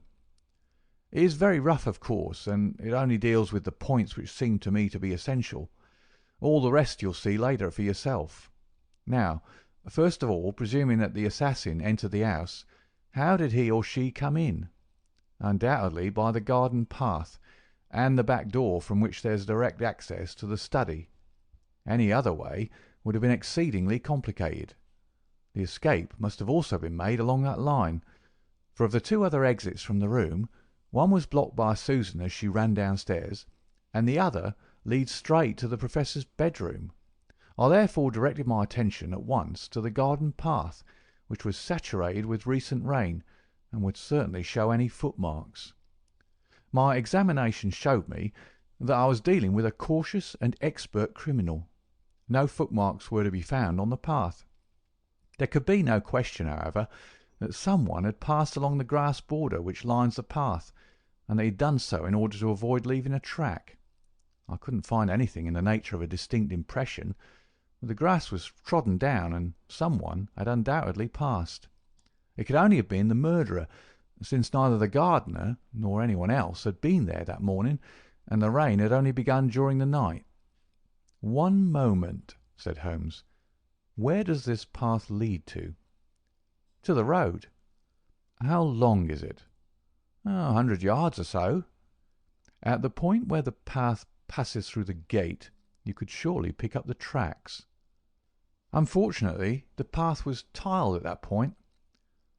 It is very rough, of course, and it only deals with the points which seem to me to be essential. All the rest you'll see later for yourself. Now, first of all, presuming that the assassin entered the house, how did he or she come in? Undoubtedly by the garden path, and the back door from which there's direct access to the study. Any other way would have been exceedingly complicated. The escape must have also been made along that line, for of the two other exits from the room, one was blocked by Susan as she ran downstairs, and the other leads straight to the Professor's bedroom. I therefore directed my attention at once to the garden path, which was saturated with recent rain, and would certainly show any footmarks. My examination showed me that I was dealing with a cautious and expert criminal. No footmarks were to be found on the path. There could be no question, however, that someone had passed along the grass border which lines the path, and that he had done so in order to avoid leaving a track. I couldn't find anything in the nature of a distinct impression, but the grass was trodden down, and someone had undoubtedly passed. It could only have been the murderer, since neither the gardener nor anyone else had been there that morning, and the rain had only begun during the night. "One moment," said Holmes. "Where does this path lead to?" "To the road." "How long is it?" "100 yards or so." "At the point where the path passes through the gate, you could surely pick up the tracks." "Unfortunately, the path was tiled at that point."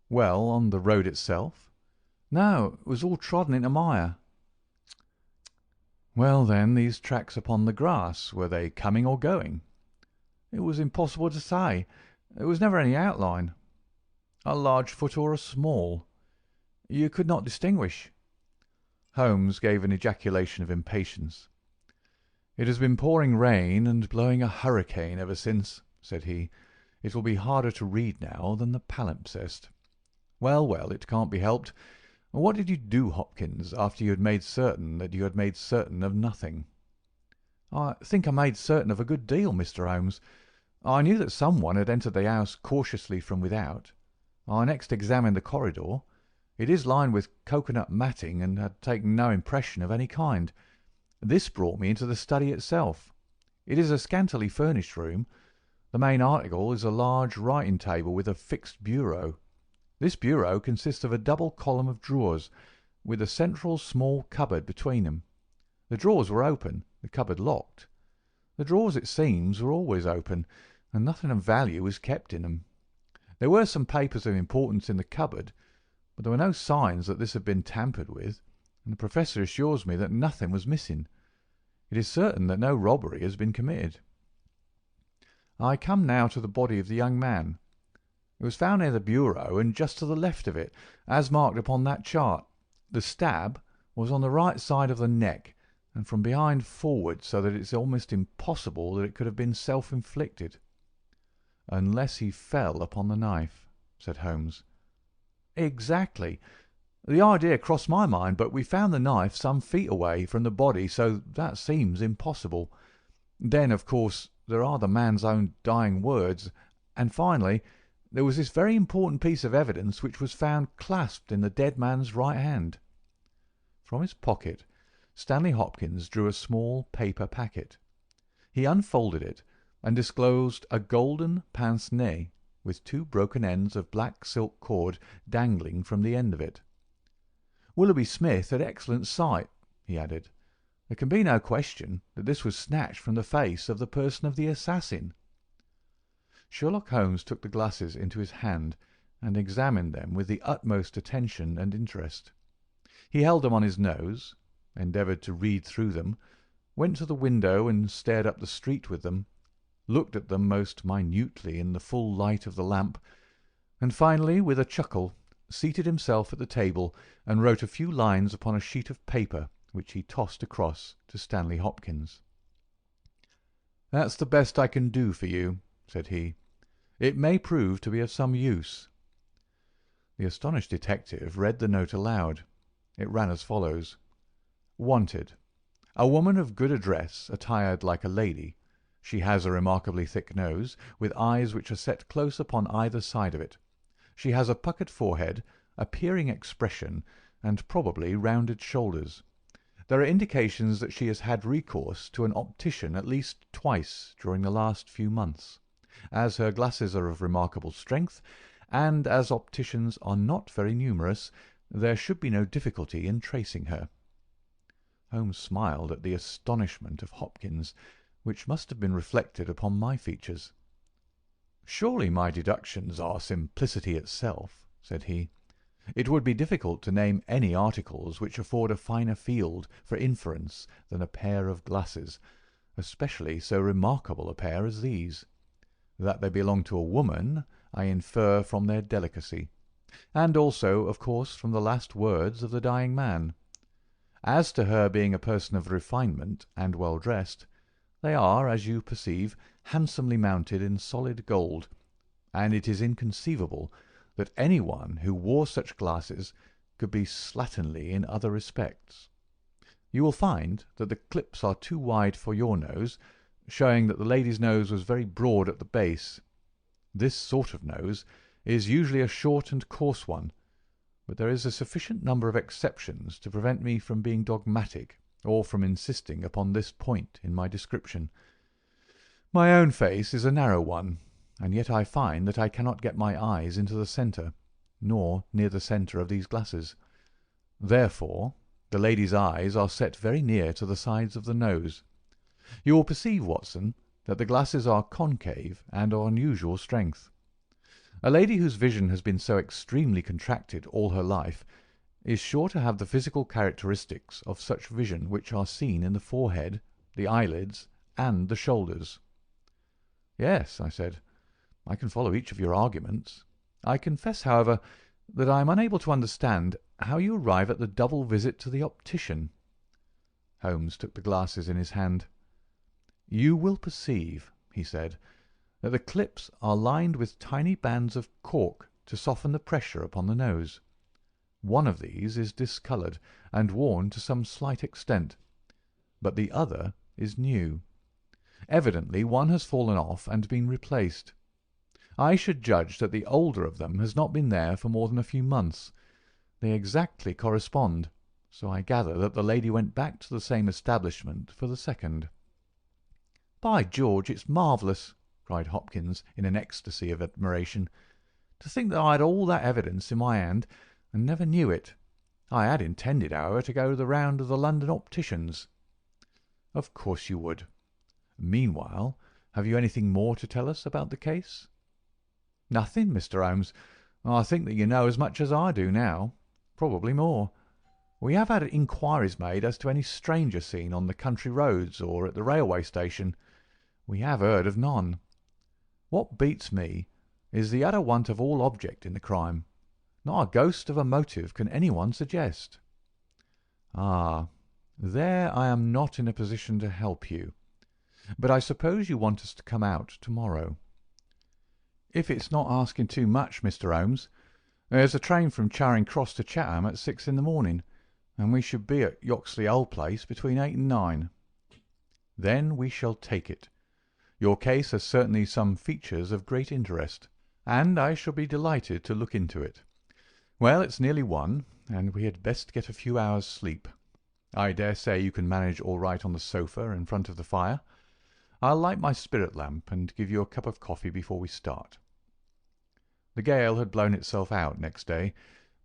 "Well, on the road itself?" "No, it was all trodden into mire." "Well, then, these tracks upon the grass, were they coming or going?" "It was impossible to say. There was never any outline." "A large foot or a small?" "You could not distinguish." Holmes gave an ejaculation of impatience. "It has been pouring rain and blowing a hurricane ever since," said he. "It will be harder to read now than the palimpsest. Well, well, it can't be helped. What did you do, Hopkins, after you had made certain that you had made certain of nothing?" "I think I made certain of a good deal, Mr. Holmes. I knew that someone had entered the house cautiously from without. I next examined the corridor. It is lined with cocoanut matting and had taken no impression of any kind. This brought me into the study itself. It is a scantily furnished room. The main article is a large writing table with a fixed bureau. This bureau consists of a double column of drawers, with a central small cupboard between them. The drawers were open, the cupboard locked. The drawers, it seems, were always open, and nothing of value was kept in them. There were some papers of importance in the cupboard, but there were no signs that this had been tampered with, and the professor assures me that nothing was missing. It is certain that no robbery has been committed. I come now to the body of the young man. It was found near the bureau and just to the left of it, as marked upon that chart. The stab was on the right side of the neck, and from behind forward, so that it is almost impossible that it could have been self-inflicted." "Unless he fell upon the knife," said Holmes. "Exactly. The idea crossed my mind, but we found the knife some feet away from the body, so that seems impossible. Then, of course, there are the man's own dying words, and finally, there was this very important piece of evidence which was found clasped in the dead man's right hand." From his pocket, Stanley Hopkins drew a small paper packet. He unfolded it and disclosed a golden pince-nez with 2 broken ends of black silk cord dangling from the end of it. "Willoughby Smith had excellent sight," he added. "There can be no question that this was snatched from the face of the person of the assassin." Sherlock Holmes took the glasses into his hand and examined them with the utmost attention and interest. He held them on his nose, endeavoured to read through them, went to the window and stared up the street with them, looked at them most minutely in the full light of the lamp, and finally, with a chuckle, seated himself at the table and wrote a few lines upon a sheet of paper which he tossed across to Stanley Hopkins. "That's the best I can do for you," said he. "It may prove to be of some use." The astonished detective read the note aloud. It ran as follows: "Wanted. A woman of good address, attired like a lady. She has a remarkably thick nose, with eyes which are set close upon either side of it. She has a puckered forehead, a peering expression, and probably rounded shoulders. There are indications that she has had recourse to an optician at least twice during the last few months. As her glasses are of remarkable strength, and as opticians are not very numerous, there should be no difficulty in tracing her." Holmes smiled at the astonishment of Hopkins, which must have been reflected upon my features. "Surely my deductions are simplicity itself," said he. "It would be difficult to name any articles which afford a finer field for inference than a pair of glasses, especially so remarkable a pair as these. That they belong to a woman I infer from their delicacy, and also, of course, from the last words of the dying man. As to her being a person of refinement and well dressed, they are, as you perceive, handsomely mounted in solid gold, and it is inconceivable that anyone who wore such glasses could be slatternly in other respects. You will find that the clips are too wide for your nose, showing that the lady's nose was very broad at the base. This sort of nose is usually a short and coarse one, but there is a sufficient number of exceptions to prevent me from being dogmatic or from insisting upon this point in my description. My own face is a narrow one, and yet I find that I cannot get my eyes into the centre, nor near the centre of these glasses. Therefore, the lady's eyes are set very near to the sides of the nose. You will perceive, Watson, that the glasses are concave and of unusual strength. A lady whose vision has been so extremely contracted all her life is sure to have the physical characteristics of such vision which are seen in the forehead, the eyelids, and the shoulders. Yes, I said, I can follow each of your arguments. I confess, however, that I am unable to understand how you arrive at the double visit to the optician. Holmes took the glasses in his hand. You will perceive, he said, that the clips are lined with tiny bands of cork to soften the pressure upon the nose. One of these is discoloured and worn to some slight extent, but the other is new. Evidently one has fallen off and been replaced. I should judge that the older of them has not been there for more than a few months. They exactly correspond, so I gather that the lady went back to the same establishment for the second. By George, it's marvellous, cried Hopkins in an ecstasy of admiration. To think that I had all that evidence in my hand and never knew it. I had intended, however, to go the round of the London opticians. Of course you would. Meanwhile, have you anything more to tell us about the case? Nothing, Mr. Holmes. I think that you know as much as I do now, probably more. We have had inquiries made as to any stranger seen on the country roads or at the railway station. We have heard of none. What beats me is the utter want of all object in the crime. Not a ghost of a motive can anyone suggest. Ah, there I am not in a position to help you. But I suppose you want us to come out tomorrow. If it's not asking too much, Mr. Holmes, there's a train from Charing Cross to Chatham at 6 in the morning, and we should be at Yoxley Old Place between 8 and 9. Then we shall take it. Your case has certainly some features of great interest, and I shall be delighted to look into it. Well, it's nearly 1, and we had best get a few hours' sleep. I dare say you can manage all right on the sofa in front of the fire. I'll light my spirit lamp and give you a cup of coffee before we start. The gale had blown itself out next day,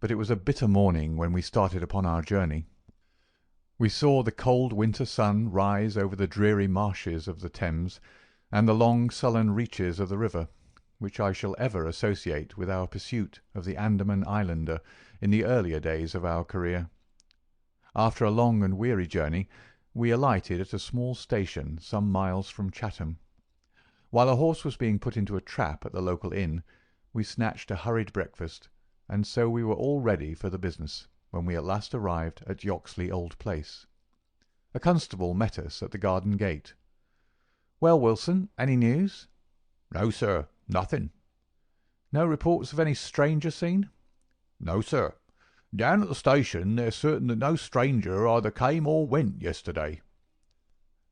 but it was a bitter morning when we started upon our journey. We saw the cold winter sun rise over the dreary marshes of the Thames and the long sullen reaches of the river, which I shall ever associate with our pursuit of the Andaman Islander in the earlier days of our career. After a long and weary journey, we alighted at a small station some miles from Chatham. While a horse was being put into a trap at the local inn, we snatched a hurried breakfast, and so we were all ready for the business when we at last arrived at Yoxley Old Place. A constable met us at the garden gate. "Well, Wilson, any news?" "No, sir, nothing." "No reports of any stranger seen?" "No, sir. Down at the station they're certain that no stranger either came or went yesterday."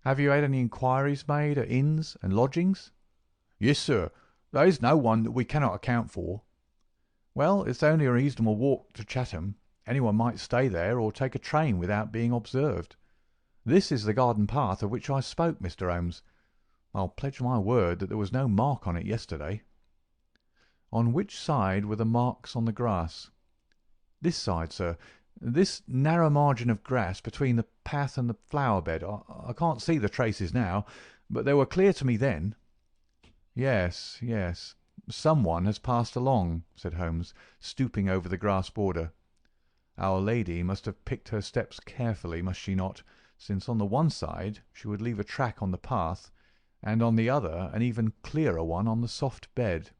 "Have you had any inquiries made at inns and lodgings?" "Yes, sir. There is no one that we cannot account for." "Well, it's only a reasonable walk to Chatham. Anyone might stay there or take a train without being observed. This is the garden path of which I spoke, Mr. Holmes. I'll pledge my word that there was no mark on it yesterday." "On which side were the marks on the grass?" "This side, sir. This narrow margin of grass between the path and the flower bed. I can't see the traces now, but they were clear to me then." "Yes, yes. Someone has passed along," said Holmes, stooping over the grass border. "Our lady must have picked her steps carefully, must she not, since on the one side she would leave a track on the path, and on the other an even clearer one on the soft bed."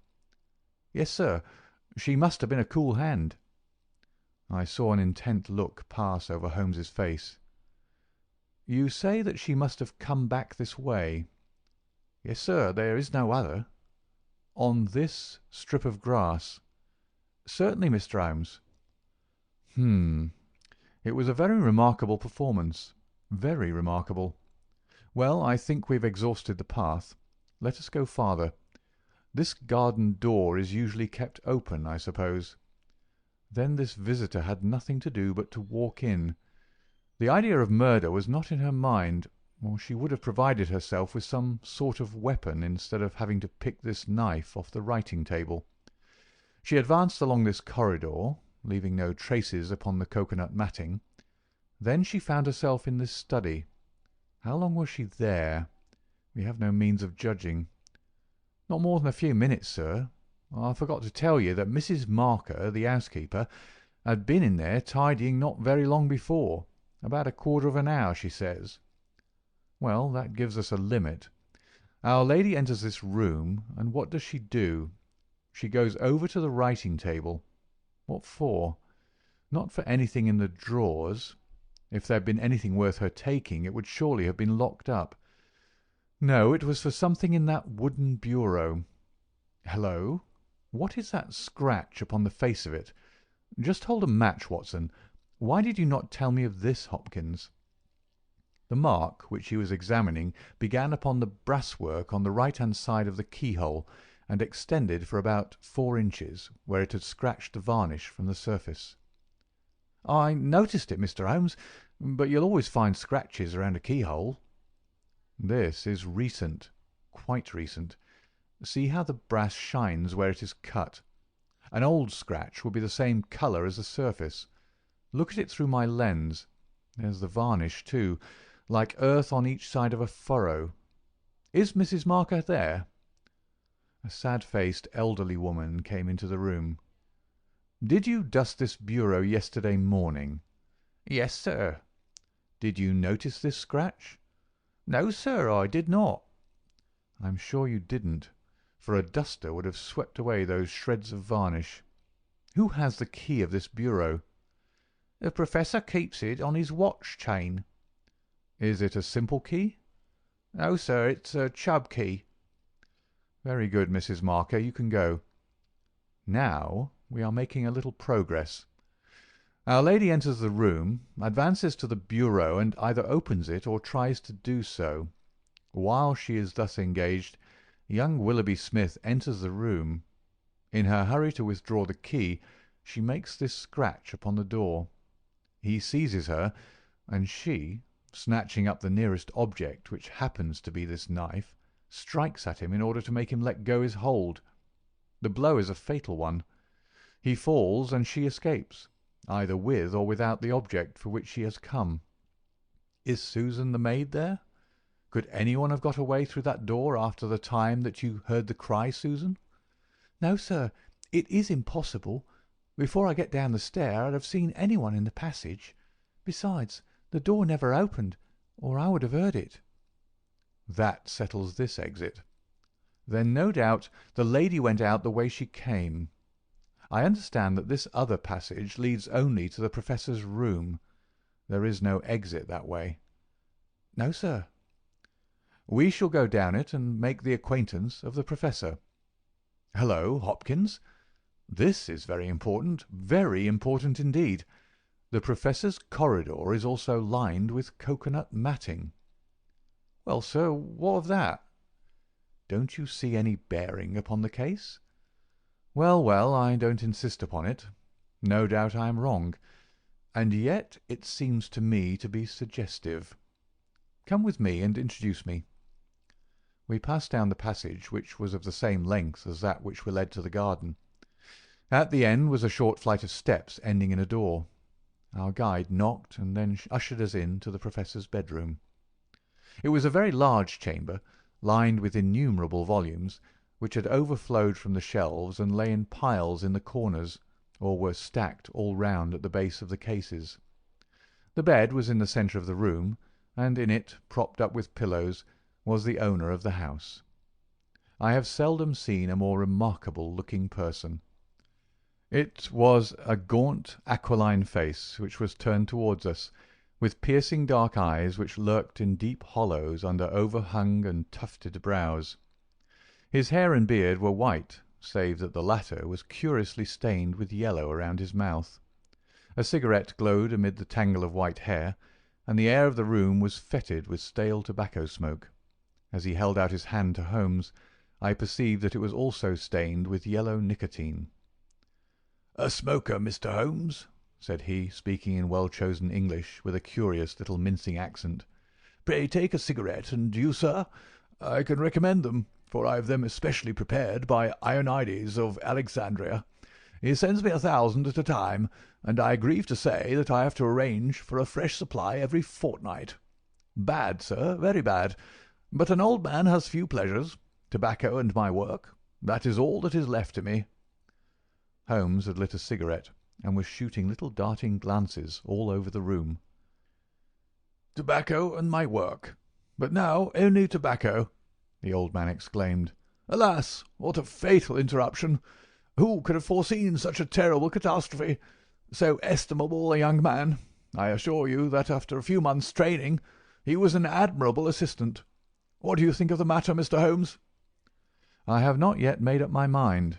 "Yes, sir. She must have been a cool hand." I saw an intent look pass over Holmes's face. "You say that she must have come back this way?" "Yes, sir. There is no other." "On this strip of grass?" "Certainly, Mr. Holmes." Hmm. It was a very remarkable performance. Very remarkable. Well, I think we've exhausted the path. Let us go farther. This garden door is usually kept open, I suppose. Then this visitor had nothing to do but to walk in. The idea of murder was not in her mind, or she would have provided herself with some sort of weapon instead of having to pick this knife off the writing table. She advanced along this corridor, leaving no traces upon the cocoanut matting. Then she found herself in this study. How long was she there? We have no means of judging. Not more than a few minutes, sir. I forgot to tell you that Mrs. Marker, the housekeeper, had been in there tidying not very long before. About a quarter of an hour, she says. Well, that gives us a limit. Our lady enters this room, and what does she do? She goes over to the writing table. What for? Not for anything in the drawers. If there had been anything worth her taking, it would surely have been locked up. No, it was for something in that wooden bureau. Hello! What is that scratch upon the face of it? Just hold a match, Watson. Why did you not tell me of this, Hopkins? The mark which he was examining began upon the brasswork on the right-hand side of the keyhole, and extended for about 4 inches, where it had scratched the varnish from the surface. I noticed it, Mr. Holmes, but you'll always find scratches around a keyhole. This is recent, quite recent. See how the brass shines where it is cut. An old scratch would be the same colour as the surface. Look at it through my lens. There's the varnish, too, like earth on each side of a furrow. Is Mrs. Marker there? A sad-faced elderly woman came into the room. Did you dust this bureau yesterday morning? Yes, sir. Did you notice this scratch? No, sir, I did not. I'm sure you didn't, for a duster would have swept away those shreds of varnish. Who has the key of this bureau? The Professor keeps it on his watch chain. Is it a simple key? No, sir, it's a Chubb key. Very good, Mrs. Marker, you can go. Now we are making a little progress. Our lady enters the room, advances to the bureau, and either opens it or tries to do so. While she is thus engaged, young Willoughby Smith enters the room. In her hurry to withdraw the key, she makes this scratch upon the door. He seizes her, and she, snatching up the nearest object, which happens to be this knife, strikes at him in order to make him let go his hold. The blow is a fatal one. He falls, and she escapes, either with or without the object for which she has come. Is Susan the maid there? Could anyone have got away through that door after the time that you heard the cry, Susan? No, sir, it is impossible. Before I get down the stair I'd have seen anyone in the passage. Besides, the door never opened, or I would have heard it. That settles this exit. Then no doubt the lady went out the way she came. I understand that this other passage leads only to the Professor's room. There is no exit that way. No, sir. We shall go down it and make the acquaintance of the Professor. Hello, Hopkins. This is very important indeed. The Professor's corridor is also lined with cocoanut matting. Well, sir, what of that? Don't you see any bearing upon the case? Well, well, I don't insist upon it. No doubt I am wrong, and yet it seems to me to be suggestive. Come with me and introduce me. We passed down the passage, which was of the same length as that which led to the garden. At the end was a short flight of steps ending in a door. Our guide knocked and then ushered us in to the Professor's bedroom. It was a very large chamber, lined with innumerable volumes, which had overflowed from the shelves and lay in piles in the corners, or were stacked all round at the base of the cases. The bed was in the centre of the room, and in it, propped up with pillows, was the owner of the house. I have seldom seen a more remarkable-looking person. It was a gaunt, aquiline face which was turned towards us, with piercing dark eyes which lurked in deep hollows under overhung and tufted brows. His hair and beard were white, save that the latter was curiously stained with yellow around his mouth. A cigarette glowed amid the tangle of white hair, and the air of the room was fetid with stale tobacco smoke. As he held out his hand to Holmes, I perceived that it was also stained with yellow nicotine. "A smoker, Mr. Holmes," said he, speaking in well-chosen English, with a curious little mincing accent. "Pray take a cigarette, and you, sir? I can recommend them, for I have them especially prepared by Ionides of Alexandria. He sends me 1,000 at a time, and I grieve to say that I have to arrange for a fresh supply every fortnight. Bad, sir, very bad. But an old man has few pleasures. Tobacco and my work. That is all that is left to me." Holmes had lit a cigarette, and was shooting little darting glances all over the room. "Tobacco and my work. But now only tobacco," the old man exclaimed. "Alas, what a fatal interruption! Who could have foreseen such a terrible catastrophe? So estimable a young man! I assure you that after a few months' training he was an admirable assistant. What do you think of the matter, Mr. Holmes?" "I have not yet made up my mind."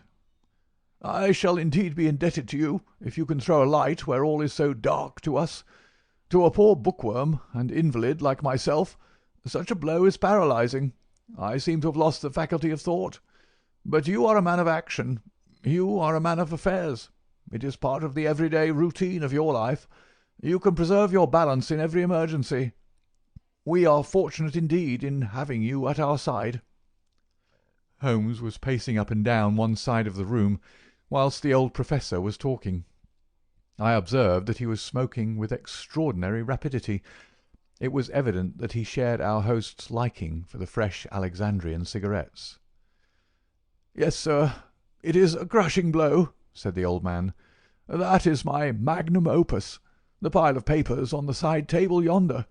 "I shall indeed be indebted to you if you can throw a light where all is so dark to us. To a poor bookworm and invalid like myself, such a blow is paralyzing. I seem to have lost the faculty of thought. But you are a man of action. You are a man of affairs. It is part of the everyday routine of your life. You can preserve your balance in every emergency. We are fortunate indeed in having you at our side." Holmes was pacing up and down one side of the room, whilst the old professor was talking. I observed that he was smoking with extraordinary rapidity. It was evident that he shared our host's liking for the fresh Alexandrian cigarettes. "Yes, sir, it is a crushing blow," said the old man. "That is my magnum opus, the pile of papers on the side table yonder.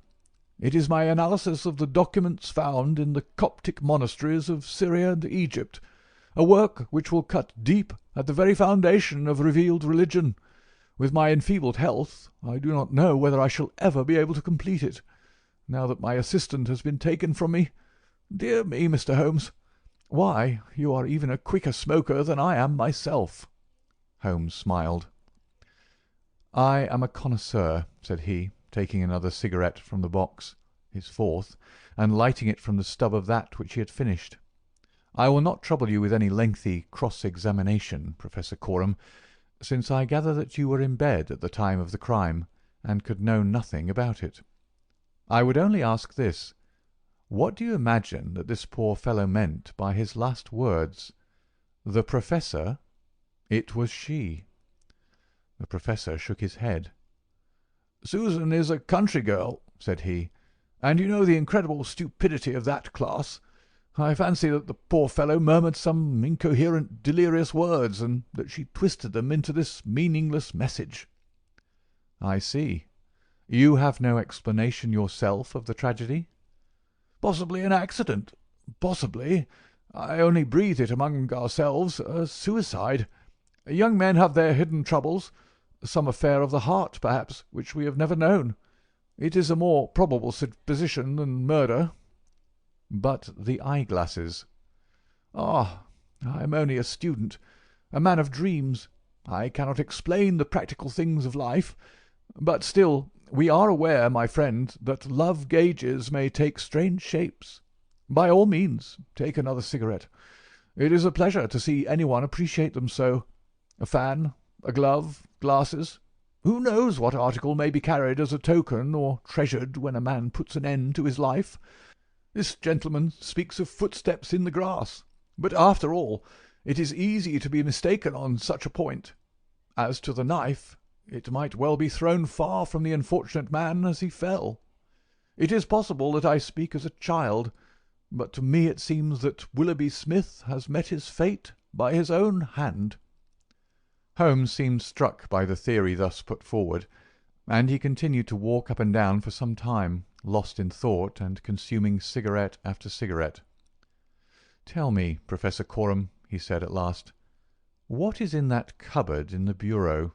It is my analysis of the documents found in the Coptic monasteries of Syria and Egypt, a work which will cut deep at the very foundation of revealed religion. With my enfeebled health, I do not know whether I shall ever be able to complete it, now that my assistant has been taken from me. Dear me, Mr. Holmes! Why, you are even a quicker smoker than I am myself." Holmes smiled. "I am a connoisseur," said he, taking another cigarette from the box, his fourth, and lighting it from the stub of that which he had finished. "I will not trouble you with any lengthy cross-examination, Professor Coram, since I gather that you were in bed at the time of the crime, and could know nothing about it. I would only ask this. What do you imagine that this poor fellow meant by his last words? The Professor? It was she." The Professor shook his head. "Susan is a country girl," said he, "and you know the incredible stupidity of that class. I fancy that the poor fellow murmured some incoherent, delirious words, and that she twisted them into this meaningless message." "I see. You have no explanation yourself of the tragedy?" "Possibly an accident. Possibly. I only breathe it among ourselves. A suicide. Young men have their hidden troubles. Some affair of the heart, perhaps, which we have never known. It is a more probable supposition than murder." "But the eyeglasses?" "Ah, I am only a student, a man of dreams. I cannot explain the practical things of life. But still, we are aware, my friend, that love gauges may take strange shapes. By all means, take another cigarette. It is a pleasure to see anyone appreciate them so. A fan, a glove, glasses. Who knows what article may be carried as a token or treasured when a man puts an end to his life? This gentleman speaks of footsteps in the grass, but after all, it is easy to be mistaken on such a point. As to the knife, it might well be thrown far from the unfortunate man as he fell. It is possible that I speak as a child, but to me it seems that Willoughby Smith has met his fate by his own hand." Holmes seemed struck by the theory thus put forward, and he continued to walk up and down for some time, lost in thought and consuming cigarette after cigarette. "Tell me, Professor Coram," he said at last, "what is in that cupboard in the bureau?"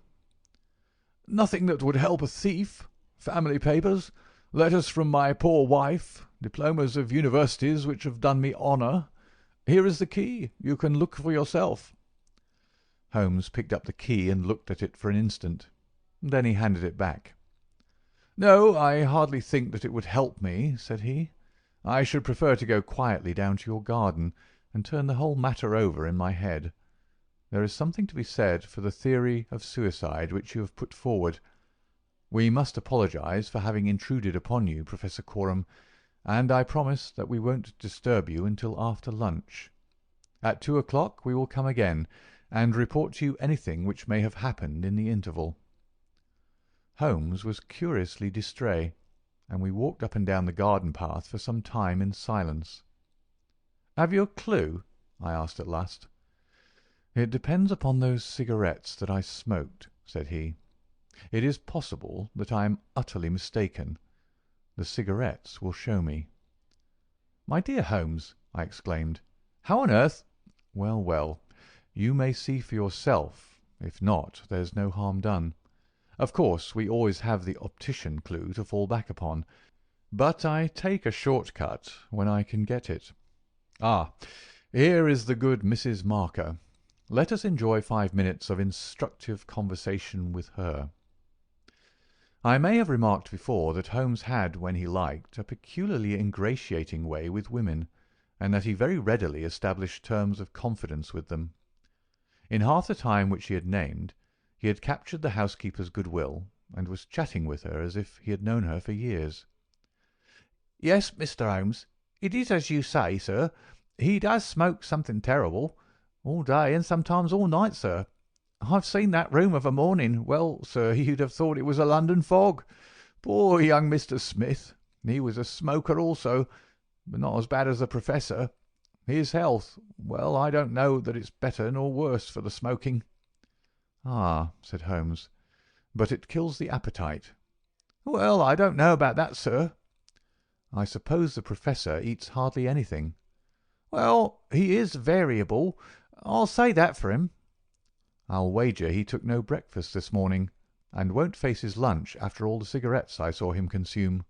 "Nothing that would help a thief. Family papers, letters from my poor wife, diplomas of universities which have done me honour. Here is the key. You can look for yourself." Holmes picked up the key and looked at it for an instant. Then he handed it back. "No, I hardly think that it would help me," said he. "I should prefer to go quietly down to your garden and turn the whole matter over in my head. There is something to be said for the theory of suicide which you have put forward. We must apologize for having intruded upon you, Professor Coram, and I promise that we won't disturb you until after lunch. At 2 o'clock we will come again and report to you anything which may have happened in the interval." Holmes was curiously distrait, and we walked up and down the garden path for some time in silence. "Have you a clue?" I asked at last. "It depends upon those cigarettes that I smoked," said he. "It is possible that I am utterly mistaken. The cigarettes will show me." "My dear Holmes," I exclaimed, "how on earth—" "Well, well, you may see for yourself. If not, there's no harm done. Of course, we always have the optician clue to fall back upon, but I take a short cut when I can get it. Ah, here is the good Mrs. Marker. Let us enjoy 5 minutes of instructive conversation with her." I may have remarked before that Holmes had, when he liked, a peculiarly ingratiating way with women, and that he very readily established terms of confidence with them. In half the time which he had named, he had captured the housekeeper's goodwill, and was chatting with her as if he had known her for years. "Yes, Mr. Holmes, it is as you say, sir. He does smoke something terrible. All day and sometimes all night, sir. I've seen that room of a morning. Well, sir, you'd have thought it was a London fog. Poor young Mr. Smith. He was a smoker also, but not as bad as the Professor. His health, well, I don't know that it's better nor worse for the smoking." "Ah," said Holmes, "but it kills the appetite." "Well, I don't know about that, sir." "I suppose the Professor eats hardly anything." "Well, he is variable. I'll say that for him." "I'll wager he took no breakfast this morning, and won't face his lunch after all the cigarettes I saw him consume."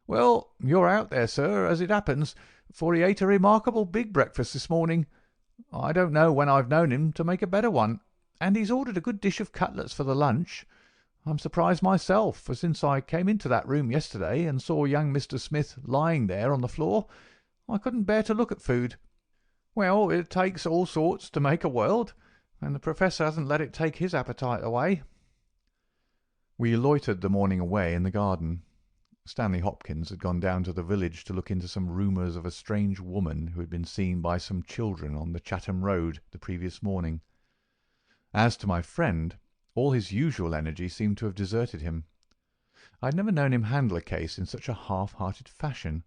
"Well, you're out there, sir, as it happens, for he ate a remarkable big breakfast this morning. I don't know when I've known him to make a better one, and he's ordered a good dish of cutlets for the lunch. I'm surprised myself, for since I came into that room yesterday and saw young Mr. Smith lying there on the floor, I couldn't bear to look at food. Well, it takes all sorts to make a world, and the Professor hasn't let it take his appetite away." We loitered the morning away in the garden. Stanley Hopkins had gone down to the village to look into some rumours of a strange woman who had been seen by some children on the Chatham Road the previous morning. As to my friend, all his usual energy seemed to have deserted him. I had never known him handle a case in such a half-hearted fashion.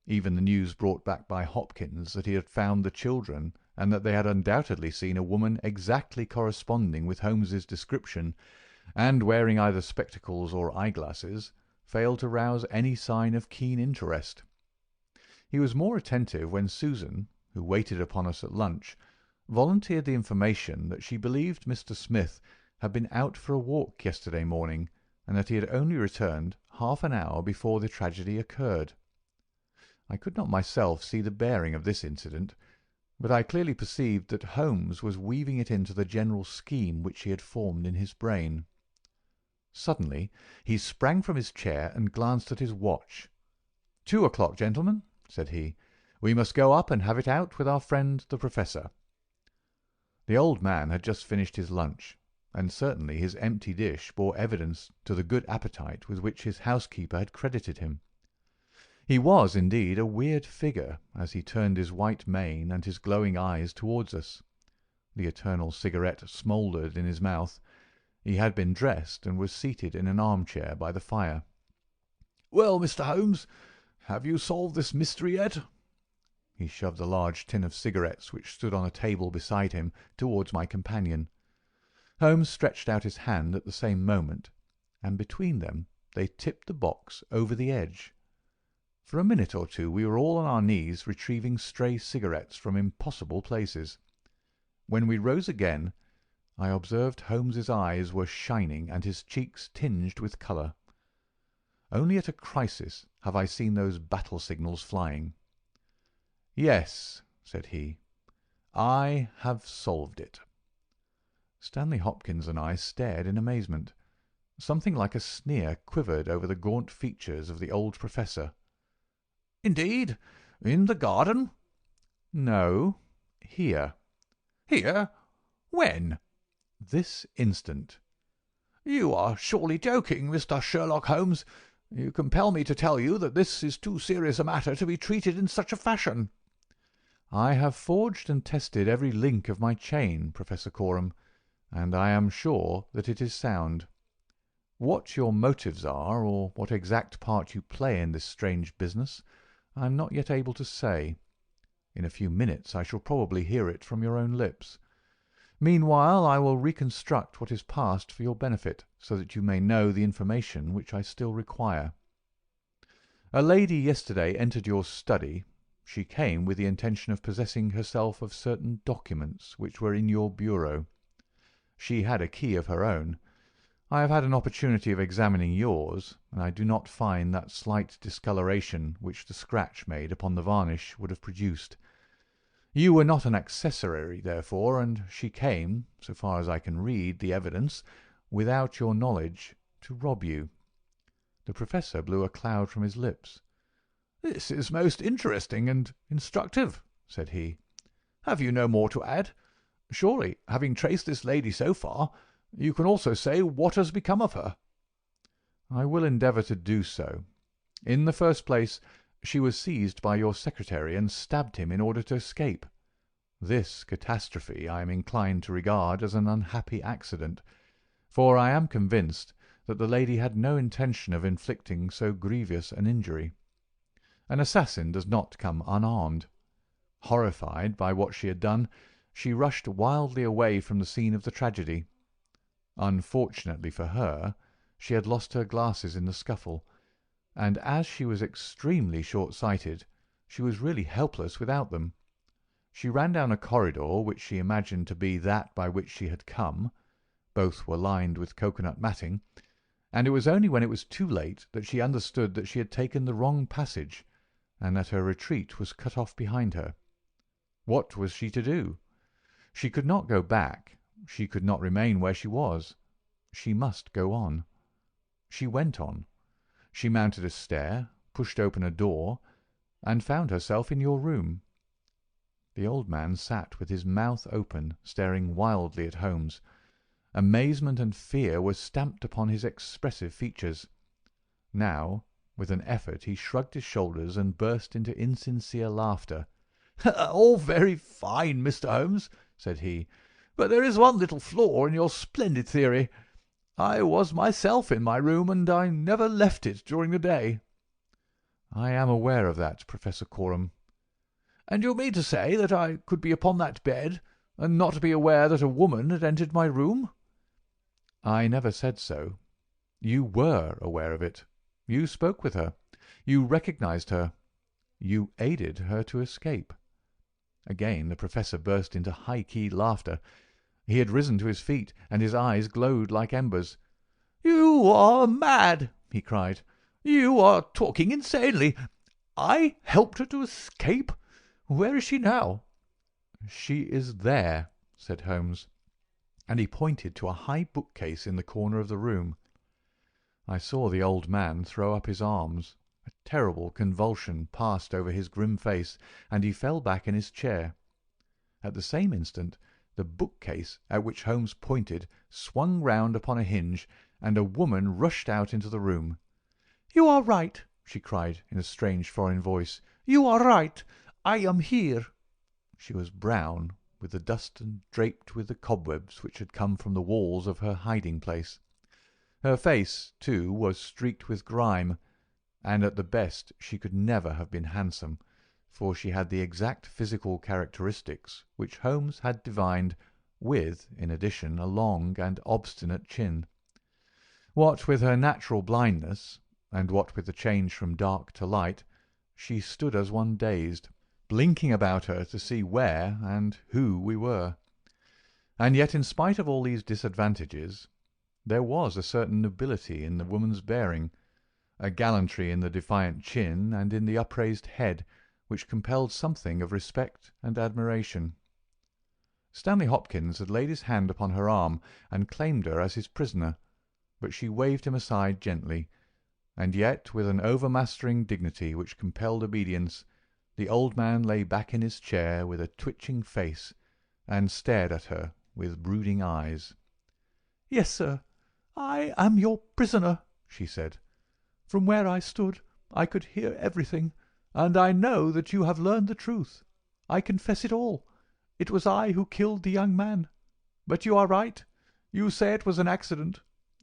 Even the news brought back by Hopkins that he had found the children, and that they had undoubtedly seen a woman exactly corresponding with Holmes's description, and wearing either spectacles or eyeglasses, failed to rouse any sign of keen interest. He was more attentive when Susan, who waited upon us at lunch, volunteered the information that she believed Mr. Smith had been out for a walk yesterday morning, and that he had only returned half an hour before the tragedy occurred. I could not myself see the bearing of this incident, but I clearly perceived that Holmes was weaving it into the general scheme which he had formed in his brain. Suddenly he sprang from his chair and glanced at his watch. 2 o'clock, gentlemen," said he. "We must go up and have it out with our friend the Professor." The old man had just finished his lunch, and certainly his empty dish bore evidence to the good appetite with which his housekeeper had credited him. He was, indeed, a weird figure as he turned his white mane and his glowing eyes towards us. The eternal cigarette smouldered in his mouth. He had been dressed and was seated in an armchair by the fire. "Well, Mr. Holmes, have you solved this mystery yet?" He shoved a large tin of cigarettes which stood on a table beside him towards my companion. Holmes stretched out his hand at the same moment, and between them they tipped the box over the edge. For a minute or two we were all on our knees retrieving stray cigarettes from impossible places. When we rose again, I observed Holmes's eyes were shining and his cheeks tinged with colour. Only at a crisis have I seen those battle signals flying. "Yes," said he, "I have solved it." Stanley Hopkins and I stared in amazement. Something like a sneer quivered over the gaunt features of the old professor. "Indeed? In the garden?" "No, here." "Here? When?" "This instant." "You are surely joking, Mr. Sherlock Holmes. You compel me to tell you that this is too serious a matter to be treated in such a fashion." "I have forged and tested every link of my chain, Professor Coram, and I am sure that it is sound. What your motives are, or what exact part you play in this strange business, I am not yet able to say. In a few minutes I shall probably hear it from your own lips. Meanwhile I will reconstruct what is past for your benefit, so that you may know the information which I still require. A lady yesterday entered your study. She came with the intention of possessing herself of certain documents which were in your bureau. She had a key of her own. I have had an opportunity of examining yours, and I do not find that slight discoloration which the scratch made upon the varnish would have produced. You were not an accessory, therefore, and she came, so far as I can read the evidence, without your knowledge, to rob you." The Professor blew a cloud from his lips. "This is most interesting and instructive," said he. "Have you no more to add? Surely, having traced this lady so far, you can also say what has become of her." "I will endeavour to do so. In the first place, she was seized by your secretary and stabbed him in order to escape. This catastrophe I am inclined to regard as an unhappy accident, for I am convinced that the lady had no intention of inflicting so grievous an injury. An assassin does not come unarmed. Horrified by what she had done, she rushed wildly away from the scene of the tragedy. Unfortunately for her, she had lost her glasses in the scuffle, and as she was extremely short-sighted, she was really helpless without them. She ran down a corridor which she imagined to be that by which she had come. Both were lined with cocoanut matting, and it was only when it was too late that she understood that she had taken the wrong passage, and that her retreat was cut off behind her. What was she to do? She could not go back. She could not remain where she was. She must go on. She went on. She mounted a stair, pushed open a door, and found herself in your room. The old man sat with his mouth open, staring wildly at Holmes. Amazement and fear were stamped upon his expressive features. Now, with an effort, he shrugged his shoulders and burst into insincere laughter. "All very fine, Mr. Holmes," said he, "but there is one little flaw in your splendid theory. I was myself in my room, and I never left it during the day." "I am aware of that, Professor Coram." "And you mean to say that I could be upon that bed, and not be aware that a woman had entered my room?" "I never said so. You were aware of it. You spoke with her. You recognized her. You aided her to escape." Again the Professor burst into high-keyed laughter. He had risen to his feet, and his eyes glowed like embers. "You are mad!" he cried. "You are talking insanely. I helped her to escape! Where is she now?" "She is there," said Holmes, and he pointed to a high bookcase in the corner of the room. I saw the old man throw up his arms. A terrible convulsion passed over his grim face, and he fell back in his chair. At the same instant the bookcase at which Holmes pointed swung round upon a hinge, and a woman rushed out into the room. "You are right," she cried in a strange foreign voice. "You are right. I am here." She was brown with the dust and draped with the cobwebs which had come from the walls of her hiding-place. Her face, too, was streaked with grime, and at the best she could never have been handsome, for she had the exact physical characteristics which Holmes had divined, with, in addition, a long and obstinate chin. What with her natural blindness, and what with the change from dark to light, she stood as one dazed, blinking about her to see where and who we were. And yet, in spite of all these disadvantages, there was a certain nobility in the woman's bearing, a gallantry in the defiant chin and in the upraised head, which compelled something of respect and admiration. Stanley Hopkins had laid his hand upon her arm and claimed her as his prisoner. but she waved him aside gently, and yet with an overmastering dignity which compelled obedience. The old man lay back in his chair with a twitching face, and stared at her with brooding eyes. "Yes, sir, I am your prisoner," she said. "From where I stood I could hear everything, and I know that you have learned the truth. I confess it all. It was I who killed the young man. But you are right. You say it was an accident.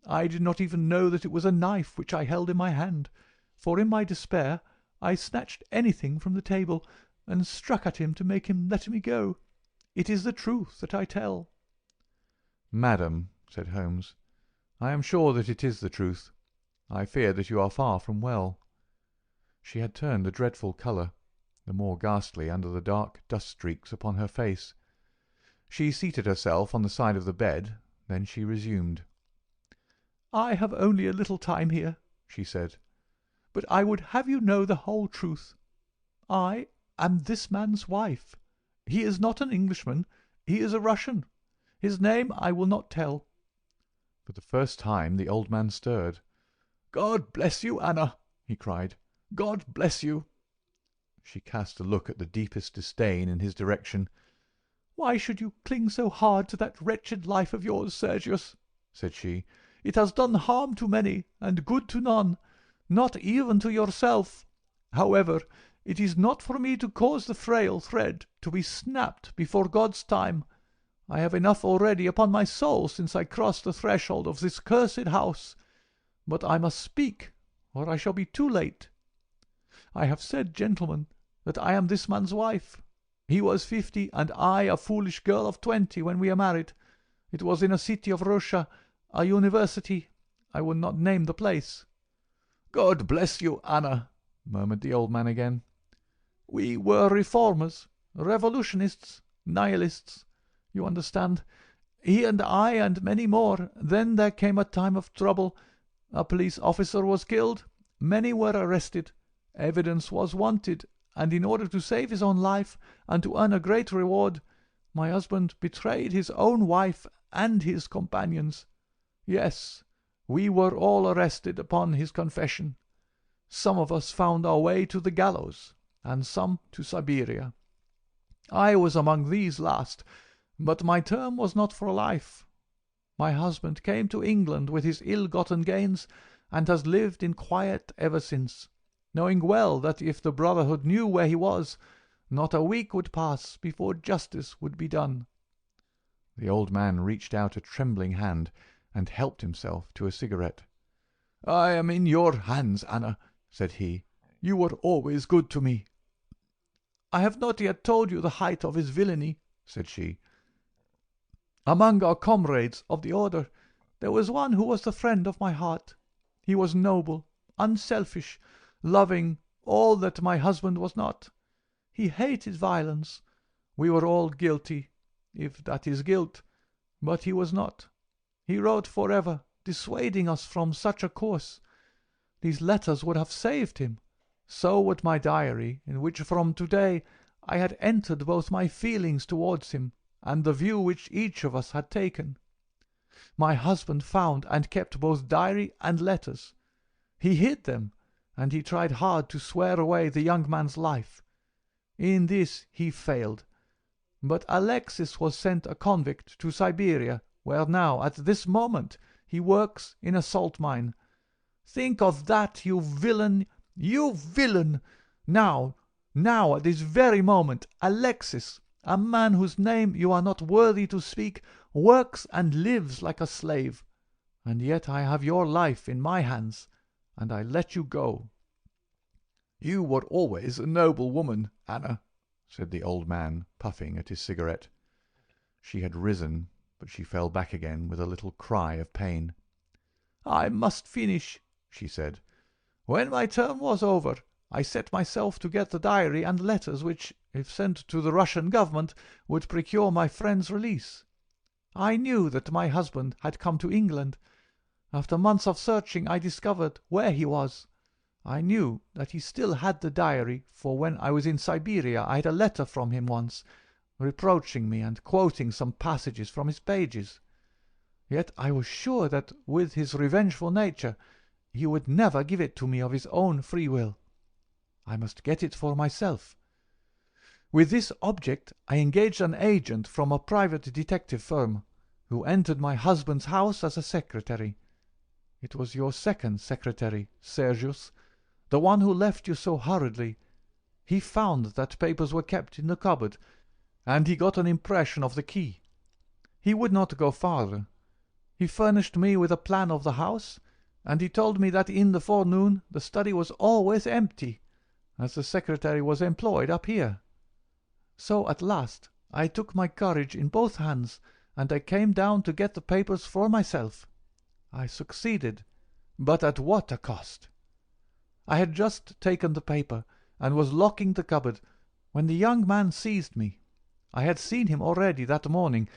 I did not even know that it was a knife which I held in my hand, for in my despair I snatched anything from the table and struck at him to make him let me go. It is the truth that I tell." "Madam," said Holmes, "I am sure that it is the truth. I fear that you are far from well." She had turned a dreadful colour, the more ghastly under the dark dust streaks upon her face. She seated herself on the side of the bed, then she resumed. "I have only a little time here," she said, "but I would have you know the whole truth. I am this man's wife. He is not an Englishman. He is a Russian. His name I will not tell." For the first time the old man stirred. "God bless you, Anna!" he cried. "God bless you!" She cast a look at the deepest disdain in his direction. "Why should you cling so hard to that wretched life of yours, Sergius?" said she. "It has done harm to many and good to none, not even to yourself. However, it is not for me to cause the frail thread to be snapped before God's time. I have enough already upon my soul since I crossed the threshold of this cursed house. But I must speak, or I shall be too late. I have said, gentlemen, that I am this man's wife. He was 50, and I a foolish girl of 20 when we are married. It was in a city of Russia, a university. I will not name the place." "God bless you, Anna," murmured the old man again. "We were reformers, revolutionists, nihilists. You understand. He and I and many more. Then there came a time of trouble. A police officer was killed. Many were arrested. Evidence was wanted, and in order to save his own life and to earn a great reward, my husband betrayed his own wife and his companions. Yes, we were all arrested upon his confession. Some of us found our way to the gallows, and some to Siberia. I was among these last, but my term was not for life. My husband came to England with his ill-gotten gains, and has lived in quiet ever since, knowing well that if the Brotherhood knew where he was, not a week would pass before justice would be done." The old man reached out a trembling hand and helped himself to a cigarette. "I am in your hands, Anna," said he. "You were always good to me." "I have not yet told you the height of his villainy," said she. "Among our comrades of the order there was one who was the friend of my heart. He was noble, unselfish, loving, all that my husband was not. He hated violence. We were all guilty, if that is guilt, but he was not. He wrote forever, dissuading us from such a course. These letters would have saved him. So would my diary, in which from today I had entered both my feelings towards him and the view which each of us had taken. My husband found and kept both diary and letters. He hid them, and he tried hard to swear away the young man's life. In this he failed. But Alexis was sent a convict to Siberia, where now, at this moment, he works in a salt mine. Think of that, you villain, you villain! Now, at this very moment, Alexis, a man whose name you are not worthy to speak, works and lives like a slave. And yet I have your life in my hands, and I let you go." "You were always a noble woman, Anna," said the old man, puffing at his cigarette. She had risen, but she fell back again with a little cry of pain. "I must finish," she said. "When my term was over, I set myself to get the diary and letters which, if sent to the Russian government, would procure my friend's release. I knew that my husband had come to England. After months of searching, I discovered where he was. I knew that he still had the diary, for when I was in Siberia I had a letter from him once, reproaching me and quoting some passages from his pages. Yet I was sure that with his revengeful nature he would never give it to me of his own free will. I must get it for myself. With this object I engaged an agent from a private detective firm, who entered my husband's house as a secretary. It was your second secretary, Sergius, the one who left you so hurriedly. He found that papers were kept in the cupboard, and he got an impression of the key. He would not go farther. He furnished me with a plan of the house, and he told me that in the forenoon the study was always empty, as the secretary was employed up here. So at last I took my courage in both hands, and I came down to get the papers for myself. I succeeded, but at what a cost! I had just taken the paper, and was locking the cupboard, when the young man seized me. I had seen him already that morning.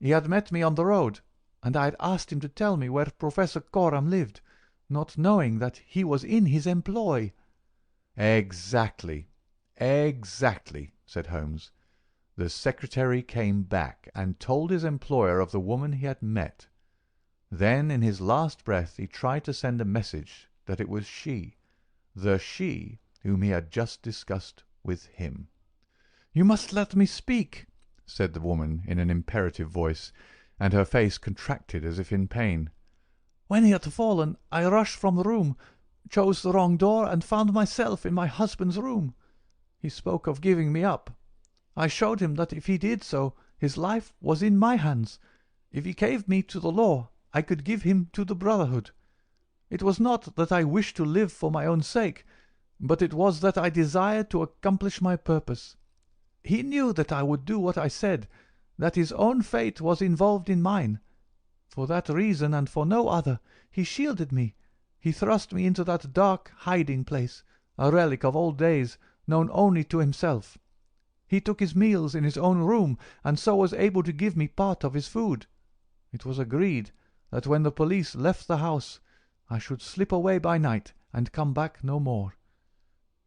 He had met me on the road, and I had asked him to tell me where Professor Coram lived, not knowing that he was in his employ. Exactly, exactly, said Holmes. The secretary came back and told his employer of the woman he had met. Then, in his last breath, he tried to send a message that it was she, the she whom he had just discussed with him. "You must let me speak," said the woman in an imperative voice, and her face contracted as if in pain. "When he had fallen, I rushed from the room, chose the wrong door, and found myself in my husband's room. He spoke of giving me up. I showed him that if he did so, his life was in my hands. If he gave me to the law, I could give him to the brotherhood. It was not that I wished to live for my own sake, but it was that I desired to accomplish my purpose. He knew that I would do what I said, that his own fate was involved in mine. For that reason, and for no other, he shielded me. He thrust me into that dark hiding-place, a relic of old days, known only to himself. He took his meals in his own room, and so was able to give me part of his food. It was agreed that when the police left the house, I should slip away by night and come back no more.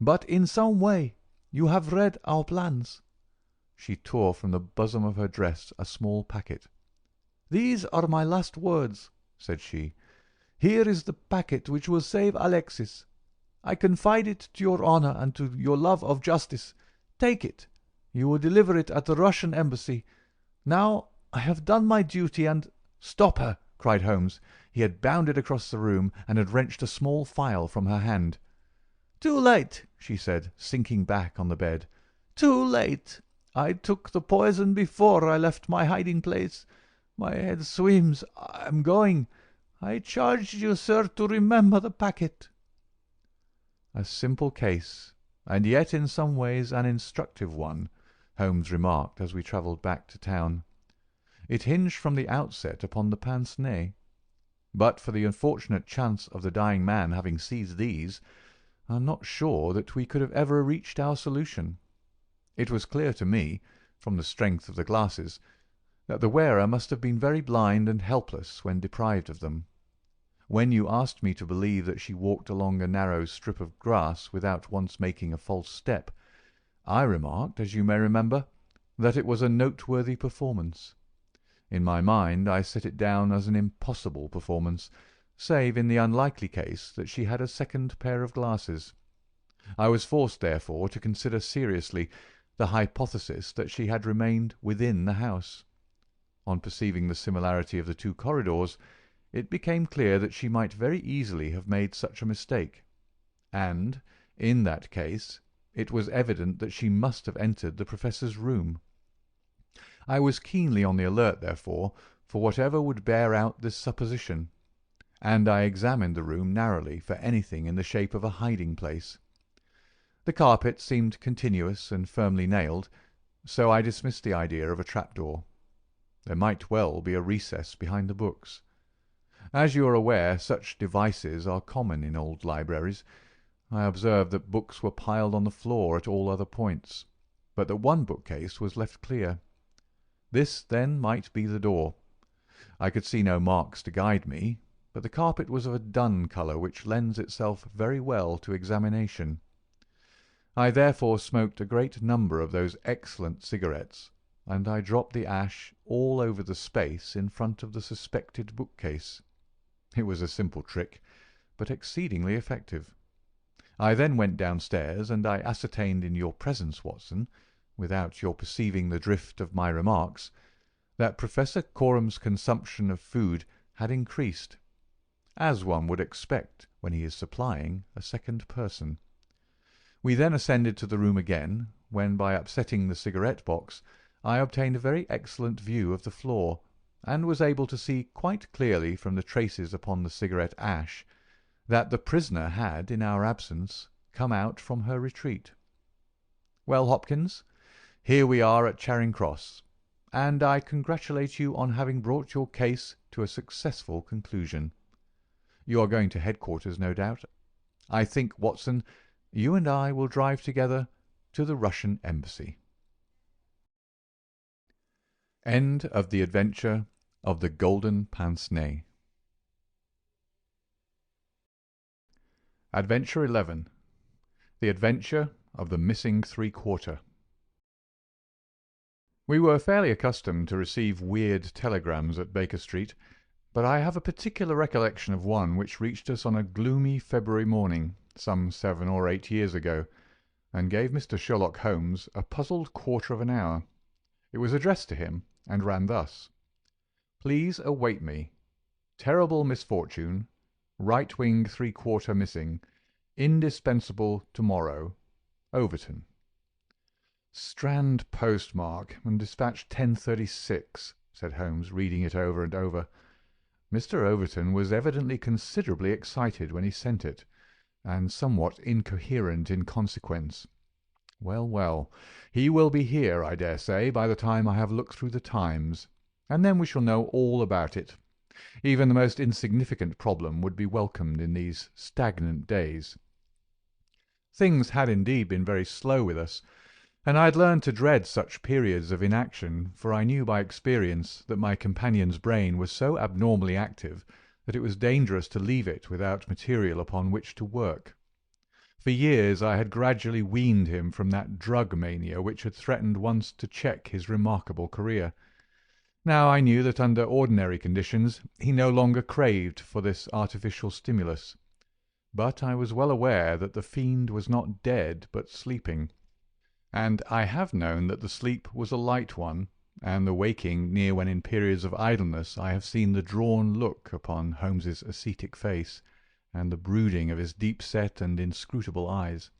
But in some way you have read our plans." She tore from the bosom of her dress a small packet. "These are my last words," said she. "Here is the packet which will save Alexis. I confide it to your honour and to your love of justice. Take it. You will deliver it at the Russian embassy. Now I have done my duty, and—" "Stop her!" cried Holmes. He had bounded across the room and had wrenched a small phial from her hand. "Too late," she said, sinking back on the bed. "Too late. I took the poison before I left my hiding-place. My head swims. I am going. I charge you, sir, to remember the packet." A simple case, and yet in some ways an instructive one, Holmes remarked as we travelled back to town. It hinged from the outset upon the pince-nez. But for the unfortunate chance of the dying man having seized these, I am not sure that we could have ever reached our solution. It was clear to me, from the strength of the glasses, that the wearer must have been very blind and helpless when deprived of them. When you asked me to believe that she walked along a narrow strip of grass without once making a false step, I remarked, as you may remember, that it was a noteworthy performance. In my mind I set it down as an impossible performance, save in the unlikely case that she had a second pair of glasses. I was forced, therefore, to consider seriously the hypothesis that she had remained within the house. On perceiving the similarity of the two corridors, it became clear that she might very easily have made such a mistake, and, in that case, it was evident that she must have entered the Professor's room. I was keenly on the alert, therefore, for whatever would bear out this supposition, and I examined the room narrowly for anything in the shape of a hiding-place. The carpet seemed continuous and firmly nailed, so I dismissed the idea of a trapdoor. There might well be a recess behind the books. As you are aware, such devices are common in old libraries. I observed that books were piled on the floor at all other points, but that one bookcase was left clear. This, then, might be the door. I could see no marks to guide me, but the carpet was of a dun colour which lends itself very well to examination. I therefore smoked a great number of those excellent cigarettes, and I dropped the ash all over the space in front of the suspected bookcase. It was a simple trick, but exceedingly effective. I then went downstairs, and I ascertained in your presence, Watson, without your perceiving the drift of my remarks, that Professor Coram's consumption of food had increased, as one would expect when he is supplying a second person. We then ascended to the room again, when by upsetting the cigarette-box I obtained a very excellent view of the floor, and was able to see quite clearly from the traces upon the cigarette ash that the prisoner had, in our absence, come out from her retreat. Well, Hopkins, here we are at Charing Cross, and I congratulate you on having brought your case to a successful conclusion. You are going to headquarters, no doubt. I think, Watson, you and I will drive together to the Russian embassy. End of the adventure of the Golden Pince-Nez. Adventure 11. The Adventure of the Missing Three-Quarter. We were fairly accustomed to receive weird telegrams at Baker Street, but I have a particular recollection of one which reached us on a gloomy February morning, some 7 or 8 years ago, and gave Mr. Sherlock Holmes a puzzled quarter of an hour. It was addressed to him, and ran thus: "Please await me. Terrible misfortune. Right wing three-quarter missing. Indispensable tomorrow. Overton." "Strand postmark, and dispatched 10:36, said Holmes, reading it over and over. Mr. Overton was evidently considerably excited when he sent it, and somewhat incoherent in consequence. Well, well, he will be here, I dare say, by the time I have looked through the Times, and then we shall know all about it. Even the most insignificant problem would be welcomed in these stagnant days." Things had indeed been very slow with us, and I had learned to dread such periods of inaction, for I knew by experience that my companion's brain was so abnormally active that it was dangerous to leave it without material upon which to work. For years I had gradually weaned him from that drug mania which had threatened once to check his remarkable career. Now I knew that under ordinary conditions he no longer craved for this artificial stimulus. But I was well aware that the fiend was not dead but sleeping, and I have known that the sleep was a light one, and the waking near when in periods of idleness I have seen the drawn look upon Holmes's ascetic face, and the brooding of his deep-set and inscrutable eyes.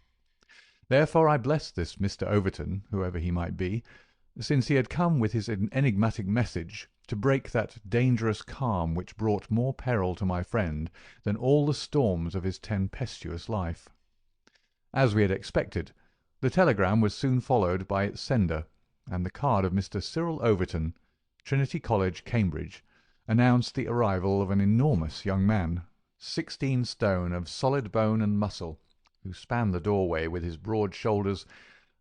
Therefore I blessed this Mr. Overton, whoever he might be, since he had come with his enigmatic message to break that dangerous calm which brought more peril to my friend than all the storms of his tempestuous life. As we had expected, the telegram was soon followed by its sender, and the card of Mr. Cyril Overton, Trinity College, Cambridge, announced the arrival of an enormous young man, 16 stone of solid bone and muscle, who spanned the doorway with his broad shoulders,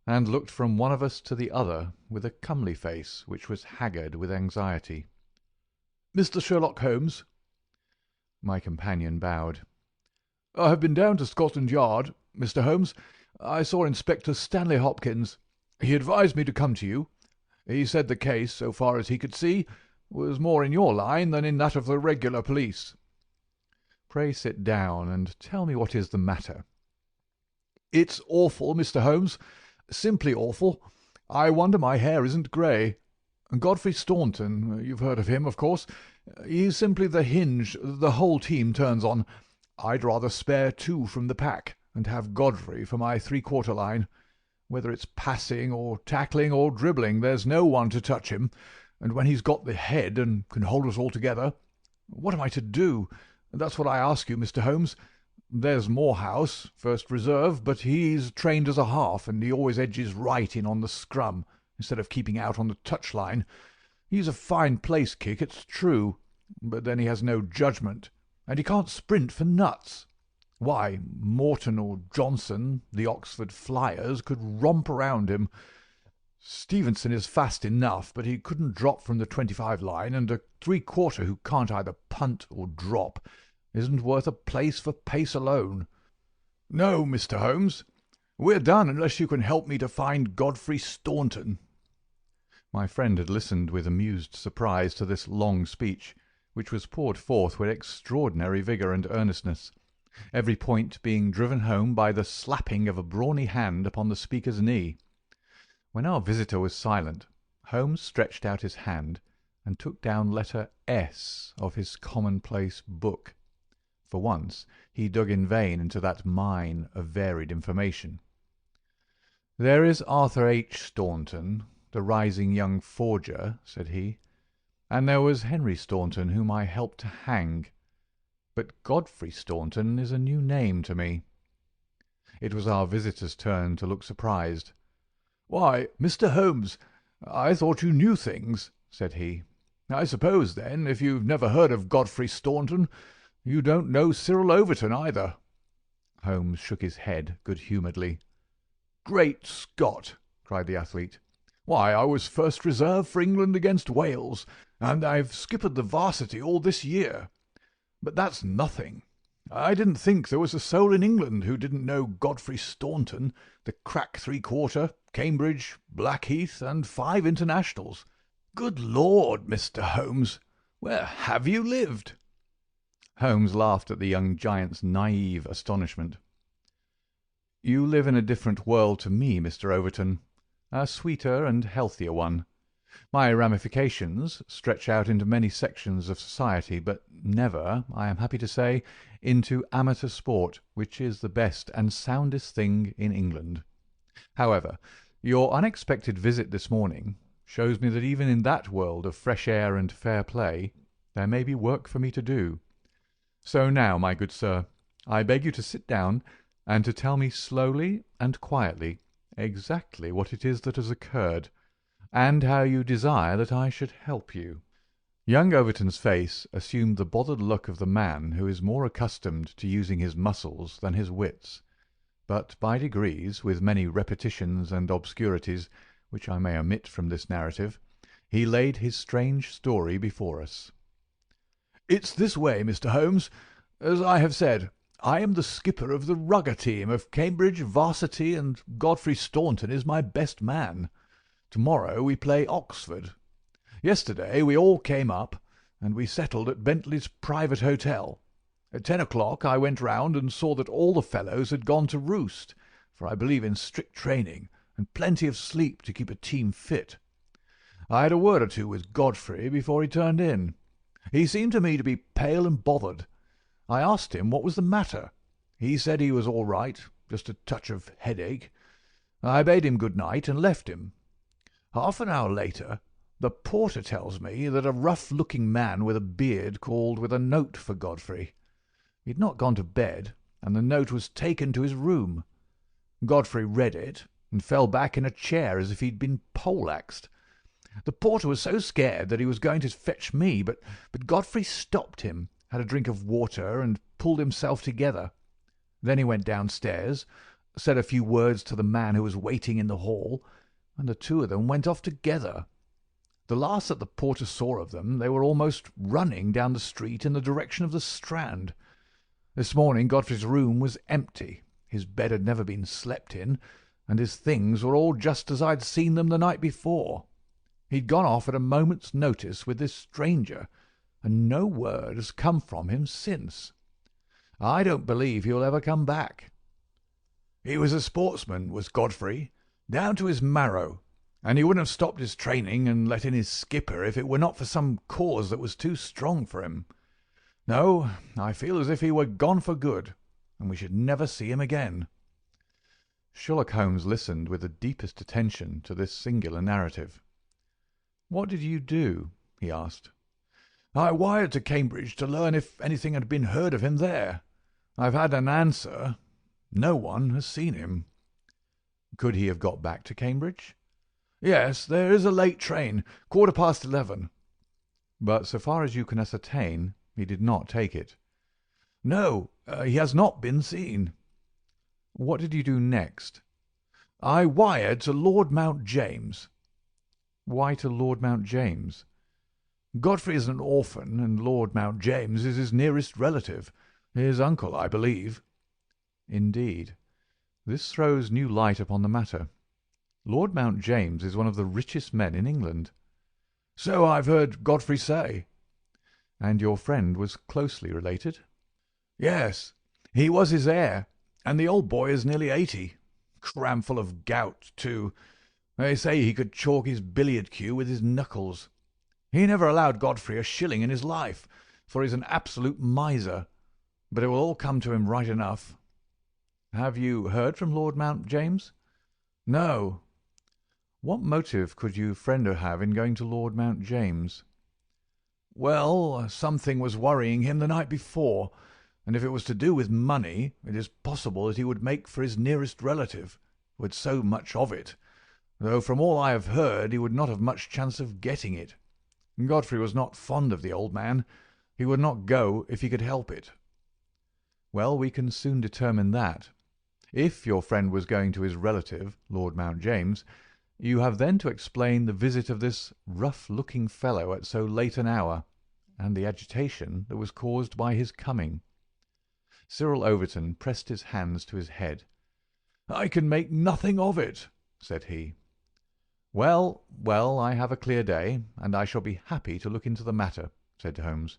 and looked from one of us to the other with a comely face which was haggard with anxiety. "Mr. Sherlock Holmes?" My companion bowed. "I have been down to Scotland Yard, Mr. Holmes. I saw Inspector Stanley Hopkins. He advised me to come to you. He said the case, so far as he could see, was more in your line than in that of the regular police." "Pray sit down, and tell me what is the matter." "It's awful, Mr. Holmes. Simply awful. I wonder my hair isn't grey. Godfrey Staunton, you've heard of him, of course. He's simply the hinge the whole team turns on. I'd rather spare 2 from the pack, and have Godfrey for my three-quarter line. Whether it's passing or tackling or dribbling, there's no one to touch him, and when he's got the head and can hold us all together, what am I to do? That's what I ask you, Mr. Holmes. There's Morehouse, first reserve, but he's trained as a half, and he always edges right in on the scrum, instead of keeping out on the touch-line. He's a fine place-kick, it's true, but then he has no judgment, and he can't sprint for nuts. Why, Morton or Johnson, the Oxford Flyers, could romp around him. Stevenson is fast enough, but he couldn't drop from the 25 line, and a three-quarter who can't either punt or drop isn't worth a place for pace alone. No, Mr. Holmes, we're done unless you can help me to find Godfrey Staunton." My friend had listened with amused surprise to this long speech, which was poured forth with extraordinary vigour and earnestness, every point being driven home by the slapping of a brawny hand upon the speaker's knee. When our visitor was silent, Holmes stretched out his hand and took down letter S of his commonplace book. For once he dug in vain into that mine of varied information. "There is Arthur H. Staunton, the rising young forger," said he, "and there was Henry Staunton, whom I helped to hang. But Godfrey Staunton is a new name to me." It was our visitor's turn to look surprised. "Why, Mr. Holmes, I thought you knew things," said he. "I suppose, then, if you've never heard of Godfrey Staunton, you don't know Cyril Overton either." Holmes shook his head good-humouredly. "Great Scott!" cried the athlete. "Why, I was first reserve for England against Wales, and I've skippered the 'Varsity all this year. But that's nothing. I didn't think there was a soul in England who didn't know Godfrey Staunton, the crack three-quarter, Cambridge, Blackheath, and 5 internationals. Good Lord, Mr. Holmes, where have you lived?" Holmes laughed at the young giant's naive astonishment. "You live in a different world to me, Mr. Overton, a sweeter and healthier one. My ramifications stretch out into many sections of society, but never, I am happy to say, into amateur sport, which is the best and soundest thing in England. However, your unexpected visit this morning shows me that even in that world of fresh air and fair play there may be work for me to do. So now, my good sir, I beg you to sit down and to tell me slowly and quietly exactly what it is that has occurred, and how you desire that I should help you." Young Overton's face assumed the bothered look of the man who is more accustomed to using his muscles than his wits, but by degrees, with many repetitions and obscurities, which I may omit from this narrative, he laid his strange story before us. "It's this way, Mr. Holmes. As I have said, I am the skipper of the rugger team of Cambridge 'Varsity, and Godfrey Staunton is my best man. To-morrow we play Oxford. Yesterday we all came up, and we settled at Bentley's private hotel. At 10 o'clock I went round and saw that all the fellows had gone to roost, for I believe in strict training and plenty of sleep to keep a team fit. I had a word or two with Godfrey before he turned in. He seemed to me to be pale and bothered. I asked him what was the matter. He said he was all right, just a touch of headache. I bade him good night and left him. Half an hour later, the porter tells me that a rough-looking man with a beard called with a note for Godfrey. He had not gone to bed, and the note was taken to his room. Godfrey read it, and fell back in a chair as if he'd been poleaxed. The porter was so scared that he was going to fetch me, but Godfrey stopped him, had a drink of water, and pulled himself together. Then he went downstairs, said a few words to the man who was waiting in the hall, and the two of them went off together. The last that the porter saw of them, they were almost running down the street in the direction of the Strand. This morning Godfrey's room was empty. His bed had never been slept in, and his things were all just as I'd seen them the night before. He'd gone off at a moment's notice with this stranger, and no word has come from him since. I don't believe he'll ever come back. He was a sportsman, was Godfrey, down to his marrow, and he wouldn't have stopped his training and let in his skipper if it were not for some cause that was too strong for him. No, I feel as if he were gone for good, and we should never see him again." Sherlock Holmes listened with the deepest attention to this singular narrative. "What did you do?" he asked. "I wired to Cambridge to learn if anything had been heard of him there. I've had an answer. No one has seen him." "Could he have got back to Cambridge?" "Yes, there is a late train, 11:15. "But so far as you can ascertain, he did not take it." "No, he has not been seen." "What did you do next?" "I wired to Lord Mount James." "Why to Lord Mount James?" "Godfrey is an orphan, and Lord Mount James is his nearest relative, his uncle, I believe." "Indeed. This throws new light upon the matter. Lord Mount James is one of the richest men in England." "So I've heard Godfrey say." "And your friend was closely related?" "Yes, he was his heir, and the old boy is nearly 80. Cramful of gout, too. They say he could chalk his billiard cue with his knuckles. He never allowed Godfrey a shilling in his life, for he's an absolute miser. But it will all come to him right enough." "Have you heard from Lord Mount James?" "No." "What motive could your friend have in going to Lord Mount James?" "Well, something was worrying him the night before, and if it was to do with money, it is possible that he would make for his nearest relative, who had so much of it, though from all I have heard he would not have much chance of getting it. Godfrey was not fond of the old man. He would not go if he could help it." "Well, we can soon determine that. If your friend was going to his relative, Lord Mount James, you have then to explain the visit of this rough-looking fellow at so late an hour, and the agitation that was caused by his coming." Cyril Overton pressed his hands to his head. "I can make nothing of it," said he. "Well, well, I have a clear day, and I shall be happy to look into the matter," said Holmes.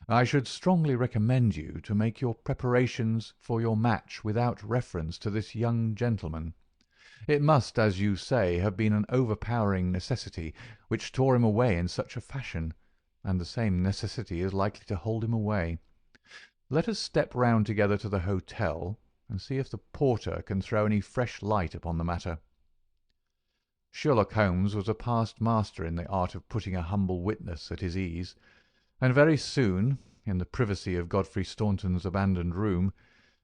"I should strongly recommend you to make your preparations for your match without reference to this young gentleman. It must, as you say, have been an overpowering necessity which tore him away in such a fashion, and the same necessity is likely to hold him away. Let us step round together to the hotel, and see if the porter can throw any fresh light upon the matter." Sherlock Holmes was a past master in the art of putting a humble witness at his ease, and very soon, in the privacy of Godfrey Staunton's abandoned room,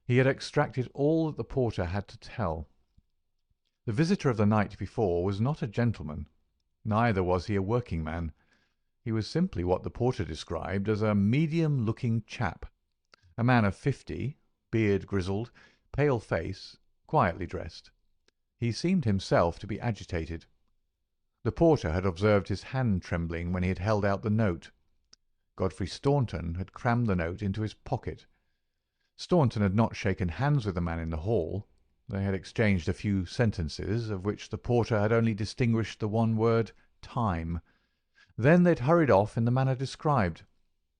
he had extracted all that the porter had to tell. The visitor of the night before was not a gentleman, neither was he a working man. He was simply what the porter described as a medium-looking chap, a man of 50, beard grizzled, pale face, quietly dressed. He seemed himself to be agitated. The porter had observed his hand trembling when he had held out the note. Godfrey Staunton had crammed the note into his pocket. Staunton had not shaken hands with the man in the hall. They had exchanged a few sentences, of which the porter had only distinguished the one word "time." Then they had hurried off in the manner described.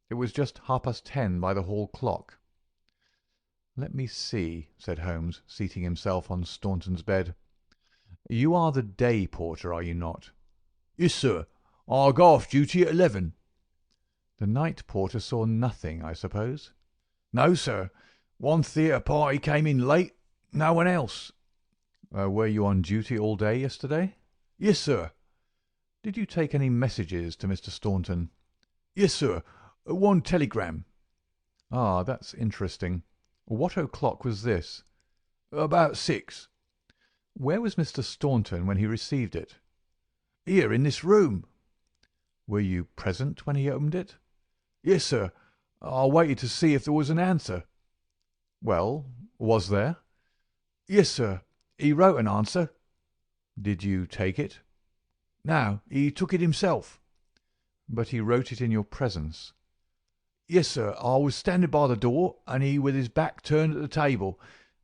It was just 10:30 by the hall clock. "Let me see," said Holmes, seating himself on Staunton's bed. "You are the day porter, are you not?" "Yes, sir. I go off duty at 11. "The night porter saw nothing, I suppose?" "No, sir. One theatre party came in late. No one else." Were you on duty all day yesterday?" "Yes, sir." "Did you take any messages to Mr. Staunton?" "Yes, sir. One telegram." "Ah, that's interesting. What o'clock was this?" "About 6. "Where was Mr. Staunton when he received it?" "Here, in this room." "Were you present when he opened it?" "Yes, sir. I waited to see if there was an answer." "Well, was there?" "Yes, sir. He wrote an answer." "Did you take it?" "No, he took it himself." "But he wrote it in your presence?" "Yes, sir. I was standing by the door, and he with his back turned at the table.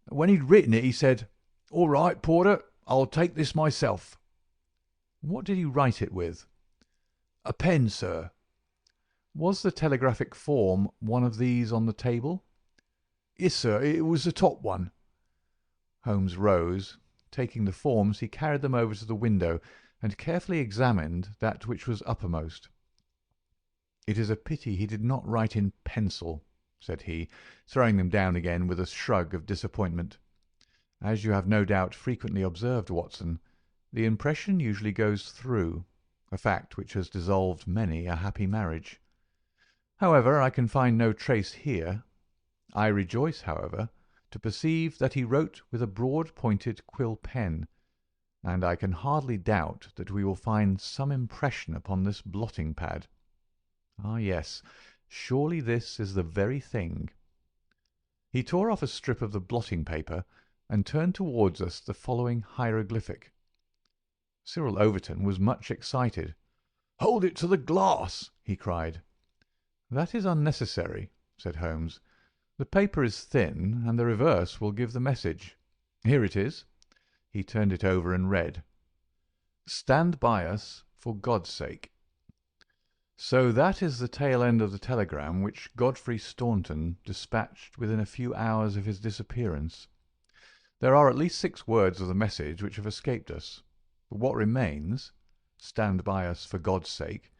When he'd written it, he said, 'All right, porter, I'll take this myself.'" "What did he write it with?" "A pen, sir." "Was the telegraphic form one of these on the table?" "Yes, sir. It was the top one." Holmes rose. Taking the forms, he carried them over to the window and carefully examined that which was uppermost. "It is a pity he did not write in pencil," said he, throwing them down again with a shrug of disappointment. "As you have no doubt frequently observed, Watson, the impression usually goes through, a fact which has dissolved many a happy marriage. However, I can find no trace here. I rejoice, however, to perceive that he wrote with a broad-pointed quill pen, and I can hardly doubt that we will find some impression upon this blotting-pad. Ah, yes, surely this is the very thing." He tore off a strip of the blotting-paper and turned towards us the following hieroglyphic. Cyril Overton was much excited. "Hold it to the glass!" he cried. "That is unnecessary," said Holmes. "The paper is thin, and the reverse will give the message. Here it is." He turned it over and read, Stand by us, for God's sake. So that is the tail end of the telegram which Godfrey Staunton dispatched within a few hours of his disappearance. There are at least 6 words of the message which have escaped us, but what remains, stand by us for God's sake,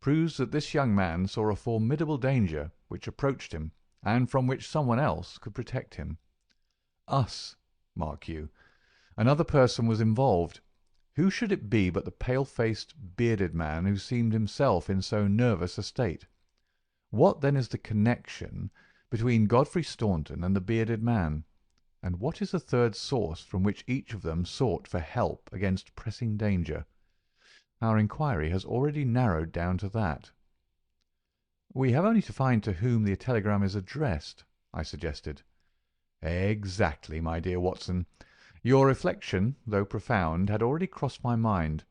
proves that this young man saw a formidable danger which approached him, and from which someone else could protect him. Us, mark you. Another person was involved. Who should it be but the pale-faced, bearded man who seemed himself in so nervous a state? What then is the connection between Godfrey Staunton and the bearded man? And what is the third source from which each of them sought for help against pressing danger? Our inquiry has already narrowed down to that. We have only to find to whom the telegram is addressed, I suggested. Exactly, my dear Watson. Your reflection, though profound, had already crossed my mind,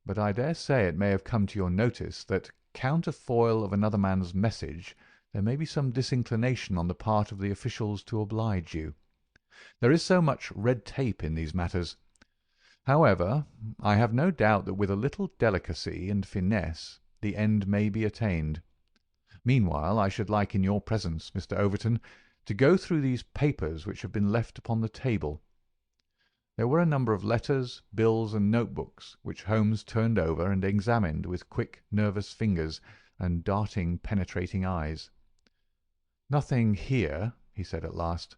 but I dare say it may have come to your notice that, counterfoil of another man's message, there may be some disinclination on the part of the officials to oblige you. There is so much red tape in these matters. However, I have no doubt that with a little delicacy and finesse the end may be attained. Meanwhile, I should like in your presence, Mr. Overton, to go through these papers which have been left upon the table. There were a number of letters, bills, and notebooks, which Holmes turned over and examined with quick, nervous fingers and darting, penetrating eyes. "Nothing here," he said at last.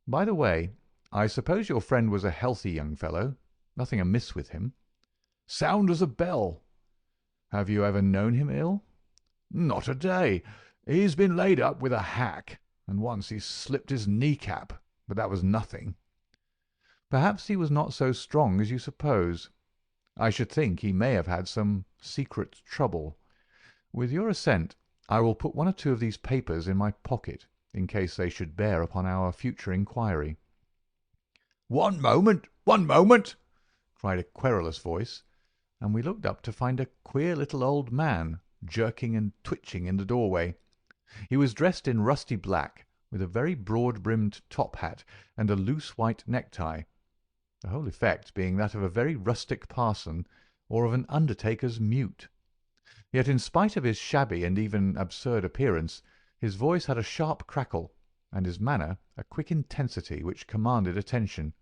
"By the way, I suppose your friend was a healthy young fellow. Nothing amiss with him?" "Sound as a bell." "Have you ever known him ill?" "Not a day. He's been laid up with a hack, and once he slipped his kneecap, but that was nothing." "Perhaps he was not so strong as you suppose. I should think he may have had some secret trouble. With your assent, I will put 1 or 2 of these papers in my pocket, in case they should bear upon our future inquiry." "One moment, cried a querulous voice, and we looked up to find a queer little old man jerking and twitching in the doorway. He was dressed in rusty black, with a very broad-brimmed top hat and a loose white necktie, the whole effect being that of a very rustic parson or of an undertaker's mute. Yet in spite of his shabby and even absurd appearance, his voice had a sharp crackle, and his manner a quick intensity which commanded attention.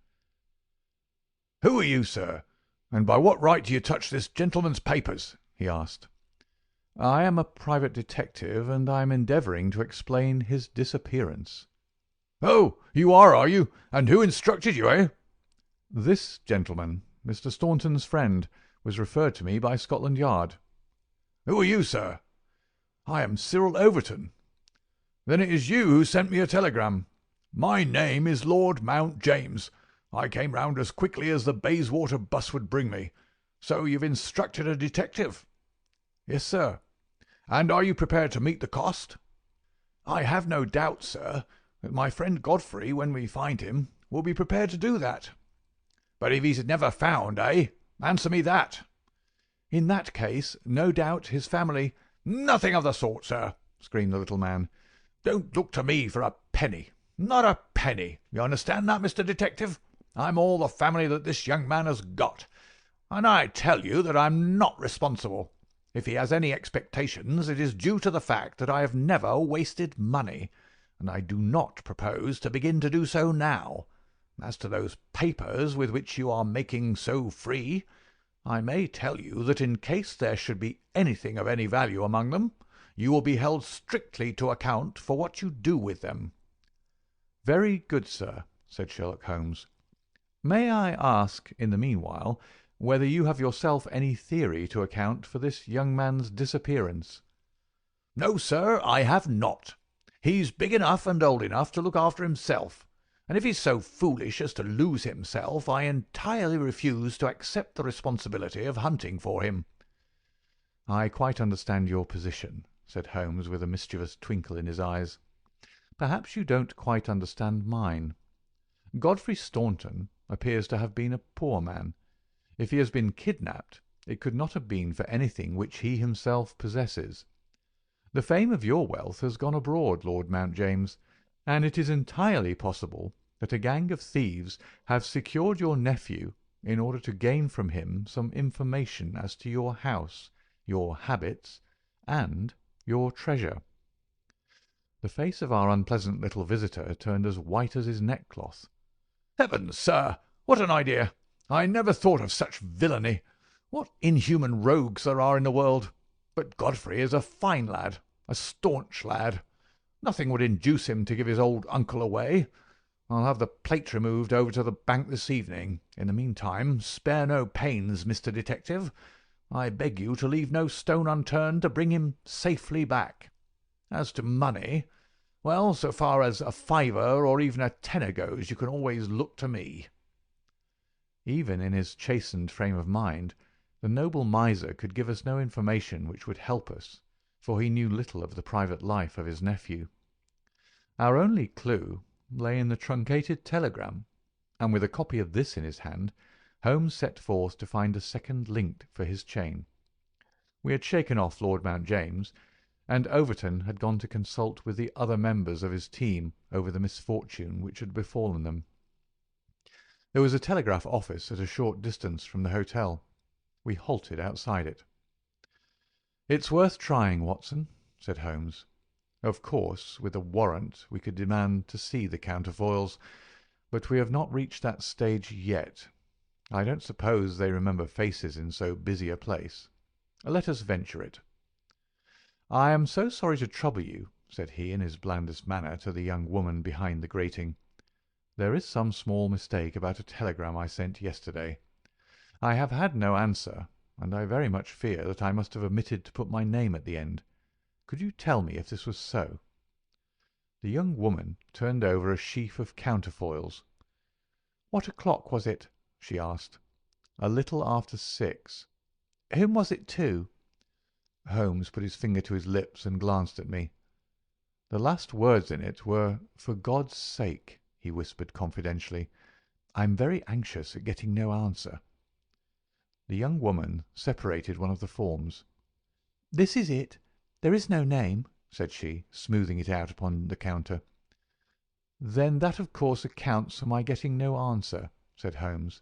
"Who are you, sir, and by what right do you touch this gentleman's papers?" he asked. "I am a private detective, and I am endeavouring to explain his disappearance." "Oh, you are you? And who instructed you, eh?" "This gentleman, Mr. Staunton's friend, was referred to me by Scotland Yard." "Who are you, sir?" "I am Cyril Overton." "Then it is you who sent me a telegram. My name is Lord Mount James. I came round as quickly as the Bayswater bus would bring me. So you've instructed a detective?" "Yes, sir." "And are you prepared to meet the cost?" "I have no doubt, sir, that my friend Godfrey, when we find him, will be prepared to do that." "But if he's never found, eh? Answer me that." "In that case, no doubt his family—" "Nothing of the sort, sir," screamed the little man. "Don't look to me for a penny. Not a penny. You understand that, Mr. Detective? I'm all the family that this young man has got, and I tell you that I'm not responsible. If he has any expectations, it is due to the fact that I have never wasted money, and I do not propose to begin to do so now. As to those papers with which you are making so free, I may tell you that in case there should be anything of any value among them, you will be held strictly to account for what you do with them." "Very good, sir," said Sherlock Holmes. "May I ask, in the meanwhile, whether you have yourself any theory to account for this young man's disappearance?" "No, sir, I have not. He's big enough and old enough to look after himself, and if he's so foolish as to lose himself, I entirely refuse to accept the responsibility of hunting for him." "I quite understand your position," said Holmes, with a mischievous twinkle in his eyes. "Perhaps you don't quite understand mine. Godfrey Staunton appears to have been a poor man. If he has been kidnapped, it could not have been for anything which he himself possesses. The fame of your wealth has gone abroad, Lord Mount James, and it is entirely possible that a gang of thieves have secured your nephew in order to gain from him some information as to your house, your habits, and your treasure." The face of our unpleasant little visitor turned as white as his neckcloth. "Heavens, sir, what an idea! I never thought of such villainy. What inhuman rogues there are in the world! But Godfrey is a fine lad, a staunch lad. Nothing would induce him to give his old uncle away. I'll have the plate removed over to the bank this evening. In the meantime, spare no pains, Mr. Detective. I beg you to leave no stone unturned to bring him safely back. As to money, well, so far as a fiver or even a tenner goes, you can always look to me." Even in his chastened frame of mind, the noble miser could give us no information which would help us, for he knew little of the private life of his nephew. Our only clue lay in the truncated telegram, and with a copy of this in his hand, Holmes set forth to find a second link for his chain. We had shaken off Lord Mount James, and Overton had gone to consult with the other members of his team over the misfortune which had befallen them. There was a telegraph office at a short distance from the hotel. We halted outside it. "It's worth trying, Watson," said Holmes. "Of course, with a warrant we could demand to see the counterfoils, but we have not reached that stage yet. I don't suppose they remember faces in so busy a place. Let us venture it." "I am so sorry to trouble you," said he in his blandest manner to the young woman behind the grating. "There is some small mistake about a telegram I sent yesterday. I have had no answer, and I very much fear that I must have omitted to put my name at the end. Could you tell me if this was so?" The young woman turned over a sheaf of counterfoils. "What o'clock was it?" she asked. "A little after 6. Whom was it to?" Holmes put his finger to his lips and glanced at me. "The last words in it were 'for God's sake,'" he whispered confidentially. "I am very anxious at getting no answer." The young woman separated one of the forms. "This is it. There is no name," said she, smoothing it out upon the counter. "Then that of course accounts for my getting no answer," said Holmes.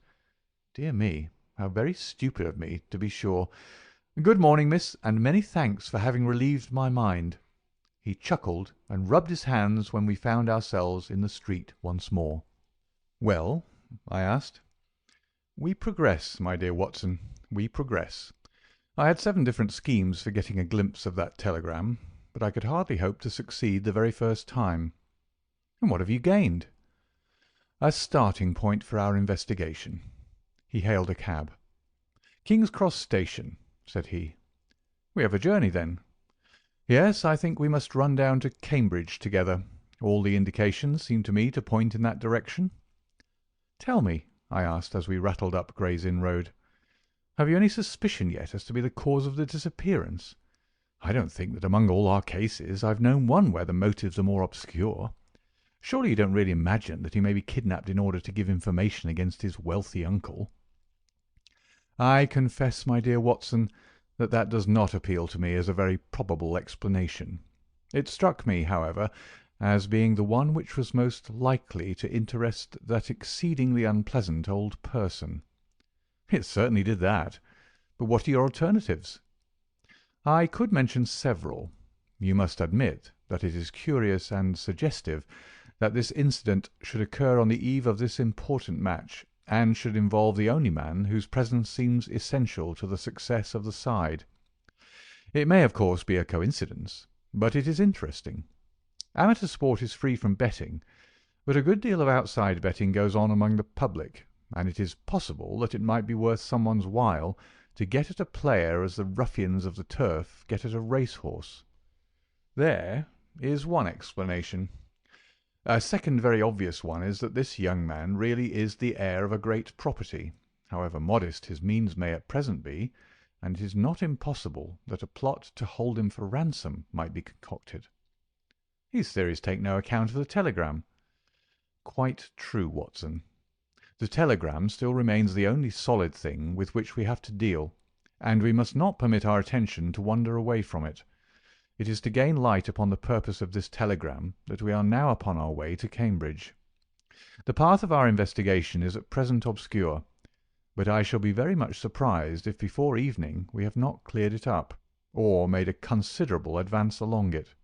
"Dear me, how very stupid of me, to be sure. Good morning, miss, and many thanks for having relieved my mind." He chuckled and rubbed his hands when we found ourselves in the street once more. "Well?" I asked. "We progress, my dear Watson, we progress. I had 7 different schemes for getting a glimpse of that telegram, but I could hardly hope to succeed the very first time." "And what have you gained?" "A starting point for our investigation." He hailed a cab. "King's Cross Station," said he. "We have a journey, then?" "Yes, I think we must run down to Cambridge together. All the indications seem to me to point in that direction." "Tell me," I asked as we rattled up Gray's Inn Road, "have you any suspicion yet as to be the cause of the disappearance? I don't think that among all our cases I've known one where the motives are more obscure. Surely you don't really imagine that he may be kidnapped in order to give information against his wealthy uncle?" "I confess, my dear Watson, that does not appeal to me as a very probable explanation. It struck me, however, as being the one which was most likely to interest that exceedingly unpleasant old person." "It certainly did that. But what are your alternatives?" "I could mention several. You must admit that it is curious and suggestive that this incident should occur on the eve of this important match, and should involve the only man whose presence seems essential to the success of the side. It may, of course, be a coincidence, but it is interesting. Amateur sport is free from betting, but a good deal of outside betting goes on among the public, and it is possible that it might be worth someone's while to get at a player as the ruffians of the turf get at a racehorse. There is one explanation. A second very obvious one is that this young man really is the heir of a great property, however modest his means may at present be, and it is not impossible that a plot to hold him for ransom might be concocted." "These theories take no account of the telegram." "Quite true, Watson. The telegram still remains the only solid thing with which we have to deal, and we must not permit our attention to wander away from it. It is to gain light upon the purpose of this telegram that we are now upon our way to Cambridge. The path of our investigation is at present obscure. but I shall be very much surprised if before evening we have not cleared it up, or made a considerable advance along it.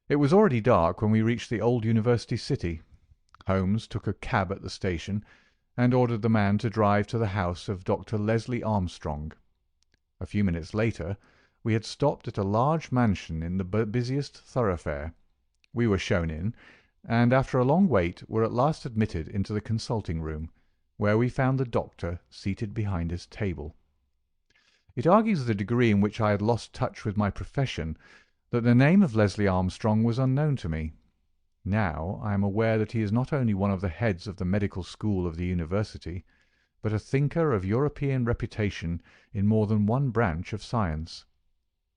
It was already dark when we reached the old university city. Holmes took a cab at the station, and ordered the man to drive to the house of Dr. Leslie Armstrong. A few minutes later we had stopped at a large mansion in the busiest thoroughfare. We were shown in, and after a long wait were at last admitted into the consulting room, where we found the doctor seated behind his table. It argues the degree in which I had lost touch with my profession that the name of Leslie Armstrong was unknown to me. Now I am aware that he is not only one of the heads of the medical school of the university, but a thinker of European reputation in more than one branch of science.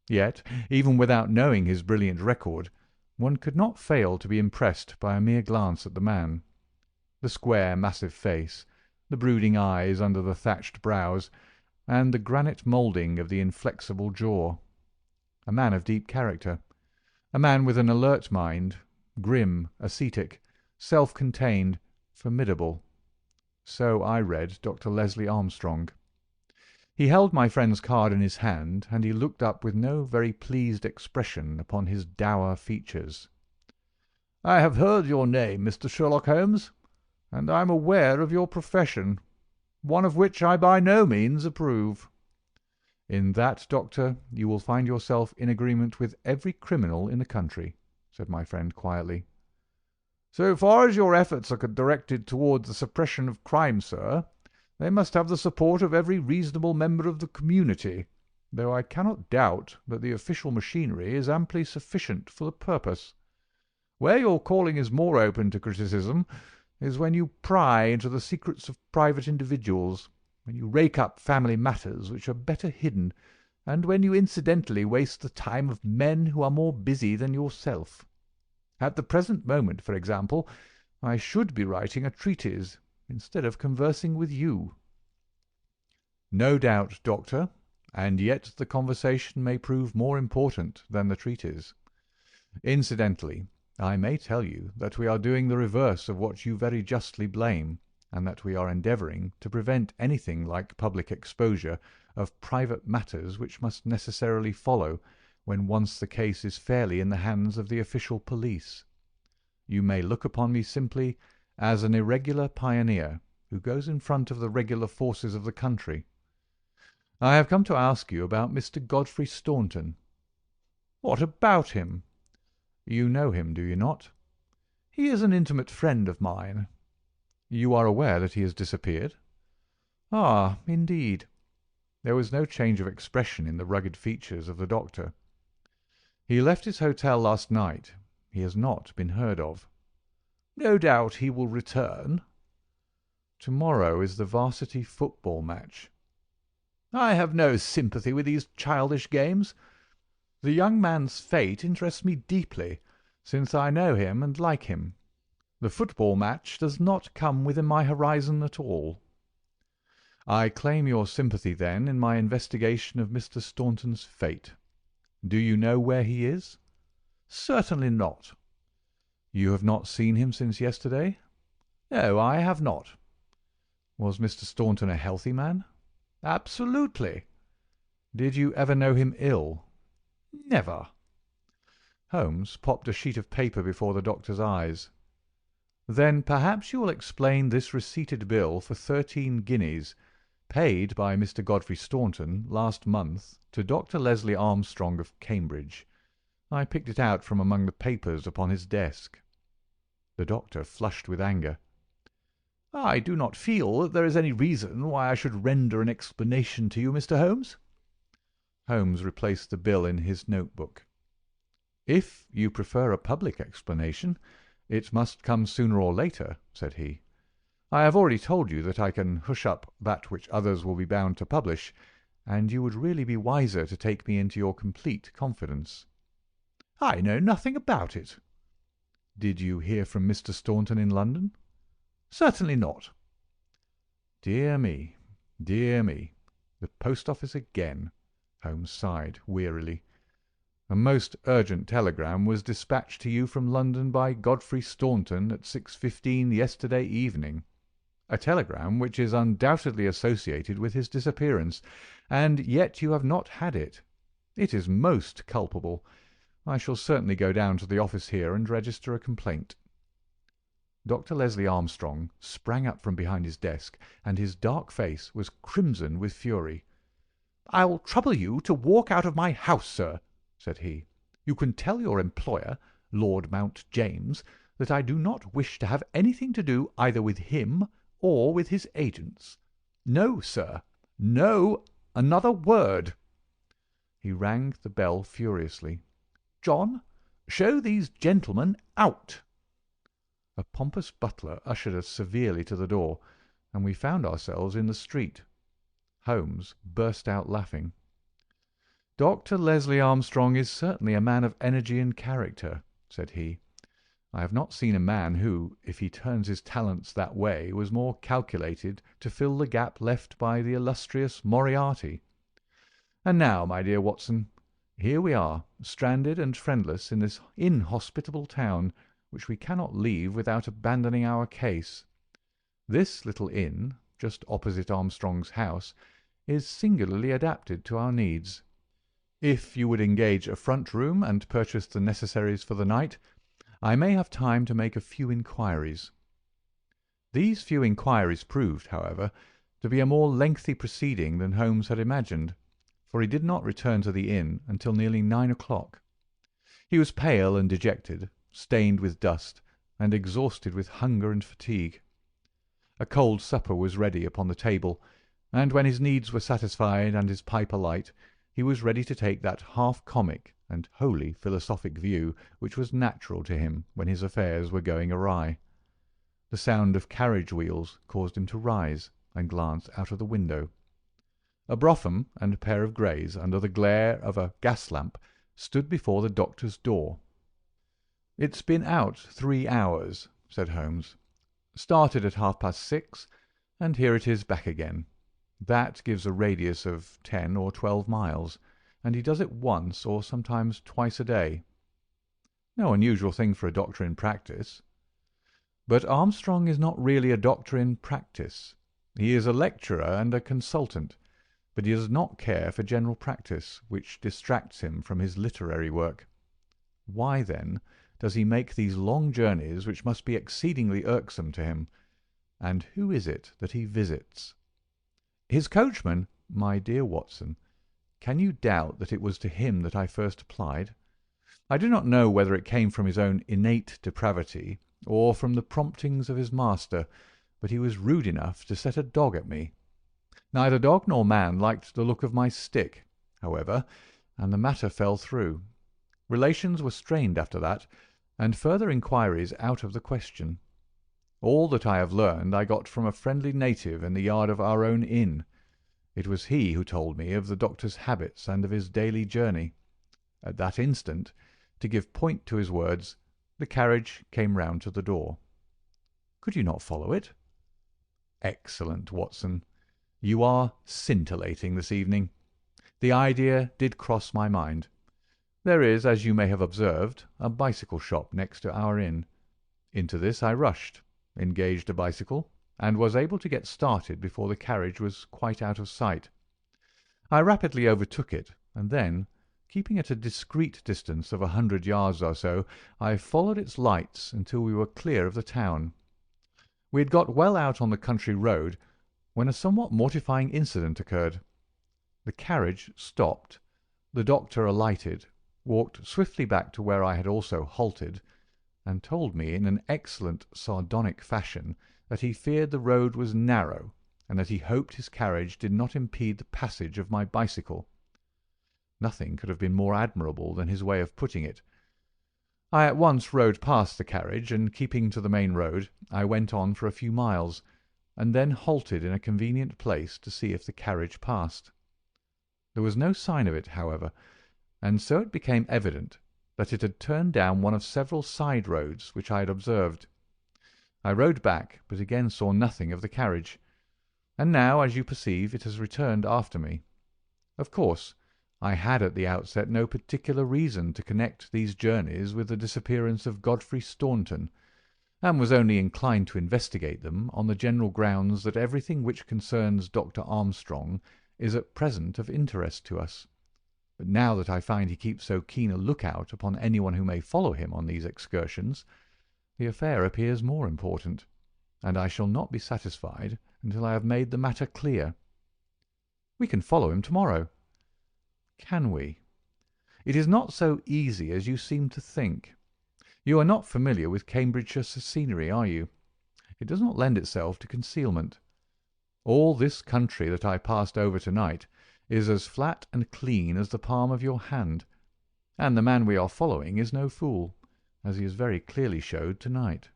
Yet, even without knowing his brilliant record, one could not fail to be impressed by a mere glance at the man. The square, massive face, the brooding eyes under the thatched brows, and the granite moulding of the inflexible jaw. A man of deep character, a man with an alert mind, grim, ascetic, self-contained, formidable. So I read Dr. Leslie Armstrong. He held my friend's card in his hand, and he looked up with no very pleased expression upon his dour features. "I have heard your name, Mr. Sherlock Holmes, and I am aware of your profession, one of which I by no means approve." "In that, Doctor, you will find yourself in agreement with every criminal in the country," said my friend quietly. "So far as your efforts are directed towards the suppression of crime, sir, they must have the support of every reasonable member of the community, though I cannot doubt that the official machinery is amply sufficient for the purpose. Where your calling is more open to criticism is when you pry into the secrets of private individuals, when you rake up family matters which are better hidden, and when you incidentally waste the time of men who are more busy than yourself. At the present moment, for example, I should be writing a treatise instead of conversing with you." "No doubt, Doctor, and yet the conversation may prove more important than the treatise. Incidentally, I may tell you that we are doing the reverse of what you very justly blame, and that we are endeavouring to prevent anything like public exposure of private matters which must necessarily follow when once the case is fairly in the hands of the official police. You may look upon me simply as an irregular pioneer who goes in front of the regular forces of the country. I have come to ask you about Mr. Godfrey Staunton." "What about him?" "You know him, do you not?" "He is an intimate friend of mine." "You are aware that he has disappeared?" "Ah, indeed." There was no change of expression in the rugged features of the doctor. "He left his hotel last night. He has not been heard of." "No doubt he will return." "To-morrow is the varsity football match." "I have no sympathy with these childish games. The young man's fate interests me deeply, since I know him and like him. The football match does not come within my horizon at all." "I claim your sympathy, then, in my investigation of Mr. Staunton's fate. Do you know where he is?" "Certainly not." "You have not seen him since yesterday?" "No, I have not." "Was Mr. Staunton a healthy man?" "Absolutely." "Did you ever know him ill?" "Never." Holmes popped a sheet of paper before the doctor's eyes. "Then perhaps you will explain this receipted bill for 13 guineas, paid by Mr. Godfrey Staunton last month to Dr. Leslie Armstrong of Cambridge. I picked it out from among the papers upon his desk." The doctor flushed with anger. "I do not feel that there is any reason why I should render an explanation to you, Mr. Holmes." Holmes replaced the bill in his note-book. "If you prefer a public explanation, it must come sooner or later," said he. "I have already told you that I can hush up that which others will be bound to publish, and you would really be wiser to take me into your complete confidence." "I know nothing about it." "Did you hear from Mr. Staunton in London?" "Certainly not." "Dear me, dear me! The post office again!" Holmes sighed wearily. "A most urgent telegram was dispatched to you from London by Godfrey Staunton at 6:15 yesterday evening." A telegram which is undoubtedly associated with his disappearance, and yet you have not had it. It is most culpable. I shall certainly go down to the office here and register a complaint." Dr. Leslie Armstrong sprang up from behind his desk, and his dark face was crimson with fury. "I'll trouble you to walk out of my house, sir," said he. "You can tell your employer, Lord Mount James, that I do not wish to have anything to do either with him or with his agents. No, sir, no, another word." He rang the bell furiously. "John, show these gentlemen out." A pompous butler ushered us severely to the door, and we found ourselves in the street. Holmes burst out laughing. "Dr. Leslie Armstrong is certainly a man of energy and character," said he. "I have not seen a man who, if he turns his talents that way, was more calculated to fill the gap left by the illustrious Moriarty. And now, my dear Watson, here we are, stranded and friendless in this inhospitable town, which we cannot leave without abandoning our case. This little inn, just opposite Armstrong's house, is singularly adapted to our needs. If you would engage a front room and purchase the necessaries for the night, I may have time to make a few inquiries." These few inquiries proved, however, to be a more lengthy proceeding than Holmes had imagined, for he did not return to the inn until nearly 9 o'clock. He was pale and dejected, stained with dust, and exhausted with hunger and fatigue. A cold supper was ready upon the table, and when his needs were satisfied and his pipe alight, he was ready to take that half-comic and wholly philosophic view which was natural to him when his affairs were going awry. The sound of carriage wheels caused him to rise and glance out of the window. A brougham and a pair of greys, under the glare of a gas-lamp, stood before the doctor's door. "It's been out 3 hours," said Holmes. "Started at 6:30, and here it is back again. That gives a radius of 10 or 12 miles, and he does it once or sometimes twice a day. No unusual thing for a doctor in practice. But Armstrong is not really a doctor in practice. He is a lecturer and a consultant, but he does not care for general practice, which distracts him from his literary work. Why, then, does he make these long journeys which must be exceedingly irksome to him? And who is it that he visits? His coachman, my dear Watson, can you doubt that it was to him that I first applied? I do not know whether it came from his own innate depravity or from the promptings of his master, but he was rude enough to set a dog at me. Neither dog nor man liked the look of my stick, however, and the matter fell through. Relations were strained after that, and further inquiries out of the question. All that I have learned I got from a friendly native in the yard of our own inn. It was he who told me of the doctor's habits and of his daily journey. At that instant, to give point to his words, the carriage came round to the door. Could you not follow it? Excellent, Watson. You are scintillating this evening. The idea did cross my mind. There is, as you may have observed, a bicycle shop next to our inn. Into this I rushed, engaged a bicycle, and was able to get started before the carriage was quite out of sight. I rapidly overtook it, and then, keeping at a discreet distance of 100 yards or so, I followed its lights until we were clear of the town. We had got well out on the country road when a somewhat mortifying incident occurred. The carriage stopped, the doctor alighted, walked swiftly back to where I had also halted, and told me in an excellent sardonic fashion that he feared the road was narrow, and that he hoped his carriage did not impede the passage of my bicycle. Nothing could have been more admirable than his way of putting it. I at once rode past the carriage, and keeping to the main road, I went on for a few miles, and then halted in a convenient place to see if the carriage passed. There was no sign of it, however, and so it became evident that it had turned down one of several side roads which I had observed. I rode back, but again saw nothing of the carriage, and now, as you perceive, it has returned after me. Of course, I had at the outset no particular reason to connect these journeys with the disappearance of Godfrey Staunton, and was only inclined to investigate them on the general grounds that everything which concerns Dr. Armstrong is at present of interest to us. But now that I find he keeps so keen a look-out upon anyone who may follow him on these excursions, the affair appears more important, and I shall not be satisfied until I have made the matter clear. We can follow him tomorrow. Can we? It is not so easy as you seem to think. You are not familiar with Cambridgeshire scenery, are you? It does not lend itself to concealment. All this country that I passed over tonight is as flat and clean as the palm of your hand, and the man we are following is no fool, as he has very clearly showed tonight.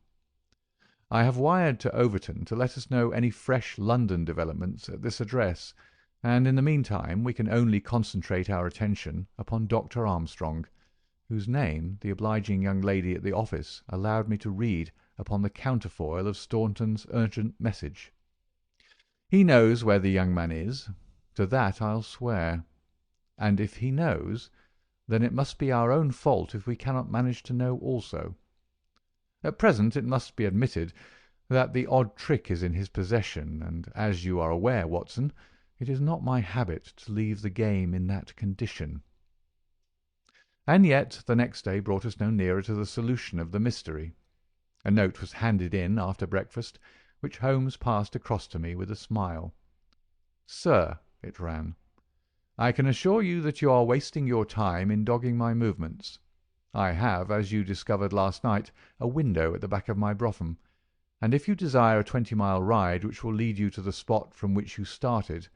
I have wired to Overton to let us know any fresh London developments at this address, and in the meantime we can only concentrate our attention upon Dr. Armstrong, whose name the obliging young lady at the office allowed me to read upon the counterfoil of Staunton's urgent message. He knows where the young man is, to that I'll swear, and if he knows, then it must be our own fault if we cannot manage to know also. At present it must be admitted that the odd trick is in his possession, and as you are aware, Watson, it is not my habit to leave the game in that condition. And yet the next day brought us no nearer to the solution of the mystery. A note was handed in after breakfast, which Holmes passed across to me with a smile. "Sir," it ran, "I can assure you that you are wasting your time in dogging my movements. I have, as you discovered last night, a window at the back of my brougham, and if you desire a 20-mile ride which will lead you to the spot from which you started,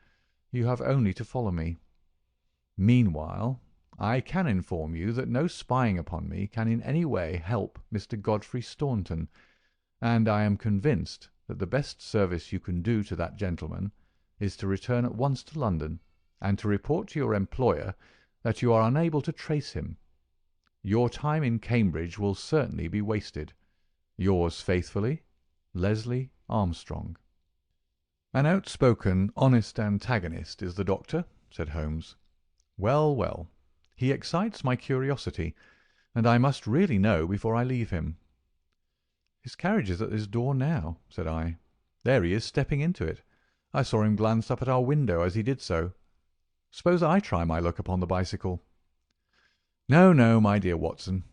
you have only to follow me. Meanwhile, I can inform you that no spying upon me can in any way help Mr. Godfrey Staunton, and I am convinced that the best service you can do to that gentleman is to return at once to London, and to report to your employer that you are unable to trace him. Your time in Cambridge will certainly be wasted. Yours faithfully, Leslie Armstrong." "An outspoken, honest antagonist is the doctor," said Holmes. "Well, well, he excites my curiosity, and I must really know before I leave him." "His carriage is at his door now," said I. "There he is stepping into it. I saw him glance up at our window as he did so. Suppose I try my luck upon the bicycle?" "No, no, my dear Watson.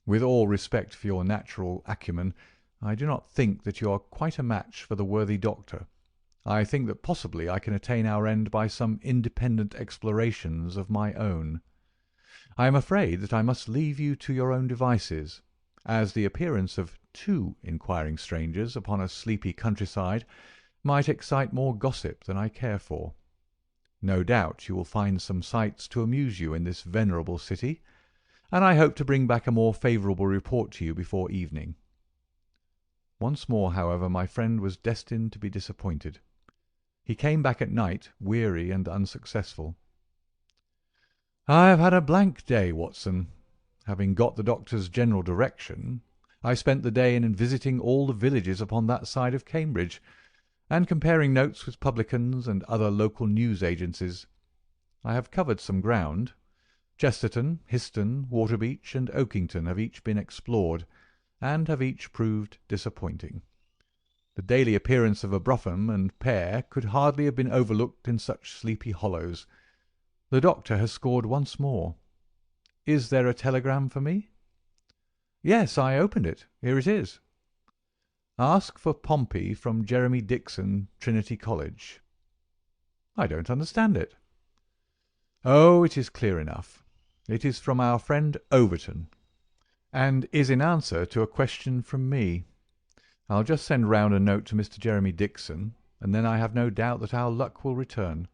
With all respect for your natural acumen, I do not think that you are quite a match for the worthy doctor. I think that possibly I can attain our end by some independent explorations of my own. I am afraid that I must leave you to your own devices, as the appearance of two inquiring strangers upon a sleepy countryside might excite more gossip than I care for. No doubt you will find some sights to amuse you in this venerable city, and I hope to bring back a more favourable report to you before evening." Once more, however, my friend was destined to be disappointed. He came back at night, weary and unsuccessful. "I have had a blank day, Watson. Having got the doctor's general direction, I spent the day in visiting all the villages upon that side of Cambridge, and comparing notes with publicans and other local news agencies. I have covered some ground. Chesterton, Histon, Waterbeach, and Oakington have each been explored, and have each proved disappointing. The daily appearance of a brougham and pair could hardly have been overlooked in such sleepy hollows. The doctor has scored once more. Is there a telegram for me?" "Yes, I opened it. Here it is. Ask for Pompey from Jeremy Dixon, Trinity College." "I don't understand it." "Oh, it is clear enough. It is from our friend Overton, and is in answer to a question from me. I'll just send round a note to Mr. Jeremy Dixon, and then I have no doubt that our luck will return.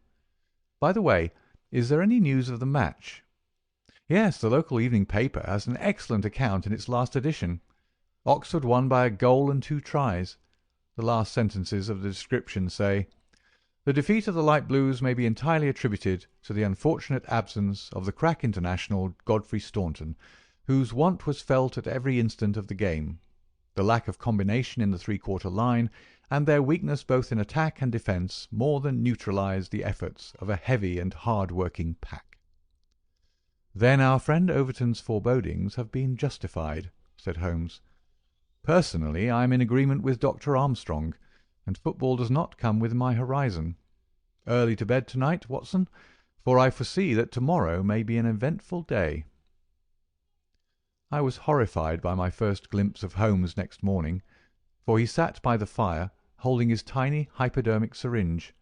By the way, is there any news of the match?" "Yes, the local evening paper has an excellent account in its last edition. Oxford won by a goal and 2 tries. The last sentences of the description say, 'The defeat of the Light Blues may be entirely attributed to the unfortunate absence of the crack international Godfrey Staunton, whose want was felt at every instant of the game. The lack of combination in the three-quarter line, and their weakness both in attack and defence, more than neutralised the efforts of a heavy and hard-working pack.'" "Then our friend Overton's forebodings have been justified," said Holmes. Personally, I am in agreement with Dr. Armstrong, and football does not come within my horizon. Early to bed tonight, Watson, for I foresee that tomorrow may be an eventful day." I was horrified by my first glimpse of Holmes next morning, for he sat by the fire holding his tiny hypodermic syringe.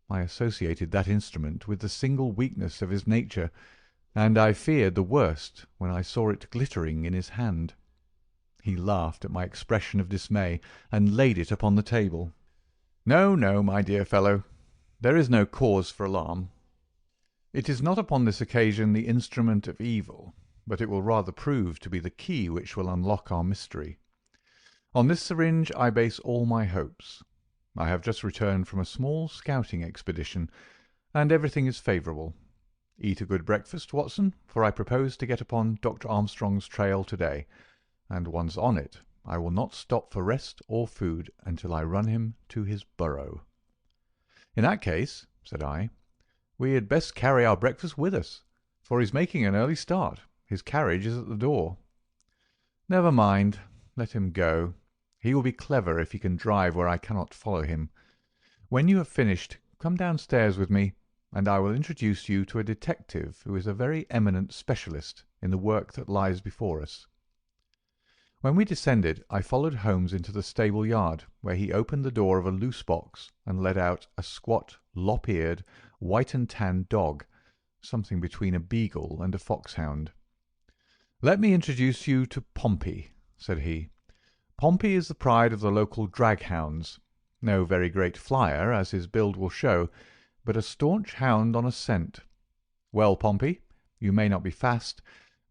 I associated that instrument with the single weakness of his nature, and I feared the worst when I saw it glittering in his hand. He laughed at my expression of dismay and laid it upon the table. "No, no, my dear fellow, there is no cause for alarm. It is not upon this occasion the instrument of evil, but it will rather prove to be the key which will unlock our mystery. On this syringe I base all my hopes. I have just returned from a small scouting expedition, and everything is favourable. Eat a good breakfast, Watson, for I propose to get upon Dr. Armstrong's trail to-day, and once on it, I will not stop for rest or food until I run him to his burrow." "In that case," said I, "we had best carry our breakfast with us, for he's making an early start. His carriage is at the door." "Never mind. Let him go. He will be clever if he can drive where I cannot follow him. When you have finished, come downstairs with me, and I will introduce you to a detective who is a very eminent specialist in the work that lies before us." When we descended, I followed Holmes into the stable yard, where he opened the door of a loose box and led out a squat, lop-eared, white and tan dog, something between a beagle and a foxhound. "Let me introduce you to Pompey," said he. "Pompey is the pride of the local drag-hounds. No very great flyer, as his build will show, but a staunch hound on a scent. Well, Pompey, you may not be fast,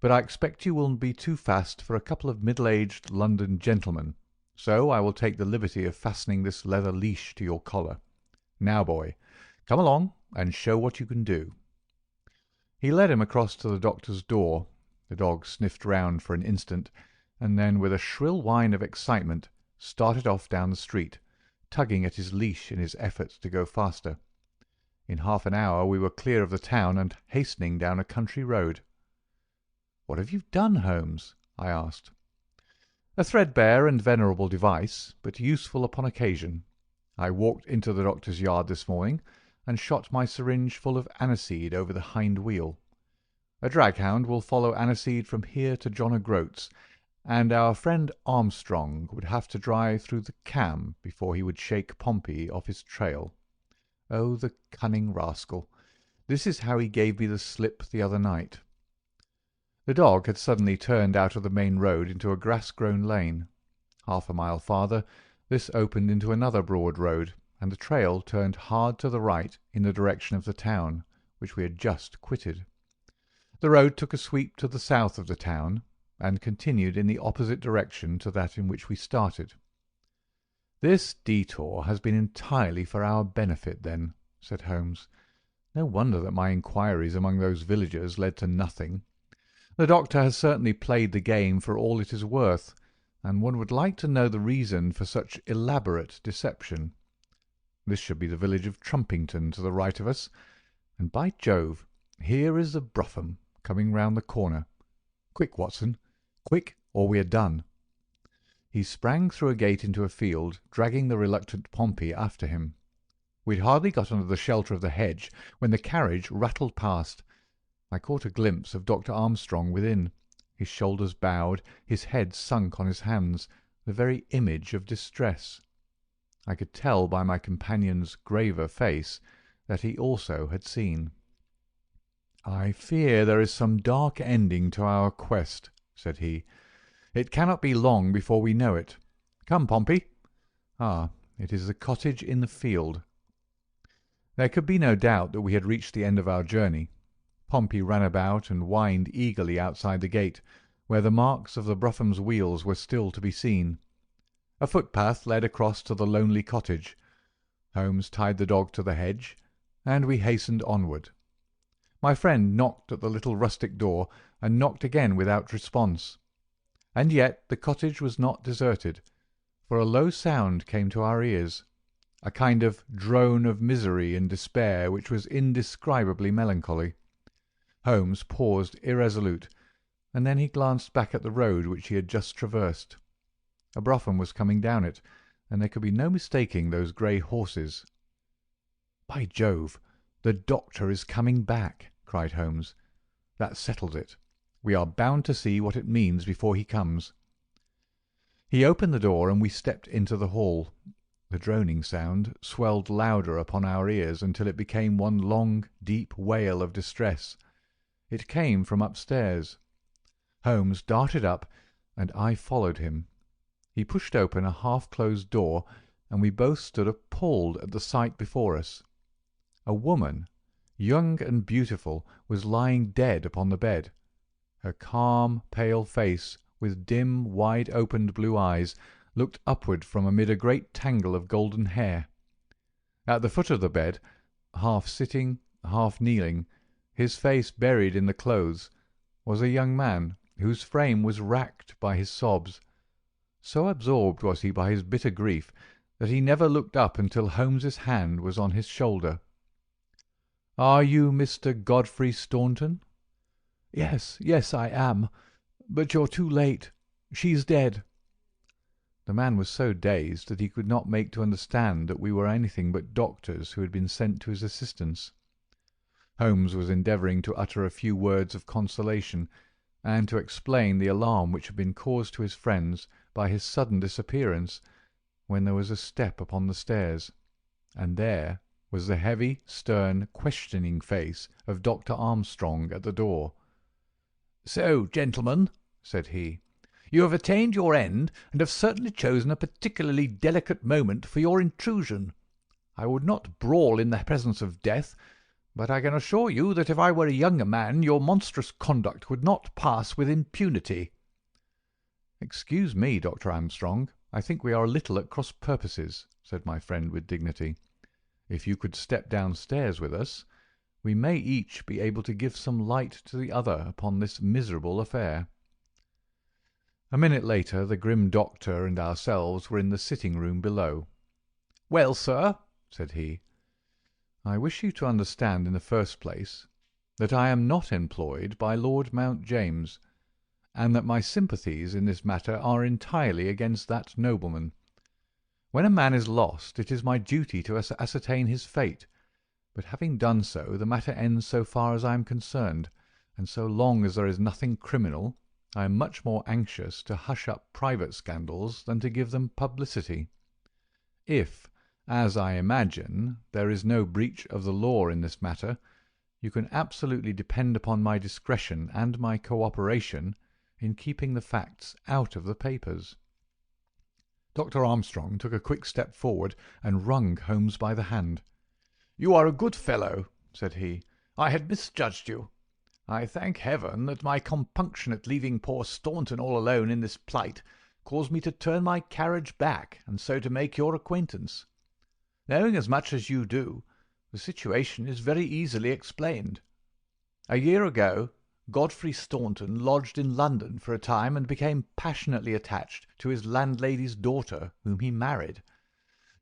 but I expect you will be too fast for a couple of middle-aged London gentlemen, so I will take the liberty of fastening this leather leash to your collar. Now, boy, come along and show what you can do." He led him across to the doctor's door. The dog sniffed round for an instant, and then, with a shrill whine of excitement, started off down the street, tugging at his leash in his efforts to go faster. In half an hour we were clear of the town and hastening down a country road. "What have you done, Holmes?" I asked. "A threadbare and venerable device, but useful upon occasion. I walked into the doctor's yard this morning and shot my syringe full of aniseed over the hind wheel. A draghound will follow aniseed from here to John O'Groats, and our friend Armstrong would have to drive through the Cam before he would shake Pompey off his trail. Oh, the cunning rascal! This is how he gave me the slip the other night." The dog had suddenly turned out of the main road into a grass-grown lane. Half a mile farther, this opened into another broad road, and the trail turned hard to the right in the direction of the town, which we had just quitted. The road took a sweep to the south of the town, and continued in the opposite direction to that in which we started. "This detour has been entirely for our benefit, then," said Holmes. "No wonder that my inquiries among those villagers led to nothing. The doctor has certainly played the game for all it is worth, and one would like to know the reason for such elaborate deception. This should be the village of Trumpington to the right of us, and by Jove, here is the brougham coming round the corner. Quick, Watson, quick, or we are done." He sprang through a gate into a field, dragging the reluctant Pompey after him. We had hardly got under the shelter of the hedge when the carriage rattled past. I caught a glimpse of Dr. Armstrong within, his shoulders bowed, his head sunk on his hands, the very image of distress. I could tell by my companion's graver face that he also had seen. "I fear there is some dark ending to our quest," said he. "It cannot be long before we know it. Come, Pompey. Ah, it is the cottage in the field." There could be no doubt that we had reached the end of our journey. Pompey ran about and whined eagerly outside the gate, where the marks of the brougham wheels were still to be seen. A footpath led across to the lonely cottage. Holmes tied the dog to the hedge, and we hastened onward. My friend knocked at the little rustic door, and knocked again without response. And yet the cottage was not deserted, for a low sound came to our ears, a kind of drone of misery and despair which was indescribably melancholy. Holmes paused irresolute, and then he glanced back at the road which he had just traversed. A brougham was coming down it, and there could be no mistaking those grey horses. "By Jove, the doctor is coming back!" cried Holmes. "That settles it. We are bound to see what it means before he comes." He opened the door, and we stepped into the hall. The droning sound swelled louder upon our ears until it became one long, deep wail of distress. It came from upstairs. Holmes darted up, and I followed him. He pushed open a half-closed door, and we both stood appalled at the sight before us. A woman, young and beautiful, was lying dead upon the bed. Her calm, pale face, with dim, wide-opened blue eyes, looked upward from amid a great tangle of golden hair. At the foot of the bed, half sitting, half kneeling, his face buried in the clothes, was a young man whose frame was racked by his sobs. So absorbed was he by his bitter grief that he never looked up until Holmes's hand was on his shoulder. "Are you Mr. Godfrey Staunton?" "Yes, yes, I am. But you're too late. She's dead." The man was so dazed that he could not make to understand that we were anything but doctors who had been sent to his assistance. Holmes was endeavouring to utter a few words of consolation, and to explain the alarm which had been caused to his friends by his sudden disappearance, when there was a step upon the stairs, and there was the heavy, stern, questioning face of Dr. Armstrong at the door. "So, gentlemen," said he, "you have attained your end, and have certainly chosen a particularly delicate moment for your intrusion. I would not brawl in the presence of death, but I can assure you that if I were a younger man your monstrous conduct would not pass with impunity." "Excuse me, Dr. Armstrong, I think we are a little at cross purposes," said my friend with dignity. "If you could step downstairs with us, we may each be able to give some light to the other upon this miserable affair." A minute later the grim doctor and ourselves were in the sitting-room below. "Well, sir," said he, "I wish you to understand in the first place that I am not employed by Lord Mount James, and that my sympathies in this matter are entirely against that nobleman. When a man is lost, it is my duty to ascertain his fate, but having done so, the matter ends so far as I am concerned, and so long as there is nothing criminal, I am much more anxious to hush up private scandals than to give them publicity. If, as I imagine, there is no breach of the law in this matter, you can absolutely depend upon my discretion and my cooperation in keeping the facts out of the papers." Dr. Armstrong took a quick step forward and wrung Holmes by the hand. "You are a good fellow," said he. "I had misjudged you. I thank heaven that my compunction at leaving poor Staunton all alone in this plight caused me to turn my carriage back, and so to make your acquaintance. Knowing as much as you do, the situation is very easily explained. A year ago, Godfrey Staunton lodged in London for a time and became passionately attached to his landlady's daughter, whom he married.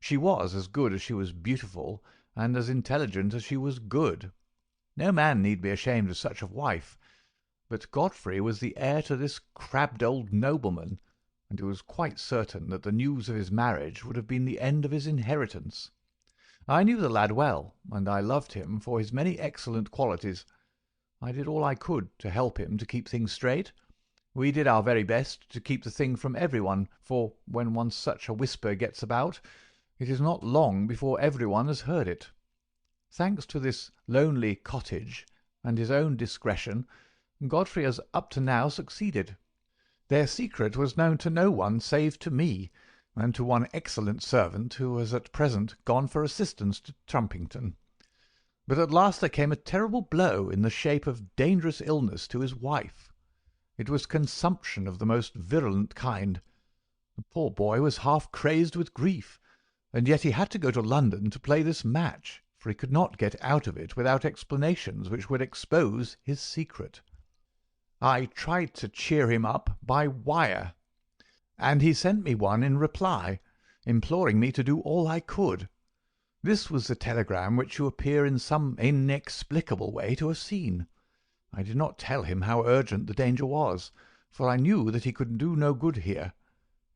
She was as good as she was beautiful, and as intelligent as she was good. No man need be ashamed of such a wife, but Godfrey was the heir to this crabbed old nobleman, and it was quite certain that the news of his marriage would have been the end of his inheritance. I knew the lad well, and I loved him for his many excellent qualities. I did all I could to help him to keep things straight. We did our very best to keep the thing from everyone, for when once such a whisper gets about, it is not long before everyone has heard it. Thanks to this lonely cottage and his own discretion, Godfrey has up to now succeeded. Their secret was known to no one save to me, and to one excellent servant who has at present gone for assistance to Trumpington. But at last there came a terrible blow in the shape of dangerous illness to his wife. It was consumption of the most virulent kind. The poor boy was half crazed with grief, and yet he had to go to London to play this match, for he could not get out of it without explanations which would expose his secret. I tried to cheer him up by wire, and he sent me one in reply, imploring me to do all I could. This was the telegram which you appear in some inexplicable way to have seen. I did not tell him how urgent the danger was, for I knew that he could do no good here.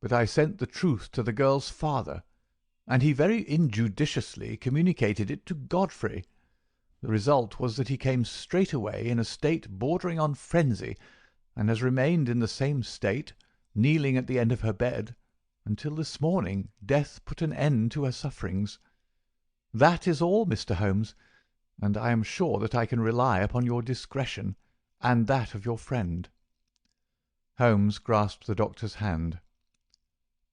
but I sent the truth to the girl's father, and he very injudiciously communicated it to Godfrey. The result was that he came straight away in a state bordering on frenzy, and has remained in the same state, kneeling at the end of her bed, until this morning death put an end to her sufferings. That is all, Mr. Holmes, and I am sure that I can rely upon your discretion and that of your friend." Holmes grasped the doctor's hand.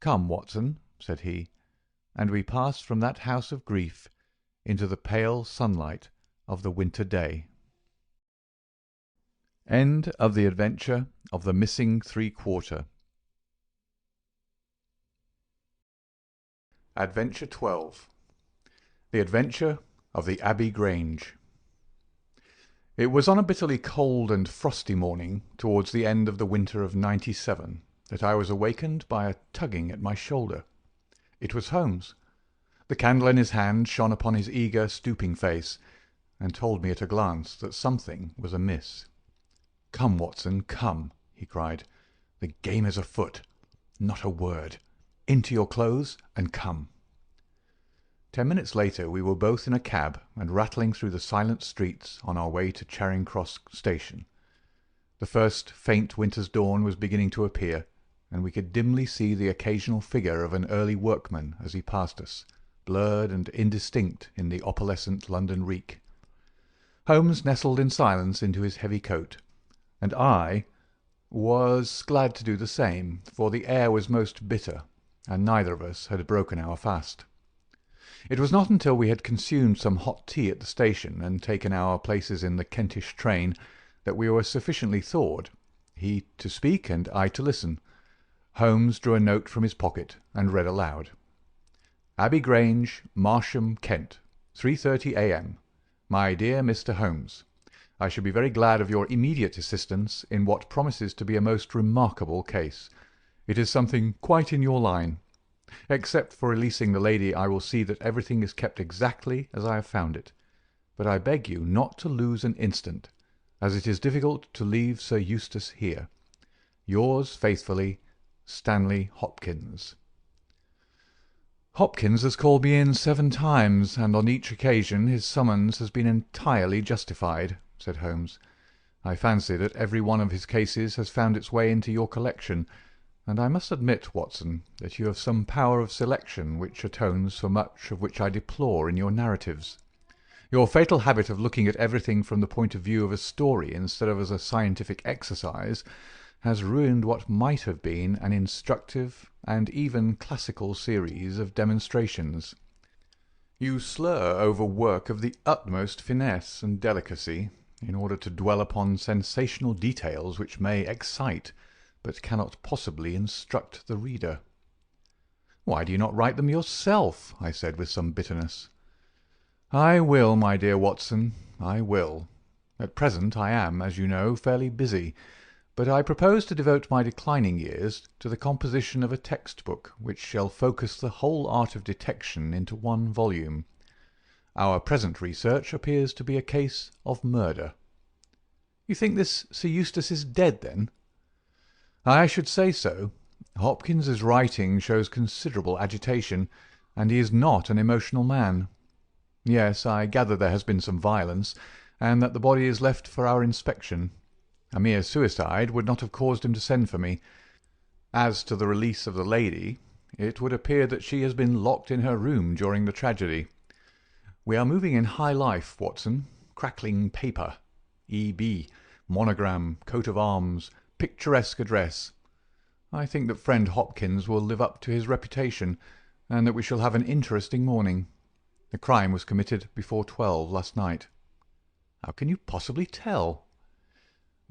"Come, Watson," said he, and we passed from that house of grief into the pale sunlight of the winter day. End of the adventure of the missing three-quarter. Adventure 12. The Adventure of the Abbey Grange. It was on a bitterly cold and frosty morning towards the end of the winter of '97 that I was awakened by a tugging at my shoulder. It was Holmes. The candle in his hand shone upon his eager, stooping face, and told me at a glance that something was amiss. "Come, Watson, come," he cried. "The game is afoot. Not a word. Into your clothes and come." 10 minutes later we were both in a cab and rattling through the silent streets on our way to Charing Cross Station. The first faint winter's dawn was beginning to appear, and we could dimly see the occasional figure of an early workman as he passed us, blurred and indistinct in the opalescent London reek. Holmes nestled in silence into his heavy coat, and I was glad to do the same, for the air was most bitter, and neither of us had broken our fast. It was not until we had consumed some hot tea at the station and taken our places in the Kentish train that we were sufficiently thawed, he to speak and I to listen. Holmes drew a note from his pocket and read aloud. "Abbey Grange, Marsham, Kent, 3:30 a.m. My dear Mr. Holmes, I should be very glad of your immediate assistance in what promises to be a most remarkable case. It is something quite in your line. Except for releasing the lady, I will see that everything is kept exactly as I have found it. But I beg you not to lose an instant, as it is difficult to leave Sir Eustace here. Yours faithfully, Stanley Hopkins." "Hopkins has called me in 7 times, and on each occasion his summons has been entirely justified," said Holmes. "I fancy that every one of his cases has found its way into your collection, and I must admit, Watson, that you have some power of selection which atones for much of which I deplore in your narratives. Your fatal habit of looking at everything from the point of view of a story instead of as a scientific exercise has ruined what might have been an instructive and even classical series of demonstrations. You slur over work of the utmost finesse and delicacy in order to dwell upon sensational details which may excite but cannot possibly instruct the reader." "Why do you not write them yourself?" I said with some bitterness. "I will, my dear Watson, I will. At present I am, as you know, fairly busy, but I propose to devote my declining years to the composition of a text-book which shall focus the whole art of detection into one volume. Our present research appears to be a case of murder." "You think this Sir Eustace is dead, then?" "I should say so. Hopkins's writing shows considerable agitation, and he is not an emotional man. Yes, I gather there has been some violence, and that the body is left for our inspection. A mere suicide would not have caused him to send for me. As to the release of the lady, it would appear that she has been locked in her room during the tragedy. We are moving in high life, Watson. Crackling paper, E.B., monogram, coat of arms, picturesque address. I think that friend Hopkins will live up to his reputation, and that we shall have an interesting morning. The crime was committed before 12 last night." "How can you possibly tell?"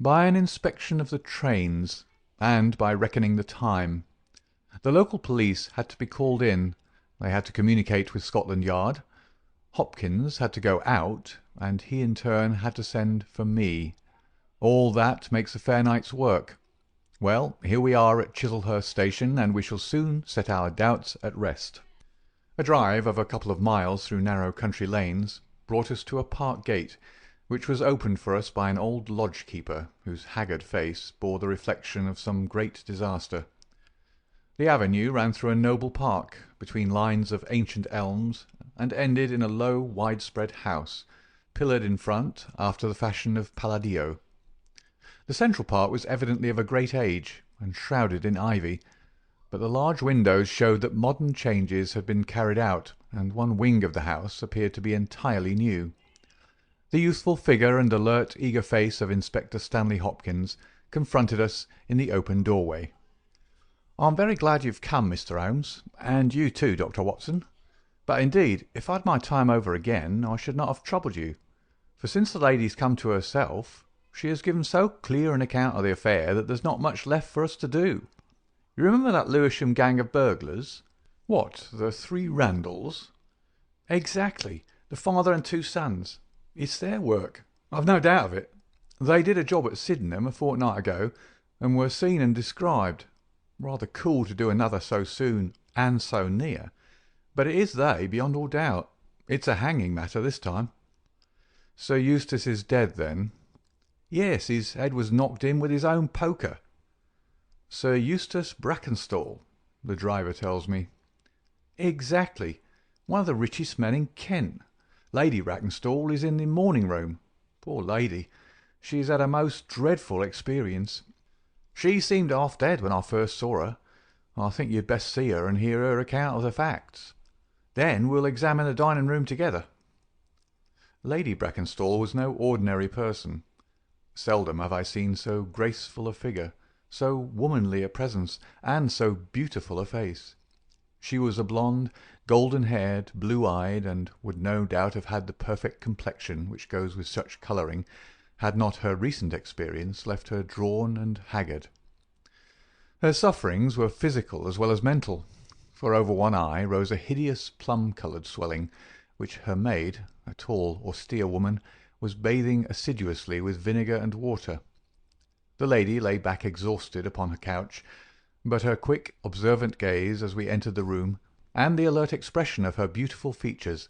"By an inspection of the trains, and by reckoning the time. The local police had to be called in. They had to communicate with Scotland Yard. Hopkins had to go out, and he in turn had to send for me. All that makes a fair night's work. Well, here we are at Chislehurst Station, and we shall soon set our doubts at rest." A drive of a couple of miles through narrow country lanes brought us to a park gate, which was opened for us by an old lodge-keeper, whose haggard face bore the reflection of some great disaster. The avenue ran through a noble park, between lines of ancient elms, and ended in a low, widespread house, pillared in front after the fashion of Palladio. The central part was evidently of a great age, and shrouded in ivy, but the large windows showed that modern changes had been carried out, and one wing of the house appeared to be entirely new. The youthful figure and alert, eager face of Inspector Stanley Hopkins confronted us in the open doorway. "I'm very glad you've come, Mr. Holmes, and you too, Dr. Watson. But indeed, if I'd my time over again, I should not have troubled you, for since the lady's come to herself, she has given so clear an account of the affair that there's not much left for us to do. You remember that Lewisham gang of burglars?" "What, the three Randalls?" "Exactly. The father and two sons. It's their work. I've no doubt of it. They did a job at Sydenham a fortnight ago, and were seen and described. Rather cool to do another so soon and so near. But it is they, beyond all doubt. It's a hanging matter this time." "Sir Eustace is dead, then?" "Yes, his head was knocked in with his own poker." "Sir Eustace Brackenstall, the driver tells me." "Exactly. One of the richest men in Kent. Lady Brackenstall is in the morning-room. Poor lady, she has had a most dreadful experience. She seemed half dead when I first saw her. I think you'd best see her and hear her account of the facts. Then we'll examine the dining-room together." Lady Brackenstall was no ordinary person. Seldom have I seen so graceful a figure, so womanly a presence, and so beautiful a face. She was a blonde, golden-haired, blue-eyed, and would no doubt have had the perfect complexion which goes with such colouring, had not her recent experience left her drawn and haggard. Her sufferings were physical as well as mental, for over one eye rose a hideous plum-coloured swelling, which her maid, a tall, austere woman, was bathing assiduously with vinegar and water. The lady lay back exhausted upon her couch, but her quick, observant gaze as we entered the room, and the alert expression of her beautiful features,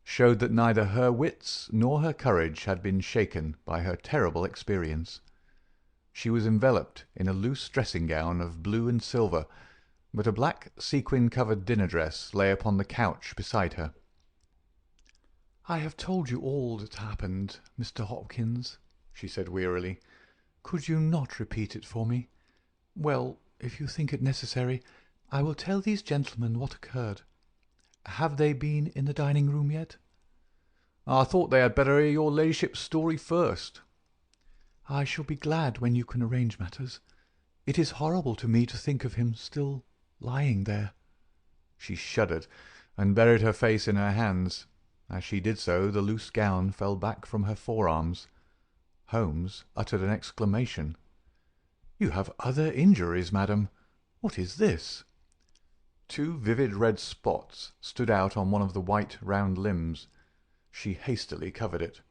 showed that neither her wits nor her courage had been shaken by her terrible experience. She was enveloped in a loose dressing-gown of blue and silver, but a black sequin-covered dinner-dress lay upon the couch beside her. "I have told you all that happened, Mr. Hopkins," she said wearily. "Could you not repeat it for me? Well, if you think it necessary, I will tell these gentlemen what occurred. Have they been in the dining-room yet?" "I thought they had better hear your ladyship's story first." "I shall be glad when you can arrange matters. It is horrible to me to think of him still lying there." She shuddered, and buried her face in her hands. As she did so, the loose gown fell back from her forearms. Holmes uttered an exclamation. "You have other injuries, madam. What is this?" Two vivid red spots stood out on one of the white round limbs. She hastily covered it.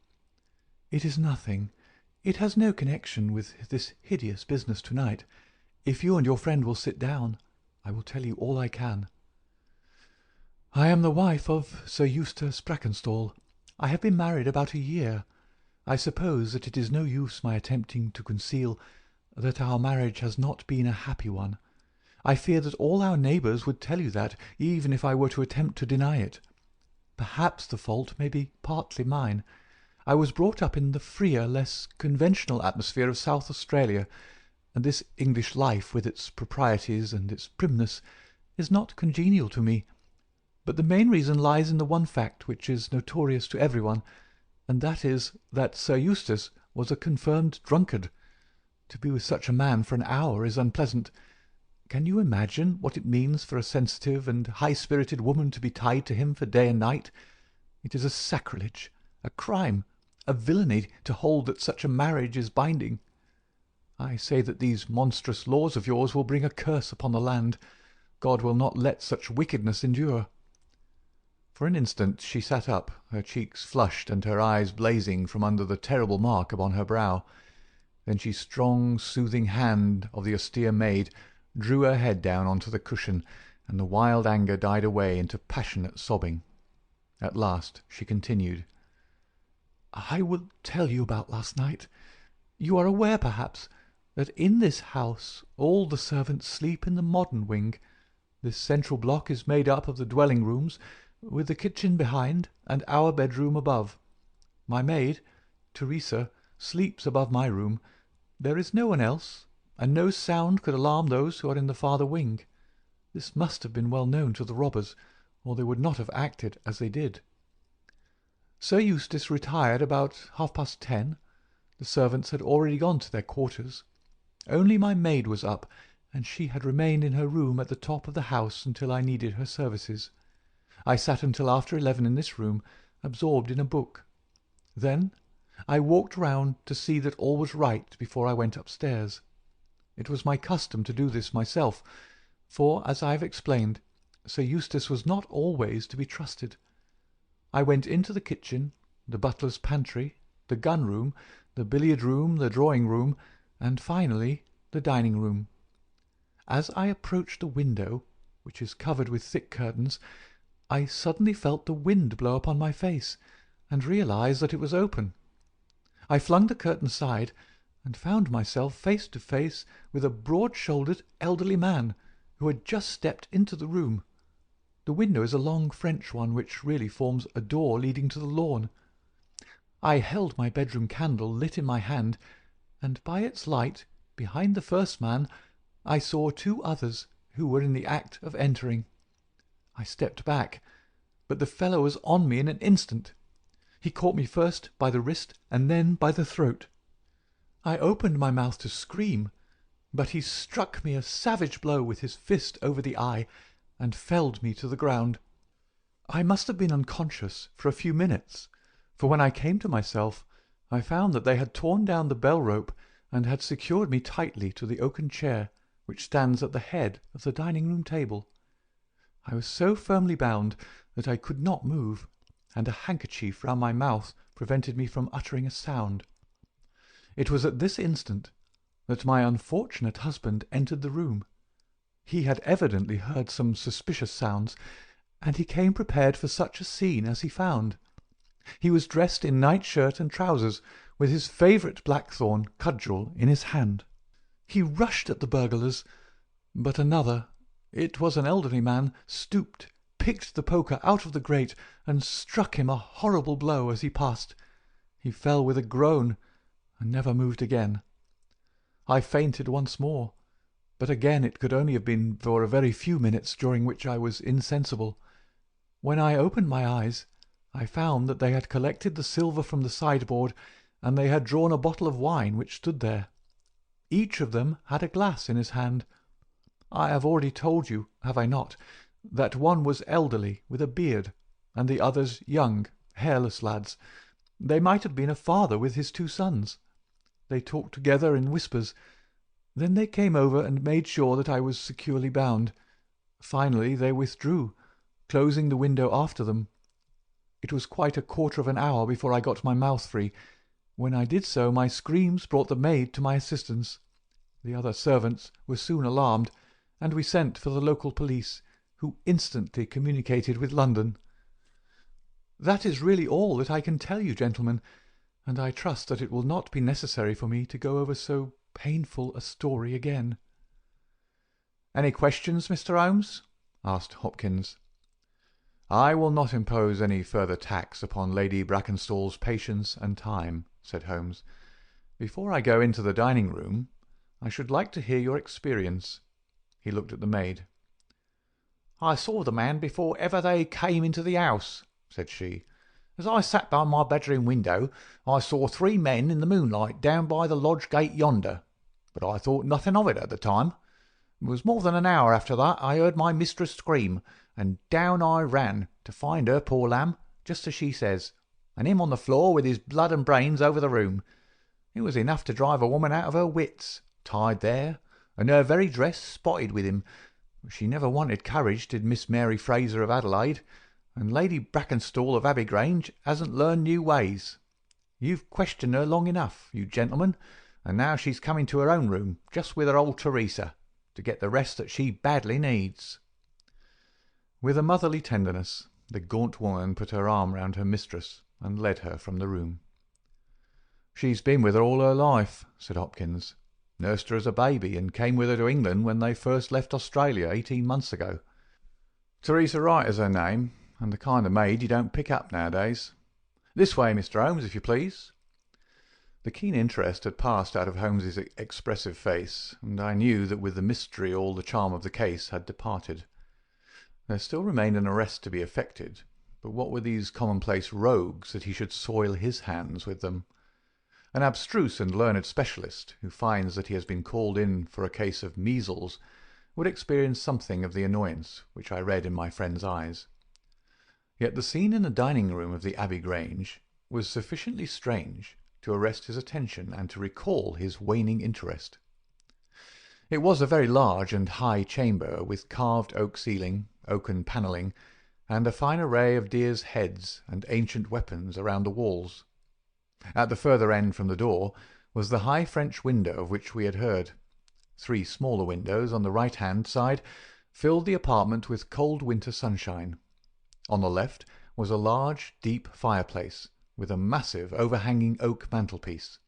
"It is nothing. It has no connection with this hideous business to-night. If you and your friend will sit down, I will tell you all I can. I am the wife of Sir Eustace Brackenstall. I have been married about a year. I suppose that it is no use my attempting to conceal that our marriage has not been a happy one. I fear that all our neighbours would tell you that, even if I were to attempt to deny it. Perhaps the fault may be partly mine. I was brought up in the freer, less conventional atmosphere of South Australia, and this English life, with its proprieties and its primness, is not congenial to me. But the main reason lies in the one fact which is notorious to everyone, and that is that Sir Eustace was a confirmed drunkard. To be with such a man for an hour is unpleasant. Can you imagine what it means for a sensitive and high-spirited woman to be tied to him for day and night? It is a sacrilege, a crime, a villainy to hold that such a marriage is binding. I say that these monstrous laws of yours will bring a curse upon the land. God will not let such wickedness endure." For an instant she sat up, her cheeks flushed and her eyes blazing from under the terrible mark upon her brow. Then she strong, soothing hand of the austere maid drew her head down onto the cushion, and the wild anger died away into passionate sobbing. At last she continued, "I will tell you about last night. You are aware, perhaps, that in this house all the servants sleep in the modern wing, This central block is made up of the dwelling rooms, with the kitchen behind and our bedroom above. My maid, Teresa, sleeps above my room. There is no one else, and no sound could alarm those who are in the farther wing. This must have been well known to the robbers, or they would not have acted as they did. Sir Eustace retired about 10:30. The servants had already gone to their quarters. Only my maid was up, and she had remained in her room at the top of the house until I needed her services. I sat until after 11 in this room, absorbed in a book. Then I walked round to see that all was right before I went upstairs. It was my custom to do this myself, for, as I have explained, Sir Eustace was not always to be trusted. I went into the kitchen, the butler's pantry, the gun-room, the billiard-room, the drawing-room, and finally the dining-room. As I approached the window, which is covered with thick curtains, I suddenly felt the wind blow upon my face, and realized that it was open. I flung the curtain aside, and found myself face to face with a broad-shouldered elderly man, who had just stepped into the room. The window is a long French one, which really forms a door leading to the lawn. I held my bedroom candle lit in my hand, and by its light, behind the first man, I saw two others who were in the act of entering. I stepped back, but the fellow was on me in an instant. He caught me first by the wrist and then by the throat. I opened my mouth to scream, but he struck me a savage blow with his fist over the eye, and felled me to the ground. I must have been unconscious for a few minutes, for when I came to myself, I found that they had torn down the bell-rope and had secured me tightly to the oaken chair which stands at the head of the dining-room table. I was so firmly bound that I could not move, and a handkerchief round my mouth prevented me from uttering a sound. It was at this instant that my unfortunate husband entered the room. He had evidently heard some suspicious sounds, and he came prepared for such a scene as he found. He was dressed in night-shirt and trousers, with his favourite blackthorn cudgel in his hand. He rushed at the burglars, but another, it was an elderly man, stooped, picked the poker out of the grate, and struck him a horrible blow as he passed. He fell with a groan, and never moved again. I fainted once more, but again it could only have been for a very few minutes, during which I was insensible. When I opened my eyes, I found that they had collected the silver from the sideboard, and they had drawn a bottle of wine which stood there. Each of them had a glass in his hand. I have already told you, have I not, that one was elderly, with a beard, and the others young, hairless lads. They might have been a father with his two sons. They talked together in whispers. Then they came over and made sure that I was securely bound. Finally they withdrew, closing the window after them. It was quite a quarter of an hour before I got my mouth free. When I did so, my screams brought the maid to my assistance. The other servants were soon alarmed, and we sent for the local police, who instantly communicated with London. That is really all that I can tell you, gentlemen, and I trust that it will not be necessary for me to go over so painful a story again. "Any questions, Mr. Holmes?" asked Hopkins. "I will not impose any further tax upon Lady Brackenstall's patience and time," said Holmes. "Before I go into the dining-room, I should like to hear your experience." He looked at the maid. "I saw the man before ever they came into the house," said she. "As I sat by my bedroom window, I saw 3 men in the moonlight down by the lodge gate yonder, but I thought nothing of it at the time. It was more than an hour after that I heard my mistress scream, and down I ran to find her, poor lamb, just as she says, and him on the floor with his blood and brains over the room. It was enough to drive a woman out of her wits, tied there, and her very dress spotted with him. But she never wanted courage, did Miss Mary Fraser of Adelaide, and Lady Brackenstall of Abbey Grange hasn't learned new ways. You've questioned her long enough, you gentlemen, and now she's coming to her own room, just with her old Teresa, to get the rest that she badly needs." With a motherly tenderness, the gaunt woman put her arm round her mistress and led her from the room. "She's been with her all her life," said Hopkins. "Nursed her as a baby, and came with her to England when they first left Australia 18 months ago. Teresa Wright is her name, and the kind of maid you don't pick up nowadays. This way, Mr. Holmes, if you please." The keen interest had passed out of Holmes's expressive face, and I knew that with the mystery all the charm of the case had departed. There still remained an arrest to be effected, but what were these commonplace rogues that he should soil his hands with them? An abstruse and learned specialist, who finds that he has been called in for a case of measles, would experience something of the annoyance which I read in my friend's eyes. Yet the scene in the dining-room of the Abbey Grange was sufficiently strange to arrest his attention and to recall his waning interest. It was a very large and high chamber, with carved oak ceiling, oaken panelling, and a fine array of deer's heads and ancient weapons around the walls. At the further end from the door was the high French window of which we had heard. 3 smaller windows on the right-hand side filled the apartment with cold winter sunshine. On the left was a large, deep fireplace, with a massive overhanging oak mantelpiece.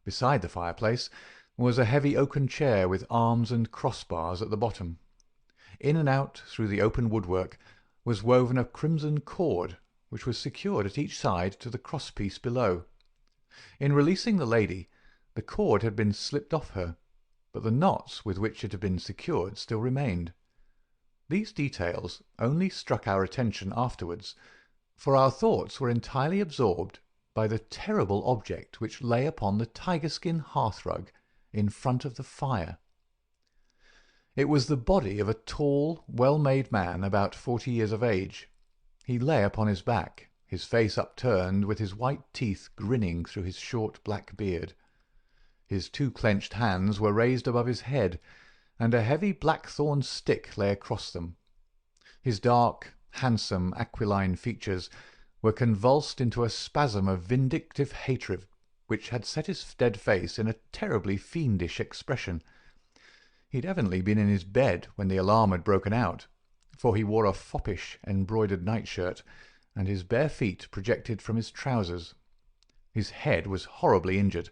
Beside the fireplace was a heavy oaken chair with arms and crossbars at the bottom. In and out through the open woodwork was woven a crimson cord, which was secured at each side to the crosspiece below. In releasing the lady, the cord had been slipped off her, but the knots with which it had been secured still remained. These details only struck our attention afterwards, for our thoughts were entirely absorbed by the terrible object which lay upon the tiger-skin hearthrug in front of the fire. It was the body of a tall, well-made man about 40 years of age. He lay upon his back, his face upturned, with his white teeth grinning through his short black beard. His 2 clenched hands were raised above his head, and a heavy blackthorn stick lay across them. His dark, handsome, aquiline features were convulsed into a spasm of vindictive hatred which had set his dead face in a terribly fiendish expression. He had evidently been in his bed when the alarm had broken out, for he wore a foppish embroidered nightshirt, and his bare feet projected from his trousers. His head was horribly injured,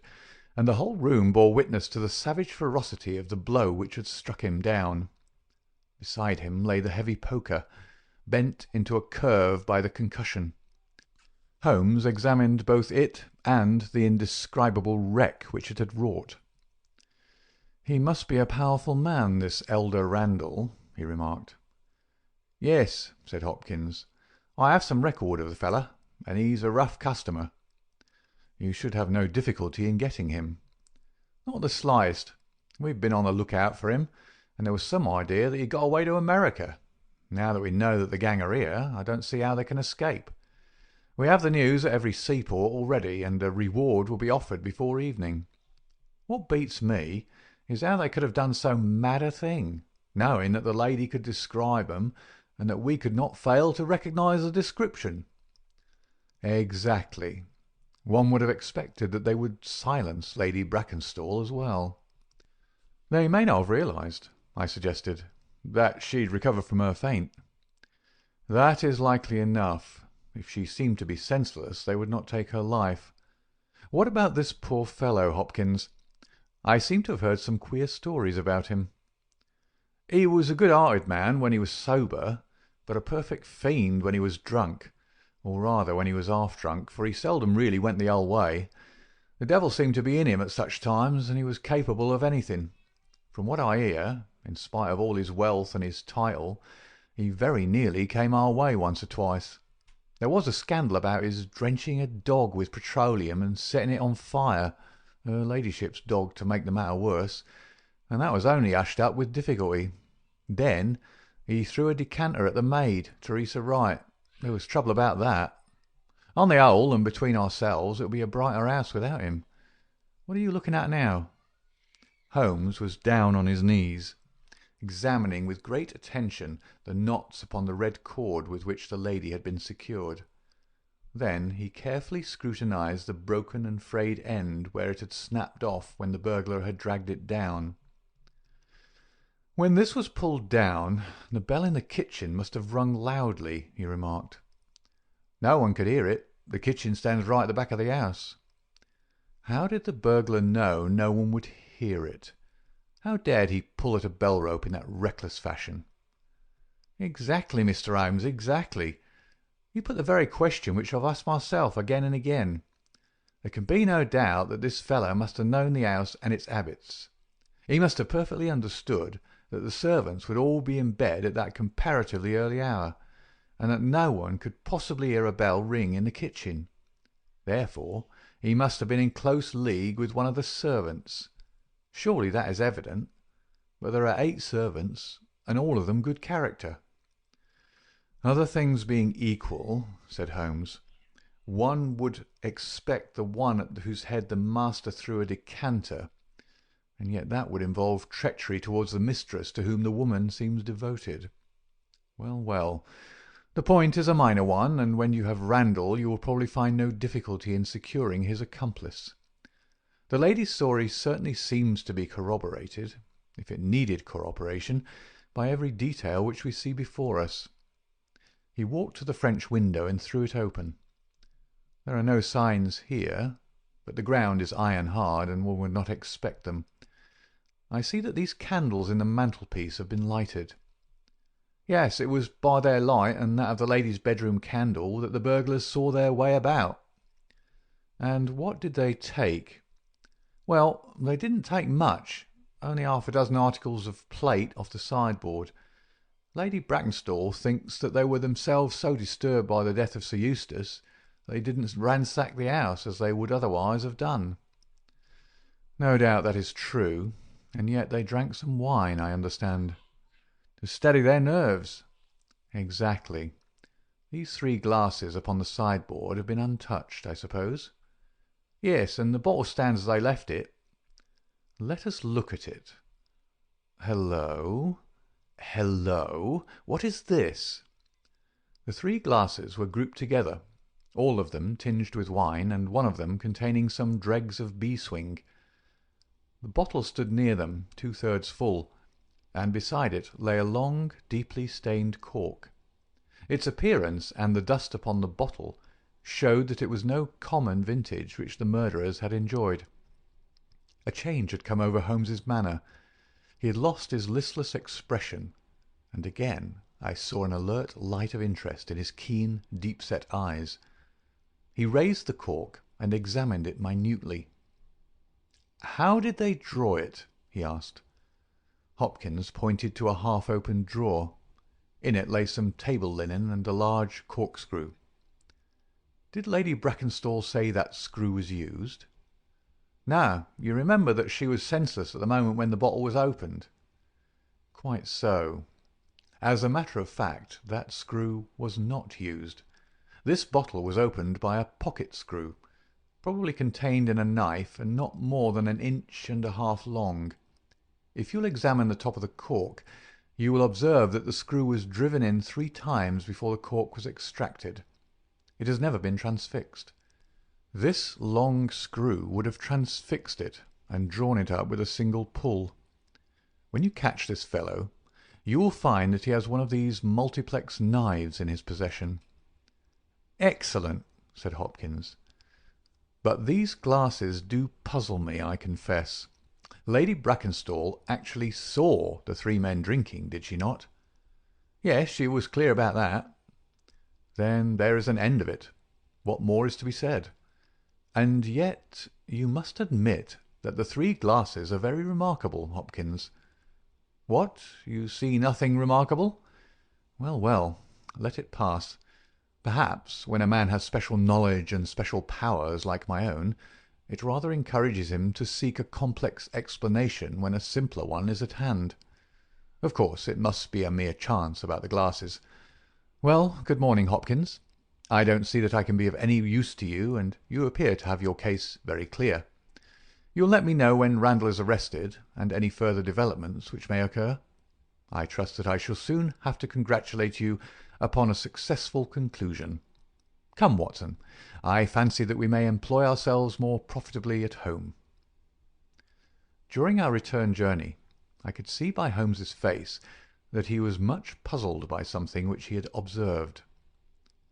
and the whole room bore witness to the savage ferocity of the blow which had struck him down. Beside him lay the heavy poker, bent into a curve by the concussion. Holmes examined both it and the indescribable wreck which it had wrought. "He must be a powerful man, this elder Randall," he remarked. "Yes," said Hopkins, "I have some record of the fellow, and he's a rough customer." "You should have no difficulty in getting him." "Not the slightest. We've been on the look-out for him, and there was some idea that he got away to America. Now that we know that the gang are here, I don't see how they can escape. We have the news at every seaport already, and a reward will be offered before evening. What beats me is how they could have done so mad a thing, knowing that the lady could describe 'em, and that we could not fail to recognise the description." "Exactly. One would have expected that they would silence Lady Brackenstall as well." "They may not have realised," I suggested, "that she'd recovered from her faint." "That is likely enough. If she seemed to be senseless, they would not take her life. What about this poor fellow, Hopkins? I seem to have heard some queer stories about him." "He was a good-hearted man when he was sober, but a perfect fiend when he was drunk, or rather when he was half-drunk, for he seldom really went the whole way. The devil seemed to be in him at such times, and he was capable of anything. From what I hear, in spite of all his wealth and his title, he very nearly came our way once or twice. There was a scandal about his drenching a dog with petroleum and setting it on fire, her ladyship's dog, to make the matter worse, and that was only hushed up with difficulty. Then he threw a decanter at the maid, Teresa Wright. There was trouble about that. On the whole, and between ourselves, it would be a brighter house without him. What are you looking at now?" Holmes was down on his knees, examining with great attention the knots upon the red cord with which the lady had been secured. Then he carefully scrutinized the broken and frayed end where it had snapped off when the burglar had dragged it down. "When this was pulled down, the bell in the kitchen must have rung loudly," he remarked. "No one could hear it. The kitchen stands right at the back of the house." How did the burglar know no one would hear it? How dared he pull at a bell rope in that reckless fashion? "Exactly, Mr. Holmes, exactly. You put the very question which I've asked myself again and again. There can be no doubt that this fellow must have known the house and its habits. He must have perfectly understood that the servants would all be in bed at that comparatively early hour, and that no one could possibly hear a bell ring in the kitchen. Therefore, he must have been in close league with one of the servants. Surely that is evident. But there are 8 servants, and all of them good character." "Other things being equal," said Holmes, "one would expect the one at whose head the master threw a decanter, and yet that would involve treachery towards the mistress to whom the woman seems devoted. Well, well, the point is a minor one, and when you have Randall you will probably find no difficulty in securing his accomplice. The lady's story certainly seems to be corroborated, if it needed corroboration, by every detail which we see before us." He walked to the French window and threw it open. "There are no signs here, but the ground is iron hard, and one would not expect them. I see that these candles in the mantelpiece have been lighted. Yes, it was by their light and that of the lady's bedroom candle that the burglars saw their way about." "And what did they take?" "Well, they didn't take much, only half a dozen articles of plate off the sideboard. Lady Brackenstall thinks that they were themselves so disturbed by the death of Sir Eustace they didn't ransack the house as they would otherwise have done." "No doubt that is true, and yet they drank some wine, I understand." "To steady their nerves." "Exactly. These 3 glasses upon the sideboard have been untouched, I suppose?" "Yes, and the bottle stands as I left it." "Let us look at it. Hello! Hello! What is this?" The 3 glasses were grouped together, all of them tinged with wine, and one of them containing some dregs of beeswing. The bottle stood near them, 2/3 full, and beside it lay a long, deeply stained cork. Its appearance and the dust upon the bottle showed that it was no common vintage which the murderers had enjoyed. A change had come over Holmes's manner. He had lost his listless expression, and again I saw an alert light of interest in his keen, deep-set eyes. He raised the cork and examined it minutely. "How did they draw it?" he asked. Hopkins pointed to a half-opened drawer. In it lay some table linen and a large corkscrew. "Did Lady Brackenstall say that screw was used?" "No. You remember that she was senseless at the moment when the bottle was opened?" "Quite so. As a matter of fact, that screw was not used. This bottle was opened by a pocket screw, probably contained in a knife and not more than 1.5 inches long. If you'll examine the top of the cork, you will observe that the screw was driven in 3 times before the cork was extracted. It has never been transfixed. This long screw would have transfixed it and drawn it up with a single pull. When you catch this fellow, you will find that he has one of these multiplex knives in his possession." "Excellent," said Hopkins. "But these glasses do puzzle me, I confess. Lady Brackenstall actually saw the 3 men drinking, did she not?" "Yes, she was clear about that." "Then there is an end of it. What more is to be said? And yet you must admit that the 3 glasses are very remarkable, Hopkins." "What? You see nothing remarkable?" "Well, well, let it pass. Perhaps when a man has special knowledge and special powers like my own, it rather encourages him to seek a complex explanation when a simpler one is at hand. Of course, it must be a mere chance about the glasses. Well, good morning, Hopkins. I don't see that I can be of any use to you, and you appear to have your case very clear. You'll let me know when Randall is arrested, and any further developments which may occur. I trust that I shall soon have to congratulate you upon a successful conclusion. Come, Watson, I fancy that we may employ ourselves more profitably at home." During our return journey, I could see by Holmes's face that he was much puzzled by something which he had observed.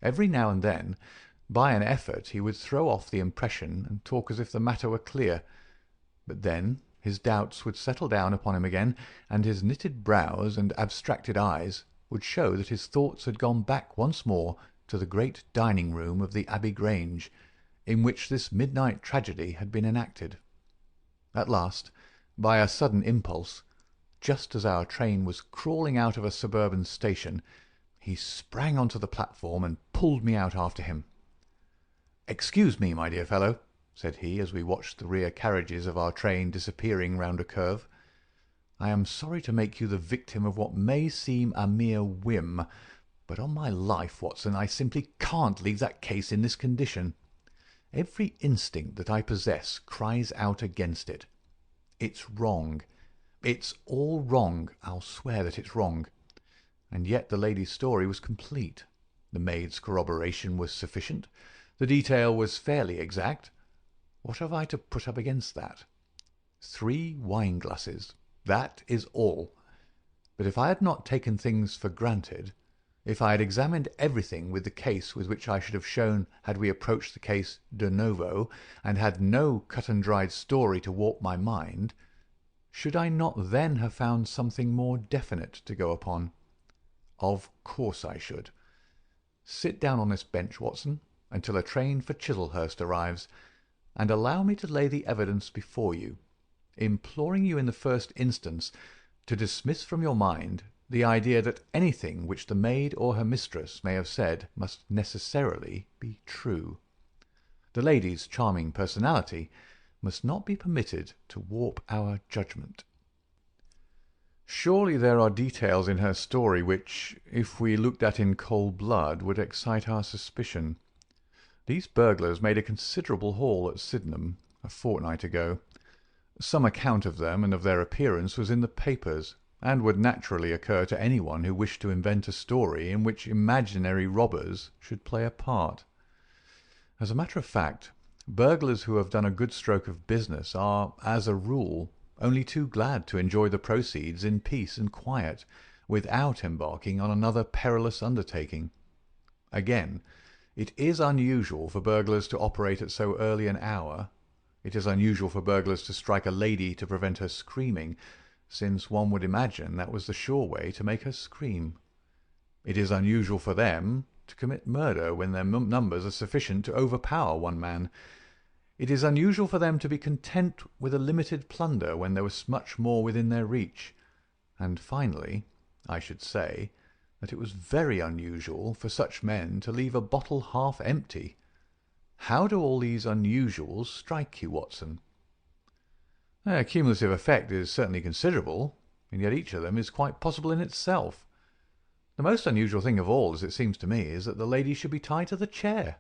Every now and then, by an effort, he would throw off the impression and talk as if the matter were clear, but then his doubts would settle down upon him again, and his knitted brows and abstracted eyes would show that his thoughts had gone back once more to the great dining-room of the Abbey Grange, in which this midnight tragedy had been enacted. At last, by a sudden impulse, just as our train was crawling out of a suburban station, he sprang on to the platform and pulled me out after him. "Excuse me, my dear fellow," said he, as we watched the rear carriages of our train disappearing round a curve. "I am sorry to make you the victim of what may seem a mere whim, but on my life, Watson, I simply can't leave that case in this condition. Every instinct that I possess cries out against it. It's wrong. It's all wrong. I'll swear that it's wrong. And yet the lady's story was complete. The maid's corroboration was sufficient. The detail was fairly exact. What have I to put up against that? 3 wine-glasses. That is all. But if I had not taken things for granted, if I had examined everything with the case with which I should have shown had we approached the case de novo, and had no cut-and-dried story to warp my mind, should I not then have found something more definite to go upon? Of course I should. Sit down on this bench, Watson, until a train for Chislehurst arrives, and allow me to lay the evidence before you, imploring you in the first instance to dismiss from your mind the idea that anything which the maid or her mistress may have said must necessarily be true. The lady's charming personality must not be permitted to warp our judgment. Surely there are details in her story which, if we looked at in cold blood, would excite our suspicion. These burglars made a considerable haul at Sydenham a fortnight ago. Some account of them and of their appearance was in the papers, and would naturally occur to anyone who wished to invent a story in which imaginary robbers should play a part. As a matter of fact, burglars who have done a good stroke of business are, as a rule, only too glad to enjoy the proceeds in peace and quiet, without embarking on another perilous undertaking. Again, it is unusual for burglars to operate at so early an hour. It is unusual for burglars to strike a lady to prevent her screaming, since one would imagine that was the sure way to make her scream. It is unusual for them to commit murder when their numbers are sufficient to overpower one man. It is unusual for them to be content with a limited plunder when there was much more within their reach. And finally, I should say that it was very unusual for such men to leave a bottle half empty. How do all these unusuals strike you, Watson? Their cumulative effect is certainly considerable, and yet each of them is quite possible in itself. The most unusual thing of all, as it seems to me, is that the lady should be tied to the chair.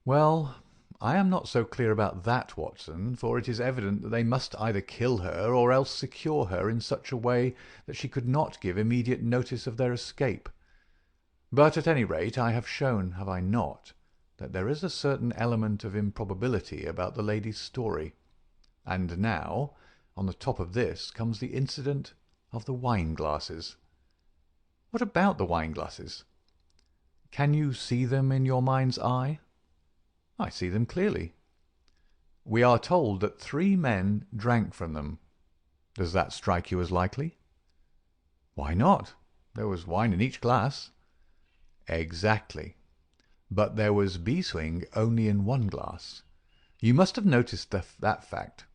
Well, I am not so clear about that, Watson, for it is evident that they must either kill her or else secure her in such a way that she could not give immediate notice of their escape. But at any rate I have shown, have I not, that there is a certain element of improbability about the lady's story. And now, on the top of this, comes the incident of the wine-glasses. What about the wine-glasses? Can you see them in your mind's eye? I see them clearly. We are told that 3 men drank from them. Does that strike you as likely? Why not? There was wine in each glass. Exactly. But there was beeswing only in one glass. You must have noticed that fact.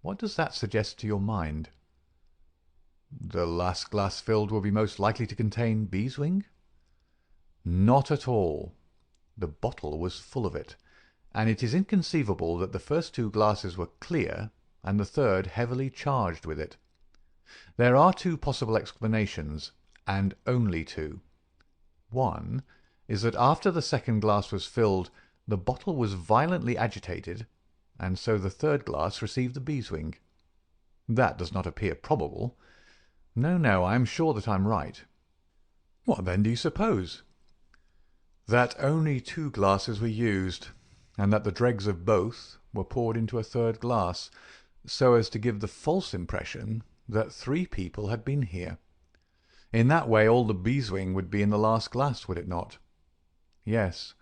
What does that suggest to your mind? The last glass filled will be most likely to contain beeswing? Not at all. The bottle was full of it, and it is inconceivable that the first 2 glasses were clear and the third heavily charged with it. There are 2 possible explanations, and only 2. One is that after the second glass was filled, the bottle was violently agitated, and so the third glass received the beeswing. That does not appear probable. No, I am sure that I am right. What then do you suppose? That only 2 glasses were used, and that the dregs of both were poured into a third glass, so as to give the false impression that 3 people had been here. In that way all the beeswing would be in the last glass, would it not? Yes,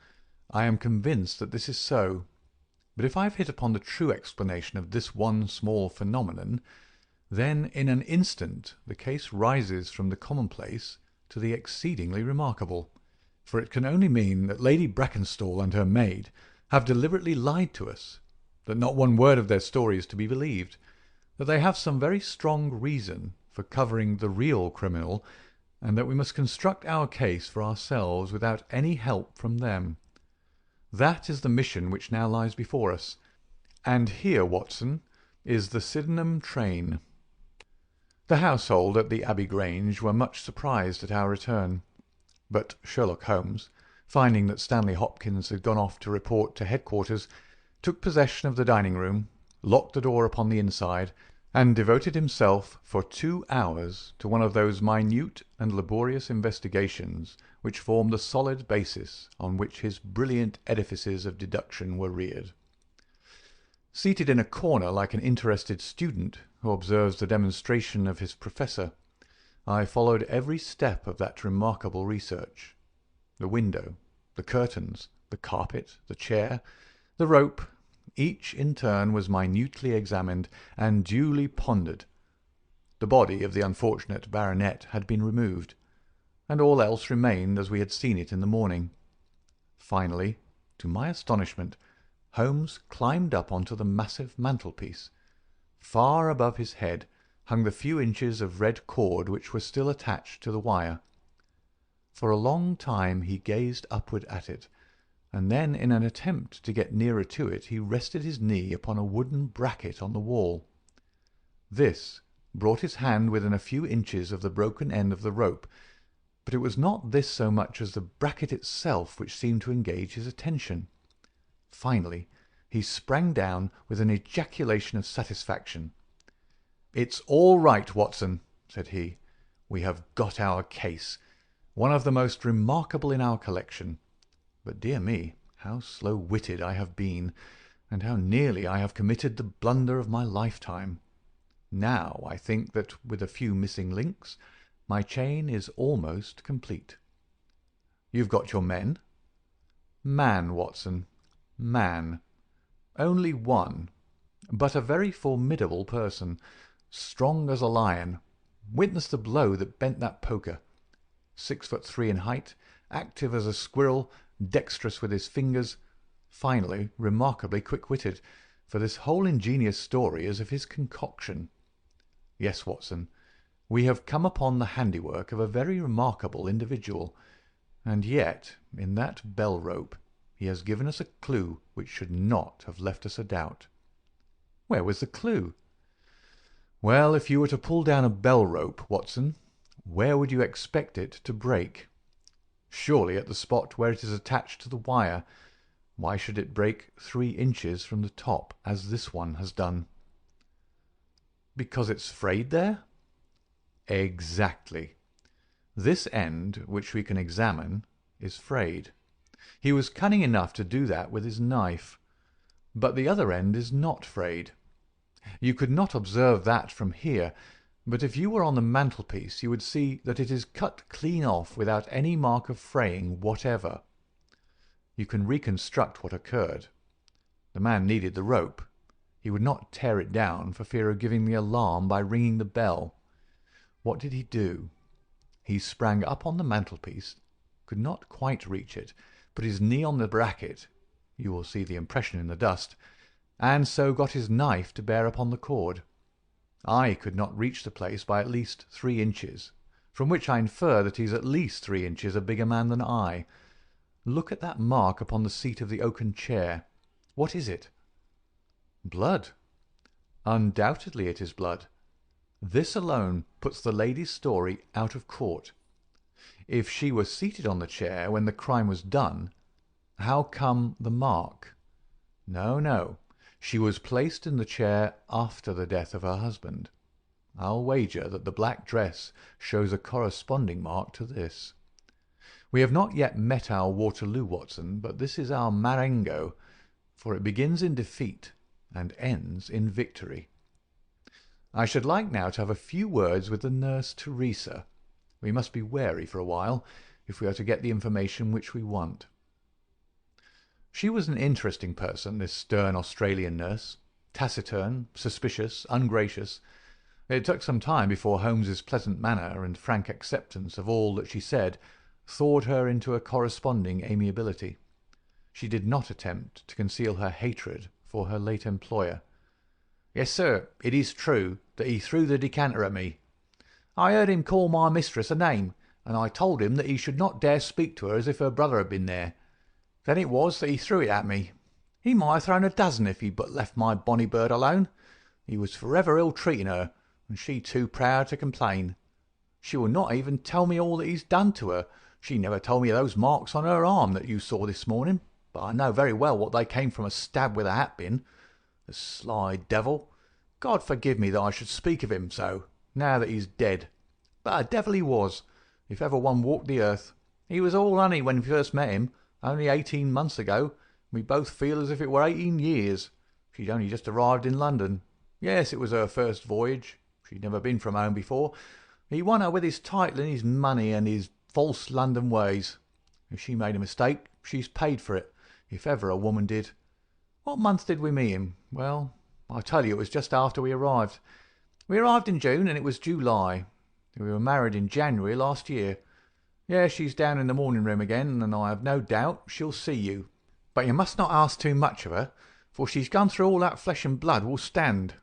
I am convinced that this is so. But if I have hit upon the true explanation of this one small phenomenon, then in an instant the case rises from the commonplace to the exceedingly remarkable, for it can only mean that Lady Brackenstall and her maid have deliberately lied to us, that not one word of their story is to be believed, that they have some very strong reason for covering the real criminal, and that we must construct our case for ourselves without any help from them. That is the mission which now lies before us, and here, Watson, is the Sydenham train." The household at the Abbey Grange were much surprised at our return, but Sherlock Holmes, finding that Stanley Hopkins had gone off to report to headquarters, took possession of the dining-room, locked the door upon the inside, and devoted himself for 2 hours to one of those minute and laborious investigations which formed the solid basis on which his brilliant edifices of deduction were reared. Seated in a corner like an interested student who observes the demonstration of his professor, I followed every step of that remarkable research. The window, the curtains, the carpet, the chair, the rope, each in turn was minutely examined and duly pondered. The body of the unfortunate baronet had been removed, and all else remained as we had seen it in the morning. Finally, to my astonishment, Holmes climbed up onto the massive mantelpiece. Far above his head hung the few inches of red cord which were still attached to the wire. For a long time he gazed upward at it, and then in an attempt to get nearer to it he rested his knee upon a wooden bracket on the wall. This brought his hand within a few inches of the broken end of the rope, but it was not this so much as the bracket itself which seemed to engage his attention. Finally he sprang down with an ejaculation of satisfaction. "It's all right, Watson," said he. "We have got our case, one of the most remarkable in our collection. But, dear me, how slow-witted I have been, and how nearly I have committed the blunder of my lifetime. Now I think that, with a few missing links, my chain is almost complete. You've got your men?" "Man, Watson, man. Only one, but a very formidable person, strong as a lion. Witness the blow that bent that poker. 6'3" in height, active as a squirrel, dexterous with his fingers, finally remarkably quick-witted, for this whole ingenious story is of his concoction. Yes, Watson, we have come upon the handiwork of a very remarkable individual, and yet in that bell-rope he has given us a clue which should not have left us a doubt." "Where was the clue?" "Well, if you were to pull down a bell-rope, Watson, where would you expect it to break? Surely at the spot where it is attached to the wire. Why should it break 3 inches from the top, as this one has done?" "Because it's frayed there?" "Exactly. This end, which we can examine, is frayed. He was cunning enough to do that with his knife. But the other end is not frayed. You could not observe that from here, but if you were on the mantelpiece you would see that it is cut clean off without any mark of fraying whatever. You can reconstruct what occurred. The man needed the rope. He would not tear it down for fear of giving the alarm by ringing the bell. What did he do? He sprang up on the mantelpiece, could not quite reach it, put his knee on the bracket, you will see the impression in the dust, and so got his knife to bear upon the cord. I could not reach the place by at least 3 inches, from which I infer that he is at least 3 inches a bigger man than I. Look at that mark upon the seat of the oaken chair. What is it?" "Blood." "Undoubtedly it is blood. This alone puts the lady's story out of court. If she was seated on the chair when the crime was done, how come the mark? No, no. She was placed in the chair after the death of her husband. I'll wager that the black dress shows a corresponding mark to this. We have not yet met our Waterloo, Watson, but this is our Marengo, for it begins in defeat and ends in victory. I should like now to have a few words with the nurse Teresa. We must be wary for a while, if we are to get the information which we want." She was an interesting person, this stern Australian nurse, taciturn, suspicious, ungracious, It took some time before Holmes's pleasant manner and frank acceptance of all that she said thawed her into a corresponding amiability. She did not attempt to conceal her hatred for her late employer. "Yes, sir, it is true that he threw the decanter at me. I heard him call my mistress a name, and I told him that he should not dare speak to her as if her brother had been there. Then it was that he threw it at me. He might have thrown a dozen if he'd but left my bonny bird alone. He was forever ill-treating her, and she too proud to complain. She will not even tell me all that he's done to her. She never told me of those marks on her arm that you saw this morning, but I know very well what they came from a stab with a hat-pin. The sly devil! God forgive me that I should speak of him so, now that he's dead. But a devil he was, if ever one walked the earth. He was all honey when we first met him, only 18 months ago. We both feel as if it were 18 years. She'd only just arrived in London. Yes, it was her first voyage. She'd never been from home before. He won her with his title and his money and his false London ways. If she made a mistake, she's paid for it, if ever a woman did. What month did we meet him? Well, I tell you, it was just after we arrived. We arrived in June, and it was July. We were married in January last year. Yes, she's down in the morning room again, and I have no doubt she'll see you. But you must not ask too much of her, for she's gone through all that flesh and blood will stand."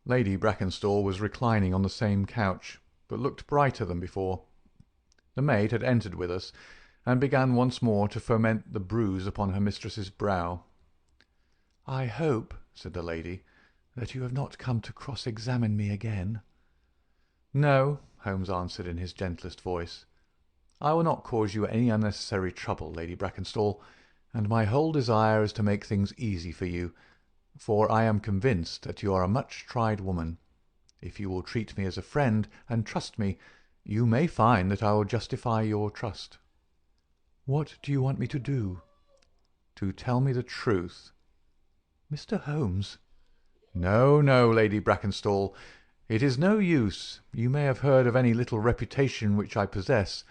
Lady Brackenstall was reclining on the same couch, but looked brighter than before. The maid had entered with us, and began once more to foment the bruise upon her mistress's brow. "I hope," said the lady, "that you have not come to cross-examine me again." "No," Holmes answered in his gentlest voice. "I will not cause you any unnecessary trouble, Lady Brackenstall, and my whole desire is to make things easy for you, for I am convinced that you are a much-tried woman. If you will treat me as a friend and trust me, you may find that I will justify your trust." "What do you want me to do?" "To tell me the truth." "Mr. Holmes." "No, no, Lady Brackenstall. It is no use. You may have heard of any little reputation which I possess.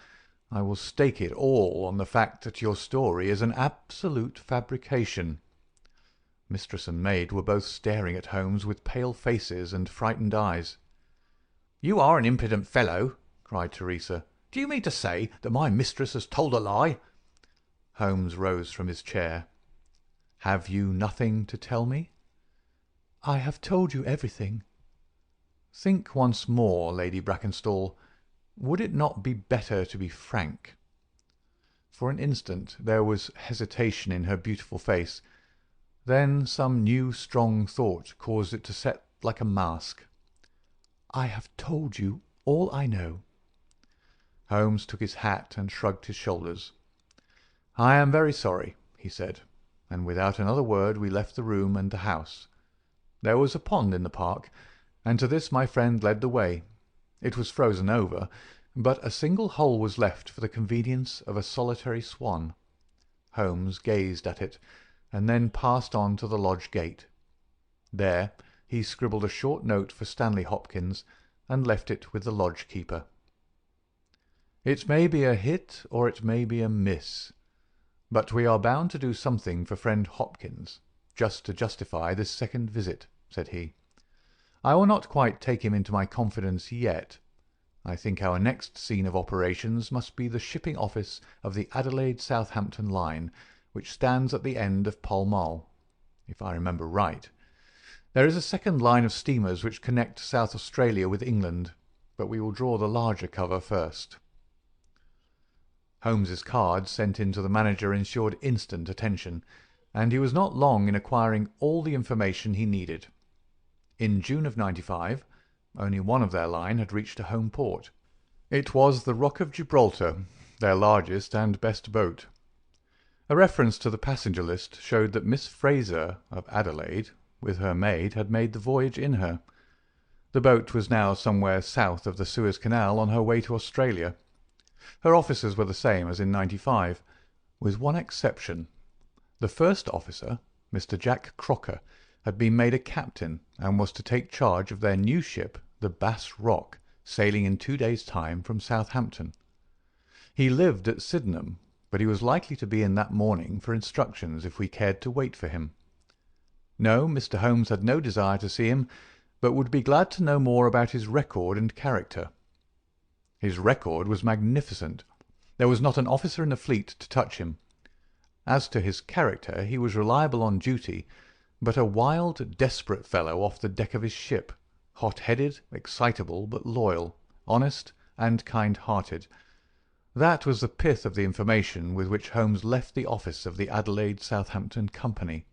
I will stake it all on the fact that your story is an absolute fabrication." Mistress and maid were both staring at Holmes with pale faces and frightened eyes. "You are an impudent fellow!" cried Teresa. "Do you mean to say that my mistress has told a lie?" Holmes rose from his chair. "Have you nothing to tell me?" "I have told you everything." "Think once more, Lady Brackenstall. Would it not be better to be frank?" For an instant there was hesitation in her beautiful face. Then some new strong thought caused it to set like a mask. "I have told you all I know." Holmes took his hat and shrugged his shoulders. "I am very sorry," he said, and without another word we left the room and the house. There was a pond in the park, and to this my friend led the way. It was frozen over, but a single hole was left for the convenience of a solitary swan. Holmes gazed at it, and then passed on to the lodge gate. There he scribbled a short note for Stanley Hopkins, and left it with the lodge keeper. It may be a hit or it may be a miss, but we are bound to do something for friend Hopkins, just to justify this second visit, said he. I will not quite take him into my confidence yet. I think our next scene of operations must be the shipping office of the Adelaide-Southampton line, which stands at the end of Pall Mall, if I remember right. There is a second line of steamers which connect South Australia with England, but we will draw the larger cover first. Holmes's card sent in to the manager ensured instant attention, and he was not long in acquiring all the information he needed. In June of '95, only one of their line had reached a home port. It was the Rock of Gibraltar, their largest and best boat. A reference to the passenger list showed that Miss Fraser, of Adelaide, with her maid, had made the voyage in her. The boat was now somewhere south of the Suez Canal on her way to Australia. Her officers were the same as in '95, with one exception. The first officer, Mr. Jack Crocker, had been made a captain and was to take charge of their new ship, the Bass Rock, sailing in 2 days' time from Southampton. He lived at Sydenham, but he was likely to be in that morning for instructions if we cared to wait for him. No, Mr. Holmes had no desire to see him, but would be glad to know more about his record and character. His record was magnificent. There was not an officer in the fleet to touch him. As to his character, he was reliable on duty, but a wild, desperate fellow off the deck of his ship, hot-headed, excitable, but loyal, honest, and kind-hearted. That was the pith of the information with which Holmes left the office of the Adelaide Southampton Company.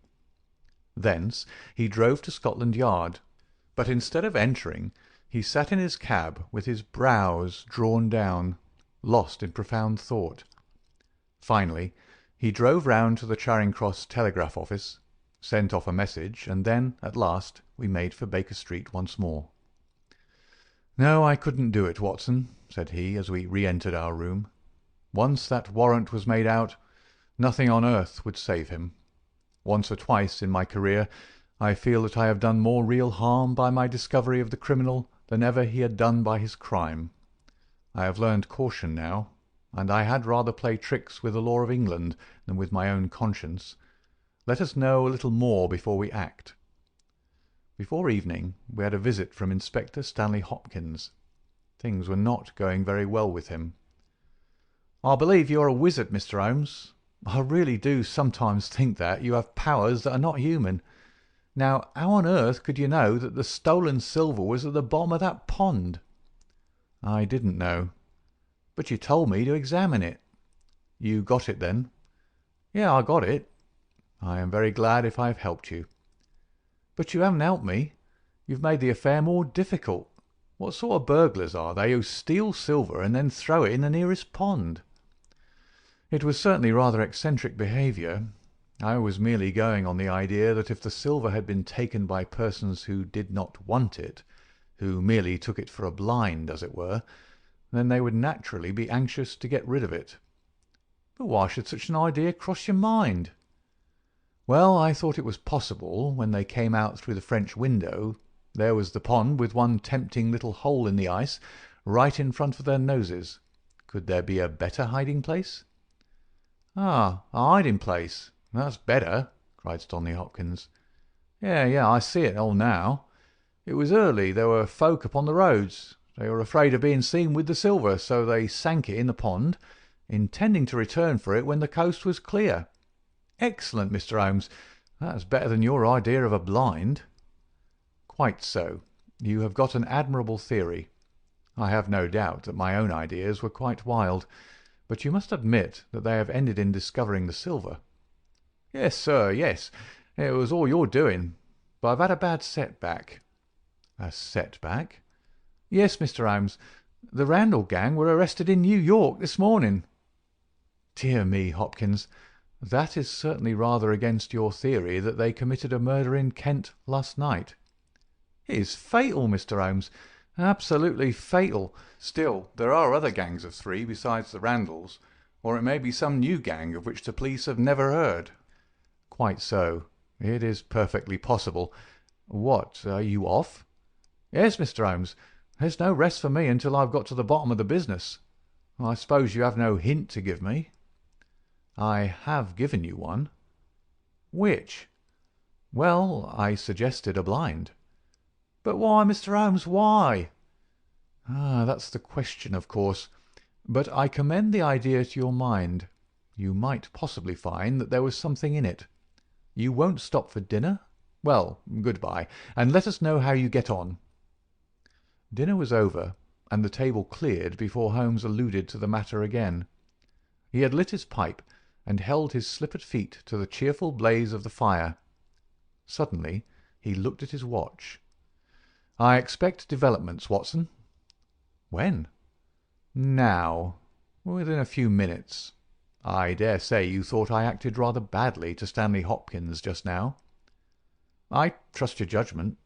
Thence he drove to Scotland Yard, but instead of entering, he sat in his cab with his brows drawn down, lost in profound thought. Finally, he drove round to the Charing Cross telegraph office, sent off a message, and then, at last, we made for Baker Street once more. "No, I couldn't do it, Watson," said he, as we re-entered our room. "Once that warrant was made out, nothing on earth would save him. Once or twice in my career I feel that I have done more real harm by my discovery of the criminal than ever he had done by his crime. I have learned caution now, and I had rather play tricks with the law of England than with my own conscience. Let us know a little more before we act." Before evening we had a visit from Inspector Stanley Hopkins. Things were not going very well with him. "I believe you are a wizard, Mr. Holmes. I really do sometimes think that you have powers that are not human. Now, how on earth could you know that the stolen silver was at the bottom of that pond?" "I didn't know." "But you told me to examine it." "You got it, then?" "Yeah, I got it." "I am very glad if I have helped you." "But you haven't helped me. You've made the affair more difficult. What sort of burglars are they who steal silver and then throw it in the nearest pond?" "It was certainly rather eccentric behaviour. I was merely going on the idea that if the silver had been taken by persons who did not want it, who merely took it for a blind, as it were, then they would naturally be anxious to get rid of it." "But why should such an idea cross your mind?" "Well, I thought it was possible, when they came out through the French window, there was the pond with one tempting little hole in the ice right in front of their noses. Could there be a better hiding-place?" "Ah, a hiding-place. That's better," cried Stanley Hopkins. Yeah, I see it all now. It was early. There were folk upon the roads. They were afraid of being seen with the silver, so they sank it in the pond, intending to return for it when the coast was clear. Excellent, Mr. Holmes. That's better than your idea of a blind." "Quite so. You have got an admirable theory. I have no doubt that my own ideas were quite wild, but you must admit that they have ended in discovering the silver." "Yes, sir, yes. It was all your doing. But I've had a bad setback." "A setback?" "Yes, Mr. Holmes. The Randall gang were arrested in New York this morning." "Dear me, Hopkins, that is certainly rather against your theory that they committed a murder in Kent last night." "It is fatal, Mr. Holmes, absolutely fatal. Still, there are other gangs of three besides the Randalls, or it may be some new gang of which the police have never heard." "Quite so. It is perfectly possible. What, are you off?" "Yes, Mr. Holmes. There's no rest for me until I've got to the bottom of the business. I suppose you have no hint to give me?" "I have given you one." "Which?" "Well, I suggested a blind." "But why, Mr. Holmes, why?" "Ah, that's the question, of course. But I commend the idea to your mind. You might possibly find that there was something in it. You won't stop for dinner? Well, good-bye, and let us know how you get on." Dinner was over, and the table cleared before Holmes alluded to the matter again. He had lit his pipe, and held his slippered feet to the cheerful blaze of the fire. Suddenly he looked at his watch. "I expect developments, Watson." "When?" "Now. Within a few minutes. I dare say you thought I acted rather badly to Stanley Hopkins just now." "I trust your judgment."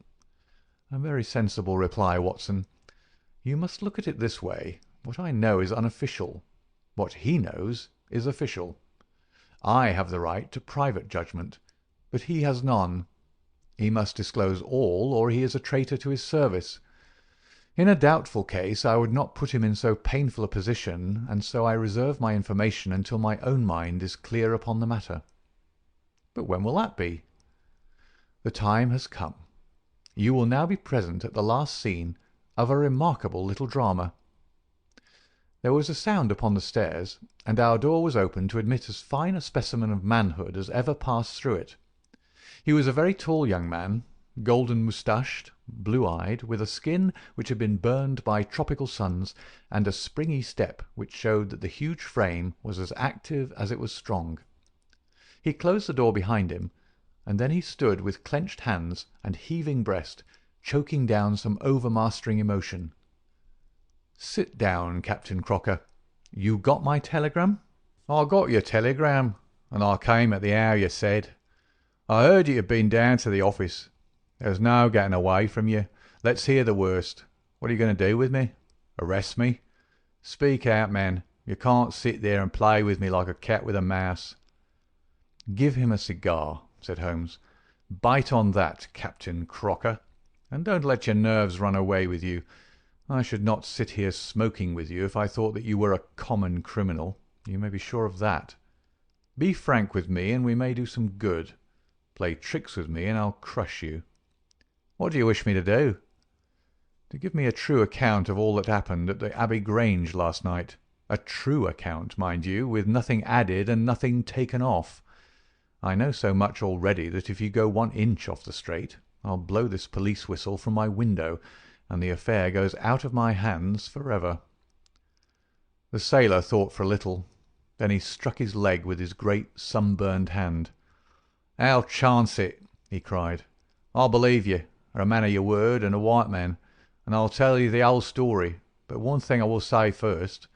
"A very sensible reply, Watson. You must look at it this way. What I know is unofficial. What he knows is official. I have the right to private judgment, but he has none. He must disclose all, or he is a traitor to his service. In a doubtful case I would not put him in so painful a position, and so I reserve my information until my own mind is clear upon the matter." "But when will that be?" "The time has come. You will now be present at the last scene of a remarkable little drama." There was a sound upon the stairs, and our door was opened to admit as fine a specimen of manhood as ever passed through it. He was a very tall young man, golden-moustached, blue-eyed, with a skin which had been burned by tropical suns, and a springy step which showed that the huge frame was as active as it was strong. He closed the door behind him, and then he stood with clenched hands and heaving breast, choking down some overmastering emotion. "Sit down, Captain Crocker. You got my telegram?" "I got your telegram, and I came at the hour you said. I heard you had been down to the office. There's no getting away from you. Let's hear the worst. What are you going to do with me? Arrest me? Speak out, man. You can't sit there and play with me like a cat with a mouse." "Give him a cigar," said Holmes. "Bite on that, Captain Crocker, and don't let your nerves run away with you. I should not sit here smoking with you if I thought that you were a common criminal. You may be sure of that. Be frank with me, and we may do some good. Play tricks with me, and I'll crush you. What do you wish me to do?" "To give me a true account of all that happened at the Abbey Grange last night. A true account, mind you, with nothing added and nothing taken off. I know so much already that if you go 1 inch off the straight, I'll blow this police whistle from my window, and the affair goes out of my hands for ever." The sailor thought for a little. Then he struck his leg with his great sunburned hand. "I'll chance it," he cried. "I believe you are a man of your word and a white man, and I'll tell you the whole story. But one thing I will say first.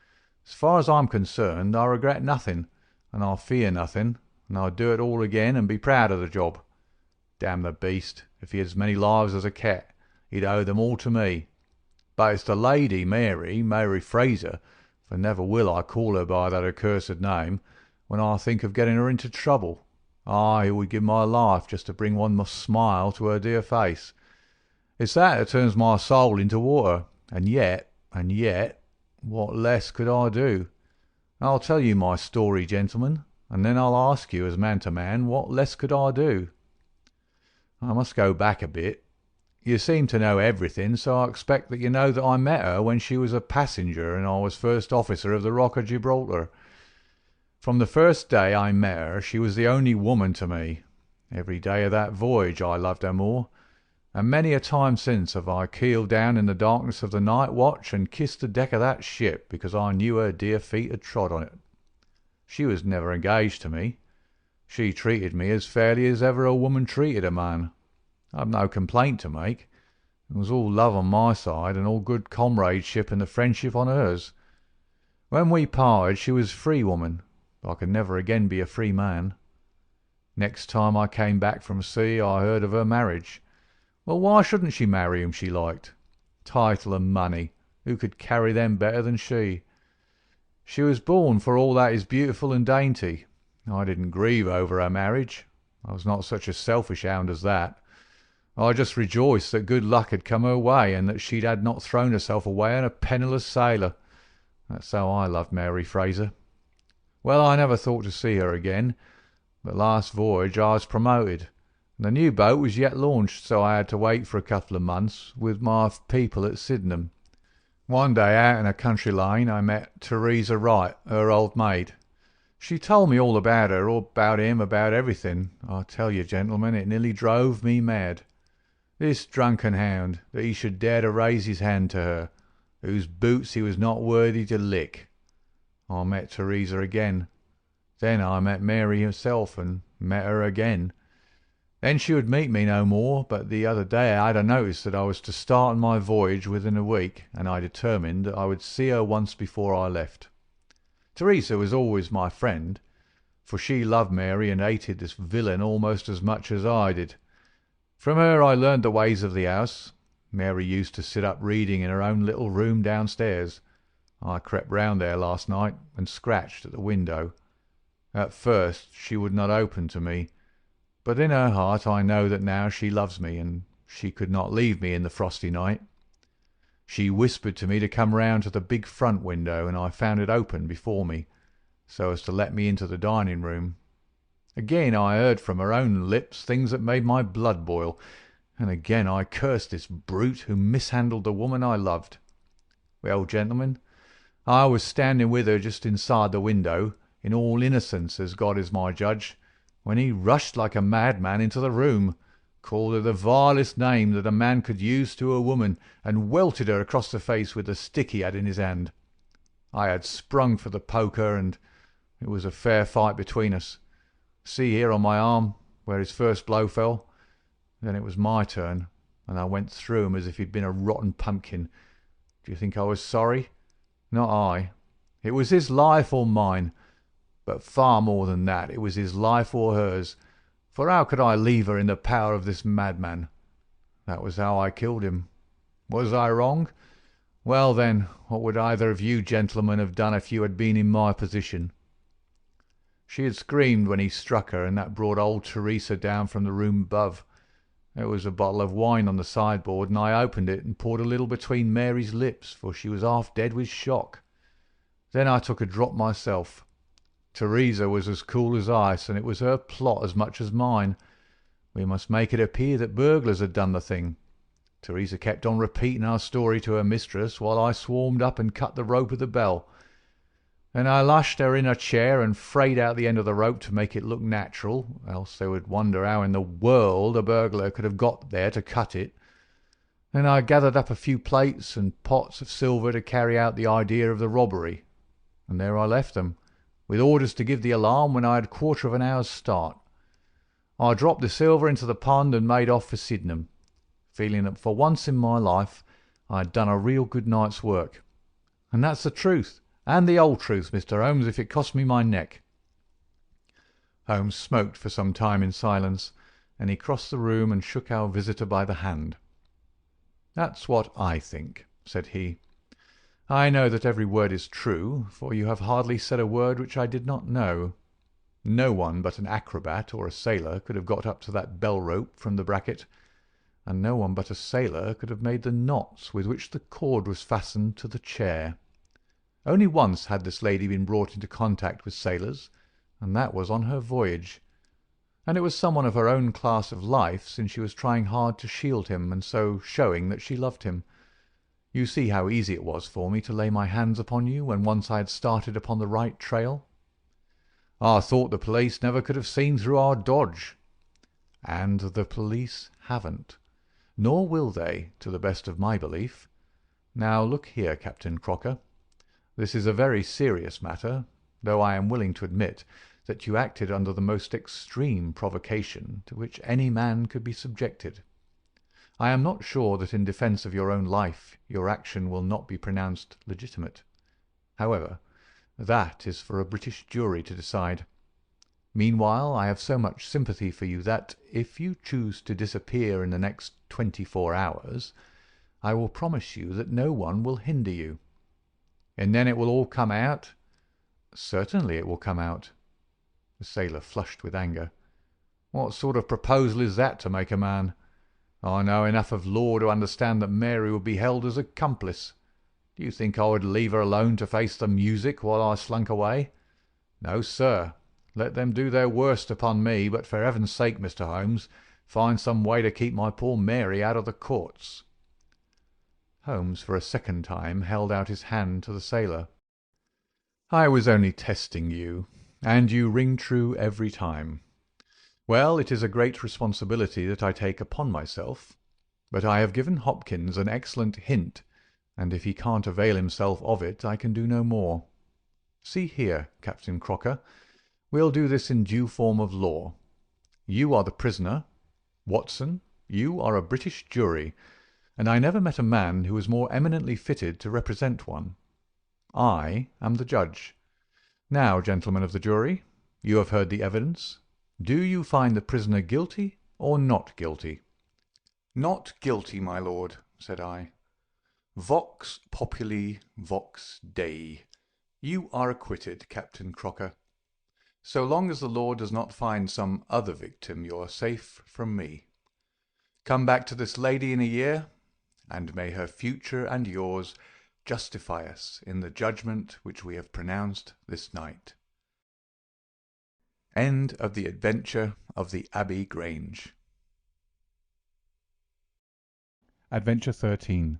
As far as I'm concerned, I regret nothing, and I fear nothing, and I'd do it all again and be proud of the job. Damn the beast, if he had as many lives as a cat, he'd owe them all to me. But it's the lady Mary Fraser, for never will I call her by that accursed name, when I think of getting her into trouble. I would give my life just to bring one smile to her dear face. It's that turns my soul into water, and yet, what less could I do? I'll tell you my story, gentlemen, and then I'll ask you, as man to man, what less could I do? I must go back a bit. You seem to know everything, so I expect that you know that I met her when she was a passenger and I was first officer of the Rock of Gibraltar. From the first day I met her, she was the only woman to me. Every day of that voyage I loved her more, and many a time since have I keeled down in the darkness of the night watch and kissed the deck of that ship because I knew her dear feet had trod on it. She was never engaged to me. She treated me as fairly as ever a woman treated a man. I've no complaint to make. It was all love on my side, and all good comradeship and the friendship on hers. When we parted, she was a free woman, but I could never again be a free man. Next time I came back from sea, I heard of her marriage. Well, why shouldn't she marry whom she liked? Title and money, who could carry them better than she? She was born for all that is beautiful and dainty. I didn't grieve over her marriage. I was not such a selfish hound as that. I just rejoiced that good luck had come her way, and that she had not thrown herself away on a penniless sailor. That's how I loved Mary Fraser. Well, I never thought to see her again, but last voyage I was promoted, and the new boat was yet launched, so I had to wait for a couple of months with my people at Sydenham. One day out in a country lane I met Teresa Wright, her old maid. She told me all about her, all about him, about everything. I tell you, gentlemen, it nearly drove me mad. This drunken hound, that he should dare to raise his hand to her, whose boots he was not worthy to lick. I met Teresa again. Then I met Mary herself, and met her again. Then she would meet me no more, but the other day I had a notice that I was to start on my voyage within a week, and I determined that I would see her once before I left. Teresa was always my friend, for she loved Mary and hated this villain almost as much as I did. From her I learned the ways of the house. Mary used to sit up reading in her own little room downstairs. I crept round there last night and scratched at the window. At first she would not open to me, but in her heart I know that now she loves me, and she could not leave me in the frosty night. She whispered to me to come round to the big front window, and I found it open before me, so as to let me into the dining-room. Again I heard from her own lips things that made my blood boil, And again I cursed this brute who mishandled the woman I loved. Well, gentlemen, I was standing with her just inside the window, in all innocence, as God is my judge, when he rushed like a madman into the room, called her the vilest name that a man could use to a woman, and welted her across the face with the stick he had in his hand. I had sprung for the poker, and it was a fair fight between us. See here on my arm, where his first blow fell. Then it was my turn, and I went through him as if he'd been a rotten pumpkin. Do you think I was sorry? Not I. It was his life or mine. But far more than that, it was his life or hers. For how could I leave her in the power of this madman? That was how I killed him. Was I wrong? Well then, what would either of you gentlemen have done if you had been in my position? She had screamed when he struck her, and that brought old Teresa down from the room above. There was a bottle of wine on the sideboard, and I opened it and poured a little between Mary's lips, for she was half dead with shock. Then I took a drop myself. Teresa was as cool as ice, and it was her plot as much as mine. We must make it appear that burglars had done the thing. Teresa kept on repeating our story to her mistress, while I swarmed up and cut the rope of the bell. Then I lashed her in a chair and frayed out the end of the rope to make it look natural, else they would wonder how in the world a burglar could have got there to cut it. Then I gathered up a few plates and pots of silver to carry out the idea of the robbery, and there I left them, with orders to give the alarm when I had a quarter of an hour's start. I dropped the silver into the pond and made off for Sydenham, feeling that for once in my life I had done a real good night's work. And that's the truth, and the old truth, Mr. Holmes, if it cost me my neck." Holmes smoked for some time in silence, and he crossed the room and shook our visitor by the hand. "That's what I think," said he. "I know that every word is true, for you have hardly said a word which I did not know. No one but an acrobat or a sailor could have got up to that bell-rope from the bracket, and no one but a sailor could have made the knots with which the cord was fastened to the chair. Only once had this lady been brought into contact with sailors, and that was on her voyage. And it was someone of her own class of life, since she was trying hard to shield him, and so showing that she loved him. You see how easy it was for me to lay my hands upon you when once I had started upon the right trail. I thought the police never could have seen through our dodge. And the police haven't, nor will they, to the best of my belief. Now look here, Captain Crocker. This is a very serious matter, though I am willing to admit that you acted under the most extreme provocation to which any man could be subjected. I am not sure that in defence of your own life your action will not be pronounced legitimate. However, that is for a British jury to decide. Meanwhile, I have so much sympathy for you that, if you choose to disappear in the next 24 hours, I will promise you that no one will hinder you. And then it will all come out?" "Certainly it will come out." The sailor flushed with anger. "What sort of proposal is that to make a man? I know enough of law to understand that Mary would be held as accomplice. Do you think I would leave her alone to face the music while I slunk away? No, sir. Let them do their worst upon me, but for heaven's sake, Mr. Holmes, find some way to keep my poor Mary out of the courts." Holmes for a second time held out his hand to the sailor. "I was only testing you, and you ring true every time. Well, it is a great responsibility that I take upon myself, but I have given Hopkins an excellent hint, and if he can't avail himself of it I can do no more. See here, Captain Crocker, we'll do this in due form of law. You are the prisoner. Watson, you are a British jury, and I never met a man who was more eminently fitted to represent one. I am the judge. Now, gentlemen of the jury, you have heard the evidence. Do you find the prisoner guilty or not guilty?" "Not guilty, my lord," said I. "Vox populi, vox Dei. You are acquitted, Captain Crocker. So long as the law does not find some other victim, you are safe from me. Come back to this lady in a year, and may her future and yours justify us in the judgment which we have pronounced this night." End of the Adventure of the Abbey Grange. Adventure 13.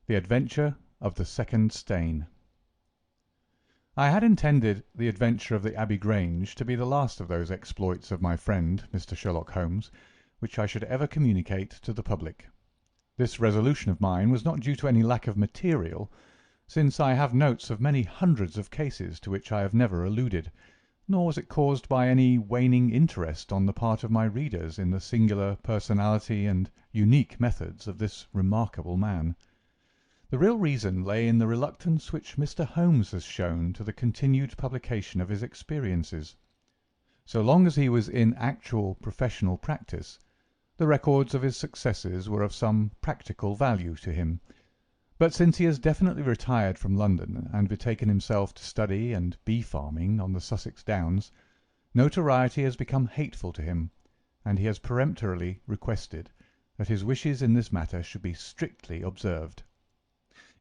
The Adventure of the Second Stain. I had intended The Adventure of the Abbey Grange to be the last of those exploits of my friend Mr. Sherlock Holmes which I should ever communicate to the public. This resolution of mine was not due to any lack of material, since I have notes of many hundreds of cases to which I have never alluded, nor was it caused by any waning interest on the part of my readers in the singular personality and unique methods of this remarkable man. The real reason lay in the reluctance which Mr. Holmes has shown to the continued publication of his experiences. So long as he was in actual professional practice, the records of his successes were of some practical value to him. But since he has definitely retired from London and betaken himself to study and bee-farming on the Sussex Downs, notoriety has become hateful to him, and he has peremptorily requested that his wishes in this matter should be strictly observed.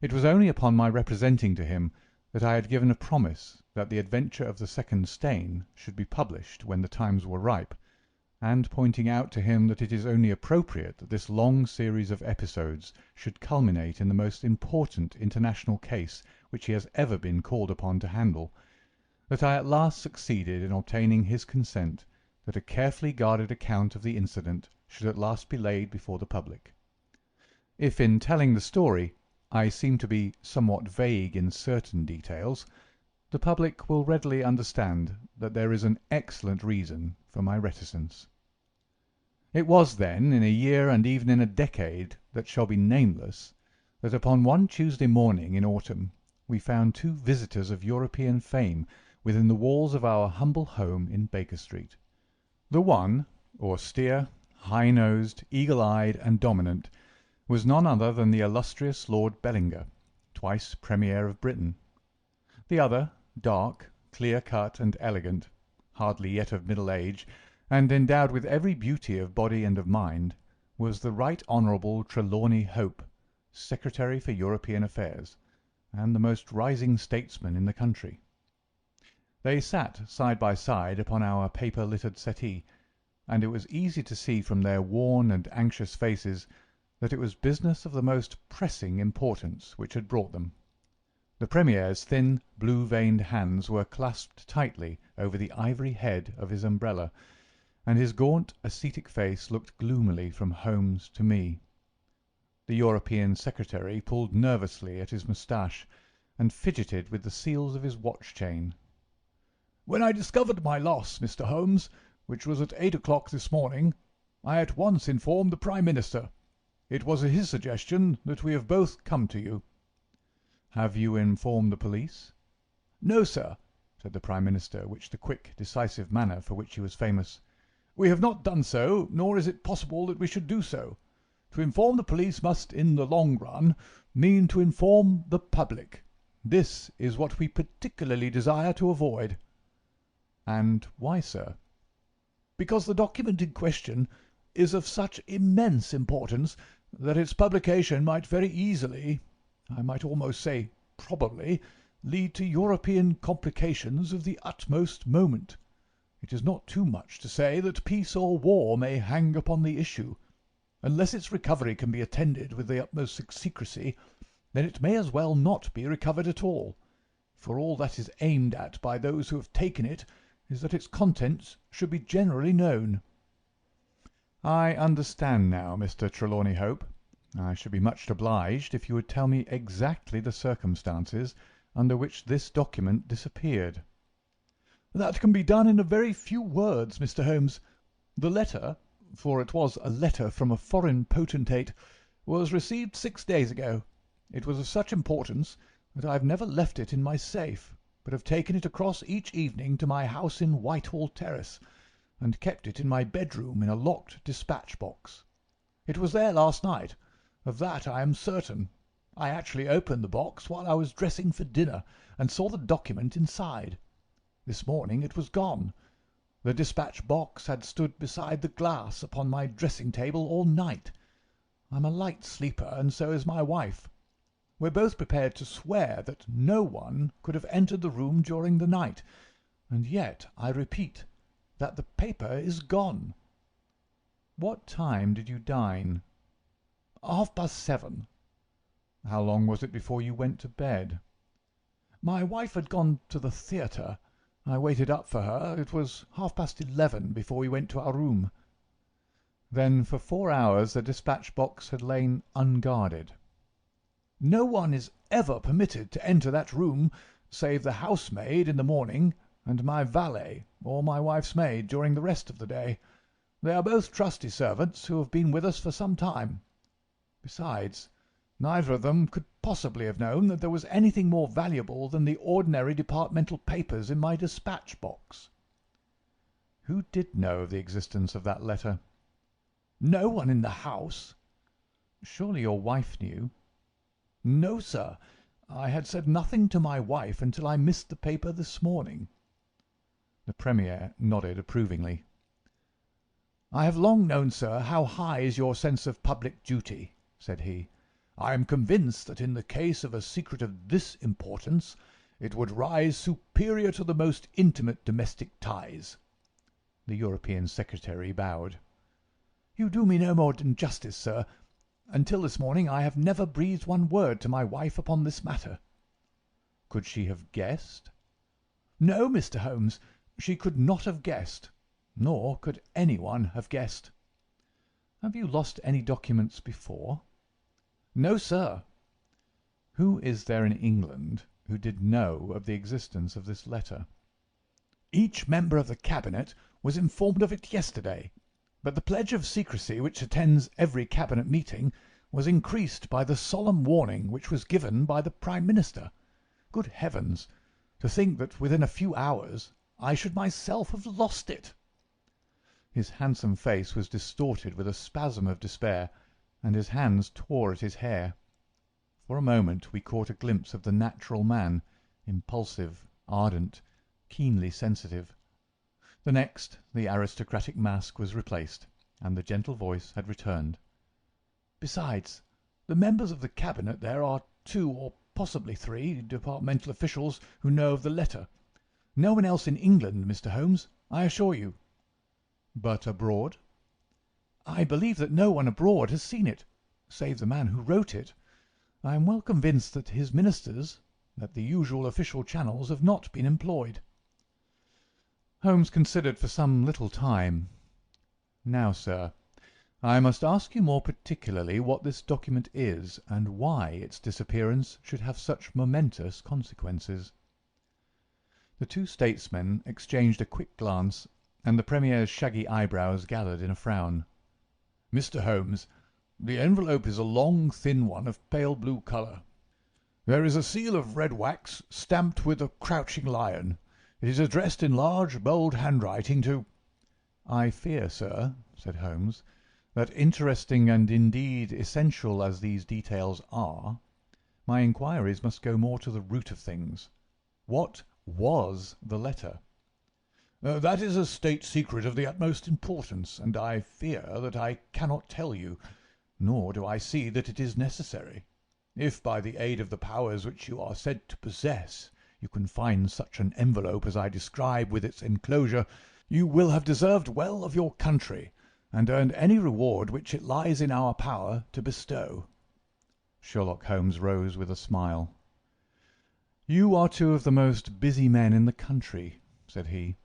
It was only upon my representing to him that I had given a promise that The Adventure of the Second Stain should be published when the times were ripe, and pointing out to him that it is only appropriate that this long series of episodes should culminate in the most important international case which he has ever been called upon to handle, that I at last succeeded in obtaining his consent that a carefully guarded account of the incident should at last be laid before the public. If in telling the story I seem to be somewhat vague in certain details, the public will readily understand that there is an excellent reason for my reticence. It was, then, in a year and even in a decade that shall be nameless, that upon one Tuesday morning in autumn we found two visitors of European fame within the walls of our humble home in Baker Street. The one, austere, high-nosed, eagle-eyed, and dominant, was none other than the illustrious Lord Bellinger, twice Premier of Britain. The other, dark, clear-cut, and elegant, hardly yet of middle age, and endowed with every beauty of body and of mind, was the Right Honourable Trelawney Hope, Secretary for European Affairs, and the most rising statesman in the country. They sat side by side upon our paper-littered settee, and it was easy to see from their worn and anxious faces that it was business of the most pressing importance which had brought them. The Premier's thin, blue-veined hands were clasped tightly over the ivory head of his umbrella, and his gaunt, ascetic face looked gloomily from Holmes to me. The European Secretary pulled nervously at his moustache, and fidgeted with the seals of his watch-chain. "When I discovered my loss, Mr. Holmes, which was at 8 o'clock this morning, I at once informed the Prime Minister. It was at his suggestion that we have both come to you." "Have you informed the police?" "No, sir," said the Prime Minister, with the quick, decisive manner for which he was famous. "We have not done so, nor is it possible that we should do so. To inform the police must, in the long run, mean to inform the public. This is what we particularly desire to avoid." "And why, sir?" "Because the document in question is of such immense importance that its publication might very easily, I might almost say probably, lead to European complications of the utmost moment. It is not too much to say that peace or war may hang upon the issue. Unless its recovery can be attended with the utmost secrecy, then it may as well not be recovered at all, for all that is aimed at by those who have taken it is that its contents should be generally known." "I understand now, Mr. Trelawney Hope. I should be much obliged if you would tell me exactly the circumstances under which this document disappeared." "That can be done in a very few words, Mr. Holmes. The letter, for it was a letter from a foreign potentate, was received 6 days ago. It was of such importance that I have never left it in my safe, but have taken it across each evening to my house in Whitehall Terrace, and kept it in my bedroom in a locked dispatch box. It was there last night. Of that I am certain. I actually opened the box while I was dressing for dinner, and saw the document inside. This morning it was gone. The dispatch box had stood beside the glass upon my dressing-table all night. I'm a light sleeper, and so is my wife. We're both prepared to swear that no one could have entered the room during the night, and yet I repeat that the paper is gone." "What time did you dine?" "7:30. How long was it before you went to bed?" "My wife had gone to the theatre. I waited up for her. It was 11:30 before we went to our room." Then for 4 hours the dispatch box had lain unguarded. "No one is ever permitted to enter that room save the housemaid in the morning and my valet or my wife's maid during the rest of the day. They are both trusty servants who have been with us for some time. Besides, neither of them could possibly have known that there was anything more valuable than the ordinary departmental papers in my dispatch box." Who did know of the existence of that letter? "No one in the house." Surely your wife knew? "No, sir. I had said nothing to my wife until I missed the paper this morning." The Premier nodded approvingly. "I have long known, sir, how high is your sense of public duty," said he. "I am convinced that in the case of a secret of this importance it would rise superior to the most intimate domestic ties." The European secretary bowed. "You do me no more injustice, sir. Until this morning I have never breathed one word to my wife upon this matter." Could she have guessed? "No, Mr. Holmes, she could not have guessed, nor could anyone have guessed." Have you lost any documents before? "No, sir." Who is there in England who did know of the existence of this letter? "Each member of the Cabinet was informed of it yesterday, but the pledge of secrecy which attends every Cabinet meeting was increased by the solemn warning which was given by the Prime Minister. Good heavens! To think that within a few hours I should myself have lost it!" His handsome face was distorted with a spasm of despair, and his hands tore at his hair. For a moment we caught a glimpse of the natural man, impulsive, ardent, keenly sensitive. The next, the aristocratic mask was replaced, and the gentle voice had returned. "Besides, the members of the Cabinet there are 2 or possibly 3 departmental officials who know of the letter. No one else in England, Mr. Holmes, I assure you." But abroad? "I believe that no one abroad has seen it, save the man who wrote it. I am well convinced that his ministers, that the usual official channels have not been employed." Holmes considered for some little time. "Now, sir, I must ask you more particularly what this document is, and why its disappearance should have such momentous consequences." The two statesmen exchanged a quick glance, and the Premier's shaggy eyebrows gathered in a frown. "Mr. Holmes, the envelope is a long, thin one of pale blue colour. There is a seal of red wax stamped with a crouching lion. It is addressed in large, bold handwriting to—" "I fear, sir," said Holmes, "that interesting and indeed essential as these details are, my inquiries must go more to the root of things. What was the letter?" "That is a state secret of the utmost importance, and I fear that I cannot tell you, nor do I see that it is necessary. If by the aid of the powers which you are said to possess you can find such an envelope as I describe with its enclosure, you will have deserved well of your country, and earned any reward which it lies in our power to bestow." Sherlock Holmes rose with a smile. "You are 2 of the most busy men in the country," said he,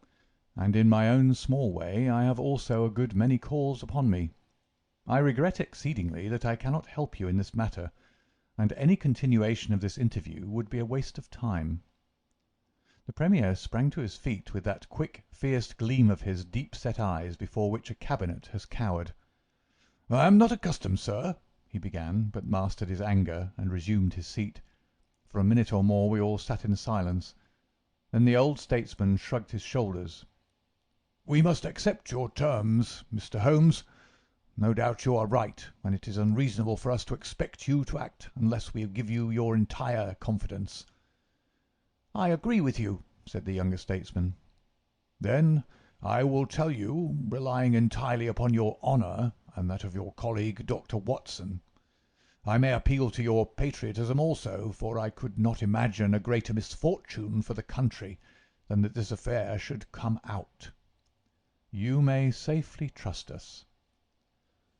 "and in my own small way I have also a good many calls upon me. I regret exceedingly that I cannot help you in this matter, and any continuation of this interview would be a waste of time." The Premier sprang to his feet with that quick, fierce gleam of his deep-set eyes before which a cabinet has cowered. "I am not accustomed, sir," he began, but mastered his anger and resumed his seat. For a minute or more we all sat in silence. Then the old statesman shrugged his shoulders. "We must accept your terms, Mr. Holmes. No doubt you are right, and it is unreasonable for us to expect you to act unless we give you your entire confidence." "I agree with you," said the younger statesman. "Then I will tell you, relying entirely upon your honour and that of your colleague, Dr. Watson. I may appeal to your patriotism also, for I could not imagine a greater misfortune for the country than that this affair should come out." "You may safely trust us."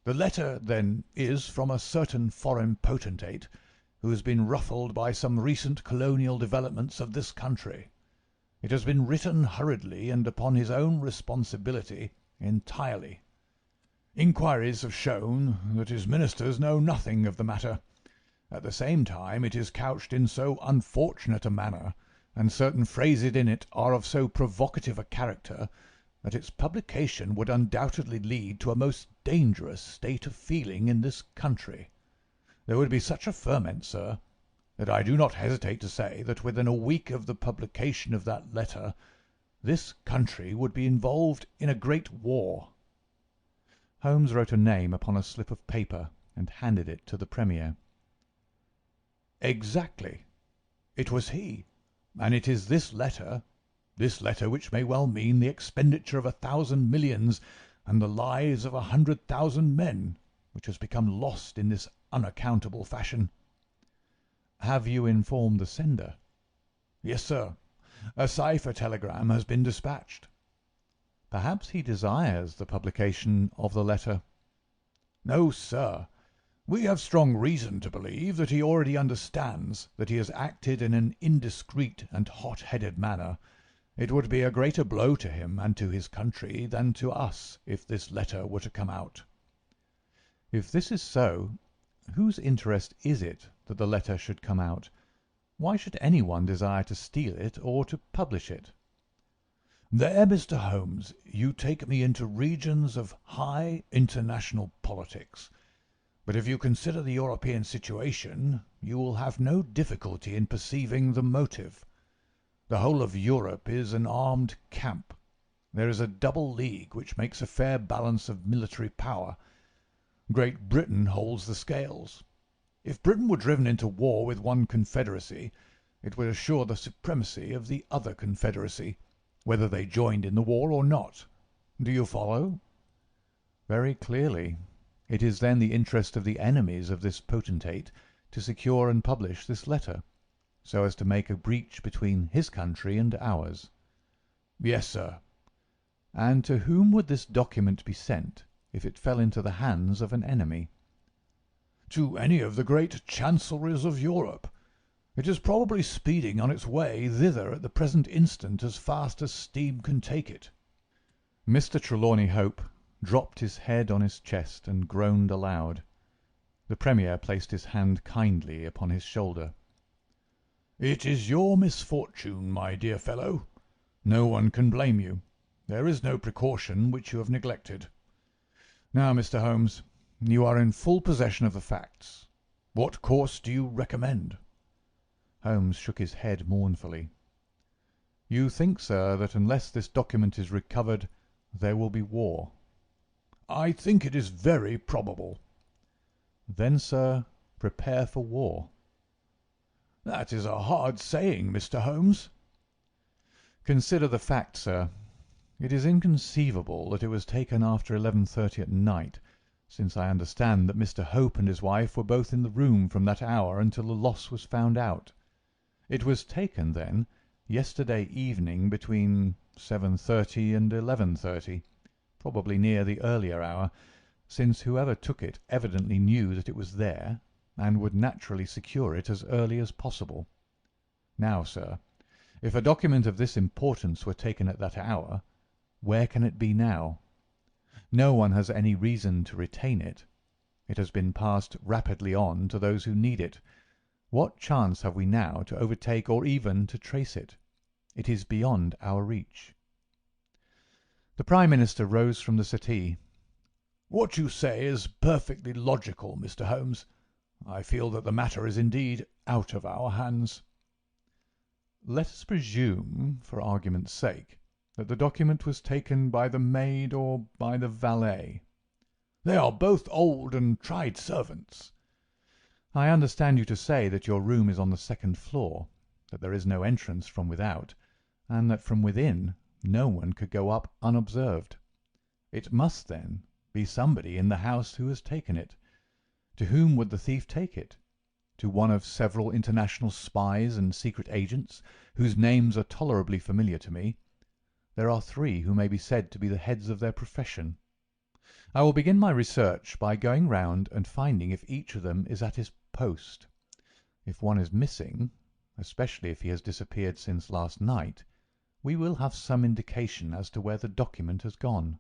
The letter, then, is from a certain foreign potentate who has been ruffled by some recent colonial developments of this country. It has been written hurriedly and upon his own responsibility entirely. Inquiries have shown that his ministers know nothing of the matter. At the same time, it is couched in so unfortunate a manner, and certain phrases in it are of so provocative a character, that its publication would undoubtedly lead to a most dangerous state of feeling in this country. There would be such a ferment, sir, that I do not hesitate to say that within a week of the publication of that letter this country would be involved in a great war." Holmes wrote a name upon a slip of paper and handed it to the Premier. "Exactly. It was he, and it is this letter which may well mean the expenditure of 1,000 millions and the lives of 100,000 men, which has become lost in this unaccountable fashion." "Have you informed the sender?" "Yes, sir. A cipher telegram has been dispatched." "Perhaps he desires the publication of the letter." "No, sir. We have strong reason to believe that he already understands that he has acted in an indiscreet and hot-headed manner. It would be a greater blow to him and to his country than to us if this letter were to come out." "If this is so, whose interest is it that the letter should come out? Why should anyone desire to steal it or to publish it?" "There, Mr. Holmes, you take me into regions of high international politics. But if you consider the European situation, you will have no difficulty in perceiving the motive. The whole of Europe is an armed camp. There is a double league which makes a fair balance of military power. Great Britain holds the scales. If Britain were driven into war with one confederacy, it would assure the supremacy of the other confederacy, whether they joined in the war or not. Do you follow?" "Very clearly. It is then the interest of the enemies of this potentate to secure and publish this letter, so as to make a breach between his country and ours." "Yes, sir." "And to whom would this document be sent if it fell into the hands of an enemy?" "To any of the great chancelleries of Europe. It is probably speeding on its way thither at the present instant as fast as steam can take it." Mr. Trelawney Hope dropped his head on his chest and groaned aloud. The Premier placed his hand kindly upon his shoulder. "It is your misfortune, my dear fellow. No one can blame you. There is no precaution which you have neglected. Now, Mr. Holmes, you are in full possession of the facts. What course do you recommend?" Holmes shook his head mournfully. "You think, sir, that unless this document is recovered there will be war?" "I think it is very probable." "Then, sir, prepare for war." "That is a hard saying, Mr. Holmes." "Consider the fact, sir. It is inconceivable that it was taken after 11:30 at night, since I understand that Mr. Hope and his wife were both in the room from that hour until the loss was found out. It was taken, then, yesterday evening between 7:30 and 11:30, probably near the earlier hour, since whoever took it evidently knew that it was there, and would naturally secure it as early as possible. Now, sir, if a document of this importance were taken at that hour, where can it be now? No one has any reason to retain it. It has been passed rapidly on to those who need it. What chance have we now to overtake or even to trace it? It is beyond our reach." The Prime Minister rose from the settee. "What you say is perfectly logical, Mr. Holmes. I feel that the matter is indeed out of our hands." "Let us presume, for argument's sake, that the document was taken by the maid or by the valet." "They are both old and tried servants." "I understand you to say that your room is on the second floor, that there is no entrance from without, and that from within no one could go up unobserved. It must, then, be somebody in the house who has taken it. To whom would the thief take it? To one of several international spies and secret agents, whose names are tolerably familiar to me. There are three who may be said to be the heads of their profession." I will begin my research by going round and finding if each of them is at his post. If one is missing, especially if he has disappeared since last night, we will have some indication as to where the document has gone."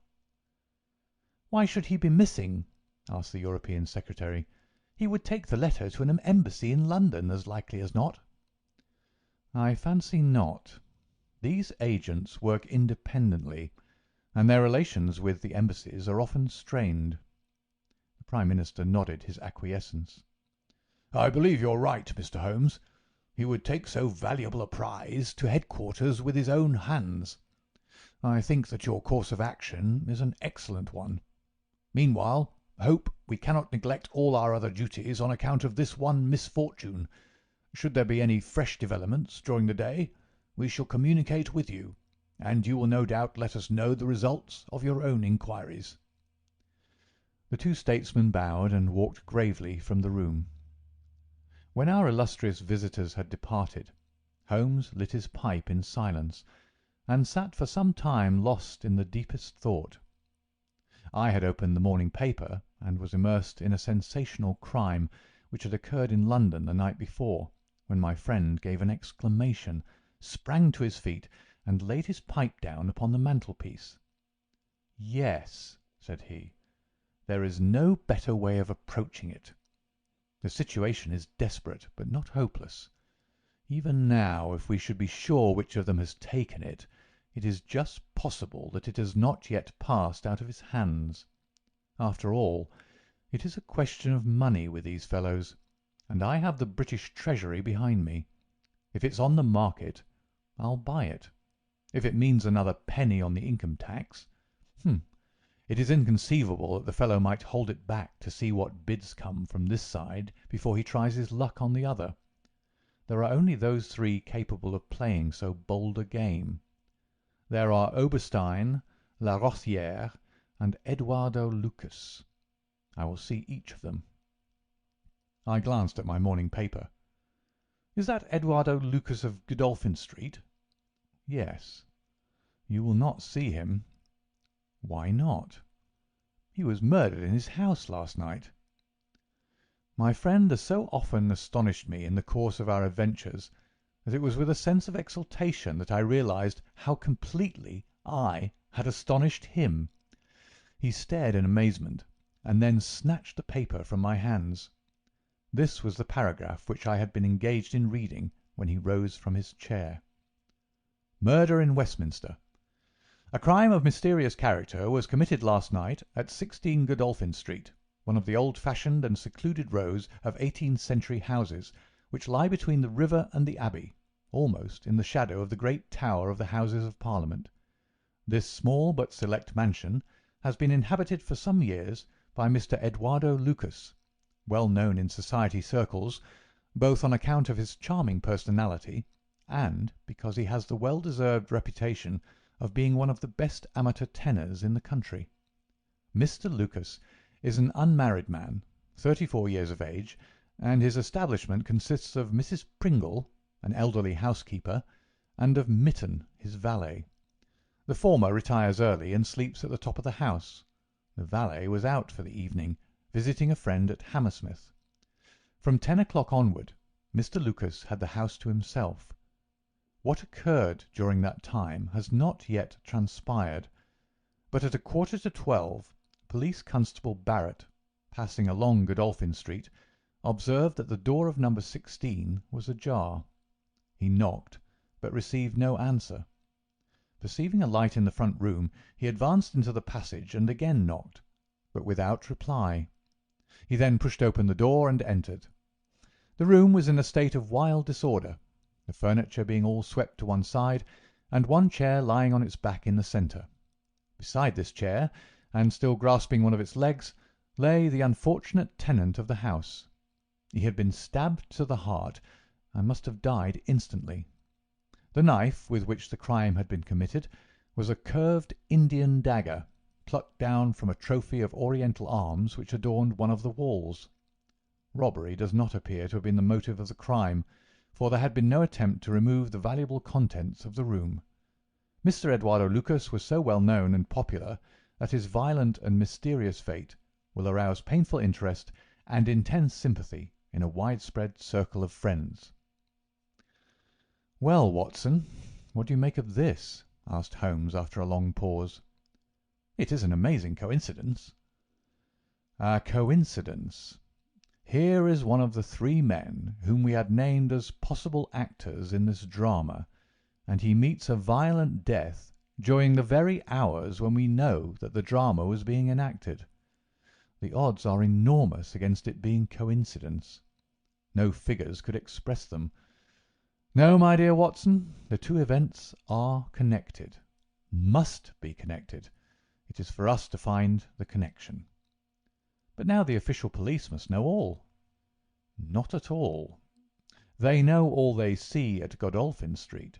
"Why should he be missing?" asked the European secretary. "He would take the letter to an embassy in London, as likely as not." "I fancy not. These agents work independently, and their relations with the embassies are often strained." The Prime Minister nodded his acquiescence. "I believe you're right, Mr. Holmes. He would take so valuable a prize to headquarters with his own hands. I think that your course of action is an excellent one. Meanwhile, hope we cannot neglect all our other duties on account of this one misfortune. Should there be any fresh developments during the day, we shall communicate with you, and you will no doubt let us know the results of your own inquiries." The two statesmen bowed and walked gravely from the room. When our illustrious visitors had departed, Holmes lit his pipe in silence, and sat for some time lost in the deepest thought. I had opened the morning paper, and was immersed in a sensational crime which had occurred in London the night before, when my friend gave an exclamation, sprang to his feet, and laid his pipe down upon the mantelpiece. "Yes," said he, "there is no better way of approaching it. The situation is desperate, but not hopeless. Even now, if we should be sure which of them has taken it, it is just possible that it has not yet passed out of his hands. After all, it is a question of money with these fellows, and I have the British Treasury behind me. If it's on the market, I'll buy it. If it means another penny on the income tax, it is inconceivable that the fellow might hold it back to see what bids come from this side before he tries his luck on the other. There are only those three capable of playing so bold a game. There are Oberstein, La Rothière, and Eduardo Lucas. I will see each of them." I glanced at my morning paper. "Is that Eduardo Lucas of Godolphin Street?" "Yes." "You will not see him." "Why not?" "He was murdered in his house last night." My friend has so often astonished me in the course of our adventures that it was with a sense of exultation that I realized how completely I had astonished him. He stared in amazement, and then snatched the paper from my hands. This was the paragraph which I had been engaged in reading when he rose from his chair. "Murder in Westminster. A crime of mysterious character was committed last night at 16 Godolphin Street, one of the old-fashioned and secluded rows of 18th century houses which lie between the river and the Abbey, almost in the shadow of the great tower of the Houses of Parliament. This small but select mansion has been inhabited for some years by Mr. Eduardo Lucas, well known in society circles, both on account of his charming personality and because he has the well-deserved reputation of being one of the best amateur tenors in the country. Mr. Lucas is an unmarried man, 34 years of age, and his establishment consists of Mrs. Pringle, an elderly housekeeper, and of Mitten, his valet. The former retires early and sleeps at the top of the house. The valet was out for the evening, visiting a friend at Hammersmith. From 10 o'clock onward, Mr. Lucas had the house to himself. What occurred during that time has not yet transpired, but at 11:45 Police Constable Barrett, passing along Godolphin Street, observed that the door of number 16 was ajar. He knocked, but received no answer. Perceiving a light in the front room, he advanced into the passage and again knocked, but without reply. He then pushed open the door and entered. The room was in a state of wild disorder, the furniture being all swept to one side, and one chair lying on its back in the centre. Beside this chair, and still grasping one of its legs, lay the unfortunate tenant of the house. He had been stabbed to the heart, and must have died instantly. The knife with which the crime had been committed was a curved Indian dagger, plucked down from a trophy of Oriental arms which adorned one of the walls. Robbery does not appear to have been the motive of the crime, for there had been no attempt to remove the valuable contents of the room. Mr. Eduardo Lucas was so well known and popular that his violent and mysterious fate will arouse painful interest and intense sympathy in a widespread circle of friends. "Well, Watson, what do you make of this?" asked Holmes after a long pause. "It is an amazing coincidence." "A coincidence. Here is one of the three men whom we had named as possible actors in this drama, and he meets a violent death during the very hours when we know that the drama was being enacted. The odds are enormous against it being coincidence. No figures could express them. No, my dear Watson, the two events are connected. Must be connected. It is for us to find the connection." "But now the official police must know all." "Not at all. They know all they see at Godolphin Street.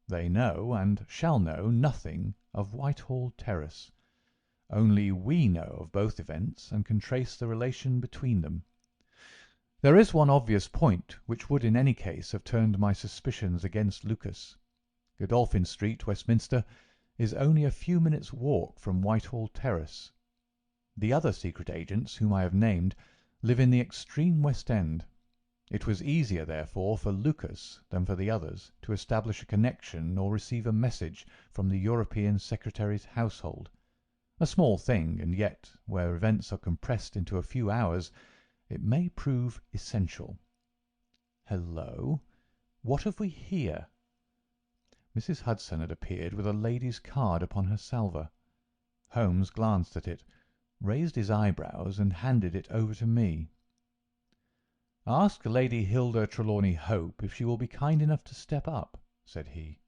They know, and shall know, nothing of Whitehall Terrace. Only we know of both events, and can trace the relation between them. There is one obvious point which would in any case have turned my suspicions against Lucas. Godolphin Street, Westminster, is only a few minutes' walk from Whitehall Terrace. The other secret agents whom I have named live in the extreme West End. It was easier, therefore, for Lucas than for the others to establish a connection or receive a message from the European secretary's household. A small thing, and yet, where events are compressed into a few hours, it may prove essential. Hello! What have we here?" Mrs. Hudson had appeared with a lady's card upon her salver. Holmes glanced at it, raised his eyebrows, and handed it over to me. "Ask Lady Hilda Trelawney Hope if she will be kind enough to step up," said he.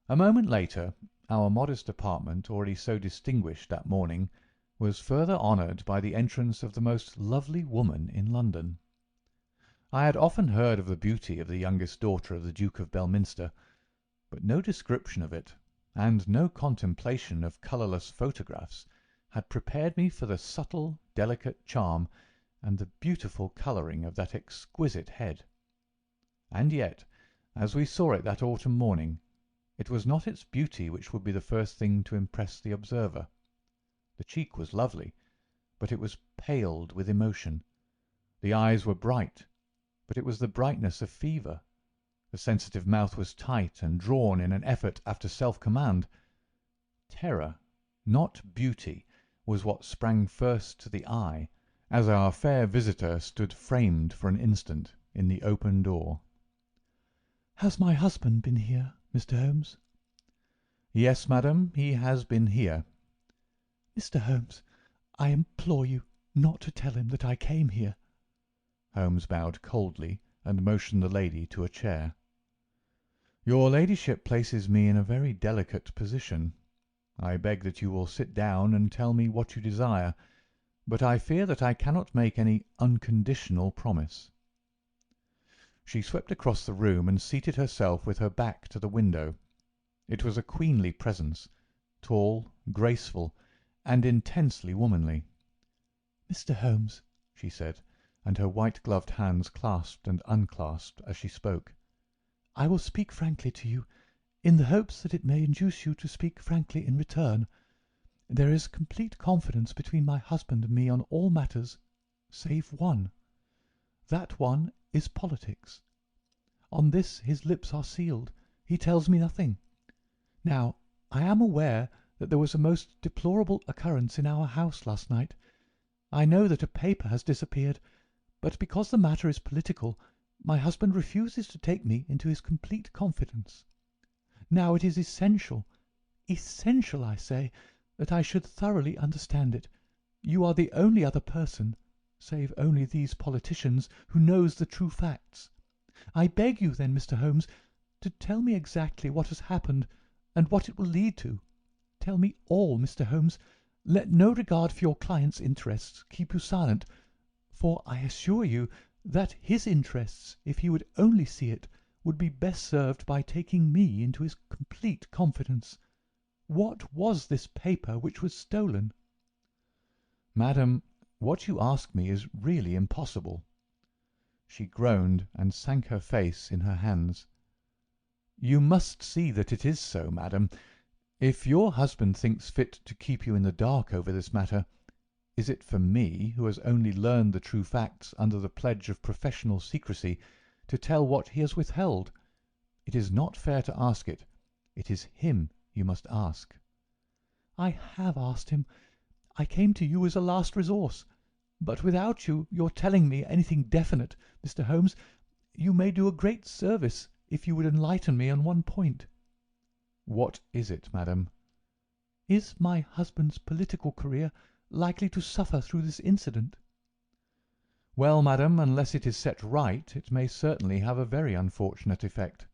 A moment later, our modest apartment, already so distinguished that morning, was further honoured by the entrance of the most lovely woman in London. I had often heard of the beauty of the youngest daughter of the Duke of Belminster, but no description of it, and no contemplation of colourless photographs, had prepared me for the subtle, delicate charm and the beautiful colouring of that exquisite head. And yet, as we saw it that autumn morning, it was not its beauty which would be the first thing to impress the observer. The cheek was lovely, but it was paled with emotion. The eyes were bright, but it was the brightness of fever. The sensitive mouth was tight and drawn in an effort after self-command. Terror, not beauty, was what sprang first to the eye, as our fair visitor stood framed for an instant in the open door. "Has my husband been here, Mr. Holmes?" "Yes, madam, he has been here." "Mr. Holmes, I implore you not to tell him that I came here." Holmes bowed coldly and motioned the lady to a chair. "Your ladyship places me in a very delicate position. I beg that you will sit down and tell me what you desire, but I fear that I cannot make any unconditional promise." She swept across the room and seated herself with her back to the window. It was a queenly presence, tall, graceful, and intensely womanly. "Mr. Holmes," she said, and her white-gloved hands clasped and unclasped as she spoke, "I will speak frankly to you, in the hopes that it may induce you to speak frankly in return. There is complete confidence between my husband and me on all matters, save one. That one is politics. On this his lips are sealed. He tells me nothing. Now, I am aware that there was a most deplorable occurrence in our house last night. I know that a paper has disappeared, but because the matter is political, my husband refuses to take me into his complete confidence. Now it is essential, I say, that I should thoroughly understand it. You are the only other person, save only these politicians, who knows the true facts. I beg you, then, Mr. Holmes, to tell me exactly what has happened and what it will lead to. Tell me all, Mr. Holmes. Let no regard for your client's interests keep you silent, for I assure you that his interests, if he would only see it, would be best served by taking me into his complete confidence. What was this paper which was stolen?" "Madam, what you ask me is really impossible." She groaned and sank her face in her hands. "You must see that it is so, madam. If your husband thinks fit to keep you in the dark over this matter, is it for me, who has only learned the true facts under the pledge of professional secrecy, to tell what he has withheld? It is not fair to ask it. It is him you must ask." "I have asked him. I came to you as a last resource. But without your telling me anything definite, Mr. Holmes, you may do a great service if you would enlighten me on one point." "What is it, madam?" "Is my husband's political career likely to suffer through this incident?" "Well, madam, unless it is set right, it may certainly have a very unfortunate effect."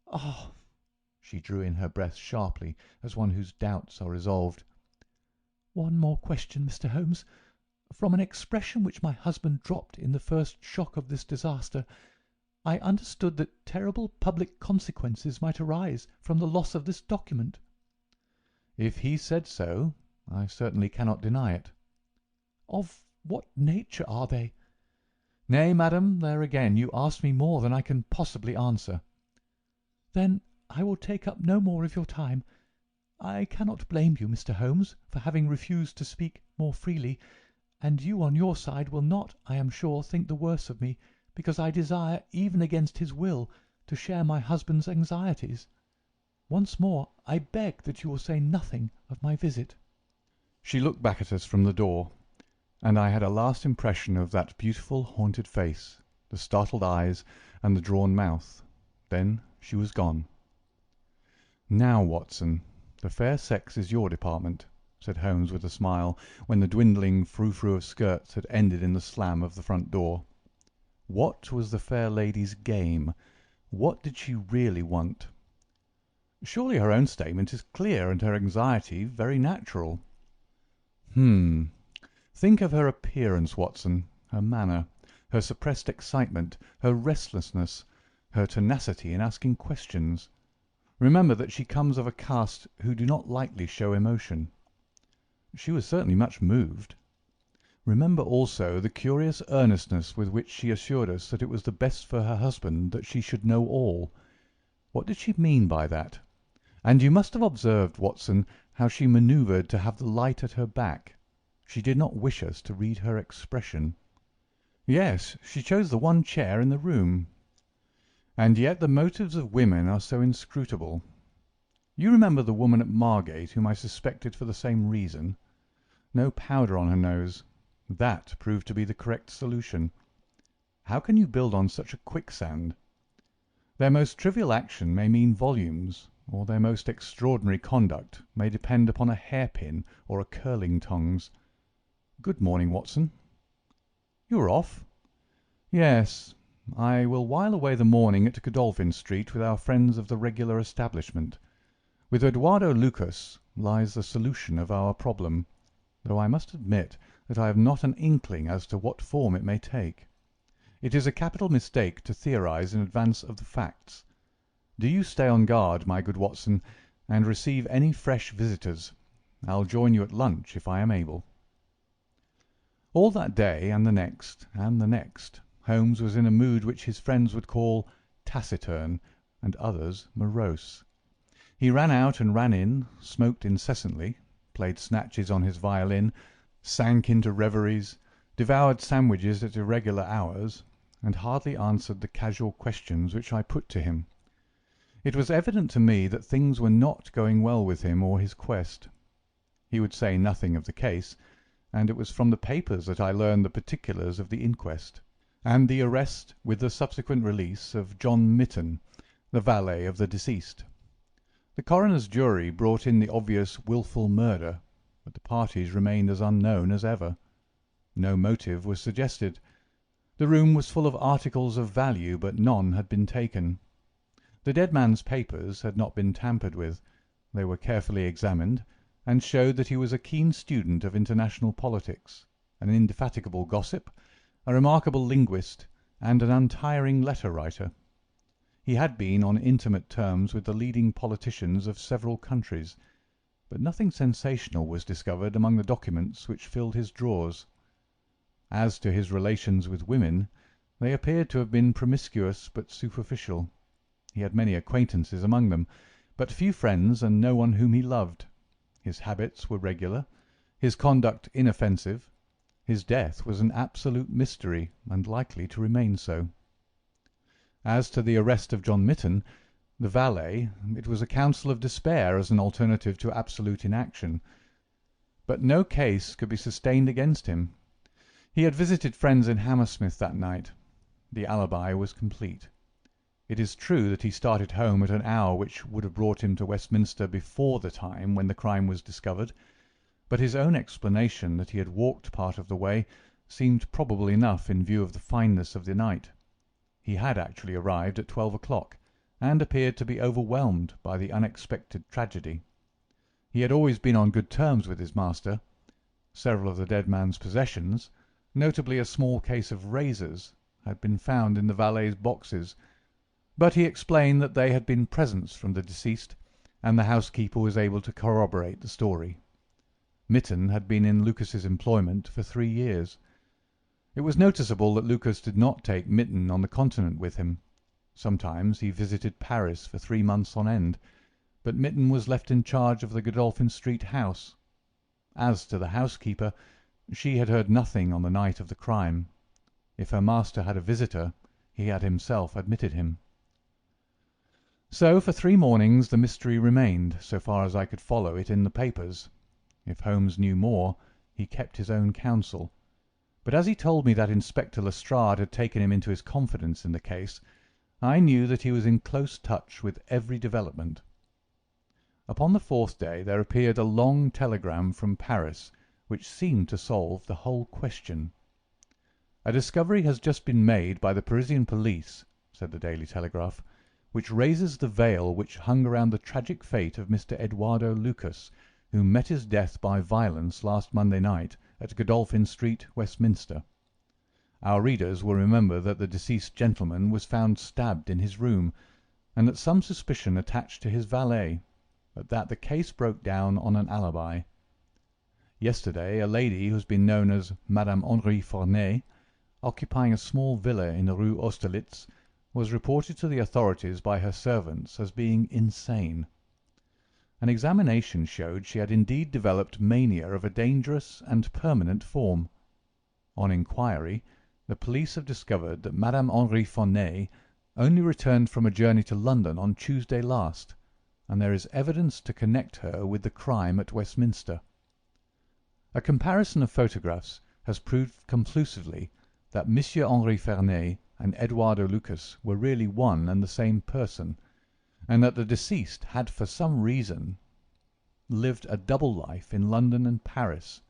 "Oh!" She drew in her breath sharply, as one whose doubts are resolved. "One more question, Mr. Holmes. From an expression which my husband dropped in the first shock of this disaster, I understood that terrible public consequences might arise from the loss of this document." "If he said so, I certainly cannot deny it." "Of what nature are they?" "Nay, madam, there again you ask me more than I can possibly answer." "Then I will take up no more of your time. I cannot blame you, Mr. Holmes, for having refused to speak more freely, and you on your side will not, I am sure, think the worse of me because I desire, even against his will, to share my husband's anxieties. Once more I beg that you will say nothing of my visit." She looked back at us from the door, and I had a last impression of that beautiful haunted face, the startled eyes, and the drawn mouth. Then she was gone. "Now, Watson, the fair sex is your department," said Holmes with a smile, when the dwindling frou-frou of skirts had ended in the slam of the front door. "What was the fair lady's game? What did she really want? Surely her own statement is clear, and her anxiety very natural." Think of her appearance, Watson, her manner, her suppressed excitement, her restlessness, her tenacity in asking questions. Remember that she comes of a caste who do not lightly show emotion. She was certainly much moved. Remember also the curious earnestness with which she assured us that it was the best for her husband that she should know all. What did she mean by that? And you must have observed, Watson, how she manoeuvred to have the light at her back. She did not wish us to read her expression. Yes, she chose the one chair in the room. And yet the motives of women are so inscrutable. You remember the woman at Margate whom I suspected for the same reason? No powder on her nose. That proved to be the correct solution. How can you build on such a quicksand? Their most trivial action may mean volumes, or their most extraordinary conduct may depend upon a hairpin or a curling tongs. Good morning, Watson. You are off? Yes, I will while away the morning at Godolphin Street with our friends of the regular establishment. With Eduardo Lucas lies the solution of our problem, though I must admit that I have not an inkling as to what form it may take. It is a capital mistake to theorize in advance of the facts. Do you stay on guard, my good Watson, and receive any fresh visitors. I'll join you at lunch if I am able. All that day, and the next, Holmes was in a mood which his friends would call taciturn, and others morose. He ran out and ran in, smoked incessantly, played snatches on his violin, sank into reveries, devoured sandwiches at irregular hours, and hardly answered the casual questions which I put to him. It was evident to me that things were not going well with him or his quest. He would say nothing of the case, and it was from the papers that I learned the particulars of the inquest, and the arrest with the subsequent release of John Mitten, the valet of the deceased. The coroner's jury brought in the obvious wilful murder, but the parties remained as unknown as ever. No motive was suggested. The room was full of articles of value, but none had been taken. The dead man's papers had not been tampered with. They were carefully examined, and showed that he was a keen student of international politics, an indefatigable gossip, a remarkable linguist, and an untiring letter-writer. He had been on intimate terms with the leading politicians of several countries, but nothing sensational was discovered among the documents which filled his drawers. As to his relations with women, they appeared to have been promiscuous but superficial. He had many acquaintances among them, but few friends and no one whom he loved. His habits were regular, his conduct inoffensive. His death was an absolute mystery, and likely to remain so. As to the arrest of John Mitten, the valet, it was a counsel of despair as an alternative to absolute inaction. But no case could be sustained against him. He had visited friends in Hammersmith that night. The alibi was complete. It is true that he started home at an hour which would have brought him to Westminster before the time when the crime was discovered, but his own explanation that he had walked part of the way seemed probable enough in view of the fineness of the night. He had actually arrived at 12 o'clock, and appeared to be overwhelmed by the unexpected tragedy. He had always been on good terms with his master. Several of the dead man's possessions, notably a small case of razors, had been found in the valet's boxes, but he explained that they had been presents from the deceased, and the housekeeper was able to corroborate the story. Mitten had been in Lucas's employment for 3 years. It was noticeable that Lucas did not take Mitten on the Continent with him. Sometimes he visited Paris for 3 months on end, but Mitten was left in charge of the Godolphin Street house. As to the housekeeper, she had heard nothing on the night of the crime. If her master had a visitor, he had himself admitted him. So for 3 mornings the mystery remained, so far as I could follow it in the papers. If Holmes knew more, he kept his own counsel. But as he told me that Inspector Lestrade had taken him into his confidence in the case, I knew that he was in close touch with every development. Upon the 4th day there appeared a long telegram from Paris, which seemed to solve the whole question. "A discovery has just been made by the Parisian police," said the Daily Telegraph, "which raises the veil which hung around the tragic fate of Mr. Eduardo Lucas, who met his death by violence last Monday night at Godolphin Street, Westminster. Our readers will remember that the deceased gentleman was found stabbed in his room, and that some suspicion attached to his valet, but that the case broke down on an alibi. Yesterday a lady who has been known as Madame Henri Forney, occupying a small villa in the Rue Austerlitz, was reported to the authorities by her servants as being insane. An examination showed she had indeed developed mania of a dangerous and permanent form. On inquiry, the police have discovered that Madame Henri Forney only returned from a journey to London on Tuesday last, and there is evidence to connect her with the crime at Westminster. A comparison of photographs has proved conclusively that Monsieur Henri Forney and Eduardo Lucas were really one and the same person, and that the deceased had for some reason lived a double life in London and Paris.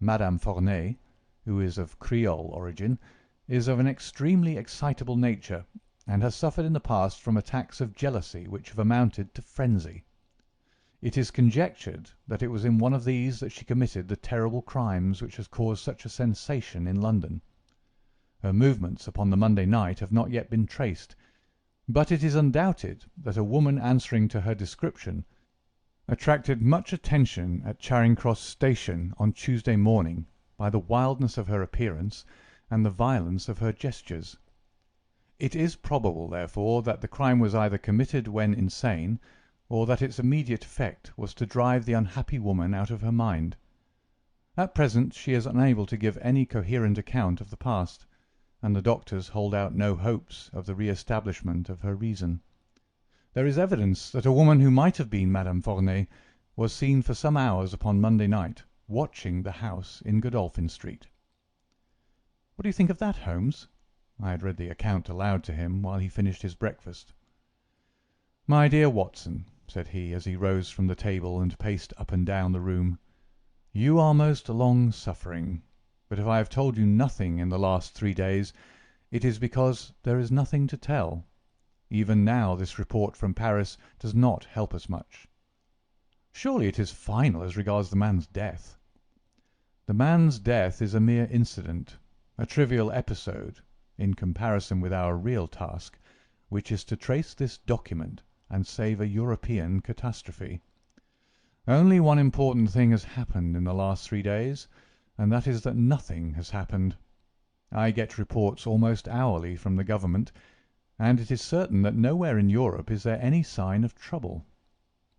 Madame Forney, who is of Creole origin, is of an extremely excitable nature, and has suffered in the past from attacks of jealousy which have amounted to frenzy. It is conjectured that it was in one of these that she committed the terrible crimes which has caused such a sensation in London. Her movements upon the Monday night have not yet been traced, but it is undoubted that a woman answering to her description attracted much attention at Charing Cross Station on Tuesday morning by the wildness of her appearance and the violence of her gestures. It is probable, therefore, that the crime was either committed when insane, or that its immediate effect was to drive the unhappy woman out of her mind. At present she is unable to give any coherent account of the past, and the doctors hold out no hopes of the re-establishment of her reason. There is evidence that a woman who might have been Madame Forney was seen for some hours upon Monday night, watching the house in Godolphin Street. What do you think of that, Holmes? I had read the account aloud to him while he finished his breakfast. "My dear Watson," said he, as he rose from the table and paced up and down the room, "you are most long-suffering, but if I have told you nothing in the last 3 days, it is because there is nothing to tell. Even now this report from Paris does not help us much. Surely it is final as regards the man's death." "The man's death is a mere incident, a trivial episode, in comparison with our real task, which is to trace this document and save a European catastrophe. Only one important thing has happened in the last 3 days, and that is that nothing has happened. I get reports almost hourly from the government, and it is certain that nowhere in Europe is there any sign of trouble.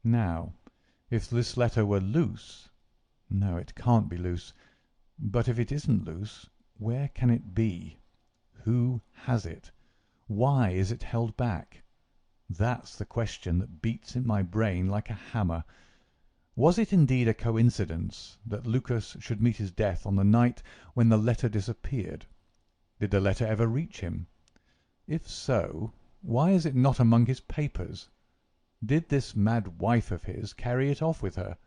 Now, if this letter were loose— no, it can't be loose. But if it isn't loose, where can it be? Who has it? Why is it held back? That's the question that beats in my brain like a hammer. Was it indeed a coincidence that Lucas should meet his death on the night when the letter disappeared? Did the letter ever reach him? If so, why is it not among his papers? Did this mad wife of his carry it off with her?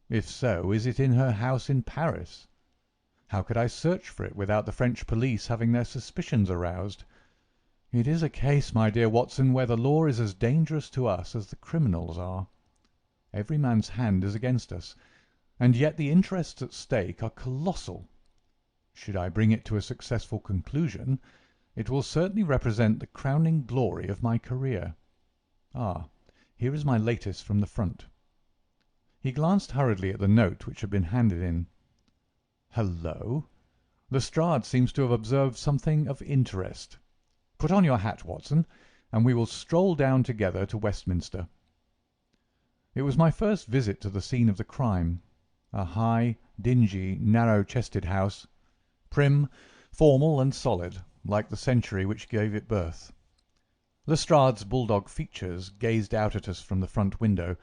If so, is it in her house in Paris? How could I search for it without the French police having their suspicions aroused? It is a case, my dear Watson, where the law is as dangerous to us as the criminals are. Every man's hand is against us, and yet the interests at stake are colossal. Should I bring it to a successful conclusion, it will certainly represent the crowning glory of my career. Ah, here is my latest from the front." He glanced hurriedly at the note which had been handed in. "Hullo! Lestrade seems to have observed something of interest. Put on your hat, Watson, and we will stroll down together to Westminster." It was my first visit to the scene of the crime, a high, dingy, narrow-chested house, prim, formal, and solid, like the century which gave it birth. Lestrade's bulldog features gazed out at us from the front window,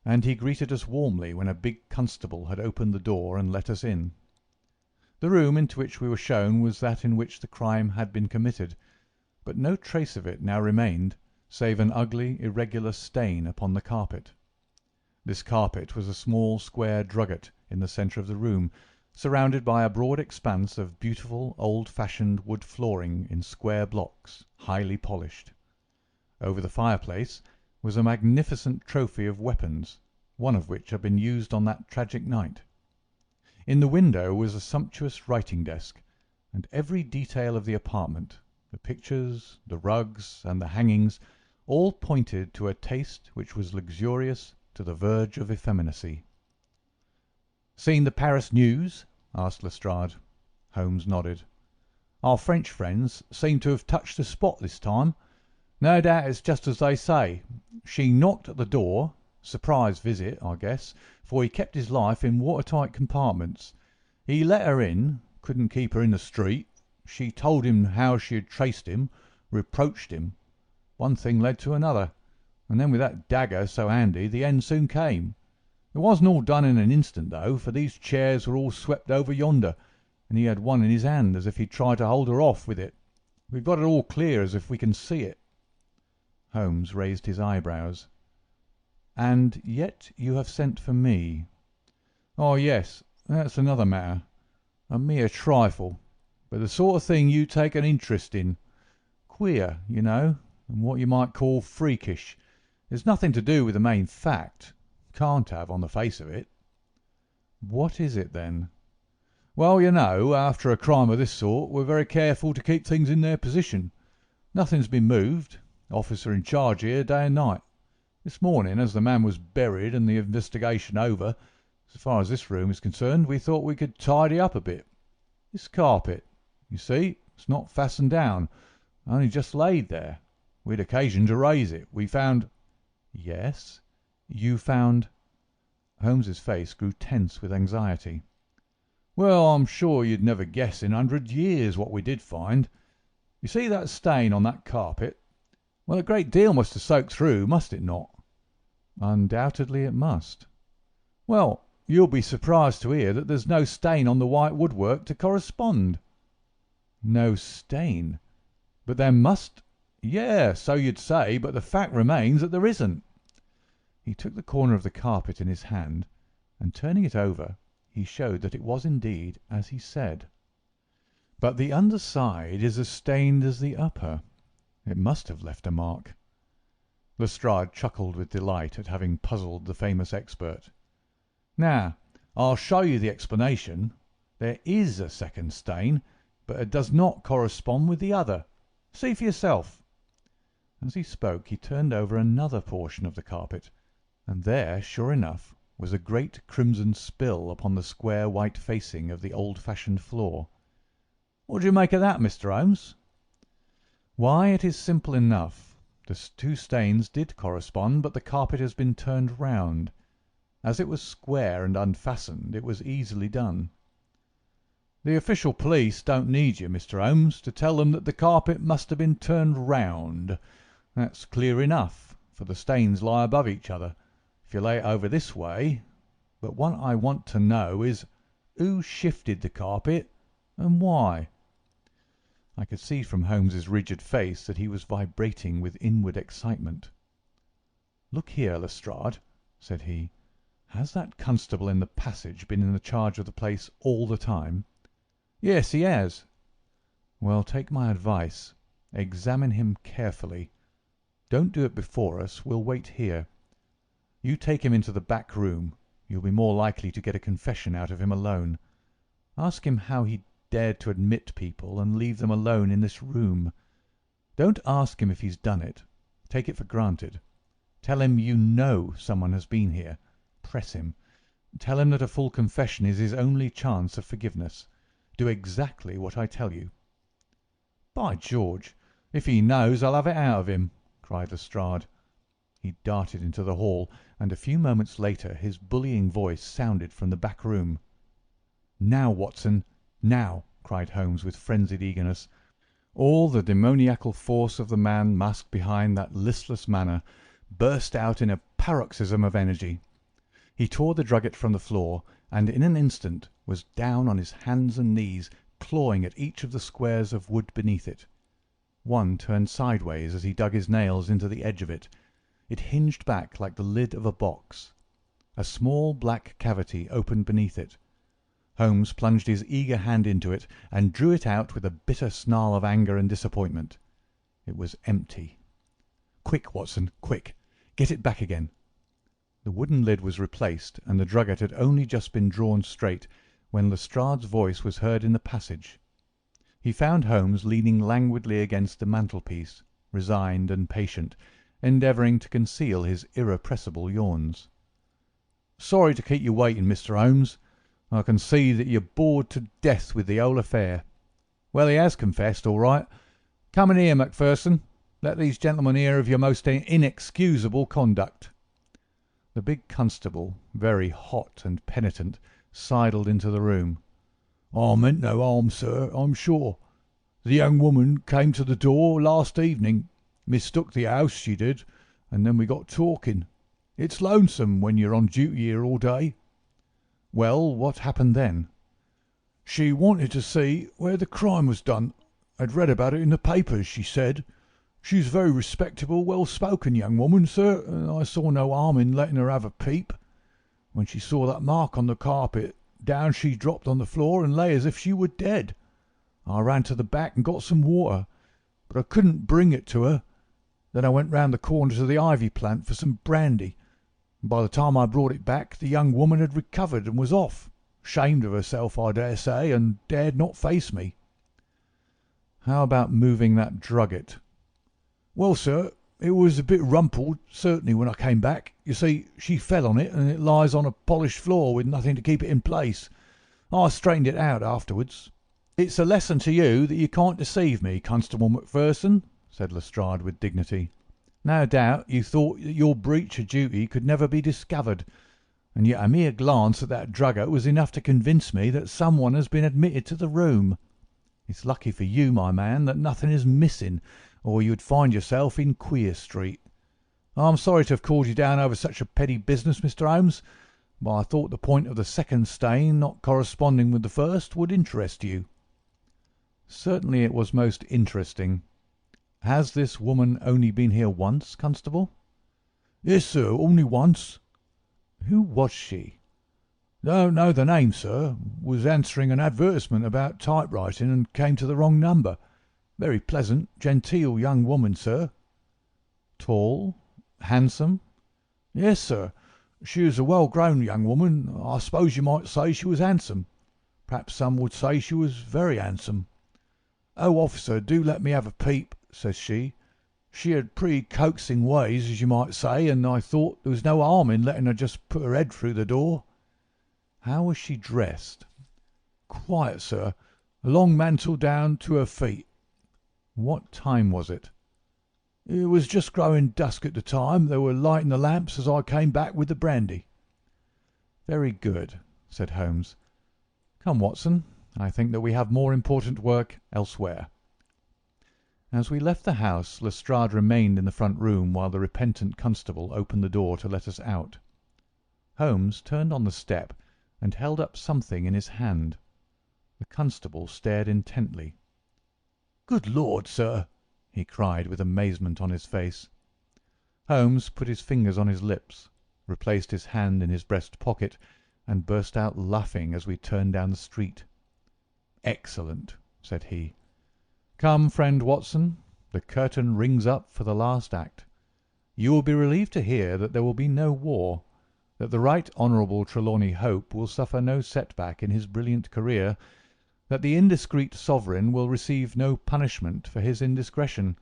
and he greeted us warmly when a big constable had opened the door and let us in. The room into which we were shown was that in which the crime had been committed, but no trace of it now remained save an ugly, irregular stain upon the carpet. This carpet was a small square drugget in the centre of the room, surrounded by a broad expanse of beautiful old-fashioned wood flooring in square blocks, highly polished. Over the fireplace was a magnificent trophy of weapons, one of which had been used on that tragic night. In the window was a sumptuous writing-desk, and every detail of the apartment, the pictures, the rugs, and the hangings, all pointed to a taste which was luxurious to the verge of effeminacy. "Seen the Paris news?" asked Lestrade. Holmes nodded. "Our French friends seem to have touched the spot this time. No doubt it's just as they say. She knocked at the door. Surprise visit, I guess, for he kept his life in watertight compartments. He let her in, couldn't keep her in the street. She told him how she had traced him, reproached him. One thing led to another, and then with that dagger so handy, the end soon came. It wasn't all done in an instant, though, for these chairs were all swept over yonder, and he had one in his hand as if he'd tried to hold her off with it. We've got it all clear as if we can see it." Holmes raised his eyebrows. "And yet you have sent for me." "Oh, yes, that's another matter. A mere trifle, but the sort of thing you take an interest in. Queer, you know, and what you might call freakish. There's nothing to do with the main fact. Can't have on the face of it." "What is it, then?" "Well, you know, after a crime of this sort, we're very careful to keep things in their position. Nothing's been moved. Officer in charge here day and night. This morning, as the man was buried and the investigation over, as far as this room is concerned, we thought we could tidy up a bit. This carpet, you see, it's not fastened down, only just laid there. We'd occasion to raise it. We found—" "Yes, you found—" Holmes's face grew tense with anxiety. "Well, I'm sure you'd never guess in 100 years what we did find. You see that stain on that carpet? Well, a great deal must have soaked through, must it not?" "Undoubtedly it must." "Well, you'll be surprised to hear that there's no stain on the white woodwork to correspond." "No stain? But there must—" "Yes, so you'd say, but the fact remains that there isn't." He took the corner of the carpet in his hand, and turning it over, he showed that it was indeed as he said. "But the underside is as stained as the upper. It must have left a mark." Lestrade chuckled with delight at having puzzled the famous expert. "Now, I'll show you the explanation. There is a second stain, but it does not correspond with the other. See for yourself." As he spoke, he turned over another portion of the carpet, and there, sure enough, was a great crimson spill upon the square white facing of the old-fashioned floor. "What do you make of that, Mr. Holmes?" "Why, it is simple enough. The two stains did correspond, but the carpet has been turned round. As it was square and unfastened, it was easily done. The official police don't need you, Mr. Holmes, to tell them that the carpet must have been turned round. That's clear enough, for the stains lie above each other. If you lay it over this way. But what I want to know is, who shifted the carpet and why? I could see from Holmes's rigid face that he was vibrating with inward excitement. "Look here, Lestrade," said he. "Has that constable in the passage been in the charge of the place all the time?" "Yes, he has." "Well, take my advice. Examine him carefully. Don't do it before us. We'll wait here. You take him into the back room. You'll be more likely to get a confession out of him alone. Ask him how he dared to admit people and leave them alone in this room. Don't ask him if he's done it. Take it for granted. Tell him you know someone has been here. Press him. Tell him that a full confession is his only chance of forgiveness. Do exactly what I tell you." "By George, if he knows, I'll have it out of him," cried Lestrade. He darted into the hall, and a few moments later his bullying voice sounded from the back room. "Now, Watson, now!" cried Holmes with frenzied eagerness. All the demoniacal force of the man masked behind that listless manner burst out in a paroxysm of energy. He tore the drugget from the floor, and in an instant was down on his hands and knees, clawing at each of the squares of wood beneath it. One turned sideways as he dug his nails into the edge of it. It hinged back like the lid of a box. A small black cavity opened beneath it. Holmes plunged his eager hand into it and drew it out with a bitter snarl of anger and disappointment. It was empty. "Quick, Watson, quick! Get it back again!" The wooden lid was replaced, and the drugget had only just been drawn straight when Lestrade's voice was heard in the passage. He found Holmes leaning languidly against the mantelpiece, resigned and patient, endeavouring to conceal his irrepressible yawns. "Sorry to keep you waiting, Mr. Holmes. I can see that you're bored to death with the whole affair. Well, he has confessed, all right. Come in here, Macpherson. Let these gentlemen hear of your most inexcusable conduct." The big constable, very hot and penitent, sidled into the room. "I meant no harm, sir, I'm sure. The young woman came to the door last evening, mistook the house, she did, and then we got talking. It's lonesome when you're on duty here all day." "Well, what happened then?" "She wanted to see where the crime was done. I'd read about it in the papers, she said. She's a very respectable, well-spoken young woman, sir, and I saw no harm in letting her have a peep. When she saw that mark on the carpet, down she dropped on the floor and lay as if she were dead. I ran to the back and got some water, but I couldn't bring it to her. Then I went round the corner to the ivy plant for some brandy. By the time I brought it back, the young woman had recovered and was off, ashamed of herself, I dare say, and dared not face me." "How about moving that drugget?" "Well, sir, it was a bit rumpled, certainly, when I came back. You see, she fell on it, and it lies on a polished floor with nothing to keep it in place. I straightened it out afterwards." "It's a lesson to you that you can't deceive me, Constable Macpherson," said Lestrade with dignity. "No doubt you thought that your breach of duty could never be discovered, and yet a mere glance at that drugget was enough to convince me that someone has been admitted to the room. It's lucky for you, my man, that nothing is missing, or you'd find yourself in Queer Street. I'm sorry to have called you down over such a petty business, Mr. Holmes, but I thought the point of the second stain not corresponding with the first would interest you." "Certainly it was most interesting. Has this woman only been here once, Constable?" "Yes, sir, only once." "Who was she?" "Don't know the name, sir. Was answering an advertisement about typewriting and came to the wrong number. Very pleasant, genteel young woman, sir." "Tall? Handsome?" "Yes, sir. She was a well-grown young woman. I suppose you might say she was handsome. Perhaps some would say she was very handsome. 'Oh, officer, do let me have a peep,' says she. She had pretty coaxing ways, as you might say, and I thought there was no harm in letting her just put her head through the door." "How was she dressed?" "Quiet, sir. A long mantle down to her feet." "What time was it?" It was just growing dusk at the time. They were lighting the lamps as I came back with the brandy." "Very good," said Holmes. "Come, Watson, I think that we have more important work elsewhere." As we left the house, Lestrade remained in the front room while the repentant constable opened the door to let us out. Holmes turned on the step and held up something in his hand. The constable stared intently. "Good Lord, sir!" he cried with amazement on his face. Holmes put his fingers on his lips, replaced his hand in his breast pocket, and burst out laughing as we turned down the street. "Excellent," said he. "Come, friend Watson, the curtain rings up for the last act. You will be relieved to hear that there will be no war, that the Right Honourable Trelawney Hope will suffer no setback in his brilliant career, that the indiscreet sovereign will receive no punishment for his indiscretion,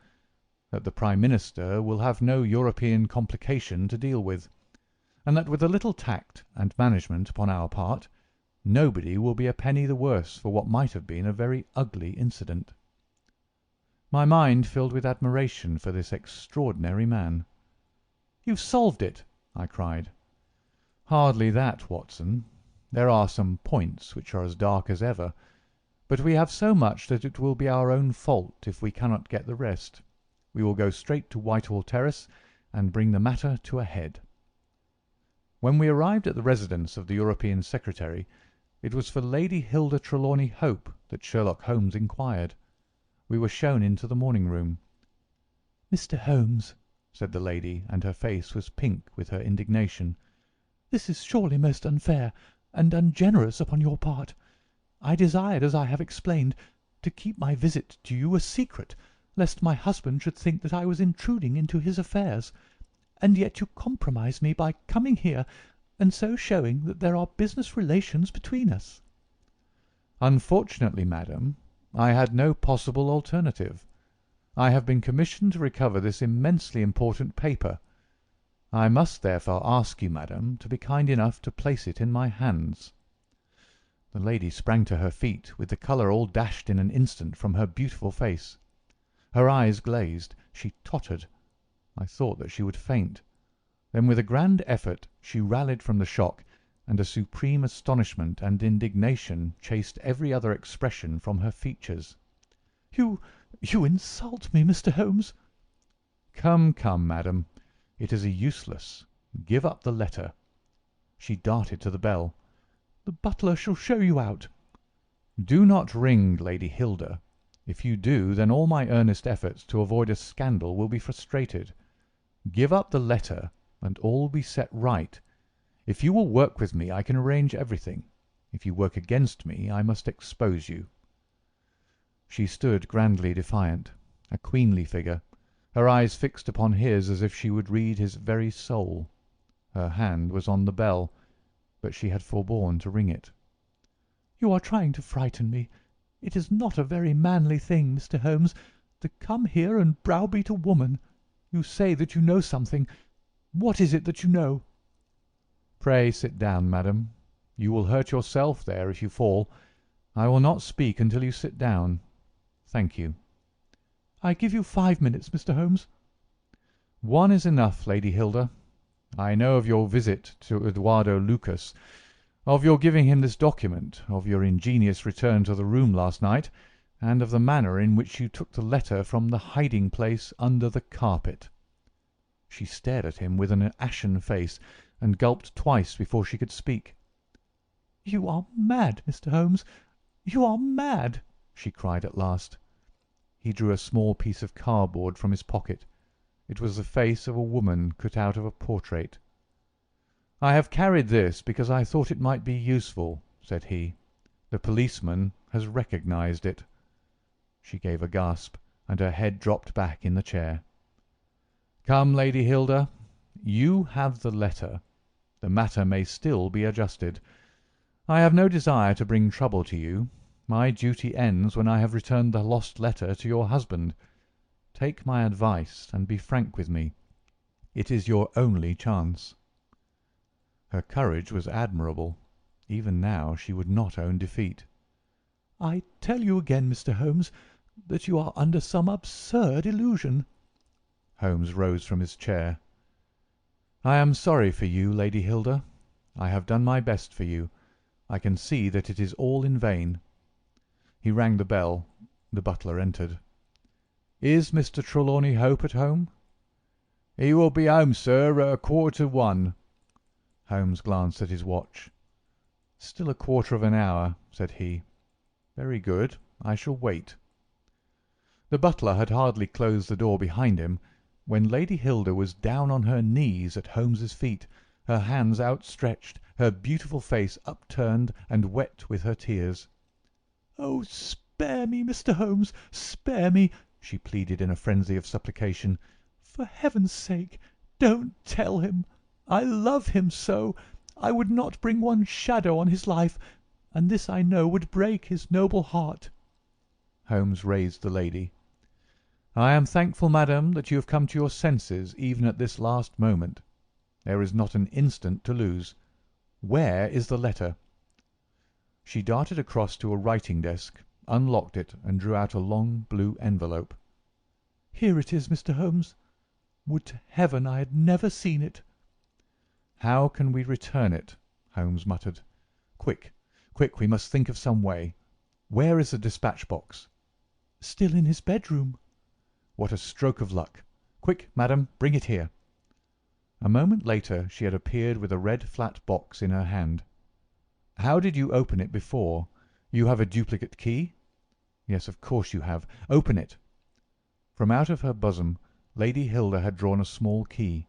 that the Prime Minister will have no European complication to deal with, and that with a little tact and management upon our part, nobody will be a penny the worse for what might have been a very ugly incident." My mind filled with admiration for this extraordinary man. "You've solved it!" I cried. "Hardly that, Watson. There are some points which are as dark as ever, but we have so much that it will be our own fault if we cannot get the rest. We will go straight to Whitehall Terrace and bring the matter to a head." When we arrived at the residence of the European Secretary, it was for Lady Hilda Trelawney Hope that Sherlock Holmes inquired. We were shown into the morning-room. "Mr. Holmes," said the lady, and her face was pink with her indignation, "this is surely most unfair and ungenerous upon your part. I desired, as I have explained, to keep my visit to you a secret, lest my husband should think that I was intruding into his affairs, and yet you compromise me by coming here and so showing that there are business relations between us." "Unfortunately, madam, I had no possible alternative. I have been commissioned to recover this immensely important paper. I must therefore ask you, madam, to be kind enough to place it in my hands." The lady sprang to her feet, with the colour all dashed in an instant from her beautiful face. Her eyes glazed. She tottered. I thought that she would faint. Then with a grand effort she rallied from the shock, and a supreme astonishment and indignation chased every other expression from her features. You insult me, Mr. Holmes." "Come, come, madam, it is useless. Give up the letter." She darted to the bell. "The butler shall show you out." "Do not ring, Lady Hilda. If you do, then all my earnest efforts to avoid a scandal will be frustrated. Give up the letter, and all will be set right. If you will work with me, I can arrange everything. If you work against me, I must expose you." She stood grandly defiant, a queenly figure, her eyes fixed upon his as if she would read his very soul. Her hand was on the bell, but she had forborne to ring it. "You are trying to frighten me. It is not a very manly thing, Mr. Holmes, to come here and browbeat a woman. You say that you know something. What is it that you know?" "Pray sit down, madam. You will hurt yourself there if you fall. I will not speak until you sit down. Thank you." "I give you 5 minutes, Mr. Holmes." "One is enough, Lady Hilda. I know of your visit to Eduardo Lucas, of your giving him this document, of your ingenious return to the room last night, and of the manner in which you took the letter from the hiding-place under the carpet." She stared at him with an ashen face, and gulped twice before she could speak. "You are mad, Mr. Holmes. You are mad," she cried at last. He drew a small piece of cardboard from his pocket. It was the face of a woman cut out of a portrait. "I have carried this because I thought it might be useful," said he. "The policeman has recognized it." She gave a gasp, and her head dropped back in the chair. "Come, Lady Hilda, you have the letter. The matter may still be adjusted. I have no desire to bring trouble to you. My duty ends when I have returned the lost letter to your husband. Take my advice and be frank with me. It is your only chance." Her courage was admirable. Even now she would not own defeat. "I tell you again, Mr. Holmes, that you are under some absurd illusion." Holmes rose from his chair. "I am sorry for you, Lady Hilda. I have done my best for you. I can see that it is all in vain." He rang the bell. The butler entered. "Is Mr. Trelawney Hope at home?" "He will be home, sir, at 1:15." Holmes glanced at his watch. "Still a quarter of an hour," said he. "Very good. I shall wait." The butler had hardly closed the door behind him when Lady Hilda was down on her knees at Holmes's feet, her hands outstretched, her beautiful face upturned and wet with her tears. "Oh, spare me, Mr. Holmes, spare me!" she pleaded in a frenzy of supplication. "For heaven's sake, don't tell him. I love him so. I would not bring one shadow on his life, and this I know would break his noble heart." Holmes raised the lady. "I am thankful, madam, that you have come to your senses even at this last moment. There is not an instant to lose. Where is the letter?" She darted across to a writing desk, unlocked it, and drew out a long blue envelope. "Here it is, Mr. Holmes. Would to heaven I had never seen it." "How can we return it?" Holmes muttered. "Quick, quick, we must think of some way. Where is the dispatch box?" "Still in his bedroom." "What a stroke of luck! Quick, madam, bring it here." A moment later she had appeared with a red flat box in her hand. "How did you open it before? You have a duplicate key?" "Yes, of course you have. Open it." From out of her bosom Lady Hilda had drawn a small key.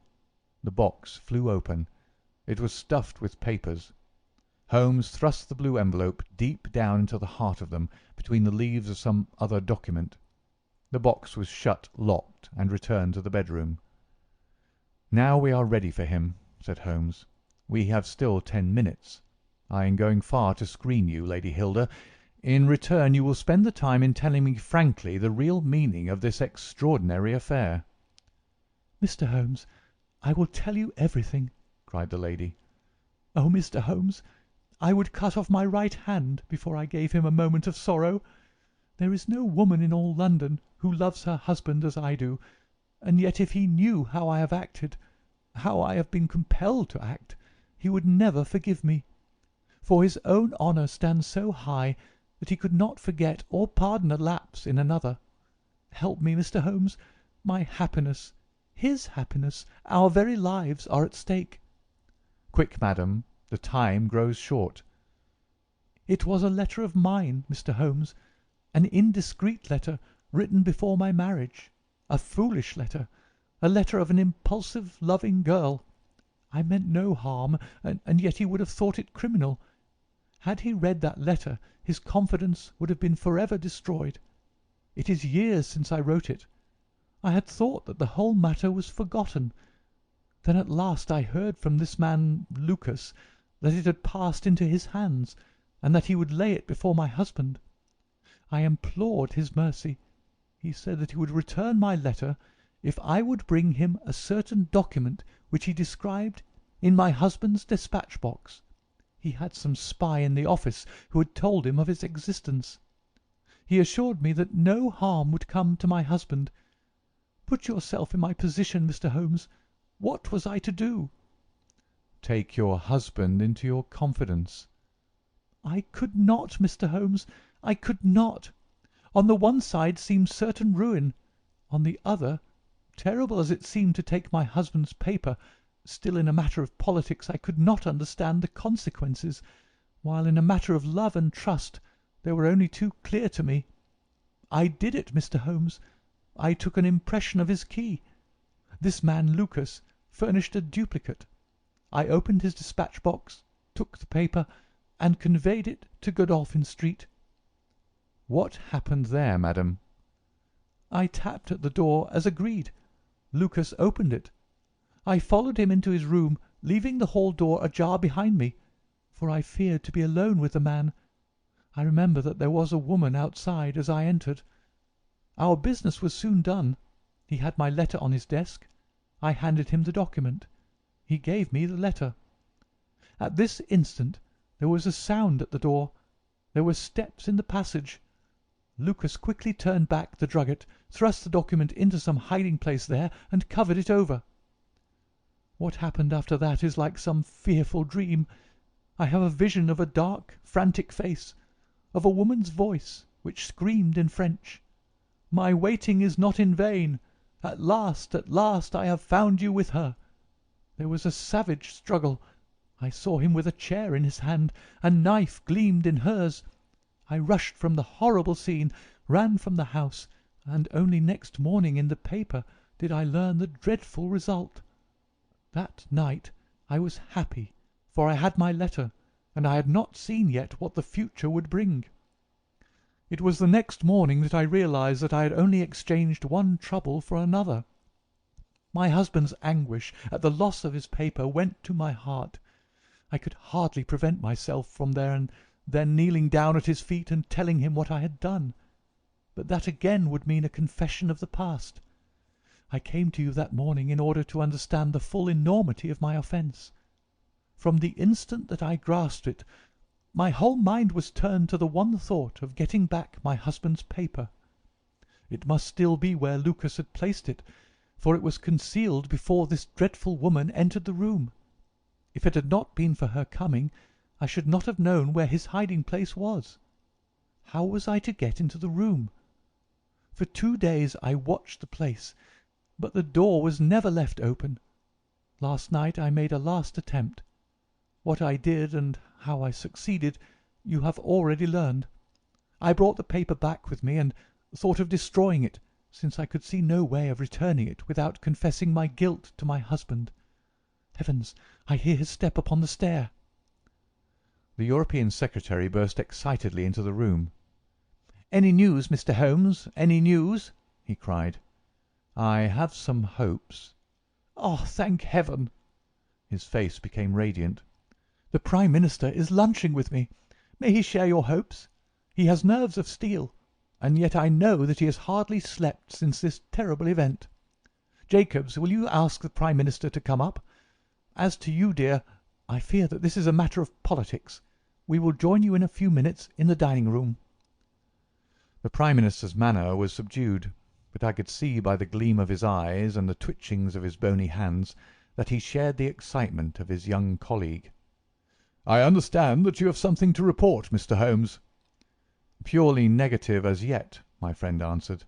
The box flew open. It was stuffed with papers. Holmes thrust the blue envelope deep down into the heart of them, between the leaves of some other document. The box was shut, locked, and returned to the bedroom. "Now we are ready for him," said Holmes. "We have still 10 minutes. I am going far to screen you, Lady Hilda. In return you will spend the time in telling me frankly the real meaning of this extraordinary affair." "Mr. Holmes, I will tell you everything," cried the lady. "Oh, Mr. Holmes, I would cut off my right hand before I gave him a moment of sorrow. There is no woman in all London who loves her husband as I do, and yet if he knew how I have acted, how I have been compelled to act, he would never forgive me. For his own honour stands so high that he could not forget or pardon a lapse in another. Help me, Mr. Holmes. My happiness, his happiness, our very lives are at stake." "Quick, madam, the time grows short." "It was a letter of mine, Mr. Holmes, an indiscreet letter written before my marriage, a foolish letter, a letter of an impulsive, loving girl. I meant no harm, and yet he would have thought it criminal. Had he read that letter his confidence would have been forever destroyed. It is years since I wrote it. I had thought that the whole matter was forgotten. Then at last I heard from this man Lucas that it had passed into his hands, and that he would lay it before my husband. I implored his mercy. He said that he would return my letter if I would bring him a certain document which he described in my husband's despatch box. He had some spy in the office who had told him of its existence. He assured me that no harm would come to my husband. Put yourself in my position, Mr. Holmes. What was I to do?" "Take your husband into your confidence." "I could not, Mr. Holmes. I could not. On the one side seemed certain ruin. On the other, terrible as it seemed to take my husband's paper, still in a matter of politics I could not understand the consequences, while in a matter of love and trust they were only too clear to me. I did it, Mr. Holmes. I took an impression of his key. This man Lucas furnished a duplicate. I opened his dispatch box, took the paper, and conveyed it to Godolphin Street." "What happened there, madam?" "I tapped at the door as agreed. Lucas opened it. I followed him into his room, leaving the hall door ajar behind me, for I feared to be alone with the man. I remember that there was a woman outside as I entered. Our business was soon done. He had my letter on his desk. I handed him the document. He gave me the letter. At this instant there was a sound at the door. There were steps in the passage. Lucas quickly turned back the drugget, thrust the document into some hiding place there, and covered it over. What happened after that is like some fearful dream. I have a vision of a dark, frantic face, of a woman's voice, which screamed in French, "My waiting is not in vain. At last, I have found you with her." There was a savage struggle. I saw him with a chair in his hand. A knife gleamed in hers. I rushed from the horrible scene, ran from the house, and only next morning in the paper did I learn the dreadful result. That night I was happy, for I had my letter, and I had not seen yet what the future would bring. It was the next morning that I realized that I had only exchanged one trouble for another. My husband's anguish at the loss of his paper went to my heart. I could hardly prevent myself from then kneeling down at his feet and telling him what I had done. But that again would mean a confession of the past. I came to you that morning in order to understand the full enormity of my offence. From the instant that I grasped it, my whole mind was turned to the one thought of getting back my husband's paper. It must still be where Lucas had placed it, for it was concealed before this dreadful woman entered the room. If it had not been for her coming, I should not have known where his hiding-place was. How was I to get into the room? For 2 days I watched the place, but the door was never left open. Last night I made a last attempt. What I did and how I succeeded you have already learned. I brought the paper back with me and thought of destroying it, since I could see no way of returning it without confessing my guilt to my husband. Heavens, I hear his step upon the stair. The European secretary burst excitedly into the room. "Any news, Mr. Holmes? Any news?" he cried. "I have some hopes." "Oh, thank heaven!" His face became radiant. The Prime Minister is lunching with me. May he share your hopes? He has nerves of steel, and yet I know that he has hardly slept since this terrible event. Jacobs, will you ask the Prime Minister to come up? As to you, dear, I fear that this is a matter of politics. We will join you in a few minutes in the dining-room." The Prime Minister's manner was subdued, but I could see by the gleam of his eyes and the twitchings of his bony hands that he shared the excitement of his young colleague. "I understand that you have something to report, Mr. Holmes." "Purely negative as yet," my friend answered.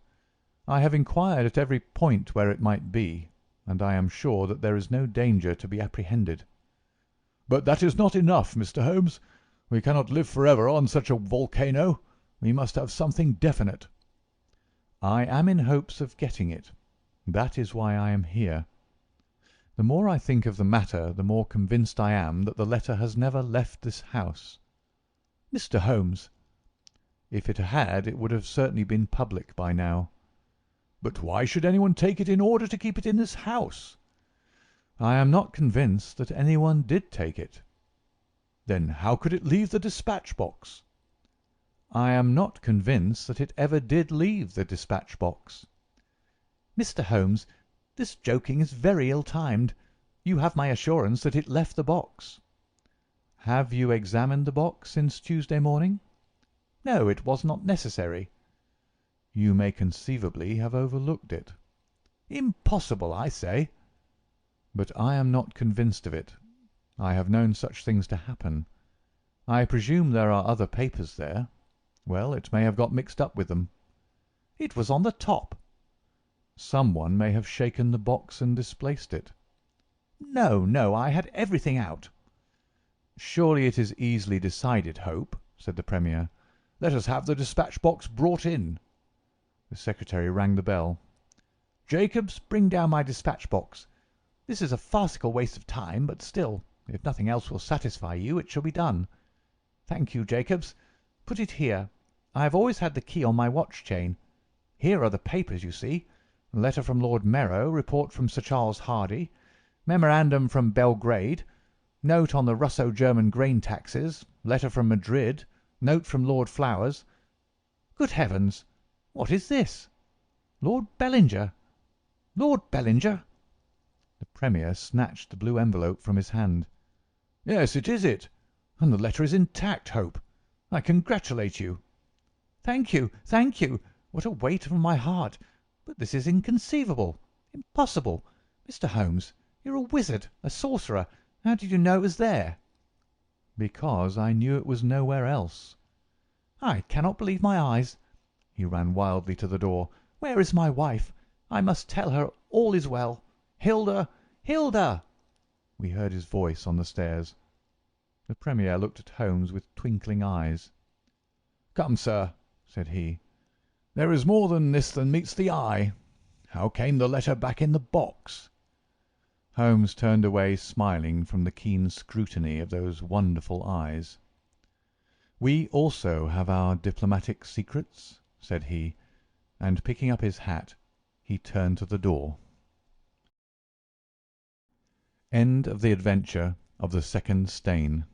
"I have inquired at every point where it might be, and I am sure that there is no danger to be apprehended." "But that is not enough, Mr. Holmes. We cannot live forever on such a volcano. We must have something definite." "I am in hopes of getting it. That is why I am here. The more I think of the matter, the more convinced I am that the letter has never left this house." "Mr. Holmes!" "If it had, it would have certainly been public by now." "But why should anyone take it in order to keep it in this house?" "I am not convinced that anyone did take it." "Then how could it leave the dispatch box?" "I am not convinced that it ever did leave the dispatch box." "Mr. Holmes, this joking is very ill-timed. You have my assurance that it left the box." "Have you examined the box since Tuesday morning?" "No, it was not necessary." "You may conceivably have overlooked it." "Impossible, I say." "But I am not convinced of it. I have known such things to happen. I presume there are other papers there. Well, it may have got mixed up with them." "It was on the top." "Someone may have shaken the box and displaced it." No, I had everything out." "Surely it is easily decided, Hope," said the Premier. "Let us have the dispatch box brought in." The secretary rang the bell. "Jacobs, bring down my dispatch box. This is a farcical waste of time, but still, if nothing else will satisfy you, it shall be done. Thank you, Jacobs. Put it here. I have always had the key on my watch-chain. Here are the papers, you see. Letter from Lord Merrow, report from Sir Charles Hardy, memorandum from Belgrade, note on the Russo-German grain taxes, letter from Madrid, note from Lord Flowers. Good heavens! What is this? Lord Bellinger! Lord Bellinger!" The Premier snatched the blue envelope from his hand. "Yes, it is it. And the letter is intact, Hope. I congratulate you." Thank you, thank you. What a weight from my heart! But this is inconceivable, impossible. Mr. Holmes, you're a wizard, a sorcerer. How did you know it was there?" "Because I knew it was nowhere else." "I cannot believe my eyes." He ran wildly to the door. "Where is my wife? I must tell her all is well. Hilda! Hilda!" We heard his voice on the stairs. The Premier looked at Holmes with twinkling eyes. "Come, sir," said he, "there is more than this than meets the eye. How came the letter back in the box?" Holmes turned away smiling from the keen scrutiny of those wonderful eyes. "We also have our diplomatic secrets," said he, and picking up his hat, he turned to the door. End of the adventure of the second stain.